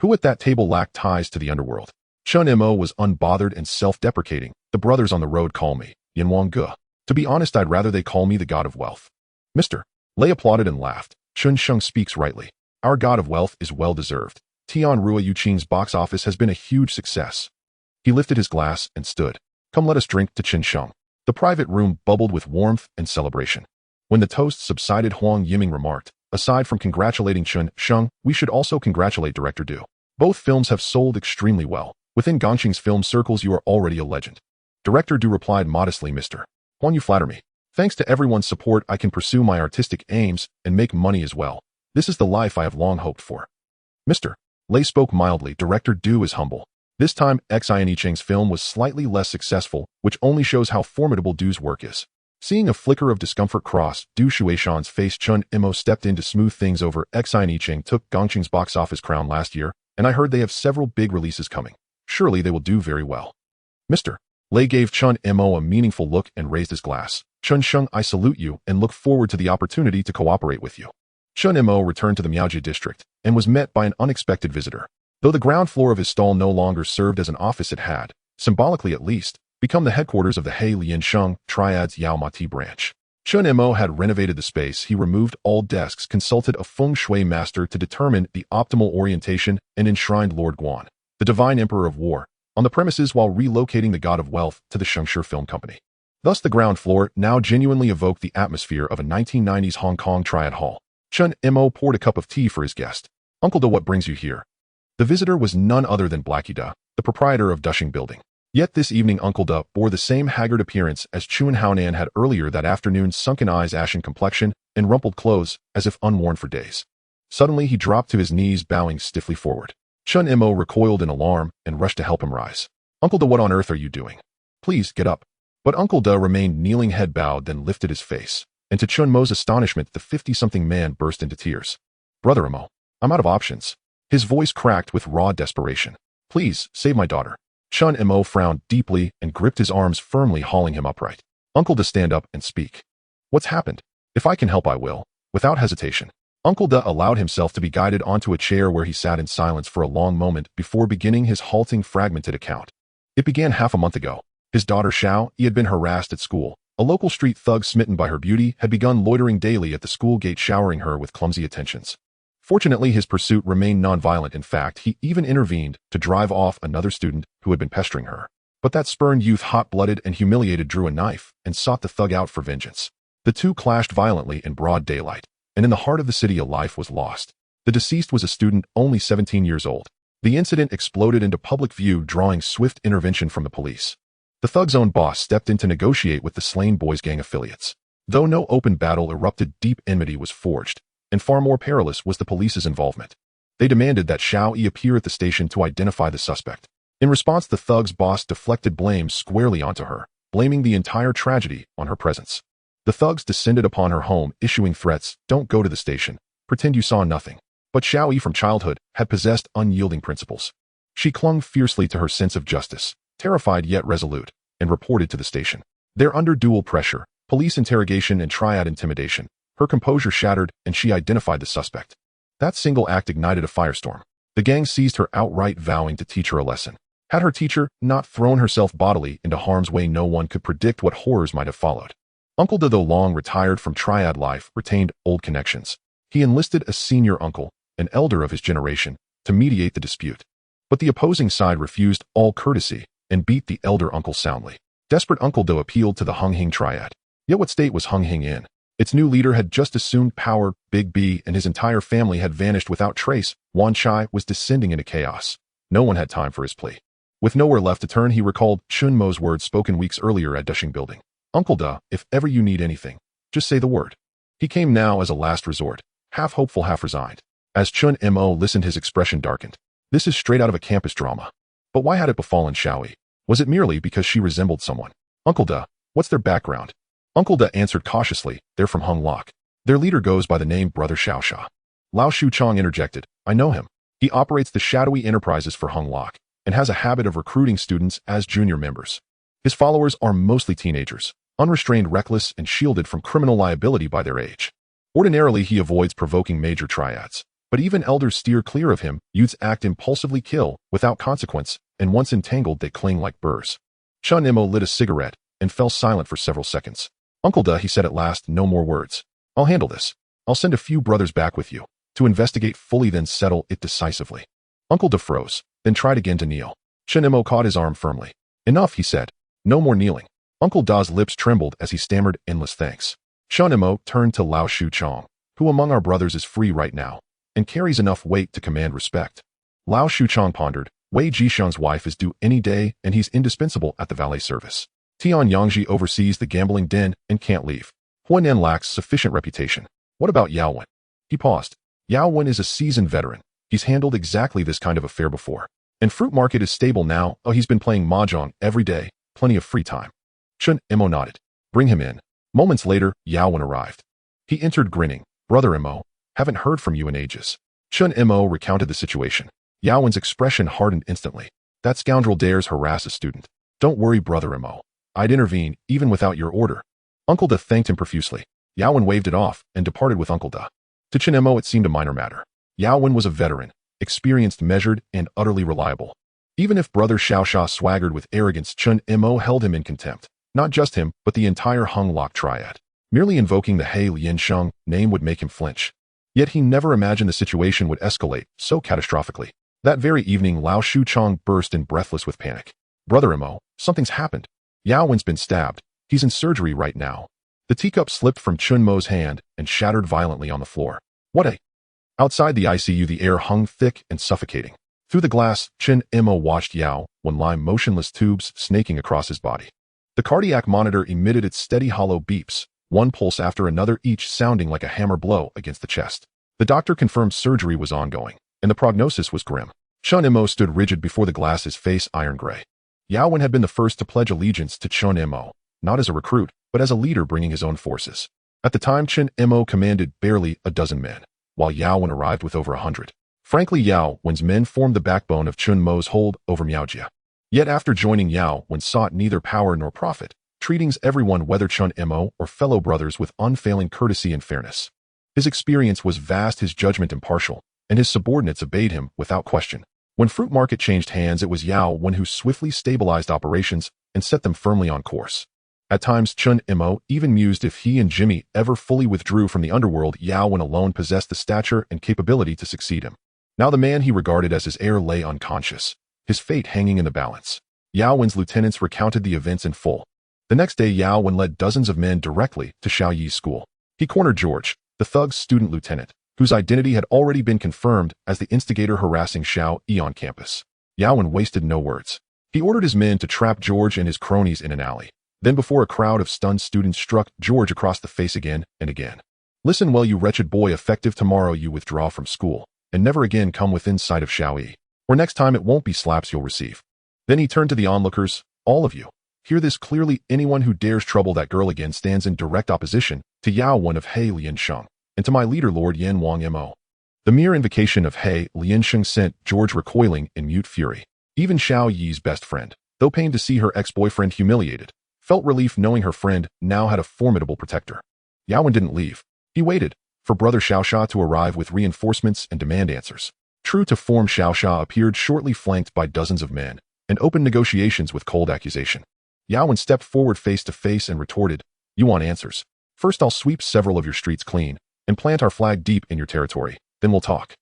Who at that table lacked ties to the underworld? Chen Mo was unbothered and self-deprecating. The brothers on the road call me Yanwang Ge. To be honest, I'd rather they call me the god of wealth. Mr. Lei applauded and laughed. Chen Sheng speaks rightly. Our god of wealth is well-deserved. Tian Rua Yuqing's box office has been a huge success. He lifted his glass and stood. Come, let us drink to Chen Sheng. The private room bubbled with warmth and celebration. When the toast subsided, Huang Yiming remarked, aside from congratulating Chen Sheng, we should also congratulate Director Du. Both films have sold extremely well. Within Gongqing's film circles you are already a legend. Director Du replied modestly, Mr. Huang, you flatter me. Thanks to everyone's support I can pursue my artistic aims and make money as well. This is the life I have long hoped for. Mr. Lei spoke mildly. Director Du is humble. This time, Xin Cheng's film was slightly less successful, which only shows how formidable Du's work is. Seeing a flicker of discomfort cross Du Shueishan's face, Chen Mo stepped in to smooth things over. Xin Cheng took Gongqing's box office crown last year, and I heard they have several big releases coming. Surely they will do very well. Mr. Lei gave Chen Mo a meaningful look and raised his glass. Chen Sheng, I salute you and look forward to the opportunity to cooperate with you. Chen Mo returned to the Miaoji district and was met by an unexpected visitor. Though the ground floor of his stall no longer served as an office, it had, symbolically at least, become the headquarters of the He Lian Sheng Triads Yao Ma Ti branch. Chen Mo had renovated the space. He removed all desks, consulted a feng shui master to determine the optimal orientation, and enshrined Lord Guan, the divine emperor of war, on the premises while relocating the god of wealth to the Shengshe Film Company. Thus the ground floor now genuinely evoked the atmosphere of a 1990s Hong Kong Triad Hall. Chen Mo poured a cup of tea for his guest. Uncle Da, what brings you here? The visitor was none other than Blackie Da, the proprietor of Dushing Building. Yet this evening Uncle Da bore the same haggard appearance as Chun Haonan had earlier that afternoon, sunken eyes, ashen complexion, and rumpled clothes, as if unworn for days. Suddenly he dropped to his knees, bowing stiffly forward. Chen Mo recoiled in alarm and rushed to help him rise. Uncle Da, what on earth are you doing? Please, get up. But Uncle Da remained kneeling, head bowed, then lifted his face. And to Chen Mo's astonishment, the 50-something man burst into tears. Brother Mo, I'm out of options. His voice cracked with raw desperation. Please, save my daughter. Chen Mo frowned deeply and gripped his arms firmly, hauling him upright. Uncle Da, stand up and speak. What's happened? If I can help, I will. Without hesitation. Uncle Da allowed himself to be guided onto a chair where he sat in silence for a long moment before beginning his halting, fragmented account. It began half a month ago. His daughter Xiao Yi had been harassed at school. A local street thug, smitten by her beauty, had begun loitering daily at the school gate, showering her with clumsy attentions. Fortunately, his pursuit remained nonviolent. In fact, he even intervened to drive off another student who had been pestering her. But that spurned youth, hot-blooded and humiliated, drew a knife and sought the thug out for vengeance. The two clashed violently in broad daylight, and in the heart of the city a life was lost. The deceased was a student only 17 years old. The incident exploded into public view, drawing swift intervention from the police. The thug's own boss stepped in to negotiate with the slain boys' gang affiliates. Though no open battle erupted, deep enmity was forged, and far more perilous was the police's involvement. They demanded that Xiao Yi appear at the station to identify the suspect. In response, the thug's boss deflected blame squarely onto her, blaming the entire tragedy on her presence. The thugs descended upon her home, issuing threats, don't go to the station, pretend you saw nothing. But Xiao Yi from childhood had possessed unyielding principles. She clung fiercely to her sense of justice, terrified yet resolute, and reported to the station. There, under dual pressure, police interrogation and triad intimidation, her composure shattered and she identified the suspect. That single act ignited a firestorm. The gang seized her outright, vowing to teach her a lesson. Had her teacher not thrown herself bodily into harm's way, no one could predict what horrors might have followed. Uncle Da, though long retired from Triad life, retained old connections. He enlisted a senior uncle, an elder of his generation, to mediate the dispute. But the opposing side refused all courtesy and beat the elder uncle soundly. Desperate Uncle Da appealed to the Hing Triad. Yet what state was Hing in? Its new leader had just assumed power, Big B and his entire family had vanished without trace. Wan Chai was descending into chaos. No one had time for his plea. With nowhere left to turn, he recalled Chen Mo's words spoken weeks earlier at Dushing Building. Uncle Da, if ever you need anything, just say the word. He came now as a last resort, half hopeful, half resigned. As Chen Mo listened, his expression darkened. This is straight out of a campus drama. But why had it befallen Xiaoyi? Was it merely because she resembled someone? Uncle Da, what's their background? Uncle Da answered cautiously, they're from Hung Lok. Their leader goes by the name Brother Xiaosha. Lao Shuchong interjected, I know him. He operates the shadowy enterprises for Hung Lok and has a habit of recruiting students as junior members. His followers are mostly teenagers, unrestrained, reckless, and shielded from criminal liability by their age. Ordinarily, he avoids provoking major triads, but even elders steer clear of him. Youths act impulsively, kill without consequence, and once entangled, they cling like burrs. Chen Mo lit a cigarette and fell silent for several seconds. Uncle Da, he said at last, no more words. I'll handle this. I'll send a few brothers back with you to investigate fully, then settle it decisively. Uncle Da froze, then tried again to kneel. Chen Mo caught his arm firmly. Enough, he said. No more kneeling. Uncle Da's lips trembled as he stammered endless thanks. Chen Mo turned to Lao Shuchong, who among our brothers is free right now and carries enough weight to command respect. Lao Shuchong pondered. Wei Jishang's wife is due any day, and he's indispensable at the valet service. Tian Yangji oversees the gambling den and can't leave. Huanen lacks sufficient reputation. What about Yao Wen? He paused. Yao Wen is a seasoned veteran. He's handled exactly this kind of affair before. And Fruit Market is stable now. Oh, he's been playing mahjong every day. Plenty of free time. Chen Mo nodded. Bring him in. Moments later, Yao Wen arrived. He entered grinning. Brother Mo, haven't heard from you in ages. Chen Mo recounted the situation. Yao Wen's expression hardened instantly. That scoundrel dares harass a student. Don't worry, Brother Mo. I'd intervene, even without your order. Uncle Da thanked him profusely. Yao Wen waved it off and departed with Uncle Da. To Chen Mo, it seemed a minor matter. Yao Wen was a veteran, experienced, measured, and utterly reliable. Even if Brother Xiaosha swaggered with arrogance, Chen Mo held him in contempt. Not just him, but the entire Hung Lok Triad. Merely invoking the He Liansheng name would make him flinch. Yet he never imagined the situation would escalate so catastrophically. That very evening, Lao Shuchong burst in, breathless with panic. Brother Mo, something's happened. Yao Wen's been stabbed. He's in surgery right now. The teacup slipped from Chen Mo's hand and shattered violently on the floor. What a... Outside the ICU, the air hung thick and suffocating. Through the glass, Chen Mo watched Yao Wen lie motionless, tubes snaking across his body. The cardiac monitor emitted its steady hollow beeps, one pulse after another, each sounding like a hammer blow against the chest. The doctor confirmed surgery was ongoing, and the prognosis was grim. Chen Mo stood rigid before the glass, his face iron gray. Yao Wen had been the first to pledge allegiance to Chen Mo, not as a recruit, but as a leader bringing his own forces. At the time, Chen Mo commanded barely a dozen men, while Yao Wen arrived with over 100. Frankly, Yao Wen's men formed the backbone of Chen Mo's hold over Miaojia. Yet after joining, Yao Wen sought neither power nor profit, treating everyone, whether Chen Mo or fellow brothers, with unfailing courtesy and fairness. His experience was vast, his judgment impartial, and his subordinates obeyed him without question. When Fruit Market changed hands, it was Yao Wen who swiftly stabilized operations and set them firmly on course. At times, Chen Mo even mused if he and Jimmy ever fully withdrew from the underworld, Yao Wen alone possessed the stature and capability to succeed him. Now the man he regarded as his heir lay unconscious, his fate hanging in the balance. Yao Wen's lieutenants recounted the events in full. The next day, Yao Wen led dozens of men directly to Xiao Yi's school. He cornered George, the thug's student lieutenant, whose identity had already been confirmed as the instigator harassing Xiao Yi on campus. Yao Wen wasted no words. He ordered his men to trap George and his cronies in an alley. Then, before a crowd of stunned students, struck George across the face again and again. Listen well, you wretched boy, effective tomorrow you withdraw from school, and never again come within sight of Xiao Yi, or next time it won't be slaps you'll receive. Then he turned to the onlookers. All of you, hear this clearly. Anyone who dares trouble that girl again stands in direct opposition to Yao Wen of He Liansheng, and to my leader, Lord Yan Wang Mo. The mere invocation of He Liansheng sent George recoiling in mute fury. Even Xiao Yi's best friend, though pained to see her ex-boyfriend humiliated, felt relief knowing her friend now had a formidable protector. Yao Wen didn't leave. He waited, for Brother Xiaosha to arrive with reinforcements and demand answers. True to form, Xiaosha appeared shortly, flanked by dozens of men, and opened negotiations with cold accusation. Yaowen stepped forward face to face and retorted, "You want answers? First I'll sweep several of your streets clean, and plant our flag deep in your territory, then we'll talk."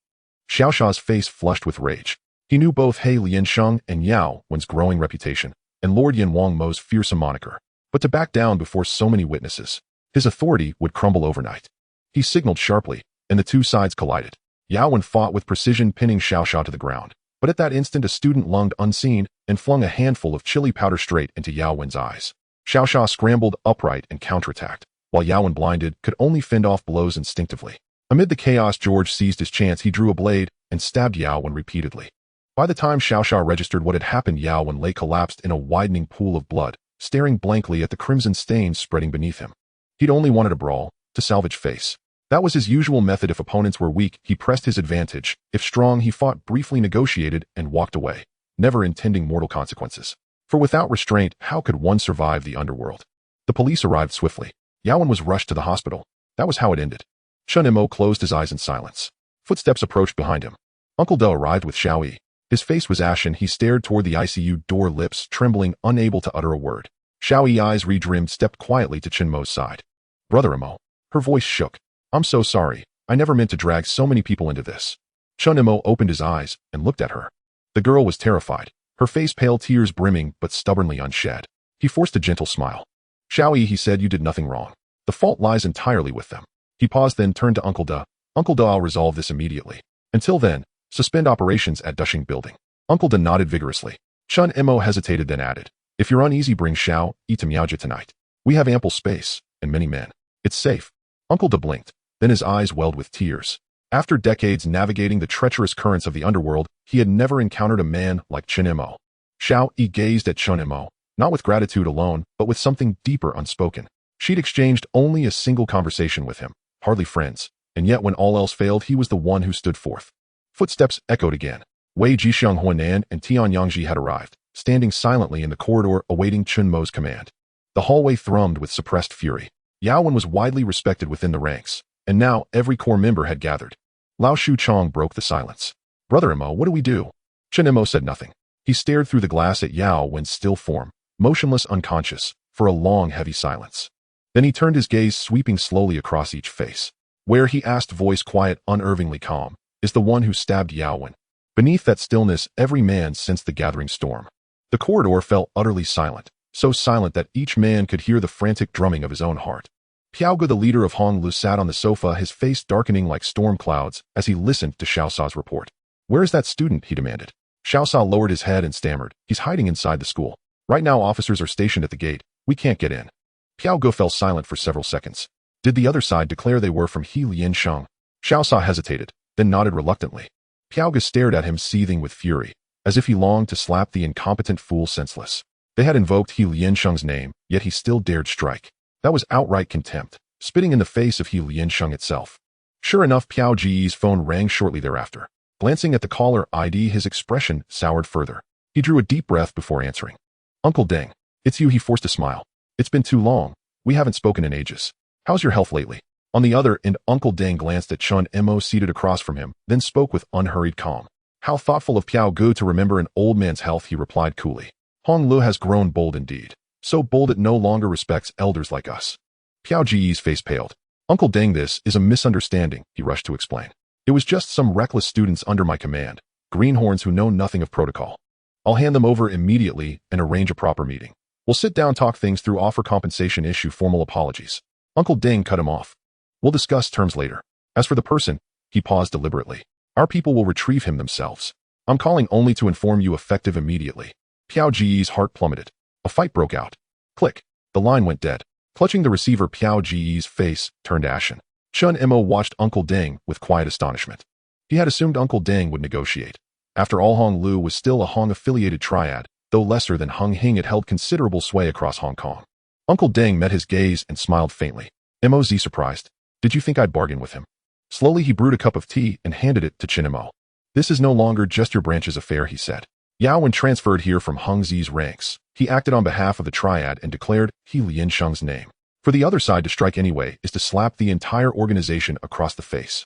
Xiaosha's face flushed with rage. He knew both He Liansheng and Yao Wen's growing reputation, and Lord Yan Wangmo's fearsome moniker. But to back down before so many witnesses, his authority would crumble overnight. He signaled sharply, and the two sides collided. Yao Wen fought with precision, pinning Xiaosha to the ground. But at that instant, a student lunged unseen and flung a handful of chili powder straight into Yao Wen's eyes. Xiaosha scrambled upright and counterattacked, while Yao Wen, blinded, could only fend off blows instinctively. Amid the chaos, George seized his chance. He drew a blade and stabbed Yao Wen repeatedly. By the time Xiaosha registered what had happened, Yao Wen lay collapsed in a widening pool of blood, staring blankly at the crimson stains spreading beneath him. He'd only wanted a brawl, to salvage face. That was his usual method. If opponents were weak, he pressed his advantage. If strong, he fought, briefly negotiated, and walked away, never intending mortal consequences. For without restraint, how could one survive the underworld? The police arrived swiftly. Yao Wen was rushed to the hospital. That was how it ended. Chen Mo closed his eyes in silence. Footsteps approached behind him. Uncle De arrived with Xiao Yi. His face was ashen. He stared toward the ICU door, lips trembling, unable to utter a word. Xiao Yi, eyes redrimmed, stepped quietly to Chen Mo's side. "Brother Mo." Her voice shook. "I'm so sorry. I never meant to drag so many people into this." Chen Mo opened his eyes and looked at her. The girl was terrified, her face pale, tears brimming but stubbornly unshed. He forced a gentle smile. "Xiao Yi," he said, "you did nothing wrong. The fault lies entirely with them." He paused, then turned to Uncle De. "Uncle De, I'll resolve this immediately. Until then, suspend operations at Dushing Building." Uncle De nodded vigorously. Chen Mo hesitated, then added, "If you're uneasy, bring Xiao Yi to Miaoji tonight. We have ample space, and many men. It's safe." Uncle De blinked, then his eyes welled with tears. After decades navigating the treacherous currents of the underworld, he had never encountered a man like Chen Mo. Xiao Yi gazed at Chen Mo, not with gratitude alone, but with something deeper unspoken. She'd exchanged only a single conversation with him, hardly friends, and yet when all else failed, he was the one who stood forth. Footsteps echoed again. Wei Jixiang Huanan and Tian Yangji had arrived, standing silently in the corridor awaiting Chen Mo's command. The hallway thrummed with suppressed fury. Yao Wen was widely respected within the ranks, and now every corps member had gathered. Lao Shu Chong broke the silence. "Brother Mo, what do we do?" Chen Mo said nothing. He stared through the glass at Yao Wen's still form, motionless, unconscious, for a long, heavy silence. Then he turned his gaze, sweeping slowly across each face. "Where," he asked, voice quiet, unervingly calm, "is the one who stabbed Yao Wen?" Beneath that stillness, every man sensed the gathering storm. The corridor fell utterly silent, so silent that each man could hear the frantic drumming of his own heart. Piaoge, the leader of Hong Lu, sat on the sofa, his face darkening like storm clouds as he listened to Xiaosha's report. "Where is that student?" he demanded. Xiaosha lowered his head and stammered, "He's hiding inside the school. Right now officers are stationed at the gate. We can't get in." Piaoge fell silent for several seconds. Did the other side declare they were from He Liansheng? Xiaosha hesitated, then nodded reluctantly. Piaoge stared at him, seething with fury, as if he longed to slap the incompetent fool senseless. They had invoked He Liansheng's name, yet he still dared strike. That was outright contempt, spitting in the face of He Liansheng itself. Sure enough, Piao Ji's phone rang shortly thereafter. Glancing at the caller ID, his expression soured further. He drew a deep breath before answering. "Uncle Deng, it's you." He forced a smile. "It's been too long. We haven't spoken in ages. How's your health lately?" On the other end, Uncle Deng glanced at Chen Mo seated across from him, then spoke with unhurried calm. "How thoughtful of Piao Gu to remember an old man's health," he replied coolly. "Hong Lu has grown bold indeed. So bold it no longer respects elders like us." Piao Ji's face paled. "Uncle Deng, this is a misunderstanding," he rushed to explain. "It was just some reckless students under my command, greenhorns who know nothing of protocol. I'll hand them over immediately and arrange a proper meeting. We'll sit down, talk things through, offer compensation, issue formal apologies." Uncle Deng cut him off. "We'll discuss terms later. As for the person," he paused deliberately, "our people will retrieve him themselves. I'm calling only to inform you, effective immediately." Piao Ji's heart plummeted. A fight broke out. Click. The line went dead. Clutching the receiver, Piao Ji's face turned ashen. Chen Mo watched Uncle Deng with quiet astonishment. He had assumed Uncle Deng would negotiate. After all, Hong Lu was still a Hong-affiliated triad, though lesser than Hung Hing. It held considerable sway across Hong Kong. Uncle Deng met his gaze and smiled faintly. "Moz surprised. Did you think I'd bargain with him?" Slowly he brewed a cup of tea and handed it to Chen Mo. "This is no longer just your branch's affair," he said. "Yao Wen transferred here from Hung Zi's ranks. He acted on behalf of the triad and declared He Liansheng's name. For the other side to strike anyway is to slap the entire organization across the face.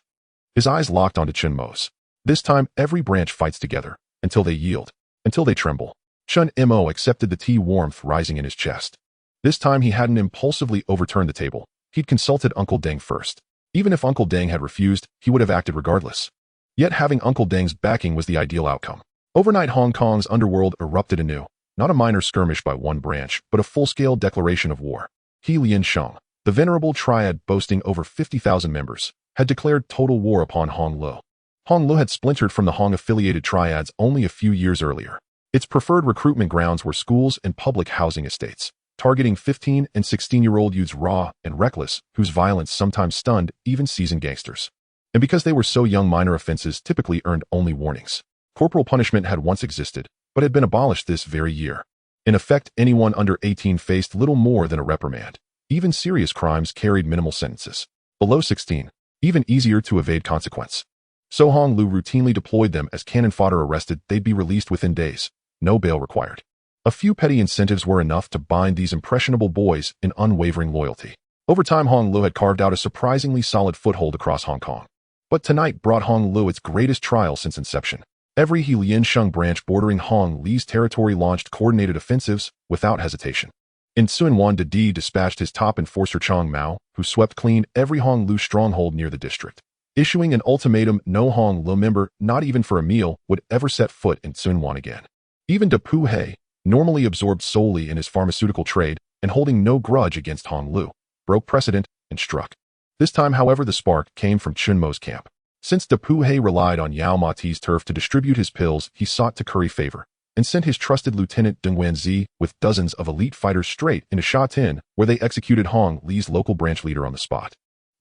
His eyes locked onto Chen Mo's. This time, every branch fights together, until they yield, until they tremble. Chen Mo accepted the tea warmth rising in his chest. This time he hadn't impulsively overturned the table. He'd consulted Uncle Deng first. Even if Uncle Deng had refused, he would have acted regardless. Yet having Uncle Deng's backing was the ideal outcome. Overnight, Hong Kong's underworld erupted anew. Not a minor skirmish by one branch, but a full-scale declaration of war. He Liansheng, the venerable triad boasting over 50,000 members, had declared total war upon Hong Lu. Hong Lu had splintered from the Hong-affiliated triads only a few years earlier. Its preferred recruitment grounds were schools and public housing estates, targeting 15 and 16-year-old youths raw and reckless, whose violence sometimes stunned even seasoned gangsters. And because they were so young, minor offenses typically earned only warnings. Corporal punishment had once existed, but had been abolished this very year. In effect, anyone under 18 faced little more than a reprimand. Even serious crimes carried minimal sentences. Below 16, even easier to evade consequence. So Hong Lu routinely deployed them as cannon fodder. Arrested, they'd be released within days. No bail required. A few petty incentives were enough to bind these impressionable boys in unwavering loyalty. Over time, Hong Lu had carved out a surprisingly solid foothold across Hong Kong. But tonight brought Hong Lu its greatest trial since inception. Every He Liansheng branch bordering Hong Li's territory launched coordinated offensives without hesitation. In Sunwan, Di dispatched his top enforcer Chen Mo, who swept clean every Hong Lu stronghold near the district, issuing an ultimatum: no Hong Lu member, not even for a meal, would ever set foot in Sunwan again. Even De Pu He, normally absorbed solely in his pharmaceutical trade and holding no grudge against Hong Lu, broke precedent and struck. This time, however, the spark came from Chen Mo's camp. Since De Pu He relied on Yao Mati's turf to distribute his pills, he sought to curry favor and sent his trusted lieutenant Deng Wanzi with dozens of elite fighters straight into Sha Tin, where they executed Hong Li's local branch leader on the spot.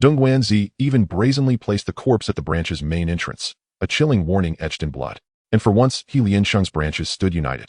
Deng Wanzi even brazenly placed the corpse at the branch's main entrance, a chilling warning etched in blood. And for once, He Liansheng's branches stood united.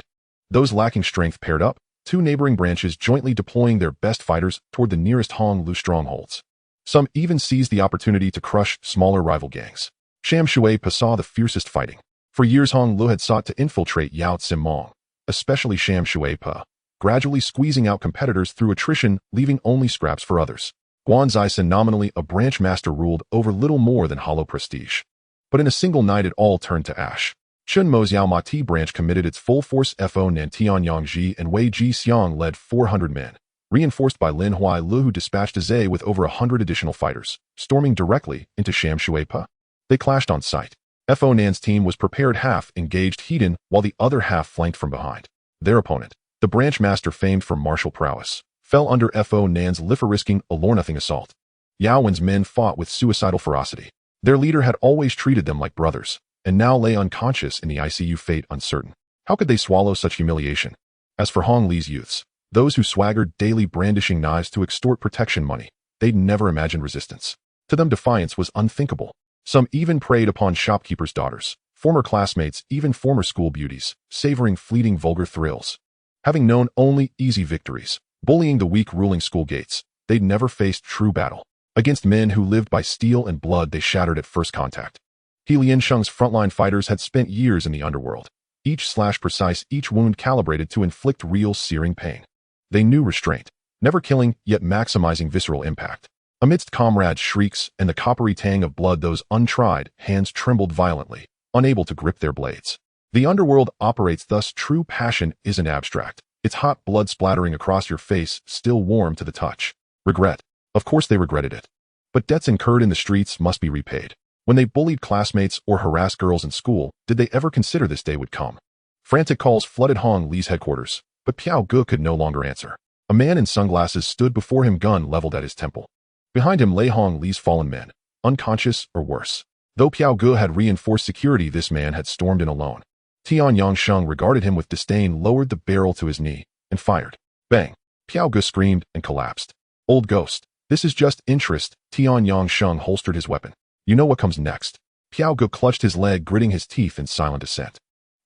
Those lacking strength paired up, two neighboring branches jointly deploying their best fighters toward the nearest Hong Lu strongholds. Some even seized the opportunity to crush smaller rival gangs. Sham Shui Pa saw the fiercest fighting. For years, Hong Lu had sought to infiltrate Yao Tsimong, especially Sham Shui Pa, gradually squeezing out competitors through attrition, leaving only scraps for others. Guanzai, nominally a branch master, ruled over little more than hollow prestige. But in a single night, it all turned to ash. Chen Mo's Yao Mati branch committed its full force. Fo Nan Tianyang Ji and Wei Ji Xiang led 400 men, reinforced by Lin Huai Lu, who dispatched a Zhe with over 100 additional fighters, storming directly into Sham Shui Pa. They clashed on sight. Fo Nan's team was prepared, half engaged Hedon, while the other half flanked from behind. Their opponent, the branch master famed for martial prowess, fell under Fo Nan's lifer-risking, allure-nothing assault. Yao Wen's men fought with suicidal ferocity. Their leader had always treated them like brothers, and now lay unconscious in the ICU, fate uncertain. How could they swallow such humiliation? As for Hong Li's youths, those who swaggered daily brandishing knives to extort protection money, they'd never imagined resistance. To them, defiance was unthinkable. Some even preyed upon shopkeepers' daughters, former classmates, even former school beauties, savoring fleeting vulgar thrills. Having known only easy victories, bullying the weak ruling school gates, they'd never faced true battle. Against men who lived by steel and blood, they shattered at first contact. He Liansheng's frontline fighters had spent years in the underworld, each slash precise, each wound calibrated to inflict real searing pain. They knew restraint, never killing, yet maximizing visceral impact. Amidst comrades' shrieks and the coppery tang of blood, those untried hands trembled violently, unable to grip their blades. The underworld operates thus. True passion isn't abstract. It's hot blood splattering across your face, still warm to the touch. Regret. Of course they regretted it. But debts incurred in the streets must be repaid. When they bullied classmates or harassed girls in school, did they ever consider this day would come? Frantic calls flooded Hong Li's headquarters, but Piao Gu could no longer answer. A man in sunglasses stood before him, gun leveled at his temple. Behind him lay Hong Li's fallen men, unconscious or worse. Though Piao Gu had reinforced security, this man had stormed in alone. Tian Yangsheng regarded him with disdain, lowered the barrel to his knee, and fired. Bang! Piao Gu screamed and collapsed. Old ghost, this is just interest. Tian Yangsheng holstered his weapon. You know what comes next. Piao Gu clutched his leg, gritting his teeth in silent assent.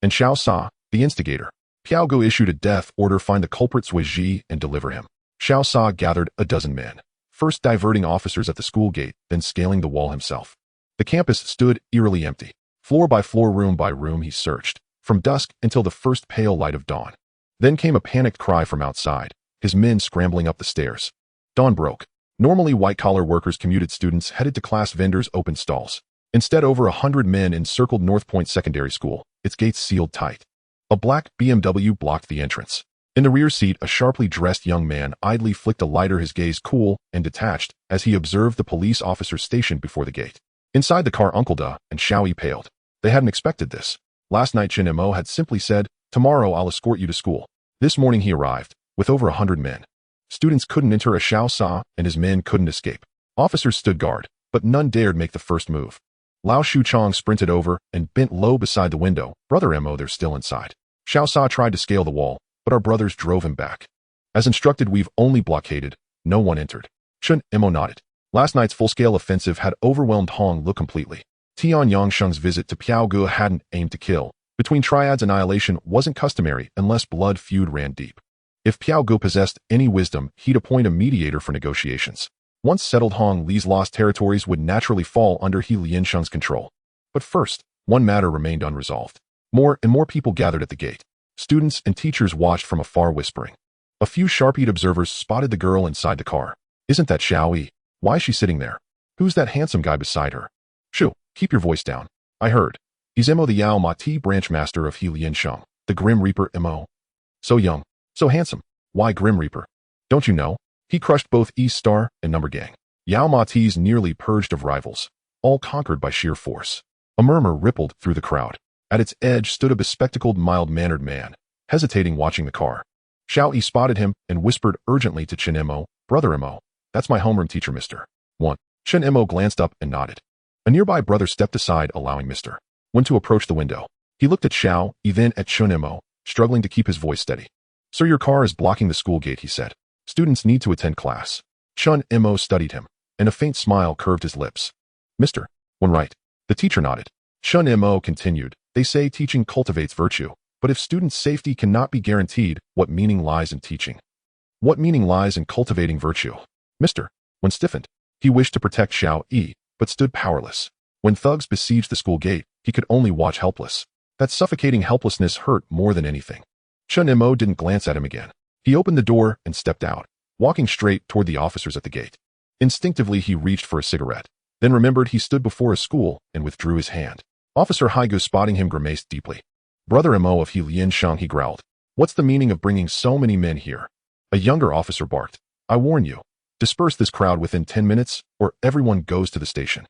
And Xiao Sa, the instigator. Piao Gu issued a death order: find the culprit Sui Ji and deliver him. Xiao Sa gathered a dozen men, first diverting officers at the school gate, then scaling the wall himself. The campus stood eerily empty. Floor by floor, room by room, he searched, from dusk until the first pale light of dawn. Then came a panicked cry from outside, his men scrambling up the stairs. Dawn broke. Normally white-collar workers commuted students headed to class vendors' open stalls. Instead, over 100 men encircled North Point Secondary School, its gates sealed tight. A black BMW blocked the entrance. In the rear seat, a sharply dressed young man idly flicked a lighter, his gaze cool and detached as he observed the police officers stationed before the gate. Inside the car, Uncle Da and Xiao Yi paled. They hadn't expected this. Last night, Chen Mo had simply said, "Tomorrow I'll escort you to school." This morning he arrived, with over 100 men. Students couldn't enter, as Xiao Sa and his men couldn't escape. Officers stood guard, but none dared make the first move. Lao Shuchong sprinted over and bent low beside the window. "Brother Mo, they're still inside." Xiao Sa tried to scale the wall, but our brothers drove him back. "As instructed, we've only blockaded. No one entered." Chen Mo nodded. Last night's full-scale offensive had overwhelmed Hong Lu completely. Tian Yangsheng's visit to Piaoge hadn't aimed to kill. Between Triads, annihilation wasn't customary unless blood feud ran deep. If Piaoge possessed any wisdom, he'd appoint a mediator for negotiations. Once settled, Hong Li's lost territories would naturally fall under He Liansheng's control. But first, one matter remained unresolved. More and more people gathered at the gate. Students and teachers watched from afar, whispering. A few sharp-eyed observers spotted the girl inside the car. "Isn't that Xiao Yi? Why is she sitting there? Who's that handsome guy beside her?" "Shoo, keep your voice down. I heard. He's Mo, the Yao Ma Ti branch master of He Liansheng, the Grim Reaper Mo. So young, so handsome. Why Grim Reaper? Don't you know? He crushed both East Star and Number Gang. Yao Ma Ti's nearly purged of rivals, all conquered by sheer force." A murmur rippled through the crowd. At its edge stood a bespectacled, mild-mannered man, hesitating, watching the car. Xiao Yi spotted him and whispered urgently to Chen Mo, "Brother Mo, that's my homeroom teacher, Mr. 1. Chen Mo glanced up and nodded. A nearby brother stepped aside, allowing Mr. 1 to approach the window. He looked at Xiao Yi, then at Chen Mo, struggling to keep his voice steady. "Sir, your car is blocking the school gate," he said. "Students need to attend class." Chen Mo studied him, and a faint smile curved his lips. "Mr. 1, right." The teacher nodded. Chen Mo continued, "They say teaching cultivates virtue, but if students' safety cannot be guaranteed, what meaning lies in teaching? What meaning lies in cultivating virtue?" Mr. 1 stiffened. He wished to protect Xiao Yi, but stood powerless. When thugs besieged the school gate, he could only watch, helpless. That suffocating helplessness hurt more than anything. Chen Mo didn't glance at him again. He opened the door and stepped out, walking straight toward the officers at the gate. Instinctively, he reached for a cigarette, then remembered he stood before a school and withdrew his hand. Officer Haigu, spotting him, grimaced deeply. "Brother Mo of He Liansheng," he growled. "What's the meaning of bringing so many men here?" A younger officer barked. "I warn you, disperse this crowd within 10 minutes, or everyone goes to the station."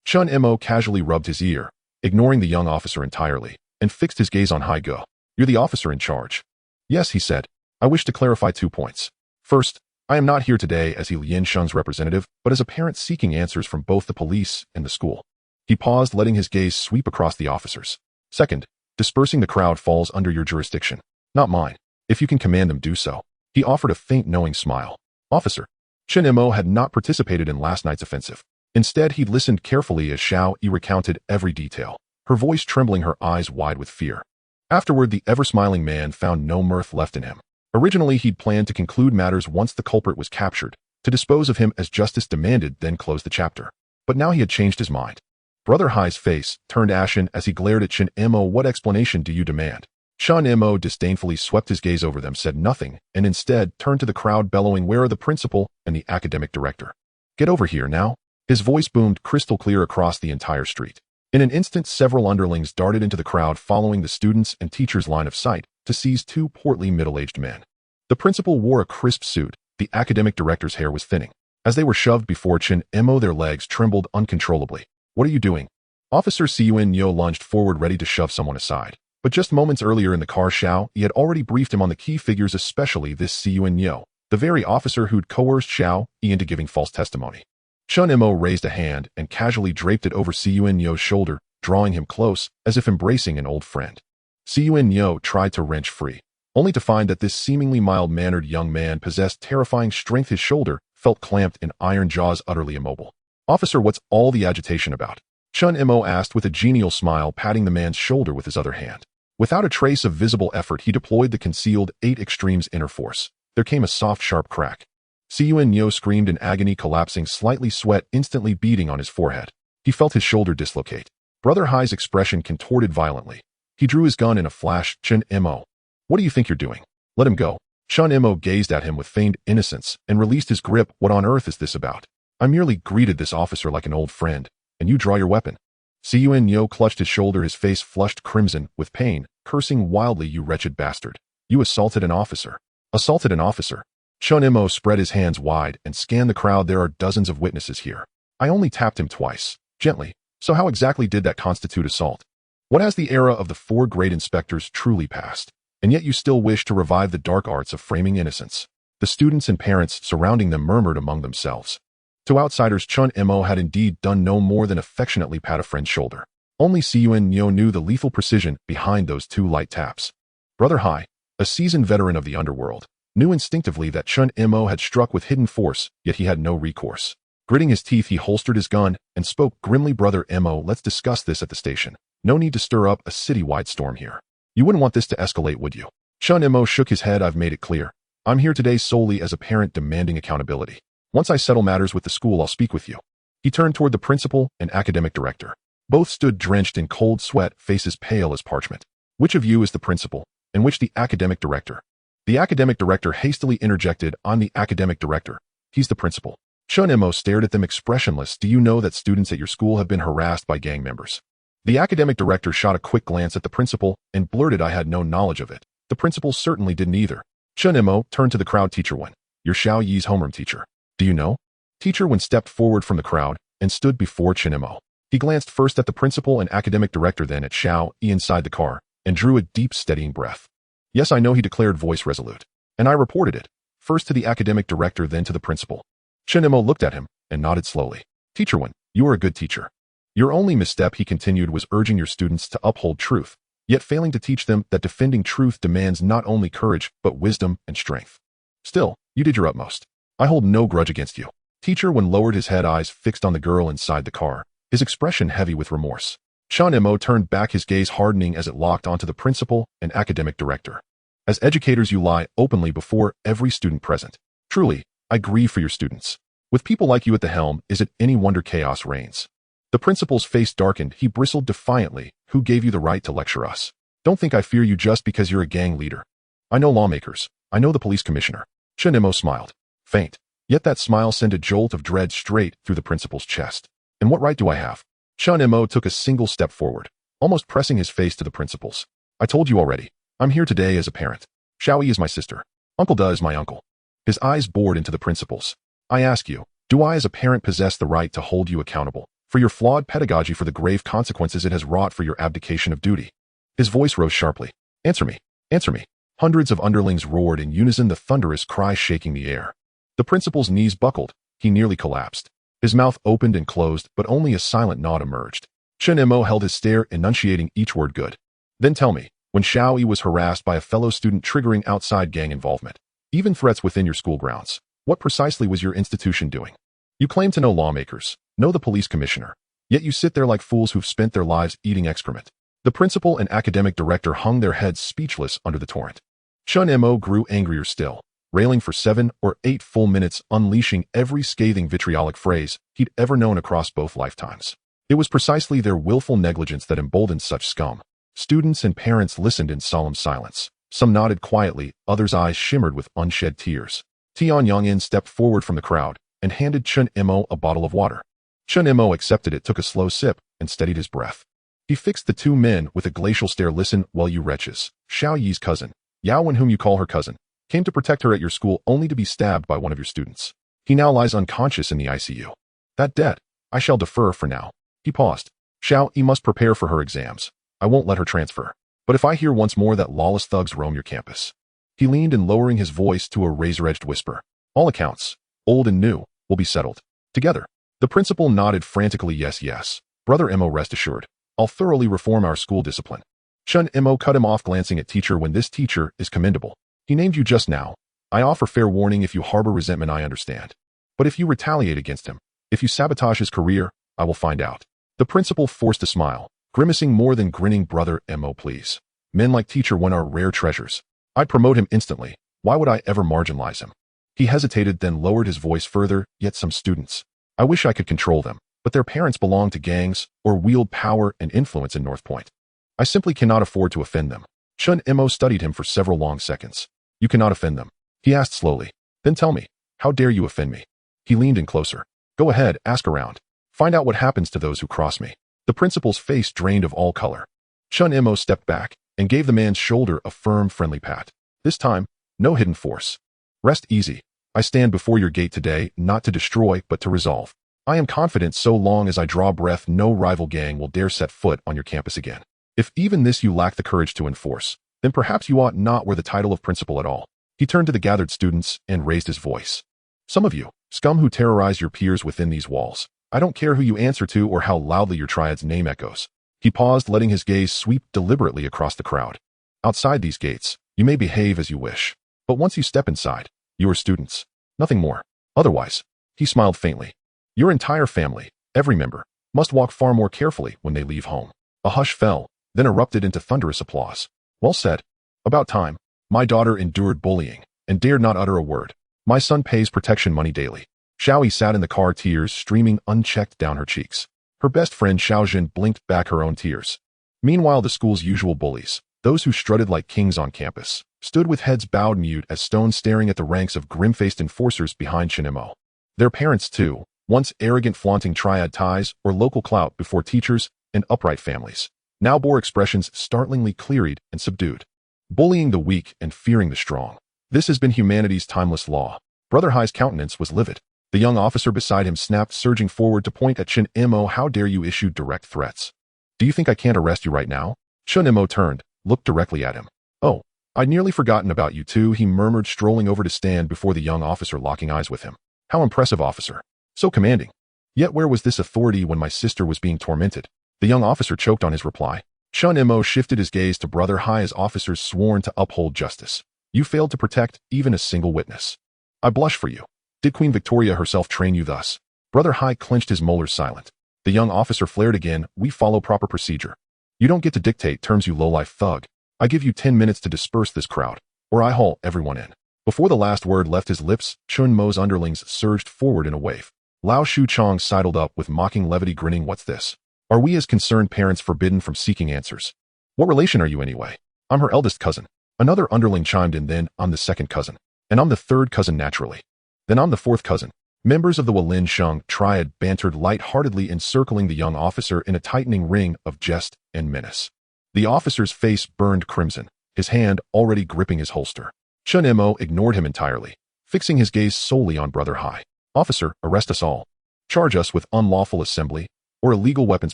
Chen Mo casually rubbed his ear, ignoring the young officer entirely, and fixed his gaze on Haigu. "You're the officer in charge." "Yes," he said. "I wish to clarify 2 points. First, I am not here today as He Liansheng's representative, but as a parent seeking answers from both the police and the school." He paused, letting his gaze sweep across the officers. "Second, dispersing the crowd falls under your jurisdiction, not mine. If you can command them, do so." He offered a faint, knowing smile. "Officer." Chen Mo had not participated in last night's offensive. Instead, he listened carefully as Xiao Yi recounted every detail, her voice trembling, her eyes wide with fear. Afterward, the ever-smiling man found no mirth left in him. Originally, he'd planned to conclude matters once the culprit was captured, to dispose of him as justice demanded, then close the chapter. But now he had changed his mind. Brother Hai's face turned ashen as he glared at Chen Mo. "What explanation do you demand?" Chen Mo disdainfully swept his gaze over them, said nothing, and instead turned to the crowd, bellowing, "Where are the principal and the academic director? Get over here now." His voice boomed crystal clear across the entire street. In an instant, several underlings darted into the crowd, following the students' and teachers' line of sight to seize 2 portly, middle-aged men. The principal wore a crisp suit. The academic director's hair was thinning. As they were shoved before Chen Mo, their legs trembled uncontrollably. "What are you doing?" Officer Siyuan Yo lunged forward, ready to shove someone aside. But just moments earlier in the car, Xiao Yi had already briefed him on the key figures, especially this Siyuan Yo, the very officer who'd coerced Xiao Yi into giving false testimony. Chen Mo raised a hand and casually draped it over Siyuan Yo's shoulder, drawing him close, as if embracing an old friend. Siyuan Yo tried to wrench free, only to find that this seemingly mild-mannered young man possessed terrifying strength. His shoulder felt clamped in iron jaws, utterly immobile. "Officer, what's all the agitation about?" Chen Mo asked with a genial smile, patting the man's shoulder with his other hand. Without a trace of visible effort, he deployed the concealed 8 Extremes inner force. There came a soft, sharp crack. Siyuan Yo screamed in agony, collapsing slightly, sweat instantly beading on his forehead. He felt his shoulder dislocate. Brother Hai's expression contorted violently. He drew his gun in a flash. "Chen Mo, what do you think you're doing? Let him go." Chen Mo gazed at him with feigned innocence and released his grip. What on earth is this about? I merely greeted this officer like an old friend, and you draw your weapon. Siyuan Yo clutched his shoulder, his face flushed crimson with pain, cursing wildly. You wretched bastard. You assaulted an officer. Assaulted an officer. Chen Mo spread his hands wide and scanned the crowd. There are dozens of witnesses here. I only tapped him twice, gently. So how exactly did that constitute assault? What has the era of the 4 great inspectors truly passed? And yet you still wish to revive the dark arts of framing innocence. The students and parents surrounding them murmured among themselves. To outsiders, Chen Mo had indeed done no more than affectionately pat a friend's shoulder. Only Siyuan Yo knew the lethal precision behind those 2 light taps. Brother Hai, a seasoned veteran of the underworld, knew instinctively that Chen Mo had struck with hidden force, yet he had no recourse. Gritting his teeth, he holstered his gun and spoke grimly. Brother Mo, let's discuss this at the station. No need to stir up a citywide storm here. You wouldn't want this to escalate, would you? Chen Mo shook his head. I've made it clear. I'm here today solely as a parent demanding accountability. Once I settle matters with the school, I'll speak with you. He turned toward the principal and academic director. Both stood drenched in cold sweat, faces pale as parchment. Which of you is the principal, and which the academic director? The academic director hastily interjected. I'm the academic director. He's the principal. Chen Mo stared at them expressionless. Do you know that students at your school have been harassed by gang members? The academic director shot a quick glance at the principal and blurted, I had no knowledge of it. The principal certainly didn't either. Chen Mo turned to the crowd. Teacher Wen, you're Xiao Yi's homeroom teacher. Do you know? Teacher Wen stepped forward from the crowd and stood before Chen Mo. He glanced first at the principal and academic director, then at Xiao Yi inside the car, and drew a deep, steadying breath. Yes, I know, he declared, voice resolute. And I reported it, first to the academic director, then to the principal. Chen Mo looked at him and nodded slowly. Teacher Wen, you are a good teacher. Your only misstep, he continued, was urging your students to uphold truth, yet failing to teach them that defending truth demands not only courage, but wisdom and strength. Still, you did your utmost. I hold no grudge against you. Teacher Wen lowered his head, eyes fixed on the girl inside the car, his expression heavy with remorse. Chen Mo turned back, his gaze hardening as it locked onto the principal and academic director. As educators, you lie openly before every student present. Truly, I grieve for your students. With people like you at the helm, is it any wonder chaos reigns? The principal's face darkened. He bristled defiantly. Who gave you the right to lecture us? Don't think I fear you just because you're a gang leader. I know lawmakers. I know the police commissioner. Chen Mo smiled. Faint. Yet that smile sent a jolt of dread straight through the principal's chest. And what right do I have? Chen Mo took a single step forward, almost pressing his face to the principal's. I told you already. I'm here today as a parent. Xiao Yi is my sister. Uncle Da is my uncle. His eyes bored into the principal's. I ask you, do I as a parent possess the right to hold you accountable for your flawed pedagogy, for the grave consequences it has wrought, for your abdication of duty? His voice rose sharply. Answer me. Answer me. Hundreds of underlings roared in unison, the thunderous cry shaking the air. The principal's knees buckled. He nearly collapsed. His mouth opened and closed, but only a silent nod emerged. Chen Mo held his stare, enunciating each word. Good. Then tell me, when Xiao Yi was harassed by a fellow student, triggering outside gang involvement, even threats within your school grounds, what precisely was your institution doing? You claim to know lawmakers, know the police commissioner, yet you sit there like fools who've spent their lives eating excrement. The principal and academic director hung their heads speechless under the torrent. Chen Mo grew angrier still, railing for 7 or 8 full minutes, unleashing every scathing vitriolic phrase he'd ever known across both lifetimes. It was precisely their willful negligence that emboldened such scum. Students and parents listened in solemn silence. Some nodded quietly, others' eyes shimmered with unshed tears. Tian Yongin stepped forward from the crowd and handed Chen Mo a bottle of water. Chen Mo accepted it, took a slow sip, and steadied his breath. He fixed the 2 men with a glacial stare. Listen, well, you wretches. Xiao Yi's cousin, Yao Wen, whom you call her cousin, came to protect her at your school only to be stabbed by one of your students. He now lies unconscious in the ICU. That debt, I shall defer for now. He paused. Xiao Yi must prepare for her exams. I won't let her transfer. But if I hear once more that lawless thugs roam your campus. He leaned in, lowering his voice to a razor-edged whisper. All accounts, old and new, will be settled together. The principal nodded frantically. Yes, yes. Brother Mo, rest assured. I'll thoroughly reform our school discipline. Chen Mo cut him off, glancing at teacher when this teacher is commendable. He named you just now. I offer fair warning. If you harbor resentment, I understand. But if you retaliate against him, if you sabotage his career, I will find out. The principal forced a smile, grimacing more than grinning. Brother Mo, please. Men like teacher Wen are rare treasures. I'd promote him instantly. Why would I ever marginalize him? He hesitated, then lowered his voice further. Yet some students. I wish I could control them, but their parents belong to gangs or wield power and influence in North Point. I simply cannot afford to offend them. Chen Mo studied him for several long seconds. You cannot offend them. He asked slowly. Then tell me, how dare you offend me? He leaned in closer. Go ahead, ask around. Find out what happens to those who cross me. The principal's face drained of all color. Chen Mo stepped back and gave the man's shoulder a firm, friendly pat. This time, no hidden force. Rest easy. I stand before your gate today, not to destroy, but to resolve. I am confident so long as I draw breath, no rival gang will dare set foot on your campus again. If even this you lack the courage to enforce, then perhaps you ought not wear the title of principal at all. He turned to the gathered students and raised his voice. Some of you, scum who terrorize your peers within these walls, I don't care who you answer to or how loudly your triad's name echoes. He paused, letting his gaze sweep deliberately across the crowd. Outside these gates, you may behave as you wish. But once you step inside, you are students. Nothing more. Otherwise, he smiled faintly. Your entire family, every member, must walk far more carefully when they leave home. A hush fell, then erupted into thunderous applause. Well said. About time. My daughter endured bullying and dared not utter a word. My son pays protection money daily. Xiaoyi sat in the car, tears streaming unchecked down her cheeks. Her best friend Xiaojin blinked back her own tears. Meanwhile, the school's usual bullies, those who strutted like kings on campus, stood with heads bowed mute as stone, staring at the ranks of grim-faced enforcers behind Chen Mo. Their parents, too, once arrogant, flaunting triad ties or local clout before teachers and upright families, now bore expressions startlingly clear-eyed and subdued. Bullying the weak and fearing the strong. This has been humanity's timeless law. Brother Hai's countenance was livid. The young officer beside him snapped, surging forward to point at Chen Mo. How dare you issue direct threats? Do you think I can't arrest you right now? Chen Mo turned, looked directly at him. Oh, I'd nearly forgotten about you too, he murmured, strolling over to stand before the young officer, locking eyes with him. How impressive, officer. So commanding. Yet where was this authority when my sister was being tormented? The young officer choked on his reply. Chen Mo shifted his gaze to Brother Hai as officers sworn to uphold justice. You failed to protect even a single witness. I blush for you. Did Queen Victoria herself train you thus? Brother Hai clenched his molars, silent. The young officer flared again. We follow proper procedure. You don't get to dictate terms, you lowlife thug. I give you 10 minutes to disperse this crowd, or I haul everyone in. Before the last word left his lips, Chen Mo's underlings surged forward in a wave. Lao Shu Chong sidled up with mocking levity, grinning. What's this? Are we as concerned parents forbidden from seeking answers? What relation are you anyway? I'm her eldest cousin. Another underling chimed in. Then I'm the second cousin. And I'm the third cousin naturally. Then I'm the fourth cousin. Members of the Walin Sheng triad bantered light-heartedly, encircling the young officer in a tightening ring of jest and menace. The officer's face burned crimson, his hand already gripping his holster. Chen Mo ignored him entirely, fixing his gaze solely on Brother Hai. Officer, arrest us all. Charge us with unlawful assembly or illegal weapons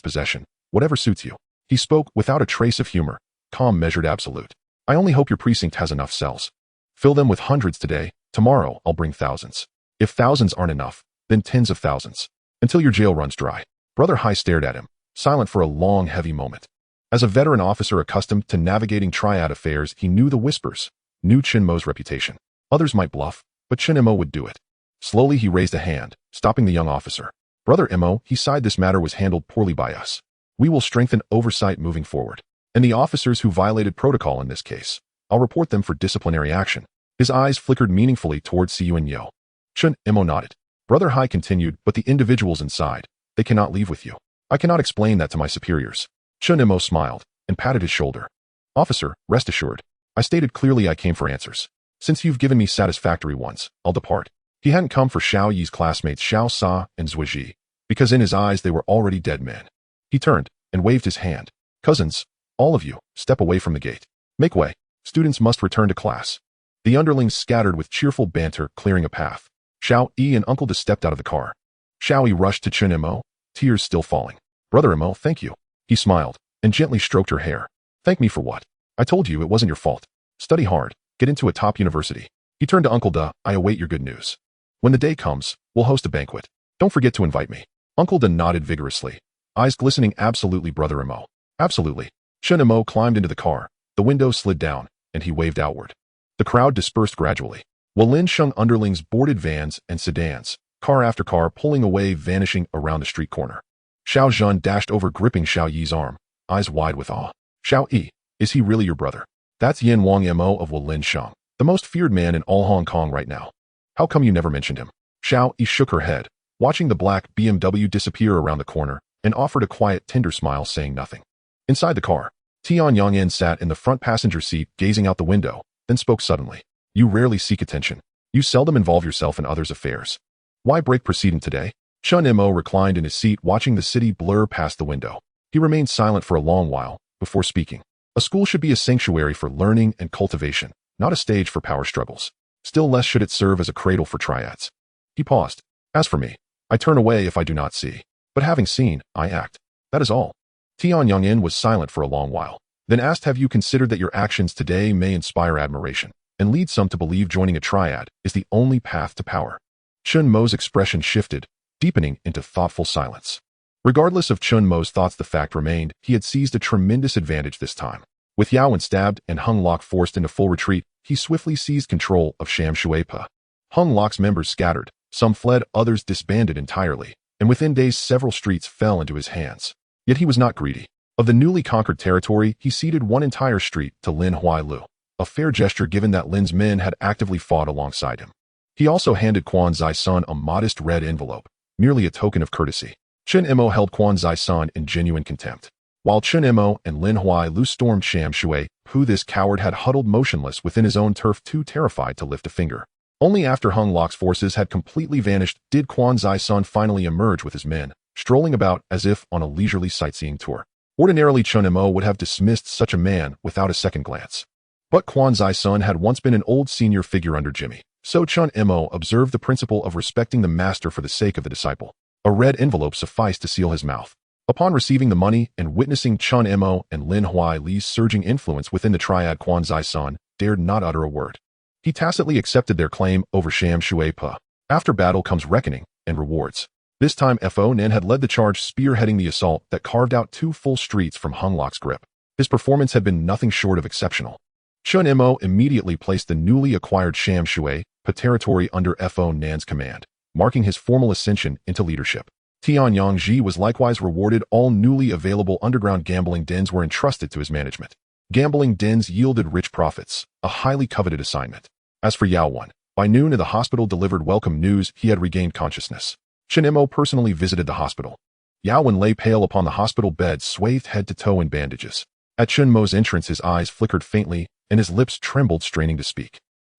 possession, whatever suits you. He spoke without a trace of humor, calm, measured, absolute. I only hope your precinct has enough cells. Fill them with hundreds today. Tomorrow, I'll bring thousands. If thousands aren't enough, then tens of thousands. Until your jail runs dry. Brother Hai stared at him, silent for a long, heavy moment. As a veteran officer accustomed to navigating triad affairs, he knew the whispers, knew Chen Mo's reputation. Others might bluff, but Chen Mo would do it. Slowly he raised a hand, stopping the young officer. Brother Mo, he sighed, this matter was handled poorly by us. We will strengthen oversight moving forward. And the officers who violated protocol in this case, I'll report them for disciplinary action. His eyes flickered meaningfully towards Siyu and Yo. Chen Mo nodded. Brother Hai continued, but the individuals inside, they cannot leave with you. I cannot explain that to my superiors. Chen Mo smiled and patted his shoulder. Officer, rest assured. I stated clearly I came for answers. Since you've given me satisfactory ones, I'll depart. He hadn't come for Xiao Yi's classmates Xiao Sa and Zuiji, because in his eyes they were already dead men. He turned and waved his hand. Cousins, all of you, step away from the gate. Make way. Students must return to class. The underlings scattered with cheerful banter, clearing a path. Xiao Yi and Uncle De stepped out of the car. Xiao Yi rushed to Chen Mo, tears still falling. Brother Mo, thank you. He smiled and gently stroked her hair. Thank me for what? I told you it wasn't your fault. Study hard. Get into a top university. He turned to Uncle De. I await your good news. When the day comes, we'll host a banquet. Don't forget to invite me. Uncle De nodded vigorously, eyes glistening. Absolutely, Brother Mo. Absolutely. Chen Mo climbed into the car. The window slid down, and he waved outward. The crowd dispersed gradually. Walin Sheng underlings boarded vans and sedans, car after car pulling away, vanishing around the street corner. Xiao Zhan dashed over, gripping Xiao Yi's arm, eyes wide with awe. Xiao Yi, is he really your brother? That's Yin Wang Mo of Walin Sheng, the most feared man in all Hong Kong right now. How come you never mentioned him? Xiao Yi shook her head, watching the black BMW disappear around the corner, and offered a quiet, tender smile, saying nothing. Inside the car, Tian Yong'an sat in the front passenger seat, gazing out the window, then spoke suddenly. You rarely seek attention. You seldom involve yourself in others' affairs. Why break proceeding today? Chen Mo reclined in his seat watching the city blur past the window. He remained silent for a long while before speaking. A school should be a sanctuary for learning and cultivation, not a stage for power struggles. Still less should it serve as a cradle for triads. He paused. As for me, I turn away if I do not see. But having seen, I act. That is all. Tian Yongin was silent for a long while, then asked, have you considered that your actions today may inspire admiration and lead some to believe joining a triad is the only path to power? Chen Mo's expression shifted, deepening into thoughtful silence. Regardless of Chen Mo's thoughts, the fact remained he had seized a tremendous advantage this time. With Yao Wen stabbed and Hung Lok forced into full retreat, he swiftly seized control of Sham Shui Pa. Hung Lok's members scattered, some fled, others disbanded entirely, and within days several streets fell into his hands. Yet he was not greedy. Of the newly conquered territory, he ceded one entire street to Lin Huailu, a fair gesture given that Lin's men had actively fought alongside him. He also handed Quan Zai-san a modest red envelope, merely a token of courtesy. Chen Mo held Quan Zai-san in genuine contempt. While Chen Mo and Lin Huailu stormed Sham Shui, this coward had huddled motionless within his own turf, too terrified to lift a finger. Only after Hung Lok's forces had completely vanished did Quan Zai-san finally emerge with his men, strolling about as if on a leisurely sightseeing tour. Ordinarily, Chen Mo would have dismissed such a man without a second glance. But Quan Zai-san had once been an old senior figure under Jimmy, so Chen Mo observed the principle of respecting the master for the sake of the disciple. A red envelope sufficed to seal his mouth. Upon receiving the money and witnessing Chen Mo and Lin Huailu's surging influence within the triad, Quan Zai-san dared not utter a word. He tacitly accepted their claim over Sham Shui Pa. After battle comes reckoning and rewards. This time Fo Nen had led the charge, spearheading the assault that carved out 2 full streets from Hung Lok's grip. His performance had been nothing short of exceptional. Chen Mo immediately placed the newly acquired Sham Shui Pa territory under Fo Nen's command, marking his formal ascension into leadership. Tian Yongji was likewise rewarded. All newly available underground gambling dens were entrusted to his management. Gambling dens yielded rich profits, a highly coveted assignment. As for Yao Wen, by noon the hospital delivered welcome news he had regained consciousness. Chen Mo personally visited the hospital. Yao Wen lay pale upon the hospital bed, swathed head to toe in bandages. At Chen Mo's entrance his eyes flickered faintly, and his lips trembled, straining to speak.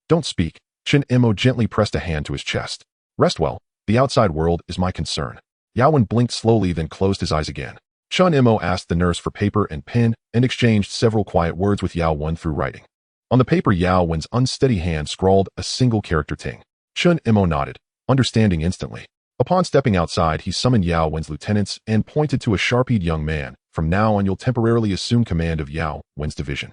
Don't speak. Chen Mo gently pressed a hand to his chest. Rest well. The outside world is my concern. Yao Wen blinked slowly, then closed his eyes again. Chen Mo asked the nurse for paper and pen and exchanged several quiet words with Yao Wen through writing. On the paper, Yao Wen's unsteady hand scrawled a single character, Ting. Chen Mo nodded, understanding instantly. Upon stepping outside, he summoned Yao Wen's lieutenants and pointed to a sharp-eyed young man. From now on, you'll temporarily assume command of Yao Wen's division.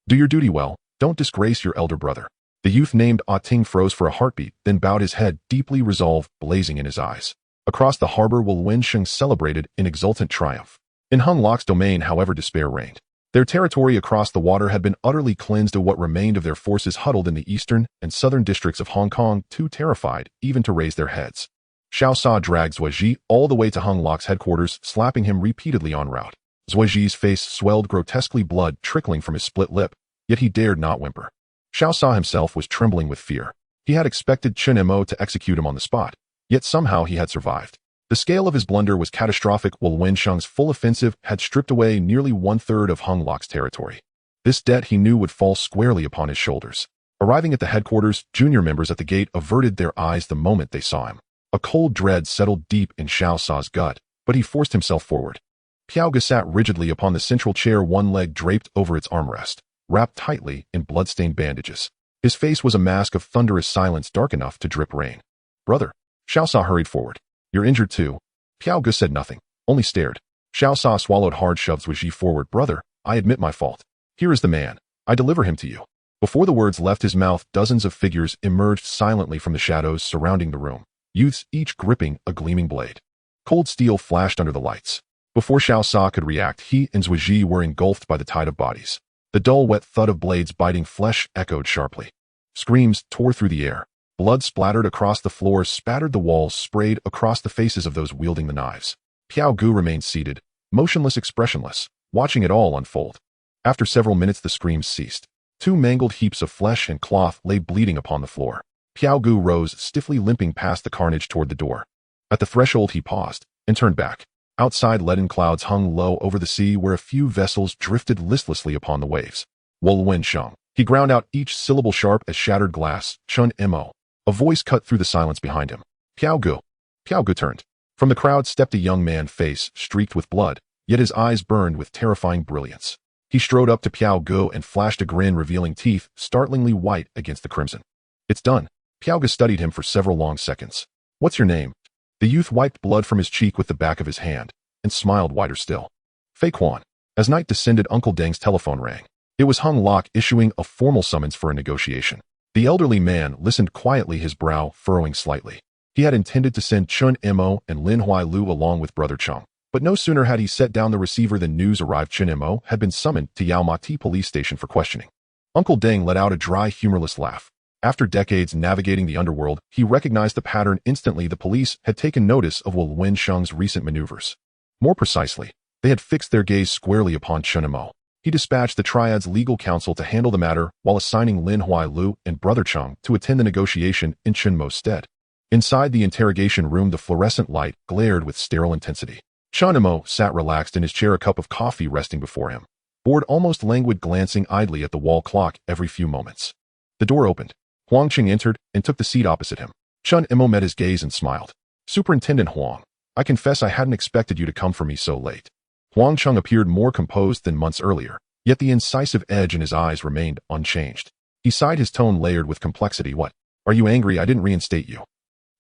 Do your duty well. Don't disgrace your elder brother. The youth named Ting froze for a heartbeat, then bowed his head, deeply resolve blazing in his eyes. Across the harbor, Wensheng celebrated in exultant triumph. In Hung Lok's domain, however, despair reigned. Their territory across the water had been utterly cleansed of what remained of their forces huddled in the eastern and southern districts of Hong Kong, too terrified even to raise their heads. Xiao Sa dragged Zuoji all the way to Hung Lok's headquarters, slapping him repeatedly en route. Zuoji's face swelled grotesquely, blood trickling from his split lip, yet he dared not whimper. Xiao Sa himself was trembling with fear. He had expected Chen Mo to execute him on the spot, yet somehow he had survived. The scale of his blunder was catastrophic. While Wensheng's full offensive had stripped away nearly 1/3 of Hung Lok's territory. This debt he knew would fall squarely upon his shoulders. Arriving at the headquarters, junior members at the gate averted their eyes the moment they saw him. A cold dread settled deep in Xiao Sa's gut, but he forced himself forward. Piao Ge sat rigidly upon the central chair, one leg draped over its armrest, wrapped tightly in blood-stained bandages. His face was a mask of thunderous silence, dark enough to drip rain. Brother. Xiao Sa hurried forward. You're injured too. Piao Ge said nothing, only stared. Xiao Sa swallowed hard, shoved Zuoji forward. Brother, I admit my fault. Here is the man. I deliver him to you. Before the words left his mouth, dozens of figures emerged silently from the shadows surrounding the room, youths each gripping a gleaming blade. Cold steel flashed under the lights. Before Xiao Sa could react, he and Zuoji were engulfed by the tide of bodies. The dull, wet thud of blades biting flesh echoed sharply. Screams tore through the air. Blood splattered across the floor, spattered the walls, sprayed across the faces of those wielding the knives. Piao Ge remained seated, motionless, expressionless, watching it all unfold. After several minutes, the screams ceased. 2 mangled heaps of flesh and cloth lay bleeding upon the floor. Piao Ge rose, stiffly limping past the carnage toward the door. At the threshold he paused, and turned back. Outside, leaden clouds hung low over the sea, where a few vessels drifted listlessly upon the waves. Wensheng, He ground out each syllable sharp as shattered glass. Chen Mo. A voice cut through the silence behind him. Piao Gu. Piao Gu turned. From the crowd stepped a young man, face streaked with blood, yet his eyes burned with terrifying brilliance. He strode up to Piao Gu and flashed a grin revealing teeth startlingly white against the crimson. It's done. Piao Gu studied him for several long seconds. What's your name? The youth wiped blood from his cheek with the back of his hand and smiled wider still. Fei Quan. As night descended, Uncle Deng's telephone rang. It was Hung Lok issuing a formal summons for a negotiation. The elderly man listened quietly, his brow furrowing slightly. He had intended to send Chen Mo and Lin Huailu along with Brother Cheng. But no sooner had he set down the receiver than news arrived. Chen Mo had been summoned to Yaomati police station for questioning. Uncle Deng let out a dry, humorless laugh. After decades navigating the underworld, he recognized the pattern instantly. The police had taken notice of Wu Wensheng's recent maneuvers. More precisely, they had fixed their gaze squarely upon Chen Mo. He dispatched the Triads' legal counsel to handle the matter while assigning Lin Huailu and Brother Cheng to attend the negotiation in Chen Mo's stead. Inside the interrogation room, the fluorescent light glared with sterile intensity. Chen Mo sat relaxed in his chair, a cup of coffee resting before him, bored, almost languid, glancing idly at the wall clock every few moments. The door opened. Huang Qing entered and took the seat opposite him. Chen Mo met his gaze and smiled. Superintendent Huang, I confess I hadn't expected you to come for me so late. Huang Qing appeared more composed than months earlier, yet the incisive edge in his eyes remained unchanged. He sighed, his tone layered with complexity. What? Are you angry I didn't reinstate you?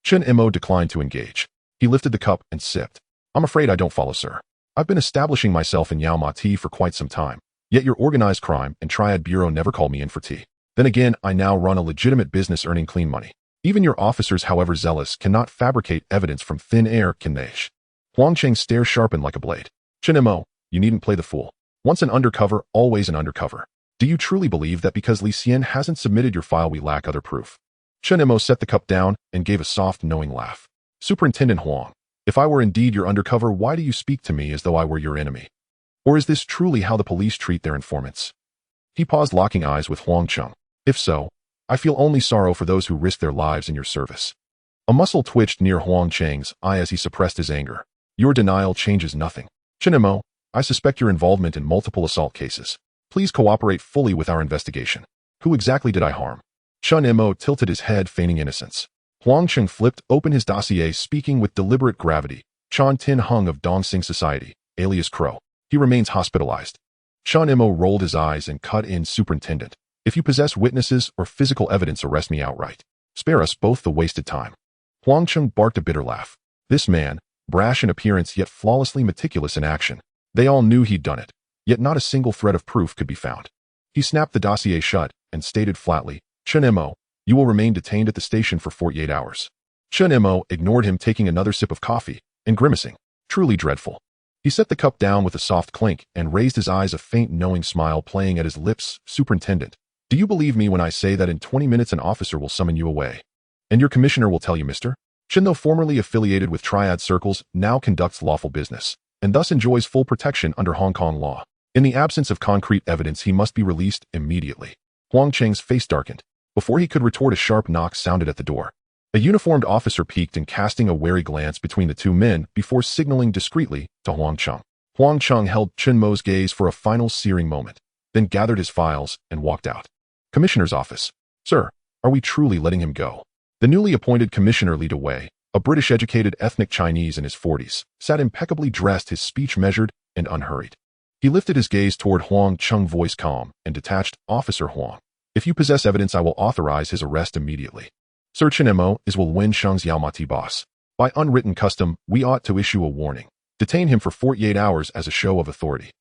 Chen Mo declined to engage. He lifted the cup and sipped. I'm afraid I don't follow, sir. I've been establishing myself in Yaomati for quite some time, yet your organized crime and Triad Bureau never called me in for tea. Then again, I now run a legitimate business earning clean money. Even your officers, however zealous, cannot fabricate evidence from thin air, can they? Huang Qing's stare sharpened like a blade. Chen Mo, you needn't play the fool. Once an undercover, always an undercover. Do you truly believe that because Li Xian hasn't submitted your file we lack other proof? Chen Mo set the cup down and gave a soft, knowing laugh. Superintendent Huang, if I were indeed your undercover, why do you speak to me as though I were your enemy? Or is this truly how the police treat their informants? He paused, locking eyes with Huang Qing. If so, I feel only sorrow for those who risk their lives in your service. A muscle twitched near Huang Qing's eye as he suppressed his anger. Your denial changes nothing. Chen Mo, I suspect your involvement in multiple assault cases. Please cooperate fully with our investigation. Who exactly did I harm? Chen Mo tilted his head, feigning innocence. Huang Qing flipped open his dossier, speaking with deliberate gravity. Chan Tin Hung of Dongsing Society, alias Crow. He remains hospitalized. Chen Mo rolled his eyes and cut in. Superintendent, if you possess witnesses or physical evidence, arrest me outright. Spare us both the wasted time. Huang Qing barked a bitter laugh. This man, brash in appearance yet flawlessly meticulous in action. They all knew he'd done it, yet not a single thread of proof could be found. He snapped the dossier shut and stated flatly, Chen Mo, you will remain detained at the station for 48 hours. Chen Mo ignored him, taking another sip of coffee and grimacing. Truly dreadful. He set the cup down with a soft clink and raised his eyes, a faint knowing smile playing at his lips. Superintendent, do you believe me when I say that in 20 minutes an officer will summon you away? And your commissioner will tell you, Mr. Chen, though formerly affiliated with Triad circles, now conducts lawful business, and thus enjoys full protection under Hong Kong law. In the absence of concrete evidence, he must be released immediately. Huang Qing's face darkened. Before he could retort, a sharp knock sounded at the door. A uniformed officer peeked and casting a wary glance between the two men before signaling discreetly to Huang Qing. Huang Qing held Chen Mo's gaze for a final searing moment, then gathered his files and walked out. Commissioner's office. Sir, are we truly letting him go? The newly appointed commissioner lead away. A British-educated ethnic Chinese in his 40s, sat impeccably dressed, his speech measured and unhurried. He lifted his gaze toward Huang Qing, voice calm and detached. Officer Huang, if you possess evidence, I will authorize his arrest immediately. Sir, Chen Mo is Wu Wensheng's Yaomati boss. By unwritten custom, we ought to issue a warning. Detain him for 48 hours as a show of authority.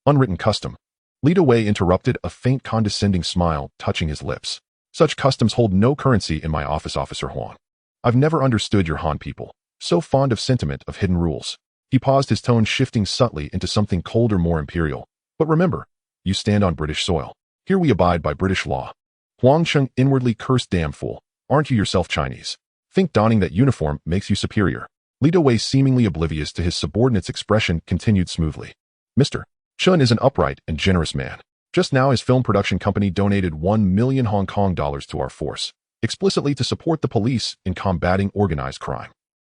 Unwritten custom. Lead away interrupted, a faint condescending smile touching his lips. Such customs hold no currency in my office, Officer Huang. I've never understood your Han people, so fond of sentiment, of hidden rules. He paused, his tone shifting subtly into something colder, more imperial. But remember, you stand on British soil. Here we abide by British law. Huang Qing inwardly cursed, damn fool. Aren't you yourself Chinese? Think donning that uniform makes you superior. Lead away, seemingly oblivious to his subordinate's expression, continued smoothly. Mr. Chen is an upright and generous man. Just now his film production company donated 1 million Hong Kong dollars to our force, explicitly to support the police in combating organized crime.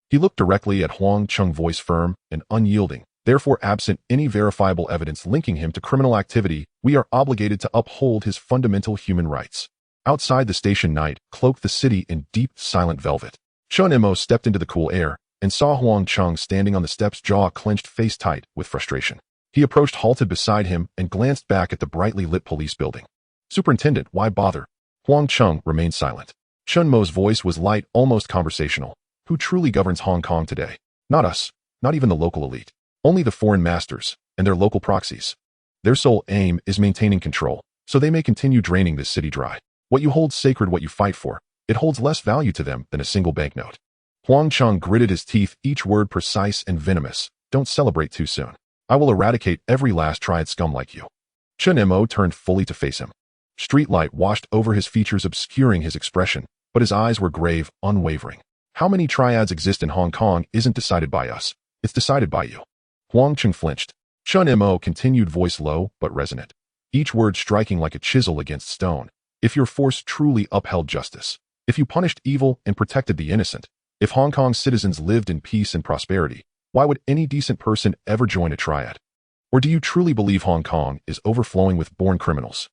He looked directly at Huang Qing, voice firm and unyielding, Therefore, absent any verifiable evidence linking him to criminal activity, we are obligated to uphold his fundamental human rights. Outside the station, night cloaked the city in deep, silent velvet. Chen Mo stepped into the cool air and saw Huang Cheng standing on the steps, jaw clenched, face tight with frustration. He approached, halted beside him, and glanced back at the brightly lit police building. "Superintendent, why bother?" Huang Cheng remained silent. Chen Mo's voice was light, almost conversational. "Who truly governs Hong Kong today? Not us, not even the local elite. Only the foreign masters and their local proxies. Their sole aim is maintaining control, so they may continue draining this city dry. What you hold sacred, what you fight for, it holds less value to them than a single banknote." Huang Cheng gritted his teeth, each word precise and venomous. "Don't celebrate too soon. I will eradicate every last Triad scum like you." Chen Mo turned fully to face him. Street light washed over his features, obscuring his expression, but his eyes were grave, unwavering. "How many Triads exist in Hong Kong isn't decided by us. It's decided by you." Huang Cheng flinched. Chen Mo continued, voice low but resonant, each word striking like a chisel against stone. "If your force truly upheld justice, if you punished evil and protected the innocent, if Hong Kong's citizens lived in peace and prosperity, why would any decent person ever join a Triad? Or do you truly believe Hong Kong is overflowing with born criminals?"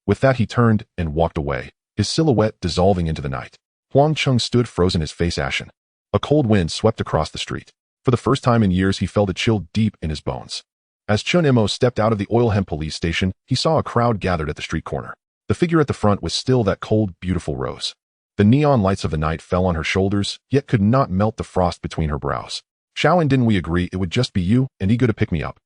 With that, he turned and walked away, his silhouette dissolving into the night. Huang Cheng stood frozen, his face ashen. A cold wind swept across the street. For the first time in years, he felt a chill deep in his bones. As Chen Mo stepped out of the Oilhem police station, he saw a crowd gathered at the street corner. The figure at the front was still that cold, beautiful Rose. The neon lights of the night fell on her shoulders, yet could not melt the frost between her brows. "Shaolin, didn't we agree it would just be you and Ego to pick me up?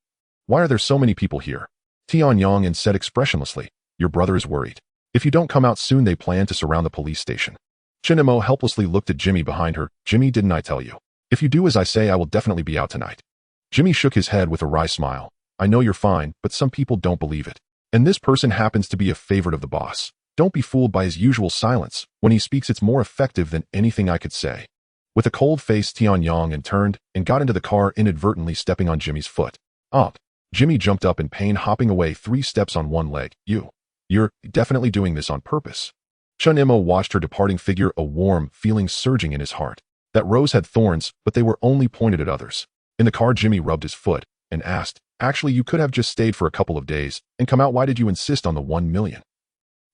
Why are there so many people here?" Tian Yang said expressionlessly. "Your brother is worried. If you don't come out soon, they plan to surround the police station." Chen Mo helplessly looked at Jimmy behind her. "Jimmy, didn't I tell you? If you do as I say, I will definitely be out tonight." Jimmy shook his head with a wry smile. "I know you're fine, but some people don't believe it. And this person happens to be a favorite of the boss. Don't be fooled by his usual silence. When he speaks, it's more effective than anything I could say." With a cold face, Tian Yang turned and got into the car, inadvertently stepping on Jimmy's foot. "Up." Jimmy jumped up in pain, hopping away 3 steps on one leg. You're definitely doing this on purpose." Chen Mo watched her departing figure, a warm feeling surging in his heart. That rose had thorns, but they were only pointed at others. In the car, Jimmy rubbed his foot and asked, "Actually, you could have just stayed for a couple of days and come out. Why did you insist on the 1 million?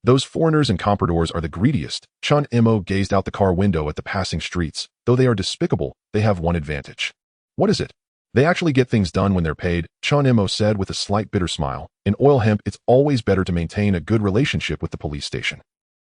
Those foreigners and compradors are the greediest." Chen Mo gazed out the car window at the passing streets. "Though they are despicable, they have one advantage." "What is it?" "They actually get things done when they're paid," Chen Mo said with a slight bitter smile. "In oil hemp, it's always better to maintain a good relationship with the police station.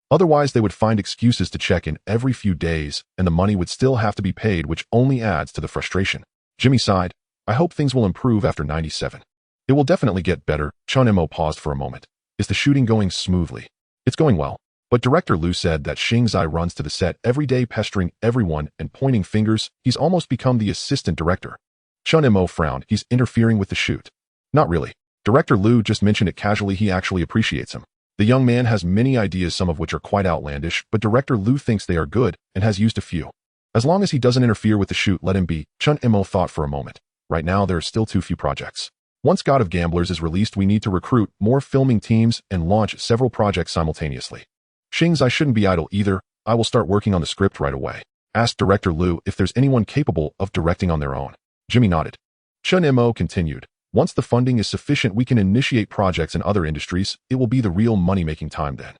Otherwise, they would find excuses to check in every few days, and the money would still have to be paid, which only adds to the frustration." Jimmy sighed. "I hope things will improve after 97. "It will definitely get better." Chen Mo paused for a moment. "Is the shooting going smoothly?" "It's going well. But Director Lu said that Xing Zai runs to the set every day, pestering everyone and pointing fingers. He's almost become the assistant director." Chen Mo frowned. "He's interfering with the shoot." "Not really. Director Lu just mentioned it casually. He actually appreciates him. The young man has many ideas, some of which are quite outlandish, but Director Lu thinks they are good and has used a few. As long as he doesn't interfere with the shoot, let him be." Chen Mo thought for a moment. "Right now, there are still too few projects. Once God of Gamblers is released, we need to recruit more filming teams and launch several projects simultaneously. Xing Zai shouldn't be idle either. I will start working on the script right away. Ask Director Lu if there's anyone capable of directing on their own." Jimmy nodded. Chen Mo continued. "Once the funding is sufficient, we can initiate projects in other industries. It will be the real money-making time then."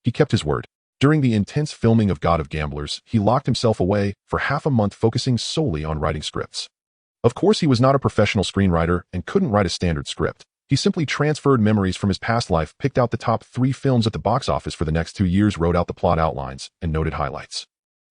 He kept his word. During the intense filming of God of Gamblers, he locked himself away for half a month, focusing solely on writing scripts. Of course, he was not a professional screenwriter and couldn't write a standard script. He simply transferred memories from his past life, picked out the top 3 films at the box office for the next 2 years, wrote out the plot outlines, and noted highlights.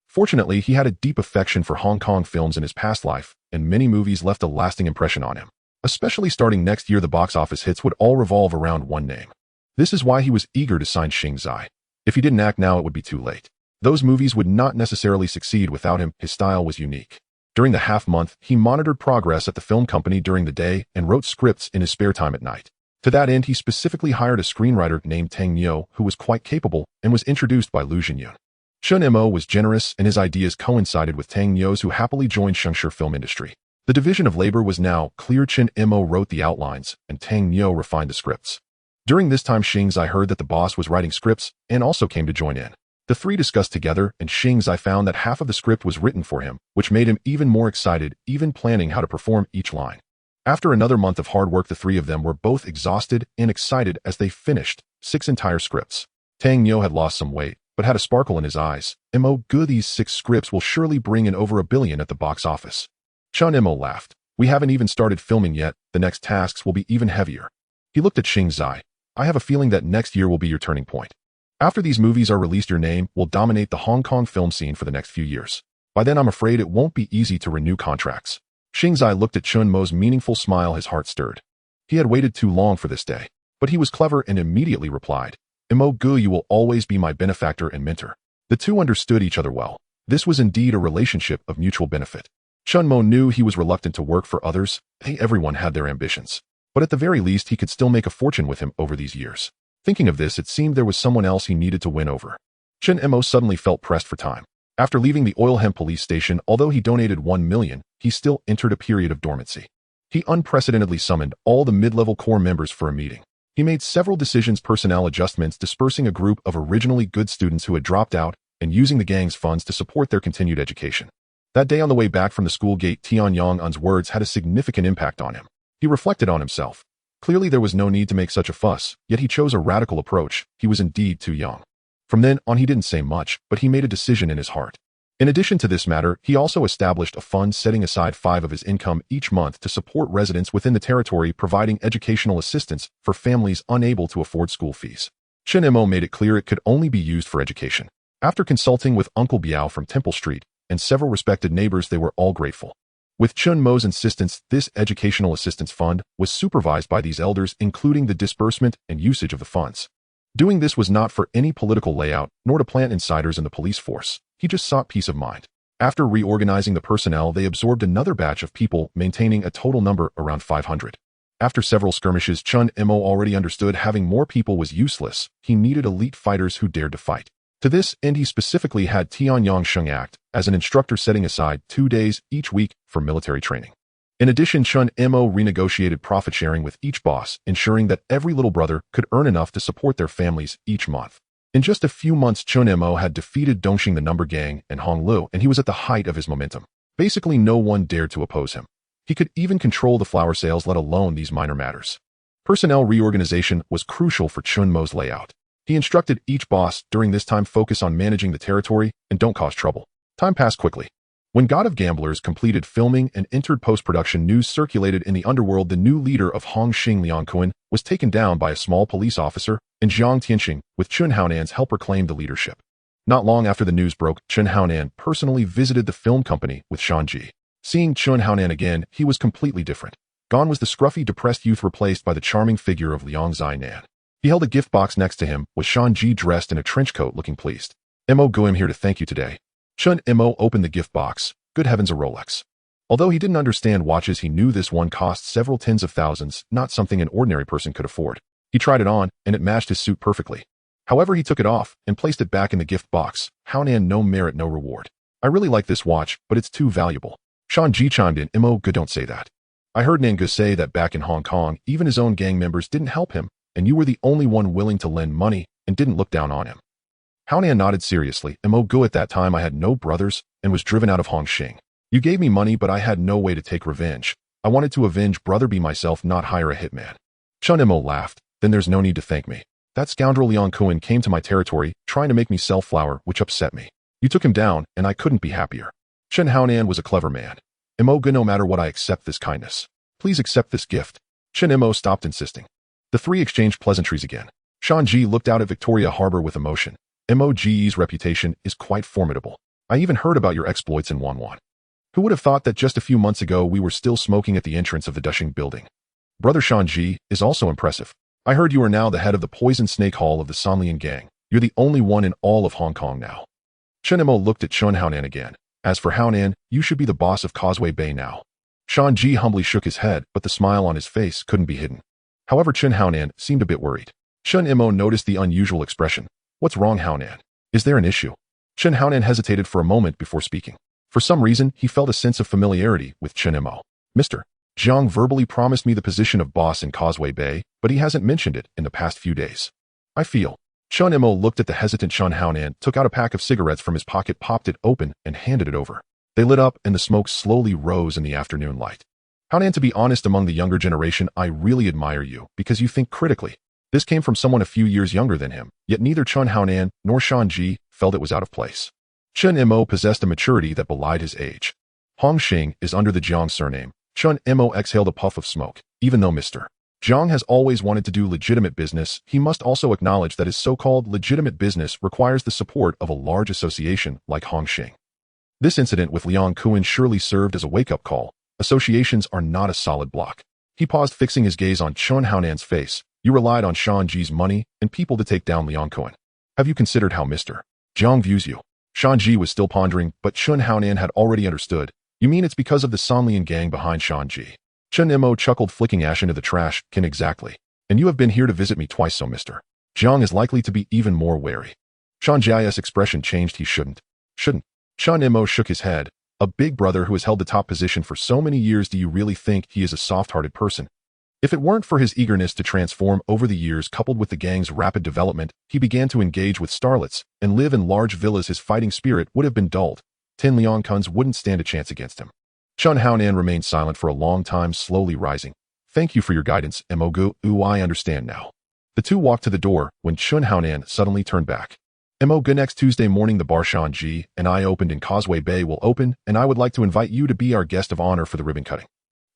Fortunately, he had a deep affection for Hong Kong films in his past life, and many movies left a lasting impression on him. Especially starting next year, the box office hits would all revolve around one name. This is why he was eager to sign Xing Zai. If he didn't act now, it would be too late. Those movies would not necessarily succeed without him. His style was unique. During the half-month, he monitored progress at the film company during the day and wrote scripts in his spare time at night. To that end, he specifically hired a screenwriter named Tang Nyo, who was quite capable and was introduced by Lu Jinyun. Chen Mo was generous, and his ideas coincided with Tang Nyo's, who happily joined Shengshi film industry. The division of labor was now clear. Chen Mo wrote the outlines, and Tang Nyo refined the scripts. During this time, Xing Zai heard that the boss was writing scripts and also came to join in. The 3 discussed together, and Xing Zai found that half of the script was written for him, which made him even more excited, even planning how to perform each line. After another month of hard work, the three of them were both exhausted and excited as they finished 6 entire scripts. Tang Nyo had lost some weight, but had a sparkle in his eyes. Mo, good, these 6 scripts will surely bring in over $1 billion at the box office. Chen Mo laughed. We haven't even started filming yet, the next tasks will be even heavier. He looked at Xing Zai. I have a feeling that next year will be your turning point. After these movies are released, your name will dominate the Hong Kong film scene for the next few years. By then, I'm afraid it won't be easy to renew contracts. Xing Zai looked at Chen Mo's meaningful smile, his heart stirred. He had waited too long for this day, but he was clever and immediately replied, Mo Gu, you will always be my benefactor and mentor. The two understood each other well. This was indeed a relationship of mutual benefit. Chen Mo knew he was reluctant to work for others. Everyone had their ambitions. But at the very least, he could still make a fortune with him over these years. Thinking of this, it seemed there was someone else he needed to win over. Chen Mo suddenly felt pressed for time. After leaving the Oilhem police station, although he donated 1 million, he still entered a period of dormancy. He unprecedentedly summoned all the mid-level core members for a meeting. He made several decisions, personnel adjustments, dispersing a group of originally good students who had dropped out, and using the gang's funds to support their continued education. That day on the way back from the school gate, Tian Yong-un's words had a significant impact on him. He reflected on himself. Clearly there was no need to make such a fuss, yet he chose a radical approach. He was indeed too young. From then on, he didn't say much, but he made a decision in his heart. In addition to this matter, he also established a fund setting aside 5% of his income each month to support residents within the territory, providing educational assistance for families unable to afford school fees. Chen Mo made it clear it could only be used for education. After consulting with Uncle Biao from Temple Street and several respected neighbors, they were all grateful. With Chen Mo's insistence, this educational assistance fund was supervised by these elders, including the disbursement and usage of the funds. Doing this was not for any political layout, nor to plant insiders in the police force. He just sought peace of mind. After reorganizing the personnel, they absorbed another batch of people, maintaining a total number around 500. After several skirmishes, Chen Mo already understood having more people was useless. He needed elite fighters who dared to fight. To this end, he specifically had Tianyang Sheng act as an instructor, setting aside 2 days each week for military training. In addition, Chen Mo renegotiated profit sharing with each boss, ensuring that every little brother could earn enough to support their families each month. In just a few months, Chen Mo had defeated Dongxing the Number Gang and Hong Lu, and he was at the height of his momentum. Basically, no one dared to oppose him. He could even control the flower sales, let alone these minor matters. Personnel reorganization was crucial for Chen Mo's layout. He instructed each boss during this time, focus on managing the territory and don't cause trouble. Time passed quickly. When God of Gamblers completed filming and entered post-production, news circulated in the underworld. The new leader of Hongxing, Liang Kun, was taken down by a small police officer, and Jiang Tianxing, with Chun Haonan's help, claimed the leadership. Not long after the news broke, Chun Haonan personally visited the film company with Shan Ji. Seeing Chun Haonan again, he was completely different. Gone was the scruffy, depressed youth, replaced by the charming figure of Liang Zainan. He held a gift box next to him, with Shan Ji dressed in a trench coat, looking pleased. Mo Gu, I'm here to thank you today. Chen Mo opened the gift box. Good heavens, a Rolex. Although he didn't understand watches, he knew this one cost several tens of thousands, not something an ordinary person could afford. He tried it on, and it matched his suit perfectly. However, he took it off and placed it back in the gift box. Haonan, no merit, no reward. I really like this watch, but it's too valuable. Shan Ji chimed in. Mo Gu, don't say that. I heard Nangu say that back in Hong Kong, even his own gang members didn't help him, and you were the only one willing to lend money and didn't look down on him. Haonan nodded seriously. Mo Gu, at that time I had no brothers and was driven out of Hongxing. You gave me money, but I had no way to take revenge. I wanted to avenge brother B myself, not hire a hitman. Chen Mo laughed. Then there's no need to thank me. That scoundrel Liang Kun came to my territory, trying to make me sell flour, which upset me. You took him down, and I couldn't be happier. Chen Haonan was a clever man. Mo Gu, no matter what, I accept this kindness. Please accept this gift. Chen Mo stopped insisting. The three exchanged pleasantries again. Shan Ji looked out at Victoria Harbor with emotion. Mo's reputation is quite formidable. I even heard about your exploits in Wanwan. Who would have thought that just a few months ago we were still smoking at the entrance of the Dushing building? Brother Shan Ji is also impressive. I heard you are now the head of the Poison Snake Hall of the Sanlian gang. You're the only one in all of Hong Kong now. Chen Mo looked at Chun Haonan again. As for Haonan, you should be the boss of Causeway Bay now. Shan Ji humbly shook his head, but the smile on his face couldn't be hidden. However, Chen Haonan seemed a bit worried. Chen Mo noticed the unusual expression. What's wrong, Haonan? Is there an issue? Chen Haonan hesitated for a moment before speaking. For some reason, he felt a sense of familiarity with Chen Mo. Mr. Jiang verbally promised me the position of boss in Causeway Bay, but he hasn't mentioned it in the past few days. I feel. Chen Mo looked at the hesitant Chen Haonan, took out a pack of cigarettes from his pocket, popped it open, and handed it over. They lit up, and the smoke slowly rose in the afternoon light. Haonan, to be honest, among the younger generation, I really admire you because you think critically. This came from someone a few years younger than him, yet neither Chen Haonan nor Shan Ji felt it was out of place. Chen Mo possessed a maturity that belied his age. Hong Xing is under the Jiang surname. Chen Mo exhaled a puff of smoke. Even though Mr. Jiang has always wanted to do legitimate business, he must also acknowledge that his so-called legitimate business requires the support of a large association like Hong Xing. This incident with Liang Kuan surely served as a wake-up call. Associations are not a solid block. He paused, fixing his gaze on Chen Haonan's face. You relied on Shan Ji's money and people to take down Liang Kuan. Have you considered how Mr. Jiang views you? Shan Ji was still pondering, but Chen Haonan had already understood. You mean it's because of the Sanlian gang behind Shan Ji? Chen Mo chuckled, flicking ash into the trash. Can exactly. And you have been here to visit me twice, so Mr. Jiang is likely to be even more wary. Shan Ji's expression changed. He shouldn't. Chen Mo shook his head. A big brother who has held the top position for so many years, do you really think he is a soft-hearted person? If it weren't for his eagerness to transform over the years coupled with the gang's rapid development, he began to engage with starlets and live in large villas, his fighting spirit would have been dulled. 10 Liang Kuns wouldn't stand a chance against him. Chen Haonan remained silent for a long time, slowly rising. Thank you for your guidance, Mogu. I understand now. The two walked to the door when Chen Haonan suddenly turned back. Mogu, next Tuesday morning the bar Shan Ji and I opened in Causeway Bay will open, and I would like to invite you to be our guest of honor for the ribbon cutting.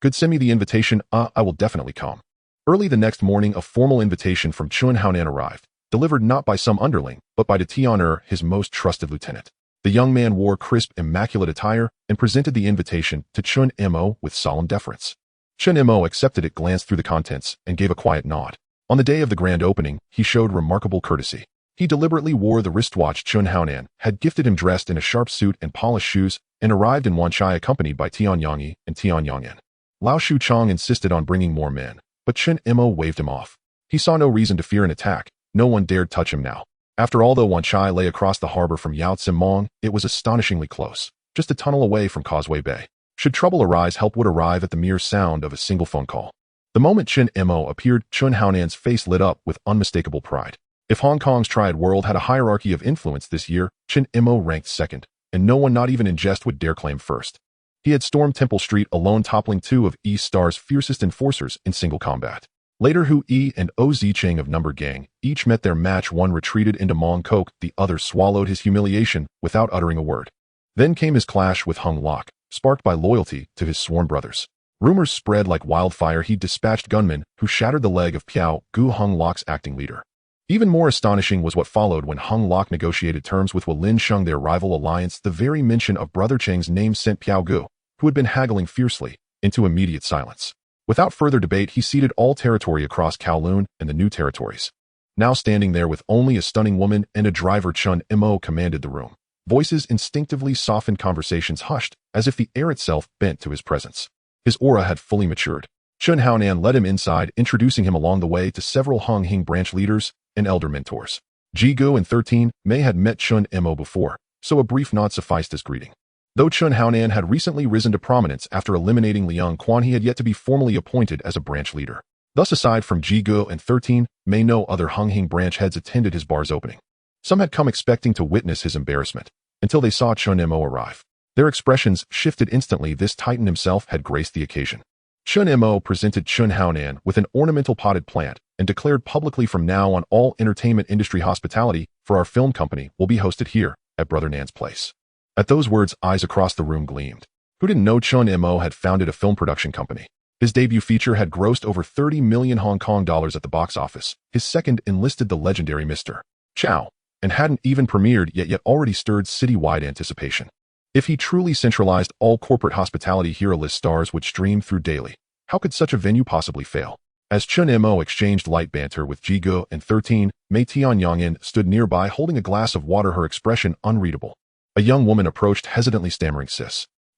Good, send me the invitation. I will definitely come. Early the next morning, a formal invitation from Chen Haonan arrived, delivered not by some underling, but by Tian, his most trusted lieutenant. The young man wore crisp, immaculate attire and presented the invitation to Chen Mo with solemn deference. Chen Mo accepted it, glanced through the contents, and gave a quiet nod. On the day of the grand opening, he showed remarkable courtesy. He deliberately wore the wristwatch Chen Haonan had gifted him, dressed in a sharp suit and polished shoes, and arrived in Wanchai accompanied by Tian Yangyi and Tian Yangyan. Lao Shu Chong insisted on bringing more men, but Chen Mo waved him off. He saw no reason to fear an attack. No one dared touch him now. After all, though Wanchai lay across the harbor from Yao Tsimong, it was astonishingly close, just a tunnel away from Causeway Bay. Should trouble arise, help would arrive at the mere sound of a single phone call. The moment Chen Mo appeared, Chen Haonan's face lit up with unmistakable pride. If Hong Kong's Triad world had a hierarchy of influence this year, Chen Mo ranked second, and no one, not even in jest, would dare claim first. He had stormed Temple Street alone, toppling two of East Star's fiercest enforcers in single combat. Later, Hu Yi and O Zicheng of Number Gang each met their match. One retreated into Mong Kok, the other swallowed his humiliation without uttering a word. Then came his clash with Hung Lok, sparked by loyalty to his sworn brothers. Rumors spread like wildfire. He dispatched gunmen who shattered the leg of Piao Gu, Hung Lok's acting leader. Even more astonishing was what followed when Hung Lok negotiated terms with Walin Sheng, their rival alliance. The very mention of Brother Cheng's name sent Piao Gu, who had been haggling fiercely, into immediate silence. Without further debate, he ceded all territory across Kowloon and the new territories. Now standing there with only a stunning woman and a driver, Chen Mo commanded the room. Voices instinctively softened, conversations hushed, as if the air itself bent to his presence. His aura had fully matured. Chen Haonan led him inside, introducing him along the way to several Hung Hing branch leaders and elder mentors. Ji Gu and 13 May had met Chen Mo before, so a brief nod sufficed as greeting. Though Chen Haonan had recently risen to prominence after eliminating Liang Quan, he had yet to be formally appointed as a branch leader. Thus, aside from Ji Gu and 13 May, no other Hung Hing branch heads attended his bar's opening. Some had come expecting to witness his embarrassment, until they saw Chen Mo arrive. Their expressions shifted instantly. This titan himself had graced the occasion. Chen Mo presented Chen Haonan with an ornamental potted plant and declared publicly, from now on, all entertainment industry hospitality for our film company will be hosted here at Brother Nan's place. At those words, eyes across the room gleamed. Who didn't know Chen Mo had founded a film production company? His debut feature had grossed over 30 million Hong Kong dollars at the box office. His second enlisted the legendary Mr. Chow, and hadn't even premiered yet already stirred citywide anticipation. If he truly centralized all corporate hospitality here, a list stars would stream through daily. How could such a venue possibly fail? As Chen Mo exchanged light banter with Ji Gu and 13 May, Tian Yangyan stood nearby holding a glass of water, her expression unreadable. A young woman approached, hesitantly stammering,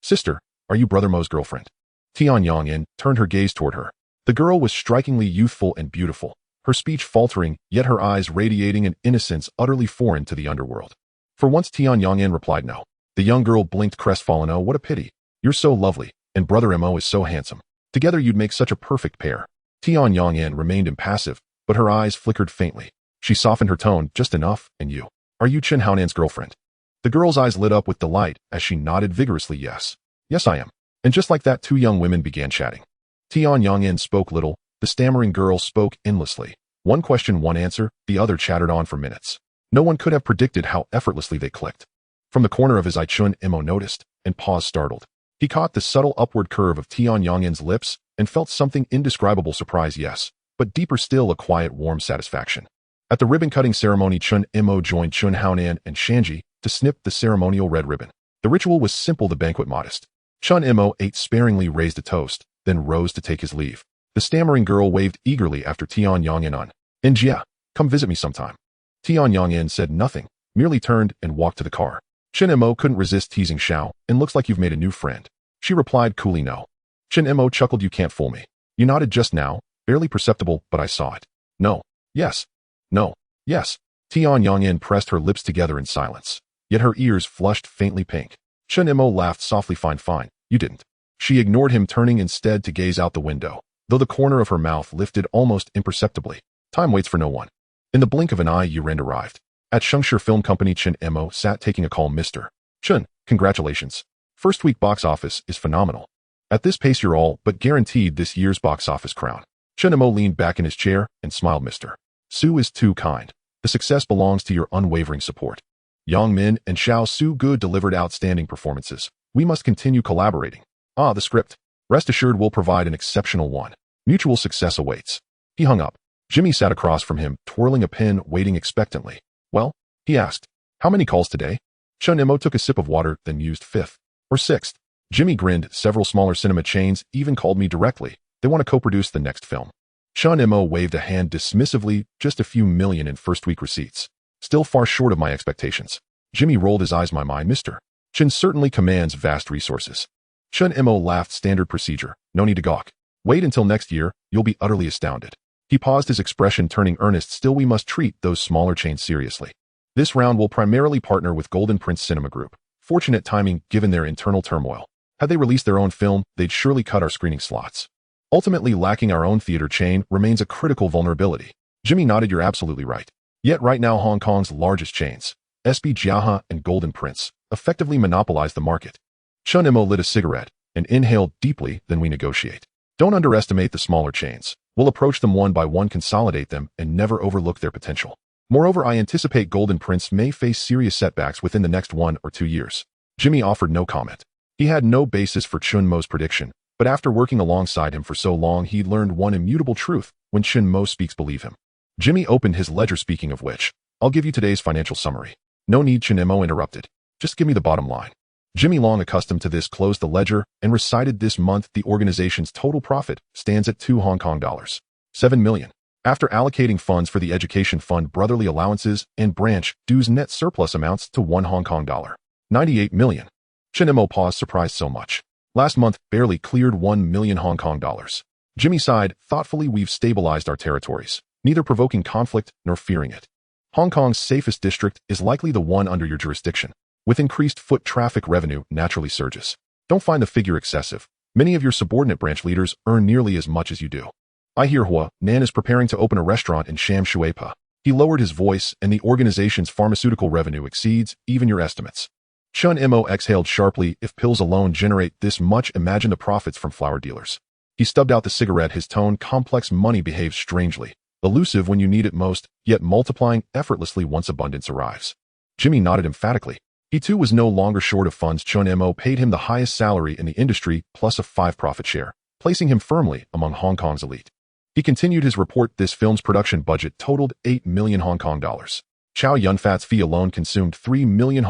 Sister, are you Brother Mo's girlfriend? Tian Yangyan turned her gaze toward her. The girl was strikingly youthful and beautiful, her speech faltering, yet her eyes radiating an innocence utterly foreign to the underworld. For once, Tian Yangyan replied no. The young girl blinked, crestfallen. Oh, what a pity. You're so lovely, and Brother Mo is so handsome. Together you'd make such a perfect pair. Tian Yangyan remained impassive, but her eyes flickered faintly. She softened her tone just enough. And you? Are you Chen Haonan's girlfriend? The girl's eyes lit up with delight as she nodded vigorously. Yes. Yes, I am. And just like that, two young women began chatting. Tian Yongin spoke little, the stammering girl spoke endlessly. One question, one answer, the other chattered on for minutes. No one could have predicted how effortlessly they clicked. From the corner of his eye, Chen Mo noticed, and paused startled. He caught the subtle upward curve of Tian Yongin's lips and felt something indescribable surprise, yes, but deeper still a quiet, warm satisfaction. At the ribbon-cutting ceremony, Chen Mo joined Chun Haonan and Shanji to snip the ceremonial red ribbon. The ritual was simple, the banquet modest. Chen Mo ate sparingly, raised a toast, then rose to take his leave. The stammering girl waved eagerly after Tian Yongin on. "Njia, come visit me sometime." Tian Yongin said nothing, merely turned and walked to the car. Chen Mo couldn't resist teasing Xiao, and looks like you've made a new friend. She replied coolly, no. Chen Mo chuckled, you can't fool me. You nodded just now, barely perceptible, but I saw it. No. Yes. No. Yes. Tian Yongin pressed her lips together in silence, yet her ears flushed faintly pink. Chen Mo laughed softly, fine, you didn't. She ignored him, turning instead to gaze out the window, though the corner of her mouth lifted almost imperceptibly. Time waits for no one. In the blink of an eye, Yurand arrived. At Shengshi Film Company, Chen Mo sat taking a call. Mr. Chen, congratulations. First week box office is phenomenal. At this pace, you're all but guaranteed this year's box office crown. Chen Mo leaned back in his chair and smiled. Mr. Su is too kind. The success belongs to your unwavering support. Yang Min and Xiao Su Good delivered outstanding performances. We must continue collaborating. The script. Rest assured we'll provide an exceptional one. Mutual success awaits. He hung up. Jimmy sat across from him, twirling a pen, waiting expectantly. Well, he asked. How many calls today? Chen Mo took a sip of water, then used fifth or sixth. Jimmy grinned. Several smaller cinema chains even called me directly. They want to co-produce the next film. Chen Mo waved a hand dismissively. Just a few million in first-week receipts. Still far short of my expectations. Jimmy rolled his eyes. My Mr. Chen certainly commands vast resources. Chen Mo laughed. Standard procedure. No need to gawk. Wait until next year. You'll be utterly astounded. He paused, his expression turning earnest. Still, we must treat those smaller chains seriously. This round will primarily partner with Golden Prince Cinema Group. Fortunate timing, given their internal turmoil. Had they released their own film, they'd surely cut our screening slots. Ultimately, lacking our own theater chain remains a critical vulnerability. Jimmy nodded. You're absolutely right. Yet right now, Hong Kong's largest chains, SB Jiaha and Golden Prince, effectively monopolize the market. Chen Mo lit a cigarette and inhaled deeply. Then we negotiate. Don't underestimate the smaller chains. We'll approach them one by one, consolidate them, and never overlook their potential. Moreover, I anticipate Golden Prince may face serious setbacks within the next 1 or 2 years. Jimmy offered no comment. He had no basis for Chen Mo's prediction, but after working alongside him for so long, he'd learned one immutable truth: when Chen Mo speaks, believe him. Jimmy opened his ledger. Speaking of which, I'll give you today's financial summary. No need, Chen Mo interrupted. Just give me the bottom line. Jimmy, long accustomed to this, closed the ledger and recited, this month the organization's total profit stands at $2 million. After allocating funds for the education fund, brotherly allowances, and branch dues, net surplus amounts to $98 million. Chen Mo paused, surprised so much. Last month barely cleared $1 million. Jimmy sighed thoughtfully. We've stabilized our territories, neither provoking conflict nor fearing it. Hong Kong's safest district is likely the one under your jurisdiction. With increased foot traffic, revenue naturally surges. Don't find the figure excessive. Many of your subordinate branch leaders earn nearly as much as you do. I hear Hua Nan is preparing to open a restaurant in Sham Shuepa. He lowered his voice, and the organization's pharmaceutical revenue exceeds even your estimates. Chen Mo exhaled sharply. If pills alone generate this much, imagine the profits from flower dealers. He stubbed out the cigarette, his tone complex. Money behaves strangely, elusive when you need it most, yet multiplying effortlessly once abundance arrives. Jimmy nodded emphatically. He too was no longer short of funds. Chen Mo paid him the highest salary in the industry, plus a 5% profit share, placing him firmly among Hong Kong's elite. He continued his report. This film's production budget totaled $8 million. Chow Yun-Fat's fee alone consumed $3 million,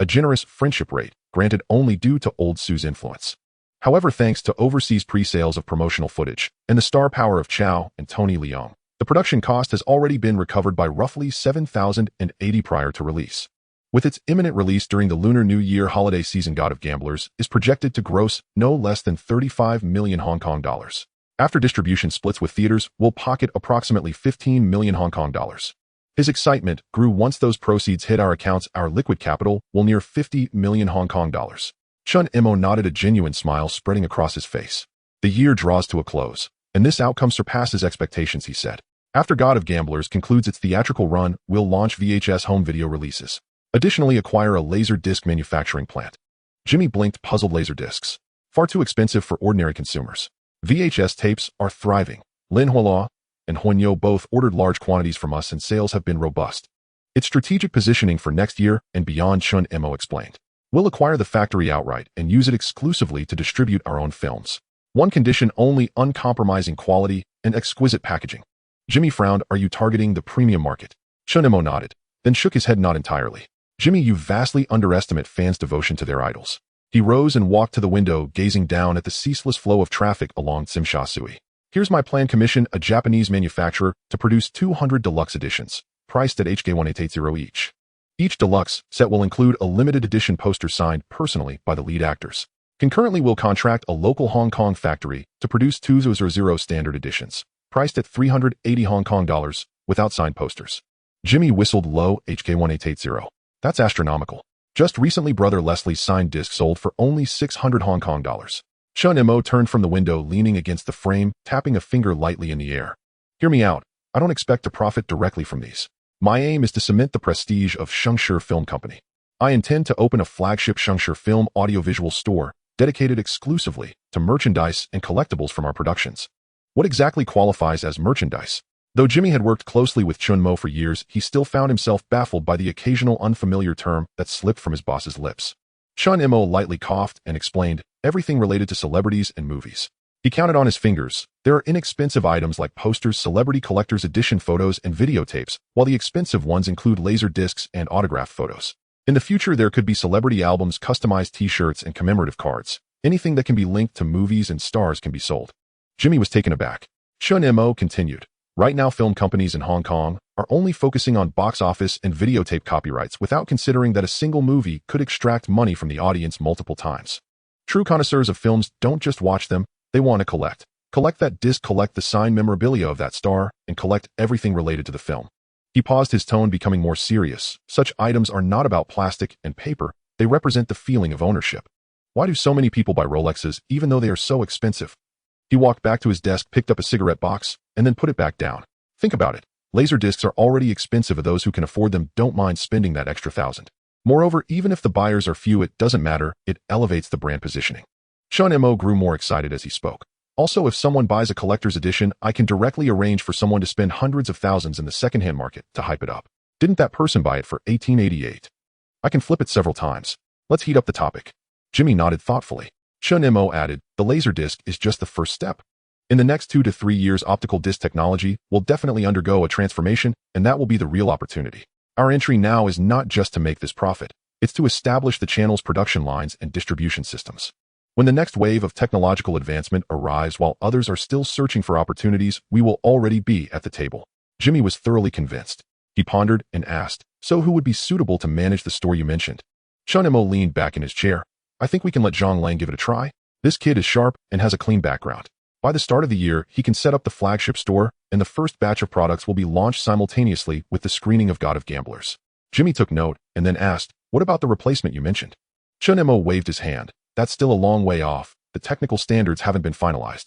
a generous friendship rate, granted only due to Old Su's influence. However, thanks to overseas pre-sales of promotional footage and the star power of Chow and Tony Leung, the production cost has already been recovered by roughly $7,080 prior to release. With its imminent release during the Lunar New Year holiday season, God of Gamblers is projected to gross no less than $35 million. After distribution splits with theaters, will pocket approximately $15 million. His excitement grew once those proceeds hit our accounts. Our liquid capital will near $50 million. Chen Mo nodded, a genuine smile spreading across his face. The year draws to a close, and this outcome surpasses expectations, he said. After God of Gamblers concludes its theatrical run, we'll launch VHS home video releases. Additionally, acquire a laser disc manufacturing plant. Jimmy blinked, puzzled. Laser discs. far too expensive for ordinary consumers. VHS tapes are thriving. Lin Huala and Huanyo both ordered large quantities from us and sales have been robust. It's strategic positioning for next year and beyond, Chen Mo explained. We'll acquire the factory outright and use it exclusively to distribute our own films. One condition only: uncompromising quality and exquisite packaging. Jimmy frowned. Are you targeting the premium market? Chen Mo nodded, then shook his head not entirely. Jimmy, you vastly underestimate fans' devotion to their idols. He rose and walked to the window, gazing down at the ceaseless flow of traffic along Tsimsha Sui. Here's my plan. Commission a Japanese manufacturer to produce 200 deluxe editions, priced at HK1880 each. Each deluxe set will include a limited edition poster signed personally by the lead actors. Concurrently, we'll contract a local Hong Kong factory to produce 200 standard editions, priced at 380 Hong Kong dollars, without signed posters. Jimmy whistled low. HK1880. That's astronomical. Just recently, Brother Leslie's signed disc sold for only 600 Hong Kong dollars. Chen Mo turned from the window, leaning against the frame, tapping a finger lightly in the air. Hear me out. I don't expect to profit directly from these. My aim is to cement the prestige of Shengshi Film Company. I intend to open a flagship Shengshi Film audiovisual store dedicated exclusively to merchandise and collectibles from our productions. What exactly qualifies as merchandise? Though Jimmy had worked closely with Chen Mo for years, he still found himself baffled by the occasional unfamiliar term that slipped from his boss's lips. Chen Mo lightly coughed and explained, everything related to celebrities and movies. He counted on his fingers. There are inexpensive items like posters, celebrity collector's edition photos, and videotapes, while the expensive ones include laser discs and autographed photos. In the future, there could be celebrity albums, customized t-shirts, and commemorative cards. Anything that can be linked to movies and stars can be sold. Jimmy was taken aback. Chen Mo continued. Right now, film companies in Hong Kong are only focusing on box office and videotape copyrights without considering that a single movie could extract money from the audience multiple times. True connoisseurs of films don't just watch them, they want to collect. Collect that disc, collect the signed memorabilia of that star, and collect everything related to the film. He paused, his tone becoming more serious. Such items are not about plastic and paper, they represent the feeling of ownership. Why do so many people buy Rolexes even though they are so expensive? He walked back to his desk, picked up a cigarette box, and then put it back down. Think about it. Laser discs are already expensive, and those who can afford them don't mind spending that extra $1,000. Moreover, even if the buyers are few, it doesn't matter, it elevates the brand positioning. Chen Mo grew more excited as he spoke. Also, if someone buys a collector's edition, I can directly arrange for someone to spend hundreds of thousands in the secondhand market to hype it up. Didn't that person buy it for $1888? I can flip it several times. Let's heat up the topic. Jimmy nodded thoughtfully. Chen Mo added, the Laserdisc is just the first step. In the next 2 to 3 years, optical disc technology will definitely undergo a transformation, and that will be the real opportunity. Our entry now is not just to make this profit, it's to establish the channel's production lines and distribution systems. When the next wave of technological advancement arrives while others are still searching for opportunities, we will already be at the table. Jimmy was thoroughly convinced. He pondered and asked, so who would be suitable to manage the store you mentioned? Chen Mo leaned back in his chair. I think we can let Zhang Lang give it a try. This kid is sharp and has a clean background. By the start of the year, he can set up the flagship store, and the first batch of products will be launched simultaneously with the screening of God of Gamblers. Jimmy took note and then asked, what about the replacement you mentioned? Chen Mo waved his hand. That's still a long way off. The technical standards haven't been finalized.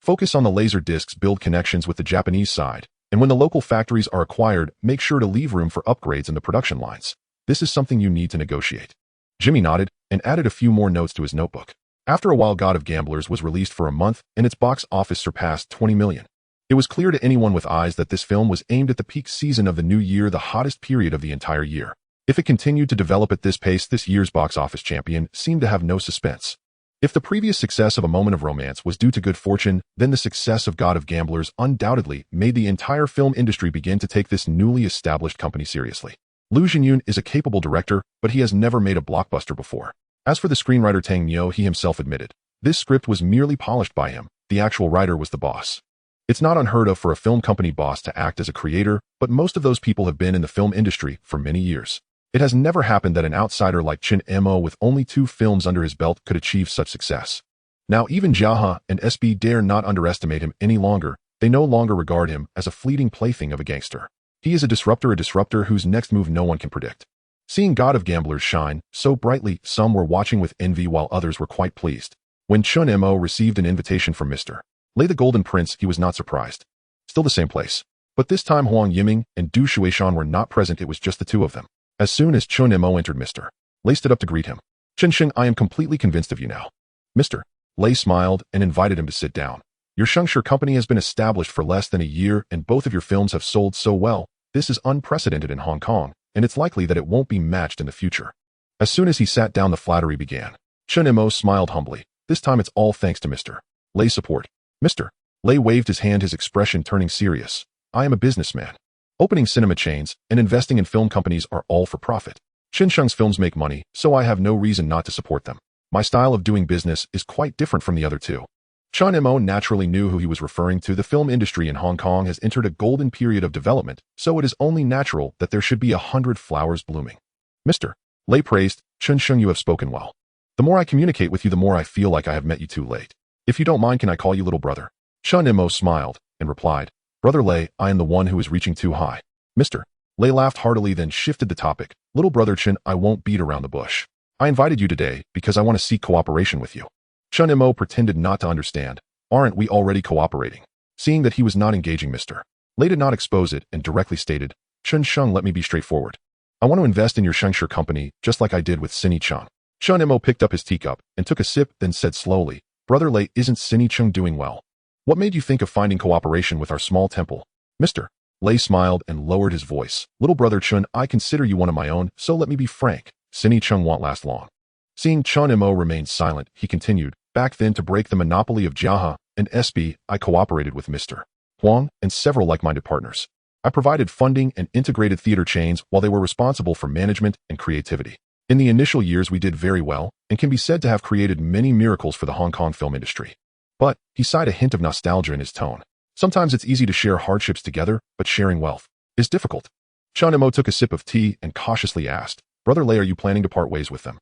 Focus on the laser discs, build connections with the Japanese side, and when the local factories are acquired, make sure to leave room for upgrades in the production lines. This is something you need to negotiate. Jimmy nodded and added a few more notes to his notebook. After a while, God of Gamblers was released for a month, and its box office surpassed 20 million. It was clear to anyone with eyes that this film was aimed at the peak season of the new year, the hottest period of the entire year. If it continued to develop at this pace, this year's box office champion seemed to have no suspense. If the previous success of A Moment of Romance was due to good fortune, then the success of God of Gamblers undoubtedly made the entire film industry begin to take this newly established company seriously. Liu Jinyun is a capable director, but he has never made a blockbuster before. As for the screenwriter Tang Miao, he himself admitted, this script was merely polished by him. The actual writer was the boss. It's not unheard of for a film company boss to act as a creator, but most of those people have been in the film industry for many years. It has never happened that an outsider like Chen Mo with only 2 films under his belt could achieve such success. Now even Jiahe and SB dare not underestimate him any longer. They no longer regard him as a fleeting plaything of a gangster. He is a disruptor whose next move no one can predict. Seeing God of Gamblers shine so brightly, some were watching with envy while others were quite pleased. When Chen Mo received an invitation from Mr. Lei the Golden Prince, he was not surprised. Still the same place. But this time Huang Yiming and Du Shuishan were not present, it was just the 2 of them. As soon as Chen Mo entered, Mr. Lei stood up to greet him. Chen Sheng, I am completely convinced of you now. Mr. Lei smiled and invited him to sit down. Your Shengshi company has been established for less than a year and both of your films have sold so well. This is unprecedented in Hong Kong, and it's likely that it won't be matched in the future. As soon as he sat down, the flattery began. Chen Mo smiled humbly. This time it's all thanks to Mr. Lei's support. Mr. Lei waved his hand, his expression turning serious. I am a businessman. Opening cinema chains and investing in film companies are all for profit. Shin Sheng's films make money, so I have no reason not to support them. My style of doing business is quite different from the other two. Chen Mo naturally knew who he was referring to. The film industry in Hong Kong has entered a golden period of development, so it is only natural that there should be 100 flowers blooming. Mr. Lei praised, Chen Sheng, you have spoken well. The more I communicate with you, the more I feel like I have met you too late. If you don't mind, can I call you little brother? Chen Mo smiled and replied, Brother Lei, I am the one who is reaching too high. Mr. Lei laughed heartily, then shifted the topic. Little brother Chen, I won't beat around the bush. I invited you today because I want to seek cooperation with you. Chen Mo pretended not to understand. Aren't we already cooperating? Seeing that he was not engaging, Mr. Lei did not expose it and directly stated, Chen Sheng, let me be straightforward. I want to invest in your Shengshi company just like I did with Sinny Chung. Chen Mo picked up his teacup and took a sip, then said slowly, Brother Lei, isn't Sinny Chung doing well? What made you think of finding cooperation with our small temple? Mr. Lei smiled and lowered his voice. Little brother Chen, I consider you one of my own, so let me be frank. Sinny Chung won't last long. Seeing Chen Mo remain silent, he continued, back then to break the monopoly of Jiahe and SB, I cooperated with Mr. Huang and several like-minded partners. I provided funding and integrated theater chains while they were responsible for management and creativity. In the initial years, we did very well and can be said to have created many miracles for the Hong Kong film industry. But he sighed, a hint of nostalgia in his tone. Sometimes it's easy to share hardships together, but sharing wealth is difficult. Chen Mo took a sip of tea and cautiously asked, Brother Lei, are you planning to part ways with them?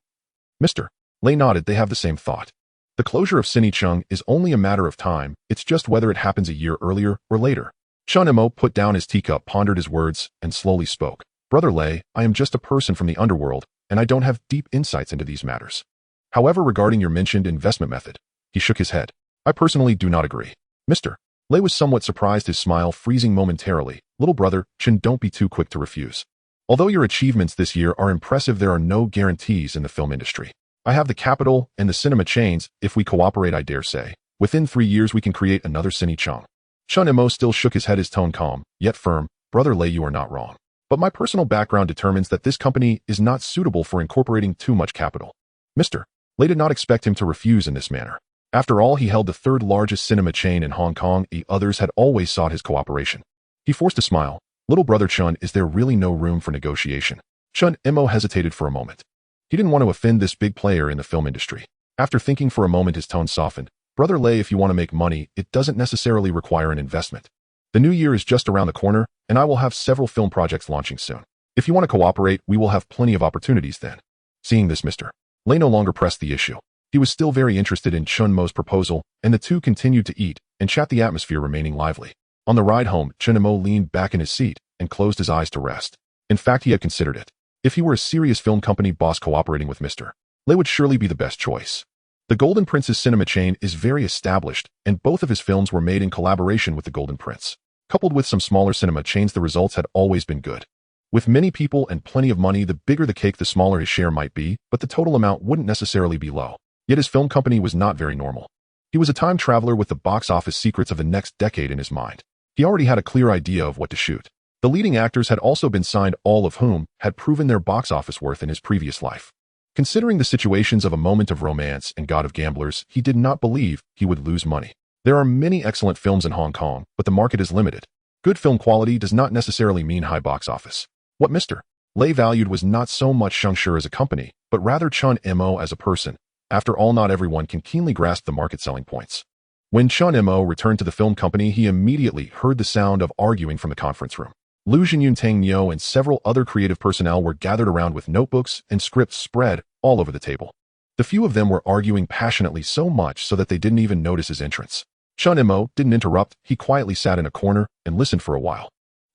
Mr. Lei nodded. They have the same thought. The closure of Sinny Chung is only a matter of time. It's just whether it happens a year earlier or later. Chen Mo put down his teacup, pondered his words, and slowly spoke. Brother Lei, I am just a person from the underworld, and I don't have deep insights into these matters. However, regarding your mentioned investment method, he shook his head. I personally do not agree. Mr. Lei was somewhat surprised, his smile freezing momentarily. Little brother, Chen, don't be too quick to refuse. Although your achievements this year are impressive, there are no guarantees in the film industry. I have the capital and the cinema chains. If we cooperate, I dare say, within 3 years we can create another Sinny Chung. Chen Mo still shook his head, his tone calm, yet firm. Brother Lei, you are not wrong. But my personal background determines that this company is not suitable for incorporating too much capital. Mr. Lei did not expect him to refuse in this manner. After all, he held the third largest cinema chain in Hong Kong. The others had always sought his cooperation. He forced a smile. Little brother Chen, is there really no room for negotiation? Chen Mo hesitated for a moment. He didn't want to offend this big player in the film industry. After thinking for a moment, his tone softened. Brother Lei, if you want to make money, it doesn't necessarily require an investment. The new year is just around the corner, and I will have several film projects launching soon. If you want to cooperate, we will have plenty of opportunities then. Seeing this, Mr. Lei no longer pressed the issue. He was still very interested in Chen Mo's proposal, and the two continued to eat and chat, the atmosphere remaining lively. On the ride home, Chen Mo leaned back in his seat and closed his eyes to rest. In fact, he had considered it. If he were a serious film company boss, cooperating with Mr. Lei would surely be the best choice. The Golden Prince's cinema chain is very established, and both of his films were made in collaboration with the Golden Prince. Coupled with some smaller cinema chains, the results had always been good. With many people and plenty of money, the bigger the cake, the smaller his share might be, but the total amount wouldn't necessarily be low. Yet his film company was not very normal. He was a time traveler with the box office secrets of the next decade in his mind. He already had a clear idea of what to shoot. The leading actors had also been signed, all of whom had proven their box office worth in his previous life. Considering the situations of A Moment of Romance and God of Gamblers, he did not believe he would lose money. There are many excellent films in Hong Kong, but the market is limited. Good film quality does not necessarily mean high box office. What Mr. Lei valued was not so much Shengshi as a company, but rather Chen Mo as a person. After all, not everyone can keenly grasp the market selling points. When Chen Mo returned to the film company, he immediately heard the sound of arguing from the conference room. Lu Jinyun, Tang Nio, and several other creative personnel were gathered around with notebooks and scripts spread all over the table. The few of them were arguing passionately, so much so that they didn't even notice his entrance. Chen Mo didn't interrupt. He quietly sat in a corner and listened for a while.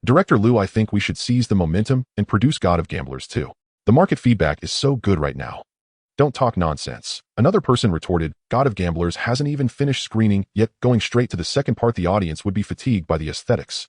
Director Lu, I think we should seize the momentum and produce God of Gamblers too. The market feedback is so good right now. Don't talk nonsense. Another person retorted, God of Gamblers hasn't even finished screening, yet going straight to the second part, the audience would be fatigued by the aesthetics.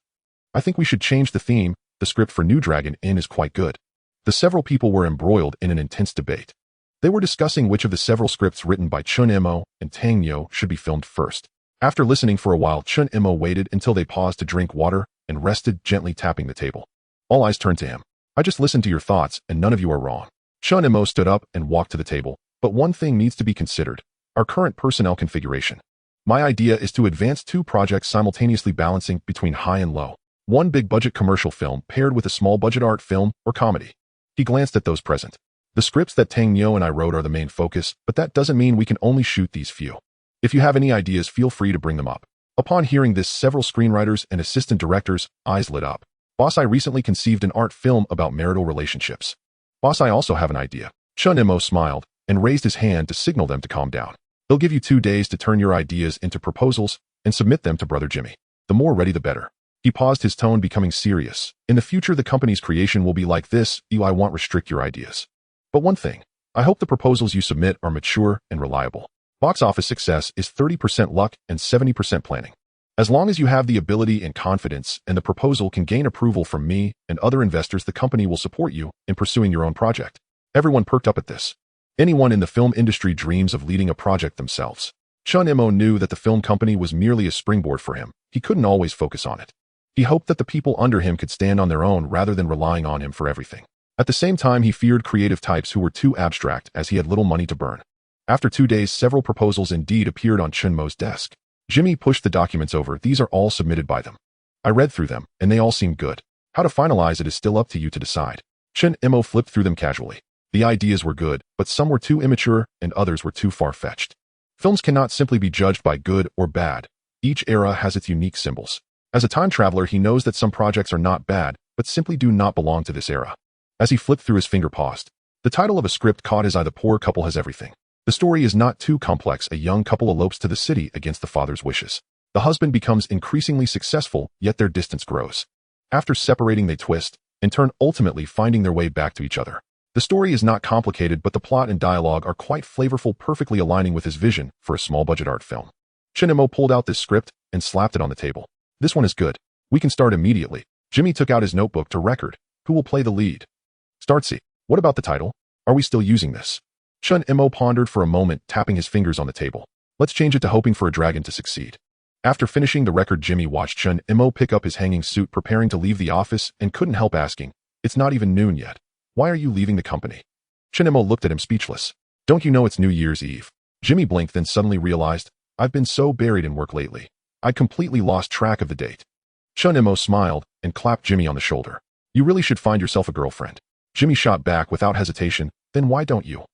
I think we should change the theme. The script for New Dragon Inn is quite good. The several people were embroiled in an intense debate. They were discussing which of the several scripts written by Chen Mo and Tang Yo should be filmed first. After listening for a while, Chen Mo waited until they paused to drink water and rested, gently tapping the table. All eyes turned to him. I just listened to your thoughts, and none of you are wrong. Chen Mo stood up and walked to the table. But one thing needs to be considered. Our current personnel configuration. My idea is to advance 2 projects simultaneously, balancing between high and low. One big-budget commercial film paired with a small-budget art film or comedy. He glanced at those present. The scripts that Tang Yo and I wrote are the main focus, but that doesn't mean we can only shoot these few. If you have any ideas, feel free to bring them up. Upon hearing this, several screenwriters and assistant directors' eyes lit up. Boss, I recently conceived an art film about marital relationships. Boss, I also have an idea. Chen Mo smiled and raised his hand to signal them to calm down. They'll give you 2 days to turn your ideas into proposals and submit them to Brother Jimmy. The more ready, the better. He paused, his tone becoming serious. In the future, the company's creation will be like this. I won't restrict your ideas. But one thing, I hope the proposals you submit are mature and reliable. Box office success is 30% luck and 70% planning. As long as you have the ability and confidence and the proposal can gain approval from me and other investors, the company will support you in pursuing your own project. Everyone perked up at this. Anyone in the film industry dreams of leading a project themselves. Chen Mo knew that the film company was merely a springboard for him. He couldn't always focus on it. He hoped that the people under him could stand on their own rather than relying on him for everything. At the same time, he feared creative types who were too abstract, as he had little money to burn. After 2 days, several proposals indeed appeared on Chen Mo's desk. Jimmy pushed the documents over. These are all submitted by them. I read through them, and they all seem good. How to finalize it is still up to you to decide. Chen Mo flipped through them casually. The ideas were good, but some were too immature and others were too far-fetched. Films cannot simply be judged by good or bad. Each era has its unique symbols. As a time traveler, he knows that some projects are not bad, but simply do not belong to this era. As he flipped through, his finger paused. The title of a script caught his eye. The poor couple has everything. The story is not too complex. A young couple elopes to the city against the father's wishes. The husband becomes increasingly successful, yet their distance grows. After separating, they twist and turn, ultimately finding their way back to each other. The story is not complicated, but the plot and dialogue are quite flavorful, perfectly aligning with his vision for a small-budget art film. Chen Mo pulled out this script and slapped it on the table. This one is good. We can start immediately. Jimmy took out his notebook to record. Who will play the lead? Startsy. What about the title? Are we still using this? Chen Mo pondered for a moment, tapping his fingers on the table. Let's change it to Hoping for a Dragon to Succeed. After finishing the record, Jimmy watched Chen Mo pick up his hanging suit, preparing to leave the office, and couldn't help asking, it's not even noon yet. Why are you leaving the company? Chen Mo looked at him, speechless. Don't you know it's New Year's Eve? Jimmy blinked, then suddenly realized, I've been so buried in work lately. I completely lost track of the date. Chen Mo smiled and clapped Jimmy on the shoulder. You really should find yourself a girlfriend. Jimmy shot back without hesitation, then why don't you?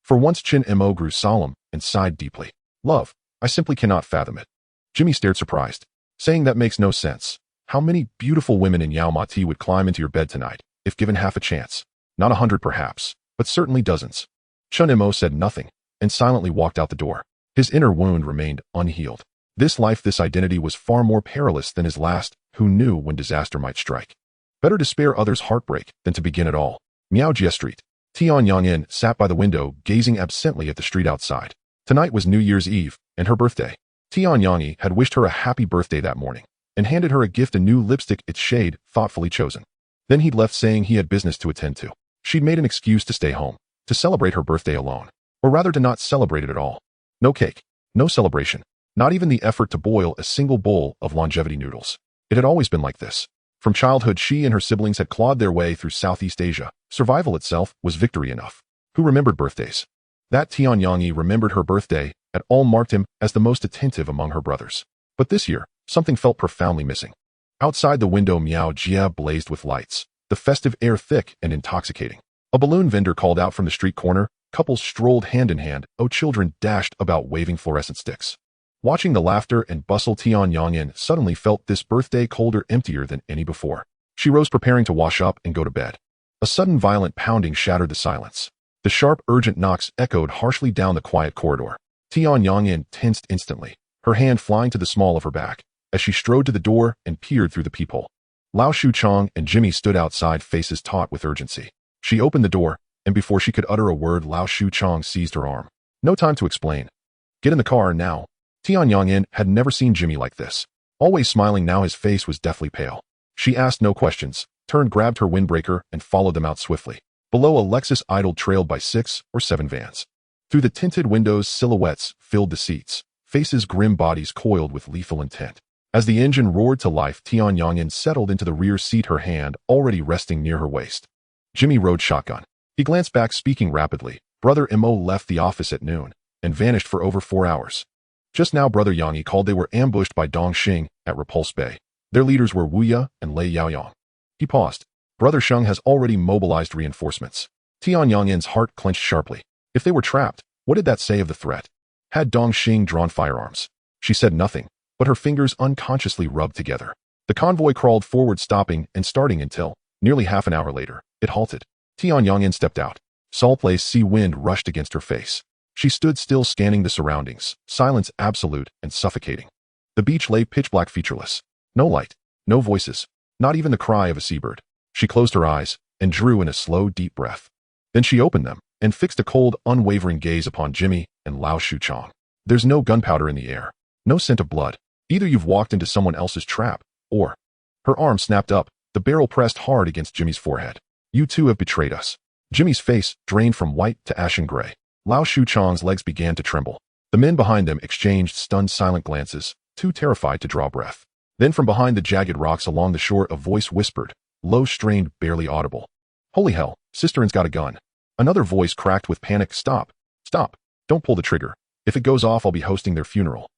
For once, Chen Mo grew solemn and sighed deeply. Love, I simply cannot fathom it. Jimmy stared surprised, saying that makes no sense. How many beautiful women in Yao Ma Ti would climb into your bed tonight, if given half a chance? Not 100 perhaps, but certainly dozens. Chen Mo said nothing and silently walked out the door. His inner wound remained unhealed. This life, this identity was far more perilous than his last. Who knew when disaster might strike? Better to spare others heartbreak than to begin at all. Miaojia Street. Tian Yangin sat by the window, gazing absently at the street outside. Tonight was New Year's Eve and her birthday. Tian Yangi had wished her a happy birthday that morning and handed her a gift, a new lipstick, its shade thoughtfully chosen. Then he'd left, saying he had business to attend to. She'd made an excuse to stay home, to celebrate her birthday alone, or rather to not celebrate it at all. No cake, no celebration, not even the effort to boil a single bowl of longevity noodles. It had always been like this. From childhood, she and her siblings had clawed their way through Southeast Asia. Survival itself was victory enough. Who remembered birthdays? That Tian Yangi remembered her birthday, and all marked him as the most attentive among her brothers. But this year, something felt profoundly missing. Outside the window, Miaojia blazed with lights, the festive air thick and intoxicating. A balloon vendor called out from the street corner. Couples strolled hand in hand. Children dashed about waving fluorescent sticks. Watching the laughter and bustle, Tian Yangin suddenly felt this birthday colder, emptier than any before. She rose, preparing to wash up and go to bed. A sudden violent pounding shattered the silence. The sharp, urgent knocks echoed harshly down the quiet corridor. Tian Yangin tensed instantly, her hand flying to the small of her back, as she strode to the door and peered through the peephole. Lao Shuchong and Jimmy stood outside, faces taut with urgency. She opened the door, and before she could utter a word, Lao Shuchong seized her arm. No time to explain. Get in the car now. Tian Yangin had never seen Jimmy like this. Always smiling, now his face was deathly pale. She asked no questions, turned, grabbed her windbreaker, and followed them out swiftly. Below, a Lexus idled, trailed by 6 or 7 vans. Through the tinted windows, silhouettes filled the seats, faces, grim bodies coiled with lethal intent. As the engine roared to life, Tian Yongyin settled into the rear seat, her hand already resting near her waist. Jimmy rode shotgun. He glanced back, speaking rapidly. Brother Mo left the office at noon and vanished for over 4 hours. Just now, Brother Yang called they were ambushed by Dong Xing at Repulse Bay. Their leaders were Wu Ya and Lei Yaoyang. He paused. Brother Sheng has already mobilized reinforcements. Tian Yongyin's heart clenched sharply. If they were trapped, what did that say of the threat? Had Dong Xing drawn firearms? She said nothing, but her fingers unconsciously rubbed together. The convoy crawled forward, stopping and starting until, nearly half an hour later, it halted. Tian Yongyin stepped out. Salt-laced sea wind rushed against her face. She stood still, scanning the surroundings, silence absolute and suffocating. The beach lay pitch-black, featureless. No light, no voices, not even the cry of a seabird. She closed her eyes and drew in a slow, deep breath. Then she opened them and fixed a cold, unwavering gaze upon Jimmy and Lao Shuchang. There's no gunpowder in the air, no scent of blood. Either you've walked into someone else's trap, or... Her arm snapped up, the barrel pressed hard against Jimmy's forehead. You two have betrayed us. Jimmy's face drained from white to ashen gray. Lao Shuchang's legs began to tremble. The men behind them exchanged stunned, silent glances, too terrified to draw breath. Then from behind the jagged rocks along the shore, a voice whispered, low, strained, barely audible. Holy hell, Sister In's got a gun. Another voice cracked with panic. Stop. Stop. Don't pull the trigger. If it goes off, I'll be hosting their funeral.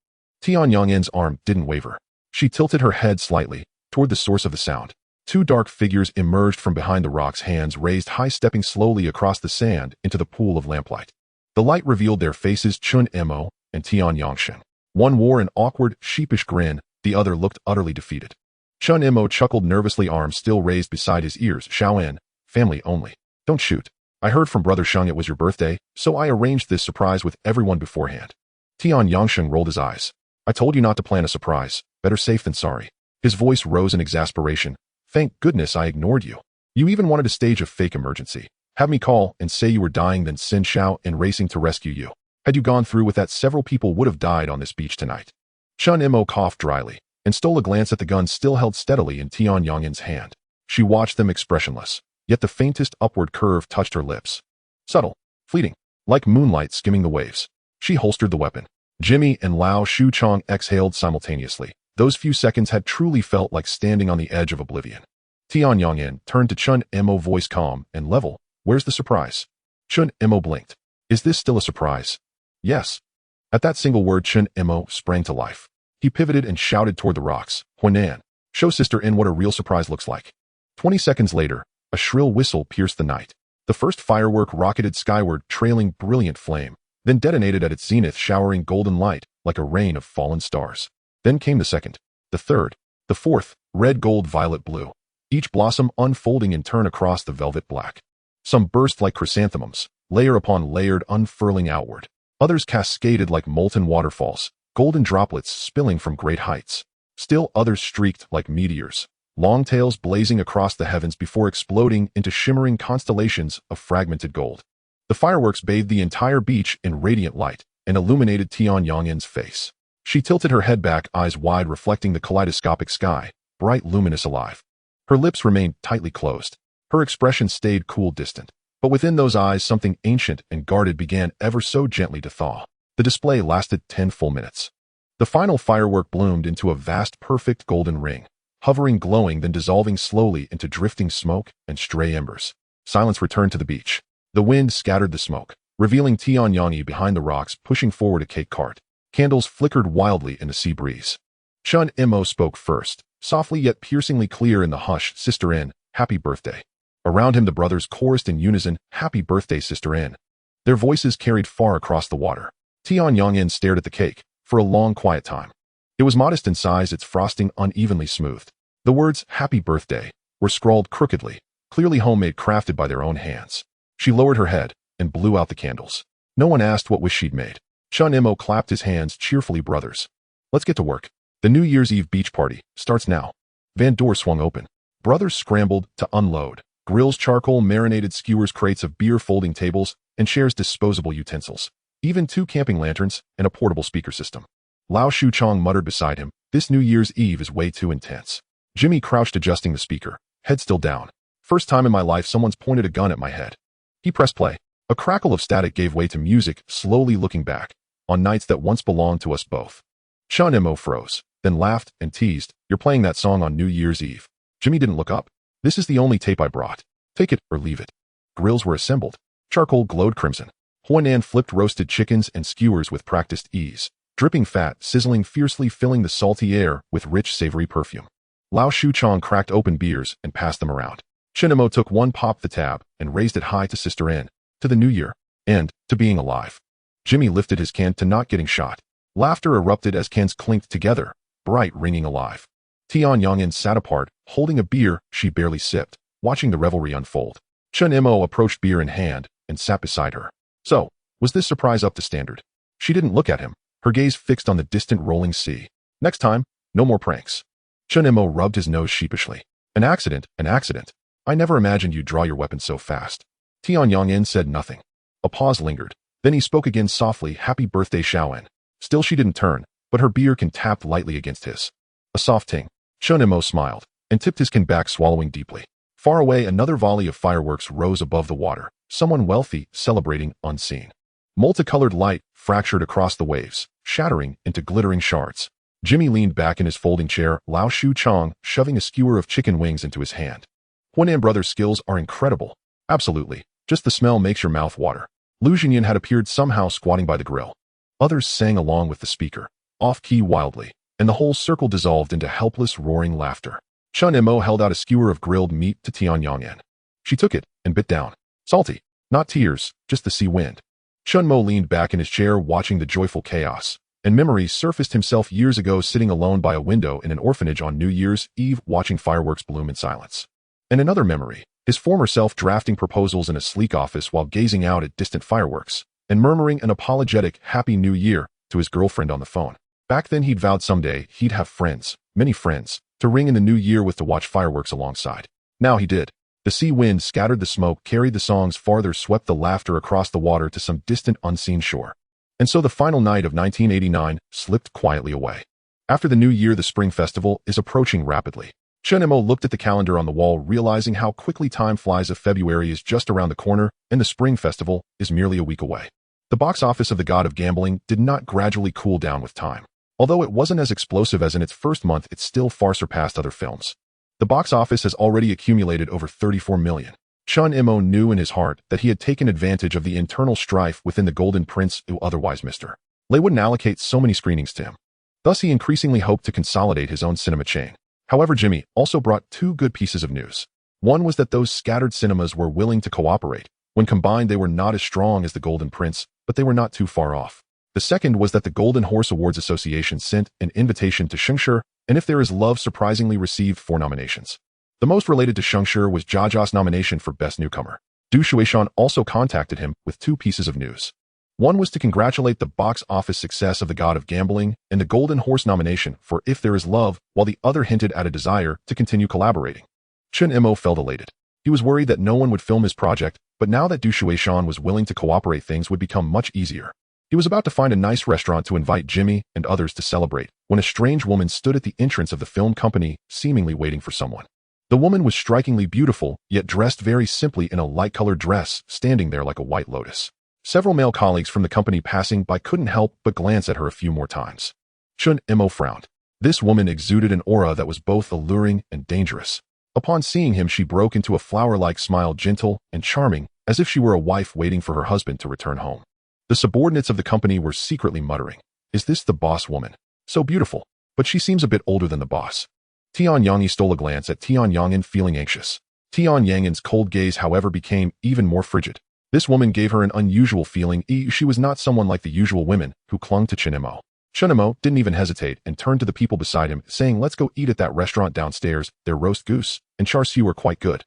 Tian Yongyin's arm didn't waver. She tilted her head slightly toward the source of the sound. 2 dark figures emerged from behind the rocks, hands raised high, stepping slowly across the sand into the pool of lamplight. The light revealed their faces, Chen Mo and Tian Yongshen. One wore an awkward, sheepish grin, the other looked utterly defeated. Chen Mo chuckled nervously, arms still raised beside his ears. Xiaoan, family only. Don't shoot. I heard from Brother Sheng it was your birthday, so I arranged this surprise with everyone beforehand. Tian Yongsheng rolled his eyes. I told you not to plan a surprise. Better safe than sorry. His voice rose in exasperation. Thank goodness I ignored you. You even wanted to stage a fake emergency. Have me call and say you were dying, then send Xiao in racing to rescue you. Had you gone through with that, several people would have died on this beach tonight. Chen Mo coughed dryly and stole a glance at the gun still held steadily in Tian Yongyin's hand. She watched them expressionless, yet the faintest upward curve touched her lips. Subtle, fleeting, like moonlight skimming the waves. She holstered the weapon. Jimmy and Lao Shuchang exhaled simultaneously. Those few seconds had truly felt like standing on the edge of oblivion. Tian Yongyin turned to Chen Mo, voice calm and level. Where's the surprise? Chen Mo blinked. Is this still a surprise? Yes. At that single word, Chen Mo sprang to life. He pivoted and shouted toward the rocks. Huinan, show Sister In what a real surprise looks like. 20 seconds later, a shrill whistle pierced the night. The first firework rocketed skyward, trailing brilliant flame, then detonated at its zenith, showering golden light like a rain of fallen stars. Then came the second, the third, the fourth, red, gold, violet, blue, each blossom unfolding in turn across the velvet black. Some burst like chrysanthemums, layer upon layered, unfurling outward. Others cascaded like molten waterfalls, golden droplets spilling from great heights. Still others streaked like meteors, long tails blazing across the heavens before exploding into shimmering constellations of fragmented gold. The fireworks bathed the entire beach in radiant light and illuminated Tian Yongyin's face. She tilted her head back, eyes wide, reflecting the kaleidoscopic sky, bright, luminous, alive. Her lips remained tightly closed. Her expression stayed cool, distant. But within those eyes, something ancient and guarded began ever so gently to thaw. The display lasted 10 full minutes. The final firework bloomed into a vast, perfect golden ring, hovering, glowing, then dissolving slowly into drifting smoke and stray embers. Silence returned to the beach. The wind scattered the smoke, revealing Tian Yongyi behind the rocks, pushing forward a cake cart. Candles flickered wildly in the sea breeze. Chen Mo spoke first, softly yet piercingly clear in the hush. Sister In, happy birthday. Around him the brothers chorused in unison, happy birthday, Sister In. Their voices carried far across the water. Tian Yongyin stared at the cake for a long, quiet time. It was modest in size, its frosting unevenly smoothed. The words, happy birthday, were scrawled crookedly, clearly homemade, crafted by their own hands. She lowered her head and blew out the candles. No one asked what wish she'd made. Chen Mo clapped his hands cheerfully. Brothers, let's get to work. The New Year's Eve beach party starts now. Van door swung open. Brothers scrambled to unload. Grills, charcoal, marinated skewers, crates of beer, folding tables, and shares disposable utensils. Even 2 camping lanterns and a portable speaker system. Lao Shuchang muttered beside him, this New Year's Eve is way too intense. Jimmy crouched adjusting the speaker, head still down. First time in my life someone's pointed a gun at my head. He pressed play. A crackle of static gave way to music, slowly looking back, on nights that once belonged to us both. Chen Mo froze, then laughed and teased, "You're playing that song on New Year's Eve." Jimmy didn't look up. "This is the only tape I brought. Take it or leave it." Grills were assembled. Charcoal glowed crimson. Huanan flipped roasted chickens and skewers with practiced ease. Dripping fat, sizzling fiercely, filling the salty air with rich, savory perfume. Lao Shuchong cracked open beers and passed them around. Chen Mo took one, popped the tab, and raised it high to Sister N, to the new year, and to being alive. Jimmy lifted his can to not getting shot. Laughter erupted as cans clinked together, bright, ringing alive. Tian Yongin sat apart, holding a beer she barely sipped, watching the revelry unfold. Chen Mo approached, beer in hand, and sat beside her. So, was this surprise up to standard? She didn't look at him, her gaze fixed on the distant rolling sea. Next time, no more pranks. Chen Mo rubbed his nose sheepishly. An accident, an accident. I never imagined you'd draw your weapon so fast. Tian Yongin said nothing. A pause lingered. Then he spoke again softly, "Happy birthday, Xiaoan." Still she didn't turn, but her beer can tapped lightly against his. A soft ting. Chen Mo smiled, and tipped his can back, swallowing deeply. Far away, another volley of fireworks rose above the water. Someone wealthy, celebrating, unseen. Multicolored light fractured across the waves, shattering into glittering shards. Jimmy leaned back in his folding chair, Lao Shu Chong shoving a skewer of chicken wings into his hand. Huanan Brothers' skills are incredible. Absolutely. Just the smell makes your mouth water. Lu Jinyan had appeared somehow squatting by the grill. Others sang along with the speaker, off-key wildly, and the whole circle dissolved into helpless, roaring laughter. Chen Mo held out a skewer of grilled meat to Tian Yongyan. She took it and bit down. Salty. Not tears, just the sea wind. Chen Mo leaned back in his chair, watching the joyful chaos, and memories surfaced himself years ago sitting alone by a window in an orphanage on New Year's Eve watching fireworks bloom in silence. And another memory, his former self drafting proposals in a sleek office while gazing out at distant fireworks, and murmuring an apologetic Happy New Year to his girlfriend on the phone. Back then he'd vowed someday he'd have friends, many friends, to ring in the new year with to watch fireworks alongside. Now he did. The sea wind scattered the smoke, carried the songs farther, swept the laughter across the water to some distant unseen shore. And so the final night of 1989 slipped quietly away. After the new year, the spring festival is approaching rapidly. Chen Mo looked at the calendar on the wall, realizing how quickly time flies. If February is just around the corner and the spring festival is merely a week away. The box office of The God of Gambling did not gradually cool down with time. Although it wasn't as explosive as in its first month, it still far surpassed other films. The box office has already accumulated over 34 million. Chen Mo knew in his heart that he had taken advantage of the internal strife within the Golden Prince, who otherwise Mr. Lei wouldn't allocate so many screenings to him. Thus he increasingly hoped to consolidate his own cinema chain. However, Jimmy also brought two good pieces of news. One was that those scattered cinemas were willing to cooperate. When combined, they were not as strong as the Golden Prince, but they were not too far off. The second was that the Golden Horse Awards Association sent an invitation to Shengshi, and If There Is Love surprisingly received 4 nominations. The most related to Shengshi was Jaja's nomination for Best Newcomer. Du Shuishan also contacted him with 2 pieces of news. One was to congratulate the box office success of The God of Gambling and the Golden Horse nomination for If There Is Love, while the other hinted at a desire to continue collaborating. Chen Mo felt elated. He was worried that no one would film his project, but now that Du Shuishan was willing to cooperate, things would become much easier. He was about to find a nice restaurant to invite Jimmy and others to celebrate, when a strange woman stood at the entrance of the film company, seemingly waiting for someone. The woman was strikingly beautiful, yet dressed very simply in a light-colored dress, standing there like a white lotus. Several male colleagues from the company passing by couldn't help but glance at her a few more times. Chen Mo frowned. This woman exuded an aura that was both alluring and dangerous. Upon seeing him, she broke into a flower-like smile, gentle and charming, as if she were a wife waiting for her husband to return home. The subordinates of the company were secretly muttering, "Is this the boss woman? So beautiful, but she seems a bit older than the boss." Tian Yongyi stole a glance at Tian Yongin, feeling anxious. Tian Yangin's cold gaze, however, became even more frigid. This woman gave her an unusual feeling. She was not someone like the usual women who clung to Chen Mo. Chen Mo didn't even hesitate and turned to the people beside him, saying, "Let's go eat at that restaurant downstairs. Their roast goose and char siu are quite good."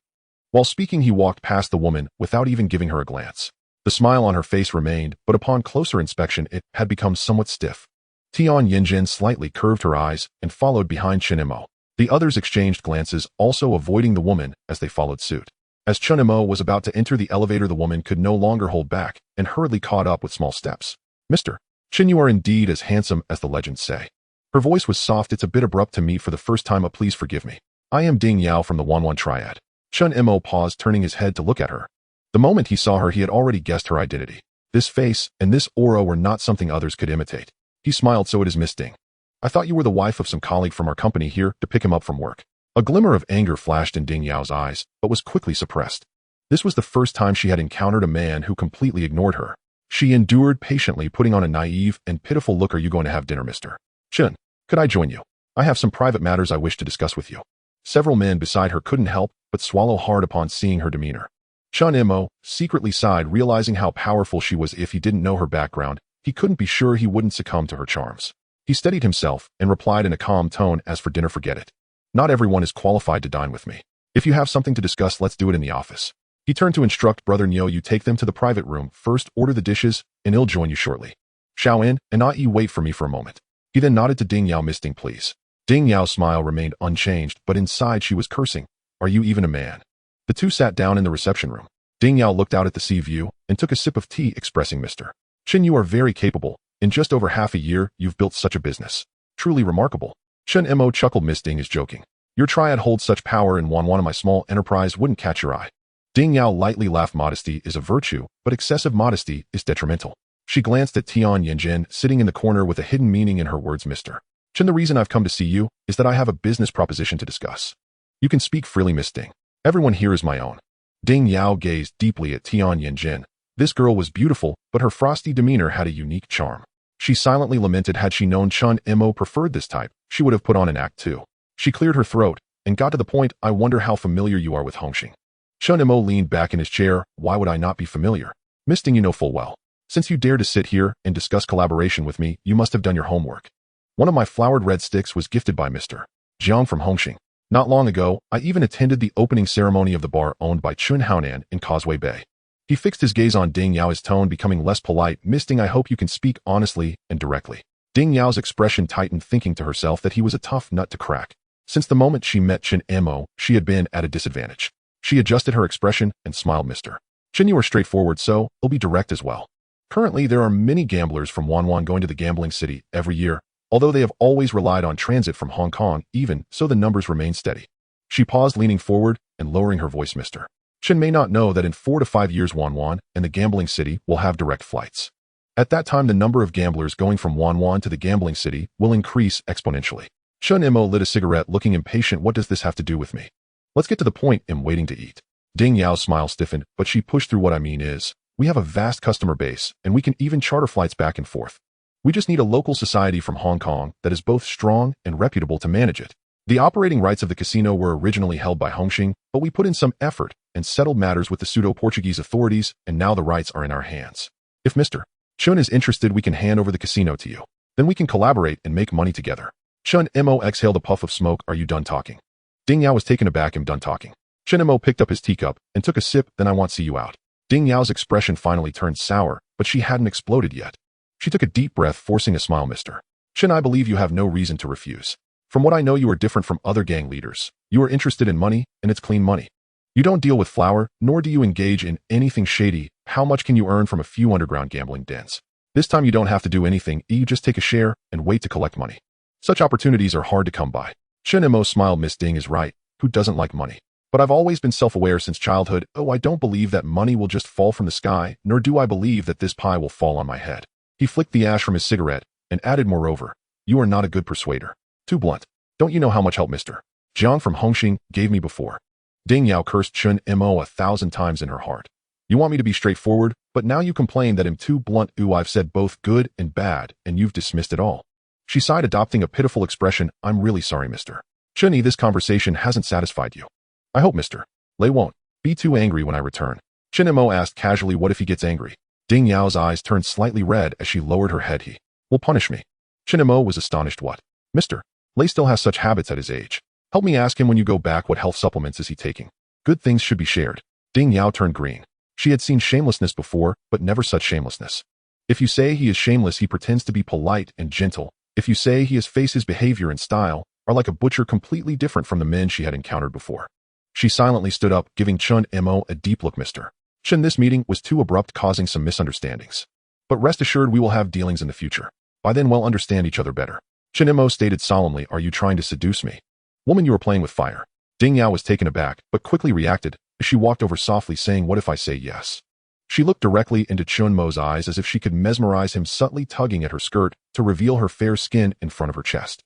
While speaking, he walked past the woman without even giving her a glance. The smile on her face remained, but upon closer inspection it had become somewhat stiff. Tian Yinjin slightly curved her eyes and followed behind Chen Mo. The others exchanged glances, also avoiding the woman as they followed suit. As Chen Mo was about to enter the elevator, the woman could no longer hold back and hurriedly caught up with small steps. "Mr. Chen, you are indeed as handsome as the legends say." Her voice was soft. "It's a bit abrupt to meet for the first time. Please forgive me. I am Ding Yao from the Wanwan Triad." Chen Mo paused, turning his head to look at her. The moment he saw her, he had already guessed her identity. This face and this aura were not something others could imitate. He smiled. So it is Miss Ding. I thought you were the wife of some colleague from our company here to pick him up from work. A glimmer of anger flashed in Ding Yao's eyes, but was quickly suppressed. This was the first time she had encountered a man who completely ignored her. She endured patiently, putting on a naive and pitiful look. Are you going to have dinner, Mr. Chen? Could I join you? I have some private matters I wish to discuss with you. Several men beside her couldn't help but swallow hard upon seeing her demeanor. Chen Mo secretly sighed, realizing how powerful she was. If he didn't know her background, he couldn't be sure he wouldn't succumb to her charms. He steadied himself and replied in a calm tone, as for dinner, forget it. Not everyone is qualified to dine with me. If you have something to discuss, let's do it in the office. He turned to instruct Brother Neo, you take them to the private room, first order the dishes, and he'll join you shortly. Xiao and not you wait for me for a moment. He then nodded to Ding Yao, Miss Ding, please. Ding Yao's smile remained unchanged, but inside she was cursing. Are you even a man? The two sat down in the reception room. Ding Yao looked out at the sea view and took a sip of tea, expressing, Mr. Chen, you are very capable. In just over half a year, you've built such a business. Truly remarkable. Chen Mo chuckled. Miss Ding is joking. Your triad holds such power, and one of my small enterprise wouldn't catch your eye. Ding Yao lightly laughed. Modesty is a virtue, but excessive modesty is detrimental. She glanced at Tian Yanjin, sitting in the corner with a hidden meaning in her words. Mr. Chen, the reason I've come to see you is that I have a business proposition to discuss. You can speak freely, Miss Ding. Everyone here is my own. Ding Yao gazed deeply at Tian Yanjin. This girl was beautiful, but her frosty demeanor had a unique charm. She silently lamented. Had she known Chen Mo preferred this type, she would have put on an act too. She cleared her throat and got to the point. I wonder how familiar you are with Hongxing. Chen Mo leaned back in his chair. Why would I not be familiar? Miss Ding, you know full well. Since you dare to sit here and discuss collaboration with me, you must have done your homework. One of my flowered red sticks was gifted by Mr. Jiang from Hongxing. Not long ago, I even attended the opening ceremony of the bar owned by Chun Haonan in Causeway Bay. He fixed his gaze on Ding Yao, his tone becoming less polite. Miss Ding, I hope you can speak honestly and directly. Ding Yao's expression tightened, thinking to herself that he was a tough nut to crack. Since the moment she met Chen Mo, she had been at a disadvantage. She adjusted her expression and smiled. Mr. Chen, you are straightforward, so I'll be direct as well. Currently, there are many gamblers from Wanwan going to the gambling city every year, although they have always relied on transit from Hong Kong. Even so, the numbers remain steady. She paused, leaning forward and lowering her voice. Mr. Chen may not know that in 4 to 5 years, Wanwan and the gambling city will have direct flights. At that time, the number of gamblers going from Wanwan to the gambling city will increase exponentially. Chen Mo lit a cigarette, looking impatient. What does this have to do with me? Let's get to the point. I'm waiting to eat. Ding Yao's smile stiffened, but she pushed through. What I mean is, we have a vast customer base, and we can even charter flights back and forth. We just need a local society from Hong Kong that is both strong and reputable to manage it. The operating rights of the casino were originally held by Hongxing, but we put in some effort and settled matters with the pseudo-Portuguese authorities, and now the rights are in our hands. If Mr. Chen is interested, we can hand over the casino to you. Then we can collaborate and make money together. Chen Mo exhaled a puff of smoke. Are you done talking? Ding Yao was taken aback. I'm done talking. Chen Mo picked up his teacup and took a sip. Then I want to see you out. Ding Yao's expression finally turned sour, but she hadn't exploded yet. She took a deep breath, forcing a smile. Mr. Chen, I believe you have no reason to refuse. From what I know, you are different from other gang leaders. You are interested in money, and it's clean money. You don't deal with flour, nor do you engage in anything shady. How much can you earn from a few underground gambling dens? This time you don't have to do anything. You just take a share and wait to collect money. Such opportunities are hard to come by. Chen Mo smiled. Miss Ding is right. Who doesn't like money? But I've always been self-aware since childhood. Oh, I don't believe that money will just fall from the sky, nor do I believe that this pie will fall on my head. He flicked the ash from his cigarette and added, moreover, you are not a good persuader. Too blunt. Don't you know how much help Mr. Jiang from Hongxing gave me before? Ding Yao cursed Chen Mo 1,000 times in her heart. You want me to be straightforward, but now you complain that I'm too blunt. Ooh, I've said both good and bad, and you've dismissed it all. She sighed, adopting a pitiful expression. I'm really sorry, Mr. Chen. This conversation hasn't satisfied you. I hope Mr. Lei won't be too angry when I return. Chen Mo asked casually, what if he gets angry? Ding Yao's eyes turned slightly red as she lowered her head. He will punish me. Chen Mo was astonished. What? Mr. Lei still has such habits at his age. Help me ask him when you go back, what health supplements is he taking? Good things should be shared. Ding Yao turned green. She had seen shamelessness before, but never such shamelessness. If you say he is shameless, he pretends to be polite and gentle. If you say he is face, his behavior and style are like a butcher, completely different from the men she had encountered before. She silently stood up, giving Chen Mo a deep look. Mr. Chen, this meeting was too abrupt, causing some misunderstandings. But rest assured, we will have dealings in the future. By then we'll understand each other better. Chen Mo stated solemnly, are you trying to seduce me? Woman, you are playing with fire. Ding Yao was taken aback, but quickly reacted. She walked over softly saying, "What if I say yes?" She looked directly into Chen Mo's eyes as if she could mesmerize him, subtly tugging at her skirt to reveal her fair skin in front of her chest.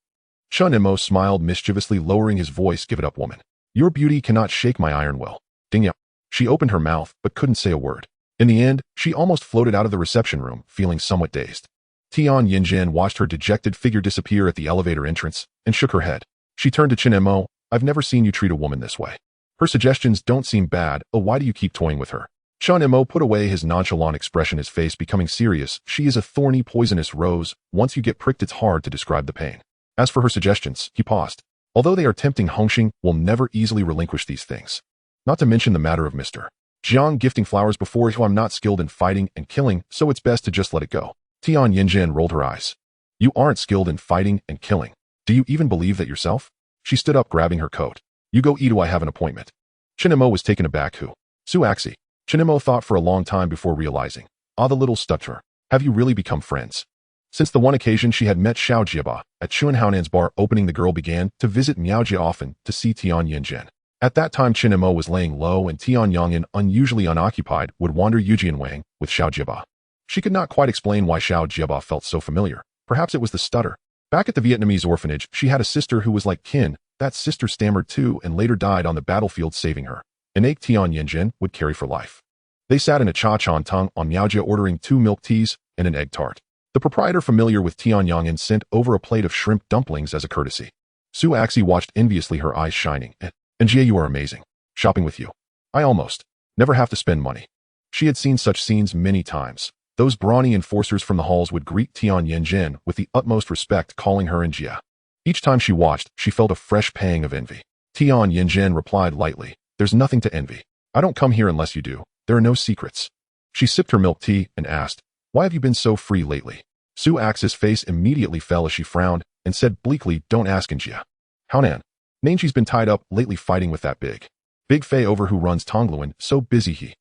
Chen Mo smiled mischievously, lowering his voice. "Give it up, woman. Your beauty cannot shake my iron will." Ding ya. She opened her mouth, but couldn't say a word. In the end, she almost floated out of the reception room, feeling somewhat dazed. Tian Yinjin watched her dejected figure disappear at the elevator entrance and shook her head. She turned to Chen Mo. "I've never seen you treat a woman this way. Her suggestions don't seem bad. Oh, why do you keep toying with her?" Chen Mo put away his nonchalant expression, his face becoming serious. "She is a thorny, poisonous rose. Once you get pricked, it's hard to describe the pain. As for her suggestions," he paused. "Although they are tempting, Hongxing will never easily relinquish these things. Not to mention the matter of Mr. Jiang gifting flowers before you. I'm not skilled in fighting and killing, so it's best to just let it go." Tian Yinjin rolled her eyes. "You aren't skilled in fighting and killing. Do you even believe that yourself?" She stood up, grabbing her coat. "You go eat. I have an appointment." Chen Mo was taken aback. "Who?" "Su Axi." Chen Mo thought for a long time before realizing. "Ah, the little stutterer. Have you really become friends?" Since the one occasion she had met Xiao Jiaba at Chuan Haonan's bar opening, the girl began to visit Miaojia often to see Tian Yinjin. At that time, Chen Mo was laying low and Tian Yongin, unusually unoccupied, would wander Yujian Wang with Xiao Jiaba. She could not quite explain why Xiao Jiaba felt so familiar. Perhaps it was the stutter. Back at the Vietnamese orphanage, she had a sister who was like kin. That sister stammered too and later died on the battlefield, saving her. An ache Tian Yinjin would carry for life. They sat in a cha-chan tung on Miaojia, ordering 2 milk teas and an egg tart. The proprietor, familiar with Tian Yongin, sent over a plate of shrimp dumplings as a courtesy. Su Axi watched enviously, her eyes shining. "And Jia, you are amazing. Shopping with you. I almost never have to spend money." She had seen such scenes many times. Those brawny enforcers from the halls would greet Tian Yinjin with the utmost respect, calling her Jia. Each time she watched, she felt a fresh pang of envy. Tian Yinjin replied lightly, "There's nothing to envy. I don't come here unless you do. There are no secrets." She sipped her milk tea and asked, "Why have you been so free lately?" Su Axi's face immediately fell as she frowned and said bleakly, "Don't ask Jia. Haonan. Nanji's been tied up lately fighting with that big Fei over who runs Tongluan, so busy he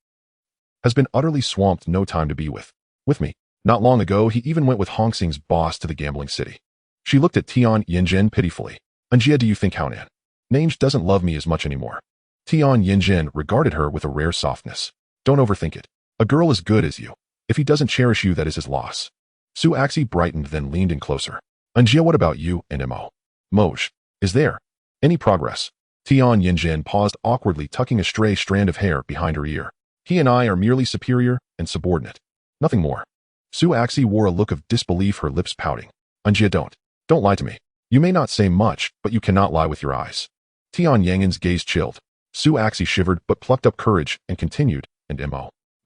has been utterly swamped, no time to be with me. Not long ago, he even went with Hongxing's boss to the gambling city." She looked at Tian Yinjin pitifully. "Anjia, do you think Haonan Nange doesn't love me as much anymore?" Tian Yinjin regarded her with a rare softness. "Don't overthink it. A girl as good as you. If he doesn't cherish you, that is his loss." Su Axi brightened, then leaned in closer. "Anjia, what about you and Mo? Moj, is there any progress?" Tian Yinjin paused awkwardly, tucking a stray strand of hair behind her ear. "He and I are merely superior and subordinate. Nothing more." Su Axi wore a look of disbelief, her lips pouting. "Anjia, don't lie to me. You may not say much, but you cannot lie with your eyes." Tian Yangin's gaze chilled. Su Axi shivered but plucked up courage and continued, "And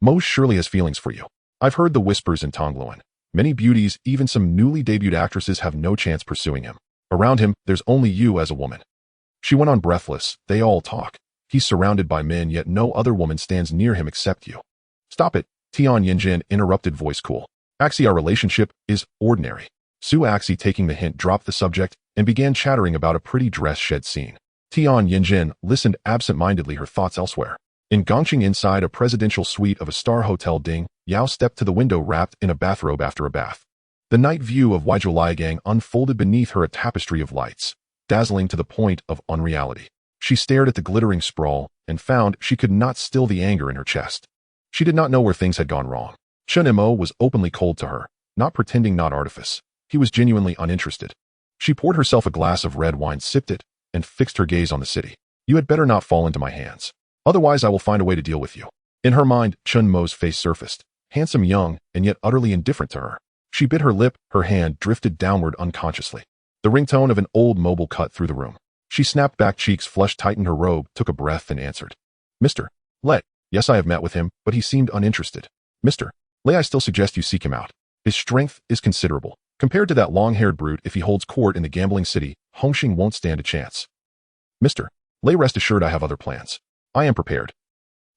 Mo surely has feelings for you. I've heard the whispers in Tongluan. Many beauties, even some newly debuted actresses, have no chance pursuing him. Around him, there's only you as a woman." She went on, breathless. "They all talk. He's surrounded by men, yet no other woman stands near him except you." "Stop it," Tian Yinjin interrupted, voice cool. "Axi, our relationship is ordinary." Su Axi, taking the hint, dropped the subject and began chattering about a pretty dress shed scene. Tian Yinjin listened absent-mindedly, her thoughts elsewhere. In Gongqing, inside a presidential suite of a star hotel, Ding Yao stepped to the window, wrapped in a bathrobe after a bath. The night view of Weizhou unfolded beneath her, a tapestry of lights, dazzling to the point of unreality. She stared at the glittering sprawl and found she could not still the anger in her chest. She did not know where things had gone wrong. Chen Mo was openly cold to her, not pretending, not artifice. He was genuinely uninterested. She poured herself a glass of red wine, sipped it, and fixed her gaze on the city. "You had better not fall into my hands. Otherwise, I will find a way to deal with you." In her mind, Chen Mo's face surfaced, handsome, young, and yet utterly indifferent to her. She bit her lip, her hand drifted downward unconsciously. The ringtone of an old mobile cut through the room. She snapped back, cheeks flushed, tightened her robe, took a breath, and answered. "Mr. Let. Yes, I have met with him, but he seemed uninterested." "Mr. Lei, I still suggest you seek him out. His strength is considerable. Compared to that long-haired brute, if he holds court in the gambling city, Hongxing won't stand a chance." "Mr. Lei, rest assured I have other plans. I am prepared."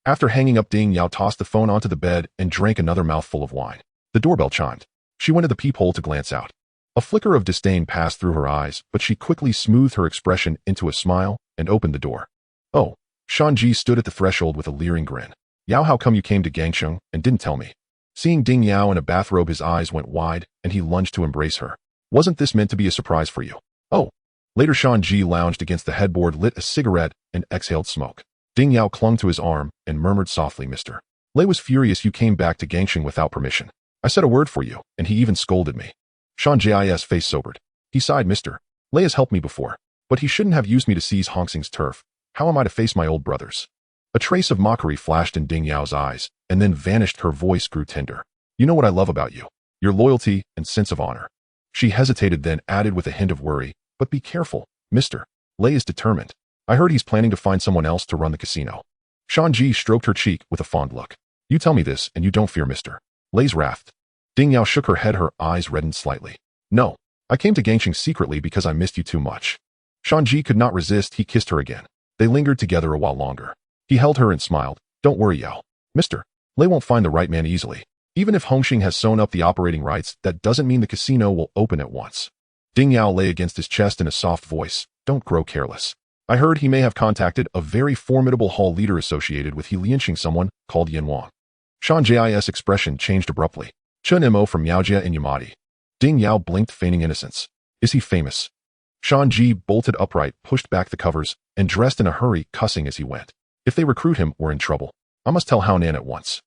After hanging up, Ding Yao tossed the phone onto the bed and drank another mouthful of wine. The doorbell chimed. She went to the peephole to glance out. A flicker of disdain passed through her eyes, but she quickly smoothed her expression into a smile and opened the door. "Oh." Shanji stood at the threshold with a leering grin. "Yao, how come you came to Gangsheng and didn't tell me?" Seeing Ding Yao in a bathrobe, his eyes went wide and he lunged to embrace her. "Wasn't this meant to be a surprise for you?" "Oh." Later, Shanji lounged against the headboard, lit a cigarette, and exhaled smoke. Ding Yao clung to his arm and murmured softly, Mr. Lei was furious you came back to Gangsheng without permission. I said a word for you, and he even scolded me. Shan Ji's face sobered. He sighed, Mr. Lei has helped me before, but he shouldn't have used me to seize Hong Xing's turf. How am I to face my old brothers? A trace of mockery flashed in Ding Yao's eyes, and then vanished. Her voice grew tender. You know what I love about you? Your loyalty and sense of honor. She hesitated, then added with a hint of worry, but be careful, Mr. Lei is determined. I heard he's planning to find someone else to run the casino. Shan Ji stroked her cheek with a fond look. You tell me this, and you don't fear Mr. Lei's wrath. Ding Yao shook her head, her eyes reddened slightly. No, I came to Gangsheng secretly because I missed you too much. Shan Ji could not resist. He kissed her again. They lingered together a while longer. He held her and smiled. Don't worry, Yao. Mr. Lei won't find the right man easily. Even if Hong Xing has sewn up the operating rights, that doesn't mean the casino will open at once. Ding Yao lay against his chest in a soft voice. Don't grow careless. I heard he may have contacted a very formidable hall leader associated with He Lianxing, someone called Yan Wang. Shan Ji's expression changed abruptly. Chen Mo from Yaojia in Yamadi. Ding Yao blinked, feigning innocence. Is he famous? Shan Ji bolted upright, pushed back the covers, and dressed in a hurry, cussing as he went. If they recruit him, we're in trouble. I must tell Hao Nan at once.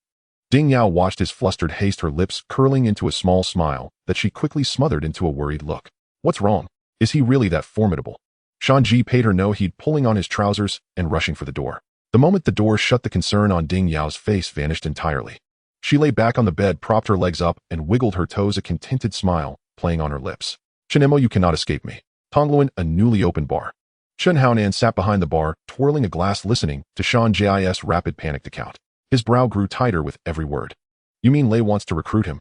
Ding Yao watched his flustered haste, her lips curling into a small smile that she quickly smothered into a worried look. What's wrong? Is he really that formidable? Shan Ji paid her no heed, pulling on his trousers and rushing for the door. The moment the door shut, the concern on Ding Yao's face vanished entirely. She lay back on the bed, propped her legs up, and wiggled her toes, a contented smile playing on her lips. Chen Mo, you cannot escape me. Kowloon, a newly opened bar. Chen Haonan sat behind the bar, twirling a glass, listening to Shan Ji's rapid panicked account. His brow grew tighter with every word. You mean Lei wants to recruit him?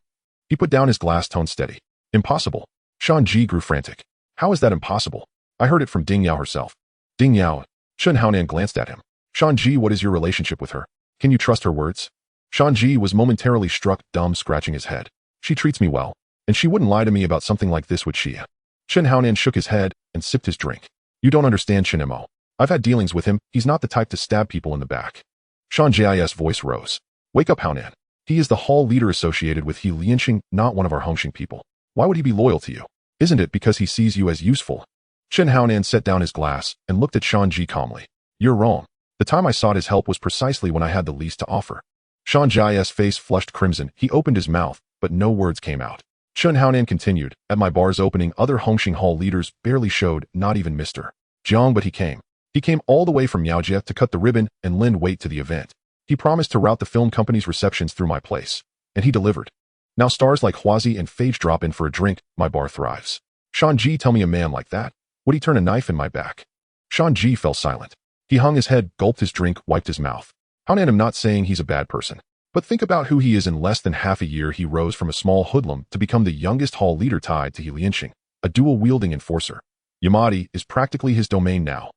He put down his glass, tone steady. Impossible. Shan Ji grew frantic. How is that impossible? I heard it from Ding Yao herself. Ding Yao. Chen Haonan glanced at him. Shan Ji, what is your relationship with her? Can you trust her words? Shan Ji was momentarily struck dumb, scratching his head. She treats me well, and she wouldn't lie to me about something like this, would she? Chen Haonan shook his head and sipped his drink. You don't understand Chen Mo. I've had dealings with him. He's not the type to stab people in the back. Shan Ji's voice rose. Wake up, Haonan. He is the hall leader associated with He Lianxing, not one of our Hongxing people. Why would he be loyal to you? Isn't it because he sees you as useful? Chen Haonan set down his glass and looked at Shan Ji calmly. You're wrong. The time I sought his help was precisely when I had the least to offer. Shan Ji's face flushed crimson. He opened his mouth, but no words came out. Chen Haonan continued. At my bar's opening, other Hongxing hall leaders barely showed, not even Mr. Jiang, but he came. He came all the way from Yaojia to cut the ribbon and lend weight to the event. He promised to route the film company's receptions through my place. And he delivered. Now stars like Huazi and Phage drop in for a drink. My bar thrives. Shan Ji, tell me, a man like that, would he turn a knife in my back? Shan Ji fell silent. He hung his head, gulped his drink, wiped his mouth. Haonan, I'm not saying he's a bad person. But think about who he is. In less than half a year, he rose from a small hoodlum to become the youngest hall leader tied to He Lianxing, a dual-wielding enforcer. Yamadi is practically his domain now.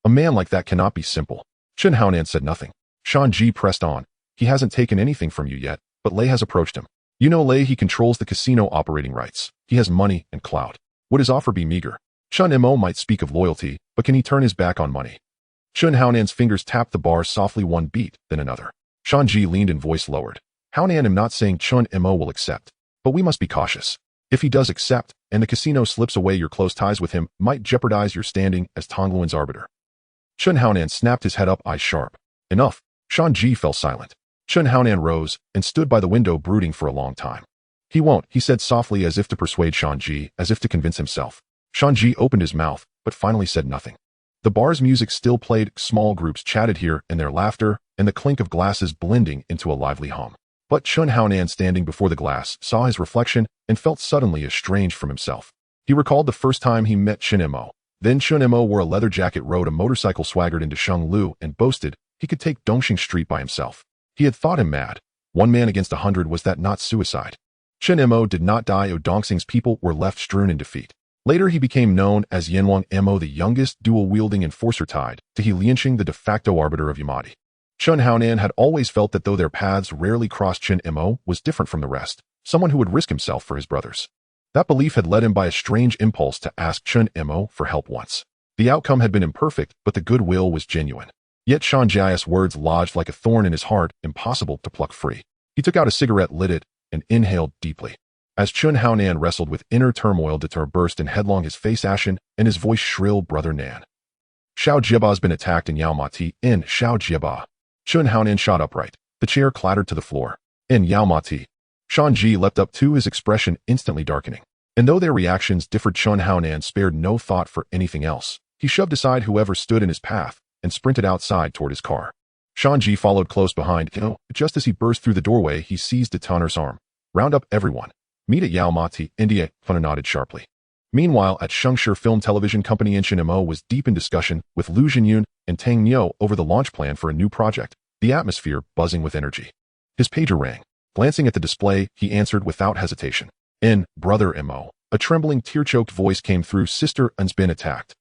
A man like that cannot be simple. Chen Haonan said nothing. Shan Ji pressed on. He hasn't taken anything from you yet, but Lei has approached him. You know Lei, he controls the casino operating rights. He has money and clout. Would his offer be meager? Chen Mo might speak of loyalty, but can he turn his back on money? Chen Haonan's fingers tapped the bar softly, one beat, then another. Shan Ji leaned in, voice lowered. Haonan, I'm not saying Chen Mo will accept, but we must be cautious. If he does accept, and the casino slips away, your close ties with him might jeopardize your standing as Kowloon's arbiter. Chen Haonan snapped his head up, eyes sharp. Enough. Shan Ji fell silent. Chen Haonan rose and stood by the window, brooding for a long time. He won't, he said softly, as if to persuade Shan Ji, as if to convince himself. Shan Ji opened his mouth, but finally said nothing. The bar's music still played, small groups chatted here and their laughter, and the clink of glasses blending into a lively hum. But Chen Haonan, standing before the glass, saw his reflection and felt suddenly estranged from himself. He recalled the first time he met Chen Mo. Then Chen Mo wore a leather jacket, rode a motorcycle, swaggered into Shenglu, and boasted he could take Dongxing Street by himself. He had thought him mad. 1 man against 100, was that not suicide? Chen Mo did not die. Dongxing's people were left strewn in defeat. Later he became known as Yanwang Mo, the youngest dual-wielding enforcer tied to He Lianxing, the de facto arbiter of Yamadi. Chen Haonan had always felt that though their paths rarely crossed, Chen Mo was different from the rest, someone who would risk himself for his brothers. That belief had led him by a strange impulse to ask Chen Mo for help once. The outcome had been imperfect, but the goodwill was genuine. Yet Shan Ji's words lodged like a thorn in his heart, impossible to pluck free. He took out a cigarette, lit it, and inhaled deeply. As Chen Haonan wrestled with inner turmoil, Deter burst in headlong, his face ashen and his voice shrill. Brother Nan. Xiao Jieba's been attacked in Yaomati. In Xiao Jieba. Chen Haonan shot upright. The chair clattered to the floor. In Yaomati. Shan Ji leapt up too, his expression instantly darkening. And though their reactions differed, Chen Haonan spared no thought for anything else. He shoved aside whoever stood in his path and sprinted outside toward his car. Shan Ji followed close behind. Just as he burst through the doorway, he seized de Tanner's arm. Round up everyone. Meet at Yaomati, India, Funa nodded sharply. Meanwhile, at Shengshi Film Television Company, Chen Mo was deep in discussion with Lu Jinyun and Tang Niu over the launch plan for a new project, the atmosphere buzzing with energy. His pager rang. Glancing at the display, he answered without hesitation. In Brother Mo. A trembling, tear-choked voice came through. Sister Un's been attacked.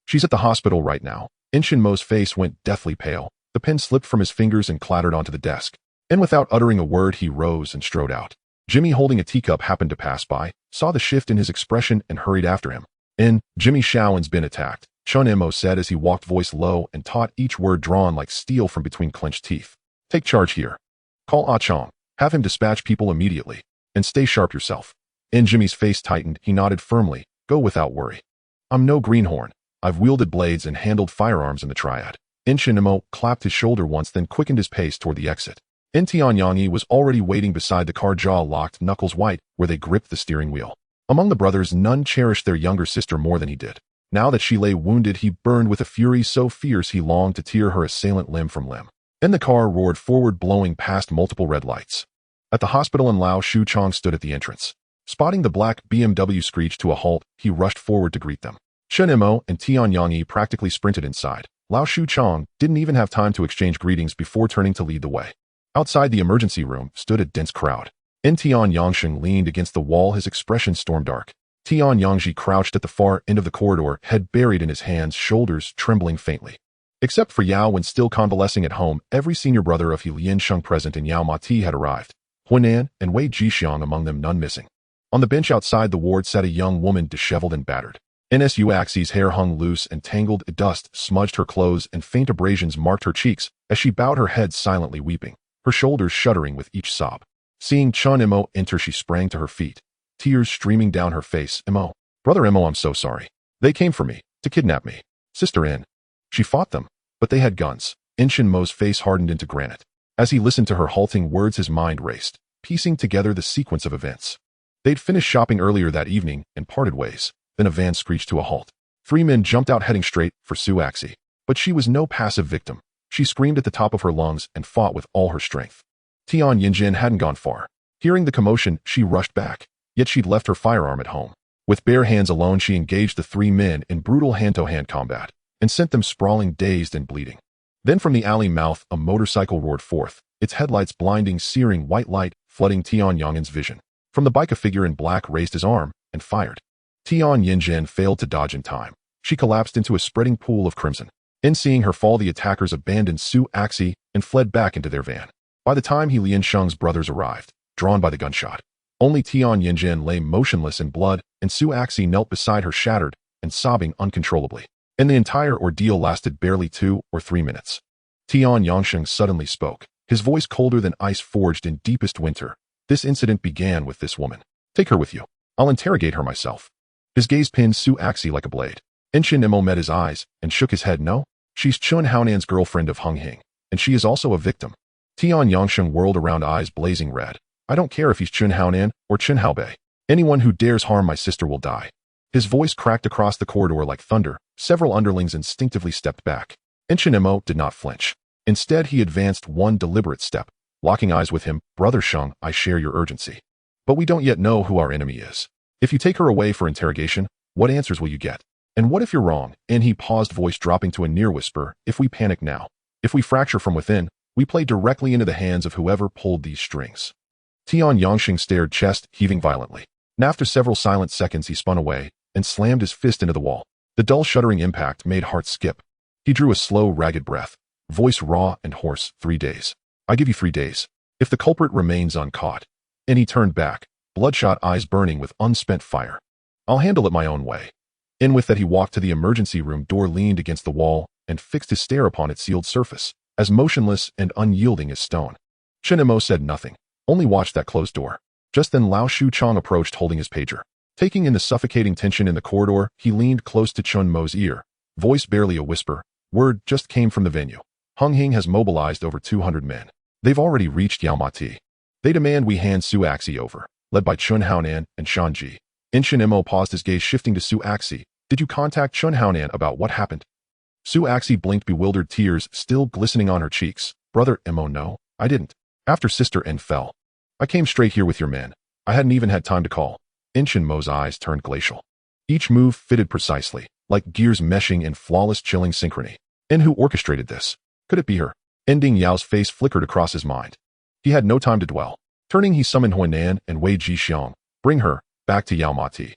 She's at the hospital right now. Chen Mo's face went deathly pale. The pen slipped from his fingers and clattered onto the desk. And without uttering a word, he rose and strode out. Jimmy, holding a teacup, happened to pass by, saw the shift in his expression, and hurried after him. Jimmy Shaoan's been attacked, Chen Mo said as he walked, voice low and taut, each word drawn like steel from between clenched teeth. Take charge here. Call Ah Chong. Have him dispatch people immediately. And stay sharp yourself. Jimmy's face tightened. He nodded firmly. Go without worry. I'm no greenhorn. I've wielded blades and handled firearms in the Triad. Chen Mo clapped his shoulder once, then quickened his pace toward the exit. Tianyangyi was already waiting beside the car, jaw locked, knuckles white, where they gripped the steering wheel. Among the brothers, none cherished their younger sister more than he did. Now that she lay wounded, he burned with a fury so fierce he longed to tear her assailant limb from limb. And the car roared forward, blowing past multiple red lights. At the hospital, and Lao Shuchong stood at the entrance. Spotting the black BMW screech to a halt, he rushed forward to greet them. Chen Mo and Tianyangyi practically sprinted inside. Lao Shuchong didn't even have time to exchange greetings before turning to lead the way. Outside the emergency room stood a dense crowd. Tianyangyi leaned against the wall, his expression storm dark. Tianyangyi crouched at the far end of the corridor, head buried in his hands, shoulders trembling faintly. Except for Yao Wen still convalescing at home, every senior brother of He Liansheng present in Yaomati had arrived. Huinan and Wei Jixiang among them, none missing. On the bench outside the ward sat a young woman, disheveled and battered. Nsu Axi's hair hung loose and tangled, dust smudged her clothes and faint abrasions marked her cheeks as she bowed her head, silently weeping, her shoulders shuddering with each sob. Seeing Chen Mo enter, she sprang to her feet, tears streaming down her face. Mo. Brother Mo, I'm so sorry. They came for me, to kidnap me. Sister In. She fought them, but they had guns. Chen Mo's face hardened into granite. As he listened to her halting words, his mind raced, piecing together the sequence of events. They'd finished shopping earlier that evening and parted ways. Then a van screeched to a halt. 3 men jumped out, heading straight for Su Axi. But she was no passive victim. She screamed at the top of her lungs and fought with all her strength. Tian Yinjin hadn't gone far. Hearing the commotion, she rushed back. Yet she'd left her firearm at home. With bare hands alone, she engaged the 3 men in brutal hand-to-hand combat and sent them sprawling, dazed and bleeding. Then from the alley mouth, a motorcycle roared forth, its headlights blinding, searing white light flooding Tian Yangin's vision. From the bike, a figure in black raised his arm and fired. Tian Yinjin failed to dodge in time. She collapsed into a spreading pool of crimson. In seeing her fall, the attackers abandoned Su Axi and fled back into their van. By the time He Liansheng's brothers arrived, drawn by the gunshot, only Tian Yinjin lay motionless in blood, and Su Axi knelt beside her, shattered and sobbing uncontrollably. And the entire ordeal lasted barely 2 or 3 minutes. Tian Yangsheng suddenly spoke, his voice colder than ice forged in deepest winter. This incident began with this woman. Take her with you. I'll interrogate her myself. His gaze pinned Su Axi like a blade. Chen Mo met his eyes and shook his head. No, she's Chen Haonan's girlfriend of Hing, and she is also a victim. Tian Yangsheng whirled around, eyes blazing red. I don't care if he's Chen Haonan or Chen Haobei. Anyone who dares harm my sister will die. His voice cracked across the corridor like thunder. Several underlings instinctively stepped back. Chen Mo did not flinch. Instead, he advanced one deliberate step, locking eyes with him. Brother Sheng, I share your urgency. But we don't yet know who our enemy is. If you take her away for interrogation, what answers will you get? And what if you're wrong? And he paused, voice dropping to a near whisper. If we panic now, if we fracture from within, we play directly into the hands of whoever pulled these strings. Tian Yangsheng stared, chest heaving violently. And after several silent seconds, he spun away and slammed his fist into the wall. The dull, shuddering impact made hearts skip. He drew a slow, ragged breath, voice raw and hoarse. 3 days. I give you 3 days. If the culprit remains uncaught. And he turned back, bloodshot eyes burning with unspent fire. I'll handle it my own way. And with that, he walked to the emergency room door, leaned against the wall, and fixed his stare upon its sealed surface, as motionless and unyielding as stone. Chen Mo said nothing, only watched that closed door. Just then Lao Shuchong approached, holding his pager. Taking in the suffocating tension in the corridor, he leaned close to Chen Mo's ear. Voice barely a whisper. Word just came from the venue. Hing has mobilized over 200 men. They've already reached Yaomati. They demand we hand Su Axi over, led by Chun Haonan and Shan Ji. Chen Mo paused, his gaze shifting to Su Axi. Did you contact Chun Haonan about what happened? Su Axi blinked, bewildered, tears still glistening on her cheeks. Brother Mo, no, I didn't. After Sister N fell, I came straight here with your men. I hadn't even had time to call. Chen Mo's eyes turned glacial. Each move fitted precisely, like gears meshing in flawless, chilling synchrony. And who orchestrated this? Could it be her? Ding Yao's face flickered across his mind. He had no time to dwell. Turning, he summoned Huinan and Wei Jixiang. Bring her back to Yaomati.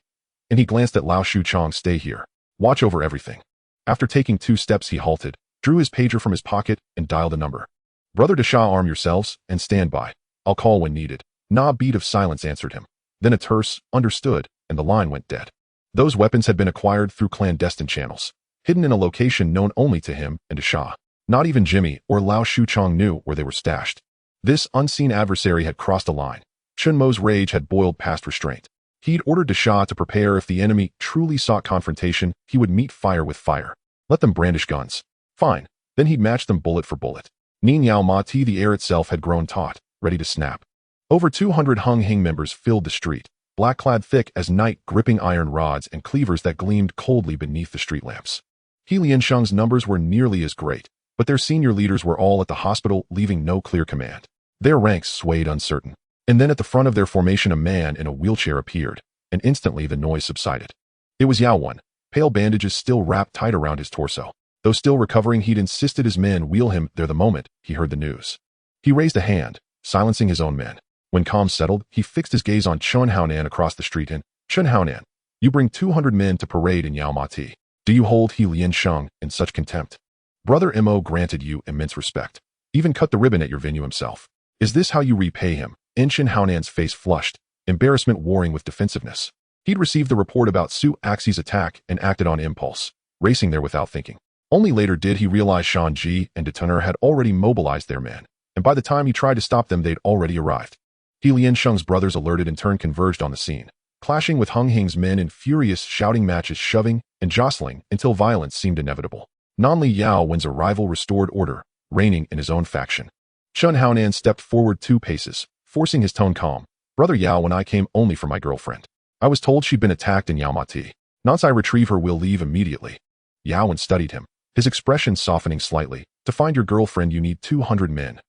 And he glanced at Lao Shuchang. Stay here. Watch over everything. After taking 2 steps, he halted, drew his pager from his pocket, and dialed a number. Brother Desha, arm yourselves and stand by. I'll call when needed. Na beat of silence answered him. Then a terse, understood, and the line went dead. Those weapons had been acquired through clandestine channels, hidden in a location known only to him and Desha. Not even Jimmy or Lao Shuchang knew where they were stashed. This unseen adversary had crossed a line. Chen Mo's rage had boiled past restraint. He'd ordered Desha to prepare. If the enemy truly sought confrontation, he would meet fire with fire. Let them brandish guns. Fine. Then he'd match them bullet for bullet. Yaomati, the air itself had grown taut, ready to snap. Over 200 Hing members filled the street, black-clad thick as night, gripping iron rods and cleavers that gleamed coldly beneath the street lamps. He Liansheng's numbers were nearly as great, but their senior leaders were all at the hospital, leaving no clear command. Their ranks swayed uncertain. And then at the front of their formation a man in a wheelchair appeared, and instantly the noise subsided. It was Yao Wen, pale bandages still wrapped tight around his torso. Though still recovering, he'd insisted his men wheel him there the moment he heard the news. He raised a hand, silencing his own men. When calm settled, he fixed his gaze on Chun Haonan across the street and, Chun Haonan, you bring 200 men to parade in Yaomati. Do you hold He Liansheng in such contempt? Brother Mo granted you immense respect. Even cut the ribbon at your venue himself. Is this how you repay him? Chen Haonan's face flushed, embarrassment warring with defensiveness. He'd received the report about Su Axi's attack and acted on impulse, racing there without thinking. Only later did he realize Shan Ji and Detoner had already mobilized their men, and by the time he tried to stop them, they'd already arrived. He Liansheng's brothers, alerted in turn, converged on the scene, clashing with Hing's men in furious shouting matches, shoving and jostling until violence seemed inevitable. Nanli Yao Wen's arrival restored order, reigning in his own faction. Chun Haonan stepped forward 2 paces, forcing his tone calm. Brother Yao, when I came only for my girlfriend. I was told she'd been attacked in Yaomati. Once I retrieve her, we'll leave immediately. Yao Wen studied him, his expression softening slightly. To find your girlfriend, you need 200 men.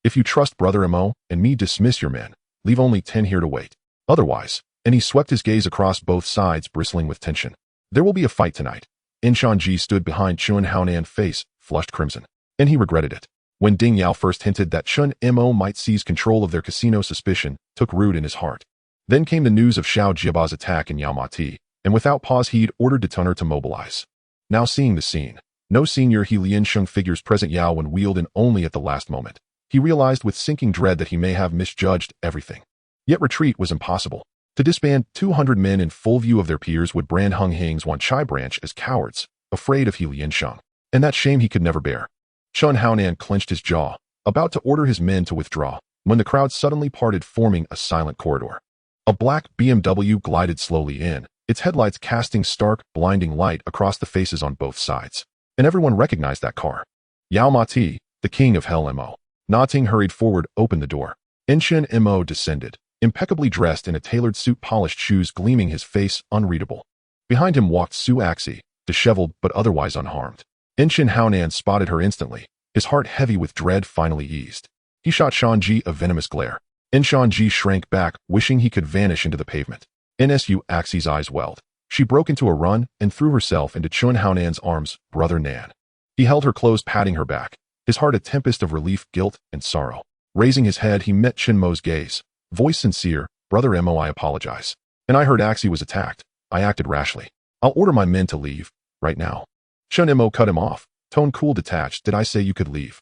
If you trust Brother Mo and me, dismiss your men. Leave only 10 here to wait. Otherwise, and he swept his gaze across both sides, bristling with tension. There will be a fight tonight. Shan Ji stood behind Chun Haonan, face flushed crimson, and he regretted it. When Ding Yao first hinted that Chen Mo might seize control of their casino, suspicion took root in his heart. Then came the news of Xiao Jiaba's attack in Yaomati, and without pause he'd ordered Detoner to mobilize. Now seeing the scene, no senior He Liansheng figures present, Yao Wen wheeled in only at the last moment. He realized with sinking dread that he may have misjudged everything. Yet retreat was impossible. To disband 200 men in full view of their peers would brand Hing's Wanchai branch as cowards, afraid of He Liansheng, and that shame he could never bear. Chun Haonan clenched his jaw, about to order his men to withdraw, when the crowd suddenly parted, forming a silent corridor. A black BMW glided slowly in, its headlights casting stark, blinding light across the faces on both sides. And everyone recognized that car. Yaomati, the king of Hell Mo. Na Ting hurried forward, opened the door. Chen Mo descended, impeccably dressed in a tailored suit, polished shoes gleaming, his face unreadable. Behind him walked Su Axi, disheveled but otherwise unharmed. Chen Haonan spotted her instantly, his heart heavy with dread finally eased. He shot Shan Ji a venomous glare. Shan Ji shrank back, wishing he could vanish into the pavement. Su Axi's eyes welled. She broke into a run and threw herself into Chun Haonan's arms. Brother Nan. He held her close, patting her back, his heart a tempest of relief, guilt, and sorrow. Raising his head, he met Chen Mo's gaze. Voice sincere, Brother Mo, I apologize. And I heard Axi was attacked. I acted rashly. I'll order my men to leave, right now. Chen Mo cut him off, tone cool, detached. Did I say you could leave?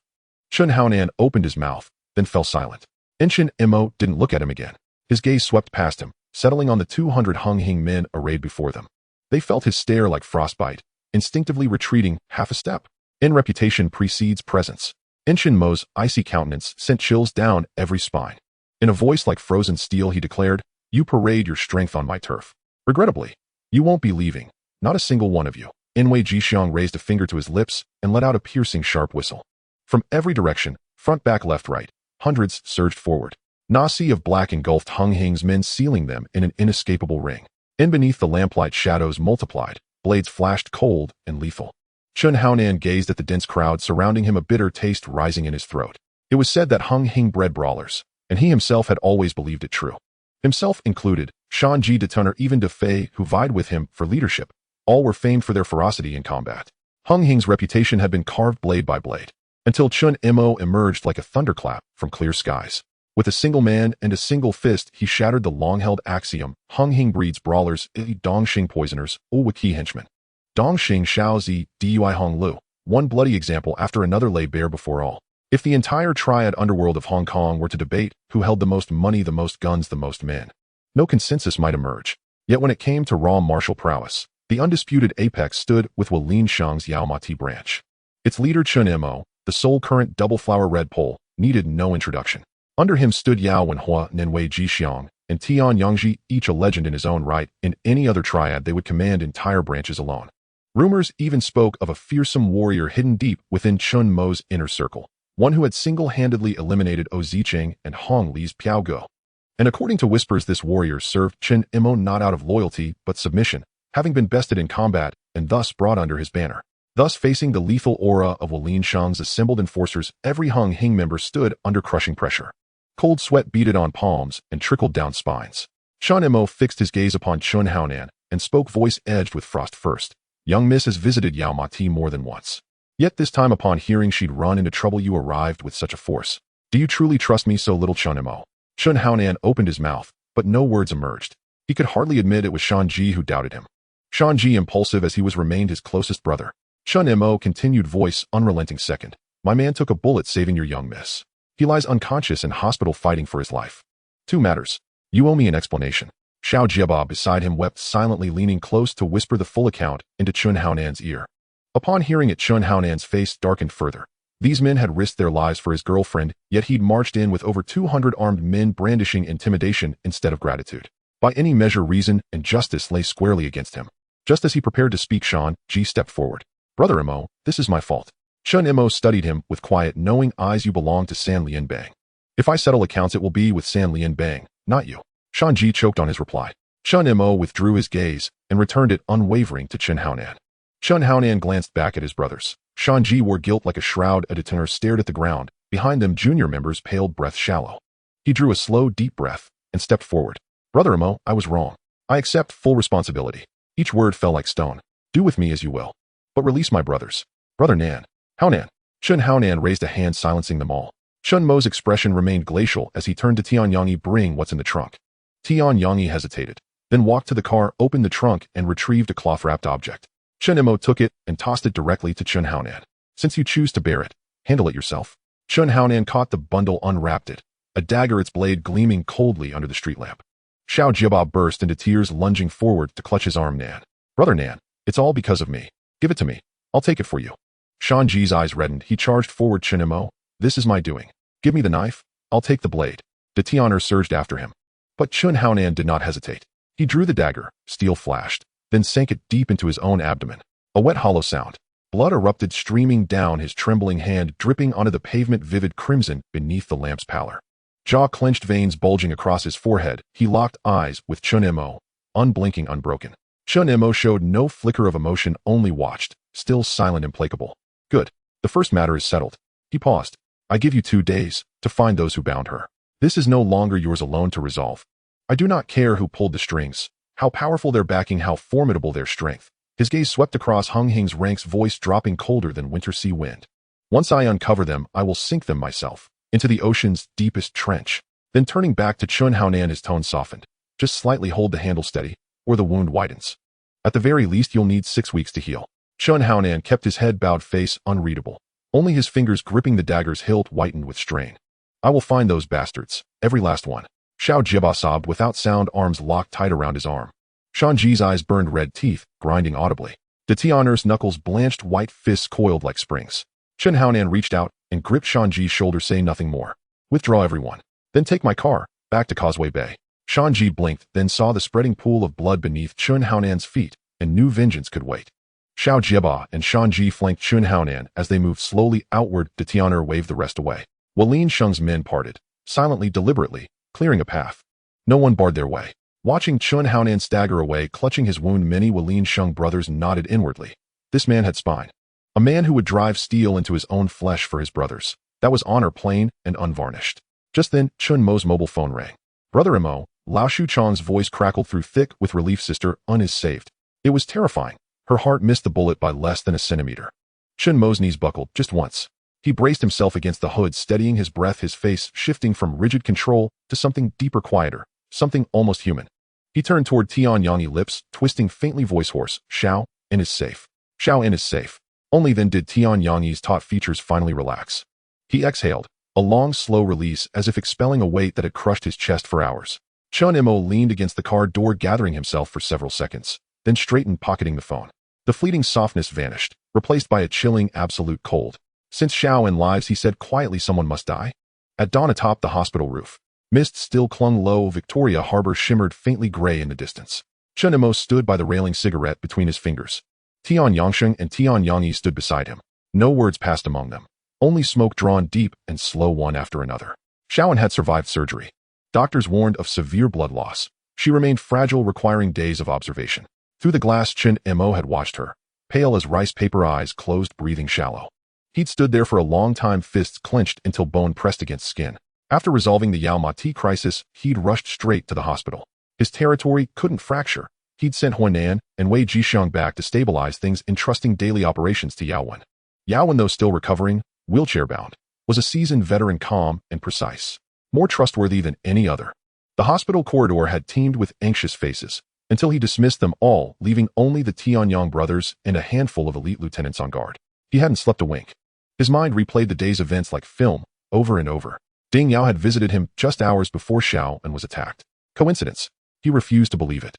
Chun Haonan opened his mouth, then fell silent. Chen Mo didn't look at him again. His gaze swept past him, settling on the 200 Hing men arrayed before them. They felt his stare like frostbite, instinctively retreating half a step. Reputation precedes presence. Chen Mo's icy countenance sent chills down every spine. In a voice like frozen steel, he declared, You parade your strength on my turf. Regrettably, you won't be leaving, not a single one of you. Inwei Jixiang raised a finger to his lips and let out a piercing sharp whistle. From every direction, front, back, left, right, hundreds surged forward. Na sea of black engulfed Hung Hing's men, sealing them in an inescapable ring. In beneath the lamplight, shadows multiplied, blades flashed cold and lethal. Chen Haonan gazed at the dense crowd surrounding him, a bitter taste rising in his throat. It was said that Hung Hing bred brawlers, and he himself had always believed it true. Himself included, Shan Ji de Tunner, even De Fei, who vied with him for leadership. All were famed for their ferocity in combat. Hung Hing's reputation had been carved blade by blade, until Chen Mo emerged like a thunderclap from clear skies. With a single man and a single fist, he shattered the long-held axiom, Hung Hing breeds brawlers, Dongxing poisoners, Ulwaki henchmen. Dongxing Shaozi, Dui Hong Lu. One bloody example after another lay bare before all. If the entire triad underworld of Hong Kong were to debate who held the most money, the most guns, the most men, no consensus might emerge. Yet when it came to raw martial prowess, the undisputed apex stood with Walin Shang's Yaomati branch. Its leader Chen Mo, the sole current double-flower red pole, needed no introduction. Under him stood Yao Wenhua, Ninwei Jixiang, and Tian Yangji, each a legend in his own right. In any other triad they would command entire branches alone. Rumors even spoke of a fearsome warrior hidden deep within Chen Mo's inner circle, one who had single-handedly eliminated Ou Zicheng and Hong Li's Piao Go. And according to whispers, this warrior served Chen Mo not out of loyalty but submission, having been bested in combat and thus brought under his banner. Thus, facing the lethal aura of Walin Shang's assembled enforcers, every Hung Hing member stood under crushing pressure. Cold sweat beaded on palms and trickled down spines. Chen Mo fixed his gaze upon Chen Haonan and spoke, voice edged with frost. First, young miss has visited Yao Mati more than once. Yet this time, upon hearing she'd run into trouble, you arrived with such a force. Do you truly trust me so little, Chen Mo? Chen Haonan opened his mouth, but no words emerged. He could hardly admit it was Shan Ji who doubted him. Shan Ji, impulsive as he was, remained his closest brother. Chen Mo continued, voice unrelenting. Second, my man took a bullet saving your young miss. He lies unconscious in hospital fighting for his life. 2 matters. You owe me an explanation. Xiao Jiaba beside him wept silently, leaning close to whisper the full account into Chen Haonan's ear. Upon hearing it, Chen Haonan's face darkened further. These men had risked their lives for his girlfriend, yet he'd marched in with over 200 armed men brandishing intimidation instead of gratitude. By any measure, reason and justice lay squarely against him. Just as he prepared to speak, Shan Ji stepped forward. Brother Mo, this is my fault. Chen Mo studied him with quiet, knowing eyes. You belong to San Lian Bang. If I settle accounts, it will be with San Lian Bang, not you. Shan Ji choked on his reply. Chen Mo withdrew his gaze and returned it unwavering to Chen Haonan. Chen Haonan glanced back at his brothers. Shan Ji wore guilt like a shroud. A detainer stared at the ground. Behind them, junior members paled, breath shallow. He drew a slow, deep breath and stepped forward. Brother Mo, I was wrong. I accept full responsibility. Each word fell like stone. Do with me as you will. But release my brothers. Brother Nan. Haonan. Chen Haonan raised a hand, silencing them all. Chen Mo's expression remained glacial as he turned to Tian Yangyi. Bring what's in the trunk. Tian Yangyi hesitated, then walked to the car, opened the trunk, and retrieved a cloth-wrapped object. Chen Mo took it and tossed it directly to Chen Haonan. Since you choose to bear it, handle it yourself. Chen Haonan caught the bundle, unwrapped it, a dagger, its blade gleaming coldly under the street lamp. Xiao Jiaba burst into tears, lunging forward to clutch his arm. Nan. Brother Nan, it's all because of me. Give it to me. I'll take it for you. Shan Ji's eyes reddened. He charged forward. Chen Mo, this is my doing. Give me the knife. I'll take the blade. De Tian'er surged after him. But Chen Haonan did not hesitate. He drew the dagger, steel flashed, then sank it deep into his own abdomen. A wet hollow sound. Blood erupted, streaming down his trembling hand, dripping onto the pavement, vivid crimson beneath the lamp's pallor. Jaw clenched, veins bulging across his forehead, he locked eyes with Chen Mo, unblinking, unbroken. Chen Mo showed no flicker of emotion, only watched, still silent, implacable. Good. The first matter is settled. He paused. I give you 2 days to find those who bound her. This is no longer yours alone to resolve. I do not care who pulled the strings, how powerful their backing, how formidable their strength. His gaze swept across Hung Hing's ranks, voice dropping colder than winter sea wind. Once I uncover them, I will sink them myself, into the ocean's deepest trench. Then turning back to Chen Haonan, his tone softened. Just slightly hold the handle steady, or the wound widens. At the very least, you'll need 6 weeks to heal. Chen Haonan kept his head bowed, face unreadable. Only his fingers gripping the dagger's hilt whitened with strain. I will find those bastards, every last one. Xiao Jiaba sobbed without sound, arms locked tight around his arm. Shan Ji's eyes burned red, teeth grinding audibly. De Tian'er's knuckles blanched, white fists coiled like springs. Chen Haonan reached out and gripped Shan Ji's shoulder. Say nothing more. Withdraw everyone. Then take my car, back to Causeway Bay. Shan Ji blinked, then saw the spreading pool of blood beneath Chen Haonan's feet, and knew vengeance could wait. Xiao Jieba and Shan Ji flanked Chun Haonan as they moved slowly outward. De Tian'er waved the rest away. Walin Sheng's men parted, silently, deliberately, clearing a path. No one barred their way. Watching Chun Haonan stagger away, clutching his wound, many Walin Sheng brothers nodded inwardly. This man had spine. A man who would drive steel into his own flesh for his brothers. That was honor, plain and unvarnished. Just then, Chen Mo's mobile phone rang. Brother Mo, Lao Shu Chang's voice crackled through thick with relief. Sister Un is saved. It was terrifying. Her heart missed the bullet by less than a centimeter. Chen Mo's knees buckled just once. He braced himself against the hood, steadying his breath, his face shifting from rigid control to something deeper, quieter, something almost human. He turned toward Tian Yangi, lips twisting faintly, voice hoarse. Xiao In is safe. Xiao In is safe. Only then did Tian Yangi's taut features finally relax. He exhaled, a long, slow release as if expelling a weight that had crushed his chest for hours. Chen Mo leaned against the car door, gathering himself for several seconds, then straightened, pocketing the phone. The fleeting softness vanished, replaced by a chilling, absolute cold. Since Xiao In lives, he said quietly, someone must die. At dawn atop the hospital roof, mist still clung low. Victoria Harbor shimmered faintly gray in the distance. Chen Mo stood by the railing, cigarette between his fingers. Tian Yangsheng and Tian Yangi stood beside him. No words passed among them. Only smoke drawn deep and slow one after another. Xiao In had survived surgery. Doctors warned of severe blood loss. She remained fragile, requiring days of observation. Through the glass, Chen Mo had watched her, pale as rice paper, eyes closed, breathing shallow. He'd stood there for a long time, fists clenched until bone pressed against skin. After resolving the Yao Ma Ti crisis, he'd rushed straight to the hospital. His territory couldn't fracture. He'd sent Huanan and Wei Jixiang back to stabilize things, entrusting daily operations to Yao Wen. Yao Wen, though still recovering, wheelchair-bound, was a seasoned veteran, calm and precise, more trustworthy than any other. The hospital corridor had teemed with anxious faces, until he dismissed them all, leaving only the Tianyang brothers and a handful of elite lieutenants on guard. He hadn't slept a wink. His mind replayed the day's events like film, over and over. Ding Yao had visited him just hours before Xiao and was attacked. Coincidence? He refused to believe it.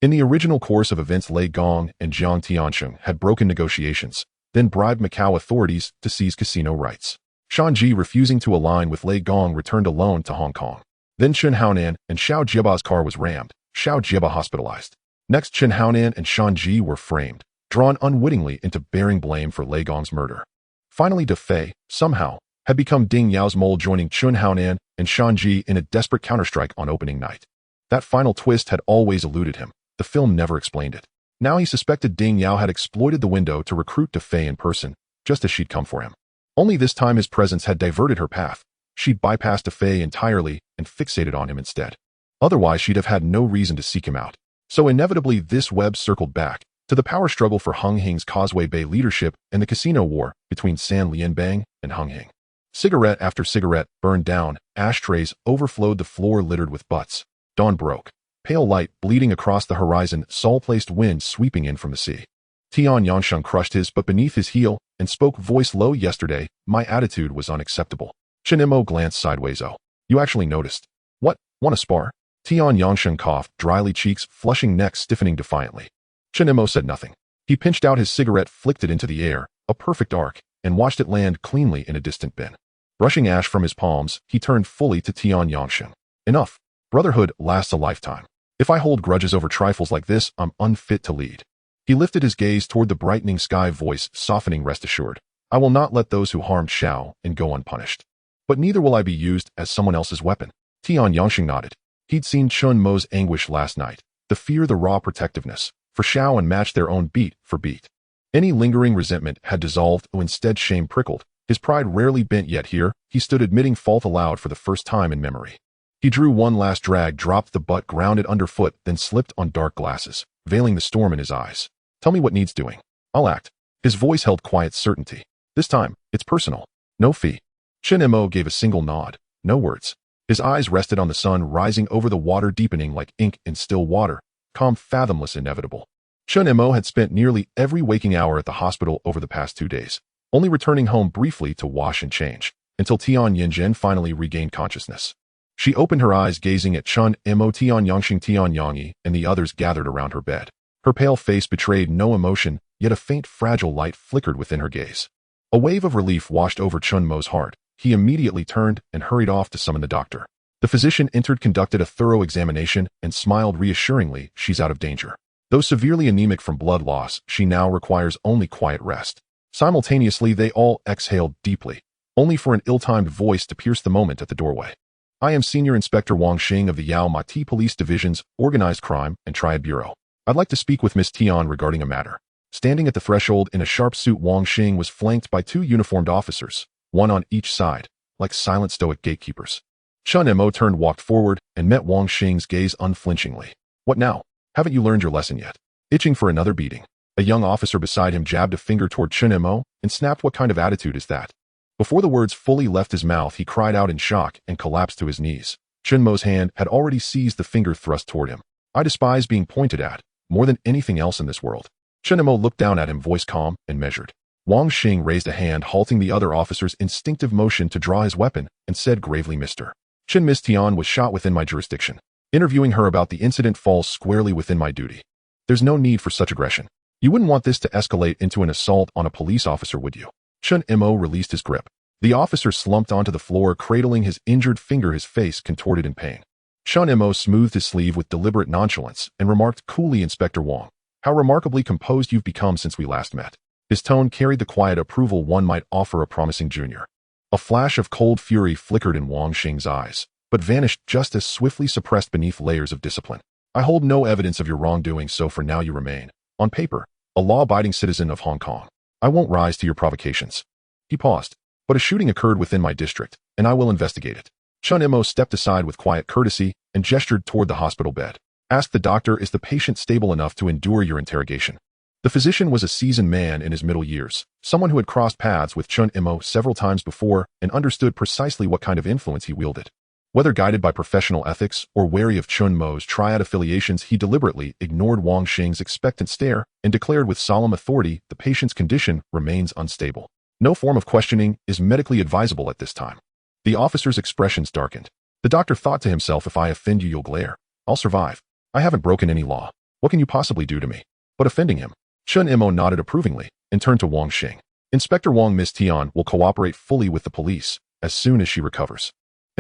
In the original course of events, Lei Gong and Jiang Tiansheng had broken negotiations, then bribed Macau authorities to seize casino rights. Shan Ji, refusing to align with Lei Gong, returned alone to Hong Kong. Then Chen Haonan and Xiao Jieba's car was rammed, Xiao Jieba hospitalized. Next, Chen Haonan and Shan Ji were framed, drawn unwittingly into bearing blame for Lei Gong's murder. Finally, De Fei, somehow, had become Ding Yao's mole, joining Chen Haonan and Shan Ji in a desperate counterstrike on opening night. That final twist had always eluded him. The film never explained it. Now he suspected Ding Yao had exploited the window to recruit De Fei in person, just as she'd come for him. Only this time his presence had diverted her path. She'd bypassed De Fei entirely and fixated on him instead. Otherwise, she'd have had no reason to seek him out. So inevitably, this web circled back to the power struggle for Hung Hing's Causeway Bay leadership and the casino war between San Lianbang and Hung Hing. Cigarette after cigarette burned down, ashtrays overflowed the floor littered with butts. Dawn broke. Pale light bleeding across the horizon, Sol-placed wind sweeping in from the sea. Tian Yangsheng crushed his butt beneath his heel and spoke, voice low. Yesterday, my attitude was unacceptable. Chen Mo glanced sideways. Oh, you actually noticed? What, want to spar? Tian Yangsheng coughed, dryly, cheeks flushing, neck stiffening defiantly. Chen Mo said nothing. He pinched out his cigarette, flicked it into the air, a perfect arc, and watched it land cleanly in a distant bin. Brushing ash from his palms, he turned fully to Tian Yangsheng. Enough. Brotherhood lasts a lifetime. If I hold grudges over trifles like this, I'm unfit to lead. He lifted his gaze toward the brightening sky, voice softening. Rest assured, I will not let those who harmed Xiao and go unpunished. But neither will I be used as someone else's weapon. Tian Yangsheng nodded. He'd seen Chen Mo's anguish last night, the fear, the raw protectiveness for Xiao, and matched their own beat for beat. Any lingering resentment had dissolved, though instead shame prickled. His pride rarely bent, yet here he stood admitting fault aloud for the first time in memory. He drew one last drag, dropped the butt, grounded underfoot, then slipped on dark glasses, veiling the storm in his eyes. Tell me what needs doing. I'll act. His voice held quiet certainty. This time, it's personal. No fee. Chen Mo gave a single nod. No words. His eyes rested on the sun rising over the water, deepening like ink in still water, calm, fathomless, inevitable. Chen Mo had spent nearly every waking hour at the hospital over the past 2 days, only returning home briefly to wash and change, until Tian Yinzhen finally regained consciousness. She opened her eyes, gazing at Chen Mo, Tian Yangsheng, Tian Yangi, and the others gathered around her bed. Her pale face betrayed no emotion, yet a faint, fragile light flickered within her gaze. A wave of relief washed over Chen Mo's heart. He immediately turned and hurried off to summon the doctor. The physician entered, conducted a thorough examination, and smiled reassuringly. She's out of danger. Though severely anemic from blood loss, she now requires only quiet rest. Simultaneously, they all exhaled deeply, only for an ill-timed voice to pierce the moment at the doorway. I am Senior Inspector Wang Xing of the Yao Ma Ti Police Division's Organized Crime and Triad Bureau. I'd like to speak with Miss Tian regarding a matter. Standing at the threshold in a sharp suit, Wang Xing was flanked by two uniformed officers, one on each side, like silent stoic gatekeepers. Chen Mo walked forward and met Wang Xing's gaze unflinchingly. What now? Haven't you learned your lesson yet? Itching for another beating. A young officer beside him jabbed a finger toward Chen Mo and snapped. What kind of attitude is that? Before the words fully left his mouth, he cried out in shock and collapsed to his knees. Chen Mo's hand had already seized the finger thrust toward him. I despise being pointed at, more than anything else in this world. Chen Mo looked down at him, voice calm and measured. Wang Xing raised a hand, halting the other officer's instinctive motion to draw his weapon, and said gravely, Mr. Chen, Miss Tian was shot within my jurisdiction. Interviewing her about the incident falls squarely within my duty. There's no need for such aggression. You wouldn't want this to escalate into an assault on a police officer, would you? Chen Mo released his grip. The officer slumped onto the floor, cradling his injured finger, his face contorted in pain. Chen Mo smoothed his sleeve with deliberate nonchalance and remarked coolly, Inspector Wang, how remarkably composed you've become since we last met. His tone carried the quiet approval one might offer a promising junior. A flash of cold fury flickered in Wang Xing's eyes, but vanished just as swiftly, suppressed beneath layers of discipline. I hold no evidence of your wrongdoing, so for now you remain, on paper, a law-abiding citizen of Hong Kong. I won't rise to your provocations. He paused. But a shooting occurred within my district, and I will investigate it. Chen Mo stepped aside with quiet courtesy and gestured toward the hospital bed. Ask the doctor, is the patient stable enough to endure your interrogation? The physician was a seasoned man in his middle years, someone who had crossed paths with Chen Mo several times before and understood precisely what kind of influence he wielded. Whether guided by professional ethics or wary of Chen Mo's triad affiliations, he deliberately ignored Wang Xing's expectant stare and declared with solemn authority, the patient's condition remains unstable. No form of questioning is medically advisable at this time. The officer's expressions darkened. The doctor thought to himself, if I offend you, you'll glare. I'll survive. I haven't broken any law. What can you possibly do to me? But offending him. Chen Mo nodded approvingly and turned to Wang Xing. Inspector Wang, Miss Tian will cooperate fully with the police as soon as she recovers.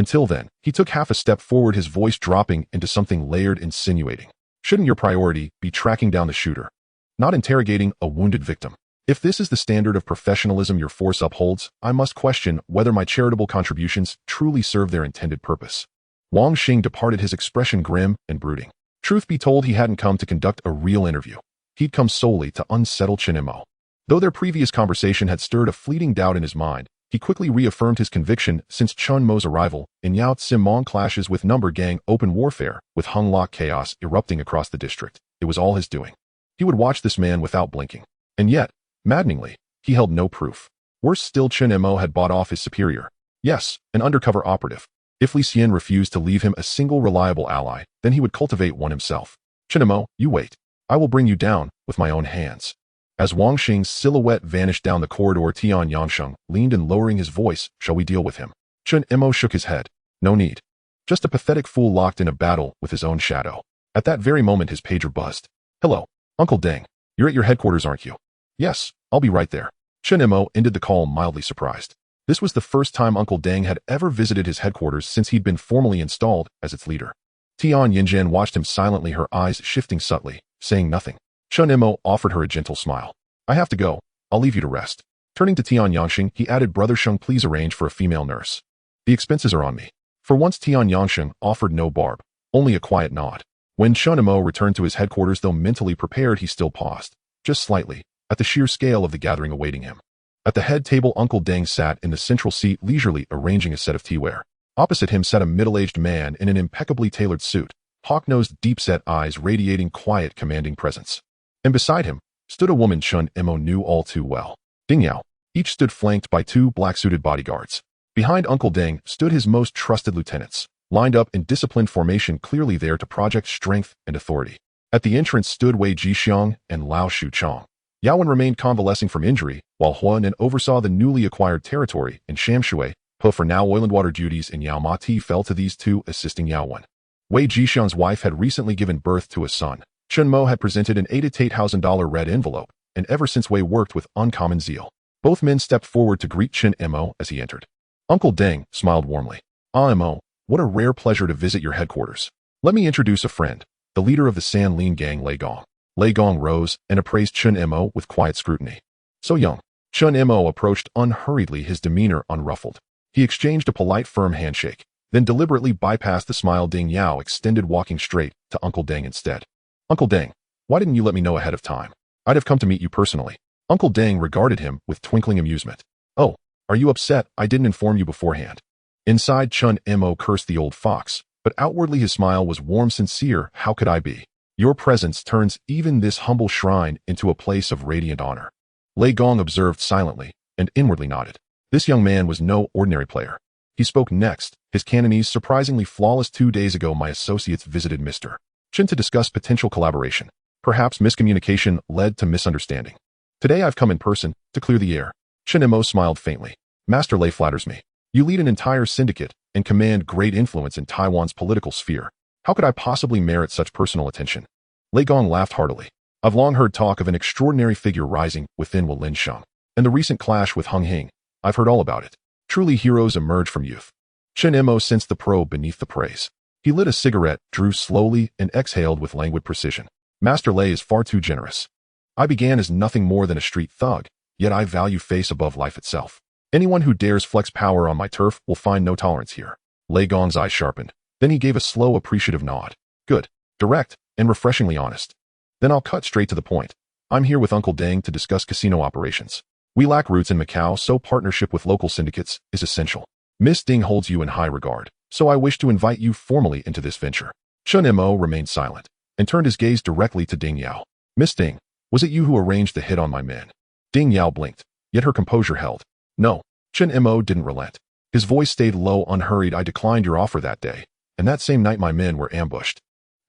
Until then, he took half a step forward, his voice dropping into something layered, insinuating. Shouldn't your priority be tracking down the shooter, not interrogating a wounded victim? If this is the standard of professionalism your force upholds, I must question whether my charitable contributions truly serve their intended purpose. Wang Xing departed, his expression grim and brooding. Truth be told, he hadn't come to conduct a real interview. He'd come solely to unsettle Chen Mo. Though their previous conversation had stirred a fleeting doubt in his mind, he quickly reaffirmed his conviction since Chen Mo's arrival in Yao Tsimong clashes with number gang open warfare, with Hung Lok chaos erupting across the district. It was all his doing. He would watch this man without blinking. And yet, maddeningly, he held no proof. Worse still, Chen Mo had bought off his superior. Yes, an undercover operative. If Li Xian refused to leave him a single reliable ally, then he would cultivate one himself. Chen Mo, you wait. I will bring you down with my own hands. As Wang Xing's silhouette vanished down the corridor, Tian Yansheng leaned in, lowering his voice. Shall we deal with him? Chen Mo shook his head. No need. Just a pathetic fool locked in a battle with his own shadow. At that very moment, his pager buzzed. Hello, Uncle Deng. You're at your headquarters, aren't you? Yes, I'll be right there. Chen Mo ended the call, mildly surprised. This was the first time Uncle Deng had ever visited his headquarters since he'd been formally installed as its leader. Tian Yinzhen watched him silently, her eyes shifting subtly, saying nothing. Chen Mo offered her a gentle smile. I have to go. I'll leave you to rest. Turning to Tian Yansheng, he added, Brother Sheng, please arrange for a female nurse. The expenses are on me. For once, Tian Yansheng offered no barb, only a quiet nod. When Chen Mo returned to his headquarters, though mentally prepared, he still paused, just slightly, at the sheer scale of the gathering awaiting him. At the head table, Uncle Deng sat in the central seat, leisurely arranging a set of teaware. Opposite him sat a middle-aged man in an impeccably tailored suit, hawk-nosed, deep-set eyes radiating quiet, commanding presence. And beside him stood a woman Chen Mo knew all too well, Ding Yao. Each stood flanked by two black-suited bodyguards. Behind Uncle Deng stood his most trusted lieutenants, lined up in disciplined formation, clearly there to project strength and authority. At the entrance stood Wei Jixiang and Lao Shuchong. Yaowen remained convalescing from injury, while Huan oversaw the newly acquired territory in Shamshui. For now, oil and water duties in Yao Ma Ti fell to these two, assisting Yaowen. Wei Jixiang's wife had recently given birth to a son. Chen Mo had presented an $88,000 red envelope, and ever since Wei worked with uncommon zeal. Both men stepped forward to greet Chen Mo as he entered. Uncle Deng smiled warmly. Ah, Mo, what a rare pleasure to visit your headquarters. Let me introduce a friend, the leader of the San Lin gang, Lei Gong. Lei Gong rose and appraised Chen Mo with quiet scrutiny. So young. Chen Mo approached unhurriedly, his demeanor unruffled. He exchanged a polite, firm handshake, then deliberately bypassed the smile Ding Yao extended, walking straight to Uncle Deng instead. Uncle Deng, why didn't you let me know ahead of time? I'd have come to meet you personally. Uncle Deng regarded him with twinkling amusement. Oh, are you upset I didn't inform you beforehand? Inside, Chen Mo cursed the old fox, but outwardly his smile was warm, sincere. How could I be? Your presence turns even this humble shrine into a place of radiant honor. Lei Gong observed silently and inwardly nodded. This young man was no ordinary player. He spoke next, his Cantonese surprisingly flawless. 2 days ago, my associates visited Mr. Chen to discuss potential collaboration. Perhaps miscommunication led to misunderstanding. Today I've come in person to clear the air. Chen Mo smiled faintly. Master Lei flatters me. You lead an entire syndicate and command great influence in Taiwan's political sphere. How could I possibly merit such personal attention? Lei Gong laughed heartily. I've long heard talk of an extraordinary figure rising within Walin Sheng, and the recent clash with Hing. I've heard all about it. Truly, heroes emerge from youth. Chen Mo sensed the probe beneath the praise. He lit a cigarette, drew slowly, and exhaled with languid precision. Master Lei is far too generous. I began as nothing more than a street thug, yet I value face above life itself. Anyone who dares flex power on my turf will find no tolerance here. Lei Gong's eyes sharpened. Then he gave a slow, appreciative nod. Good, direct, and refreshingly honest. Then I'll cut straight to the point. I'm here with Uncle Deng to discuss casino operations. We lack roots in Macau, so partnership with local syndicates is essential. Miss Ding holds you in high regard, so I wish to invite you formally into this venture. Chen Mo remained silent and turned his gaze directly to Ding Yao. Miss Ding, was it you who arranged the hit on my men? Ding Yao blinked, yet her composure held. No, Chen Mo didn't relent. His voice stayed low, unhurried. I declined your offer that day, and that same night my men were ambushed.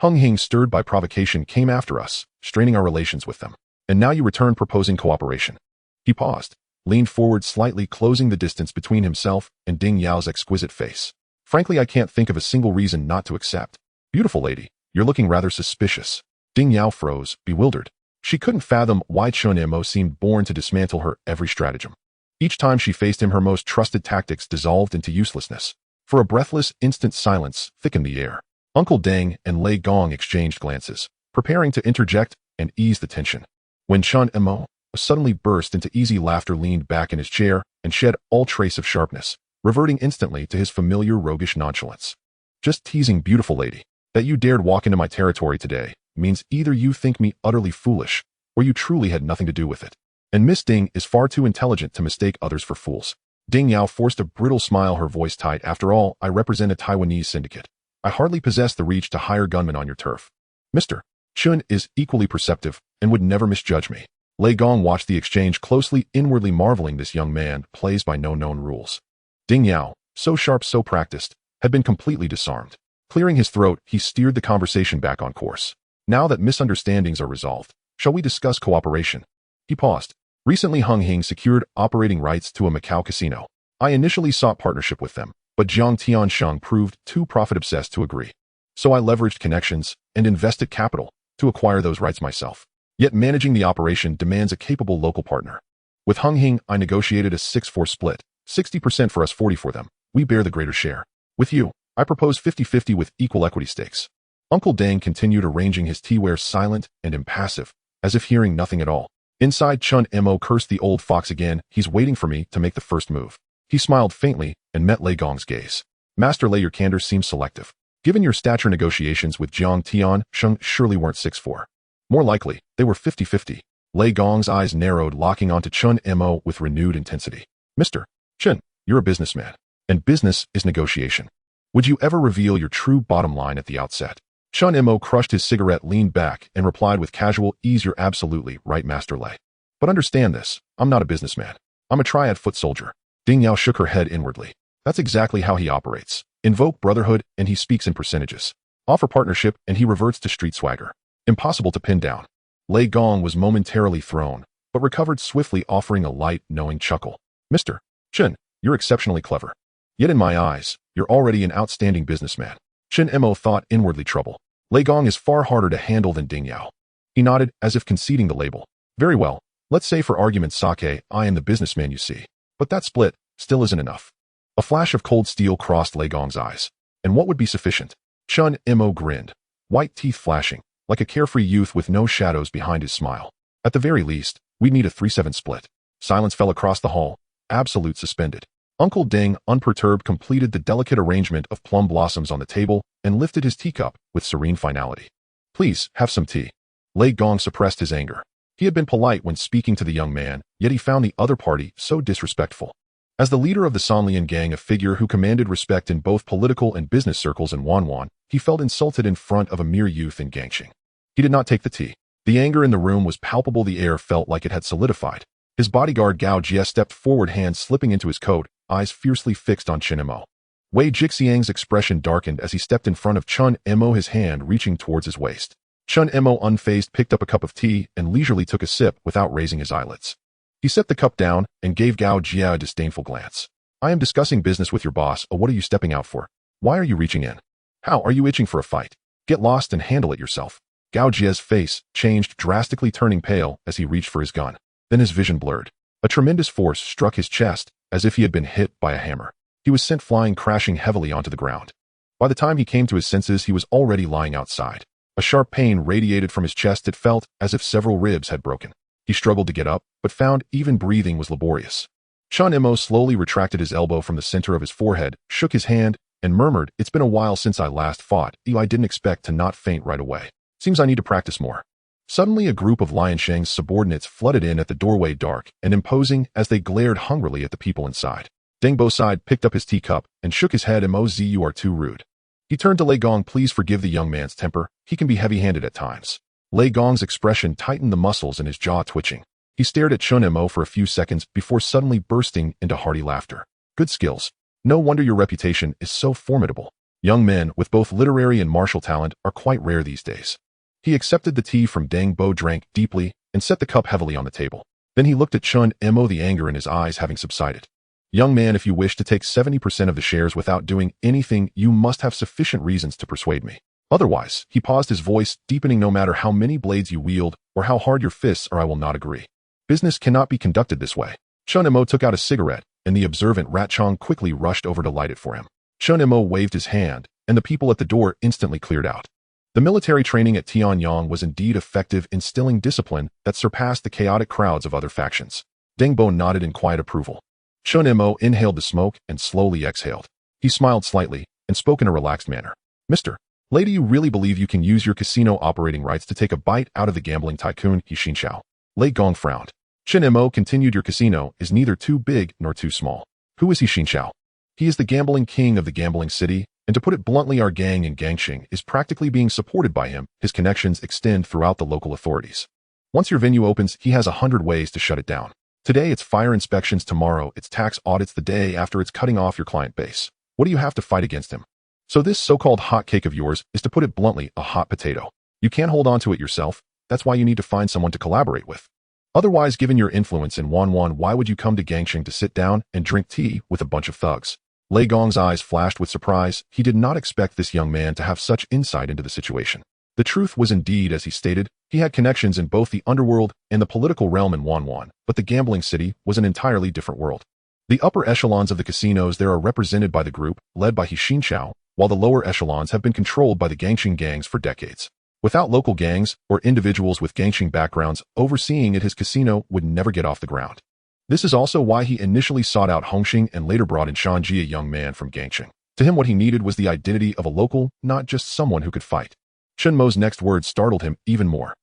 Hing, stirred by provocation, came after us, straining our relations with them. And now you return proposing cooperation. He paused, leaned forward slightly, closing the distance between himself and Ding Yao's exquisite face. Frankly, I can't think of a single reason not to accept. Beautiful lady, you're looking rather suspicious. Ding Yao froze, bewildered. She couldn't fathom why Chen Mo seemed born to dismantle her every stratagem. Each time she faced him, her most trusted tactics dissolved into uselessness. For a breathless, instant silence thickened the air. Uncle Deng and Lei Gong exchanged glances, preparing to interject and ease the tension. When Chen Mo suddenly burst into easy laughter, leaned back in his chair, and shed all trace of sharpness, reverting instantly to his familiar roguish nonchalance. Just teasing, beautiful lady. That you dared walk into my territory today means either you think me utterly foolish, or you truly had nothing to do with it. And Miss Ding is far too intelligent to mistake others for fools. Ding Yao forced a brittle smile, her voice tight. After all, I represent a Taiwanese syndicate. I hardly possess the reach to hire gunmen on your turf. Mr. Chen is equally perceptive and would never misjudge me. Lei Gong watched the exchange closely, inwardly marveling. This young man plays by no known rules. Ding Yao, so sharp, so practiced, had been completely disarmed. Clearing his throat, he steered the conversation back on course. Now that misunderstandings are resolved, shall we discuss cooperation? He paused. Recently, Hing secured operating rights to a Macau casino. I initially sought partnership with them, but Zhang Tiansheng proved too profit-obsessed to agree. So I leveraged connections and invested capital to acquire those rights myself. Yet managing the operation demands a capable local partner. With Hing, I negotiated a 6-4 split, 60% for us, 40% for them. We bear the greater share. With you, I propose 50-50 with equal equity stakes. Uncle Deng continued arranging his teaware, silent and impassive, as if hearing nothing at all. Inside, Chen Mo cursed the old fox again. He's waiting for me to make the first move. He smiled faintly and met Lei Gong's gaze. Master Lei, your candor seems selective. Given your stature, negotiations with Zhang Tiansheng surely weren't 6-4. More likely, they were 50-50. Lei Gong's eyes narrowed, locking onto Chen Mo with renewed intensity. Mr. Chen, you're a businessman, and business is negotiation. Would you ever reveal your true bottom line at the outset? Chen Mo crushed his cigarette, leaned back, and replied with casual ease, you're absolutely right, Master Lei. But understand this, I'm not a businessman. I'm a Triad foot soldier. Ding Yao shook her head inwardly. That's exactly how he operates. Invoke brotherhood, and he speaks in percentages. Offer partnership, and he reverts to street swagger. Impossible to pin down. Lei Gong was momentarily thrown, but recovered swiftly, offering a light, knowing chuckle. Mr. Chen, you're exceptionally clever. Yet in my eyes, you're already an outstanding businessman. Chen Mo thought, inwardly trouble. Lei Gong is far harder to handle than Ding Yao. He nodded, as if conceding the label. Very well, let's say for argument's sake, I am the businessman, you see. But that split still isn't enough. A flash of cold steel crossed Lei Gong's eyes. And what would be sufficient? Chen Mo grinned, white teeth flashing, like a carefree youth with no shadows behind his smile. At the very least, we'd need a 3-7 split. Silence fell across the hall, absolute suspended. Uncle Ding, unperturbed, completed the delicate arrangement of plum blossoms on the table and lifted his teacup with serene finality. Please, have some tea. Lei Gong suppressed his anger. He had been polite when speaking to the young man, yet he found the other party so disrespectful. As the leader of the Sanlian gang, a figure who commanded respect in both political and business circles in Wanwan, he felt insulted in front of a mere youth in Gangxing. He did not take the tea. The anger in the room was palpable. The air felt like it had solidified. His bodyguard Gao Jie stepped forward, hands slipping into his coat, eyes fiercely fixed on Chen Mo. Wei Jixiang's expression darkened as he stepped in front of Chen Mo, his hand reaching towards his waist. Chen Mo, unfazed, picked up a cup of tea and leisurely took a sip without raising his eyelids. He set the cup down and gave Gao Jie a disdainful glance. I am discussing business with your boss. What are you stepping out for? Why are you reaching in? How are you itching for a fight? Get lost and handle it yourself. Gao Jie's face changed, drastically turning pale as he reached for his gun. Then his vision blurred. A tremendous force struck his chest as if he had been hit by a hammer. He was sent flying, crashing heavily onto the ground. By the time he came to his senses, he was already lying outside. A sharp pain radiated from his chest. It felt as if several ribs had broken. He struggled to get up, but found even breathing was laborious. Chen Mo slowly retracted his elbow from the center of his forehead, shook his hand, and murmured, "It's been a while since I last fought. I didn't expect to not faint right away. Seems I need to practice more." Suddenly, a group of Lian Shang's subordinates flooded in at the doorway, dark and imposing as they glared hungrily at the people inside. Deng Bo sighed, picked up his teacup, and shook his head. "Moz, you are too rude." He turned to Lei Gong. "Please forgive the young man's temper. He can be heavy-handed at times." Lei Gong's expression tightened, the muscles in his jaw twitching. He stared at Chen Mo for a few seconds before suddenly bursting into hearty laughter. "Good skills. No wonder your reputation is so formidable. Young men with both literary and martial talent are quite rare these days." He accepted the tea from Deng Bo, drank deeply, and set the cup heavily on the table. Then he looked at Chen Mo, the anger in his eyes having subsided. "Young man, if you wish to take 70% of the shares without doing anything, you must have sufficient reasons to persuade me. Otherwise," he paused, his voice deepening, "no matter how many blades you wield or how hard your fists are, I will not agree. Business cannot be conducted this way." Chen Mo took out a cigarette, and the observant Rat Chong quickly rushed over to light it for him. Chen Mo waved his hand, and the people at the door instantly cleared out. The military training at Tianyang was indeed effective, instilling discipline that surpassed the chaotic crowds of other factions. Deng Bo nodded in quiet approval. Chen Mo inhaled the smoke and slowly exhaled. He smiled slightly and spoke in a relaxed manner. "Mr. Lady, you really believe you can use your casino operating rights to take a bite out of the gambling tycoon, He Xinxiao?" Lei Gong frowned. Chen Mo continued, "Your casino is neither too big nor too small. Who is He Xinxiao? He is the gambling king of the gambling city, and to put it bluntly, our gang in Gangxing is practically being supported by him. His connections extend throughout the local authorities. Once your venue opens, he has 100 ways to shut it down. Today it's fire inspections, tomorrow it's tax audits, the day after it's cutting off your client base. What do you have to fight against him? So this so-called hot cake of yours is, to put it bluntly, a hot potato. You can't hold on to it yourself. That's why you need to find someone to collaborate with. Otherwise, given your influence in Wanwan, why would you come to Gangxing to sit down and drink tea with a bunch of thugs?" Lei Gong's eyes flashed with surprise. He did not expect this young man to have such insight into the situation. The truth was indeed, as he stated, he had connections in both the underworld and the political realm in Wanwan, but the gambling city was an entirely different world. The upper echelons of the casinos there are represented by the group, led by He Xinxiao, while the lower echelons have been controlled by the Gangxing gangs for decades. Without local gangs or individuals with Gangxing backgrounds overseeing it, his casino would never get off the ground. This is also why he initially sought out Hongxing and later brought in Shanji, a young man from Gangxing. To him, what he needed was the identity of a local, not just someone who could fight. Chen Mo's next words startled him even more.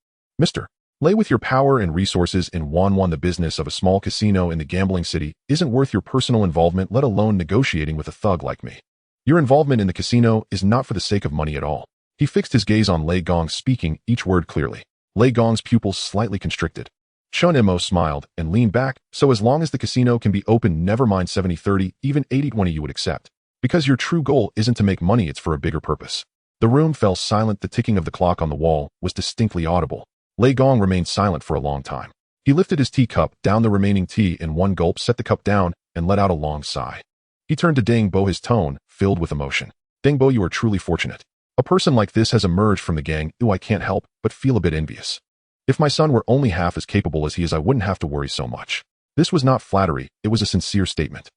"Mr. Lei, with your power and resources in Wanwan, the business of a small casino in the gambling city isn't worth your personal involvement, let alone negotiating with a thug like me. Your involvement in the casino is not for the sake of money at all." He fixed his gaze on Lei Gong, speaking each word clearly. Lei Gong's pupils slightly constricted. Chen Mo smiled and leaned back. "So as long as the casino can be open, never mind 70-30, even 80-20 you would accept. Because your true goal isn't to make money, it's for a bigger purpose." The room fell silent. The ticking of the clock on the wall was distinctly audible. Lei Gong remained silent for a long time. He lifted his teacup, downed the remaining tea in one gulp, set the cup down, and let out a long sigh. He turned to Deng Bo, his tone filled with emotion. "Deng Bo, you are truly fortunate. A person like this has emerged from the gang. I can't help but feel a bit envious. If my son were only half as capable as he is, I wouldn't have to worry so much." This was not flattery, it was a sincere statement.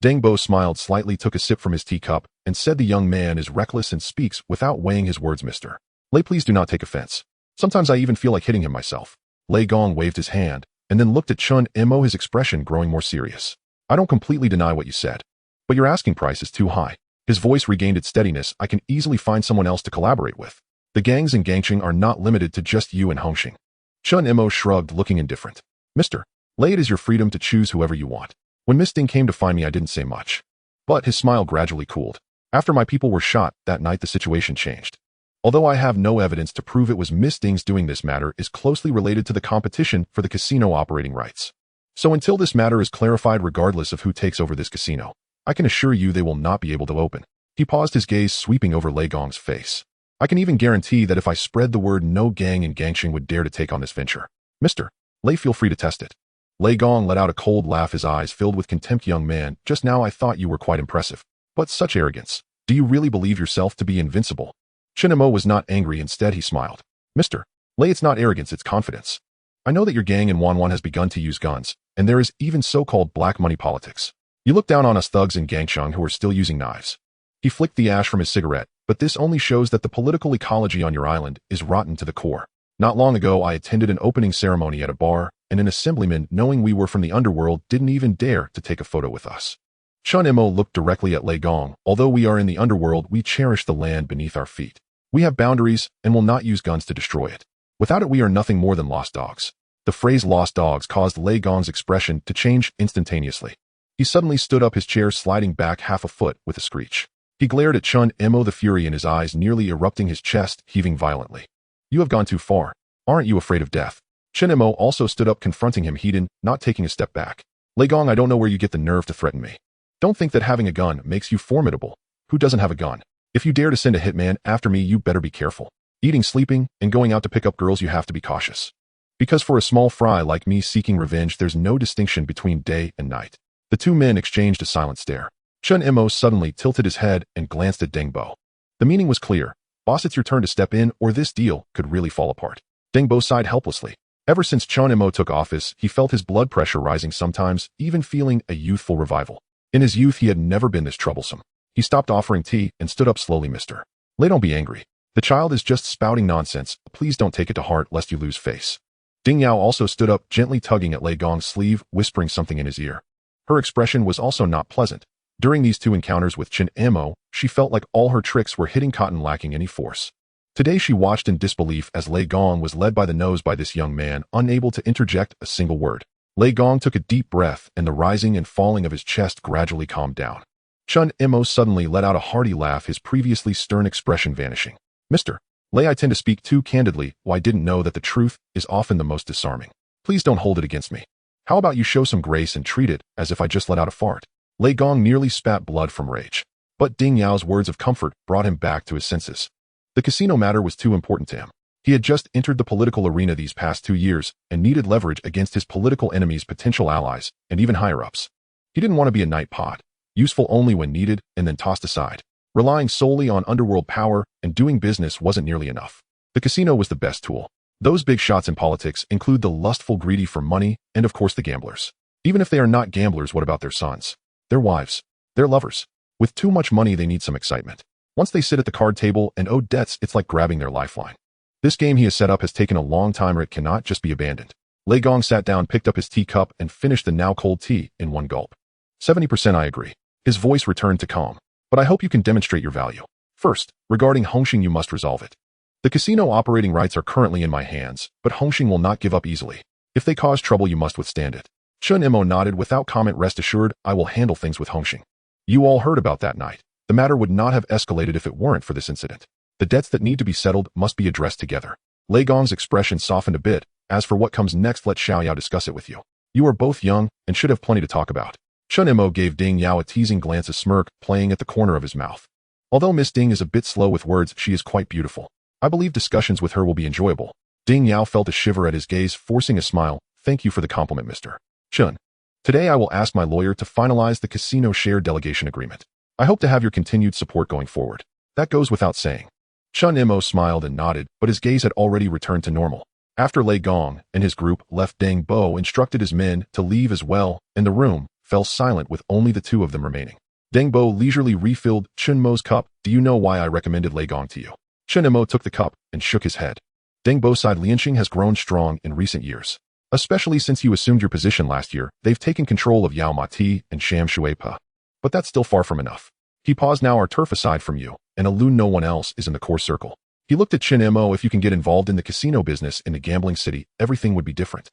Deng Bo smiled slightly, took a sip from his teacup, and said, "The young man is reckless and speaks without weighing his words, Mr. Lei. Please do not take offense. Sometimes I even feel like hitting him myself. Lei Gong waved his hand, and then looked at Chen Mo, his expression growing more serious. I don't completely deny what you said, but your asking price is too high. His voice regained its steadiness. I can easily find someone else to collaborate with. The gangs in Gangcheng are not limited to just you and Hongxing. Chen Mo shrugged, looking indifferent. Mr. Lei, it is your freedom to choose whoever you want. When Miss Ding came to find me, I didn't say much. But his smile gradually cooled. After my people were shot, that night the situation changed. Although I have no evidence to prove it was Miss Ding's doing, this matter is closely related to the competition for the casino operating rights. So until this matter is clarified, regardless of who takes over this casino, I can assure you they will not be able to open. He paused, his gaze sweeping over Lei Gong's face. I can even guarantee that if I spread the word, no gang in Gangcheng would dare to take on this venture. Mr. Lei, feel free to test it. Lei Gong let out a cold laugh, his eyes filled with contempt. Young man, just now I thought you were quite impressive. But such arrogance. Do you really believe yourself to be invincible? Chen Mo was not angry, instead he smiled. Mr. Lei, it's not arrogance, it's confidence. I know that your gang in Wanwan has begun to use guns, and there is even so-called black money politics. You look down on us thugs in Gangcheng who are still using knives. He flicked the ash from his cigarette, but this only shows that the political ecology on your island is rotten to the core. Not long ago, I attended an opening ceremony at a bar, and an assemblyman, knowing we were from the underworld, didn't even dare to take a photo with us. Chen Mo looked directly at Lei Gong. Although we are in the underworld, we cherish the land beneath our feet. We have boundaries and will not use guns to destroy it. Without it, we are nothing more than lost dogs. The phrase lost dogs caused Lei Gong's expression to change instantaneously. He suddenly stood up, his chair sliding back half a foot with a screech. He glared at Chen Mo, the fury in his eyes nearly erupting, his chest heaving violently. You have gone too far. Aren't you afraid of death? Chen Mo also stood up, confronting him, heated, not taking a step back. Lei Gong, I don't know where you get the nerve to threaten me. Don't think that having a gun makes you formidable. Who doesn't have a gun? If you dare to send a hitman after me, you better be careful. Eating, sleeping, and going out to pick up girls, you have to be cautious. Because for a small fry like me seeking revenge, there's no distinction between day and night. The two men exchanged a silent stare. Chen Mo suddenly tilted his head and glanced at Deng Bo. The meaning was clear. Boss, it's your turn to step in, or this deal could really fall apart. Deng Bo sighed helplessly. Ever since Chen Mo took office, he felt his blood pressure rising, sometimes even feeling a youthful revival. In his youth, he had never been this troublesome. He stopped offering tea and stood up slowly. Mr. Lei, don't be angry. The child is just spouting nonsense. Please don't take it to heart lest you lose face. Ding Yao also stood up, gently tugging at Lei Gong's sleeve, whispering something in his ear. Her expression was also not pleasant. During these two encounters with Chen Mo, she felt like all her tricks were hitting cotton, lacking any force. Today she watched in disbelief as Lei Gong was led by the nose by this young man, unable to interject a single word. Lei Gong took a deep breath, and the rising and falling of his chest gradually calmed down. Chen Mo suddenly let out a hearty laugh, his previously stern expression vanishing. Mr. Lei, I tend to speak too candidly. Well, I didn't know that the truth is often the most disarming. Please don't hold it against me. How about you show some grace and treat it as if I just let out a fart? Lei Gong nearly spat blood from rage. But Ding Yao's words of comfort brought him back to his senses. The casino matter was too important to him. He had just entered the political arena these past 2 years and needed leverage against his political enemies, potential allies, and even higher-ups. He didn't want to be a night pot, useful only when needed and then tossed aside. Relying solely on underworld power and doing business wasn't nearly enough. The casino was the best tool. Those big shots in politics include the lustful, greedy for money, and of course the gamblers. Even if they are not gamblers, what about their sons, their wives, their lovers? With too much money, they need some excitement. Once they sit at the card table and owe debts, it's like grabbing their lifeline. This game he has set up has taken a long time, or it cannot just be abandoned. Lei Gong sat down, picked up his teacup, and finished the now cold tea in one gulp. 70% I agree. His voice returned to calm. But I hope you can demonstrate your value. First, regarding Hongxing, you must resolve it. The casino operating rights are currently in my hands, but Hongxing will not give up easily. If they cause trouble, you must withstand it. Chen Mo nodded without comment. Rest assured, I will handle things with Hongxing. You all heard about that night. The matter would not have escalated if it weren't for this incident. The debts that need to be settled must be addressed together. Lei Gong's expression softened a bit. As for what comes next, let Xiao Yao discuss it with you. You are both young and should have plenty to talk about. Chen Mo gave Ding Yao a teasing glance, a smirk playing at the corner of his mouth. Although Miss Ding is a bit slow with words, she is quite beautiful. I believe discussions with her will be enjoyable. Ding Yao felt a shiver at his gaze, forcing a smile. Thank you for the compliment, Mr. Chen. Today I will ask my lawyer to finalize the casino share delegation agreement. I hope to have your continued support going forward. That goes without saying. Chen Mo smiled and nodded, but his gaze had already returned to normal. After Lei Gong and his group left, Deng Bo instructed his men to leave as well, and the room fell silent with only the two of them remaining. Deng Bo leisurely refilled Chen Mo's cup. Do you know why I recommended Lei Gong to you? Chen Mo took the cup and shook his head. Deng Bo side Lianqing has grown strong in recent years. Especially since you assumed your position last year, they've taken control of Yao Ma Ti and Sham Shuepa. But that's still far from enough. He paused now our turf aside from you, and alone no one else is in the core circle. He looked at Chen Mo. If you can get involved in the casino business in the gambling city, everything would be different.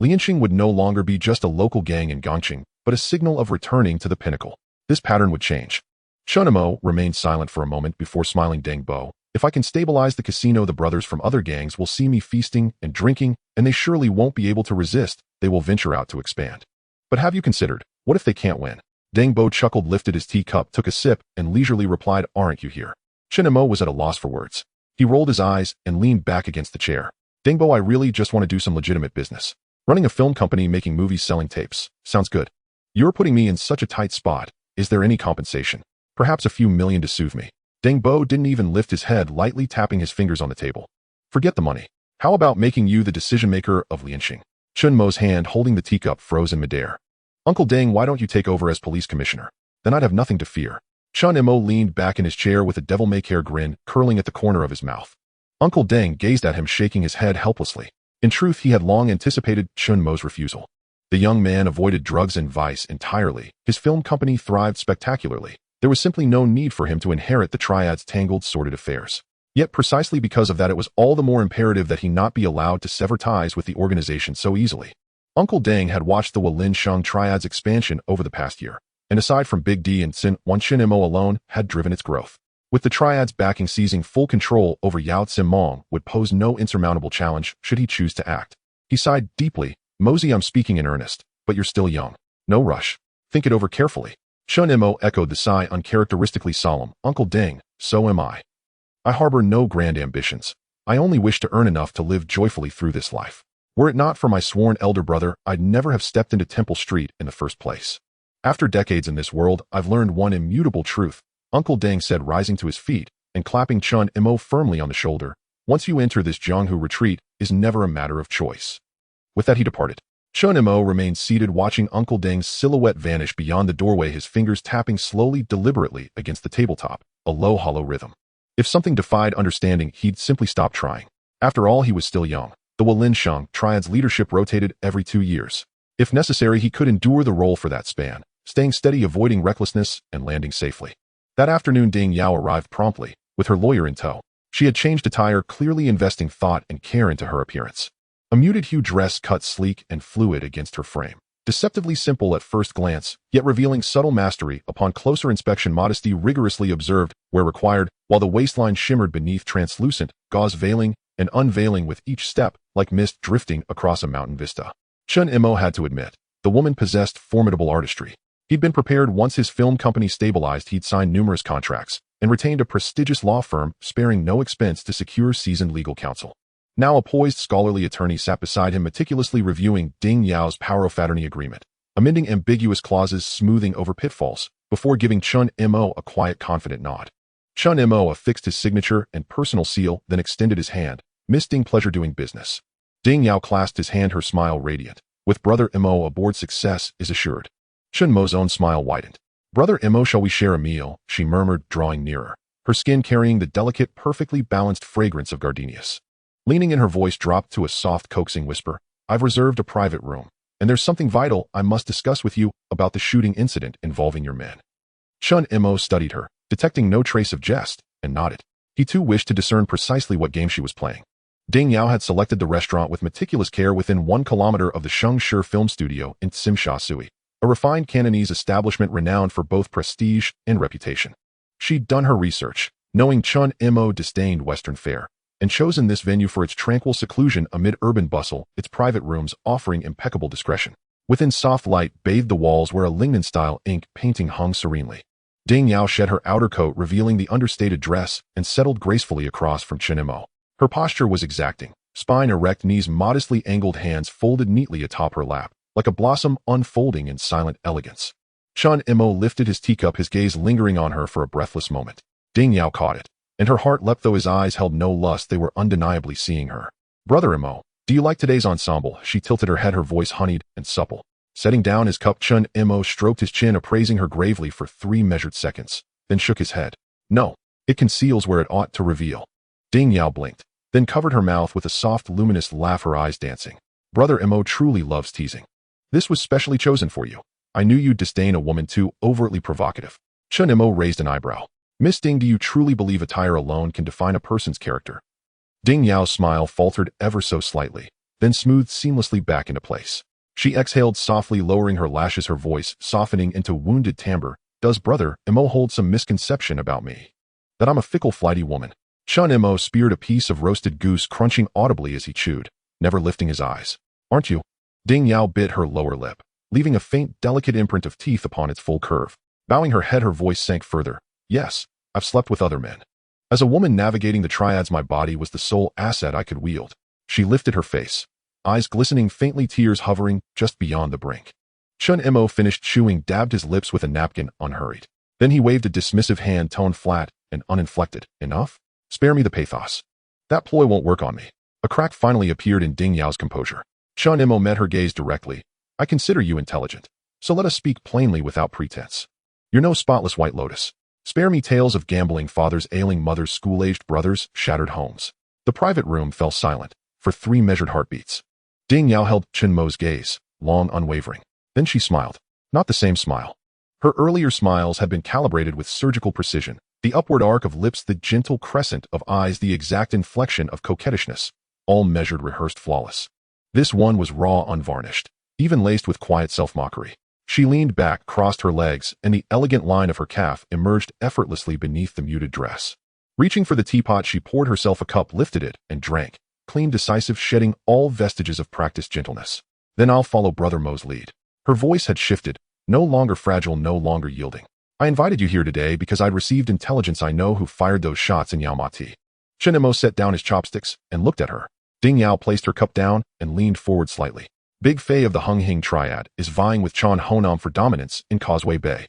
Lianqing would no longer be just a local gang in Gongqing, but a signal of returning to the pinnacle. This pattern would change. Chen Mo remained silent for a moment before smiling. Deng Bo, if I can stabilize the casino, the brothers from other gangs will see me feasting and drinking, and they surely won't be able to resist. They will venture out to expand. But have you considered, what if they can't win? Deng Bo chuckled, lifted his teacup, took a sip, and leisurely replied, aren't you here? Chen Mo was at a loss for words. He rolled his eyes and leaned back against the chair. Deng Bo, I really just want to do some legitimate business. Running a film company, making movies, selling tapes. Sounds good. You're putting me in such a tight spot. Is there any compensation? Perhaps a few million to soothe me. Deng Bo didn't even lift his head, lightly tapping his fingers on the table. Forget the money. How about making you the decision-maker of Lianqing? Chen Mo's hand holding the teacup froze in midair. Uncle Deng, why don't you take over as police commissioner? Then I'd have nothing to fear. Chen Mo leaned back in his chair with a devil-may-care grin curling at the corner of his mouth. Uncle Deng gazed at him, shaking his head helplessly. In truth, he had long anticipated Chen Mo's refusal. The young man avoided drugs and vice entirely. His film company thrived spectacularly. There was simply no need for him to inherit the Triads' tangled, sordid affairs. Yet precisely because of that, it was all the more imperative that he not be allowed to sever ties with the organization so easily. Uncle Deng had watched the Walin-Sheng Triads' expansion over the past year, and aside from Big D and Chen Mo alone, had driven its growth. With the Triads backing, seizing full control over Yao Tsimong would pose no insurmountable challenge should he choose to act. He sighed deeply. Mosey, I'm speaking in earnest, but you're still young. No rush. Think it over carefully. Chen Mo echoed the sigh, uncharacteristically solemn. Uncle Deng, so am I. I harbor no grand ambitions. I only wish to earn enough to live joyfully through this life. Were it not for my sworn elder brother, I'd never have stepped into Temple Street in the first place. After decades in this world, I've learned one immutable truth, Uncle Deng said, rising to his feet and clapping Chen Mo firmly on the shoulder. Once you enter this Jianghu retreat, is never a matter of choice. With that he departed. Chen Mo remained seated, watching Uncle Deng's silhouette vanish beyond the doorway, his fingers tapping slowly, deliberately against the tabletop, a low, hollow rhythm. If something defied understanding, he'd simply stop trying. After all, he was still young. The Walin-Sheng Triads leadership rotated every 2 years. If necessary, he could endure the role for that span, staying steady, avoiding recklessness, and landing safely. That afternoon, Ding Yao arrived promptly, with her lawyer in tow. She had changed attire, clearly investing thought and care into her appearance. A muted hue dress cut sleek and fluid against her frame. Deceptively simple at first glance, yet revealing subtle mastery upon closer inspection. Modesty rigorously observed where required, while the waistline shimmered beneath translucent gauze, veiling and unveiling with each step, like mist drifting across a mountain vista. Chen Mo had to admit, the woman possessed formidable artistry. He'd been prepared. Once his film company stabilized, he'd signed numerous contracts and retained a prestigious law firm, sparing no expense to secure seasoned legal counsel. Now a poised, scholarly attorney sat beside him, meticulously reviewing Ding Yao's power of attorney agreement, amending ambiguous clauses, smoothing over pitfalls, before giving Chen Mo a quiet, confident nod. Chen Mo affixed his signature and personal seal, then extended his hand. Miss Ding, pleasure doing business. Ding Yao clasped his hand, her smile radiant. With Brother Mo aboard, success is assured. Chen Mo's own smile widened. Brother Mo, shall we share a meal? She murmured, drawing nearer, her skin carrying the delicate, perfectly balanced fragrance of gardenias. Leaning in, her voice dropped to a soft, coaxing whisper. I've reserved a private room, and there's something vital I must discuss with you about the shooting incident involving your men. Chen Mo studied her, detecting no trace of jest, and nodded. He too wished to discern precisely what game she was playing. Ding Yao had selected the restaurant with meticulous care within 1 kilometer of the Sheng Shi film studio in Tsimsha Sui, a refined Cantonese establishment renowned for both prestige and reputation. She'd done her research, knowing Chen Mo disdained Western fare, and chosen this venue for its tranquil seclusion amid urban bustle, its private rooms offering impeccable discretion. Within, soft light bathed the walls where a Lingnan-style ink painting hung serenely. Ding Yao shed her outer coat, revealing the understated dress, and settled gracefully across from Chen Mo. Her posture was exacting, spine erect, knees modestly angled, hands folded neatly atop her lap, like a blossom unfolding in silent elegance. Chen Mo lifted his teacup, his gaze lingering on her for a breathless moment. Ding Yao caught it, and her heart leapt. Though his eyes held no lust, they were undeniably seeing her. Brother Mo, do you like today's ensemble? She tilted her head, her voice honeyed and supple. Setting down his cup, Chen Mo stroked his chin, appraising her gravely for 3 measured seconds, then shook his head. No, it conceals where it ought to reveal. Ding Yao blinked. then covered her mouth with a soft, luminous laugh, her eyes dancing. Brother Mo truly loves teasing. This was specially chosen for you. I knew you'd disdain a woman too overtly provocative. Chen Mo raised an eyebrow. Miss Ding, do you truly believe attire alone can define a person's character? Ding Yao's smile faltered ever so slightly, then smoothed seamlessly back into place. She exhaled softly, lowering her lashes, her voice softening into wounded timbre. Does Brother Mo hold some misconception about me? That I'm a fickle, flighty woman? Chen Mo speared a piece of roasted goose, crunching audibly as he chewed, never lifting his eyes. Aren't you? Ding Yao bit her lower lip, leaving a faint, delicate imprint of teeth upon its full curve. Bowing her head, her voice sank further. Yes, I've slept with other men. As a woman navigating the Triads, my body was the sole asset I could wield. She lifted her face, eyes glistening faintly, tears hovering just beyond the brink. Chen Mo finished chewing, dabbed his lips with a napkin, unhurried. Then he waved a dismissive hand, tone flat and uninflected. Enough? Spare me the pathos. That ploy won't work on me. A crack finally appeared in Ding Yao's composure. Chen Mo met her gaze directly. I consider you intelligent, so let us speak plainly without pretense. You're no spotless white lotus. Spare me tales of gambling fathers, ailing mothers, school-aged brothers, shattered homes. The private room fell silent for 3 measured heartbeats. Ding Yao held Chen Mo's gaze, long, unwavering. Then she smiled. Not the same smile. Her earlier smiles had been calibrated with surgical precision, the upward arc of lips, the gentle crescent of eyes, the exact inflection of coquettishness, all measured, rehearsed, flawless. This one was raw, unvarnished, even laced with quiet self-mockery. She leaned back, crossed her legs, and the elegant line of her calf emerged effortlessly beneath the muted dress. Reaching for the teapot, she poured herself a cup, lifted it, and drank, clean, decisive, shedding all vestiges of practiced gentleness. Then I'll follow Brother Mo's lead. Her voice had shifted, no longer fragile, no longer yielding. I invited you here today because I'd received intelligence. I know who fired those shots in Yaomati. Chen Mo set down his chopsticks and looked at her. Ding Yao placed her cup down and leaned forward slightly. Big Fei of the Hing Triad is vying with Chan Honam for dominance in Causeway Bay.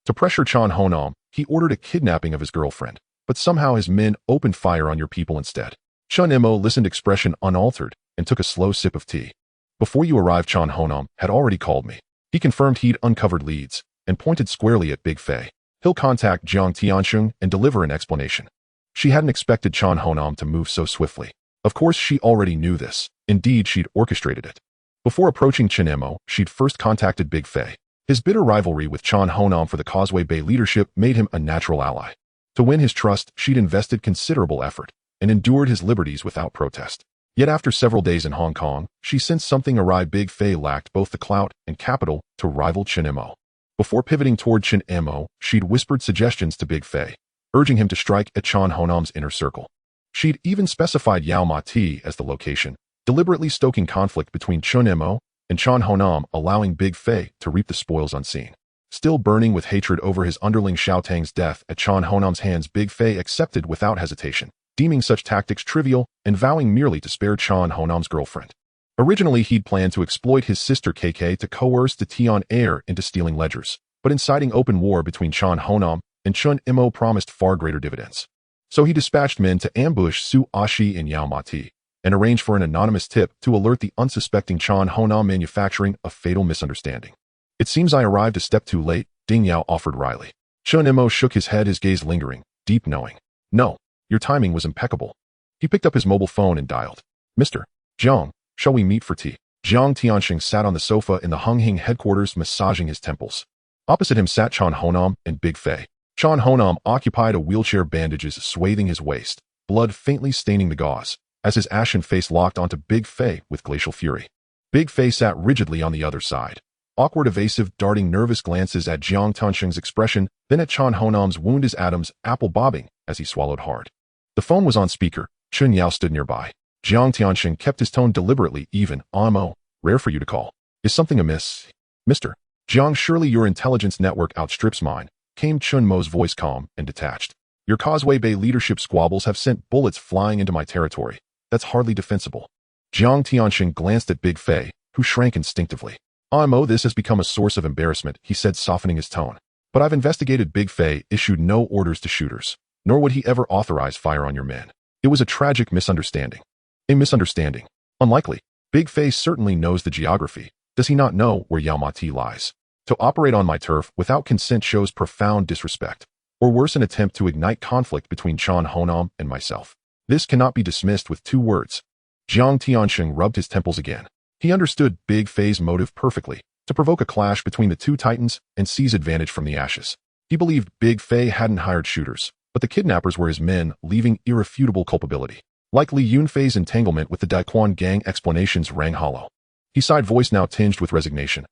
To pressure Chan Honam, he ordered a kidnapping of his girlfriend, but somehow his men opened fire on your people instead. Chen Mo listened, expression unaltered, and took a slow sip of tea. Before you arrived, Chan Honam had already called me. He confirmed he'd uncovered leads and pointed squarely at Big Fei. He'll contact Jiang Tiansheng and deliver an explanation. She hadn't expected Chan Honam to move so swiftly. Of course, she already knew this. Indeed, she'd orchestrated it. Before approaching Chen Mo, she'd first contacted Big Fei. His bitter rivalry with Chan Honam for the Causeway Bay leadership made him a natural ally. To win his trust, she'd invested considerable effort and endured his liberties without protest. Yet after several days in Hong Kong, she sensed something awry. Big Fei lacked both the clout and capital to rival Chen Mo. Before pivoting toward Chen Mo, she'd whispered suggestions to Big Fei, urging him to strike at Chan Honam's inner circle. She'd even specified Yao Ma Ti as the location, deliberately stoking conflict between Chen Mo and Chan Honam, allowing Big Fei to reap the spoils unseen. Still burning with hatred over his underling Xiao Tang's death at Chan Honam's hands, Big Fei accepted without hesitation, deeming such tactics trivial and vowing merely to spare Chan Honam's girlfriend. Originally, he'd planned to exploit his sister KK to coerce the Tian heir into stealing ledgers, but inciting open war between Chan Honam and Chen Mo promised far greater dividends. So he dispatched men to ambush Su Ashi in Yao Ma Ti and arranged for an anonymous tip to alert the unsuspecting Chan Honam, manufacturing a fatal misunderstanding. It seems I arrived a step too late, Ding Yao offered wryly. Chen Mo shook his head, his gaze lingering, deep knowing. No, your timing was impeccable. He picked up his mobile phone and dialed. Mr. Jiang, shall we meet for tea? Jiang Tianxing sat on the sofa in the Hing headquarters, massaging his temples. Opposite him sat Chan Honam and Big Fei. Chan Honam occupied a wheelchair, bandages swathing his waist, blood faintly staining the gauze, as his ashen face locked onto Big Fei with glacial fury. Big Fei sat rigidly on the other side, awkward, evasive, darting nervous glances at Jiang Tianxing's expression, then at Chan Honam's wound, his atoms apple bobbing as he swallowed hard. The phone was on speaker. Chun Yao stood nearby. Jiang Tianxing kept his tone deliberately even. Mo, rare for you to call. Is something amiss? Mr. Jiang, surely your intelligence network outstrips mine, came Chen Mo's voice, calm and detached. Your Causeway Bay leadership squabbles have sent bullets flying into my territory. That's hardly defensible. Jiang Tianxing glanced at Big Fei, who shrank instinctively. Mo, this has become a source of embarrassment, he said, softening his tone. But I've investigated. Big Fei issued no orders to shooters, nor would he ever authorize fire on your men. It was a tragic misunderstanding. A misunderstanding. Unlikely. Big Fei certainly knows the geography. Does he not know where Yao Ma Ti lies? To operate on my turf without consent shows profound disrespect, or worse, an attempt to ignite conflict between Chan Honam and myself. This cannot be dismissed with 2 words. Jiang Tianxing rubbed his temples again. He understood Big Fei's motive perfectly, to provoke a clash between the 2 titans and seize advantage from the ashes. He believed Big Fei hadn't hired shooters, but the kidnappers were his men, leaving irrefutable culpability. Like Li Yunfei's entanglement with the Daquan gang, explanations rang hollow. He sighed, voice now tinged with resignation.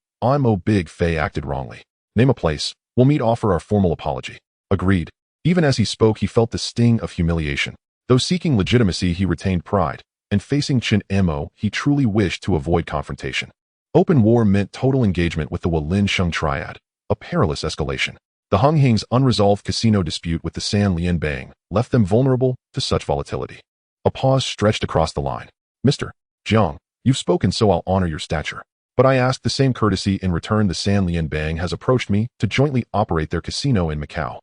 Big Fei acted wrongly. Name a place. We'll meet, offer our formal apology. Agreed. Even as he spoke, he felt the sting of humiliation. Though seeking legitimacy, he retained pride, and facing Chen Mo, he truly wished to avoid confrontation. Open war meant total engagement with the Walin Sheng Triad, a perilous escalation. The Hung Hing's unresolved casino dispute with the San Lian Bang left them vulnerable to such volatility. A pause stretched across the line. Mr. Jiang, you've spoken, so I'll honor your stature. But I ask the same courtesy in return. The San Lian Bang has approached me to jointly operate their casino in Macau.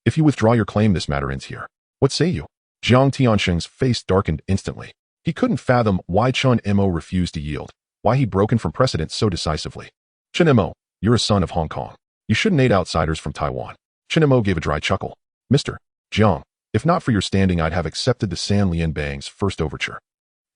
If you withdraw your claim, this matter ends here. What say you? Jiang Tianxing's face darkened instantly. He couldn't fathom why Chen Mo refused to yield, why he'd broken from precedent so decisively. Chen Mo, you're a son of Hong Kong. You shouldn't aid outsiders from Taiwan. Chen Mo gave a dry chuckle. Mr. Jiang, if not for your standing, I'd have accepted the San Lian Bang's first overture.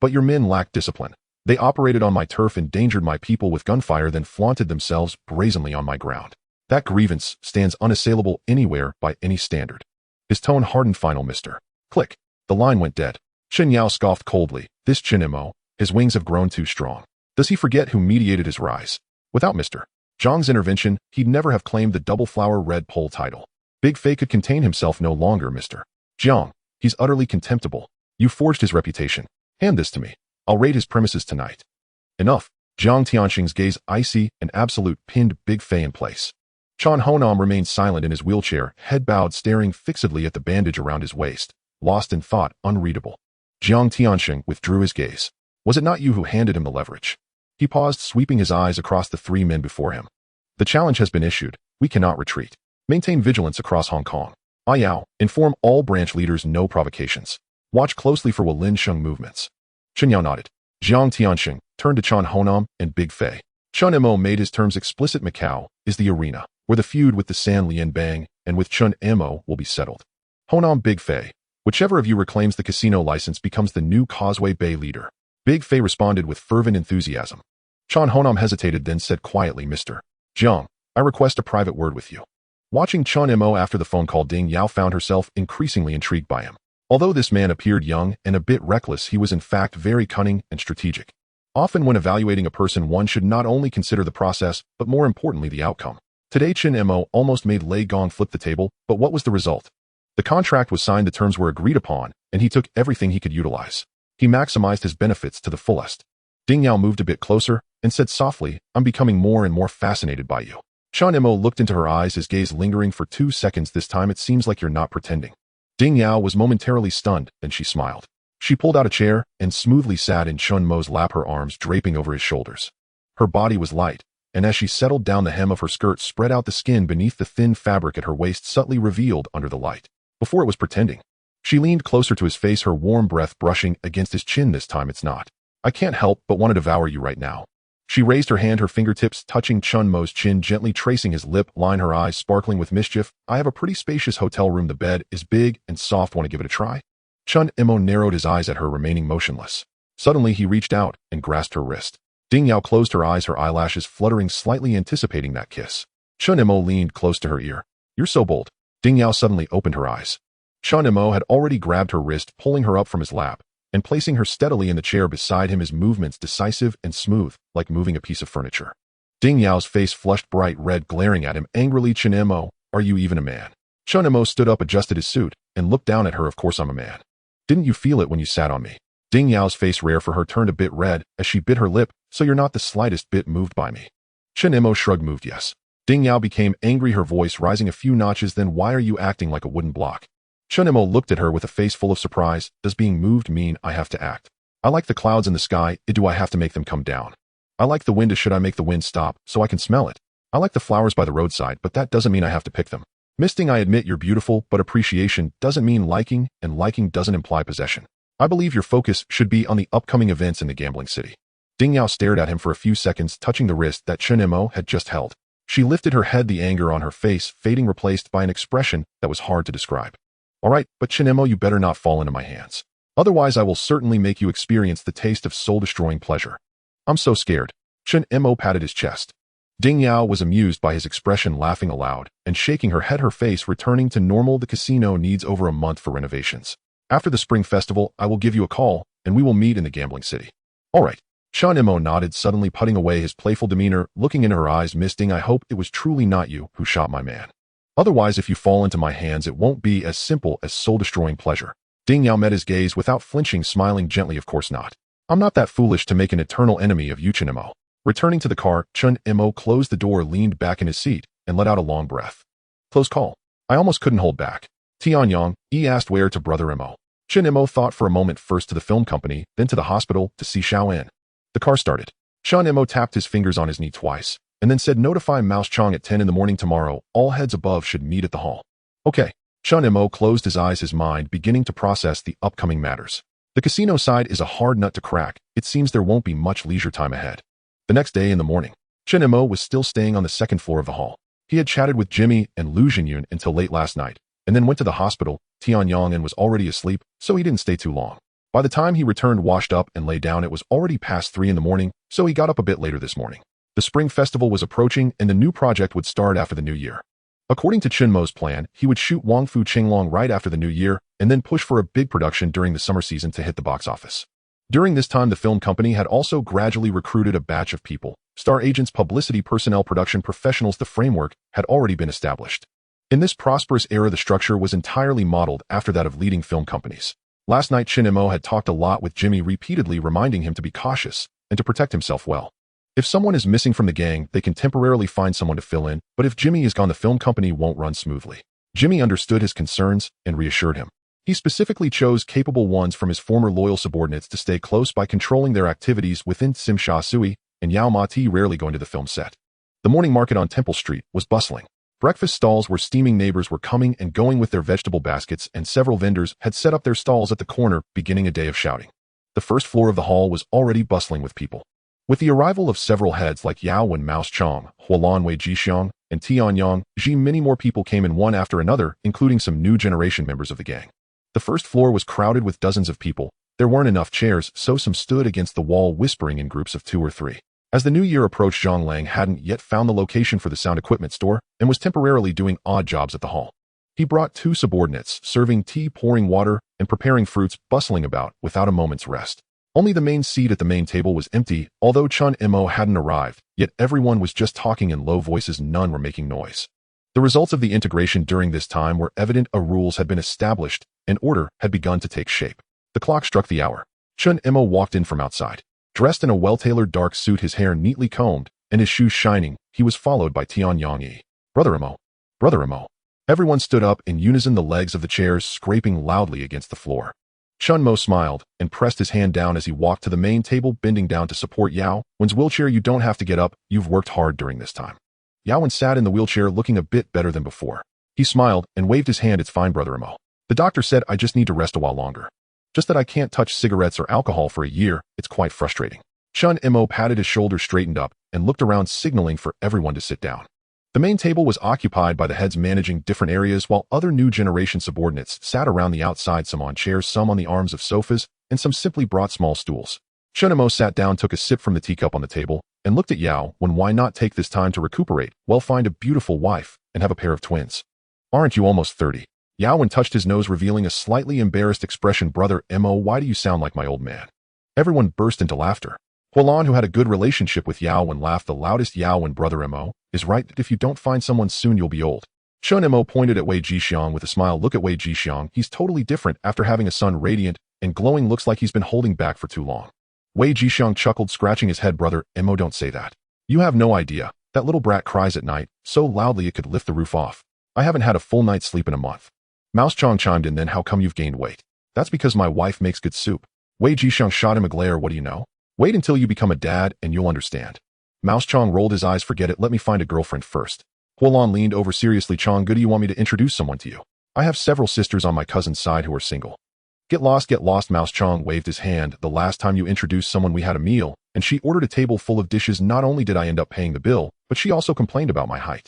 But your men lacked discipline. They operated on my turf, endangered my people with gunfire, then flaunted themselves brazenly on my ground. That grievance stands unassailable anywhere by any standard. His tone hardened. Final, Mr. Click. The line went dead. Chen Yao scoffed coldly. This Chen Mo, his wings have grown too strong. Does he forget who mediated his rise? Without Mr. Jiang's intervention, he'd never have claimed the double flower red pole title. Big Fei could contain himself no longer. Mr. Jiang, he's utterly contemptible. You forged his reputation. Hand this to me. I'll raid his premises tonight. Enough. Jiang Tianxing's gaze, icy and absolute, pinned Big Fei in place. Chan Honam remained silent in his wheelchair, head bowed, staring fixedly at the bandage around his waist, lost in thought, unreadable. Jiang Tianxing withdrew his gaze. Was it not you who handed him the leverage? He paused, sweeping his eyes across the 3 men before him. The challenge has been issued. We cannot retreat. Maintain vigilance across Hong Kong. Yao, inform all branch leaders no provocations. Watch closely for Walin Sheng movements. Chen Yao nodded. Jiang Tianxing turned to Chan Honam and Big Fei. Chen Mo made his terms explicit. Macau is the arena where the feud with the San Lian Bang and with Chen Mo will be settled. Honam, Big Fei, whichever of you reclaims the casino license becomes the new Causeway Bay leader. Big Fei responded with fervent enthusiasm. Chan Honam hesitated, then said quietly, Mr. Jiang, I request a private word with you. Watching Chen Mo after the phone call, Ding Yao found herself increasingly intrigued by him. Although this man appeared young and a bit reckless, he was in fact very cunning and strategic. Often when evaluating a person, one should not only consider the process, but more importantly the outcome. Today Chen Mo almost made Lei Gong flip the table, but what was the result? The contract was signed, the terms were agreed upon, and he took everything he could utilize. He maximized his benefits to the fullest. Ding Yao moved a bit closer and said softly, I'm becoming more and more fascinated by you. Chen Mo looked into her eyes, his gaze lingering for 2 seconds. This time it seems like you're not pretending. Ding Yao was momentarily stunned, then she smiled. She pulled out a chair and smoothly sat in Chen Mo's lap, her arms draping over his shoulders. Her body was light, and as she settled down, the hem of her skirt spread out, the skin beneath the thin fabric at her waist subtly revealed under the light. Before it was pretending. She leaned closer to his face, her warm breath brushing against his chin. This time it's not. I can't help but want to devour you right now. She raised her hand, her fingertips touching Chen Mo's chin, gently tracing his lip line, her eyes sparkling with mischief. I have a pretty spacious hotel room. The bed is big and soft. Want to give it a try? Chen Mo narrowed his eyes at her, remaining motionless. Suddenly he reached out and grasped her wrist. Ding Yao closed her eyes, her eyelashes fluttering slightly, anticipating that kiss. Chen Mo leaned close to her ear. You're so bold. Ding Yao suddenly opened her eyes. Chen Mo had already grabbed her wrist, pulling her up from his lap and placing her steadily in the chair beside him, his movements decisive and smooth, like moving a piece of furniture. Ding Yao's face flushed bright red, glaring at him angrily. Chen Mo, are you even a man? Chen Mo stood up, adjusted his suit, and looked down at her. Of course I'm a man. Didn't you feel it when you sat on me? Ding Yao's face, rare for her, turned a bit red as she bit her lip. So you're not the slightest bit moved by me? Chen Mo shrugged, moved, yes. Ding Yao became angry, her voice rising a few notches. Then why are you acting like a wooden block? Chen Mo looked at her with a face full of surprise. Does being moved mean I have to act? I like the clouds in the sky. Do I have to make them come down? I like the wind. Should I make the wind stop so I can smell it? I like the flowers by the roadside, but that doesn't mean I have to pick them. Misting, I admit you're beautiful, but appreciation doesn't mean liking, and liking doesn't imply possession. I believe your focus should be on the upcoming events in the gambling city. Ding Yao stared at him for a few seconds, touching the wrist that Chen Mo had just held. She lifted her head, the anger on her face fading, replaced by an expression that was hard to describe. All right, but Chen Mo, you better not fall into my hands. Otherwise, I will certainly make you experience the taste of soul-destroying pleasure. I'm so scared. Chen Mo patted his chest. Ding Yao was amused by his expression, laughing aloud and shaking her head, her face returning to normal. The casino needs over a month for renovations. After the spring festival, I will give you a call, and we will meet in the gambling city. All right. Chen Mo nodded, suddenly putting away his playful demeanor, looking in her eyes, misting. I hope it was truly not you who shot my man. Otherwise, if you fall into my hands, it won't be as simple as soul-destroying pleasure. Ding Yao met his gaze without flinching, smiling gently. Of course not. I'm not that foolish to make an eternal enemy of you, Chen Mo. Returning to the car, Chen Mo closed the door, leaned back in his seat, and let out a long breath. Close call. I almost couldn't hold back. Tianyang, he asked where to Brother Mo. Chen Mo thought for a moment, first to the film company, then to the hospital, to see Xiao En. The car started. Chen Mo tapped his fingers on his knee twice, and then said, notify Mouse Chong at 10 in the morning tomorrow. All heads above should meet at the hall. Okay. Chen Mo closed his eyes, his mind beginning to process the upcoming matters. The casino side is a hard nut to crack. It seems there won't be much leisure time ahead. The next day in the morning, Chen Mo was still staying on the second floor of the hall. He had chatted with Jimmy and Lu Jinyun until late last night, and then went to the hospital. Tianyang and was already asleep, so he didn't stay too long. By the time he returned washed up and lay down, it was already past 3 in the morning, so he got up a bit later this morning. The spring festival was approaching, and the new project would start after the new year. According to Chen Mo's plan, he would shoot Wangfu Qinglong right after the new year, and then push for a big production during the summer season to hit the box office. During this time, the film company had also gradually recruited a batch of people, star agents, publicity personnel, production professionals. The framework had already been established. In this prosperous era, the structure was entirely modeled after that of leading film companies. Last night, Chen Mo had talked a lot with Jimmy, repeatedly reminding him to be cautious and to protect himself well. If someone is missing from the gang, they can temporarily find someone to fill in, but if Jimmy is gone, the film company won't run smoothly. Jimmy understood his concerns and reassured him. He specifically chose capable ones from his former loyal subordinates to stay close by controlling their activities within Sim Sha Sui and Yao Ma Ti rarely going to the film set. The morning market on Temple Street was bustling. Breakfast stalls were steaming, neighbors were coming and going with their vegetable baskets, and several vendors had set up their stalls at the corner, beginning a day of shouting. The first floor of the hall was already bustling with people. With the arrival of several heads like Yao and Mouse Chong, Hualan Wei Jixiang, and Tianyang, many more people came in one after another, including some new generation members of the gang. The first floor was crowded with dozens of people. There weren't enough chairs, so some stood against the wall, whispering in groups of 2 or 3. As the new year approached, Zhang Lang hadn't yet found the location for the sound equipment store and was temporarily doing odd jobs at the hall. He brought 2 subordinates, serving tea, pouring water, and preparing fruits, bustling about without a moment's rest. Only the main seat at the main table was empty, although Chen Mo hadn't arrived, yet everyone was just talking in low voices, none were making noise. The results of the integration during this time were evident. Rules had been established, and order had begun to take shape. The clock struck the hour. Chen Mo walked in from outside. Dressed in a well-tailored dark suit, his hair neatly combed, and his shoes shining, he was followed by Tianyang Yi. Brother Mo. Brother Mo. Everyone stood up in unison, the legs of the chairs scraping loudly against the floor. Chen Mo smiled and pressed his hand down as he walked to the main table, bending down to support Yao Wen's wheelchair. You don't have to get up, you've worked hard during this time. Yao Wen sat in the wheelchair, looking a bit better than before. He smiled and waved his hand. It's fine, Brother Mo. The doctor said I just need to rest a while longer. Just that I can't touch cigarettes or alcohol for a year, it's quite frustrating. Chen Mo patted his shoulders, straightened up, and looked around, signaling for everyone to sit down. The main table was occupied by the heads managing different areas, while other new generation subordinates sat around the outside, some on chairs, some on the arms of sofas, and some simply brought small stools. Chen Mo sat down, took a sip from the teacup on the table, and looked at Yao Wen. Why not take this time to recuperate, well, find a beautiful wife, and have a pair of twins? Aren't you almost 30? Yao Wen touched his nose, revealing a slightly embarrassed expression. Brother Mo, why do you sound like my old man? Everyone burst into laughter. Hualan, who had a good relationship with Yao Wen, laughed the loudest. Yao Wen, Brother Mo, is right that if you don't find someone soon, you'll be old. Chen Mo pointed at Wei Jixiang with a smile. Look at Wei Jixiang, he's totally different after having a son, radiant and glowing, looks like he's been holding back for too long. Wei Jixiang chuckled, scratching his head. Brother Mo, don't say that. You have no idea. That little brat cries at night, so loudly it could lift the roof off. I haven't had a full night's sleep in a month. Mouse Chong chimed in. Then how come you've gained weight? That's because my wife makes good soup. Wei Jixiang shot him a glare. What do you know? Wait until you become a dad and you'll understand. Mouse Chong rolled his eyes. Forget it, let me find a girlfriend first. Hualan leaned over seriously. Chong, good, do you want me to introduce someone to you? I have several sisters on my cousin's side who are single. Get lost, get lost. Mouse Chong waved his hand. The last time you introduced someone, we had a meal, and she ordered a table full of dishes. Not only did I end up paying the bill, but she also complained about my height.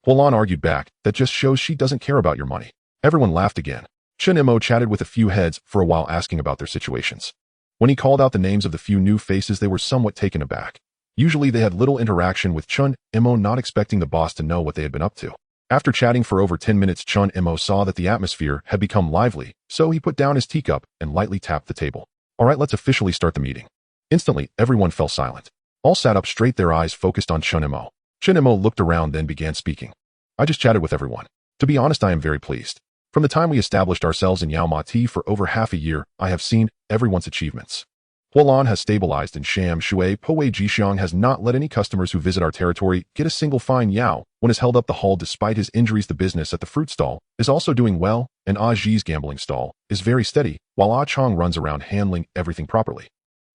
Hualan argued back, that just shows she doesn't care about your money. Everyone laughed again. Chen Mo chatted with a few heads for a while asking about their situations. When he called out the names of the few new faces, they were somewhat taken aback. Usually they had little interaction with Chen Mo, not expecting the boss to know what they had been up to. After chatting for over 10 minutes, Chen Mo saw that the atmosphere had become lively, so he put down his teacup and lightly tapped the table. All right, let's officially start the meeting. Instantly, everyone fell silent. All sat up straight, their eyes focused on Chen Mo. Chen Mo looked around, then began speaking. I just chatted with everyone. To be honest, I am very pleased. From the time we established ourselves in Yaomati for over half a year, I have seen everyone's achievements. Kowloon has stabilized in Sham Shui. Powei Jixiang has not let any customers who visit our territory get a single fine. Yao, when has held up the hall despite his injuries. The business at the fruit stall is also doing well, and Ah Ji's gambling stall is very steady, while Ah Chong runs around handling everything properly.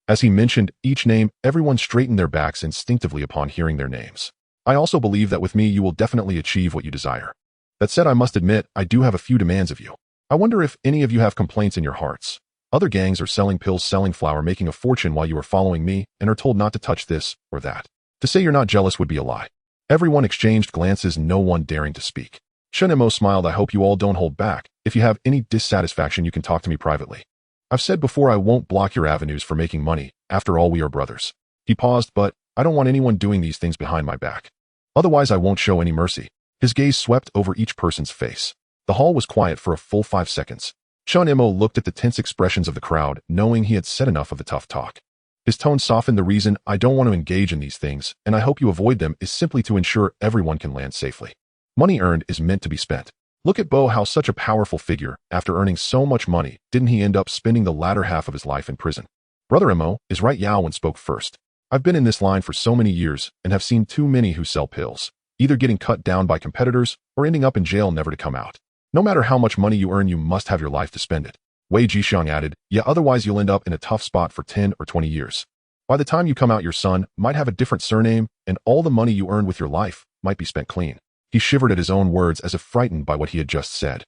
As he mentioned each name, everyone straightened their backs instinctively upon hearing their names. I also believe that with me you will definitely achieve what you desire. That said, I must admit, I do have a few demands of you. I wonder if any of you have complaints in your hearts. Other gangs are selling pills, selling flour, making a fortune while you are following me and are told not to touch this or that. To say you're not jealous would be a lie. Everyone exchanged glances, no one daring to speak. Chen Mo smiled. I hope you all don't hold back. If you have any dissatisfaction, you can talk to me privately. I've said before I won't block your avenues for making money. After all, we are brothers. He paused, but I don't want anyone doing these things behind my back. Otherwise, I won't show any mercy. His gaze swept over each person's face. The hall was quiet for a full 5 seconds. Chen Mo looked at the tense expressions of the crowd, knowing he had said enough of the tough talk. His tone softened. The reason I don't want to engage in these things, and I hope you avoid them, is simply to ensure everyone can land safely. Money earned is meant to be spent. Look at Bo, how such a powerful figure, after earning so much money, didn't he end up spending the latter half of his life in prison? Brother Mo is right. Yao spoke first. I've been in this line for so many years and have seen too many who sell pills, either getting cut down by competitors or ending up in jail never to come out. No matter how much money you earn, you must have your life to spend it. Wei Jixiang added, yeah, otherwise you'll end up in a tough spot for 10 or 20 years. By the time you come out, your son might have a different surname, and all the money you earned with your life might be spent clean. He shivered at his own words as if frightened by what he had just said.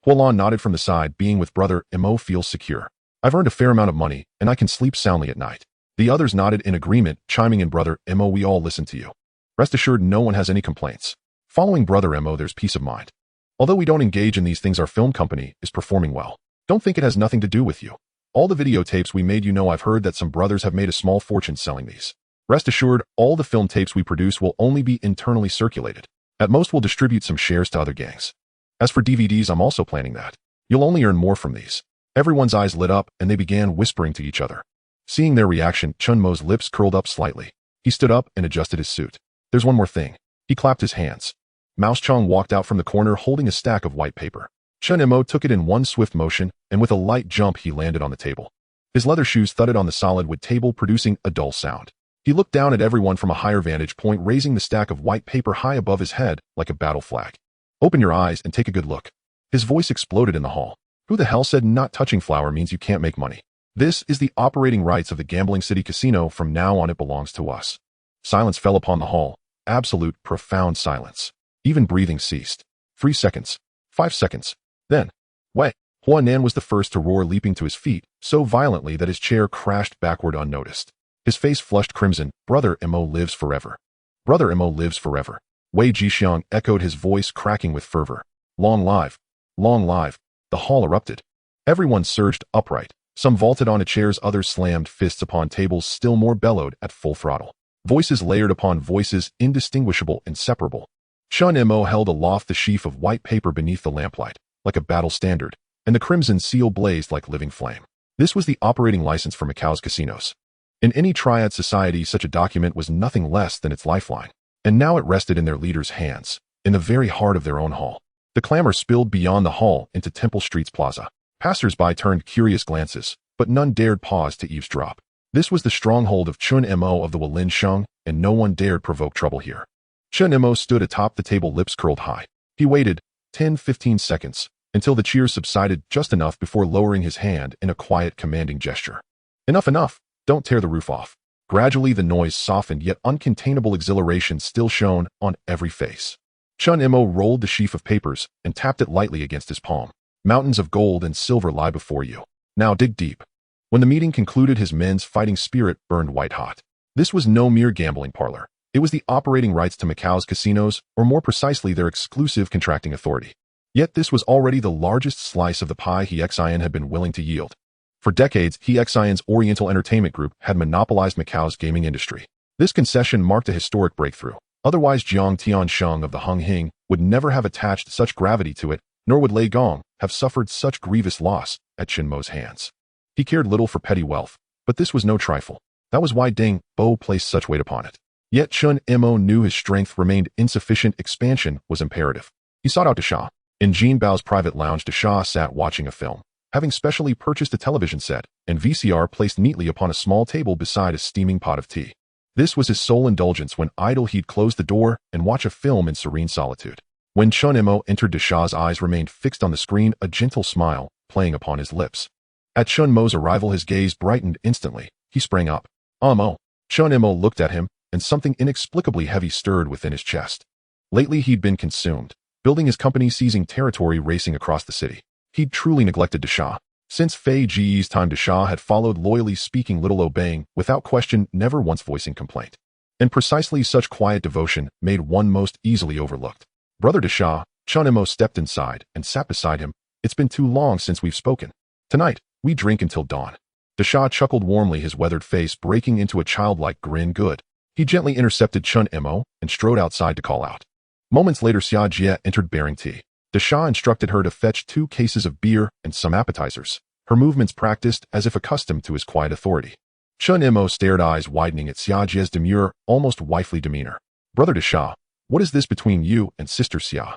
Kowloon nodded from the side. Being with Brother Mo feels secure. I've earned a fair amount of money, and I can sleep soundly at night. The others nodded in agreement, chiming in. Brother Mo, we all listen to you. Rest assured, no one has any complaints. Following Brother Mo, there's peace of mind. Although we don't engage in these things, our film company is performing well. Don't think it has nothing to do with you. All the videotapes we made, I've heard that some brothers have made a small fortune selling these. Rest assured, all the film tapes we produce will only be internally circulated. At most, we'll distribute some shares to other gangs. As for DVDs, I'm also planning that. You'll only earn more from these. Everyone's eyes lit up, and they began whispering to each other. Seeing their reaction, Chen Mo's lips curled up slightly. He stood up and adjusted his suit. There's one more thing. He clapped his hands. Mouse Chong walked out from the corner holding a stack of white paper. Chen Mo took it in one swift motion, and with a light jump he landed on the table. His leather shoes thudded on the solid wood table, producing a dull sound. He looked down at everyone from a higher vantage point, raising the stack of white paper high above his head like a battle flag. Open your eyes and take a good look. His voice exploded in the hall. Who the hell said not touching flour means you can't make money? This is the operating rights of the Gambling City Casino. From now on, it belongs to us. Silence fell upon the hall. Absolute, profound silence. Even breathing ceased. 3 seconds. 5 seconds. Then, Wei Huanan was the first to roar, leaping to his feet so violently that his chair crashed backward unnoticed. His face flushed crimson. Brother Mo lives forever. Brother Mo lives forever. Wei Jixiang echoed, his voice cracking with fervor. Long live. Long live. The hall erupted. Everyone surged upright. Some vaulted onto chairs, others slammed fists upon tables, still more bellowed at full throttle. Voices layered upon voices, indistinguishable, inseparable. Chen Mo held aloft the sheaf of white paper beneath the lamplight, like a battle standard, and the crimson seal blazed like living flame. This was the operating license for Macau's casinos. In any Triad society, such a document was nothing less than its lifeline, and now it rested in their leaders' hands, in the very heart of their own hall. The clamor spilled beyond the hall into Temple Street's plaza. Passers-by turned curious glances, but none dared pause to eavesdrop. This was the stronghold of Chen Mo of the Walin Sheng, and no one dared provoke trouble here. Chen Mo stood atop the table, lips curled high. He waited 10-15 seconds, until the cheers subsided just enough before lowering his hand in a quiet, commanding gesture. Enough, enough. Don't tear the roof off. Gradually the noise softened, yet uncontainable exhilaration still shone on every face. Chen Mo rolled the sheaf of papers and tapped it lightly against his palm. Mountains of gold and silver lie before you. Now dig deep. When the meeting concluded, his men's fighting spirit burned white hot. This was no mere gambling parlor. It was the operating rights to Macau's casinos, or more precisely, their exclusive contracting authority. Yet this was already the largest slice of the pie Hexian had been willing to yield. For decades, Hexian's Oriental Entertainment Group had monopolized Macau's gaming industry. This concession marked a historic breakthrough. Otherwise, Jiang Tiansheng of the Hing would never have attached such gravity to it, nor would Lei Gong have suffered such grievous loss at Chen Mo's hands. He cared little for petty wealth, but this was no trifle. That was why Deng Bo placed such weight upon it. Yet Chen Mo knew his strength remained insufficient. Expansion was imperative. He sought out Desha. In Jean Bao's private lounge, Desha sat watching a film, having specially purchased a television set and VCR placed neatly upon a small table beside a steaming pot of tea. This was his sole indulgence when idle. He'd close the door and watch a film in serene solitude. When Chen Mo entered, Desha's eyes remained fixed on the screen, a gentle smile playing upon his lips. At Chen Mo's arrival, his gaze brightened instantly. He sprang up. Mo. Chen Mo looked at him, and something inexplicably heavy stirred within his chest. Lately he'd been consumed, building his company, seizing territory, racing across the city. He'd truly neglected Desha. Since Fei Ji's time, Desha had followed loyally, speaking little, obeying, without question, never once voicing complaint. And precisely such quiet devotion made one most easily overlooked. Brother Desha, Chen Mo stepped inside and sat beside him. It's been too long since we've spoken. Tonight, we drink until dawn. Desha chuckled warmly, his weathered face breaking into a childlike grin. Good. He gently intercepted Chen Mo and strode outside to call out. Moments later, Xia Jie entered bearing tea. Desha instructed her to fetch 2 cases of beer and some appetizers, her movements practiced as if accustomed to his quiet authority. Chen Mo stared, eyes widening at Xia Jie's demure, almost wifely demeanor. Brother Desha, what is this between you and Sister Xia?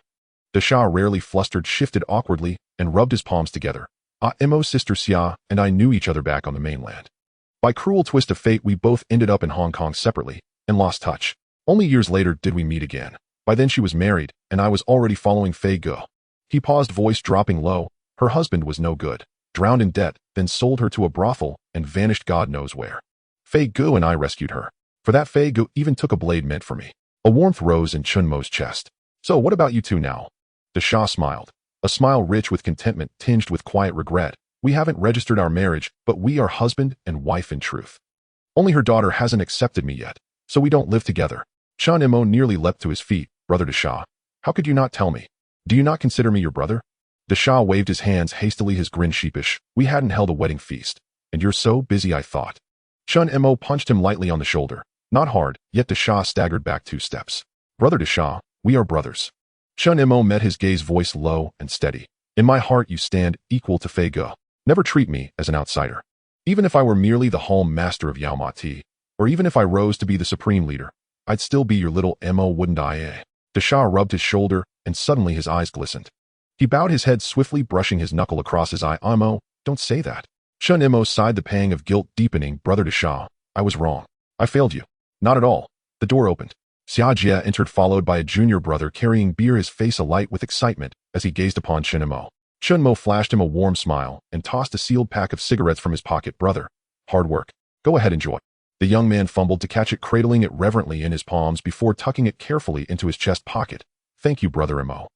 Desha, rarely flustered, shifted awkwardly and rubbed his palms together. Mo, Sister Xia and I knew each other back on the mainland. By cruel twist of fate, we both ended up in Hong Kong separately and lost touch. Only years later did we meet again. By then she was married, and I was already following Fei Ge. He paused, voice dropping low. Her husband was no good, drowned in debt, then sold her to a brothel and vanished God knows where. Fei Ge and I rescued her. For that, Fei Ge even took a blade meant for me. A warmth rose in Chen Mo's chest. So what about you two now? Desha smiled, a smile rich with contentment tinged with quiet regret. We haven't registered our marriage, but we are husband and wife in truth. Only her daughter hasn't accepted me yet, so we don't live together. Chen Mo nearly leapt to his feet. Brother Desha, how could you not tell me? Do you not consider me your brother? Desha waved his hands hastily, his grin sheepish. We hadn't held a wedding feast, and you're so busy, I thought. Chen Mo punched him lightly on the shoulder. Not hard, yet Desha staggered back 2 steps. Brother Desha, we are brothers. Chen Mo met his gaze, voice low and steady. In my heart you stand equal to Fei Ge. Never treat me as an outsider. Even if I were merely the home master of Yao Ma Ti, or even if I rose to be the supreme leader, I'd still be your little Mo, wouldn't I? Desha rubbed his shoulder, and suddenly his eyes glistened. He bowed his head swiftly, brushing his knuckle across his eye. Mo, don't say that. Chen Mo sighed, the pang of guilt deepening. Brother Desha, I was wrong. I failed you. Not at all. The door opened. Xia Jie entered, followed by a junior brother carrying beer, his face alight with excitement as he gazed upon Chen Mo. Chen Mo flashed him a warm smile and tossed a sealed pack of cigarettes from his pocket. Brother, hard work. Go ahead, enjoy. The young man fumbled to catch it, cradling it reverently in his palms before tucking it carefully into his chest pocket. Thank you, Brother Mo.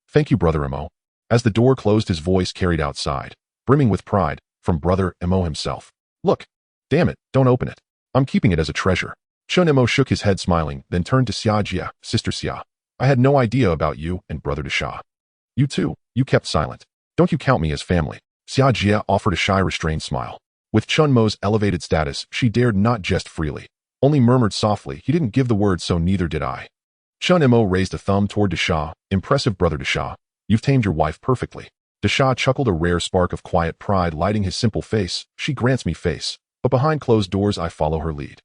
Thank you, Brother Mo. As the door closed, his voice carried outside, brimming with pride, from Brother Mo himself. Look. Damn it, don't open it. I'm keeping it as a treasure. Chen Mo shook his head, smiling, then turned to Xia Jie. Sister Xia, I had no idea about you and Brother Desha. You too, you kept silent. Don't you count me as family? Xia Jie offered a shy, restrained smile. With Chen Mo's elevated status, she dared not jest freely, only murmured softly, he didn't give the word, so neither did I. Chen Mo raised a thumb toward Desha. Impressive, Brother Desha. You've tamed your wife perfectly. Desha chuckled, a rare spark of quiet pride lighting his simple face. She grants me face, but behind closed doors I follow her lead.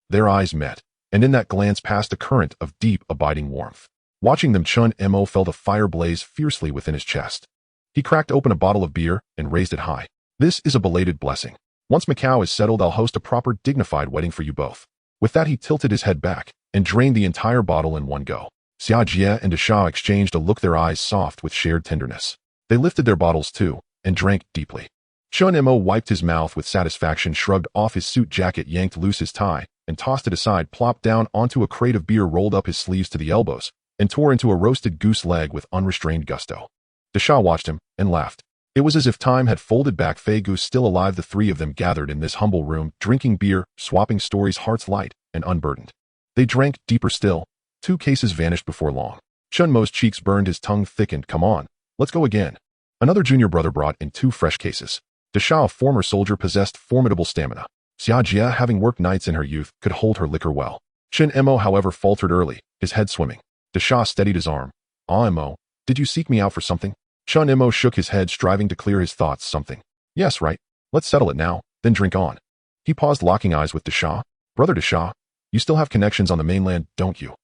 Their eyes met, and in that glance passed a current of deep, abiding warmth. Watching them, Chen Mo felt a fire blaze fiercely within his chest. He cracked open a bottle of beer and raised it high. This is a belated blessing. Once Macau is settled, I'll host a proper, dignified wedding for you both. With that, he tilted his head back and drained the entire bottle in one go. Xia Jie and Desha exchanged a look, their eyes soft with shared tenderness. They lifted their bottles too and drank deeply. Chen Mo wiped his mouth with satisfaction, shrugged off his suit jacket, yanked loose his tie, and tossed it aside, plopped down onto a crate of beer, rolled up his sleeves to the elbows, and tore into a roasted goose leg with unrestrained gusto. Desha watched him and laughed. It was as if time had folded back. Fei Ge still alive, the 3 of them gathered in this humble room, drinking beer, swapping stories, hearts light and unburdened. They drank deeper still. 2 cases vanished before long. Chen Mo's cheeks burned, his tongue thickened. Come on, Let's go again. Another junior brother brought in 2 fresh cases. Desha, a former soldier, possessed formidable stamina. Xia Jia, having worked nights in her youth, could hold her liquor well. Chen Mo, however, faltered early, his head swimming. Desha steadied his arm. Mo, did you seek me out for something? Chen Mo shook his head, striving to clear his thoughts. Something. Yes, right. Let's settle it now, then drink on. He paused, locking eyes with Desha. Brother Desha, you still have connections on the mainland, don't you?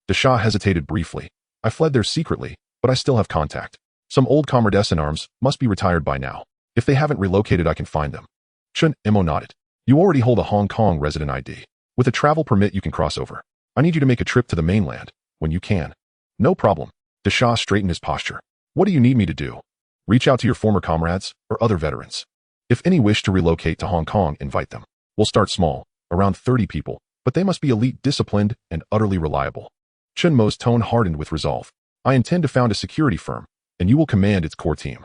Desha hesitated briefly. I fled there secretly, but I still have contact. Some old comrades in arms must be retired by now. If they haven't relocated, I can find them. Chen Mo nodded. You already hold a Hong Kong resident ID. With a travel permit, you can cross over. I need you to make a trip to the mainland, when you can. No problem. Desha straightened his posture. What do you need me to do? Reach out to your former comrades or other veterans. If any wish to relocate to Hong Kong, invite them. We'll start small, around 30 people, but they must be elite, disciplined, and utterly reliable. Chen Mo's tone hardened with resolve. I intend to found a security firm, and you will command its core team.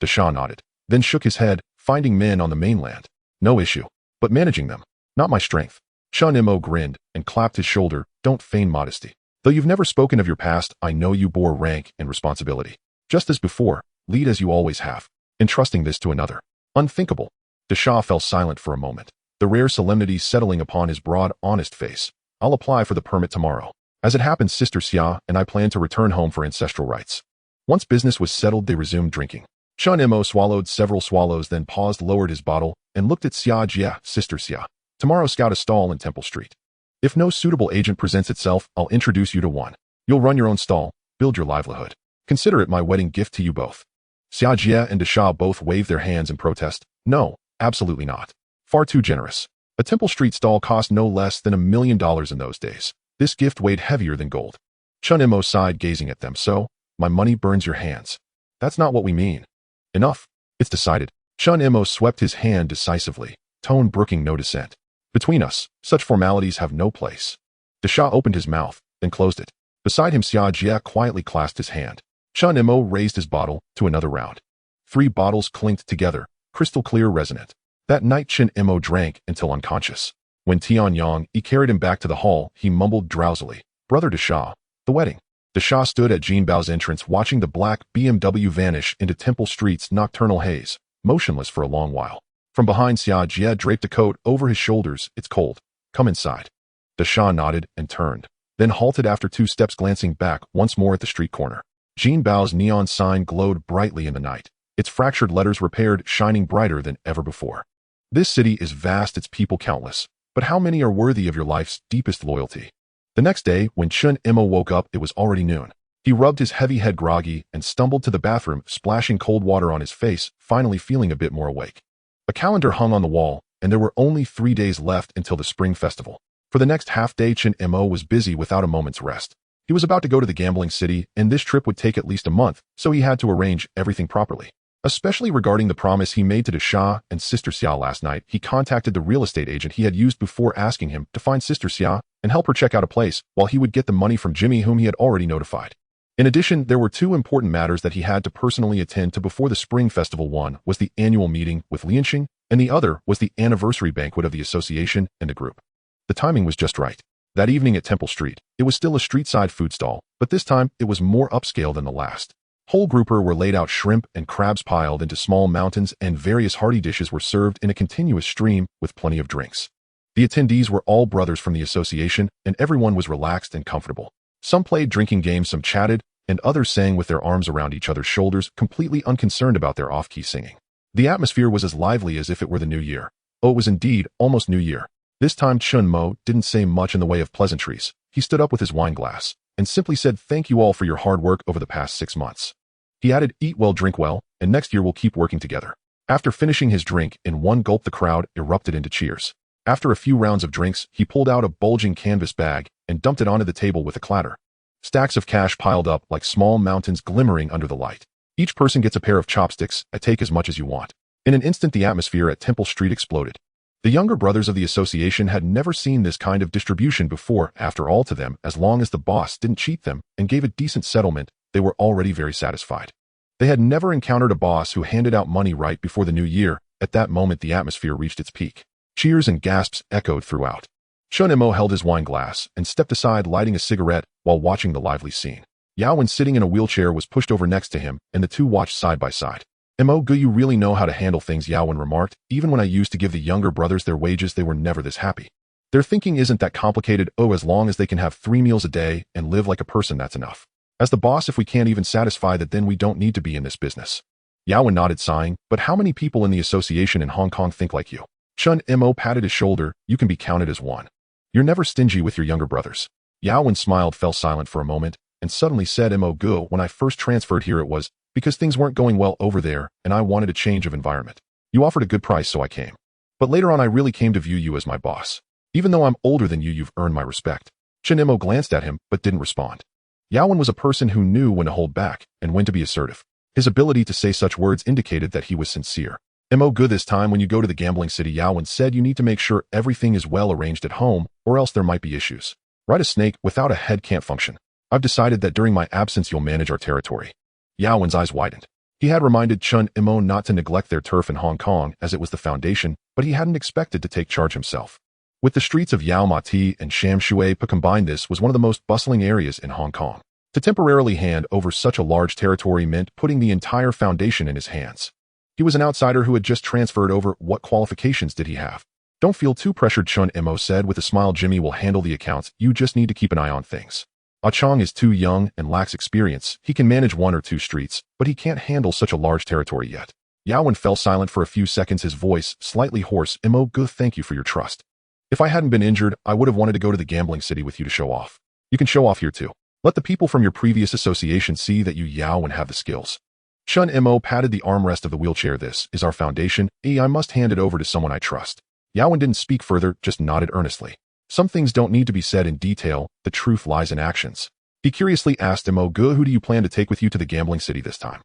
Desha nodded, then shook his head. Finding men on the mainland. No issue. But managing them. Not my strength. Chen Mo grinned and clapped his shoulder. Don't feign modesty. Though you've never spoken of your past, I know you bore rank and responsibility. Just as before, lead as you always have, entrusting this to another. Unthinkable. Desha fell silent for a moment, the rare solemnity settling upon his broad, honest face. I'll apply for the permit tomorrow. As it happens, Sister Xia and I plan to return home for ancestral rites. Once business was settled, they resumed drinking. Chen Mo swallowed several swallows, then paused, lowered his bottle, and looked at Xia Jia. Sister Xia, tomorrow scout a stall in Temple Street. If no suitable agent presents itself, I'll introduce you to one. You'll run your own stall, build your livelihood. Consider it my wedding gift to you both. Xia Jia and Desha both waved their hands in protest. No, absolutely not. Far too generous. A Temple Street stall cost no less than $1 million in those days. This gift weighed heavier than gold. Chen Mo sighed, gazing at them. So, my money burns your hands. That's not what we mean. Enough. It's decided. Chen Mo swept his hand decisively, tone brooking no dissent. Between us, such formalities have no place. Desha opened his mouth, then closed it. Beside him, Xia Jia quietly clasped his hand. Chen Mo raised his bottle to another round. 3 bottles clinked together, crystal clear, resonant. That night, Chen Mo drank until unconscious. When Tian Yang carried him back to the hall, he mumbled drowsily, Brother Desha, the wedding. Desha stood at Jin Bao's entrance, watching the black BMW vanish into Temple Street's nocturnal haze, motionless for a long while. From behind, Xia Jia draped a coat over his shoulders. It's cold. Come inside. Desha nodded and turned, then halted after 2 steps, glancing back once more at the street corner. Jin Bao's neon sign glowed brightly in the night, its fractured letters repaired, shining brighter than ever before. This city is vast, its people countless, but how many are worthy of your life's deepest loyalty? The next day, when Chen Mo woke up, it was already noon. He rubbed his heavy head groggy and stumbled to the bathroom, splashing cold water on his face, finally feeling a bit more awake. A calendar hung on the wall, and there were only 3 days left until the spring festival. For the next half day, Chen Mo was busy without a moment's rest. He was about to go to the gambling city, and this trip would take at least a month, so he had to arrange everything properly. Especially regarding the promise he made to Desha and Sister Xia last night, he contacted the real estate agent he had used before, asking him to find Sister Xia and help her check out a place, while he would get the money from Jimmy, whom he had already notified. In addition, there were 2 important matters that he had to personally attend to before the spring festival. One was the annual meeting with Lianxing, and the other was the anniversary banquet of the association and the group. The timing was just right. That evening at Temple Street, it was still a street-side food stall, but this time it was more upscale than the last. Whole grouper were laid out, shrimp and crabs piled into small mountains, and various hearty dishes were served in a continuous stream with plenty of drinks. The attendees were all brothers from the association, and everyone was relaxed and comfortable. Some played drinking games, some chatted, and others sang with their arms around each other's shoulders, completely unconcerned about their off-key singing. The atmosphere was as lively as if it were the new year. Oh, it was indeed almost New Year. This time Chen Mo didn't say much in the way of pleasantries. He stood up with his wine glass and simply said, "Thank you all for your hard work over the past 6 months." He added, "Eat well, drink well, and next year we'll keep working together." After finishing his drink in one gulp, the crowd erupted into cheers. After a few rounds of drinks, he pulled out a bulging canvas bag and dumped it onto the table with a clatter. Stacks of cash piled up like small mountains, glimmering under the light. Each person gets a pair of chopsticks. Take as much as you want. In an instant, the atmosphere at Temple Street exploded. The younger brothers of the association had never seen this kind of distribution before. After all, to them, as long as the boss didn't cheat them and gave a decent settlement, they were already very satisfied. They had never encountered a boss who handed out money right before the new year. At that moment, the atmosphere reached its peak. Cheers and gasps echoed throughout. Chen Mo held his wine glass and stepped aside, lighting a cigarette while watching the lively scene. Yao Wen, sitting in a wheelchair, was pushed over next to him, and the two watched side by side. Mo, you really know how to handle things, Yao Wen remarked. Even when I used to give the younger brothers their wages, they were never this happy. Their thinking isn't that complicated. Oh, as long as they can have 3 meals a day and live like a person, that's enough. As the boss, if we can't even satisfy that, then we don't need to be in this business. Yao Wen nodded, sighing. But how many people in the association in Hong Kong think like you? Chen Mo patted his shoulder. You can be counted as one. You're never stingy with your younger brothers. Yao Wen smiled, fell silent for a moment, and suddenly said, Mo, when I first transferred here, it was because things weren't going well over there, and I wanted a change of environment. You offered a good price, so I came. But later on, I really came to view you as my boss. Even though I'm older than you, you've earned my respect. Chen Mo glanced at him, but didn't respond. Yao Wen was a person who knew when to hold back and when to be assertive. His ability to say such words indicated that he was sincere. Mo, this time when you go to the gambling city, Yao Wen said, you need to make sure everything is well arranged at home, or else there might be issues. Right, a snake without a head can't function. I've decided that during my absence, you'll manage our territory. Yao Wen's eyes widened. He had reminded Chen Mo not to neglect their turf in Hong Kong, as it was the foundation, but he hadn't expected to take charge himself. With the streets of Yau Ma Ti and Sham Shui combined, this was one of the most bustling areas in Hong Kong. To temporarily hand over such a large territory meant putting the entire foundation in his hands. He was an outsider who had just transferred over. What qualifications did he have? Don't feel too pressured, Chen Mo said with a smile. Jimmy will handle the accounts. You just need to keep an eye on things. Chong is too young and lacks experience. He can manage 1 or 2 streets, but he can't handle such a large territory yet. Yao Wen fell silent for a few seconds, his voice slightly hoarse. Mo, thank you for your trust. If I hadn't been injured, I would have wanted to go to the gambling city with you to show off. You can show off here too. Let the people from your previous association see that you Yao Wen have the skills. Chen Mo patted the armrest of the wheelchair. This is our foundation. I must hand it over to someone I trust. Yao Wen didn't speak further, just nodded earnestly. Some things don't need to be said in detail, the truth lies in actions. He curiously asked Mo, who do you plan to take with you to the gambling city this time?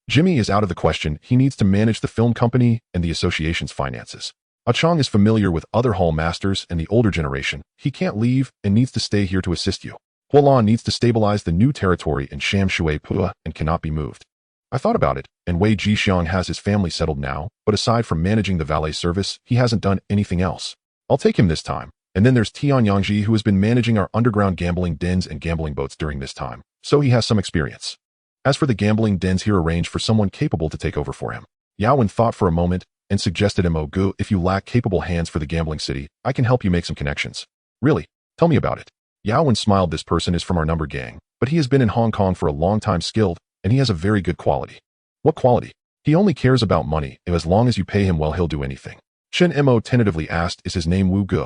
Jimmy is out of the question. He needs to manage the film company and the association's finances. Chong is familiar with other hall masters and the older generation. He can't leave and needs to stay here to assist you. Kowloon needs to stabilize the new territory in Sham Shui Pua and cannot be moved. I thought about it, and Wei Jixiang has his family settled now, but aside from managing the valet service, he hasn't done anything else. I'll take him this time. And then there's Tian Yangji, who has been managing our underground gambling dens and gambling boats during this time, so he has some experience. As for the gambling dens, here arrange for someone capable to take over for him. Yao Wen thought for a moment and suggested, Mo, if you lack capable hands for the gambling city, I can help you make some connections. Really? Tell me about it. Yao Wen smiled. This person is from our number gang, but he has been in Hong Kong for a long time, skilled, and he has a very good quality. What quality? He only cares about money, and as long as you pay him well, he'll do anything. Chen Mo tentatively asked, is his name Wu Gu?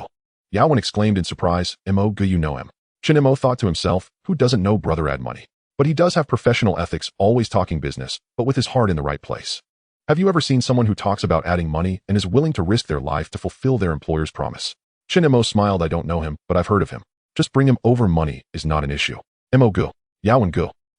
Yao Wen exclaimed in surprise, Mo, you know him. Chen Mo thought to himself, who doesn't know brother Ad money? But he does have professional ethics, always talking business, but with his heart in the right place. Have you ever seen someone who talks about adding money and is willing to risk their life to fulfill their employer's promise? Chen Mo smiled. I don't know him, but I've heard of him. Just bring him over. Money is not an issue. Mo, Yao Wen,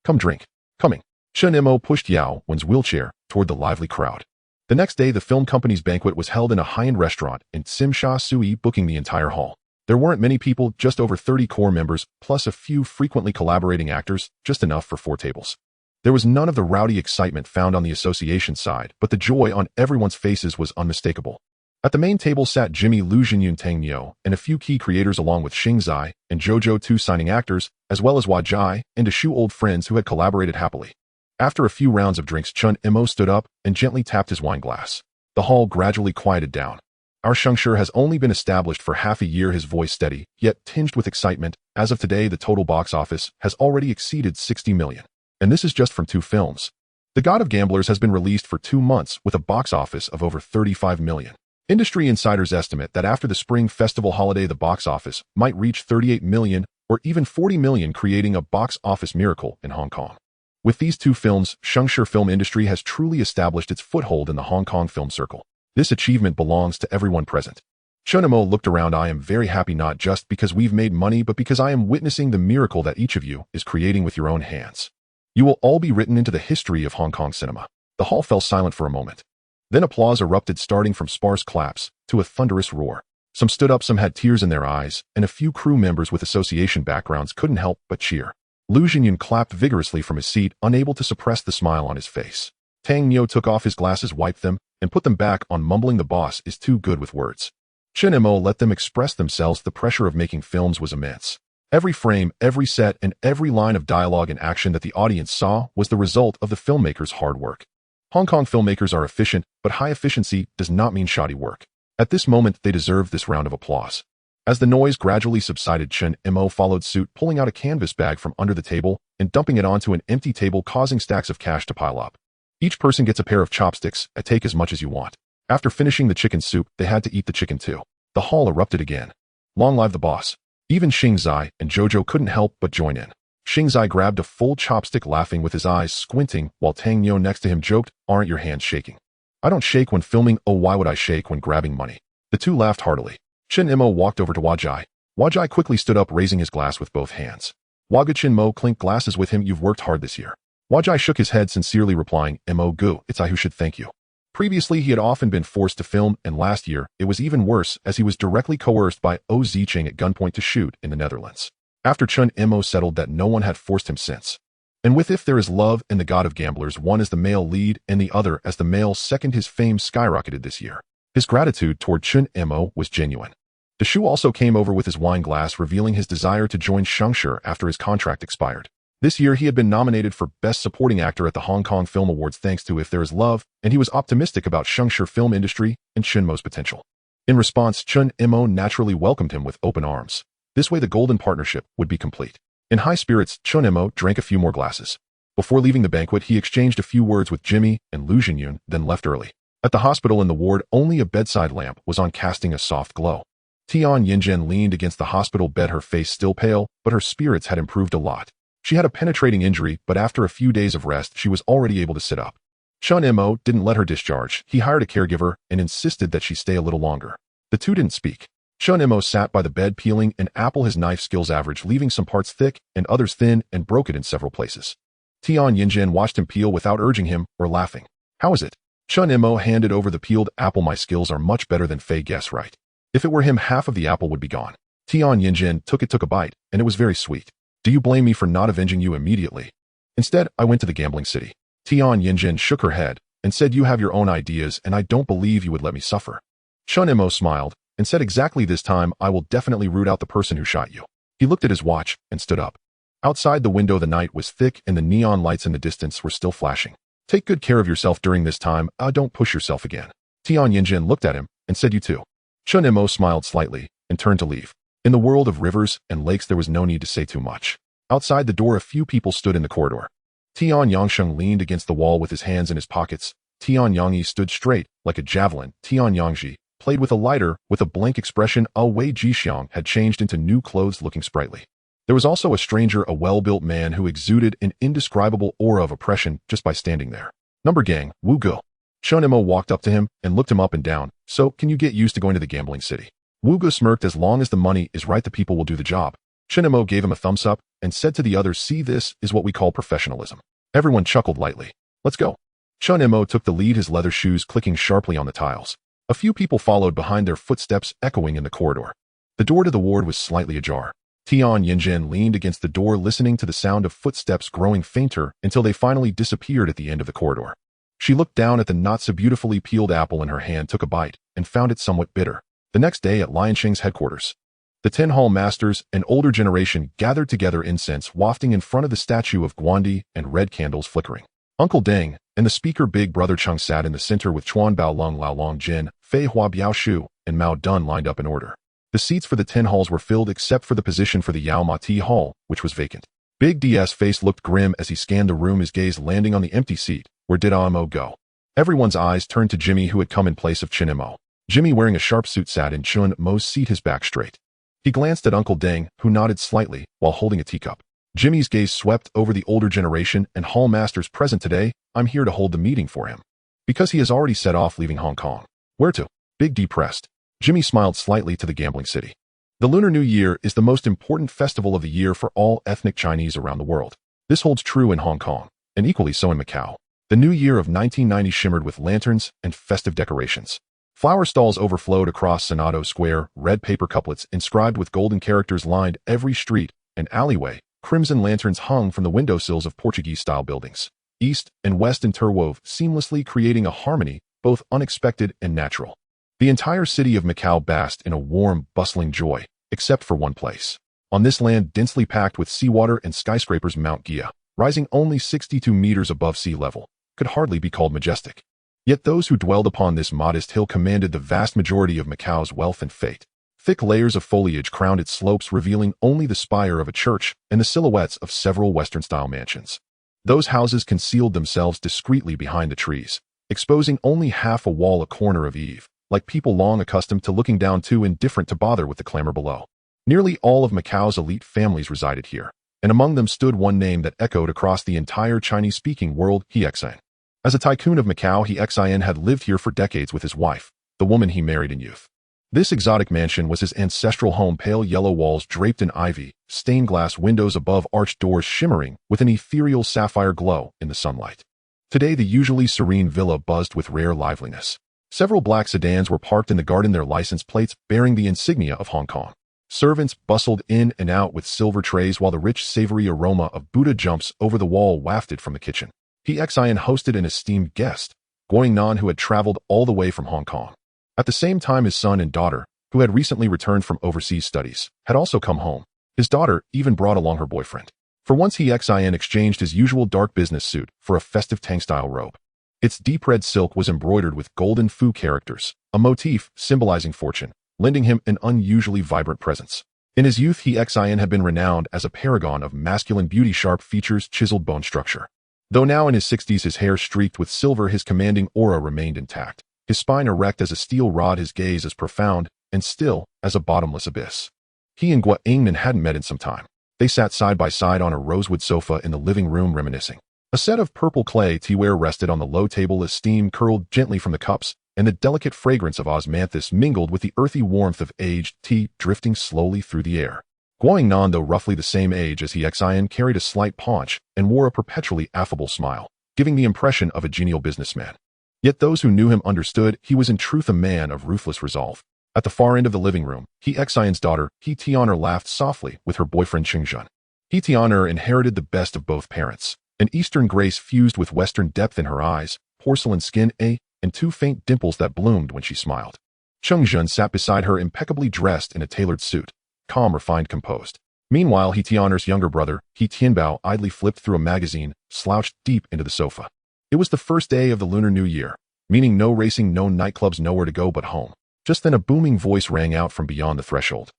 come drink. Coming. Chen Mo pushed Yao Wen's wheelchair toward the lively crowd. The next day, the film company's banquet was held in a high-end restaurant in Tsim Sha Tsui, booking the entire hall. There weren't many people, just over 30 core members, plus a few frequently collaborating actors, just enough for 4 tables. There was none of the rowdy excitement found on the association side, but the joy on everyone's faces was unmistakable. At the main table sat Jimmy, Lu Jinyun, Tang Nio, and a few key creators along with Xing Zai and Jojo, 2 signing actors, as well as Hua Jai and a few old friends who had collaborated happily. After a few rounds of drinks, Chen Mo stood up and gently tapped his wine glass. The hall gradually quieted down. Our Shengshi has only been established for half a year, his voice steady, yet tinged with excitement. As of today, the total box office has already exceeded 60 million. And this is just from 2 films. The God of Gamblers has been released for 2 months with a box office of over 35 million. Industry insiders estimate that after the Spring Festival holiday, the box office might reach 38 million or even 40 million, creating a box office miracle in Hong Kong. With these 2 films, Shengshi film industry has truly established its foothold in the Hong Kong film circle. This achievement belongs to everyone present. Chen Mo looked around. I am very happy, not just because we've made money, but because I am witnessing the miracle that each of you is creating with your own hands. You will all be written into the history of Hong Kong cinema. The hall fell silent for a moment. Then applause erupted, starting from sparse claps to a thunderous roar. Some stood up, some had tears in their eyes, and a few crew members with association backgrounds couldn't help but cheer. Lu Jinyun clapped vigorously from his seat, unable to suppress the smile on his face. Tang Nio took off his glasses, wiped them, and put them back on, mumbling, the boss is too good with words. Chen Mo let them express themselves. The pressure of making films was immense. Every frame, every set, and every line of dialogue and action that the audience saw was the result of the filmmakers' hard work. Hong Kong filmmakers are efficient, but high efficiency does not mean shoddy work. At this moment, they deserved this round of applause. As the noise gradually subsided, Chen Mo followed suit, pulling out a canvas bag from under the table and dumping it onto an empty table, causing stacks of cash to pile up. Each person gets a pair of chopsticks, and take as much as you want. After finishing the chicken soup, they had to eat the chicken too. The hall erupted again. Long live the boss. Even Xing Zai and Jojo couldn't help but join in. Xing Zai grabbed a full chopstick, laughing with his eyes squinting, while Tang Niu next to him joked, "Aren't your hands shaking?" "I don't shake when filming. Oh, why would I shake when grabbing money?" The two laughed heartily. Chen Mo walked over to Wajai. Wajai quickly stood up, raising his glass with both hands. Waga Chen Mo clinked glasses with him. "You've worked hard this year." Wajai shook his head, sincerely replying, "Mo gu, it's I who should thank you." Previously, he had often been forced to film, and last year, it was even worse, as he was directly coerced by O Zicheng at gunpoint to shoot in the Netherlands. After Chen Mo settled that no one had forced him since. And with If There Is Love and The God of Gamblers, one as the male lead and the other as the male second, his fame skyrocketed this year. His gratitude toward Chen Mo was genuine. The Shu also came over with his wine glass, revealing his desire to join Shangshi after his contract expired. This year, he had been nominated for Best Supporting Actor at the Hong Kong Film Awards thanks to If There Is Love, and he was optimistic about Shangshi film industry and Chen Mo's potential. In response, Chen Mo naturally welcomed him with open arms. This way, the golden partnership would be complete. In high spirits, Chen Mo drank a few more glasses. Before leaving the banquet, he exchanged a few words with Jimmy and Lu Jinyun, then left early. At the hospital in the ward, only a bedside lamp was on, casting a soft glow. Tian Yinzhen leaned against the hospital bed, her face still pale, but her spirits had improved a lot. She had a penetrating injury, but after a few days of rest, she was already able to sit up. Chen Mo didn't let her discharge. He hired a caregiver and insisted that she stay a little longer. The two didn't speak. Chen Mo sat by the bed peeling an apple, his knife skills average, leaving some parts thick and others thin, and broke it in several places. Tian Yinzhen watched him peel without urging him or laughing. "How is it?" Chen Mo handed over the peeled apple. "My skills are much better than Fei. Guess right. If it were him, half of the apple would be gone." Tian Yinzhen took a bite, and it was very sweet. "Do you blame me for not avenging you immediately? Instead, I went to the gambling city." Tian Yinzhen shook her head and said, "You have your own ideas, and I don't believe you would let me suffer." Chen Mo smiled and said, "Exactly, this time I will definitely root out the person who shot you." He looked at his watch and stood up. Outside the window, the night was thick and the neon lights in the distance were still flashing. "Take good care of yourself during this time. Don't push yourself again." Tian Yinzhen looked at him and said, "You too." Chen Mo smiled slightly and turned to leave. In the world of rivers and lakes, there was no need to say too much. Outside the door, a few people stood in the corridor. Tian Yangsheng leaned against the wall with his hands in his pockets. Tian Yangyi stood straight, like a javelin. Tian Yangji played with a lighter, with a blank expression. Wei Jixiang had changed into new clothes, looking sprightly. There was also a stranger, a well-built man who exuded an indescribable aura of oppression just by standing there. "Number gang, Wu Go." Chen Mo walked up to him and looked him up and down. "So, can you get used to going to the gambling city?" Wu Go smirked. "As long as the money is right, the people will do the job." Chen Mo gave him a thumbs up and said to the others, "See, this is what we call professionalism." Everyone chuckled lightly. "Let's go." Chen Mo took the lead, his leather shoes clicking sharply on the tiles. A few people followed behind, their footsteps echoing in the corridor. The door to the ward was slightly ajar. Tian Yinzhen leaned against the door, listening to the sound of footsteps growing fainter until they finally disappeared at the end of the corridor. She looked down at the not-so-beautifully peeled apple in her hand, took a bite, and found it somewhat bitter. The next day at Liansheng's headquarters, the 10 hall masters, an older generation, gathered together, incense wafting in front of the statue of Guandi and red candles flickering. Uncle Deng and the speaker Big Brother Chung sat in the center with Chuan Baolong, Lao Long Jin, Fei Hua Biaoshu, and Mao Dun lined up in order. The seats for the 10 halls were filled except for the position for the Yao Ma Ti hall, which was vacant. Big D's face looked grim as he scanned the room, his gaze landing on the empty seat. Where did Mo go? Everyone's eyes turned to Jimmy, who had come in place of Chen Mo. Jimmy, wearing a sharp suit, sat in Chen Mo's seat, his back straight. He glanced at Uncle Deng, who nodded slightly while holding a teacup. Jimmy's gaze swept over the older generation and hall masters present today. "I'm here to hold the meeting for him, because he has already set off, leaving Hong Kong." "Where to?" Big D pressed. Jimmy smiled slightly to the gambling city. The Lunar New Year is the most important festival of the year for all ethnic Chinese around the world. This holds true in Hong Kong, and equally so in Macau. The New Year of 1990 shimmered with lanterns and festive decorations. Flower stalls overflowed across Senado Square, red paper couplets inscribed with golden characters lined every street and alleyway. Crimson lanterns hung from the windowsills of Portuguese-style buildings. East and west interwove seamlessly, creating a harmony both unexpected and natural. The entire city of Macau basked in a warm, bustling joy, except for one place. On this land densely packed with seawater and skyscrapers, Mount Gia, rising only 62 meters above sea level, could hardly be called majestic. Yet those who dwelled upon this modest hill commanded the vast majority of Macau's wealth and fate. Thick layers of foliage crowned its slopes, revealing only the spire of a church and the silhouettes of several Western-style mansions. Those houses concealed themselves discreetly behind the trees, exposing only half a wall, a corner of eave, like people long accustomed to looking down, too indifferent to bother with the clamor below. Nearly all of Macau's elite families resided here, and among them stood one name that echoed across the entire Chinese-speaking world, He Xian. As a tycoon of Macau, He Xian had lived here for decades with his wife, the woman he married in youth. This exotic mansion was his ancestral home, pale yellow walls draped in ivy, stained glass windows above arched doors shimmering with an ethereal sapphire glow in the sunlight. Today the usually serene villa buzzed with rare liveliness. Several black sedans were parked in the garden, their license plates bearing the insignia of Hong Kong. Servants bustled in and out with silver trays, while the rich, savory aroma of Buddha jumps over the wall wafted from the kitchen. He Xian hosted an esteemed guest, Guangnan, who had traveled all the way from Hong Kong. At the same time, his son and daughter, who had recently returned from overseas studies, had also come home. His daughter even brought along her boyfriend. For once, He Xian exchanged his usual dark business suit for a festive Tang-style robe. Its deep red silk was embroidered with golden fu characters, a motif symbolizing fortune, lending him an unusually vibrant presence. In his youth, He Xian had been renowned as a paragon of masculine beauty, sharp features, chiseled bone structure. Though now in his 60s, his hair streaked with silver, his commanding aura remained intact. His spine erect as a steel rod, his gaze as profound and still as a bottomless abyss. He and Guangnan hadn't met in some time. They sat side by side on a rosewood sofa in the living room, reminiscing. A set of purple clay teaware rested on the low table as steam curled gently from the cups, and the delicate fragrance of osmanthus mingled with the earthy warmth of aged tea drifting slowly through the air. Guangnan, though roughly the same age as He Xian, carried a slight paunch and wore a perpetually affable smile, giving the impression of a genial businessman. Yet those who knew him understood he was in truth a man of ruthless resolve. At the far end of the living room, He Xian's daughter, He Tian'er, laughed softly with her boyfriend Qingzhen. He Tian'er inherited the best of both parents, an Eastern grace fused with Western depth in her eyes, porcelain skin, and two faint dimples that bloomed when she smiled. Qingzhen sat beside her, impeccably dressed in a tailored suit, calm, refined, composed. Meanwhile, He Tian'er's younger brother, He Tianbao, idly flipped through a magazine, slouched deep into the sofa. It was the first day of the Lunar New Year, meaning no racing, no nightclubs, nowhere to go but home. Just then a booming voice rang out from beyond the threshold.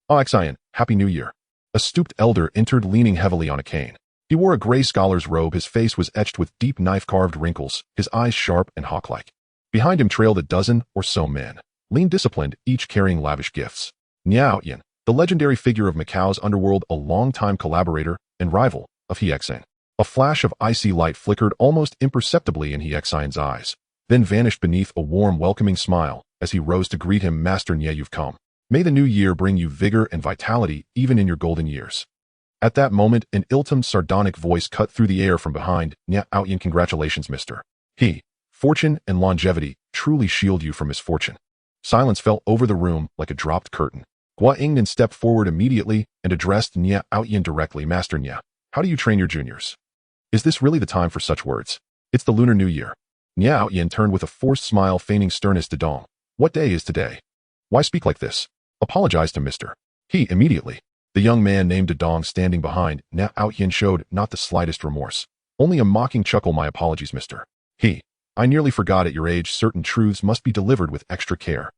"Ah, Xian, Happy New Year." A stooped elder entered, leaning heavily on a cane. He wore a gray scholar's robe, his face was etched with deep knife-carved wrinkles, his eyes sharp and hawk-like. Behind him trailed a dozen or so men, lean, disciplined, each carrying lavish gifts. Niao Yin, the legendary figure of Macau's underworld, a longtime collaborator and rival of He Xian. A flash of icy light flickered almost imperceptibly in He Xian's eyes, then vanished beneath a warm, welcoming smile as he rose to greet him. "Master Nye, you've come. May the new year bring you vigor and vitality even in your golden years." At that moment, an ill-timed, sardonic voice cut through the air from behind. "Niao Yin, congratulations, Mr. He. Fortune and longevity truly shield you from misfortune." Silence fell over the room like a dropped curtain. Guangnan stepped forward immediately and addressed Niao Yin directly. "Master Nye, how do you train your juniors? Is this really the time for such words? It's the Lunar New Year." Niao Yin turned with a forced smile, feigning sternness. "Dedong, what day is today? Why speak like this? Apologize to Mr. He immediately." The young man named Dedong, standing behind Niao Yin, showed not the slightest remorse, only a mocking chuckle. "My apologies, Mr. He. I nearly forgot, at your age certain truths must be delivered with extra care."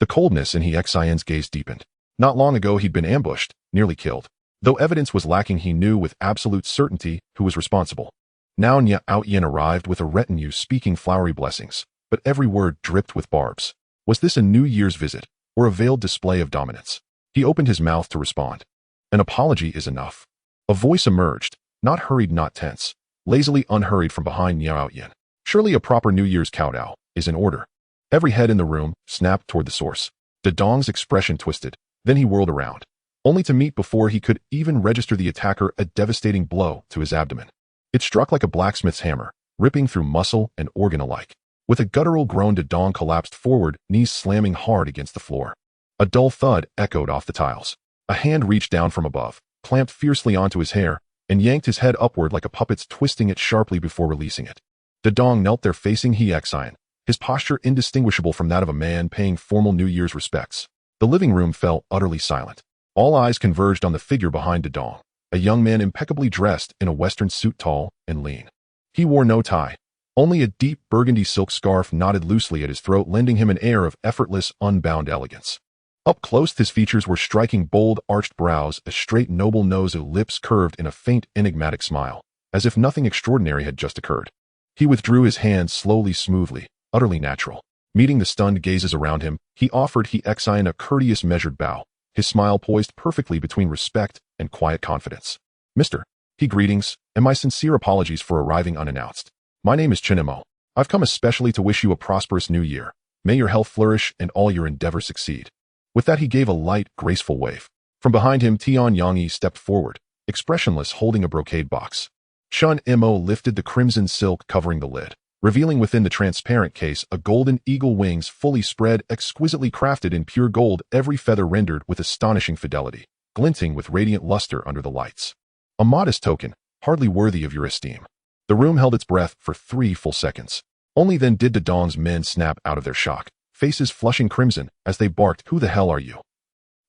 The coldness in He Xian's gaze deepened. Not long ago he'd been ambushed, nearly killed. Though evidence was lacking, he knew with absolute certainty who was responsible. Now Niao Yin arrived with a retinue speaking flowery blessings, but every word dripped with barbs. Was this a New Year's visit, or a veiled display of dominance? He opened his mouth to respond. "An apology is enough." A voice emerged, not hurried, not tense, lazily unhurried from behind Niao Yin. "Surely a proper New Year's kowtow is in order." Every head in the room snapped toward the source. Dedong's expression twisted, then he whirled around, only to meet, before he could even register the attacker, a devastating blow to his abdomen. It struck like a blacksmith's hammer, ripping through muscle and organ alike. With a guttural groan, Dedong collapsed forward, knees slamming hard against the floor. A dull thud echoed off the tiles. A hand reached down from above, clamped fiercely onto his hair, and yanked his head upward like a puppet's, twisting it sharply before releasing it. Dedong knelt there, facing He Xian, his posture indistinguishable from that of a man paying formal New Year's respects. The living room fell utterly silent. All eyes converged on the figure behind Dedong, a young man impeccably dressed in a western suit, tall and lean. He wore no tie. Only a deep burgundy silk scarf knotted loosely at his throat, lending him an air of effortless, unbound elegance. Up close, his features were striking: bold, arched brows, a straight, noble nose, and lips curved in a faint, enigmatic smile, as if nothing extraordinary had just occurred. He withdrew his hand slowly, smoothly, utterly natural. Meeting the stunned gazes around him, he offered He Xian a courteous, measured bow, his smile poised perfectly between respect and quiet confidence. Mr. He, greetings, and my sincere apologies for arriving unannounced. My name is Chen Mo. I've come especially to wish you a prosperous new year. May your health flourish and all your endeavors succeed. With that, he gave a light, graceful wave. From behind him, Tian Yangyi stepped forward, expressionless, holding a brocade box. Chen Mo lifted the crimson silk covering the lid, revealing within the transparent case a golden eagle, wings fully spread, exquisitely crafted in pure gold, every feather rendered with astonishing fidelity, glinting with radiant luster under the lights. A modest token, hardly worthy of your esteem. The room held its breath for 3 full seconds. Only then did Dedong's men snap out of their shock, faces flushing crimson as they barked, "Who the hell are you?"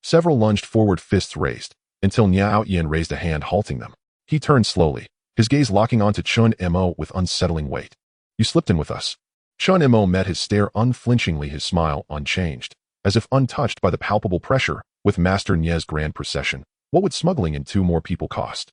Several lunged forward, fists raised, until Niao Yin raised a hand, halting them. He turned slowly, his gaze locking onto Chen Mo with unsettling weight. "You slipped in with us." Chen Mo met his stare unflinchingly, his smile unchanged, as if untouched by the palpable pressure. With Master Nie's grand procession, what would smuggling in 2 more people cost?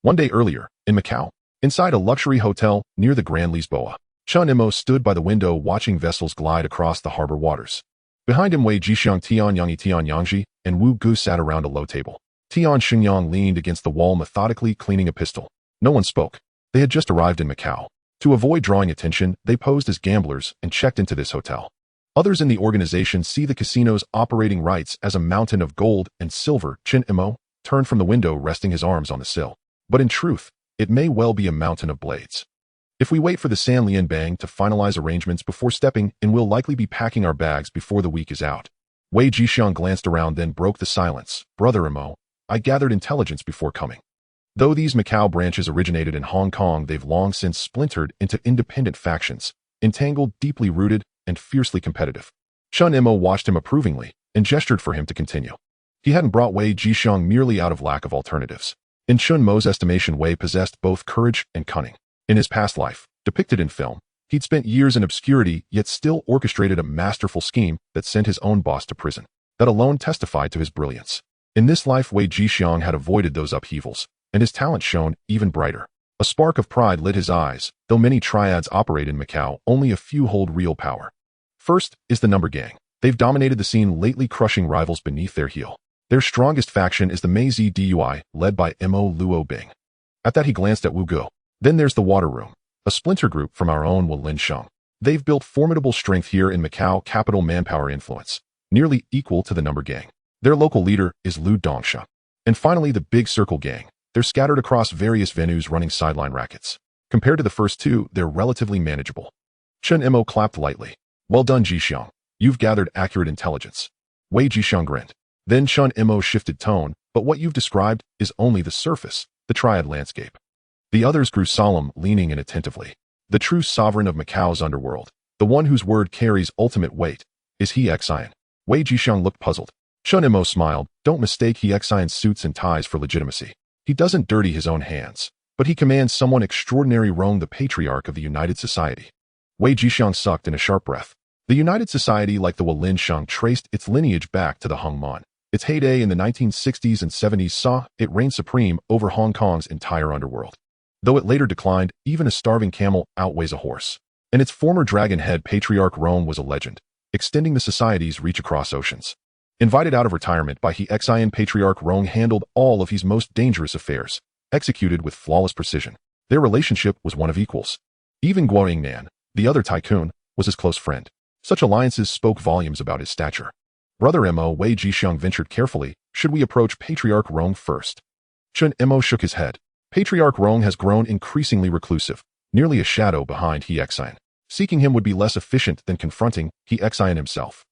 One day earlier, in Macau, inside a luxury hotel near the Grand Lisboa, Chen Mo stood by the window watching vessels glide across the harbor waters. Behind him, Wei Jixiang, Tian Yangji, and Wu Gu sat around a low table. Tian Xingyang leaned against the wall, methodically cleaning a pistol. No one spoke. They had just arrived in Macau. To avoid drawing attention, they posed as gamblers and checked into this hotel. Others in the organization see the casino's operating rights as a mountain of gold and silver. Chen Mo turned from the window, resting his arms on the sill. But in truth, it may well be a mountain of blades. If we wait for the San Lian Bang to finalize arrangements before stepping in, we'll likely be packing our bags before the week is out. Wei Jixiang glanced around, then broke the silence. "Brother Mo, I gathered intelligence before coming. Though these Macau branches originated in Hong Kong, they've long since splintered into independent factions, entangled, deeply rooted, and fiercely competitive." Chen Mo watched him approvingly and gestured for him to continue. He hadn't brought Wei Jixiang merely out of lack of alternatives. In Chen Mo's estimation, Wei possessed both courage and cunning. In his past life, depicted in film, he'd spent years in obscurity, yet still orchestrated a masterful scheme that sent his own boss to prison. That alone testified to his brilliance. In this life, Wei Jixiang had avoided those upheavals, and his talent shone even brighter. A spark of pride lit his eyes. Though many triads operate in Macau, only a few hold real power. First is the Number Gang. They've dominated the scene lately, crushing rivals beneath their heel. Their strongest faction is the Meizi Dui, led by Mo Luo Bing. At that, he glanced at Wu Gu. Then there's the Water Room, a splinter group from our own Lin Sheng. They've built formidable strength here in Macau, capital manpower influence, nearly equal to the Number Gang. Their local leader is Lu Dongsha. And finally, the Big Circle Gang. They're scattered across various venues, running sideline rackets. Compared to the first two, they're relatively manageable. Chen Mo clapped lightly. "Well done, Jixiang. You've gathered accurate intelligence." Wei Jixiang grinned. Then Chen Mo shifted tone. "But what you've described is only the surface, the triad landscape." The others grew solemn, leaning in attentively. The true sovereign of Macau's underworld, the one whose word carries ultimate weight, is He Xian. Wei Jixiang looked puzzled. Chen Mo smiled. "Don't mistake He Xian's suits and ties for legitimacy. He doesn't dirty his own hands, but he commands someone extraordinary, Rong, the patriarch of the United Society." Wei Jixiang sucked in a sharp breath. The United Society, like the Lin Sheng, traced its lineage back to the Hung Mon. Its heyday in the 1960s and 70s saw it reign supreme over Hong Kong's entire underworld. Though it later declined, even a starving camel outweighs a horse. And its former dragon head, Patriarch Rome, was a legend, extending the society's reach across oceans. Invited out of retirement by He Xian, Patriarch Rome handled all of his most dangerous affairs, executed with flawless precision. Their relationship was one of equals. Even Guo Yingnan, the other tycoon, was his close friend. Such alliances spoke volumes about his stature. "Brother Mo," Wei Jixiang ventured carefully, "should we approach Patriarch Rong first?" Chen Mo shook his head. Patriarch Rong has grown increasingly reclusive, nearly a shadow behind He Xian. Seeking him would be less efficient than confronting He Xian himself.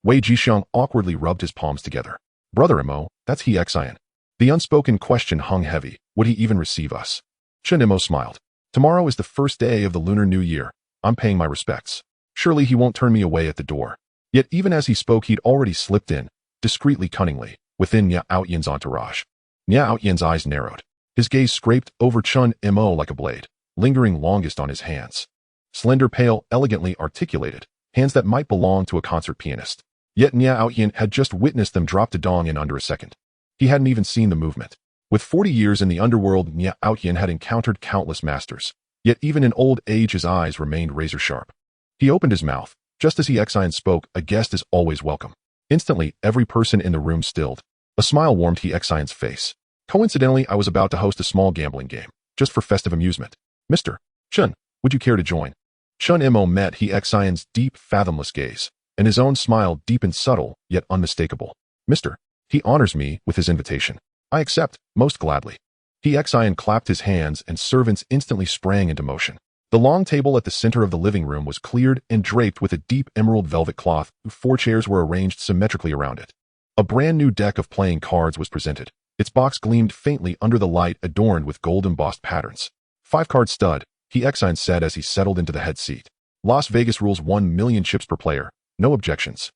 Wei Jixiang awkwardly rubbed his palms together. "Brother Mo, that's He Xian." The unspoken question hung heavy. Would he even receive us? Chen Mo smiled. "Tomorrow is the first day of the Lunar New Year. I'm paying my respects. Surely he won't turn me away at the door." Yet even as he spoke, he'd already slipped in, discreetly, cunningly, within Nya Outyan's entourage. Nya Outyan's eyes narrowed. His gaze scraped over Chen Mo like a blade, lingering longest on his hands. Slender, pale, elegantly articulated, hands that might belong to a concert pianist. Yet Nya Outyan had just witnessed them drop to dong in under a second. He hadn't even seen the movement. With 40 years in the underworld, Nya Outyan had encountered countless masters. Yet even in old age his eyes remained razor-sharp. He opened his mouth. Just as He Xian spoke, a guest is always welcome. Instantly, every person in the room stilled. A smile warmed He Xian's face. Coincidentally, I was about to host a small gambling game, just for festive amusement. Mr. Chen, would you care to join? Chen Mo met He Xian's deep, fathomless gaze, and his own smile deep and subtle, yet unmistakable. Mr. He honors me with his invitation. I accept, most gladly. He Xian clapped his hands and servants instantly sprang into motion. The long table at the center of the living room was cleared and draped with a deep emerald velvet cloth. 4 chairs were arranged symmetrically around it. A brand new deck of playing cards was presented. Its box gleamed faintly under the light, adorned with gold embossed patterns. 5-card stud, He Xian said as he settled into the head seat. Las Vegas rules 1 million chips per player. No objections.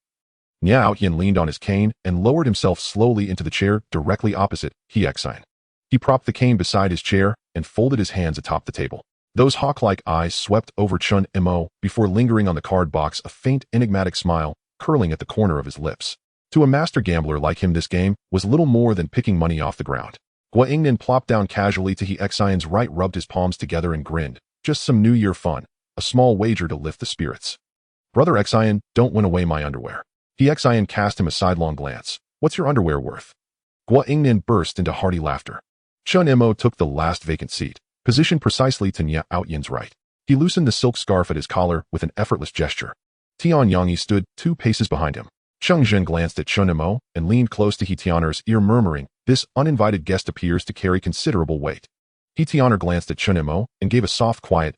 Nya Outyan leaned on his cane and lowered himself slowly into the chair directly opposite He Xian. He propped the cane beside his chair and folded his hands atop the table. Those hawk-like eyes swept over Chen Mo before lingering on the card box, a faint, enigmatic smile curling at the corner of his lips. To a master gambler like him, this game was little more than picking money off the ground. Guangnan plopped down casually to He Xian's right, rubbed his palms together and grinned. Just some New Year fun, a small wager to lift the spirits. Brother Xian, don't win away my underwear. He Xian cast him a sidelong glance. What's your underwear worth? Guangnan burst into hearty laughter. Chen Mo took the last vacant seat, positioned precisely to Nya Outyan's right. He loosened the silk scarf at his collar with an effortless gesture. Tian Yangyi stood 2 paces behind him. Cheng Zhen glanced at Chen Mo and leaned close to He Tianer's ear, murmuring, "This uninvited guest appears to carry considerable weight." He Tianer glanced at Chen Mo and gave a soft, quiet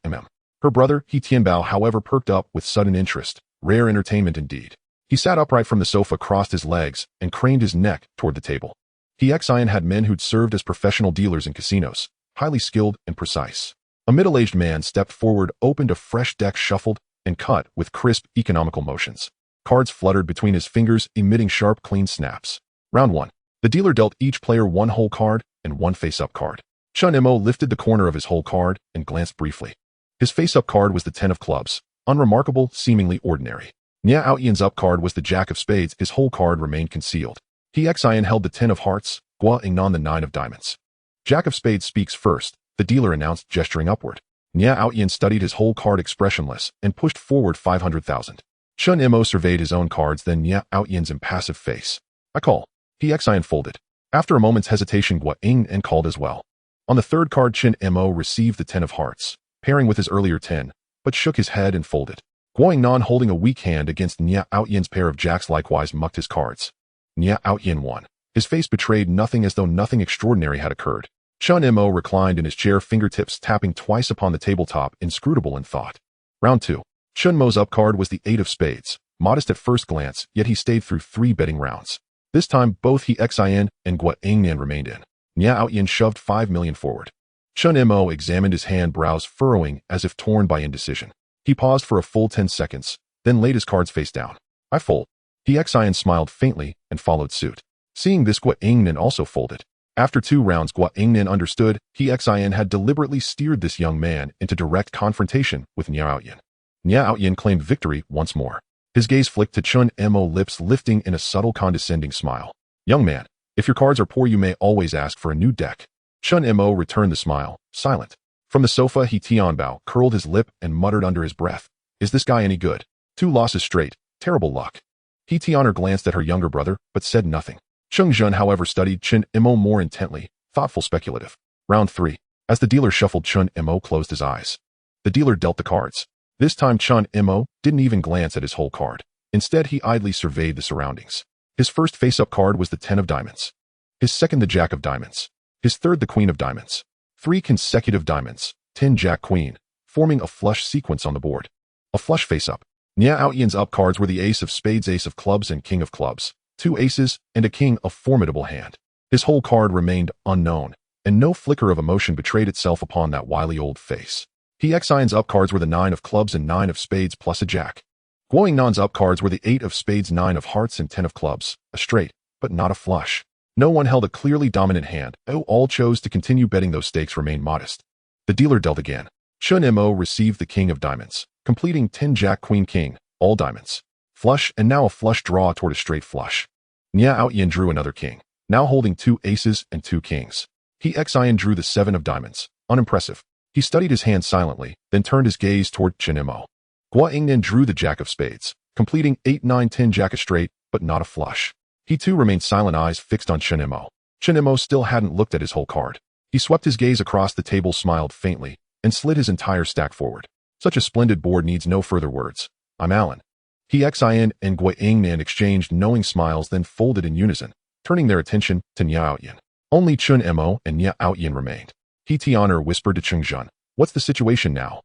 Her brother, He Tianbao, however, perked up with sudden interest. Rare entertainment indeed. He sat upright from the sofa, crossed his legs, and craned his neck toward the table. He Xian had men who'd served as professional dealers in casinos, highly skilled and precise. A middle-aged man stepped forward, opened a fresh deck, shuffled, and cut with crisp, economical motions. Cards fluttered between his fingers, emitting sharp, clean snaps. Round 1. The dealer dealt each player 1 whole card and 1 face-up card. Chen Mo lifted the corner of his whole card and glanced briefly. His face-up card was the 10 of clubs. Unremarkable, seemingly ordinary. Nya Outyan's up card was the Jack of spades. His whole card remained concealed. He Xian held the 10 of hearts, Guangnan the 9 of diamonds. Jack of spades speaks first, the dealer announced, gesturing upward. Nya Outyan studied his whole card expressionless and pushed forward 500,000. Chen Mo surveyed his own cards, then Nya Outyan's impassive face. I call. He Xian folded. After a moment's hesitation, Guangnan called as well. On the 3rd card, Chen Mo received the 10 of hearts, pairing with his earlier 10, but shook his head and folded. Guangnan, holding a weak hand against Nya Outyan's pair of jacks, likewise mucked his cards. Nya Outyan won. His face betrayed nothing, as though nothing extraordinary had occurred. Chen Mo reclined in his chair, fingertips tapping twice upon the tabletop, inscrutable in thought. Round 2. Chen Mo's up card was the 8 of spades, modest at first glance, yet he stayed through 3 betting rounds. This time, both He Xian and Guangnan remained in. Nya Outyan shoved 5 million forward. Chen Mo examined his hand, brows furrowing as if torn by indecision. He paused for a full 10 seconds, then laid his cards face down. I fold. He Xian smiled faintly and followed suit. Seeing this, Guangnan also folded. After 2 rounds, Guangnan understood He Xian had deliberately steered this young man into direct confrontation with Nya Outyan. Nya Outyan claimed victory once more. His gaze flicked to Chen Mo, lips lifting in a subtle, condescending smile. Young man, if your cards are poor, you may always ask for a new deck. Chen Mo returned the smile, silent. From the sofa, He Tianbao curled his lip and muttered under his breath, "Is this guy any good? 2 losses straight, terrible luck." He Tianer glanced at her younger brother, but said nothing. Cheng Zhen, however, studied Chen Mo more intently, thoughtful, speculative. Round 3. As the dealer shuffled, Chen Mo closed his eyes. The dealer dealt the cards. This time, Chen Mo didn't even glance at his whole card. Instead, he idly surveyed the surroundings. His first face-up card was the 10 of diamonds. His second, the Jack of diamonds. His third, the Queen of diamonds. 3 consecutive diamonds, 10 Jack Queen, forming a flush sequence on the board. A flush face-up. Nya Outyan's up cards were the Ace of spades, Ace of clubs, and King of clubs. 2 aces and a king, a formidable hand. His whole card remained unknown, and no flicker of emotion betrayed itself upon that wily old face. He Xian's up cards were the 9 of clubs and 9 of spades plus a jack. Guangnan's up cards were the 8 of spades, 9 of hearts, and 10 of clubs, a straight, but not a flush. No one held a clearly dominant hand, though all chose to continue betting those stakes remained modest. The dealer dealt again. Chen Mo received the king of diamonds, completing 10 jack queen king, all diamonds. Flush, and now a flush draw toward a straight flush. Nia Outyin drew another king, now holding 2 aces and 2 kings. He Xian drew the 7 of diamonds, unimpressive. He studied his hand silently, then turned his gaze toward Chen Mo. Gua Ingnan drew the jack of spades, completing 8 9 10 jack a straight, but not a flush. He too remained silent, eyes fixed on Chen Mo. Chen Mo still hadn't looked at his whole card. He swept his gaze across the table, smiled faintly, and slid his entire stack forward. Such a splendid board needs no further words. I'm Alan. He Xian and Gua Ingnan exchanged knowing smiles, then folded in unison, turning their attention to Nia Outyin. Only Chen Mo and Nia Outyin remained. He Tianer whispered to Cheng Zhen, "What's the situation now?"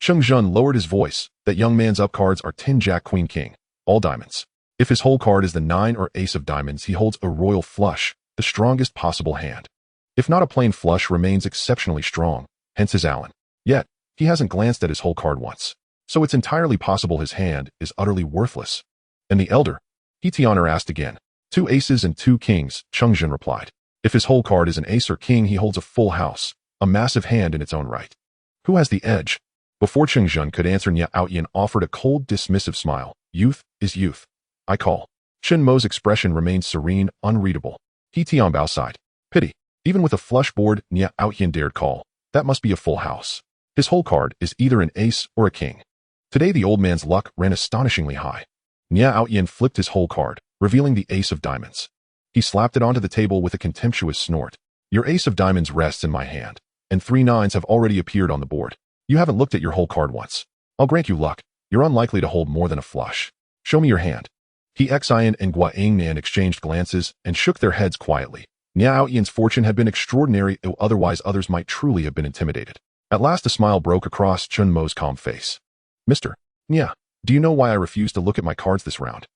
Cheng Zhen lowered his voice. That young man's up cards are 10 jack queen king, all diamonds. If his whole card is the 9 or ace of diamonds, he holds a royal flush, the strongest possible hand. If not, a plain flush remains exceptionally strong, hence his Alan. Yet, he hasn't glanced at his whole card once. So it's entirely possible his hand is utterly worthless. And the elder? He Tianer asked again. 2 aces and 2 kings, Cheng Zhen replied. If his whole card is an ace or king, he holds a full house, a massive hand in its own right. Who has the edge? Before Cheng Zhen could answer, Nia Outyin offered a cold, dismissive smile. Youth is youth. I call. Chen Mo's expression remained serene, unreadable. He Tianbao sighed. Pity. Even with a flush board, Nia Outyin dared call. That must be a full house. His whole card is either an ace or a king. Today the old man's luck ran astonishingly high. Nia Outyin flipped his whole card, revealing the ace of diamonds. He slapped it onto the table with a contemptuous snort. Your ace of diamonds rests in my hand, and 3 9s have already appeared on the board. You haven't looked at your whole card once. I'll grant you luck. You're unlikely to hold more than a flush. Show me your hand. He Xian and Gua Ingnan exchanged glances and shook their heads quietly. Nia Outyan's fortune had been extraordinary, though otherwise others might truly have been intimidated. At last a smile broke across Chen Mo's calm face. Mr. Nia, do you know why I refused to look at my cards this round?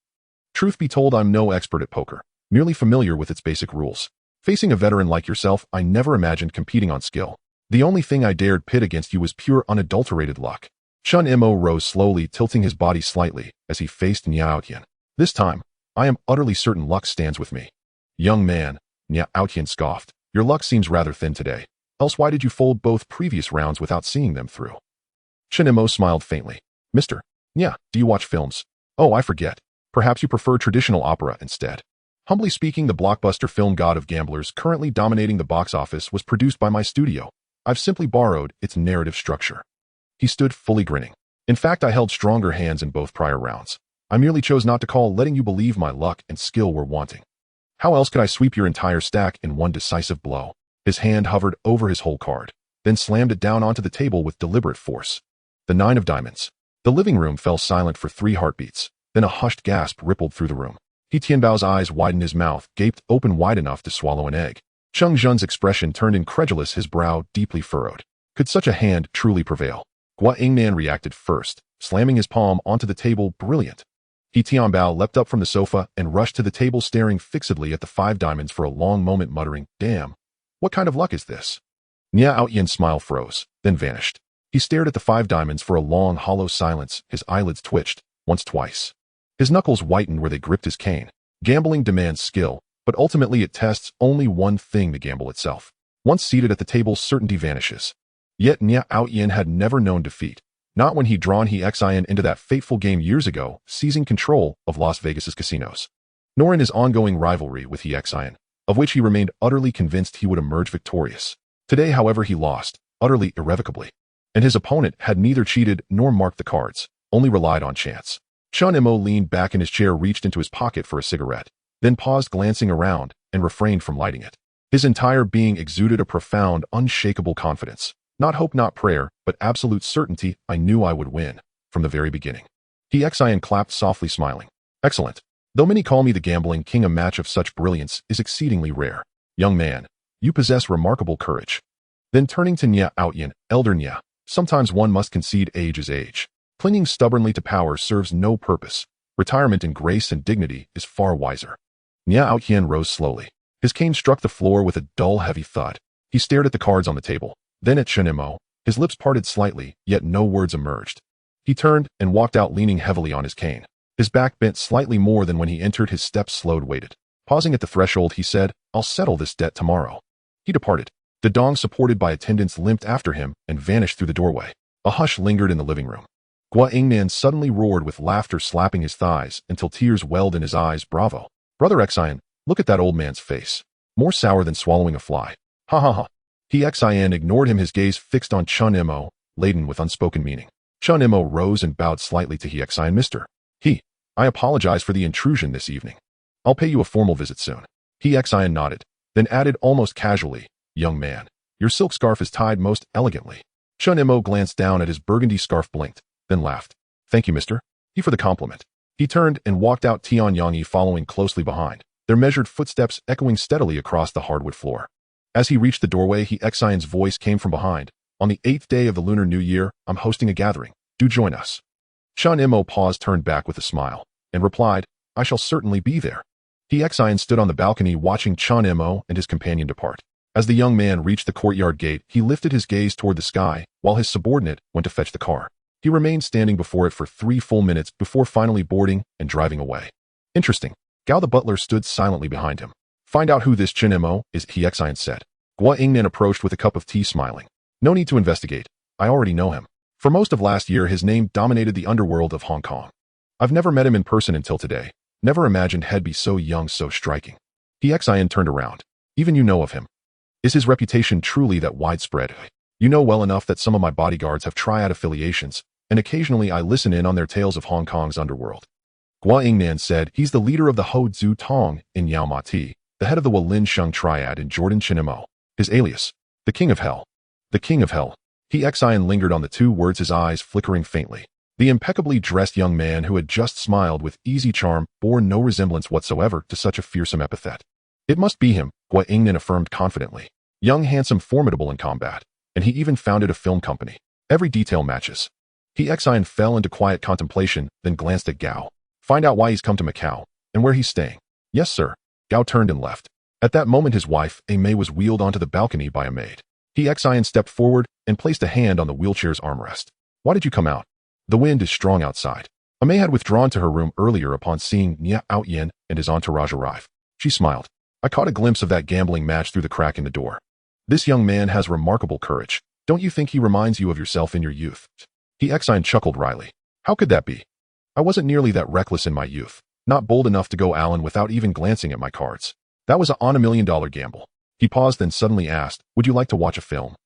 Truth be told, I'm no expert at poker, merely familiar with its basic rules. Facing a veteran like yourself, I never imagined competing on skill. The only thing I dared pit against you was pure unadulterated luck. Chen Mo rose slowly, tilting his body slightly as he faced Nia Outyin. This time, I am utterly certain luck stands with me. Young man, Nia Outyin scoffed, your luck seems rather thin today. Else why did you fold both previous rounds without seeing them through? Chen Mo smiled faintly. Mr. Nia, do you watch films? Oh, I forget. Perhaps you prefer traditional opera instead. Humbly speaking, the blockbuster film God of Gamblers, currently dominating the box office, was produced by my studio. I've simply borrowed its narrative structure. He stood fully grinning. In fact, I held stronger hands in both prior rounds. I merely chose not to call, letting you believe my luck and skill were wanting. How else could I sweep your entire stack in one decisive blow? His hand hovered over his whole card, then slammed it down onto the table with deliberate force. The 9 of diamonds. The living room fell silent for 3 heartbeats. Then a hushed gasp rippled through the room. He Tianbao's eyes widened, his mouth gaped open wide enough to swallow an egg. Cheng Zhen's expression turned incredulous, his brow deeply furrowed. Could such a hand truly prevail? Gua Ingnan reacted first, slamming his palm onto the table. Brilliant. He Tianbao leapt up from the sofa and rushed to the table, staring fixedly at the 5 diamonds for a long moment, muttering, damn, what kind of luck is this? Nia Outyan's smile froze, then vanished. He stared at the 5 diamonds for a long, hollow silence. His eyelids twitched, once, twice. His knuckles whitened where they gripped his cane. Gambling demands skill, but ultimately it tests only one thing: the gamble itself. Once seated at the table, certainty vanishes. Yet Nia Outyan had never known defeat. Not when he'd drawn He Xian into that fateful game years ago, seizing control of Las Vegas's casinos. Nor in his ongoing rivalry with He Xian, of which he remained utterly convinced he would emerge victorious. Today, however, he lost, utterly irrevocably. And his opponent had neither cheated nor marked the cards, only relied on chance. Chen Mo leaned back in his chair, reached into his pocket for a cigarette, then paused, glancing around, and refrained from lighting it. His entire being exuded a profound, unshakable confidence. Not hope, not prayer, but absolute certainty. I knew I would win, from the very beginning. He Xian clapped softly, smiling. Excellent. Though many call me the gambling king, a match of such brilliance is exceedingly rare. Young man, you possess remarkable courage. Then turning to Nia Outyan, elder Nia, sometimes one must concede age is age. Clinging stubbornly to power serves no purpose. Retirement in grace and dignity is far wiser. Nia Outyan rose slowly. His cane struck the floor with a dull, heavy thud. He stared at the cards on the table, then at Chen Mo. His lips parted slightly, yet no words emerged. He turned and walked out, leaning heavily on his cane. His back bent slightly more than when he entered, his steps slowed, weighted. Pausing at the threshold, he said, "I'll settle this debt tomorrow." He departed. The dong, supported by attendants, limped after him and vanished through the doorway. A hush lingered in the living room. Gua Ingnan suddenly roared with laughter, slapping his thighs until tears welled in his eyes. "Bravo. Brother Xian, look at that old man's face. More sour than swallowing a fly. Ha ha ha." He Xian ignored him, his gaze fixed on Chen Mo, laden with unspoken meaning. Chen Mo rose and bowed slightly to He Xian. "Mr. He, I apologize for the intrusion this evening. I'll pay you a formal visit soon." He Xian nodded, then added almost casually, "Young man, your silk scarf is tied most elegantly." Chen Mo glanced down at his burgundy scarf, blinked, then laughed. "Thank you, Mr. He, for the compliment." He turned and walked out, Tian Yangyi following closely behind, their measured footsteps echoing steadily across the hardwood floor. As he reached the doorway, He Xian's voice came from behind. "On the 8th day of the Lunar New Year, I'm hosting a gathering. Do join us." Chen Mo paused, turned back with a smile, and replied, "I shall certainly be there." He Xian stood on the balcony watching Chen Mo and his companion depart. As the young man reached the courtyard gate, he lifted his gaze toward the sky, while his subordinate went to fetch the car. He remained standing before it for 3 full minutes before finally boarding and driving away. "Interesting." Gao the butler stood silently behind him. "Find out who this Chen Mo is," He Xian said. Gua Ingnan approached with a cup of tea, smiling. "No need to investigate. I already know him. For most of last year, his name dominated the underworld of Hong Kong. I've never met him in person until today. Never imagined he'd be so young, so striking." He Xian turned around. "Even you know of him? Is his reputation truly that widespread? You know well enough that some of my bodyguards have Triad affiliations, and occasionally I listen in on their tales of Hong Kong's underworld." Gua Ingnan said, "He's the leader of the Ho Zhu Tong in Yao Ma Ti, the head of the Walin Sheng Triad in Jordan Chen Mo. His alias, the King of Hell." The King of Hell. He Xian lingered on the 2 words, his eyes flickering faintly. The impeccably dressed young man who had just smiled with easy charm bore no resemblance whatsoever to such a fearsome epithet. "It must be him," Gua Ingnan affirmed confidently. "Young, handsome, formidable in combat, and he even founded a film company. Every detail matches." He Xian fell into quiet contemplation, then glanced at Gao. "Find out why he's come to Macau, and where he's staying." "Yes, sir." Gao turned and left. At that moment, his wife, Mei, was wheeled onto the balcony by a maid. He Xian stepped forward and placed a hand on the wheelchair's armrest. "Why did you come out? The wind is strong outside." Mei had withdrawn to her room earlier upon seeing Nia Outyin and his entourage arrive. She smiled. "I caught a glimpse of that gambling match through the crack in the door. This young man has remarkable courage. Don't you think he reminds you of yourself in your youth?" He Xian chuckled wryly. "How could that be? I wasn't nearly that reckless in my youth. Not bold enough to go Allen without even glancing at my cards. That was on $1 million gamble." He paused, then suddenly asked, "Would you like to watch a film?"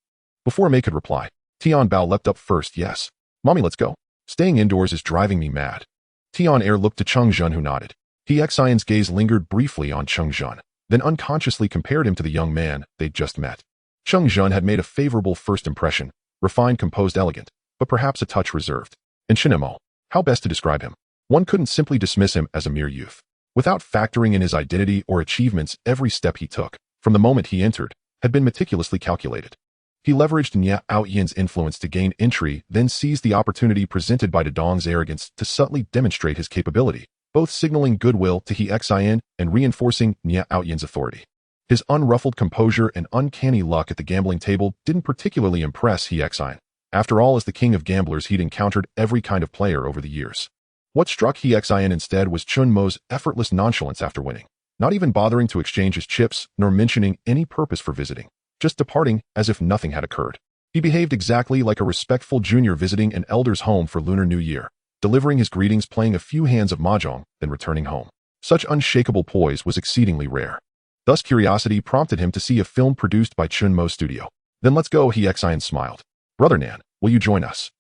Before Mei could reply, Tian Bao leapt up first. "Yes. Mommy, let's go. Staying indoors is driving me mad." Tian Air looked to Cheng Zhen, who nodded. He Xian's gaze lingered briefly on Cheng Zhen, then unconsciously compared him to the young man they'd just met. Cheng Zhen had made a favorable first impression, refined, composed, elegant, but perhaps a touch reserved. And Chen Mo, how best to describe him? One couldn't simply dismiss him as a mere youth. Without factoring in his identity or achievements, every step he took, from the moment he entered, had been meticulously calculated. He leveraged Nia Outyin's influence to gain entry, then seized the opportunity presented by Dedong's arrogance to subtly demonstrate his capability, both signaling goodwill to He Xian and reinforcing Nia Outyin's authority. His unruffled composure and uncanny luck at the gambling table didn't particularly impress He Xian. After all, as the king of gamblers, he'd encountered every kind of player over the years. What struck He Xian instead was Chen Mo's effortless nonchalance after winning, not even bothering to exchange his chips, nor mentioning any purpose for visiting, just departing as if nothing had occurred. He behaved exactly like a respectful junior visiting an elder's home for Lunar New Year, delivering his greetings, playing a few hands of mahjong, then returning home. Such unshakable poise was exceedingly rare. Thus curiosity prompted him to see a film produced by Chen Mo's studio. "Then let's go," He Xian smiled. "Brother Nan, will you join us?"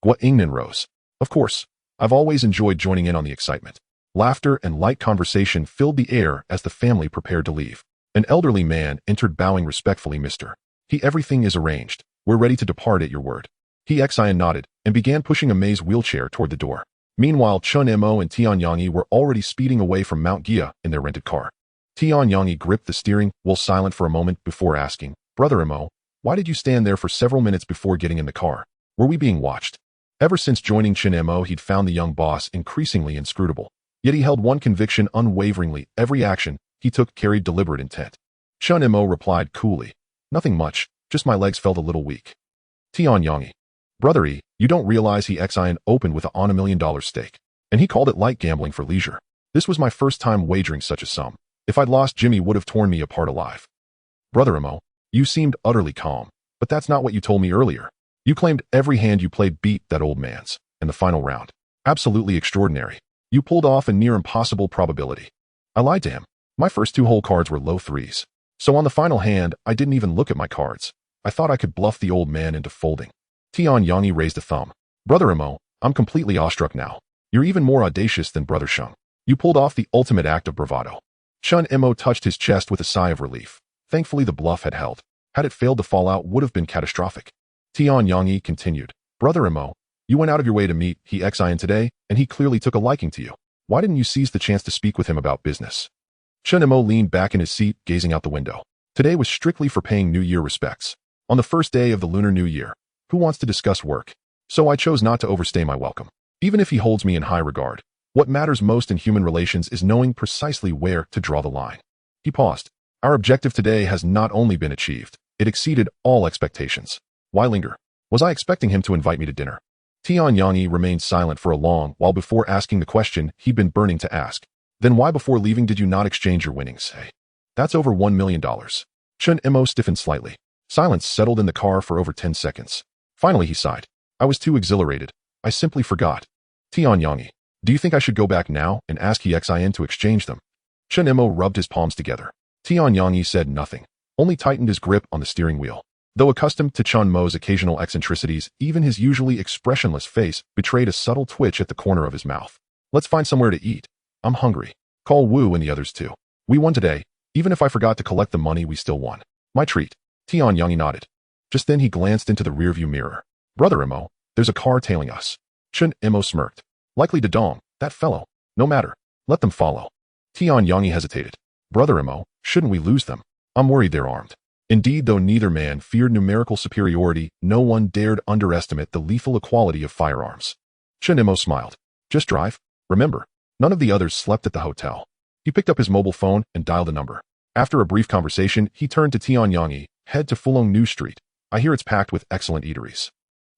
Gua Ingnan rose. "Of course. I've always enjoyed joining in on the excitement." Laughter and light conversation filled the air as the family prepared to leave. An elderly man entered, bowing respectfully. "Mr. He, everything is arranged. We're ready to depart at your word." He Xian nodded and began pushing Mei's wheelchair toward the door. Meanwhile, Chen Mo and Tian Yangyi were already speeding away from Mount Gia in their rented car. Tian Yangyi gripped the steering wheel, silent for a moment before asking, "Brother Mo, why did you stand there for several minutes before getting in the car? Were we being watched?" Ever since joining Chen Mo, he'd found the young boss increasingly inscrutable. Yet he held one conviction unwaveringly: every action he took carried deliberate intent. Chen Mo replied coolly, "Nothing much, just my legs felt a little weak." Tian Yangyi, "Brother E, you don't realize He Xian opened with on $1 million stake, and he called it light gambling for leisure. This was my first time wagering such a sum. If I'd lost, Jimmy would have torn me apart alive. Brother Emo, you seemed utterly calm, but that's not what you told me earlier. You claimed every hand you played beat that old man's, in the final round. Absolutely extraordinary. You pulled off a near impossible probability. I lied to him. My first 2 hole cards were low 3s. So on the final hand, I didn't even look at my cards. I thought I could bluff the old man into folding. Tian Yangi raised a thumb. Brother Emo, I'm completely awestruck now. You're even more audacious than Brother Sheng. You pulled off the ultimate act of bravado. Chen Mo touched his chest with a sigh of relief. Thankfully the bluff had held. Had it failed, the fallout would have been catastrophic. Tian Yangi continued. Brother Emo, you went out of your way to meet He Xian today, and he clearly took a liking to you. Why didn't you seize the chance to speak with him about business? Chen Mo leaned back in his seat, gazing out the window. Today was strictly for paying New Year respects. On the first day of the Lunar New Year, who wants to discuss work? So I chose not to overstay my welcome. Even if he holds me in high regard, what matters most in human relations is knowing precisely where to draw the line. He paused. Our objective today has not only been achieved, it exceeded all expectations. Why linger? Was I expecting him to invite me to dinner? Tian Yangi remained silent for a long while before asking the question he'd been burning to ask. Then why before leaving did you not exchange your winnings? Hey, that's over $1 million. Chen Mo stiffened slightly. Silence settled in the car for over 10 seconds. Finally he sighed. I was too exhilarated. I simply forgot. Tian Yangi, do you think I should go back now and ask He Xian to exchange them? Chen Mo rubbed his palms together. Tian Yangi said nothing, only tightened his grip on the steering wheel. Though accustomed to Chen Mo's occasional eccentricities, even his usually expressionless face betrayed a subtle twitch at the corner of his mouth. Let's find somewhere to eat. I'm hungry. Call Wu and the others too. We won today. Even if I forgot to collect the money, we still won. My treat. Tian Yangi nodded. Just then he glanced into the rearview mirror. Brother Emo, there's a car tailing us. Chen Mo smirked. Likely Dedong, that fellow. No matter. Let them follow. Tian Yangi hesitated. Brother Emo, shouldn't we lose them? I'm worried they're armed. Indeed, though neither man feared numerical superiority, no one dared underestimate the lethal equality of firearms. Chen Mo smiled. Just drive. Remember, none of the others slept at the hotel. He picked up his mobile phone and dialed a number. After a brief conversation, he turned to Tian Yangi. Head to Fulong New Street. I hear it's packed with excellent eateries.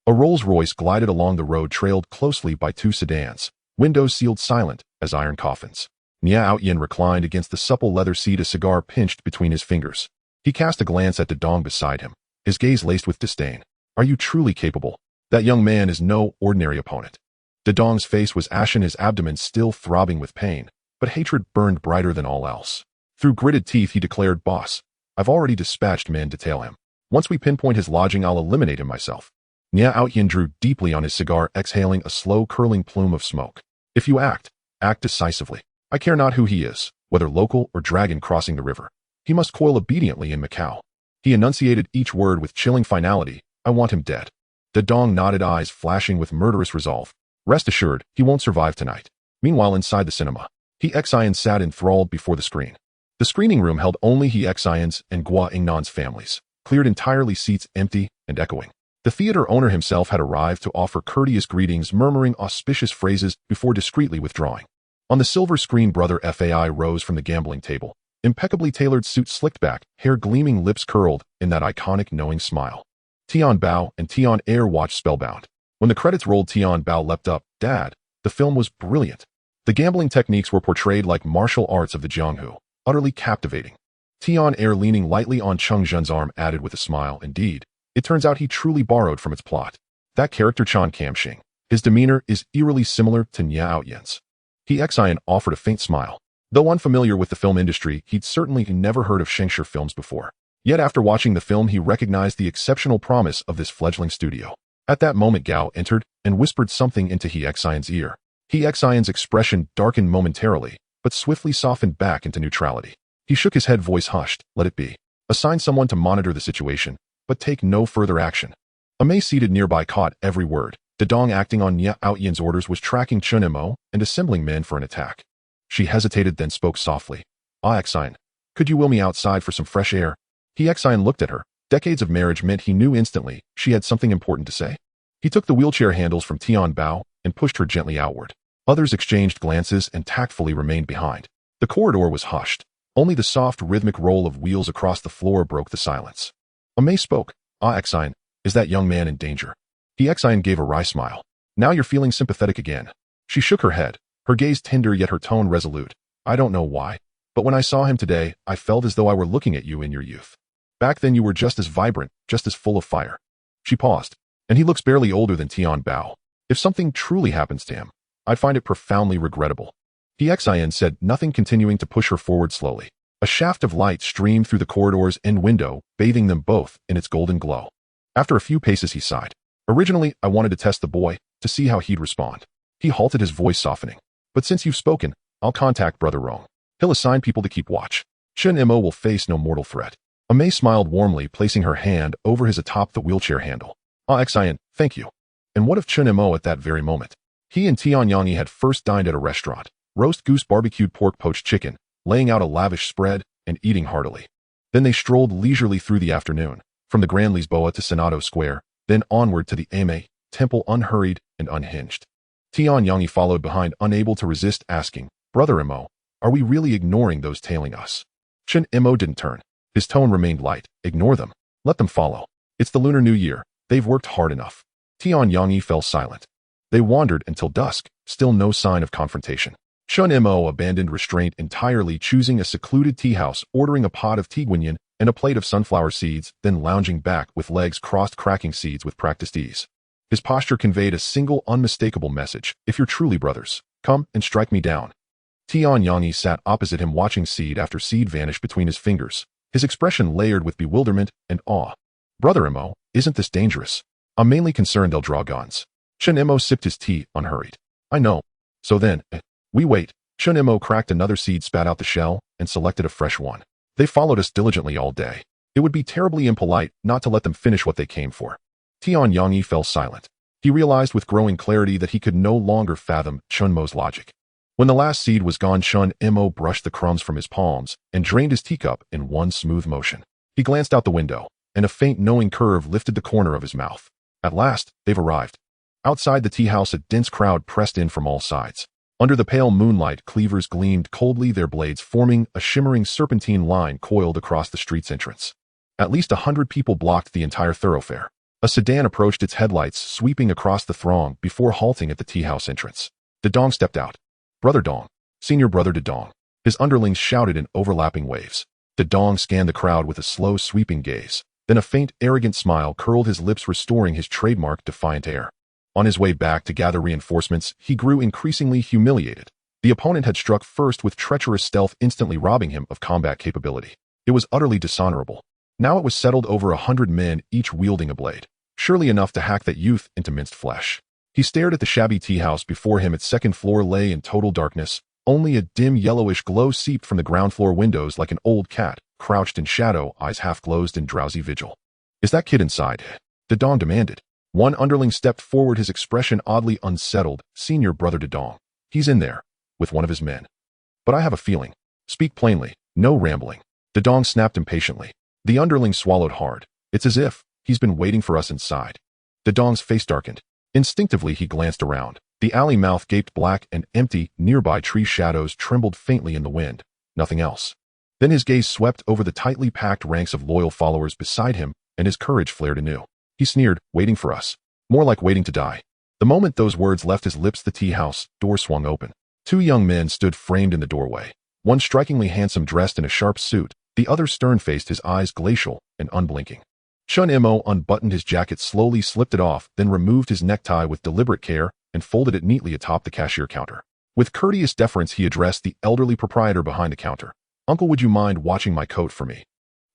A Rolls-Royce glided along the road, trailed closely by 2 sedans, windows sealed silent as iron coffins. Nia Outyin reclined against the supple leather seat, a cigar pinched between his fingers. He cast a glance at Dedong beside him, his gaze laced with disdain. Are you truly capable? That young man is no ordinary opponent. Dedong's face was ashen, his abdomen still throbbing with pain, but hatred burned brighter than all else. Through gritted teeth he declared, Boss, I've already dispatched men to tail him. Once we pinpoint his lodging, I'll eliminate him myself. Nia Outyin drew deeply on his cigar, exhaling a slow curling plume of smoke. If you act decisively. I care not who he is, whether local or dragon crossing the river. He must coil obediently in Macau. He enunciated each word with chilling finality. I want him dead. Dedong nodded, eyes flashing with murderous resolve. Rest assured, he won't survive tonight. Meanwhile, inside the cinema, He Xian sat enthralled before the screen. The screening room held only He Xian's and Gua Ingnan's families, cleared entirely, seats empty and echoing. The theater owner himself had arrived to offer courteous greetings, murmuring auspicious phrases before discreetly withdrawing. On the silver screen, Brother Fai rose from the gambling table, impeccably tailored suit slicked back, hair gleaming, lips curled in that iconic knowing smile. Tian Bao and Tian Air watched spellbound. When the credits rolled, Tian Bao leapt up. Dad, the film was brilliant. The gambling techniques were portrayed like martial arts of the Jianghu, utterly captivating. Tian Air, leaning lightly on Cheng Zhen's arm, added with a smile, Indeed, it turns out he truly borrowed from its plot. That character Chan Kamxing, his demeanor is eerily similar to Nia Outyan's. He Xian offered a faint smile. Though unfamiliar with the film industry, he'd certainly never heard of Shengshi films before. Yet after watching the film, he recognized the exceptional promise of this fledgling studio. At that moment, Gao entered and whispered something into He Xian's ear. He Xian's expression darkened momentarily, but swiftly softened back into neutrality. He shook his head, voice hushed. Let it be. Assign someone to monitor the situation, but take no further action. A Mei seated nearby caught every word. Dedong, acting on Nia Outyan's orders, was tracking Chen Mo and assembling men for an attack. She hesitated, then spoke softly. Xian, could you will me outside for some fresh air? He Xian looked at her. Decades of marriage meant he knew instantly she had something important to say. He took the wheelchair handles from Tian Bao and pushed her gently outward. Others exchanged glances and tactfully remained behind. The corridor was hushed. Only the soft rhythmic roll of wheels across the floor broke the silence. A Mei spoke. Xian, is that young man in danger? He Xian gave a wry smile. Now you're feeling sympathetic again. She shook her head, her gaze tender yet her tone resolute. I don't know why. But when I saw him today, I felt as though I were looking at you in your youth. Back then you were just as vibrant, just as full of fire. She paused. And he looks barely older than Tian Bao. If something truly happens to him, I'd find it profoundly regrettable. Xin said, nothing, continuing to push her forward slowly. A shaft of light streamed through the corridor's end window, bathing them both in its golden glow. After a few paces he sighed. Originally, I wanted to test the boy, to see how he'd respond. He halted, his voice softening. But since you've spoken, I'll contact Brother Rong. He'll assign people to keep watch. Chen Mo will face no mortal threat. May smiled warmly, placing her hand over his atop the wheelchair handle. Xin, thank you. And what of Chen Mo at that very moment? He and Tian Yangi had first dined at a restaurant, roast goose, barbecued pork, poached chicken, laying out a lavish spread and eating heartily. Then they strolled leisurely through the afternoon, from the Grand Lisboa to Senado Square, then onward to the Ame temple, unhurried and unhinged. Tian Yangi followed behind, unable to resist asking, Brother Mo, are we really ignoring those tailing us? Chen Mo didn't turn. His tone remained light. Ignore them. Let them follow. It's the Lunar New Year. They've worked hard enough. Tian Yangi fell silent. They wandered until dusk, still no sign of confrontation. Chen Mo abandoned restraint entirely, choosing a secluded tea house, ordering a pot of tiguanyin and a plate of sunflower seeds, then lounging back with legs crossed, cracking seeds with practiced ease. His posture conveyed a single unmistakable message. If you're truly brothers, come and strike me down. Tian Yangi sat opposite him, watching seed after seed vanish between his fingers, his expression layered with bewilderment and awe. Brother Mo, isn't this dangerous? I'm mainly concerned they'll draw guns. Chen Mo sipped his tea, unhurried. I know. So then, we wait. Chen Mo cracked another seed, spat out the shell, and selected a fresh one. They followed us diligently all day. It would be terribly impolite not to let them finish what they came for. Tian Yangi fell silent. He realized with growing clarity that he could no longer fathom Chen Mo's logic. When the last seed was gone, Chen Mo brushed the crumbs from his palms and drained his teacup in one smooth motion. He glanced out the window, and a faint knowing curve lifted the corner of his mouth. At last, they've arrived. Outside the tea house, a dense crowd pressed in from all sides. Under the pale moonlight, cleavers gleamed coldly, their blades forming a shimmering serpentine line coiled across the street's entrance. At least 100 people blocked the entire thoroughfare. A sedan approached, its headlights sweeping across the throng before halting at the tea house entrance. Dedong stepped out. Brother Dong. Senior Brother Dedong. His underlings shouted in overlapping waves. Dedong scanned the crowd with a slow, sweeping gaze. Then a faint, arrogant smile curled his lips, restoring his trademark defiant air. On his way back to gather reinforcements, he grew increasingly humiliated. The opponent had struck first with treacherous stealth, instantly robbing him of combat capability. It was utterly dishonorable. Now it was settled over 100 men, each wielding a blade. Surely enough to hack that youth into minced flesh. He stared at the shabby tea house before him. Its second floor lay in total darkness. Only a dim yellowish glow seeped from the ground floor windows like an old cat, crouched in shadow, eyes half closed in drowsy vigil. Is that kid inside? Dedong demanded. One underling stepped forward, his expression oddly unsettled. Senior Brother Dedong. He's in there, with one of his men. But I have a feeling. Speak plainly, no rambling. Dedong snapped impatiently. The underling swallowed hard. It's as if he's been waiting for us inside. Dedong's face darkened. Instinctively he glanced around. The alley mouth gaped black and empty, nearby tree shadows trembled faintly in the wind. Nothing else. Then his gaze swept over the tightly packed ranks of loyal followers beside him, and his courage flared anew. He sneered, waiting for us. More like waiting to die. The moment those words left his lips, the tea house door swung open. Two young men stood framed in the doorway. One strikingly handsome, dressed in a sharp suit, the other stern-faced, his eyes glacial and unblinking. Chen Mo unbuttoned his jacket, slowly slipped it off, then removed his necktie with deliberate care and folded it neatly atop the cashier counter. With courteous deference he addressed the elderly proprietor behind the counter. Uncle, would you mind watching my coat for me?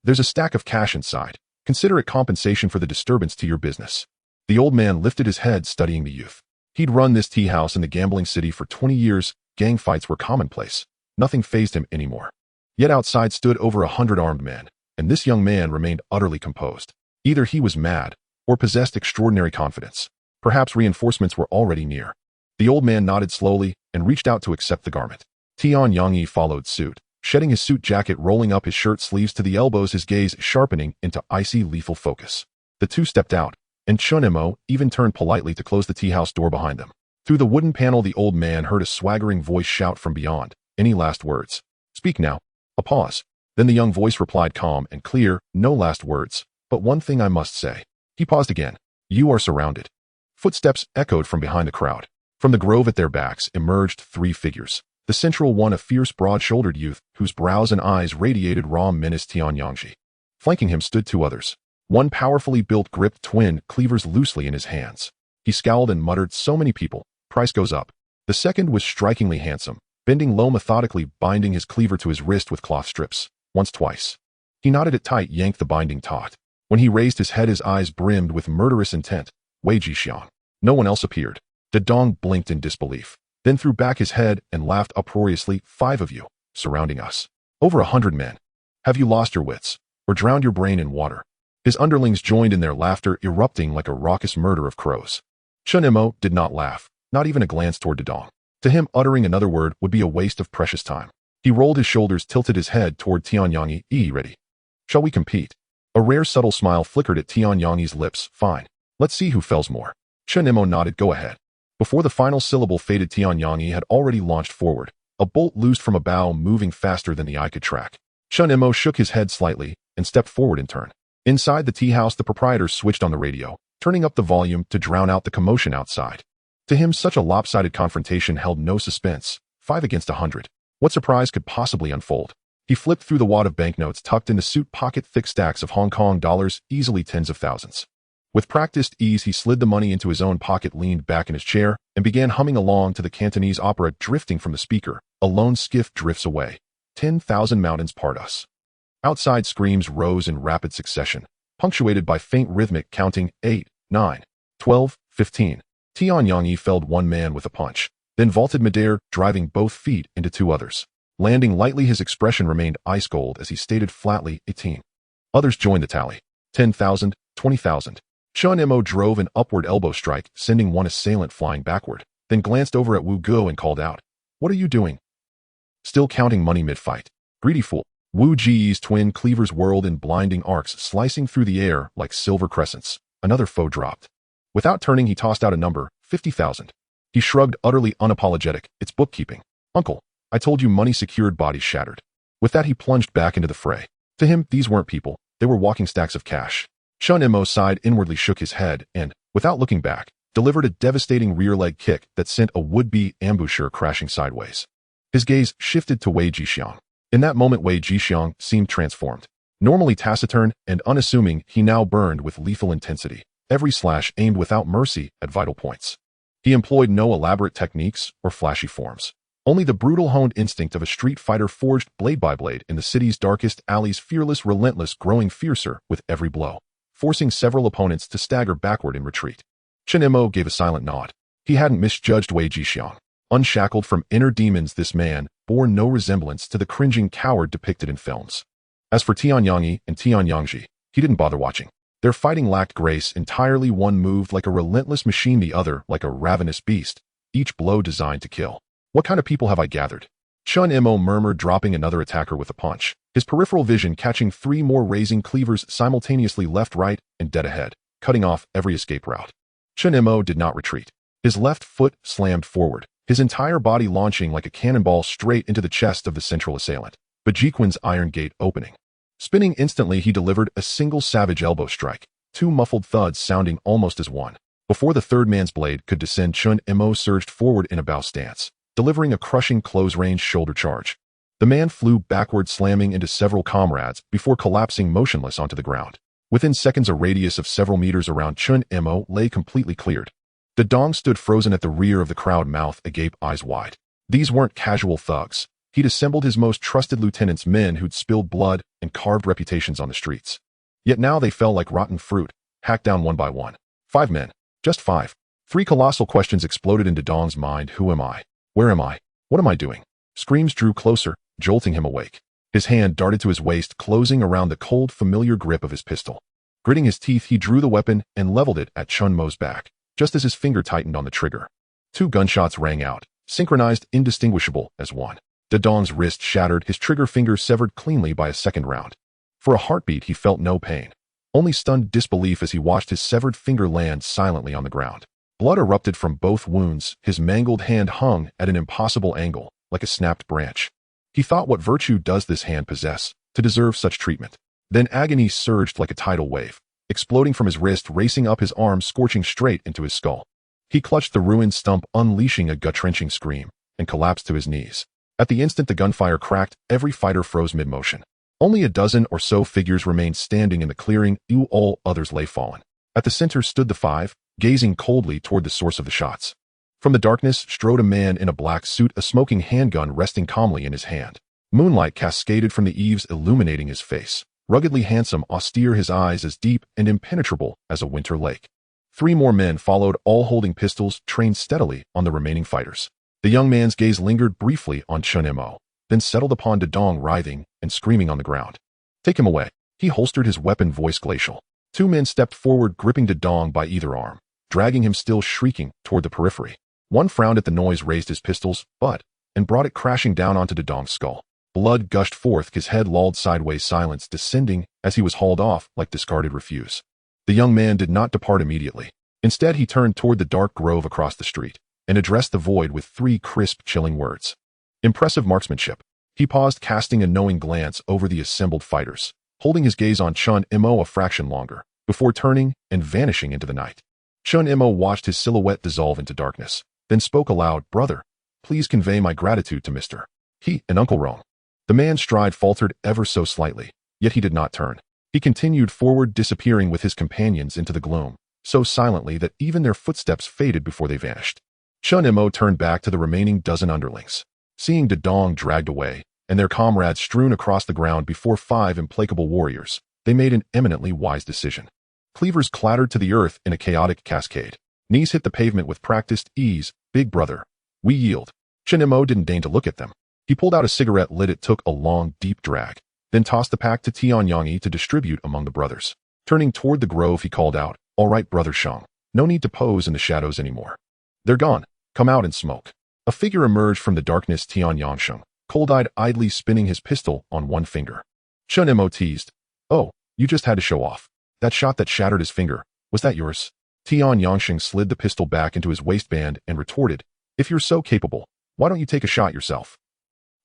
There's a stack of cash inside. Consider it compensation for the disturbance to your business. The old man lifted his head, studying the youth. He'd run this tea house in the gambling city for 20 years. Gang fights were commonplace. Nothing fazed him anymore. Yet outside stood over 100 armed men, and this young man remained utterly composed. Either he was mad, or possessed extraordinary confidence. Perhaps reinforcements were already near. The old man nodded slowly and reached out to accept the garment. Tian Yangi followed suit, shedding his suit jacket, rolling up his shirt sleeves to the elbows, his gaze sharpening into icy, lethal focus. The two stepped out, and Chen Mo even turned politely to close the tea house door behind them. Through the wooden panel the old man heard a swaggering voice shout from beyond. Any last words? Speak now. A pause. Then the young voice replied, calm and clear, no last words, but one thing I must say. He paused again. You are surrounded. Footsteps echoed from behind the crowd. From the grove at their backs emerged three figures. The central one a fierce broad-shouldered youth whose brows and eyes radiated raw menace. Tianyangji. Flanking him stood two others. One powerfully built gripped twin cleavers loosely in his hands. He scowled and muttered, "So many people. Price goes up." The second was strikingly handsome, bending low methodically, binding his cleaver to his wrist with cloth strips. Once, twice. He knotted it tight, yanked the binding taut. When he raised his head, his eyes brimmed with murderous intent. Wei Jixiang. No one else appeared. De Dong blinked in disbelief, then threw back his head and laughed uproariously. "5 of you, surrounding us. Over 100 men. Have you lost your wits, or drowned your brain in water?" His underlings joined in their laughter, erupting like a raucous murder of crows. Chen Mo did not laugh, not even a glance toward De Dong. To him, uttering another word would be a waste of precious time. He rolled his shoulders, tilted his head toward Tianyangji. Ready? Shall we compete? A rare subtle smile flickered at Tianyangji's lips. Fine. Let's see who fells more. Chen Mo nodded. Go ahead. Before the final syllable faded, Tianyangji had already launched forward, a bolt loosed from a bow, moving faster than the eye could track. Chen Mo shook his head slightly and stepped forward in turn. Inside the tea house, the proprietor switched on the radio, turning up the volume to drown out the commotion outside. To him, such a lopsided confrontation held no suspense. 5 against 100. What surprise could possibly unfold? He flipped through the wad of banknotes tucked in the suit pocket, thick stacks of Hong Kong dollars, easily tens of thousands. With practiced ease, he slid the money into his own pocket, leaned back in his chair, and began humming along to the Cantonese opera drifting from the speaker. A lone skiff drifts away. 10,000 mountains part us. Outside, screams rose in rapid succession, punctuated by faint rhythmic counting. 8, 9, 12, 15. Tianyangji felled one man with a punch, then vaulted midair, driving both feet into two others. Landing lightly, his expression remained ice cold as he stated flatly, 18. Others joined the tally. 10,000, 20,000. Chen Mo drove an upward elbow strike, sending one assailant flying backward, then glanced over at Wu Guo and called out, "What are you doing?" Still counting money mid-fight. Greedy fool. Wu Ji's twin cleavers whirled in blinding arcs, slicing through the air like silver crescents. Another foe dropped. Without turning, he tossed out a number, 50,000. He shrugged, utterly unapologetic. It's bookkeeping. Uncle, I told you money secured, bodies shattered. With that, he plunged back into the fray. To him, these weren't people. They were walking stacks of cash. Chen Mo sighed inwardly, shook his head, and, without looking back, delivered a devastating rear leg kick that sent a would-be ambusher crashing sideways. His gaze shifted to Wei Jixiang. In that moment, Wei Jixiang seemed transformed. Normally taciturn and unassuming, he now burned with lethal intensity, every slash aimed without mercy at vital points. He employed no elaborate techniques or flashy forms, only the brutal honed instinct of a street fighter forged blade by blade in the city's darkest alleys, fearless, relentless, growing fiercer with every blow, forcing several opponents to stagger backward in retreat. Chen Mo gave a silent nod. He hadn't misjudged Wei Jixiang. Unshackled from inner demons, this man bore no resemblance to the cringing coward depicted in films. As for Tianyangji and Tianyangji, he didn't bother watching. Their fighting lacked grace entirely. One moved like a relentless machine, the other like a ravenous beast, each blow designed to kill. What kind of people have I gathered? Chen Mo murmured, dropping another attacker with a punch, his peripheral vision catching 3 more raising cleavers simultaneously, left, right, and dead ahead, cutting off every escape route. Chen Mo did not retreat. His left foot slammed forward, his entire body launching like a cannonball straight into the chest of the central assailant, Bajiquan's iron gate opening. Spinning instantly, he delivered a single savage elbow strike, 2 muffled thuds sounding almost as one. Before the third man's blade could descend, Chen Mo surged forward in a bow stance, delivering a crushing close-range shoulder charge. The man flew backward, slamming into several comrades before collapsing motionless onto the ground. Within seconds, a radius of several meters around Chen Mo lay completely cleared. De Dong stood frozen at the rear of the crowd, mouth agape, eyes wide. These weren't casual thugs. He'd assembled his most trusted lieutenants, men who'd spilled blood and carved reputations on the streets. Yet now they fell like rotten fruit, hacked down one by one. 5 men. Just 5. 3 colossal questions exploded in De Dong's mind. Who am I? Where am I? What am I doing? Screams drew closer, jolting him awake. His hand darted to his waist, closing around the cold, familiar grip of his pistol. Gritting his teeth, he drew the weapon and leveled it at Chen Mo's back, just as his finger tightened on the trigger. 2 gunshots rang out, synchronized, indistinguishable as one. De Dong's wrist shattered, his trigger finger severed cleanly by a second round. For a heartbeat, he felt no pain, only stunned disbelief as he watched his severed finger land silently on the ground. Blood erupted from both wounds, his mangled hand hung at an impossible angle, like a snapped branch. He thought, what virtue does this hand possess to deserve such treatment? Then agony surged like a tidal wave, exploding from his wrist, racing up his arm, scorching straight into his skull. He clutched the ruined stump, unleashing a gut-wrenching scream, and collapsed to his knees. At the instant the gunfire cracked, every fighter froze mid-motion. Only a dozen or so figures remained standing in the clearing, all others lay fallen. At the center stood the five, gazing coldly toward the source of the shots. From the darkness strode a man in a black suit, a smoking handgun resting calmly in his hand. Moonlight cascaded from the eaves, illuminating his face. Ruggedly handsome, austere, his eyes as deep and impenetrable as a winter lake. 3 more men followed, all holding pistols, trained steadily on the remaining fighters. The young man's gaze lingered briefly on Chen Mo, then settled upon Dedong writhing and screaming on the ground. "Take him away." He holstered his weapon, voice glacial. 2 men stepped forward, gripping Dedong by either arm, dragging him still shrieking toward the periphery. One frowned at the noise, raised his pistol's butt, and brought it crashing down onto Dedong's skull. Blood gushed forth, his head lolled sideways, silence descending as he was hauled off like discarded refuse. The young man did not depart immediately. Instead, he turned toward the dark grove across the street and addressed the void with 3 crisp, chilling words. "Impressive marksmanship." He paused, casting a knowing glance over the assembled fighters, holding his gaze on Chen Mo a fraction longer, before turning and vanishing into the night. Chen Mo watched his silhouette dissolve into darkness, then spoke aloud, "Brother, please convey my gratitude to Mr. He and Uncle Rong." The man's stride faltered ever so slightly, yet he did not turn. He continued forward, disappearing with his companions into the gloom, so silently that even their footsteps faded before they vanished. Chen Mo turned back to the remaining dozen underlings. Seeing Dedong dragged away, and their comrades strewn across the ground before 5 implacable warriors, they made an eminently wise decision. Cleavers clattered to the earth in a chaotic cascade. Knees hit the pavement with practiced ease. "Big brother, we yield." Chen Mo didn't deign to look at them. He pulled out a cigarette, lit it, took a long, deep drag, then tossed the pack to Tianyang to distribute among the brothers. Turning toward the grove, he called out, "All right, Brother Shang. No need to pose in the shadows anymore. They're gone. Come out and smoke." A figure emerged from the darkness, Tianyang Shang, cold-eyed, idly spinning his pistol on one finger. Chen Mo teased, "Oh, you just had to show off. That shot that shattered his finger, was that yours?" Tianyang Shang slid the pistol back into his waistband and retorted, "If you're so capable, why don't you take a shot yourself?"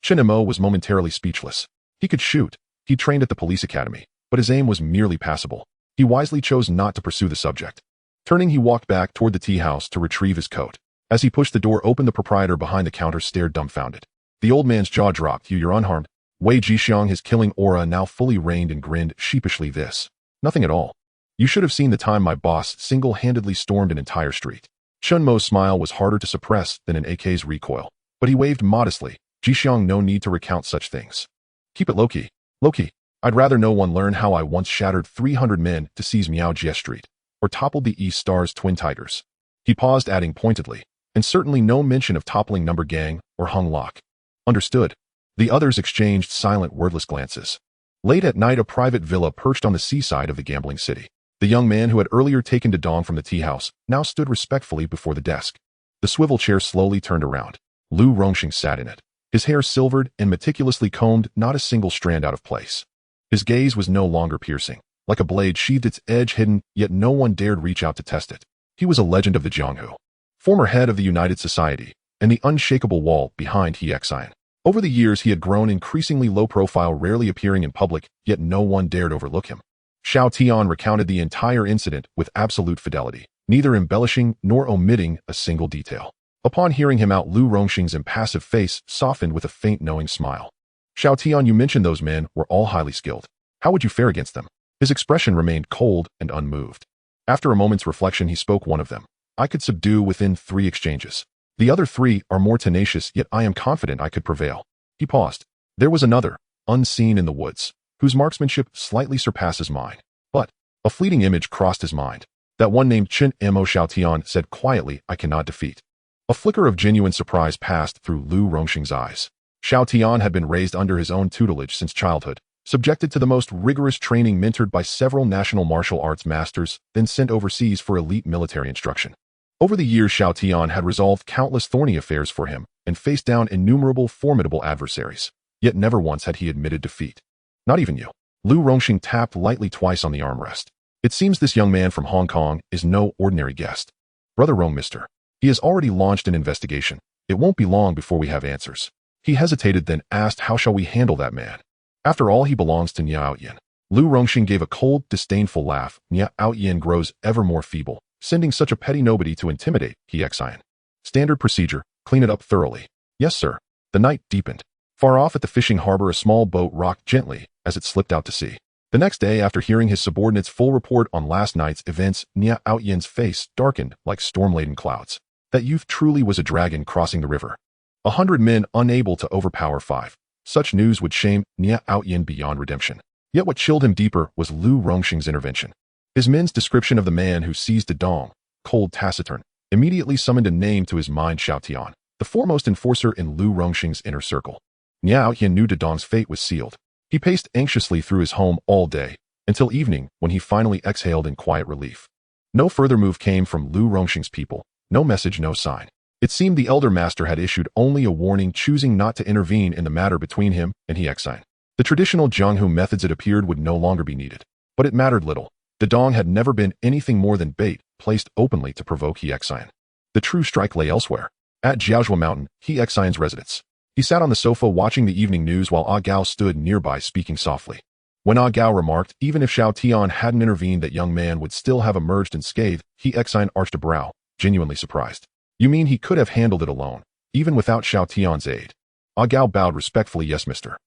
Chen Mo was momentarily speechless. He could shoot. He trained at the police academy, but his aim was merely passable. He wisely chose not to pursue the subject. Turning, he walked back toward the tea house to retrieve his coat. As he pushed the door open, the proprietor behind the counter stared dumbfounded. The old man's jaw dropped. "You're unharmed?" Wei Jixiang, his killing aura now fully reigned, and grinned sheepishly. "This. Nothing at all. You should have seen the time my boss single-handedly stormed an entire street." Chen Mo's smile was harder to suppress than an AK's recoil, but he waved modestly. "Jixiang, no need to recount such things. Keep it low-key. Low-key. I'd rather no one learn how I once shattered 300 men to seize Miaojie Street, or toppled the East Star's twin tigers." He paused, adding pointedly, "And certainly no mention of toppling Number Gang or Hung Lok." "Understood." The others exchanged silent, wordless glances. Late at night, a private villa perched on the seaside of the gambling city. The young man who had earlier taken Dedong from the tea house now stood respectfully before the desk. The swivel chair slowly turned around. Lu Rongxing sat in it, his hair silvered and meticulously combed, not a single strand out of place. His gaze was no longer piercing, like a blade sheathed, its edge hidden, yet no one dared reach out to test it. He was a legend of the Jianghu, former head of the United Society, and the unshakable wall behind He Xian. Over the years, he had grown increasingly low profile, rarely appearing in public, yet no one dared overlook him. Xiao Tian recounted the entire incident with absolute fidelity, neither embellishing nor omitting a single detail. Upon hearing him out, Lu Rongxing's impassive face softened with a faint, knowing smile. "Xiao Tian, you mentioned those men were all highly skilled. How would you fare against them?" His expression remained cold and unmoved. After a moment's reflection, he spoke. "One of them I could subdue within 3 exchanges. The other 3 are more tenacious, yet I am confident I could prevail." He paused. "There was another, unseen in the woods, whose marksmanship slightly surpasses mine. But," a fleeting image crossed his mind. "That one named Chen Mo," Xiao Tian said quietly, "I cannot defeat." A flicker of genuine surprise passed through Lu Rongxing's eyes. Xiao Tian had been raised under his own tutelage since childhood, subjected to the most rigorous training, mentored by several national martial arts masters, then sent overseas for elite military instruction. Over the years, Xiao Tian had resolved countless thorny affairs for him and faced down innumerable formidable adversaries, yet never once had he admitted defeat. "Not even you." Lu Rongxing tapped lightly twice on the armrest. "It seems this young man from Hong Kong is no ordinary guest. Brother Rong, mister. He has already launched an investigation. It won't be long before we have answers." He hesitated, then asked, "How shall we handle that man? After all, he belongs to Niao Yin." Lu Rongxing gave a cold, disdainful laugh. "Niao Yin grows ever more feeble, sending such a petty nobody to intimidate He Xian. Standard procedure, clean it up thoroughly." "Yes, sir." The night deepened. Far off at the fishing harbor, a small boat rocked gently as it slipped out to sea. The next day, after hearing his subordinate's full report on last night's events, Nia Outyen's face darkened like storm-laden clouds. That youth truly was a dragon crossing the river. 100 men unable to overpower 5. Such news would shame Nia Outyen beyond redemption. Yet what chilled him deeper was Lu Rongxing's intervention. His men's description of the man who seized the dong, cold, taciturn, immediately summoned a name to his mind: Xiao Tian, the foremost enforcer in Lu Rongxing's inner circle. Nia Outyen knew Dedong's fate was sealed. He paced anxiously through his home all day, until evening when he finally exhaled in quiet relief. No further move came from Lu Rongxing's people, no message, no sign. It seemed the elder master had issued only a warning, choosing not to intervene in the matter between him and Hexine. The traditional Jianghu methods, it appeared, would no longer be needed. But it mattered little. Dedong had never been anything more than bait, placed openly to provoke Hexine. The true strike lay elsewhere. At Jiaozhua Mountain, Hexine's residence. He sat on the sofa watching the evening news while Ah Gao stood nearby speaking softly. When Ah Gao remarked even if Xiao Tian hadn't intervened that young man would still have emerged unscathed, Hexine arched a brow, genuinely surprised. You mean he could have handled it alone, even without Xiao Tian's aid? Ah Gao bowed respectfully. Yes, mister.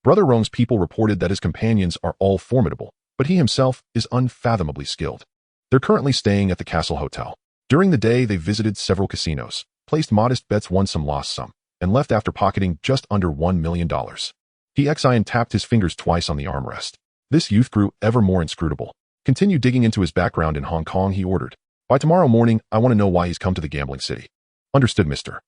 Brother Rong's people reported that his companions are all formidable, but he himself is unfathomably skilled. They're currently staying at the Castle Hotel. During the day, they visited several casinos, placed modest bets, won some, lost some, and left after pocketing just under $1 million. Hexine tapped his fingers twice on the armrest. This youth grew ever more inscrutable. Continue digging into his background in Hong Kong, he ordered. By tomorrow morning, I want to know why he's come to the gambling city. Understood, mister.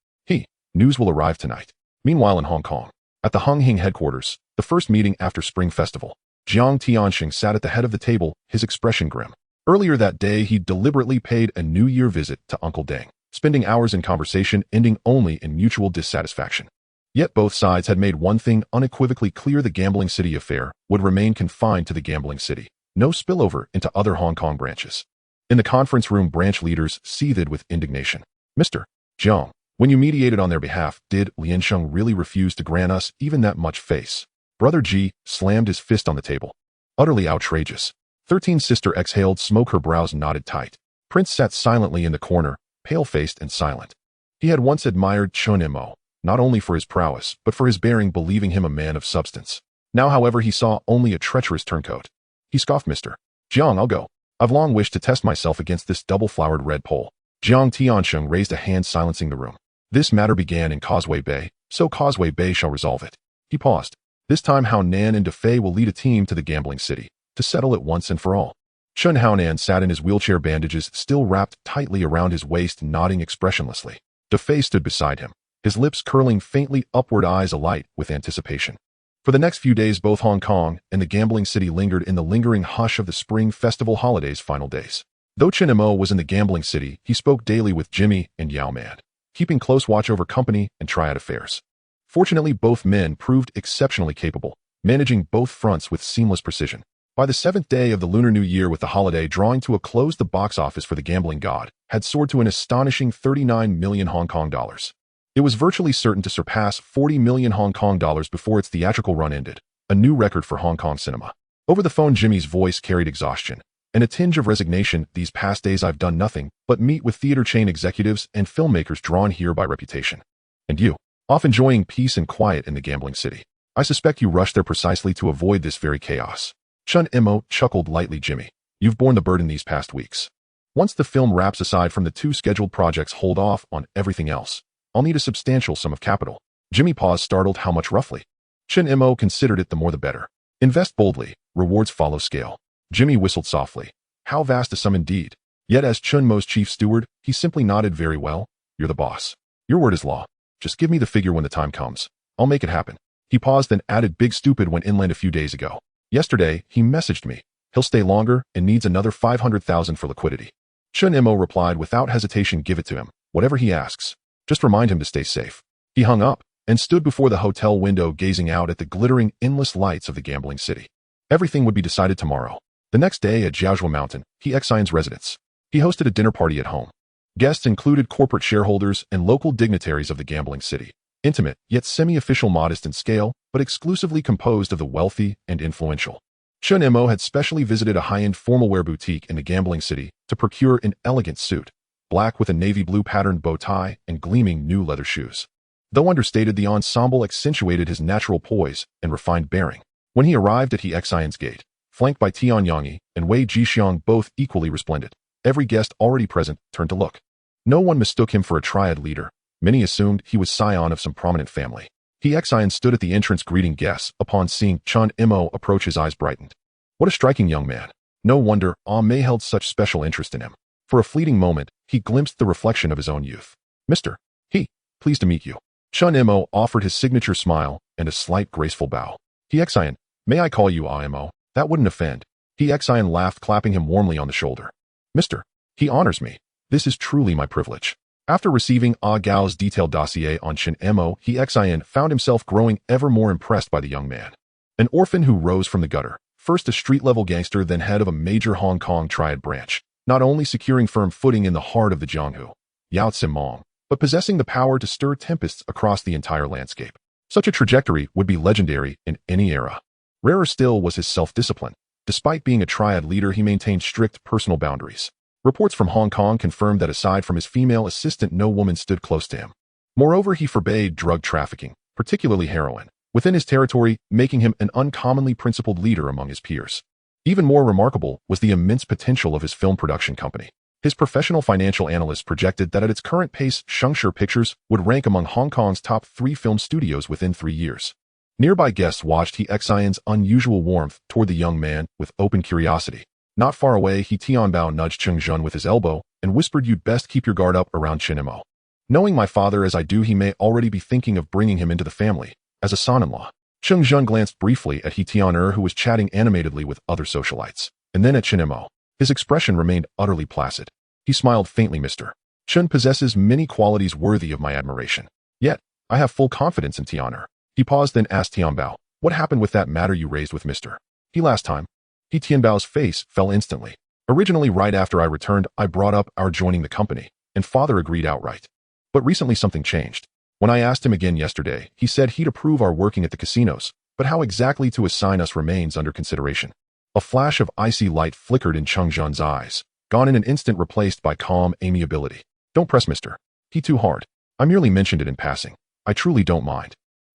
News will arrive tonight. Meanwhile, in Hong Kong, at the Hing headquarters, the first meeting after Spring Festival, Jiang Tianxing sat at the head of the table, his expression grim. Earlier that day, he deliberately paid a New Year visit to Uncle Deng, spending hours in conversation ending only in mutual dissatisfaction. Yet both sides had made one thing unequivocally clear: the gambling city affair would remain confined to the gambling city, no spillover into other Hong Kong branches. In the conference room, branch leaders seethed with indignation. Mr. Jiang, when you mediated on their behalf, did Liansheng really refuse to grant us even that much face? Brother Ji slammed his fist on the table. Utterly outrageous. 13 sister exhaled smoke, her brows knotted tight. Prince sat silently in the corner, pale-faced and silent. He had once admired Chen Mo, not only for his prowess, but for his bearing, believing him a man of substance. Now, however, he saw only a treacherous turncoat. He scoffed. Mr. Jiang, I'll go. I've long wished to test myself against this double-flowered red pole. Jiang Tianxing raised a hand, silencing the room. This matter began in Causeway Bay, so Causeway Bay shall resolve it. He paused. This time Hao Nan and Defei will lead a team to the gambling city, to settle it once and for all. Chen Haonan sat in his wheelchair, bandages still wrapped tightly around his waist, nodding expressionlessly. Defei stood beside him, his lips curling faintly upward, eyes alight with anticipation. For the next few days, both Hong Kong and the gambling city lingered in the lingering hush of the Spring Festival holiday's final days. Though Chen Mo was in the gambling city, he spoke daily with Jimmy and Yao Man, keeping close watch over company and Triad affairs. Fortunately, both men proved exceptionally capable, managing both fronts with seamless precision. By the 7th day of the Lunar New Year, with the holiday drawing to a close, the box office for The Gambling God had soared to an astonishing 39 million Hong Kong dollars. It was virtually certain to surpass 40 million Hong Kong dollars before its theatrical run ended, a new record for Hong Kong cinema. Over the phone, Jimmy's voice carried exhaustion and a tinge of resignation. These past days I've done nothing but meet with theater chain executives and filmmakers drawn here by reputation. And you, off enjoying peace and quiet in the gambling city. I suspect you rushed there precisely to avoid this very chaos. Chen Mo chuckled lightly. Jimmy, you've borne the burden these past weeks. Once the film wraps, aside from the 2 scheduled projects, hold off on everything else. I'll need a substantial sum of capital. Jimmy paused, startled. How much roughly? Chen Mo considered it. The more the better. Invest boldly, rewards follow scale. Jimmy whistled softly. How vast a sum indeed. Yet as Chen Mo's chief steward, he simply nodded. Very well, you're the boss. Your word is law. Just give me the figure when the time comes. I'll make it happen. He paused, then added, Big Stupid went inland a few days ago. Yesterday, he messaged me. He'll stay longer and needs another 500,000 for liquidity. Chen Mo replied without hesitation, give it to him, whatever he asks. Just remind him to stay safe. He hung up and stood before the hotel window, gazing out at the glittering, endless lights of the gambling city. Everything would be decided tomorrow. The next day at Jiaozhua Mountain, Hexine's residence, he hosted a dinner party at home. Guests included corporate shareholders and local dignitaries of the gambling city. Intimate, yet semi-official, modest in scale, but exclusively composed of the wealthy and influential. Chen Mo had specially visited a high-end formal-wear boutique in the gambling city to procure an elegant suit, black with a navy blue patterned bow tie and gleaming new leather shoes. Though understated, the ensemble accentuated his natural poise and refined bearing. When he arrived at He Xian's gate, flanked by Tian Yangyi and Wei Jixiang, both equally resplendent, every guest already present turned to look. No one mistook him for a triad leader. Many assumed he was scion of some prominent family. He Xian stood at the entrance greeting guests. Upon seeing Chen Mo approach, his eyes brightened. What a striking young man. No wonder May held such special interest in him. For a fleeting moment, he glimpsed the reflection of his own youth. Mr. He, pleased to meet you. Chen Mo offered his signature smile and a slight graceful bow. He Xian, may I call you Mo? That wouldn't offend. He Xian laughed, clapping him warmly on the shoulder. Mr. He honors me. This is truly my privilege. After receiving Gao's detailed dossier on Chen Mo, He Xian found himself growing ever more impressed by the young man. An orphan who rose from the gutter, first a street-level gangster, then head of a major Hong Kong triad branch, not only securing firm footing in the heart of the Jianghu, Yao Tsimong, but possessing the power to stir tempests across the entire landscape. Such a trajectory would be legendary in any era. Rarer still was his self-discipline. Despite being a triad leader, he maintained strict personal boundaries. Reports from Hong Kong confirmed that aside from his female assistant, no woman stood close to him. Moreover, he forbade drug trafficking, particularly heroin, within his territory, making him an uncommonly principled leader among his peers. Even more remarkable was the immense potential of his film production company. His professional financial analysts projected that at its current pace, Shengshi Pictures would rank among Hong Kong's top 3 film studios within 3 years. Nearby guests watched He Xian's unusual warmth toward the young man with open curiosity. Not far away, He Tianbao nudged Cheng Zhen with his elbow and whispered, "You'd best keep your guard up around Chen Mo. Knowing my father as I do, he may already be thinking of bringing him into the family as a son-in-law." Cheng Zhen glanced briefly at He Tianer, who was chatting animatedly with other socialites, and then at Chen Mo. His expression remained utterly placid. He smiled faintly. Mr. Chen possesses many qualities worthy of my admiration. Yet, I have full confidence in Tianer. He paused, then asked Tianbao, "What happened with that matter you raised with Mr. He last time?" He Tianbao's face fell instantly. "Originally, right after I returned, I brought up our joining the company, and father agreed outright. But recently something changed. When I asked him again yesterday, he said he'd approve our working at the casinos, but how exactly to assign us remains under consideration." A flash of icy light flickered in Cheng Zhen's eyes, gone in an instant, replaced by calm amiability. "Don't press Mr. He too hard. I merely mentioned it in passing. I truly don't mind.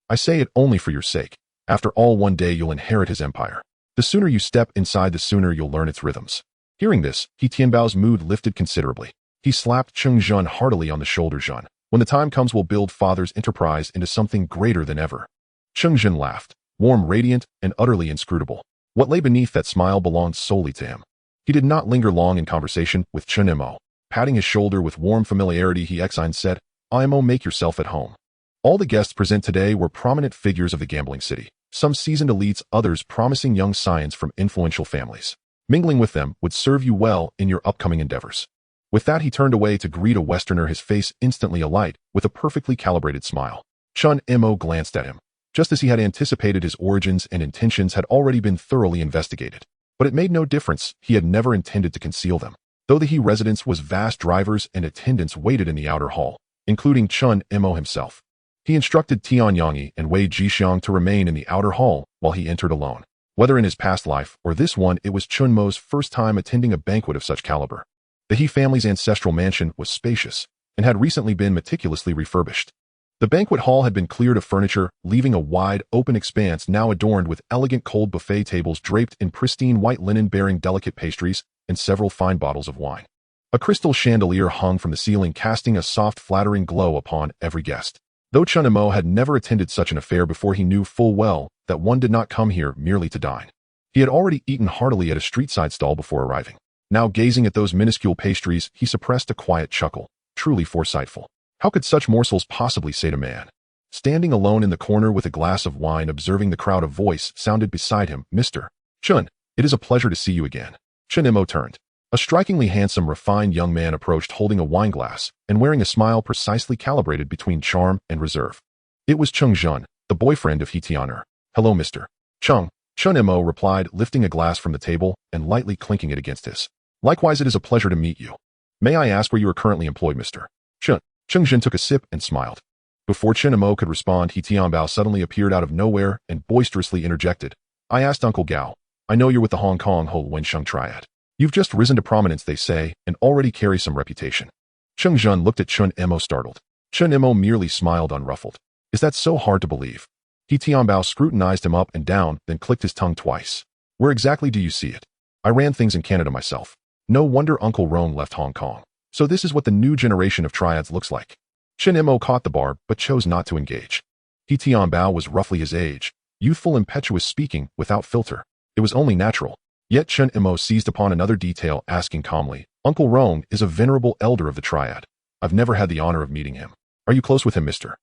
I say it only for your sake. After all, one day you'll inherit his empire. The sooner you step inside, the sooner you'll learn its rhythms." Hearing this, He Tianbao's mood lifted considerably. He slapped Cheng Zhen heartily on the shoulder. "Zhen, when the time comes, we'll build father's enterprise into something greater than ever." Cheng Zhen laughed, warm, radiant, and utterly inscrutable. What lay beneath that smile belonged solely to him. He did not linger long in conversation with Chen Mo. Patting his shoulder with warm familiarity, He Xian said, "Mo, make yourself at home." All the guests present today were prominent figures of the gambling city, some seasoned elites, others promising young scions from influential families. Mingling with them would serve you well in your upcoming endeavors. With that, he turned away to greet a Westerner, his face instantly alight with a perfectly calibrated smile. Chen Mo glanced at him. Just as he had anticipated, his origins and intentions had already been thoroughly investigated. But it made no difference. He had never intended to conceal them. Though the He residence was vast, drivers and attendants waited in the outer hall, including Chen Mo himself. He instructed Tian Yangyi and Wei Jixiang to remain in the outer hall while he entered alone. Whether in his past life or this one, it was Chen Mo's first time attending a banquet of such caliber. The He family's ancestral mansion was spacious and had recently been meticulously refurbished. The banquet hall had been cleared of furniture, leaving a wide, open expanse now adorned with elegant cold buffet tables draped in pristine white linen bearing delicate pastries and several fine bottles of wine. A crystal chandelier hung from the ceiling, casting a soft, flattering glow upon every guest. Though Chen Mo had never attended such an affair before, he knew full well that one did not come here merely to dine. He had already eaten heartily at a street-side stall before arriving. Now, gazing at those minuscule pastries, he suppressed a quiet chuckle. Truly foresightful. How could such morsels possibly sate a man? Standing alone in the corner with a glass of wine, observing the crowd, a voice sounded beside him. "Mr. Chen, it is a pleasure to see you again." Chen Mo turned. A strikingly handsome, refined young man approached, holding a wineglass and wearing a smile precisely calibrated between charm and reserve. It was Cheng Zhen, the boyfriend of He Tianer. "Hello, Mr. Cheng," Chen Mo replied, lifting a glass from the table and lightly clinking it against his. "Likewise, it is a pleasure to meet you. May I ask where you are currently employed, Mr. Chen?" Cheng Zhen took a sip and smiled. Before Chen Mo could respond, He Tianbao suddenly appeared out of nowhere and boisterously interjected. "I asked Uncle Gao. I know you're with the Hong Kong Ho Wensheng Triad. You've just risen to prominence, they say, and already carry some reputation." Cheng Zhen looked at Chen Mo, startled. Chen Mo merely smiled unruffled. Is that so hard to believe? He Tianbao scrutinized him up and down, then clicked his tongue twice. Where exactly do you see it? I ran things in Canada myself. No wonder Uncle Rome left Hong Kong. So this is what the new generation of triads looks like. Chen Mo caught the barb, but chose not to engage. He Tianbao was roughly his age, youthful, impetuous, speaking without filter. It was only natural. Yet Chen Mo seized upon another detail, asking calmly, Uncle Rome is a venerable elder of the triad. I've never had the honor of meeting him. Are you close with him, mister?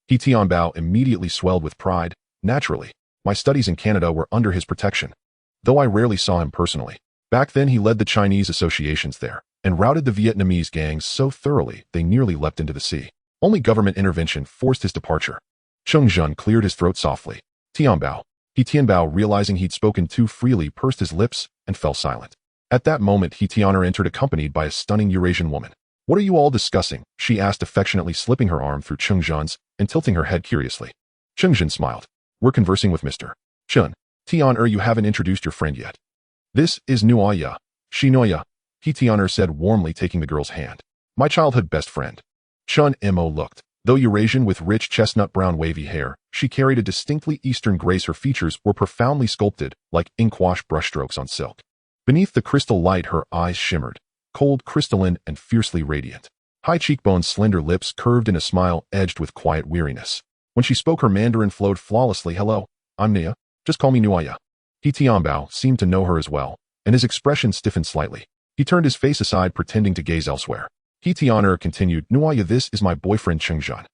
He Tianbao immediately swelled with pride. Naturally. My studies in Canada were under his protection. Though I rarely saw him personally. Back then he led the Chinese associations there, and routed the Vietnamese gangs so thoroughly they nearly leapt into the sea. Only government intervention forced his departure. Cheng Zhen cleared his throat softly. Tianbao. He Tianbao, realizing he'd spoken too freely, pursed his lips and fell silent. At that moment He Tian'er entered, accompanied by a stunning Eurasian woman. What are you all discussing? She asked affectionately, slipping her arm through Cheng Zhen's and tilting her head curiously. Cheng Zhen smiled. We're conversing with Mr. Chen. Tian'er, you haven't introduced your friend yet. This is Nuaya. Shinoya. He Tian'er said warmly, taking the girl's hand. My childhood best friend. Chen Mo looked. Though Eurasian with rich chestnut brown wavy hair, she carried a distinctly Eastern grace. Her features were profoundly sculpted, like inkwash brushstrokes on silk. Beneath the crystal light her eyes shimmered, cold, crystalline, and fiercely radiant. High cheekbones, slender lips curved in a smile edged with quiet weariness. When she spoke, her Mandarin flowed flawlessly. Hello, I'm Nia. Just call me Nuaya. He Tianbao seemed to know her as well, and his expression stiffened slightly. He turned his face aside, pretending to gaze elsewhere. He Tian'er continued, Nuaya, this is my boyfriend Cheng Zhen.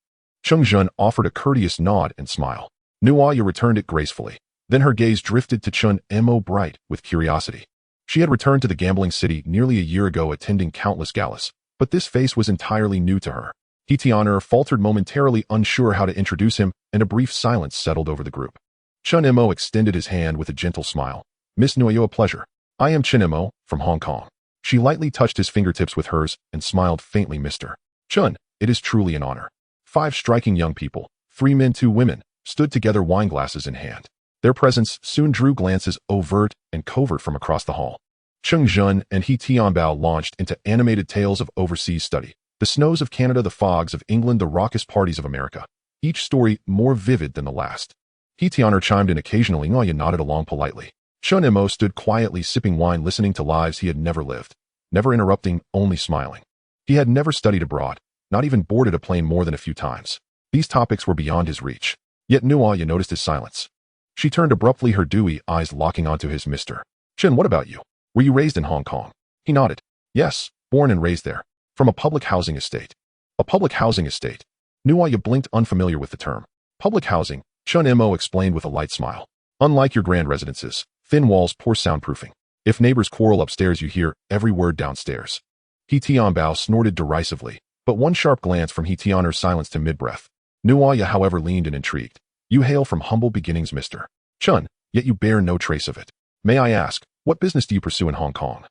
Cheng Zhen offered a courteous nod and smile. Nuaya returned it gracefully. Then her gaze drifted to Chen Mo, bright with curiosity. She had returned to the gambling city nearly a year ago, attending countless galas, but this face was entirely new to her. He Tian'er faltered momentarily, unsure how to introduce him, and a brief silence settled over the group. Chen Mo extended his hand with a gentle smile. Miss Nuaya, a pleasure. I am Chen Mo, from Hong Kong. She lightly touched his fingertips with hers and smiled faintly. Mr. Chen, it is truly an honor. 5 striking young people, 3 men, 2 women, stood together, wineglasses in hand. Their presence soon drew glances, overt and covert, from across the hall. Cheng Zhen and He Tianbao launched into animated tales of overseas study. The snows of Canada, the fogs of England, the raucous parties of America. Each story more vivid than the last. He Tian'er chimed in occasionally. Nuaya nodded along politely. Chen Mo stood quietly sipping wine, listening to lives he had never lived. Never interrupting, only smiling. He had never studied abroad, not even boarded a plane more than a few times. These topics were beyond his reach. Yet Nuaya noticed his silence. She turned abruptly, her dewy eyes locking onto his. Mr. Chen, what about you? Were you raised in Hong Kong? He nodded. Yes, born and raised there. From a public housing estate. A public housing estate. Nuaya blinked, unfamiliar with the term. Public housing, Chen Mo explained with a light smile. Unlike your grand residences, thin walls, poor soundproofing. If neighbors quarrel upstairs, you hear every word downstairs. He Tianbao snorted derisively, but one sharp glance from He Tian'er silenced him mid-breath. Nuaya, however, leaned in, intrigued. You hail from humble beginnings, Mr. Chen, yet you bear no trace of it. May I ask, what business do you pursue in Hong Kong?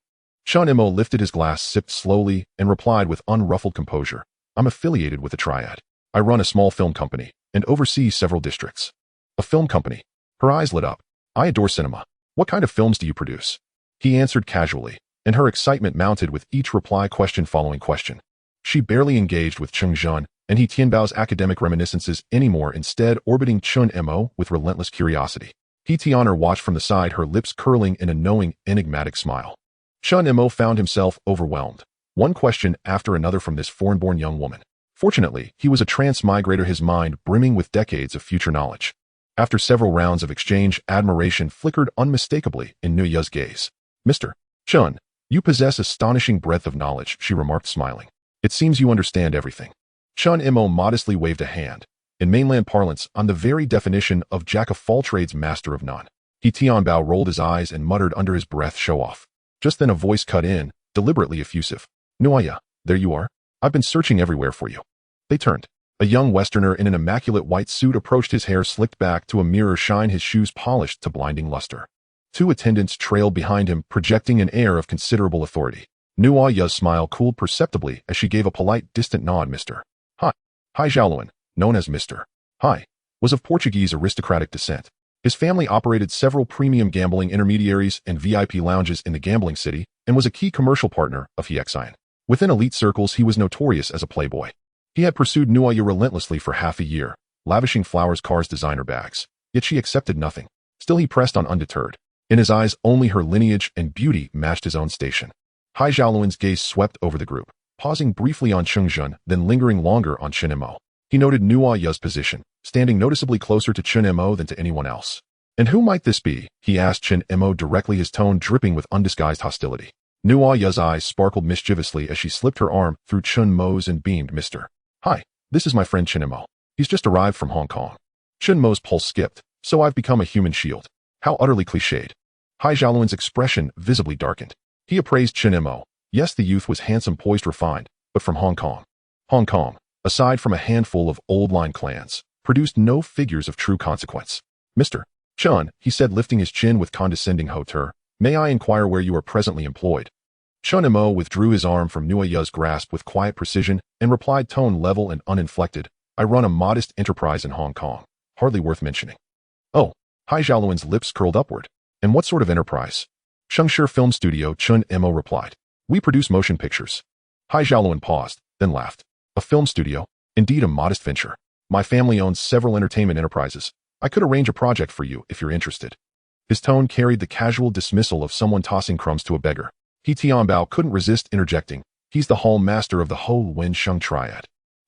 Chen Mo lifted his glass, sipped slowly, and replied with unruffled composure. I'm affiliated with a triad. I run a small film company and oversee several districts. A film company? Her eyes lit up. I adore cinema. What kind of films do you produce? He answered casually, and her excitement mounted with each reply, question following question. She barely engaged with Cheng Zhen and He Tianbao's academic reminiscences anymore, instead orbiting Chen Mo with relentless curiosity. He Tian'er watched from the side, her lips curling in a knowing, enigmatic smile. Chen Mo found himself overwhelmed. One question after another from this foreign-born young woman. Fortunately, he was a transmigrator, his mind brimming with decades of future knowledge. After several rounds of exchange, admiration flickered unmistakably in Nuya's gaze. Mr. Chen, you possess astonishing breadth of knowledge, she remarked, smiling. It seems you understand everything. Chen Mo modestly waved a hand. In mainland parlance, I'm the very definition of jack of all trades, master of none. He Tianbao rolled his eyes and muttered under his breath, show off. Just then a voice cut in, deliberately effusive. Nuaya, there you are. I've been searching everywhere for you. They turned. A young Westerner in an immaculate white suit approached, his hair slicked back to a mirror shine, his shoes polished to blinding luster. 2 attendants trailed behind him, projecting an air of considerable authority. Nuaya's smile cooled perceptibly as she gave a polite, distant nod. Mr. Hai Xiaoluan, known as Mr. Hai, was of Portuguese aristocratic descent. His family operated several premium gambling intermediaries and VIP lounges in the gambling city and was a key commercial partner of Hiexian. Within elite circles, he was notorious as a playboy. He had pursued Nuaya relentlessly for half a year, lavishing flowers, cars, designer bags. Yet she accepted nothing. Still he pressed on undeterred. In his eyes, only her lineage and beauty matched his own station. Hai Xiaoluan's gaze swept over the group, pausing briefly on Cheng Zhen, then lingering longer on Chen Mo. He noted Nuo Ye's position, standing noticeably closer to Chen Mo than to anyone else. And who might this be? He asked Chen Mo directly, his tone dripping with undisguised hostility. Nuo Ye's eyes sparkled mischievously as she slipped her arm through Chen Mo's and beamed, "Mr. Hi, this is my friend Chen Mo. He's just arrived from Hong Kong." Chen Mo's pulse skipped. "So I've become a human shield. How utterly cliched." Hai Xiaoluan's expression visibly darkened. He appraised Chen Mo. Yes, the youth was handsome, poised, refined, but from Hong Kong. Hong Kong, aside from a handful of old-line clans, produced no figures of true consequence. "Mr. Chen," he said, lifting his chin with condescending hauteur, "may I inquire where you are presently employed?" Chen Mo withdrew his arm from Nuo Ye's grasp with quiet precision and replied, tone level and uninflected, "I run a modest enterprise in Hong Kong. Hardly worth mentioning." "Oh." Hai Xiaoluan's lips curled upward. "And what sort of enterprise?" "Shengshi Film Studio," Chen Mo replied. "We produce motion pictures." Hai Xiaoluan paused, then laughed. "A film studio? Indeed a modest venture. My family owns several entertainment enterprises. I could arrange a project for you if you're interested." His tone carried the casual dismissal of someone tossing crumbs to a beggar. He Tianbao couldn't resist interjecting. "He's the hall master of the Ho Wen Sheng Triad."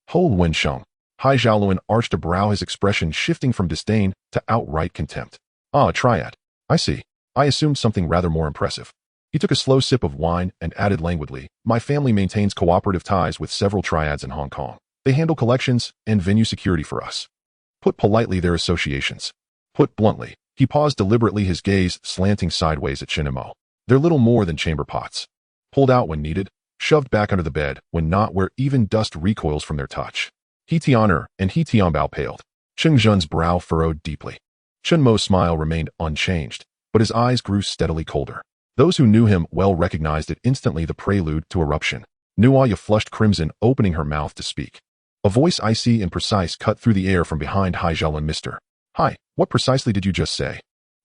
Ho Wen Sheng. Hai Xiaoluan arched a brow, his expression shifting from disdain to outright contempt. "Ah, a triad. I see. I assumed something rather more impressive." He took a slow sip of wine and added languidly, "My family maintains cooperative ties with several triads in Hong Kong. They handle collections and venue security for us. Put politely, they're associations. Put bluntly." He paused deliberately, his gaze slanting sideways at Chen Mo. "They're little more than chamber pots. Pulled out when needed, shoved back under the bed when not, where even dust recoils from their touch." He Tianer and He Tianbao paled. Cheng Zhen's brow furrowed deeply. Chen Mo's smile remained unchanged, but his eyes grew steadily colder. Those who knew him well recognized it instantly, the prelude to eruption. Nuo Ye flushed crimson, opening her mouth to speak. A voice icy and precise cut through the air from behind Hai Xiaoluan. "Mr. Hi, what precisely did you just say?"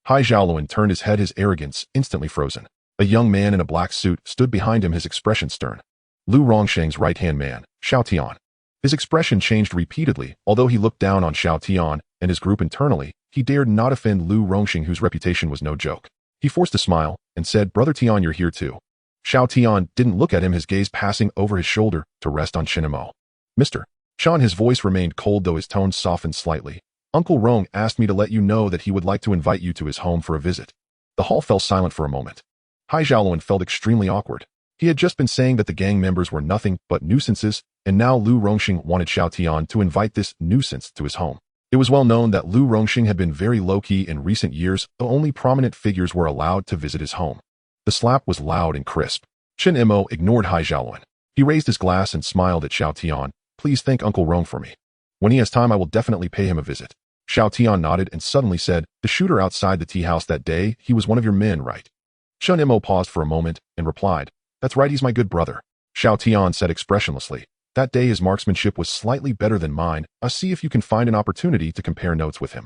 Hai Xiaoluan turned his head, his arrogance instantly frozen. A young man in a black suit stood behind him, his expression stern. Lu Rongsheng's right-hand man, Xiao Tian. His expression changed repeatedly, although he looked down on Xiao Tian and his group internally. He dared not offend Lu Rongsheng, whose reputation was no joke. He forced a smile and said, "Brother Tian, you're here too." Xiao Tian didn't look at him, his gaze passing over his shoulder to rest on Chen Mo. "Mr. Chan," his voice remained cold though his tone softened slightly. "Uncle Rong asked me to let you know that he would like to invite you to his home for a visit." The hall fell silent for a moment. Hai Xiaoluan felt extremely awkward. He had just been saying that the gang members were nothing but nuisances, and now Lu Rongsheng wanted Xiao Tian to invite this nuisance to his home. It was well known that Lu Rongsheng had been very low-key in recent years, though only prominent figures were allowed to visit his home. The slap was loud and crisp. Chen Mo ignored Hai Xiaoluan. He raised his glass and smiled at Xiao Tian. "Please thank Uncle Rong for me. When he has time, I will definitely pay him a visit." Xiao Tian nodded and suddenly said, "The shooter outside the tea house that day, he was one of your men, right?" Chen Mo paused for a moment and replied, "That's right, he's my good brother." Xiao Tian said expressionlessly, "That day his marksmanship was slightly better than mine. I'll see if you can find an opportunity to compare notes with him."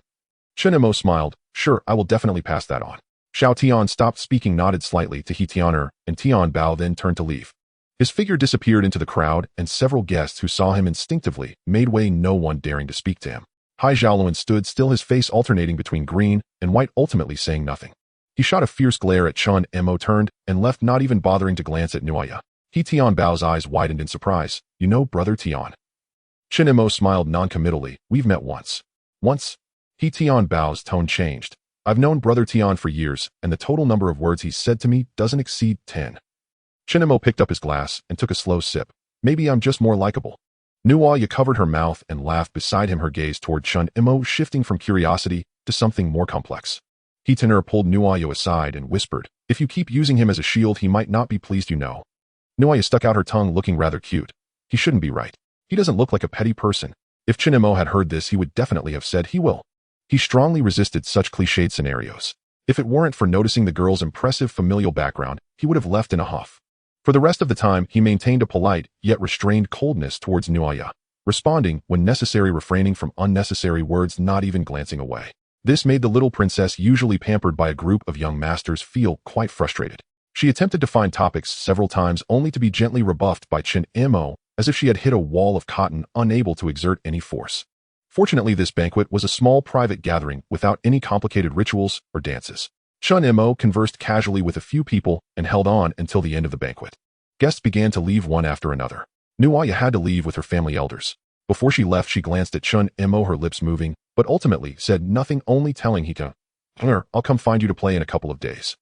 Chen Mo smiled, "Sure, I will definitely pass that on." Xiao Tian stopped speaking, nodded slightly to He Tianer and Tian Bao, then turned to leave. His figure disappeared into the crowd, and several guests who saw him instinctively made way, no one daring to speak to him. Hai Xiaoluan stood still, his face alternating between green and white, ultimately saying nothing. He shot a fierce glare at Chen Mo, turned, and left, not even bothering to glance at Nuo Ye. He Tian Bao's eyes widened in surprise. "You know Brother Tian?" Chen Mo smiled noncommittally. "We've met once." "Once?" He Tian Bao's tone changed. "I've known Brother Tian for years, and the total number of words he's said to me doesn't exceed 10. Chen Mo picked up his glass and took a slow sip. "Maybe I'm just more likable." Nuo Ye covered her mouth and laughed beside him, her gaze toward Chen Mo shifting from curiosity to something more complex. He Tenor pulled Nuo Ye aside and whispered, "If you keep using him as a shield, he might not be pleased, you know." Nuo Ye stuck out her tongue, looking rather cute. "He shouldn't be, right? He doesn't look like a petty person." If Chen Mo had heard this, he would definitely have said he will. He strongly resisted such cliched scenarios. If it weren't for noticing the girl's impressive familial background, he would have left in a huff. For the rest of the time, he maintained a polite, yet restrained coldness towards Nuo Ye, responding when necessary, refraining from unnecessary words, not even glancing away. This made the little princess, usually pampered by a group of young masters, feel quite frustrated. She attempted to find topics several times, only to be gently rebuffed by Chen Mo, as if she had hit a wall of cotton, unable to exert any force. Fortunately, this banquet was a small private gathering without any complicated rituals or dances. Chen Mo conversed casually with a few people and held on until the end of the banquet. Guests began to leave one after another. Nuaya had to leave with her family elders. Before she left, she glanced at Chen Mo, her lips moving, but ultimately said nothing, only telling Hika, "I'll come find you to play in a couple of days."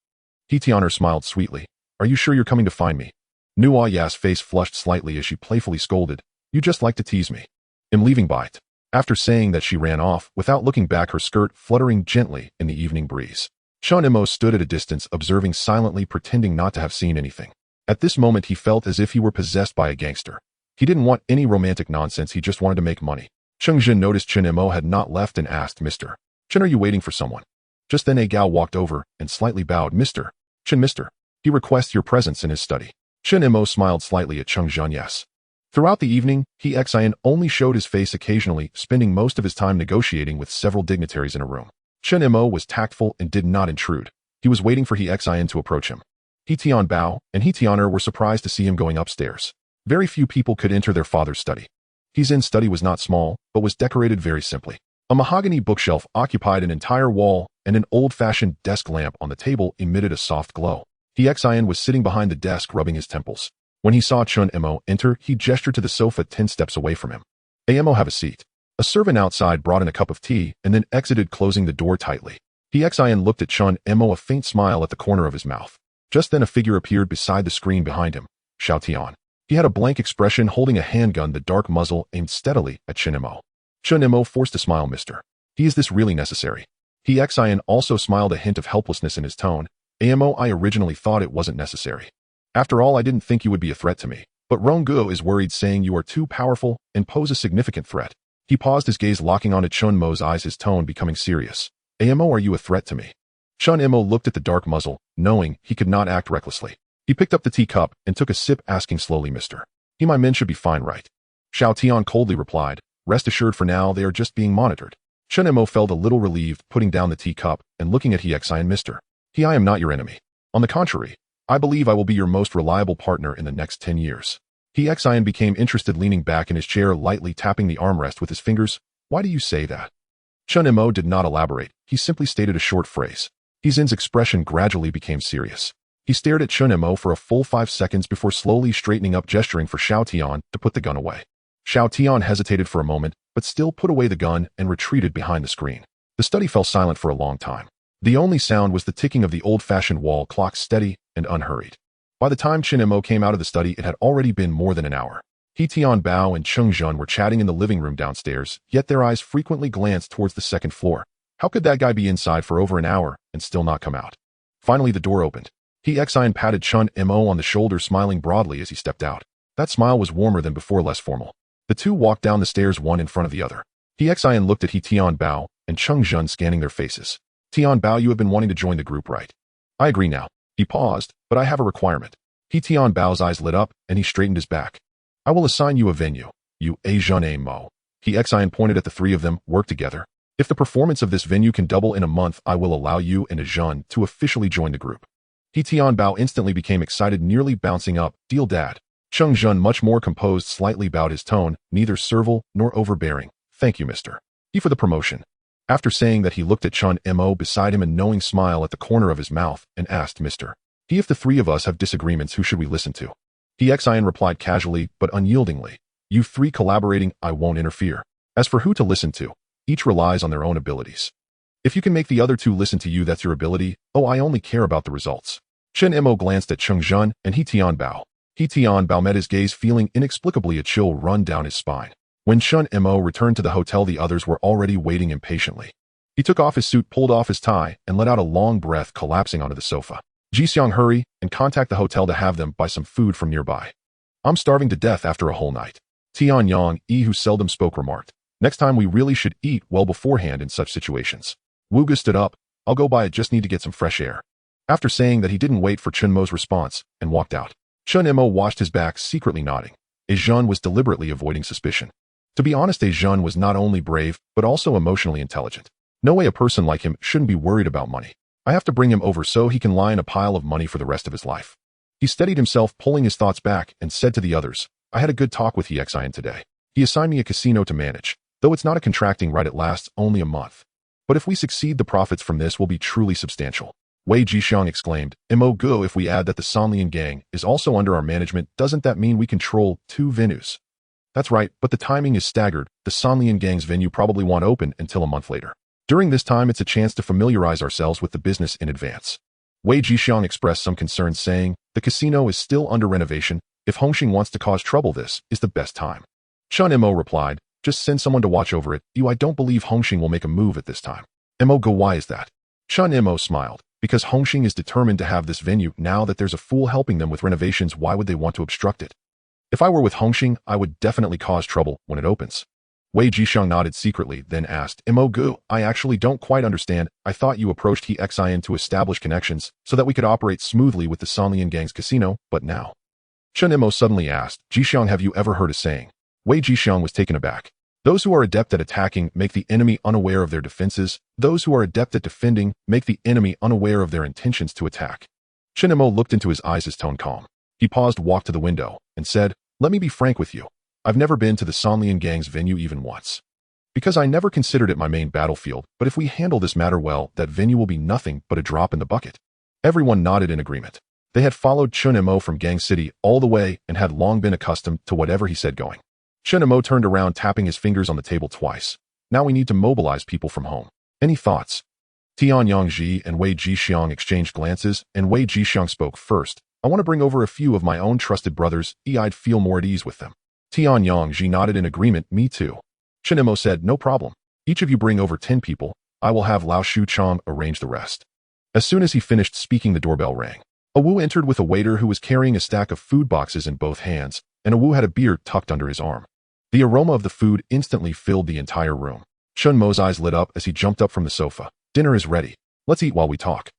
Hitianer smiled sweetly. "Are you sure you're coming to find me?" Nuaya's face flushed slightly as she playfully scolded, "You just like to tease me." "I'm leaving bite." After saying that, she ran off, without looking back, her skirt fluttering gently in the evening breeze. Chen Mo stood at a distance, observing silently, pretending not to have seen anything. At this moment, he felt as if he were possessed by a gangster. He didn't want any romantic nonsense, he just wanted to make money. Cheng Jin noticed Chen Mo had not left and asked, "Mr. Chen, are you waiting for someone?" Just then a Gao walked over and slightly bowed. "Mr. Chen, Mr. He requests your presence in his study." Chen Mo smiled slightly at Cheng Jin. Yes. Throughout the evening, He Xian only showed his face occasionally, spending most of his time negotiating with several dignitaries in a room. Chen Mo was tactful and did not intrude. He was waiting for He Xian to approach him. He Tian Bao and He Tianer were surprised to see him going upstairs. Very few people could enter their father's study. He's study was not small, but was decorated very simply. A mahogany bookshelf occupied an entire wall, and an old-fashioned desk lamp on the table emitted a soft glow. He Xian was sitting behind the desk, rubbing his temples. When he saw Chen Mo enter, he gestured to the sofa 10 steps away from him. "Amo, have a seat." A servant outside brought in a cup of tea and then exited, closing the door tightly. He Xian looked at Chen Mo, a faint smile at the corner of his mouth. Just then a figure appeared beside the screen behind him, Xiao Tian. He had a blank expression, holding a handgun, the dark muzzle aimed steadily at Chen Mo. Chen Mo forced a smile. "Mr. He, is this really necessary?" He Xian also smiled, a hint of helplessness in his tone. "Amo, I originally thought it wasn't necessary. After all, I didn't think you would be a threat to me. But Ronguo is worried, saying you are too powerful and pose a significant threat." He paused, his gaze locking onto Chen Mo's eyes, his tone becoming serious. "Amo, are you a threat to me?" Chen Mo looked at the dark muzzle, knowing he could not act recklessly. He picked up the teacup and took a sip, asking slowly, "Mr. He, my men should be fine, right?" Xiao Tian coldly replied, "Rest assured, for now they are just being monitored." Chen Mo felt a little relieved, putting down the teacup and looking at He Xian. "Mr. He, I am not your enemy. On the contrary, I believe I will be your most reliable partner in the next 10 years. He Xian became interested, leaning back in his chair, lightly tapping the armrest with his fingers. "Why do you say that?" Chen Mo did not elaborate. He simply stated a short phrase. He Zin's expression gradually became serious. He stared at Chen Mo for a full 5 seconds before slowly straightening up, gesturing for Xiao Tian to put the gun away. Xiao Tian hesitated for a moment, but still put away the gun and retreated behind the screen. The study fell silent for a long time. The only sound was the ticking of the old-fashioned wall clock, steady and unhurried. By the time Chen Mo came out of the study, it had already been more than an hour. He Tian Bao and Cheng Jun were chatting in the living room downstairs, yet their eyes frequently glanced towards the second floor. How could that guy be inside for over an hour and still not come out? Finally, the door opened. He Xian patted Chen Mo on the shoulder, smiling broadly as he stepped out. That smile was warmer than before, less formal. The two walked down the stairs, one in front of the other. He Xian looked at He Tian Bao and Cheng Jun, scanning their faces. "Tian Bao, you have been wanting to join the group, right?" "I agree now." He paused, "but I have a requirement." He Tian Bao's eyes lit up, and he straightened his back. "I will assign you a venue. You, Chen Mo." He Xian pointed at the three of them. "Work together. If the performance of this venue can double in a month, I will allow you and Zhen to officially join the group." He Tian Bao instantly became excited, nearly bouncing up. "Deal, Dad." Cheng Jun, much more composed, slightly bowed, his tone neither servile nor overbearing. "Thank you, Mr. He, for the promotion." After saying that, he looked at Chen Mo beside him, a knowing smile at the corner of his mouth, and asked, "Mr. He, if the three of us have disagreements, who should we listen to?" He Xian replied casually but unyieldingly, "You three collaborating, I won't interfere. As for who to listen to, each relies on their own abilities. If you can make the other two listen to you, that's your ability. Oh, I only care about the results." Chen Mo glanced at Cheng Jun and He Tian Bao. He Tian Bao met his gaze, feeling inexplicably a chill run down his spine. When Chen Mo returned to the hotel, the others were already waiting impatiently. He took off his suit, pulled off his tie, and let out a long breath, collapsing onto the sofa. "Jixiang, hurry and contact the hotel to have them buy some food from nearby. I'm starving to death after a whole night." Tian Yang, who seldom spoke, remarked, "Next time we really should eat well beforehand in such situations." Wuga stood up. "I'll go buy it, just need to get some fresh air." After saying that, he didn't wait for Chen Mo's response and walked out. Chen Mo watched his back, secretly nodding. Zhen was deliberately avoiding suspicion. To be honest, Zhen was not only brave, but also emotionally intelligent. No way a person like him shouldn't be worried about money. I have to bring him over so he can lie in a pile of money for the rest of his life. He steadied himself, pulling his thoughts back, and said to the others, "I had a good talk with He Xian today. He assigned me a casino to manage. Though it's not a contracting right, it lasts only a month. But if we succeed, the profits from this will be truly substantial. Wei Jixiang exclaimed, Mo Gu, if we add that the Sanlian gang is also under our management, doesn't that mean we control 2 venues? That's right, but the timing is staggered. The Sanlian gang's venue probably won't open until a month later. During this time, it's a chance to familiarize ourselves with the business in advance. Wei Jixiang expressed some concern, saying, the casino is still under renovation. If Hongxing wants to cause trouble, this is the best time. Chen Mo replied, just send someone to watch over it. I don't believe Hongxing will make a move at this time. Mo Go, why is that? Chen Mo smiled. Because Hongxing is determined to have this venue. Now that there's a fool helping them with renovations, why would they want to obstruct it? If I were with Hongxing, I would definitely cause trouble when it opens. Wei Jixiang nodded secretly, then asked, Mo Gu, I actually don't quite understand. I thought you approached He Xin to establish connections so that we could operate smoothly with the Sanlian gang's casino, but now. Chen Mo suddenly asked, Jixiang, have you ever heard a saying? Wei Jixiang was taken aback. Those who are adept at attacking make the enemy unaware of their defenses. Those who are adept at defending make the enemy unaware of their intentions to attack. Chen Mo looked into his eyes, his tone calm. He paused, walked to the window, and said, let me be frank with you. I've never been to the Sanlian gang's venue even once. Because I never considered it my main battlefield, but if we handle this matter well, that venue will be nothing but a drop in the bucket. Everyone nodded in agreement. They had followed Chen Mo from Gang City all the way and had long been accustomed to whatever he said going. Chen Mo turned around, tapping his fingers on the table twice. Now we need to mobilize people from home. Any thoughts? Tianyang Ji and Wei Jixiang exchanged glances, and Wei Jixiang spoke first. I want to bring over a few of my own trusted brothers. I'd feel more at ease with them. Tianyang Ji nodded in agreement. Me too. Chen Mo said, no problem. Each of you bring over 10 people. I will have Lao Shu Chang arrange the rest. As soon as he finished speaking, the doorbell rang. A Wu entered with a waiter who was carrying a stack of food boxes in both hands, and a Wu had a beer tucked under his arm. The aroma of the food instantly filled the entire room. Chen Mo's eyes lit up as he jumped up from the sofa. Dinner is ready. Let's eat while we talk.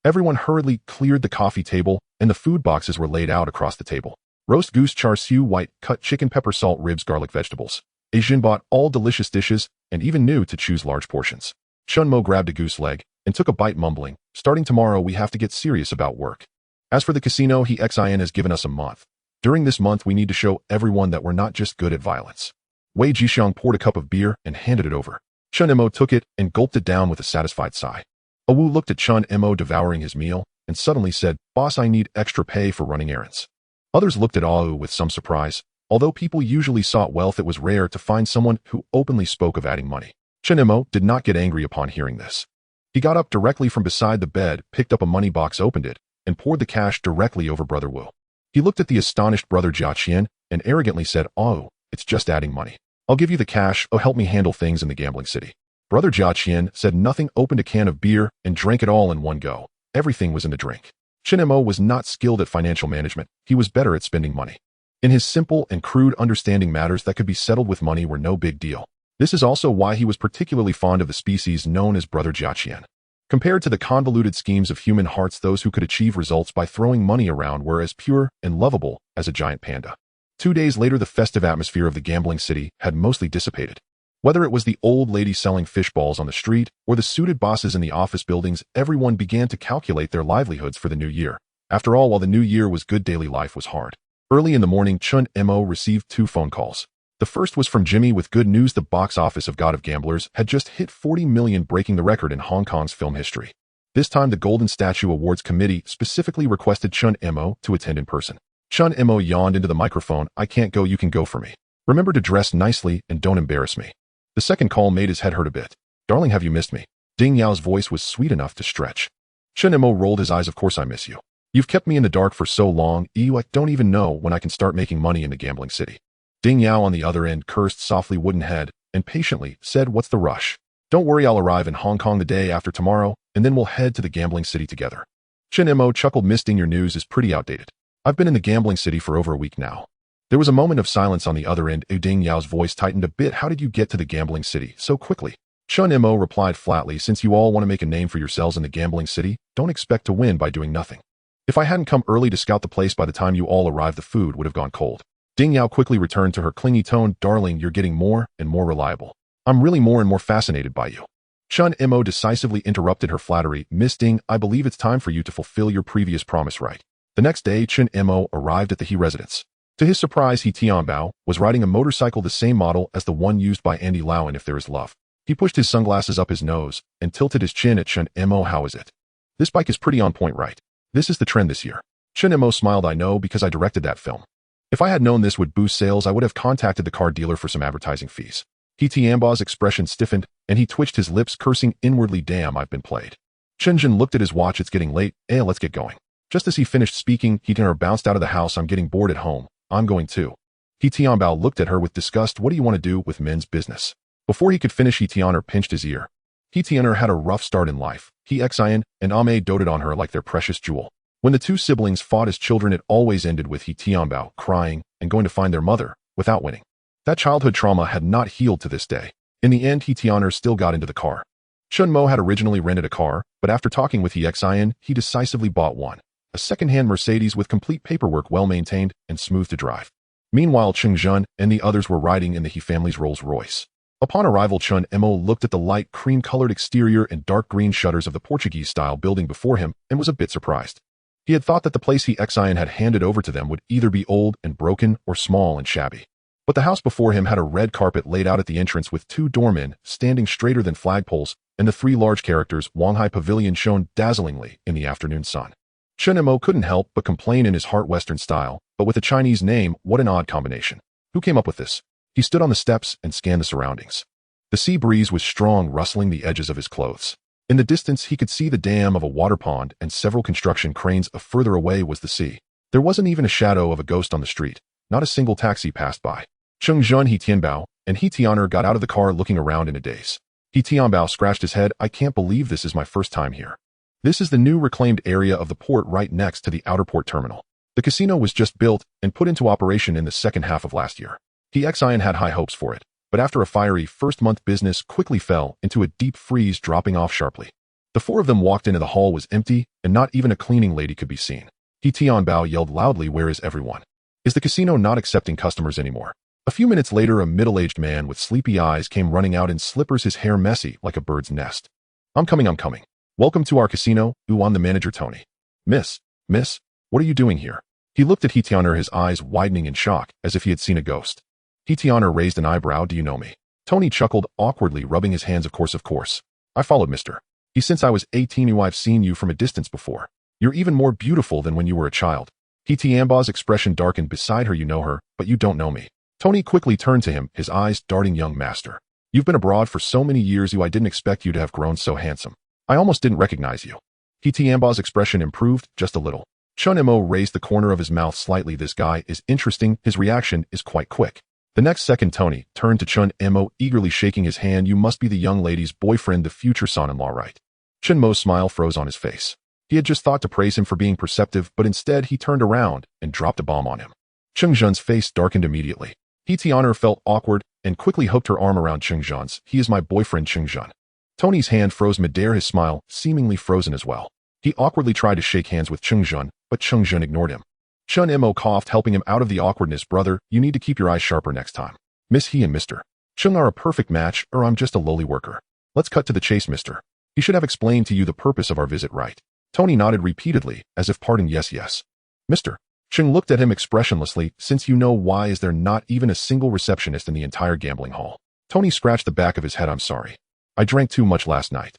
Everyone hurriedly cleared the coffee table, and the food boxes were laid out across the table. Roast goose, char siu, white, cut chicken, pepper, salt, ribs, garlic, vegetables. Asian bought all delicious dishes and even knew to choose large portions. Chen Mo grabbed a goose leg and took a bite, mumbling, starting tomorrow we have to get serious about work. As for the casino, He Xin has given us a month. During this month, we need to show everyone that we're not just good at violence. Wei Jixiang poured a cup of beer and handed it over. Chen Mo took it and gulped it down with a satisfied sigh. A Wu looked at Chen Mo devouring his meal and suddenly said, boss, I need extra pay for running errands. Others looked at Wu with some surprise. Although people usually sought wealth, it was rare to find someone who openly spoke of adding money. Chen Mo did not get angry upon hearing this. He got up directly from beside the bed, picked up a money box, opened it, and poured the cash directly over Brother Wu. He looked at the astonished Brother Jia Qian and arrogantly said, oh, it's just adding money. I'll give you the cash. Oh, help me handle things in the gambling city. Brother Jia Qian said nothing, opened a can of beer, and drank it all in one go. Everything was in the drink. Chen Mo was not skilled at financial management. He was better at spending money. In his simple and crude understanding, matters that could be settled with money were no big deal. This is also why he was particularly fond of the species known as Brother Jia Qian. Compared to the convoluted schemes of human hearts, those who could achieve results by throwing money around were as pure and lovable as a giant panda. 2 days later, the festive atmosphere of the gambling city had mostly dissipated. Whether it was the old lady selling fish balls on the street or the suited bosses in the office buildings, everyone began to calculate their livelihoods for the new year. After all, while the new year was good, daily life was hard. Early in the morning, Chen Mo received 2 phone calls. The first was from Jimmy with good news. The box office of God of Gamblers had just hit 40 million, breaking the record in Hong Kong's film history. This time, the Golden Statue Awards Committee specifically requested Chen Mo to attend in person. Chen Mo yawned into the microphone. I can't go, you can go for me. Remember to dress nicely and don't embarrass me. The second call made his head hurt a bit. Darling, have you missed me? Ding Yao's voice was sweet enough to stretch. Chen Mo rolled his eyes. Of course I miss you. You've kept me in the dark for so long. I don't even know when I can start making money in the gambling city. Ding Yao on the other end cursed softly, wooden head, and patiently said, what's the rush? Don't worry, I'll arrive in Hong Kong the day after tomorrow, and then we'll head to the gambling city together. Chen Mo chuckled. Miss Ding, your news is pretty outdated. I've been in the gambling city for over a week now. There was a moment of silence on the other end. Ding Yao's voice tightened a bit. How did you get to the gambling city so quickly? Chen Mo replied flatly, since you all want to make a name for yourselves in the gambling city, don't expect to win by doing nothing. If I hadn't come early to scout the place, by the time you all arrived, the food would have gone cold. Ding Yao quickly returned to her clingy tone. Darling, you're getting more and more reliable. I'm really more and more fascinated by you. Chen Mo decisively interrupted her flattery. Miss Ding, I believe it's time for you to fulfill your previous promise, right? The next day, Chen Mo arrived at the He residence. To his surprise, He Tianbao was riding a motorcycle the same model as the one used by Andy Lau in If There Is Love. He pushed his sunglasses up his nose and tilted his chin at Chen Mo. How is it? This bike is pretty on point, right? This is the trend this year. Chen Mo smiled. I know because I directed that film. If I had known this would boost sales, I would have contacted the car dealer for some advertising fees. He Tianbao's expression stiffened, and he twitched his lips, cursing inwardly, damn, I've been played. Chen Jin looked at his watch. It's getting late. Let's get going. Just as he finished speaking, He Tianbao bounced out of the house. I'm getting bored at home. I'm going too. He Tianbao looked at her with disgust. What do you want to do with men's business? Before he could finish, He Tianbao pinched his ear. He Tianbao had a rough start in life. He Xian and Ame doted on her like their precious jewel. When the two siblings fought as children, it always ended with He Tianbao crying and going to find their mother without winning. That childhood trauma had not healed to this day. In the end, He Tianbao still got into the car. Chen Mo had originally rented a car, but after talking with He Xian, he decisively bought one. A second-hand Mercedes with complete paperwork, well-maintained and smooth to drive. Meanwhile, Cheng Jun and the others were riding in the He family's Rolls-Royce. Upon arrival, Chen Mo looked at the light cream-colored exterior and dark green shutters of the Portuguese-style building before him and was a bit surprised. He had thought that the place He Xian had handed over to them would either be old and broken or small and shabby. But the house before him had a red carpet laid out at the entrance with two doormen standing straighter than flagpoles, and the three large characters Wanghai Pavilion shone dazzlingly in the afternoon sun. Chen Mo couldn't help but complain in his heart Western style, but with a Chinese name, what an odd combination. Who came up with this? He stood on the steps and scanned the surroundings. The sea breeze was strong, rustling the edges of his clothes. In the distance, he could see the dam of a water pond and several construction cranes. Further away was the sea. There wasn't even a shadow of a ghost on the street. Not a single taxi passed by. Cheng Jun, He Tianbao, and He Tianbao got out of the car looking around in a daze. He Tianbao scratched his head. I can't believe this is my first time here. This is the new reclaimed area of the port right next to the outer port terminal. The casino was just built and put into operation in the second half of last year. He Xian had high hopes for it, but after a fiery first-month business quickly fell into a deep freeze, dropping off sharply. The four of them walked into the hall was empty, and not even a cleaning lady could be seen. He Tianbao yelled loudly, where is everyone? Is the casino not accepting customers anymore? A few minutes later, a middle-aged man with sleepy eyes came running out in slippers, his hair messy like a bird's nest. I'm coming. Welcome to our casino. I'm the manager, Tony. Miss, what are you doing here? He looked at He Tianbao, his eyes widening in shock, as if he had seen a ghost. He Tianbao raised an eyebrow. Do you know me? Tony chuckled awkwardly, rubbing his hands. Of course. I followed Mr. He since I was 18. I've seen you from a distance before. You're even more beautiful than when you were a child. He Tianbao's expression darkened. Beside her, you know her, but you don't know me. Tony quickly turned to him, his eyes darting. Young master. You've been abroad for so many years. I didn't expect you to have grown so handsome. I almost didn't recognize you. He Tianbao's expression improved just a little. Chen Mo raised the corner of his mouth slightly. This guy is interesting. His reaction is quite quick. The next second, Tony turned to Chen Mo, eagerly shaking his hand. You must be the young lady's boyfriend, the future son-in-law, right? Chen Mo's smile froze on his face. He had just thought to praise him for being perceptive, but instead he turned around and dropped a bomb on him. Cheng Jun's face darkened immediately. He Tianbao felt awkward and quickly hooked her arm around Cheng Jun's. He is my boyfriend, Cheng Jun. Tony's hand froze midair, his smile seemingly frozen as well. He awkwardly tried to shake hands with Cheng Jun, but Cheng Jun ignored him. Chen Mo coughed, helping him out of the awkwardness. Brother, you need to keep your eyes sharper next time. Miss He and Mr. Cheng are a perfect match, or I'm just a lowly worker. Let's cut to the chase, mister. He should have explained to you the purpose of our visit, right? Tony nodded repeatedly, as if pardon. Yes. Mr. Cheng looked at him expressionlessly. Since you know, why is there not even a single receptionist in the entire gambling hall? Tony scratched the back of his head. I'm sorry. I drank too much last night.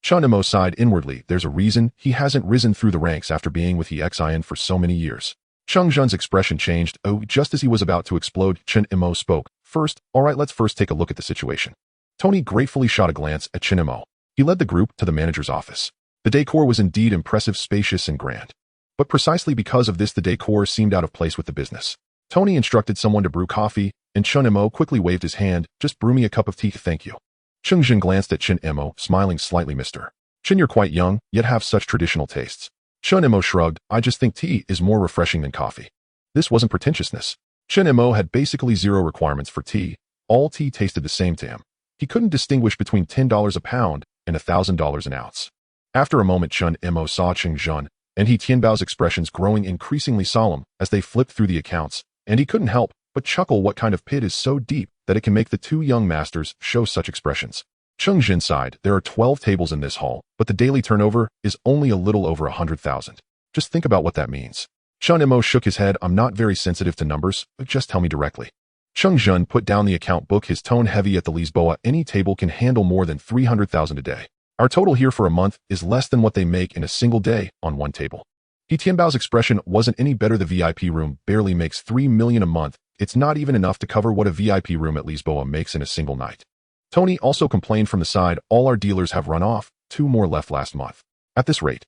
Chen Mo sighed inwardly. There's a reason he hasn't risen through the ranks after being with He Xian for so many years. Cheng Jun's expression changed. Just as he was about to explode, Chen Mo spoke. First, alright, let's first take a look at the situation. Tony gratefully shot a glance at Chen Mo. He led the group to the manager's office. The decor was indeed impressive, spacious, and grand. But precisely because of this, the decor seemed out of place with the business. Tony instructed someone to brew coffee, and Chen Mo quickly waved his hand. Just brew me a cup of tea, thank you. Cheng Jun glanced at Chen Mo, smiling slightly. Mr. Chen, you're quite young, yet have such traditional tastes. Chen Mo shrugged. I just think tea is more refreshing than coffee. This wasn't pretentiousness. Chen Mo had basically zero requirements for tea. All tea tasted the same to him. He couldn't distinguish between $10 a pound and $1,000 an ounce. After a moment, Chen Mo saw Cheng Jun and He Tianbao's expressions growing increasingly solemn as they flipped through the accounts, and he couldn't help but chuckle. What kind of pit is so deep that it can make the two young masters show such expressions? Cheng Jun sighed. There are 12 tables in this hall, but the daily turnover is only a little over 100,000. Just think about what that means. Chen Mo shook his head. I'm not very sensitive to numbers, but just tell me directly. Cheng Zhen put down the account book, his tone heavy at the Lisboa. Any table can handle more than 300,000 a day. Our total here for a month is less than what they make in a single day on one table. He Tianbao's expression wasn't any better. The VIP room barely makes 3 million a month. It's not even enough to cover what a VIP room at Lisboa makes in a single night. Tony also complained from the side, all our dealers have run off, 2 more left last month. At this rate,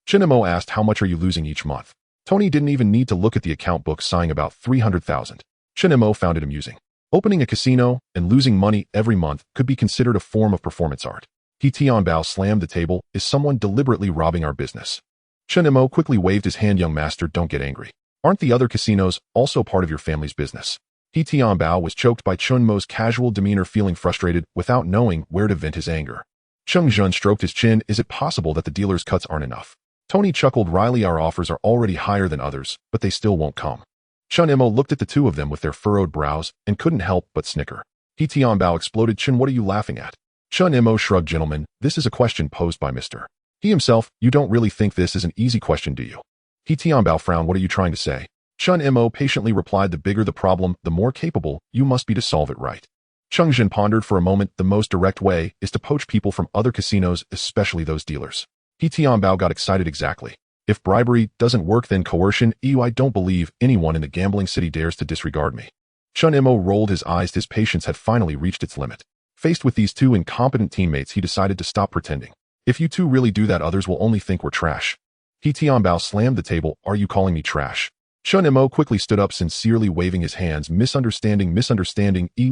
Chen Mo asked, how much are you losing each month? Tony didn't even need to look at the account book, sighing about 300,000. Chen Mo found it amusing. Opening a casino and losing money every month could be considered a form of performance art. He Tianbao slammed the table. Is someone deliberately robbing our business? Chen Mo quickly waved his hand. Young master, don't get angry. Aren't the other casinos also part of your family's business? He Tianbao was choked by Chen Mo's casual demeanor, feeling frustrated without knowing where to vent his anger. Cheng Zhen stroked his chin. Is it possible that the dealer's cuts aren't enough? Tony chuckled wryly. Our offers are already higher than others, but they still won't come. Chen Mo looked at the two of them with their furrowed brows and couldn't help but snicker. He Tianbao exploded. Chen, what are you laughing at? Chen Mo shrugged. Gentlemen, this is a question posed by Mr. He himself. You don't really think this is an easy question, do you? He Tianbao frowned. What are you trying to say? Chen Mo patiently replied, the bigger the problem, the more capable you must be to solve it right. Cheng Zhen pondered for a moment. The most direct way is to poach people from other casinos, especially those dealers. He Tianbao got excited. Exactly. If bribery doesn't work, then coercion. I don't believe anyone in the gambling city dares to disregard me. Chen Mo rolled his eyes. His patience had finally reached its limit. Faced with these two incompetent teammates, he decided to stop pretending. If you two really do that, others will only think we're trash. He Tianbao slammed the table. Are you calling me trash? Chen Mo quickly stood up, sincerely waving his hands. Misunderstanding.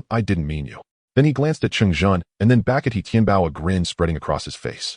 I didn't mean you. Then he glanced at Cheng Zhen and then back at He Tianbao, a grin spreading across his face.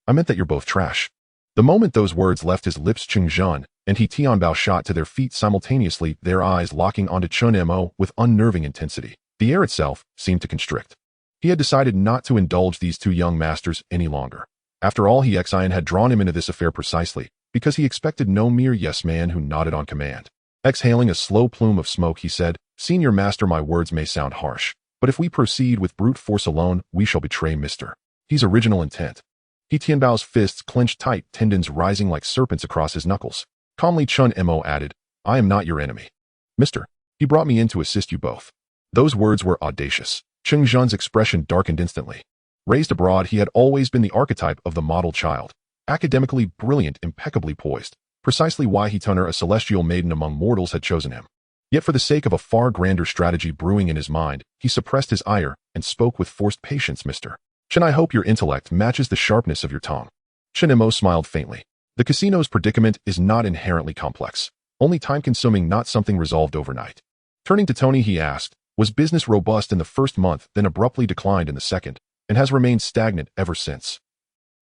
I meant that you're both trash. The moment those words left his lips, Cheng Zhen and He Tianbao shot to their feet simultaneously, their eyes locking onto Chen Mo with unnerving intensity. The air itself seemed to constrict. He had decided not to indulge these two young masters any longer. After all, Xian had drawn him into this affair precisely because he expected no mere yes-man who nodded on command. Exhaling a slow plume of smoke, he said, Senior Master, my words may sound harsh, but if we proceed with brute force alone, we shall betray Mr. He's original intent. He Tianbao's fists clenched tight, tendons rising like serpents across his knuckles. Calmly, Chen Mo added, I am not your enemy. Mister, he brought me in to assist you both. Those words were audacious. Cheng Zhen's expression darkened instantly. Raised abroad, he had always been the archetype of the model child. Academically brilliant, impeccably poised. Precisely why He Tunner, a celestial maiden among mortals, had chosen him. Yet for the sake of a far grander strategy brewing in his mind, he suppressed his ire and spoke with forced patience. Mr. Chen, I hope your intellect matches the sharpness of your tongue. Chen Mo smiled faintly. The casino's predicament is not inherently complex. Only time-consuming, not something resolved overnight. Turning to Tony, he asked, was business robust in the first month, then abruptly declined in the second, and has remained stagnant ever since?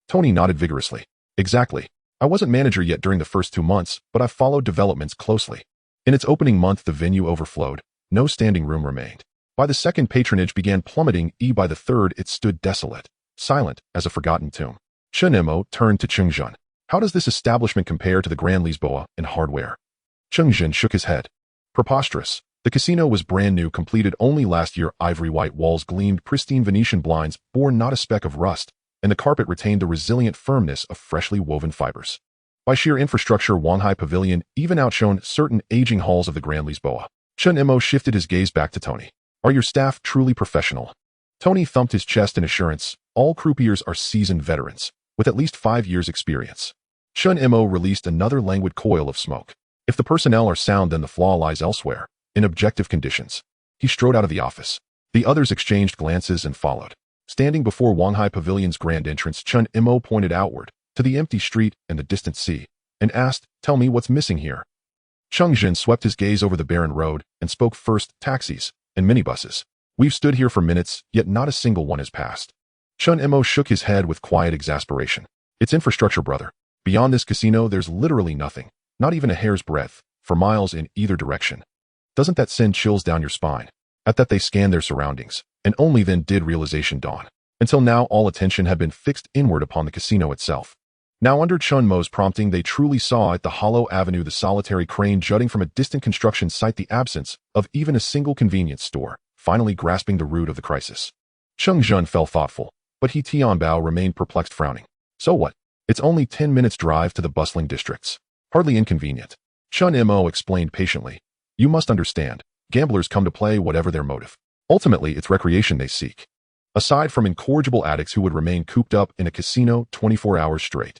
Tony nodded vigorously. Exactly. I wasn't manager yet during the first 2 months, but I followed developments closely. In its opening month, the venue overflowed. No standing room remained. By the second, patronage began plummeting. By the third, it stood desolate, silent as a forgotten tomb. Chen Mo turned to Cheng Zhen. How does this establishment compare to the Grand Lisboa in hardware? Cheng Zhen shook his head. Preposterous. The casino was brand new, completed only last year. Ivory white walls gleamed, pristine Venetian blinds bore not a speck of rust, and the carpet retained the resilient firmness of freshly woven fibers. By sheer infrastructure, Wanghai Pavilion even outshone certain aging halls of the Grand Lisboa. Chen Mo shifted his gaze back to Tony. Are your staff truly professional? Tony thumped his chest in assurance. All croupiers are seasoned veterans, with at least 5 years' experience. Chen Mo released another languid coil of smoke. If the personnel are sound, then the flaw lies elsewhere, in objective conditions. He strode out of the office. The others exchanged glances and followed. Standing before Wanghai Pavilion's grand entrance, Chen Mo pointed outward, to the empty street and the distant sea, and asked, tell me what's missing here. Cheng Zhen swept his gaze over the barren road and spoke first, taxis and minibuses. We've stood here for minutes, yet not a single one has passed. Chen Mo shook his head with quiet exasperation. It's infrastructure, brother. Beyond this casino, there's literally nothing, not even a hair's breadth, for miles in either direction. Doesn't that send chills down your spine? At that, they scanned their surroundings, and only then did realization dawn. Until now, all attention had been fixed inward upon the casino itself. Now, under Chen Mo's prompting, they truly saw at the hollow avenue, the solitary crane jutting from a distant construction site, the absence of even a single convenience store, finally grasping the root of the crisis. Cheng Zhen fell thoughtful, but He Tianbao remained perplexed, frowning. So what? It's only 10 minutes' drive to the bustling districts. Hardly inconvenient. Chen Mo explained patiently. You must understand, gamblers come to play whatever their motive. Ultimately, it's recreation they seek. Aside from incorrigible addicts who would remain cooped up in a casino 24 hours straight.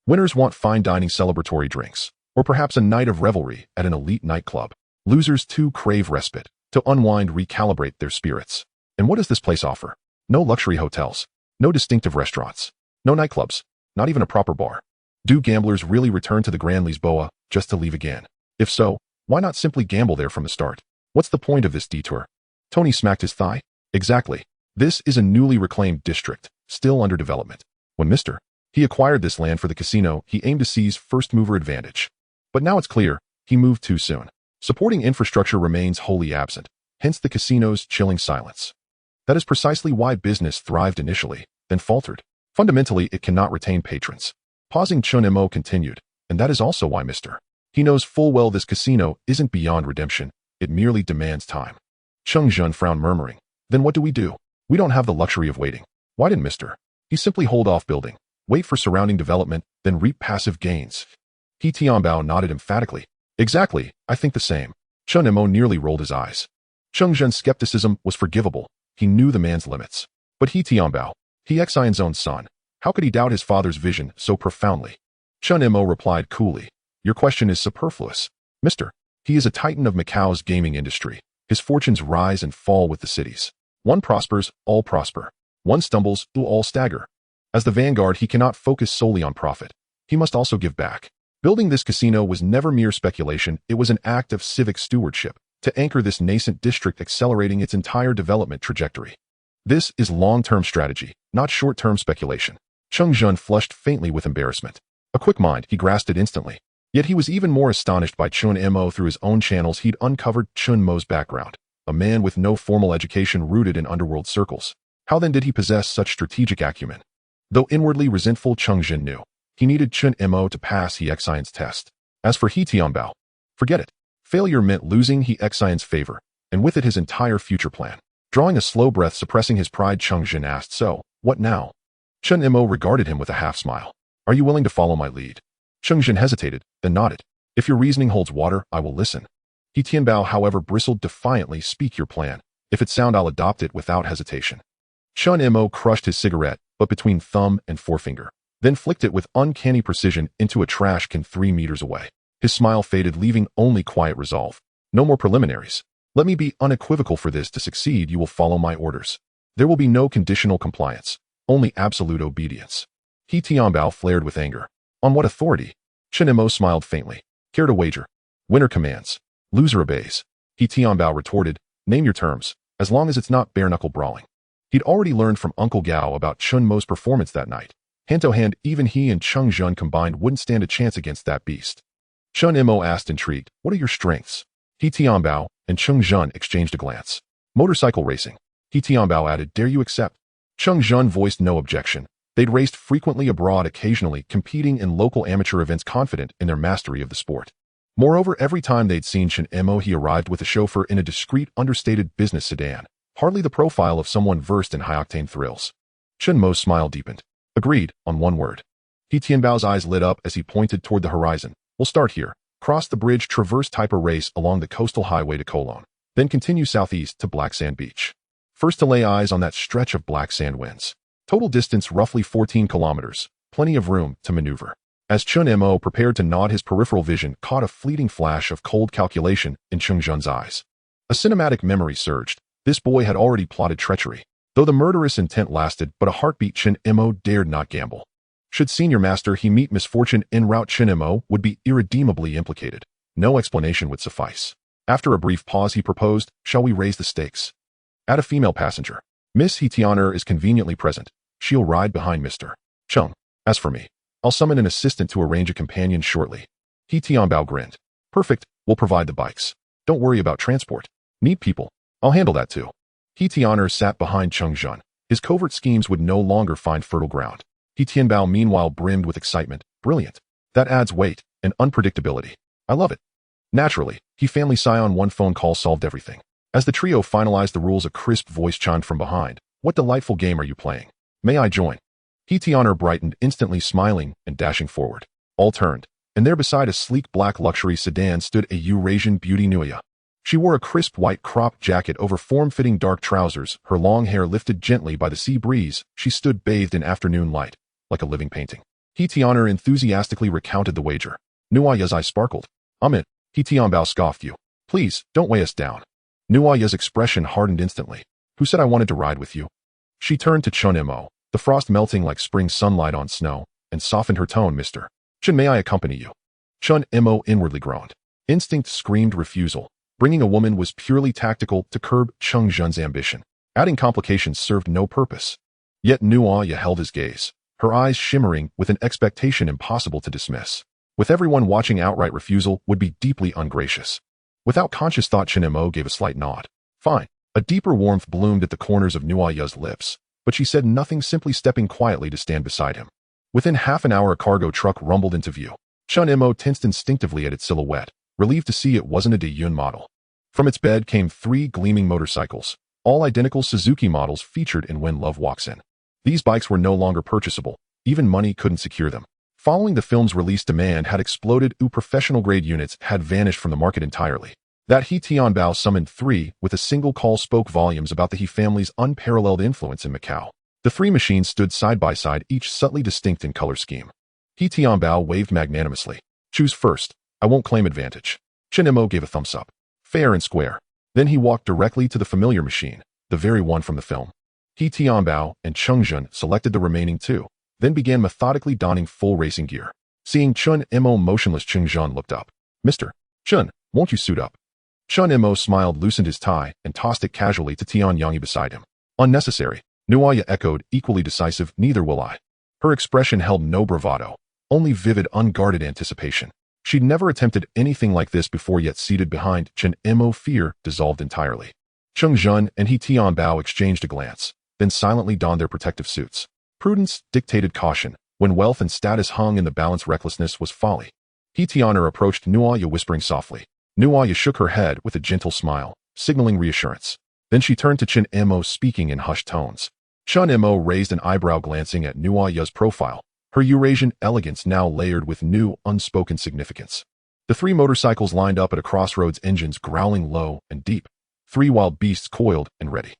Winners want fine dining celebratory drinks, or perhaps a night of revelry at an elite nightclub. Losers too crave respite, to unwind, recalibrate their spirits. And what does this place offer? No luxury hotels, no distinctive restaurants, no nightclubs, not even a proper bar. Do gamblers really return to the Grand Lisboa just to leave again? If so, why not simply gamble there from the start? What's the point of this detour? Tony smacked his thigh. Exactly. This is a newly reclaimed district, still under development. When He acquired this land for the casino, he aimed to seize first-mover advantage. But now it's clear, he moved too soon. Supporting infrastructure remains wholly absent, hence the casino's chilling silence. That is precisely why business thrived initially, then faltered. Fundamentally, it cannot retain patrons. Pausing, Chen Mo continued, and that is also why He knows full well this casino isn't beyond redemption, it merely demands time. Cheng Zhen frowned, murmuring, then what do? We don't have the luxury of waiting. Why didn't He simply hold off building, wait for surrounding development, then reap passive gains? He Tianbao nodded emphatically. Exactly, I think the same. Chen Mo nearly rolled his eyes. Cheng Zhen's skepticism was forgivable. He knew the man's limits. But he Tianbao, he Xian's own son. How could he doubt his father's vision so profoundly? Chen Mo replied coolly. Your question is superfluous. He is a titan of Macau's gaming industry. His fortunes rise and fall with the cities. One prospers, all prosper. One stumbles, all stagger. As the vanguard, he cannot focus solely on profit. He must also give back. Building this casino was never mere speculation, it was an act of civic stewardship, to anchor this nascent district, accelerating its entire development trajectory. This is long-term strategy, not short-term speculation. Cheng Zhen flushed faintly with embarrassment. A quick mind, he grasped it instantly. Yet he was even more astonished by Chen Mo. Through his own channels he'd uncovered Chen Mo's background, a man with no formal education rooted in underworld circles. How then did he possess such strategic acumen? Though inwardly resentful, Cheng Zhen knew. He needed Chen Mo to pass He Xian's test. As for He Tianbao, forget it. Failure meant losing He Xian's favor, and with it his entire future plan. Drawing a slow breath, suppressing his pride, Cheng Zhen asked, so, what now? Chen Mo regarded him with a half-smile. Are you willing to follow my lead? Cheng Zhen hesitated, then nodded. If your reasoning holds water, I will listen. He Tianbao, however, bristled defiantly. Speak your plan. If it's sound, I'll adopt it without hesitation. Chen Mo crushed his cigarette, but between thumb and forefinger, then flicked it with uncanny precision into a trash can 3 meters away. His smile faded, leaving only quiet resolve. No more preliminaries. Let me be unequivocal. For this to succeed, you will follow my orders. There will be no conditional compliance, only absolute obedience. He Tianbao flared with anger. On what authority? Chen Mo smiled faintly. Care to wager? Winner commands. Loser obeys. He Tianbao retorted, name your terms, as long as it's not bare-knuckle brawling. He'd already learned from Uncle Gao about Chen Mo's performance that night. Hand-to-hand, even he and Cheng Zhen combined wouldn't stand a chance against that beast. Chen Mo asked, intrigued, what are your strengths? He Tianbao and Cheng Zhen exchanged a glance. Motorcycle racing. He Tianbao added, dare you accept? Cheng Zhen voiced no objection. They'd raced frequently abroad, occasionally competing in local amateur events, confident in their mastery of the sport. Moreover, every time they'd seen Chen Mo, he arrived with a chauffeur in a discreet, understated business sedan, hardly the profile of someone versed in high-octane thrills. Chen Mo's smile deepened. Agreed, on one word. He Tianbao's eyes lit up as he pointed toward the horizon. We'll start here, cross the bridge, traverse Taipei, race along the coastal highway to Kowloon, then continue southeast to Black Sand Beach. First to lay eyes on that stretch of black sand wins. Total distance roughly 14 kilometers, plenty of room to maneuver. As Chen Mo prepared to nod, his peripheral vision caught a fleeting flash of cold calculation in Cheng Zhen's eyes. A cinematic memory surged. This boy had already plotted treachery. Though the murderous intent lasted but a heartbeat, Chen Mo dared not gamble. Should senior master he meet misfortune en route, Chen Mo would be irredeemably implicated. No explanation would suffice. After a brief pause, he proposed, shall we raise the stakes? Add a female passenger. Miss He Tianer is conveniently present. She'll ride behind Mr. Cheng. As for me, I'll summon an assistant to arrange a companion shortly. He Tianbao grinned. Perfect, we'll provide the bikes. Don't worry about transport. Need people. I'll handle that too. He Tianer sat behind Cheng Zhen. His covert schemes would no longer find fertile ground. He Tianbao meanwhile brimmed with excitement. Brilliant. That adds weight and unpredictability. I love it. Naturally, he family scion, one phone call solved everything. As the trio finalized the rules, a crisp voice chimed from behind. What delightful game are you playing? May I join? He Tianer brightened, instantly smiling and dashing forward. All turned. and there beside a sleek black luxury sedan stood a Eurasian beauty Nuya. She wore a crisp white cropped jacket over form-fitting dark trousers, her long hair lifted gently by the sea breeze. She stood bathed in afternoon light, like a living painting. He Tian'er enthusiastically recounted the wager. Nuaya's eye sparkled. "I'm in." He Tianbao scoffed. "You. Please, don't weigh us down." Nuaya's expression hardened instantly. "Who said I wanted to ride with you?" She turned to Chen Mo, the frost melting like spring sunlight on snow, and softened her tone. "Mr. Chen, may I accompany you?" Chen Mo inwardly groaned. Instinct screamed refusal. Bringing a woman was purely tactical to curb Cheng Zhen's ambition. Adding complications served no purpose. Yet Nuaya held his gaze, her eyes shimmering with an expectation impossible to dismiss. With everyone watching, outright refusal would be deeply ungracious. Without conscious thought, Chen Mo gave a slight nod. "Fine." A deeper warmth bloomed at the corners of Nuaya's lips, but she said nothing, simply stepping quietly to stand beside him. Within half an hour, a cargo truck rumbled into view. Chen Mo tensed instinctively at its silhouette, relieved to see it wasn't a Dayun model. From its bed came 3 gleaming motorcycles, all identical Suzuki models featured in When Love Walks In. These bikes were no longer purchasable. Even money couldn't secure them. Following the film's release, demand had exploded. Professional-grade units had vanished from the market entirely. That He Tianbao summoned 3 with a single call spoke volumes about the He family's unparalleled influence in Macau. The 3 machines stood side by side, each subtly distinct in color scheme. He Tianbao waved magnanimously. "Choose first. I won't claim advantage." Chen Mo gave a thumbs up. "Fair and square." Then he walked directly to the familiar machine, the very one from the film. He Tianbao and Cheng Zhen selected the remaining 2, then began methodically donning full racing gear. Seeing Chen Mo motionless, Cheng Zhen looked up. "Mr. Chen, won't you suit up?" Chen Mo smiled, loosened his tie, and tossed it casually to Tian Yangi beside him. "Unnecessary." Nuaya echoed, equally decisive. "Neither will I." Her expression held no bravado, only vivid, unguarded anticipation. She'd never attempted anything like this before, yet seated behind Chen Mo, fear dissolved entirely. Cheng Zhen and He Tianbao exchanged a glance, then silently donned their protective suits. Prudence dictated caution. When wealth and status hung in the balance, recklessness was folly. He Tian'er approached Nuaya, whispering softly. Nuaya shook her head with a gentle smile, signaling reassurance. Then she turned to Chen Mo, speaking in hushed tones. Chen Mo raised an eyebrow, glancing at Nuaya's profile, her Eurasian elegance now layered with new, unspoken significance. The 3 motorcycles lined up at a crossroads, engines growling low and deep. 3 wild beasts coiled and ready.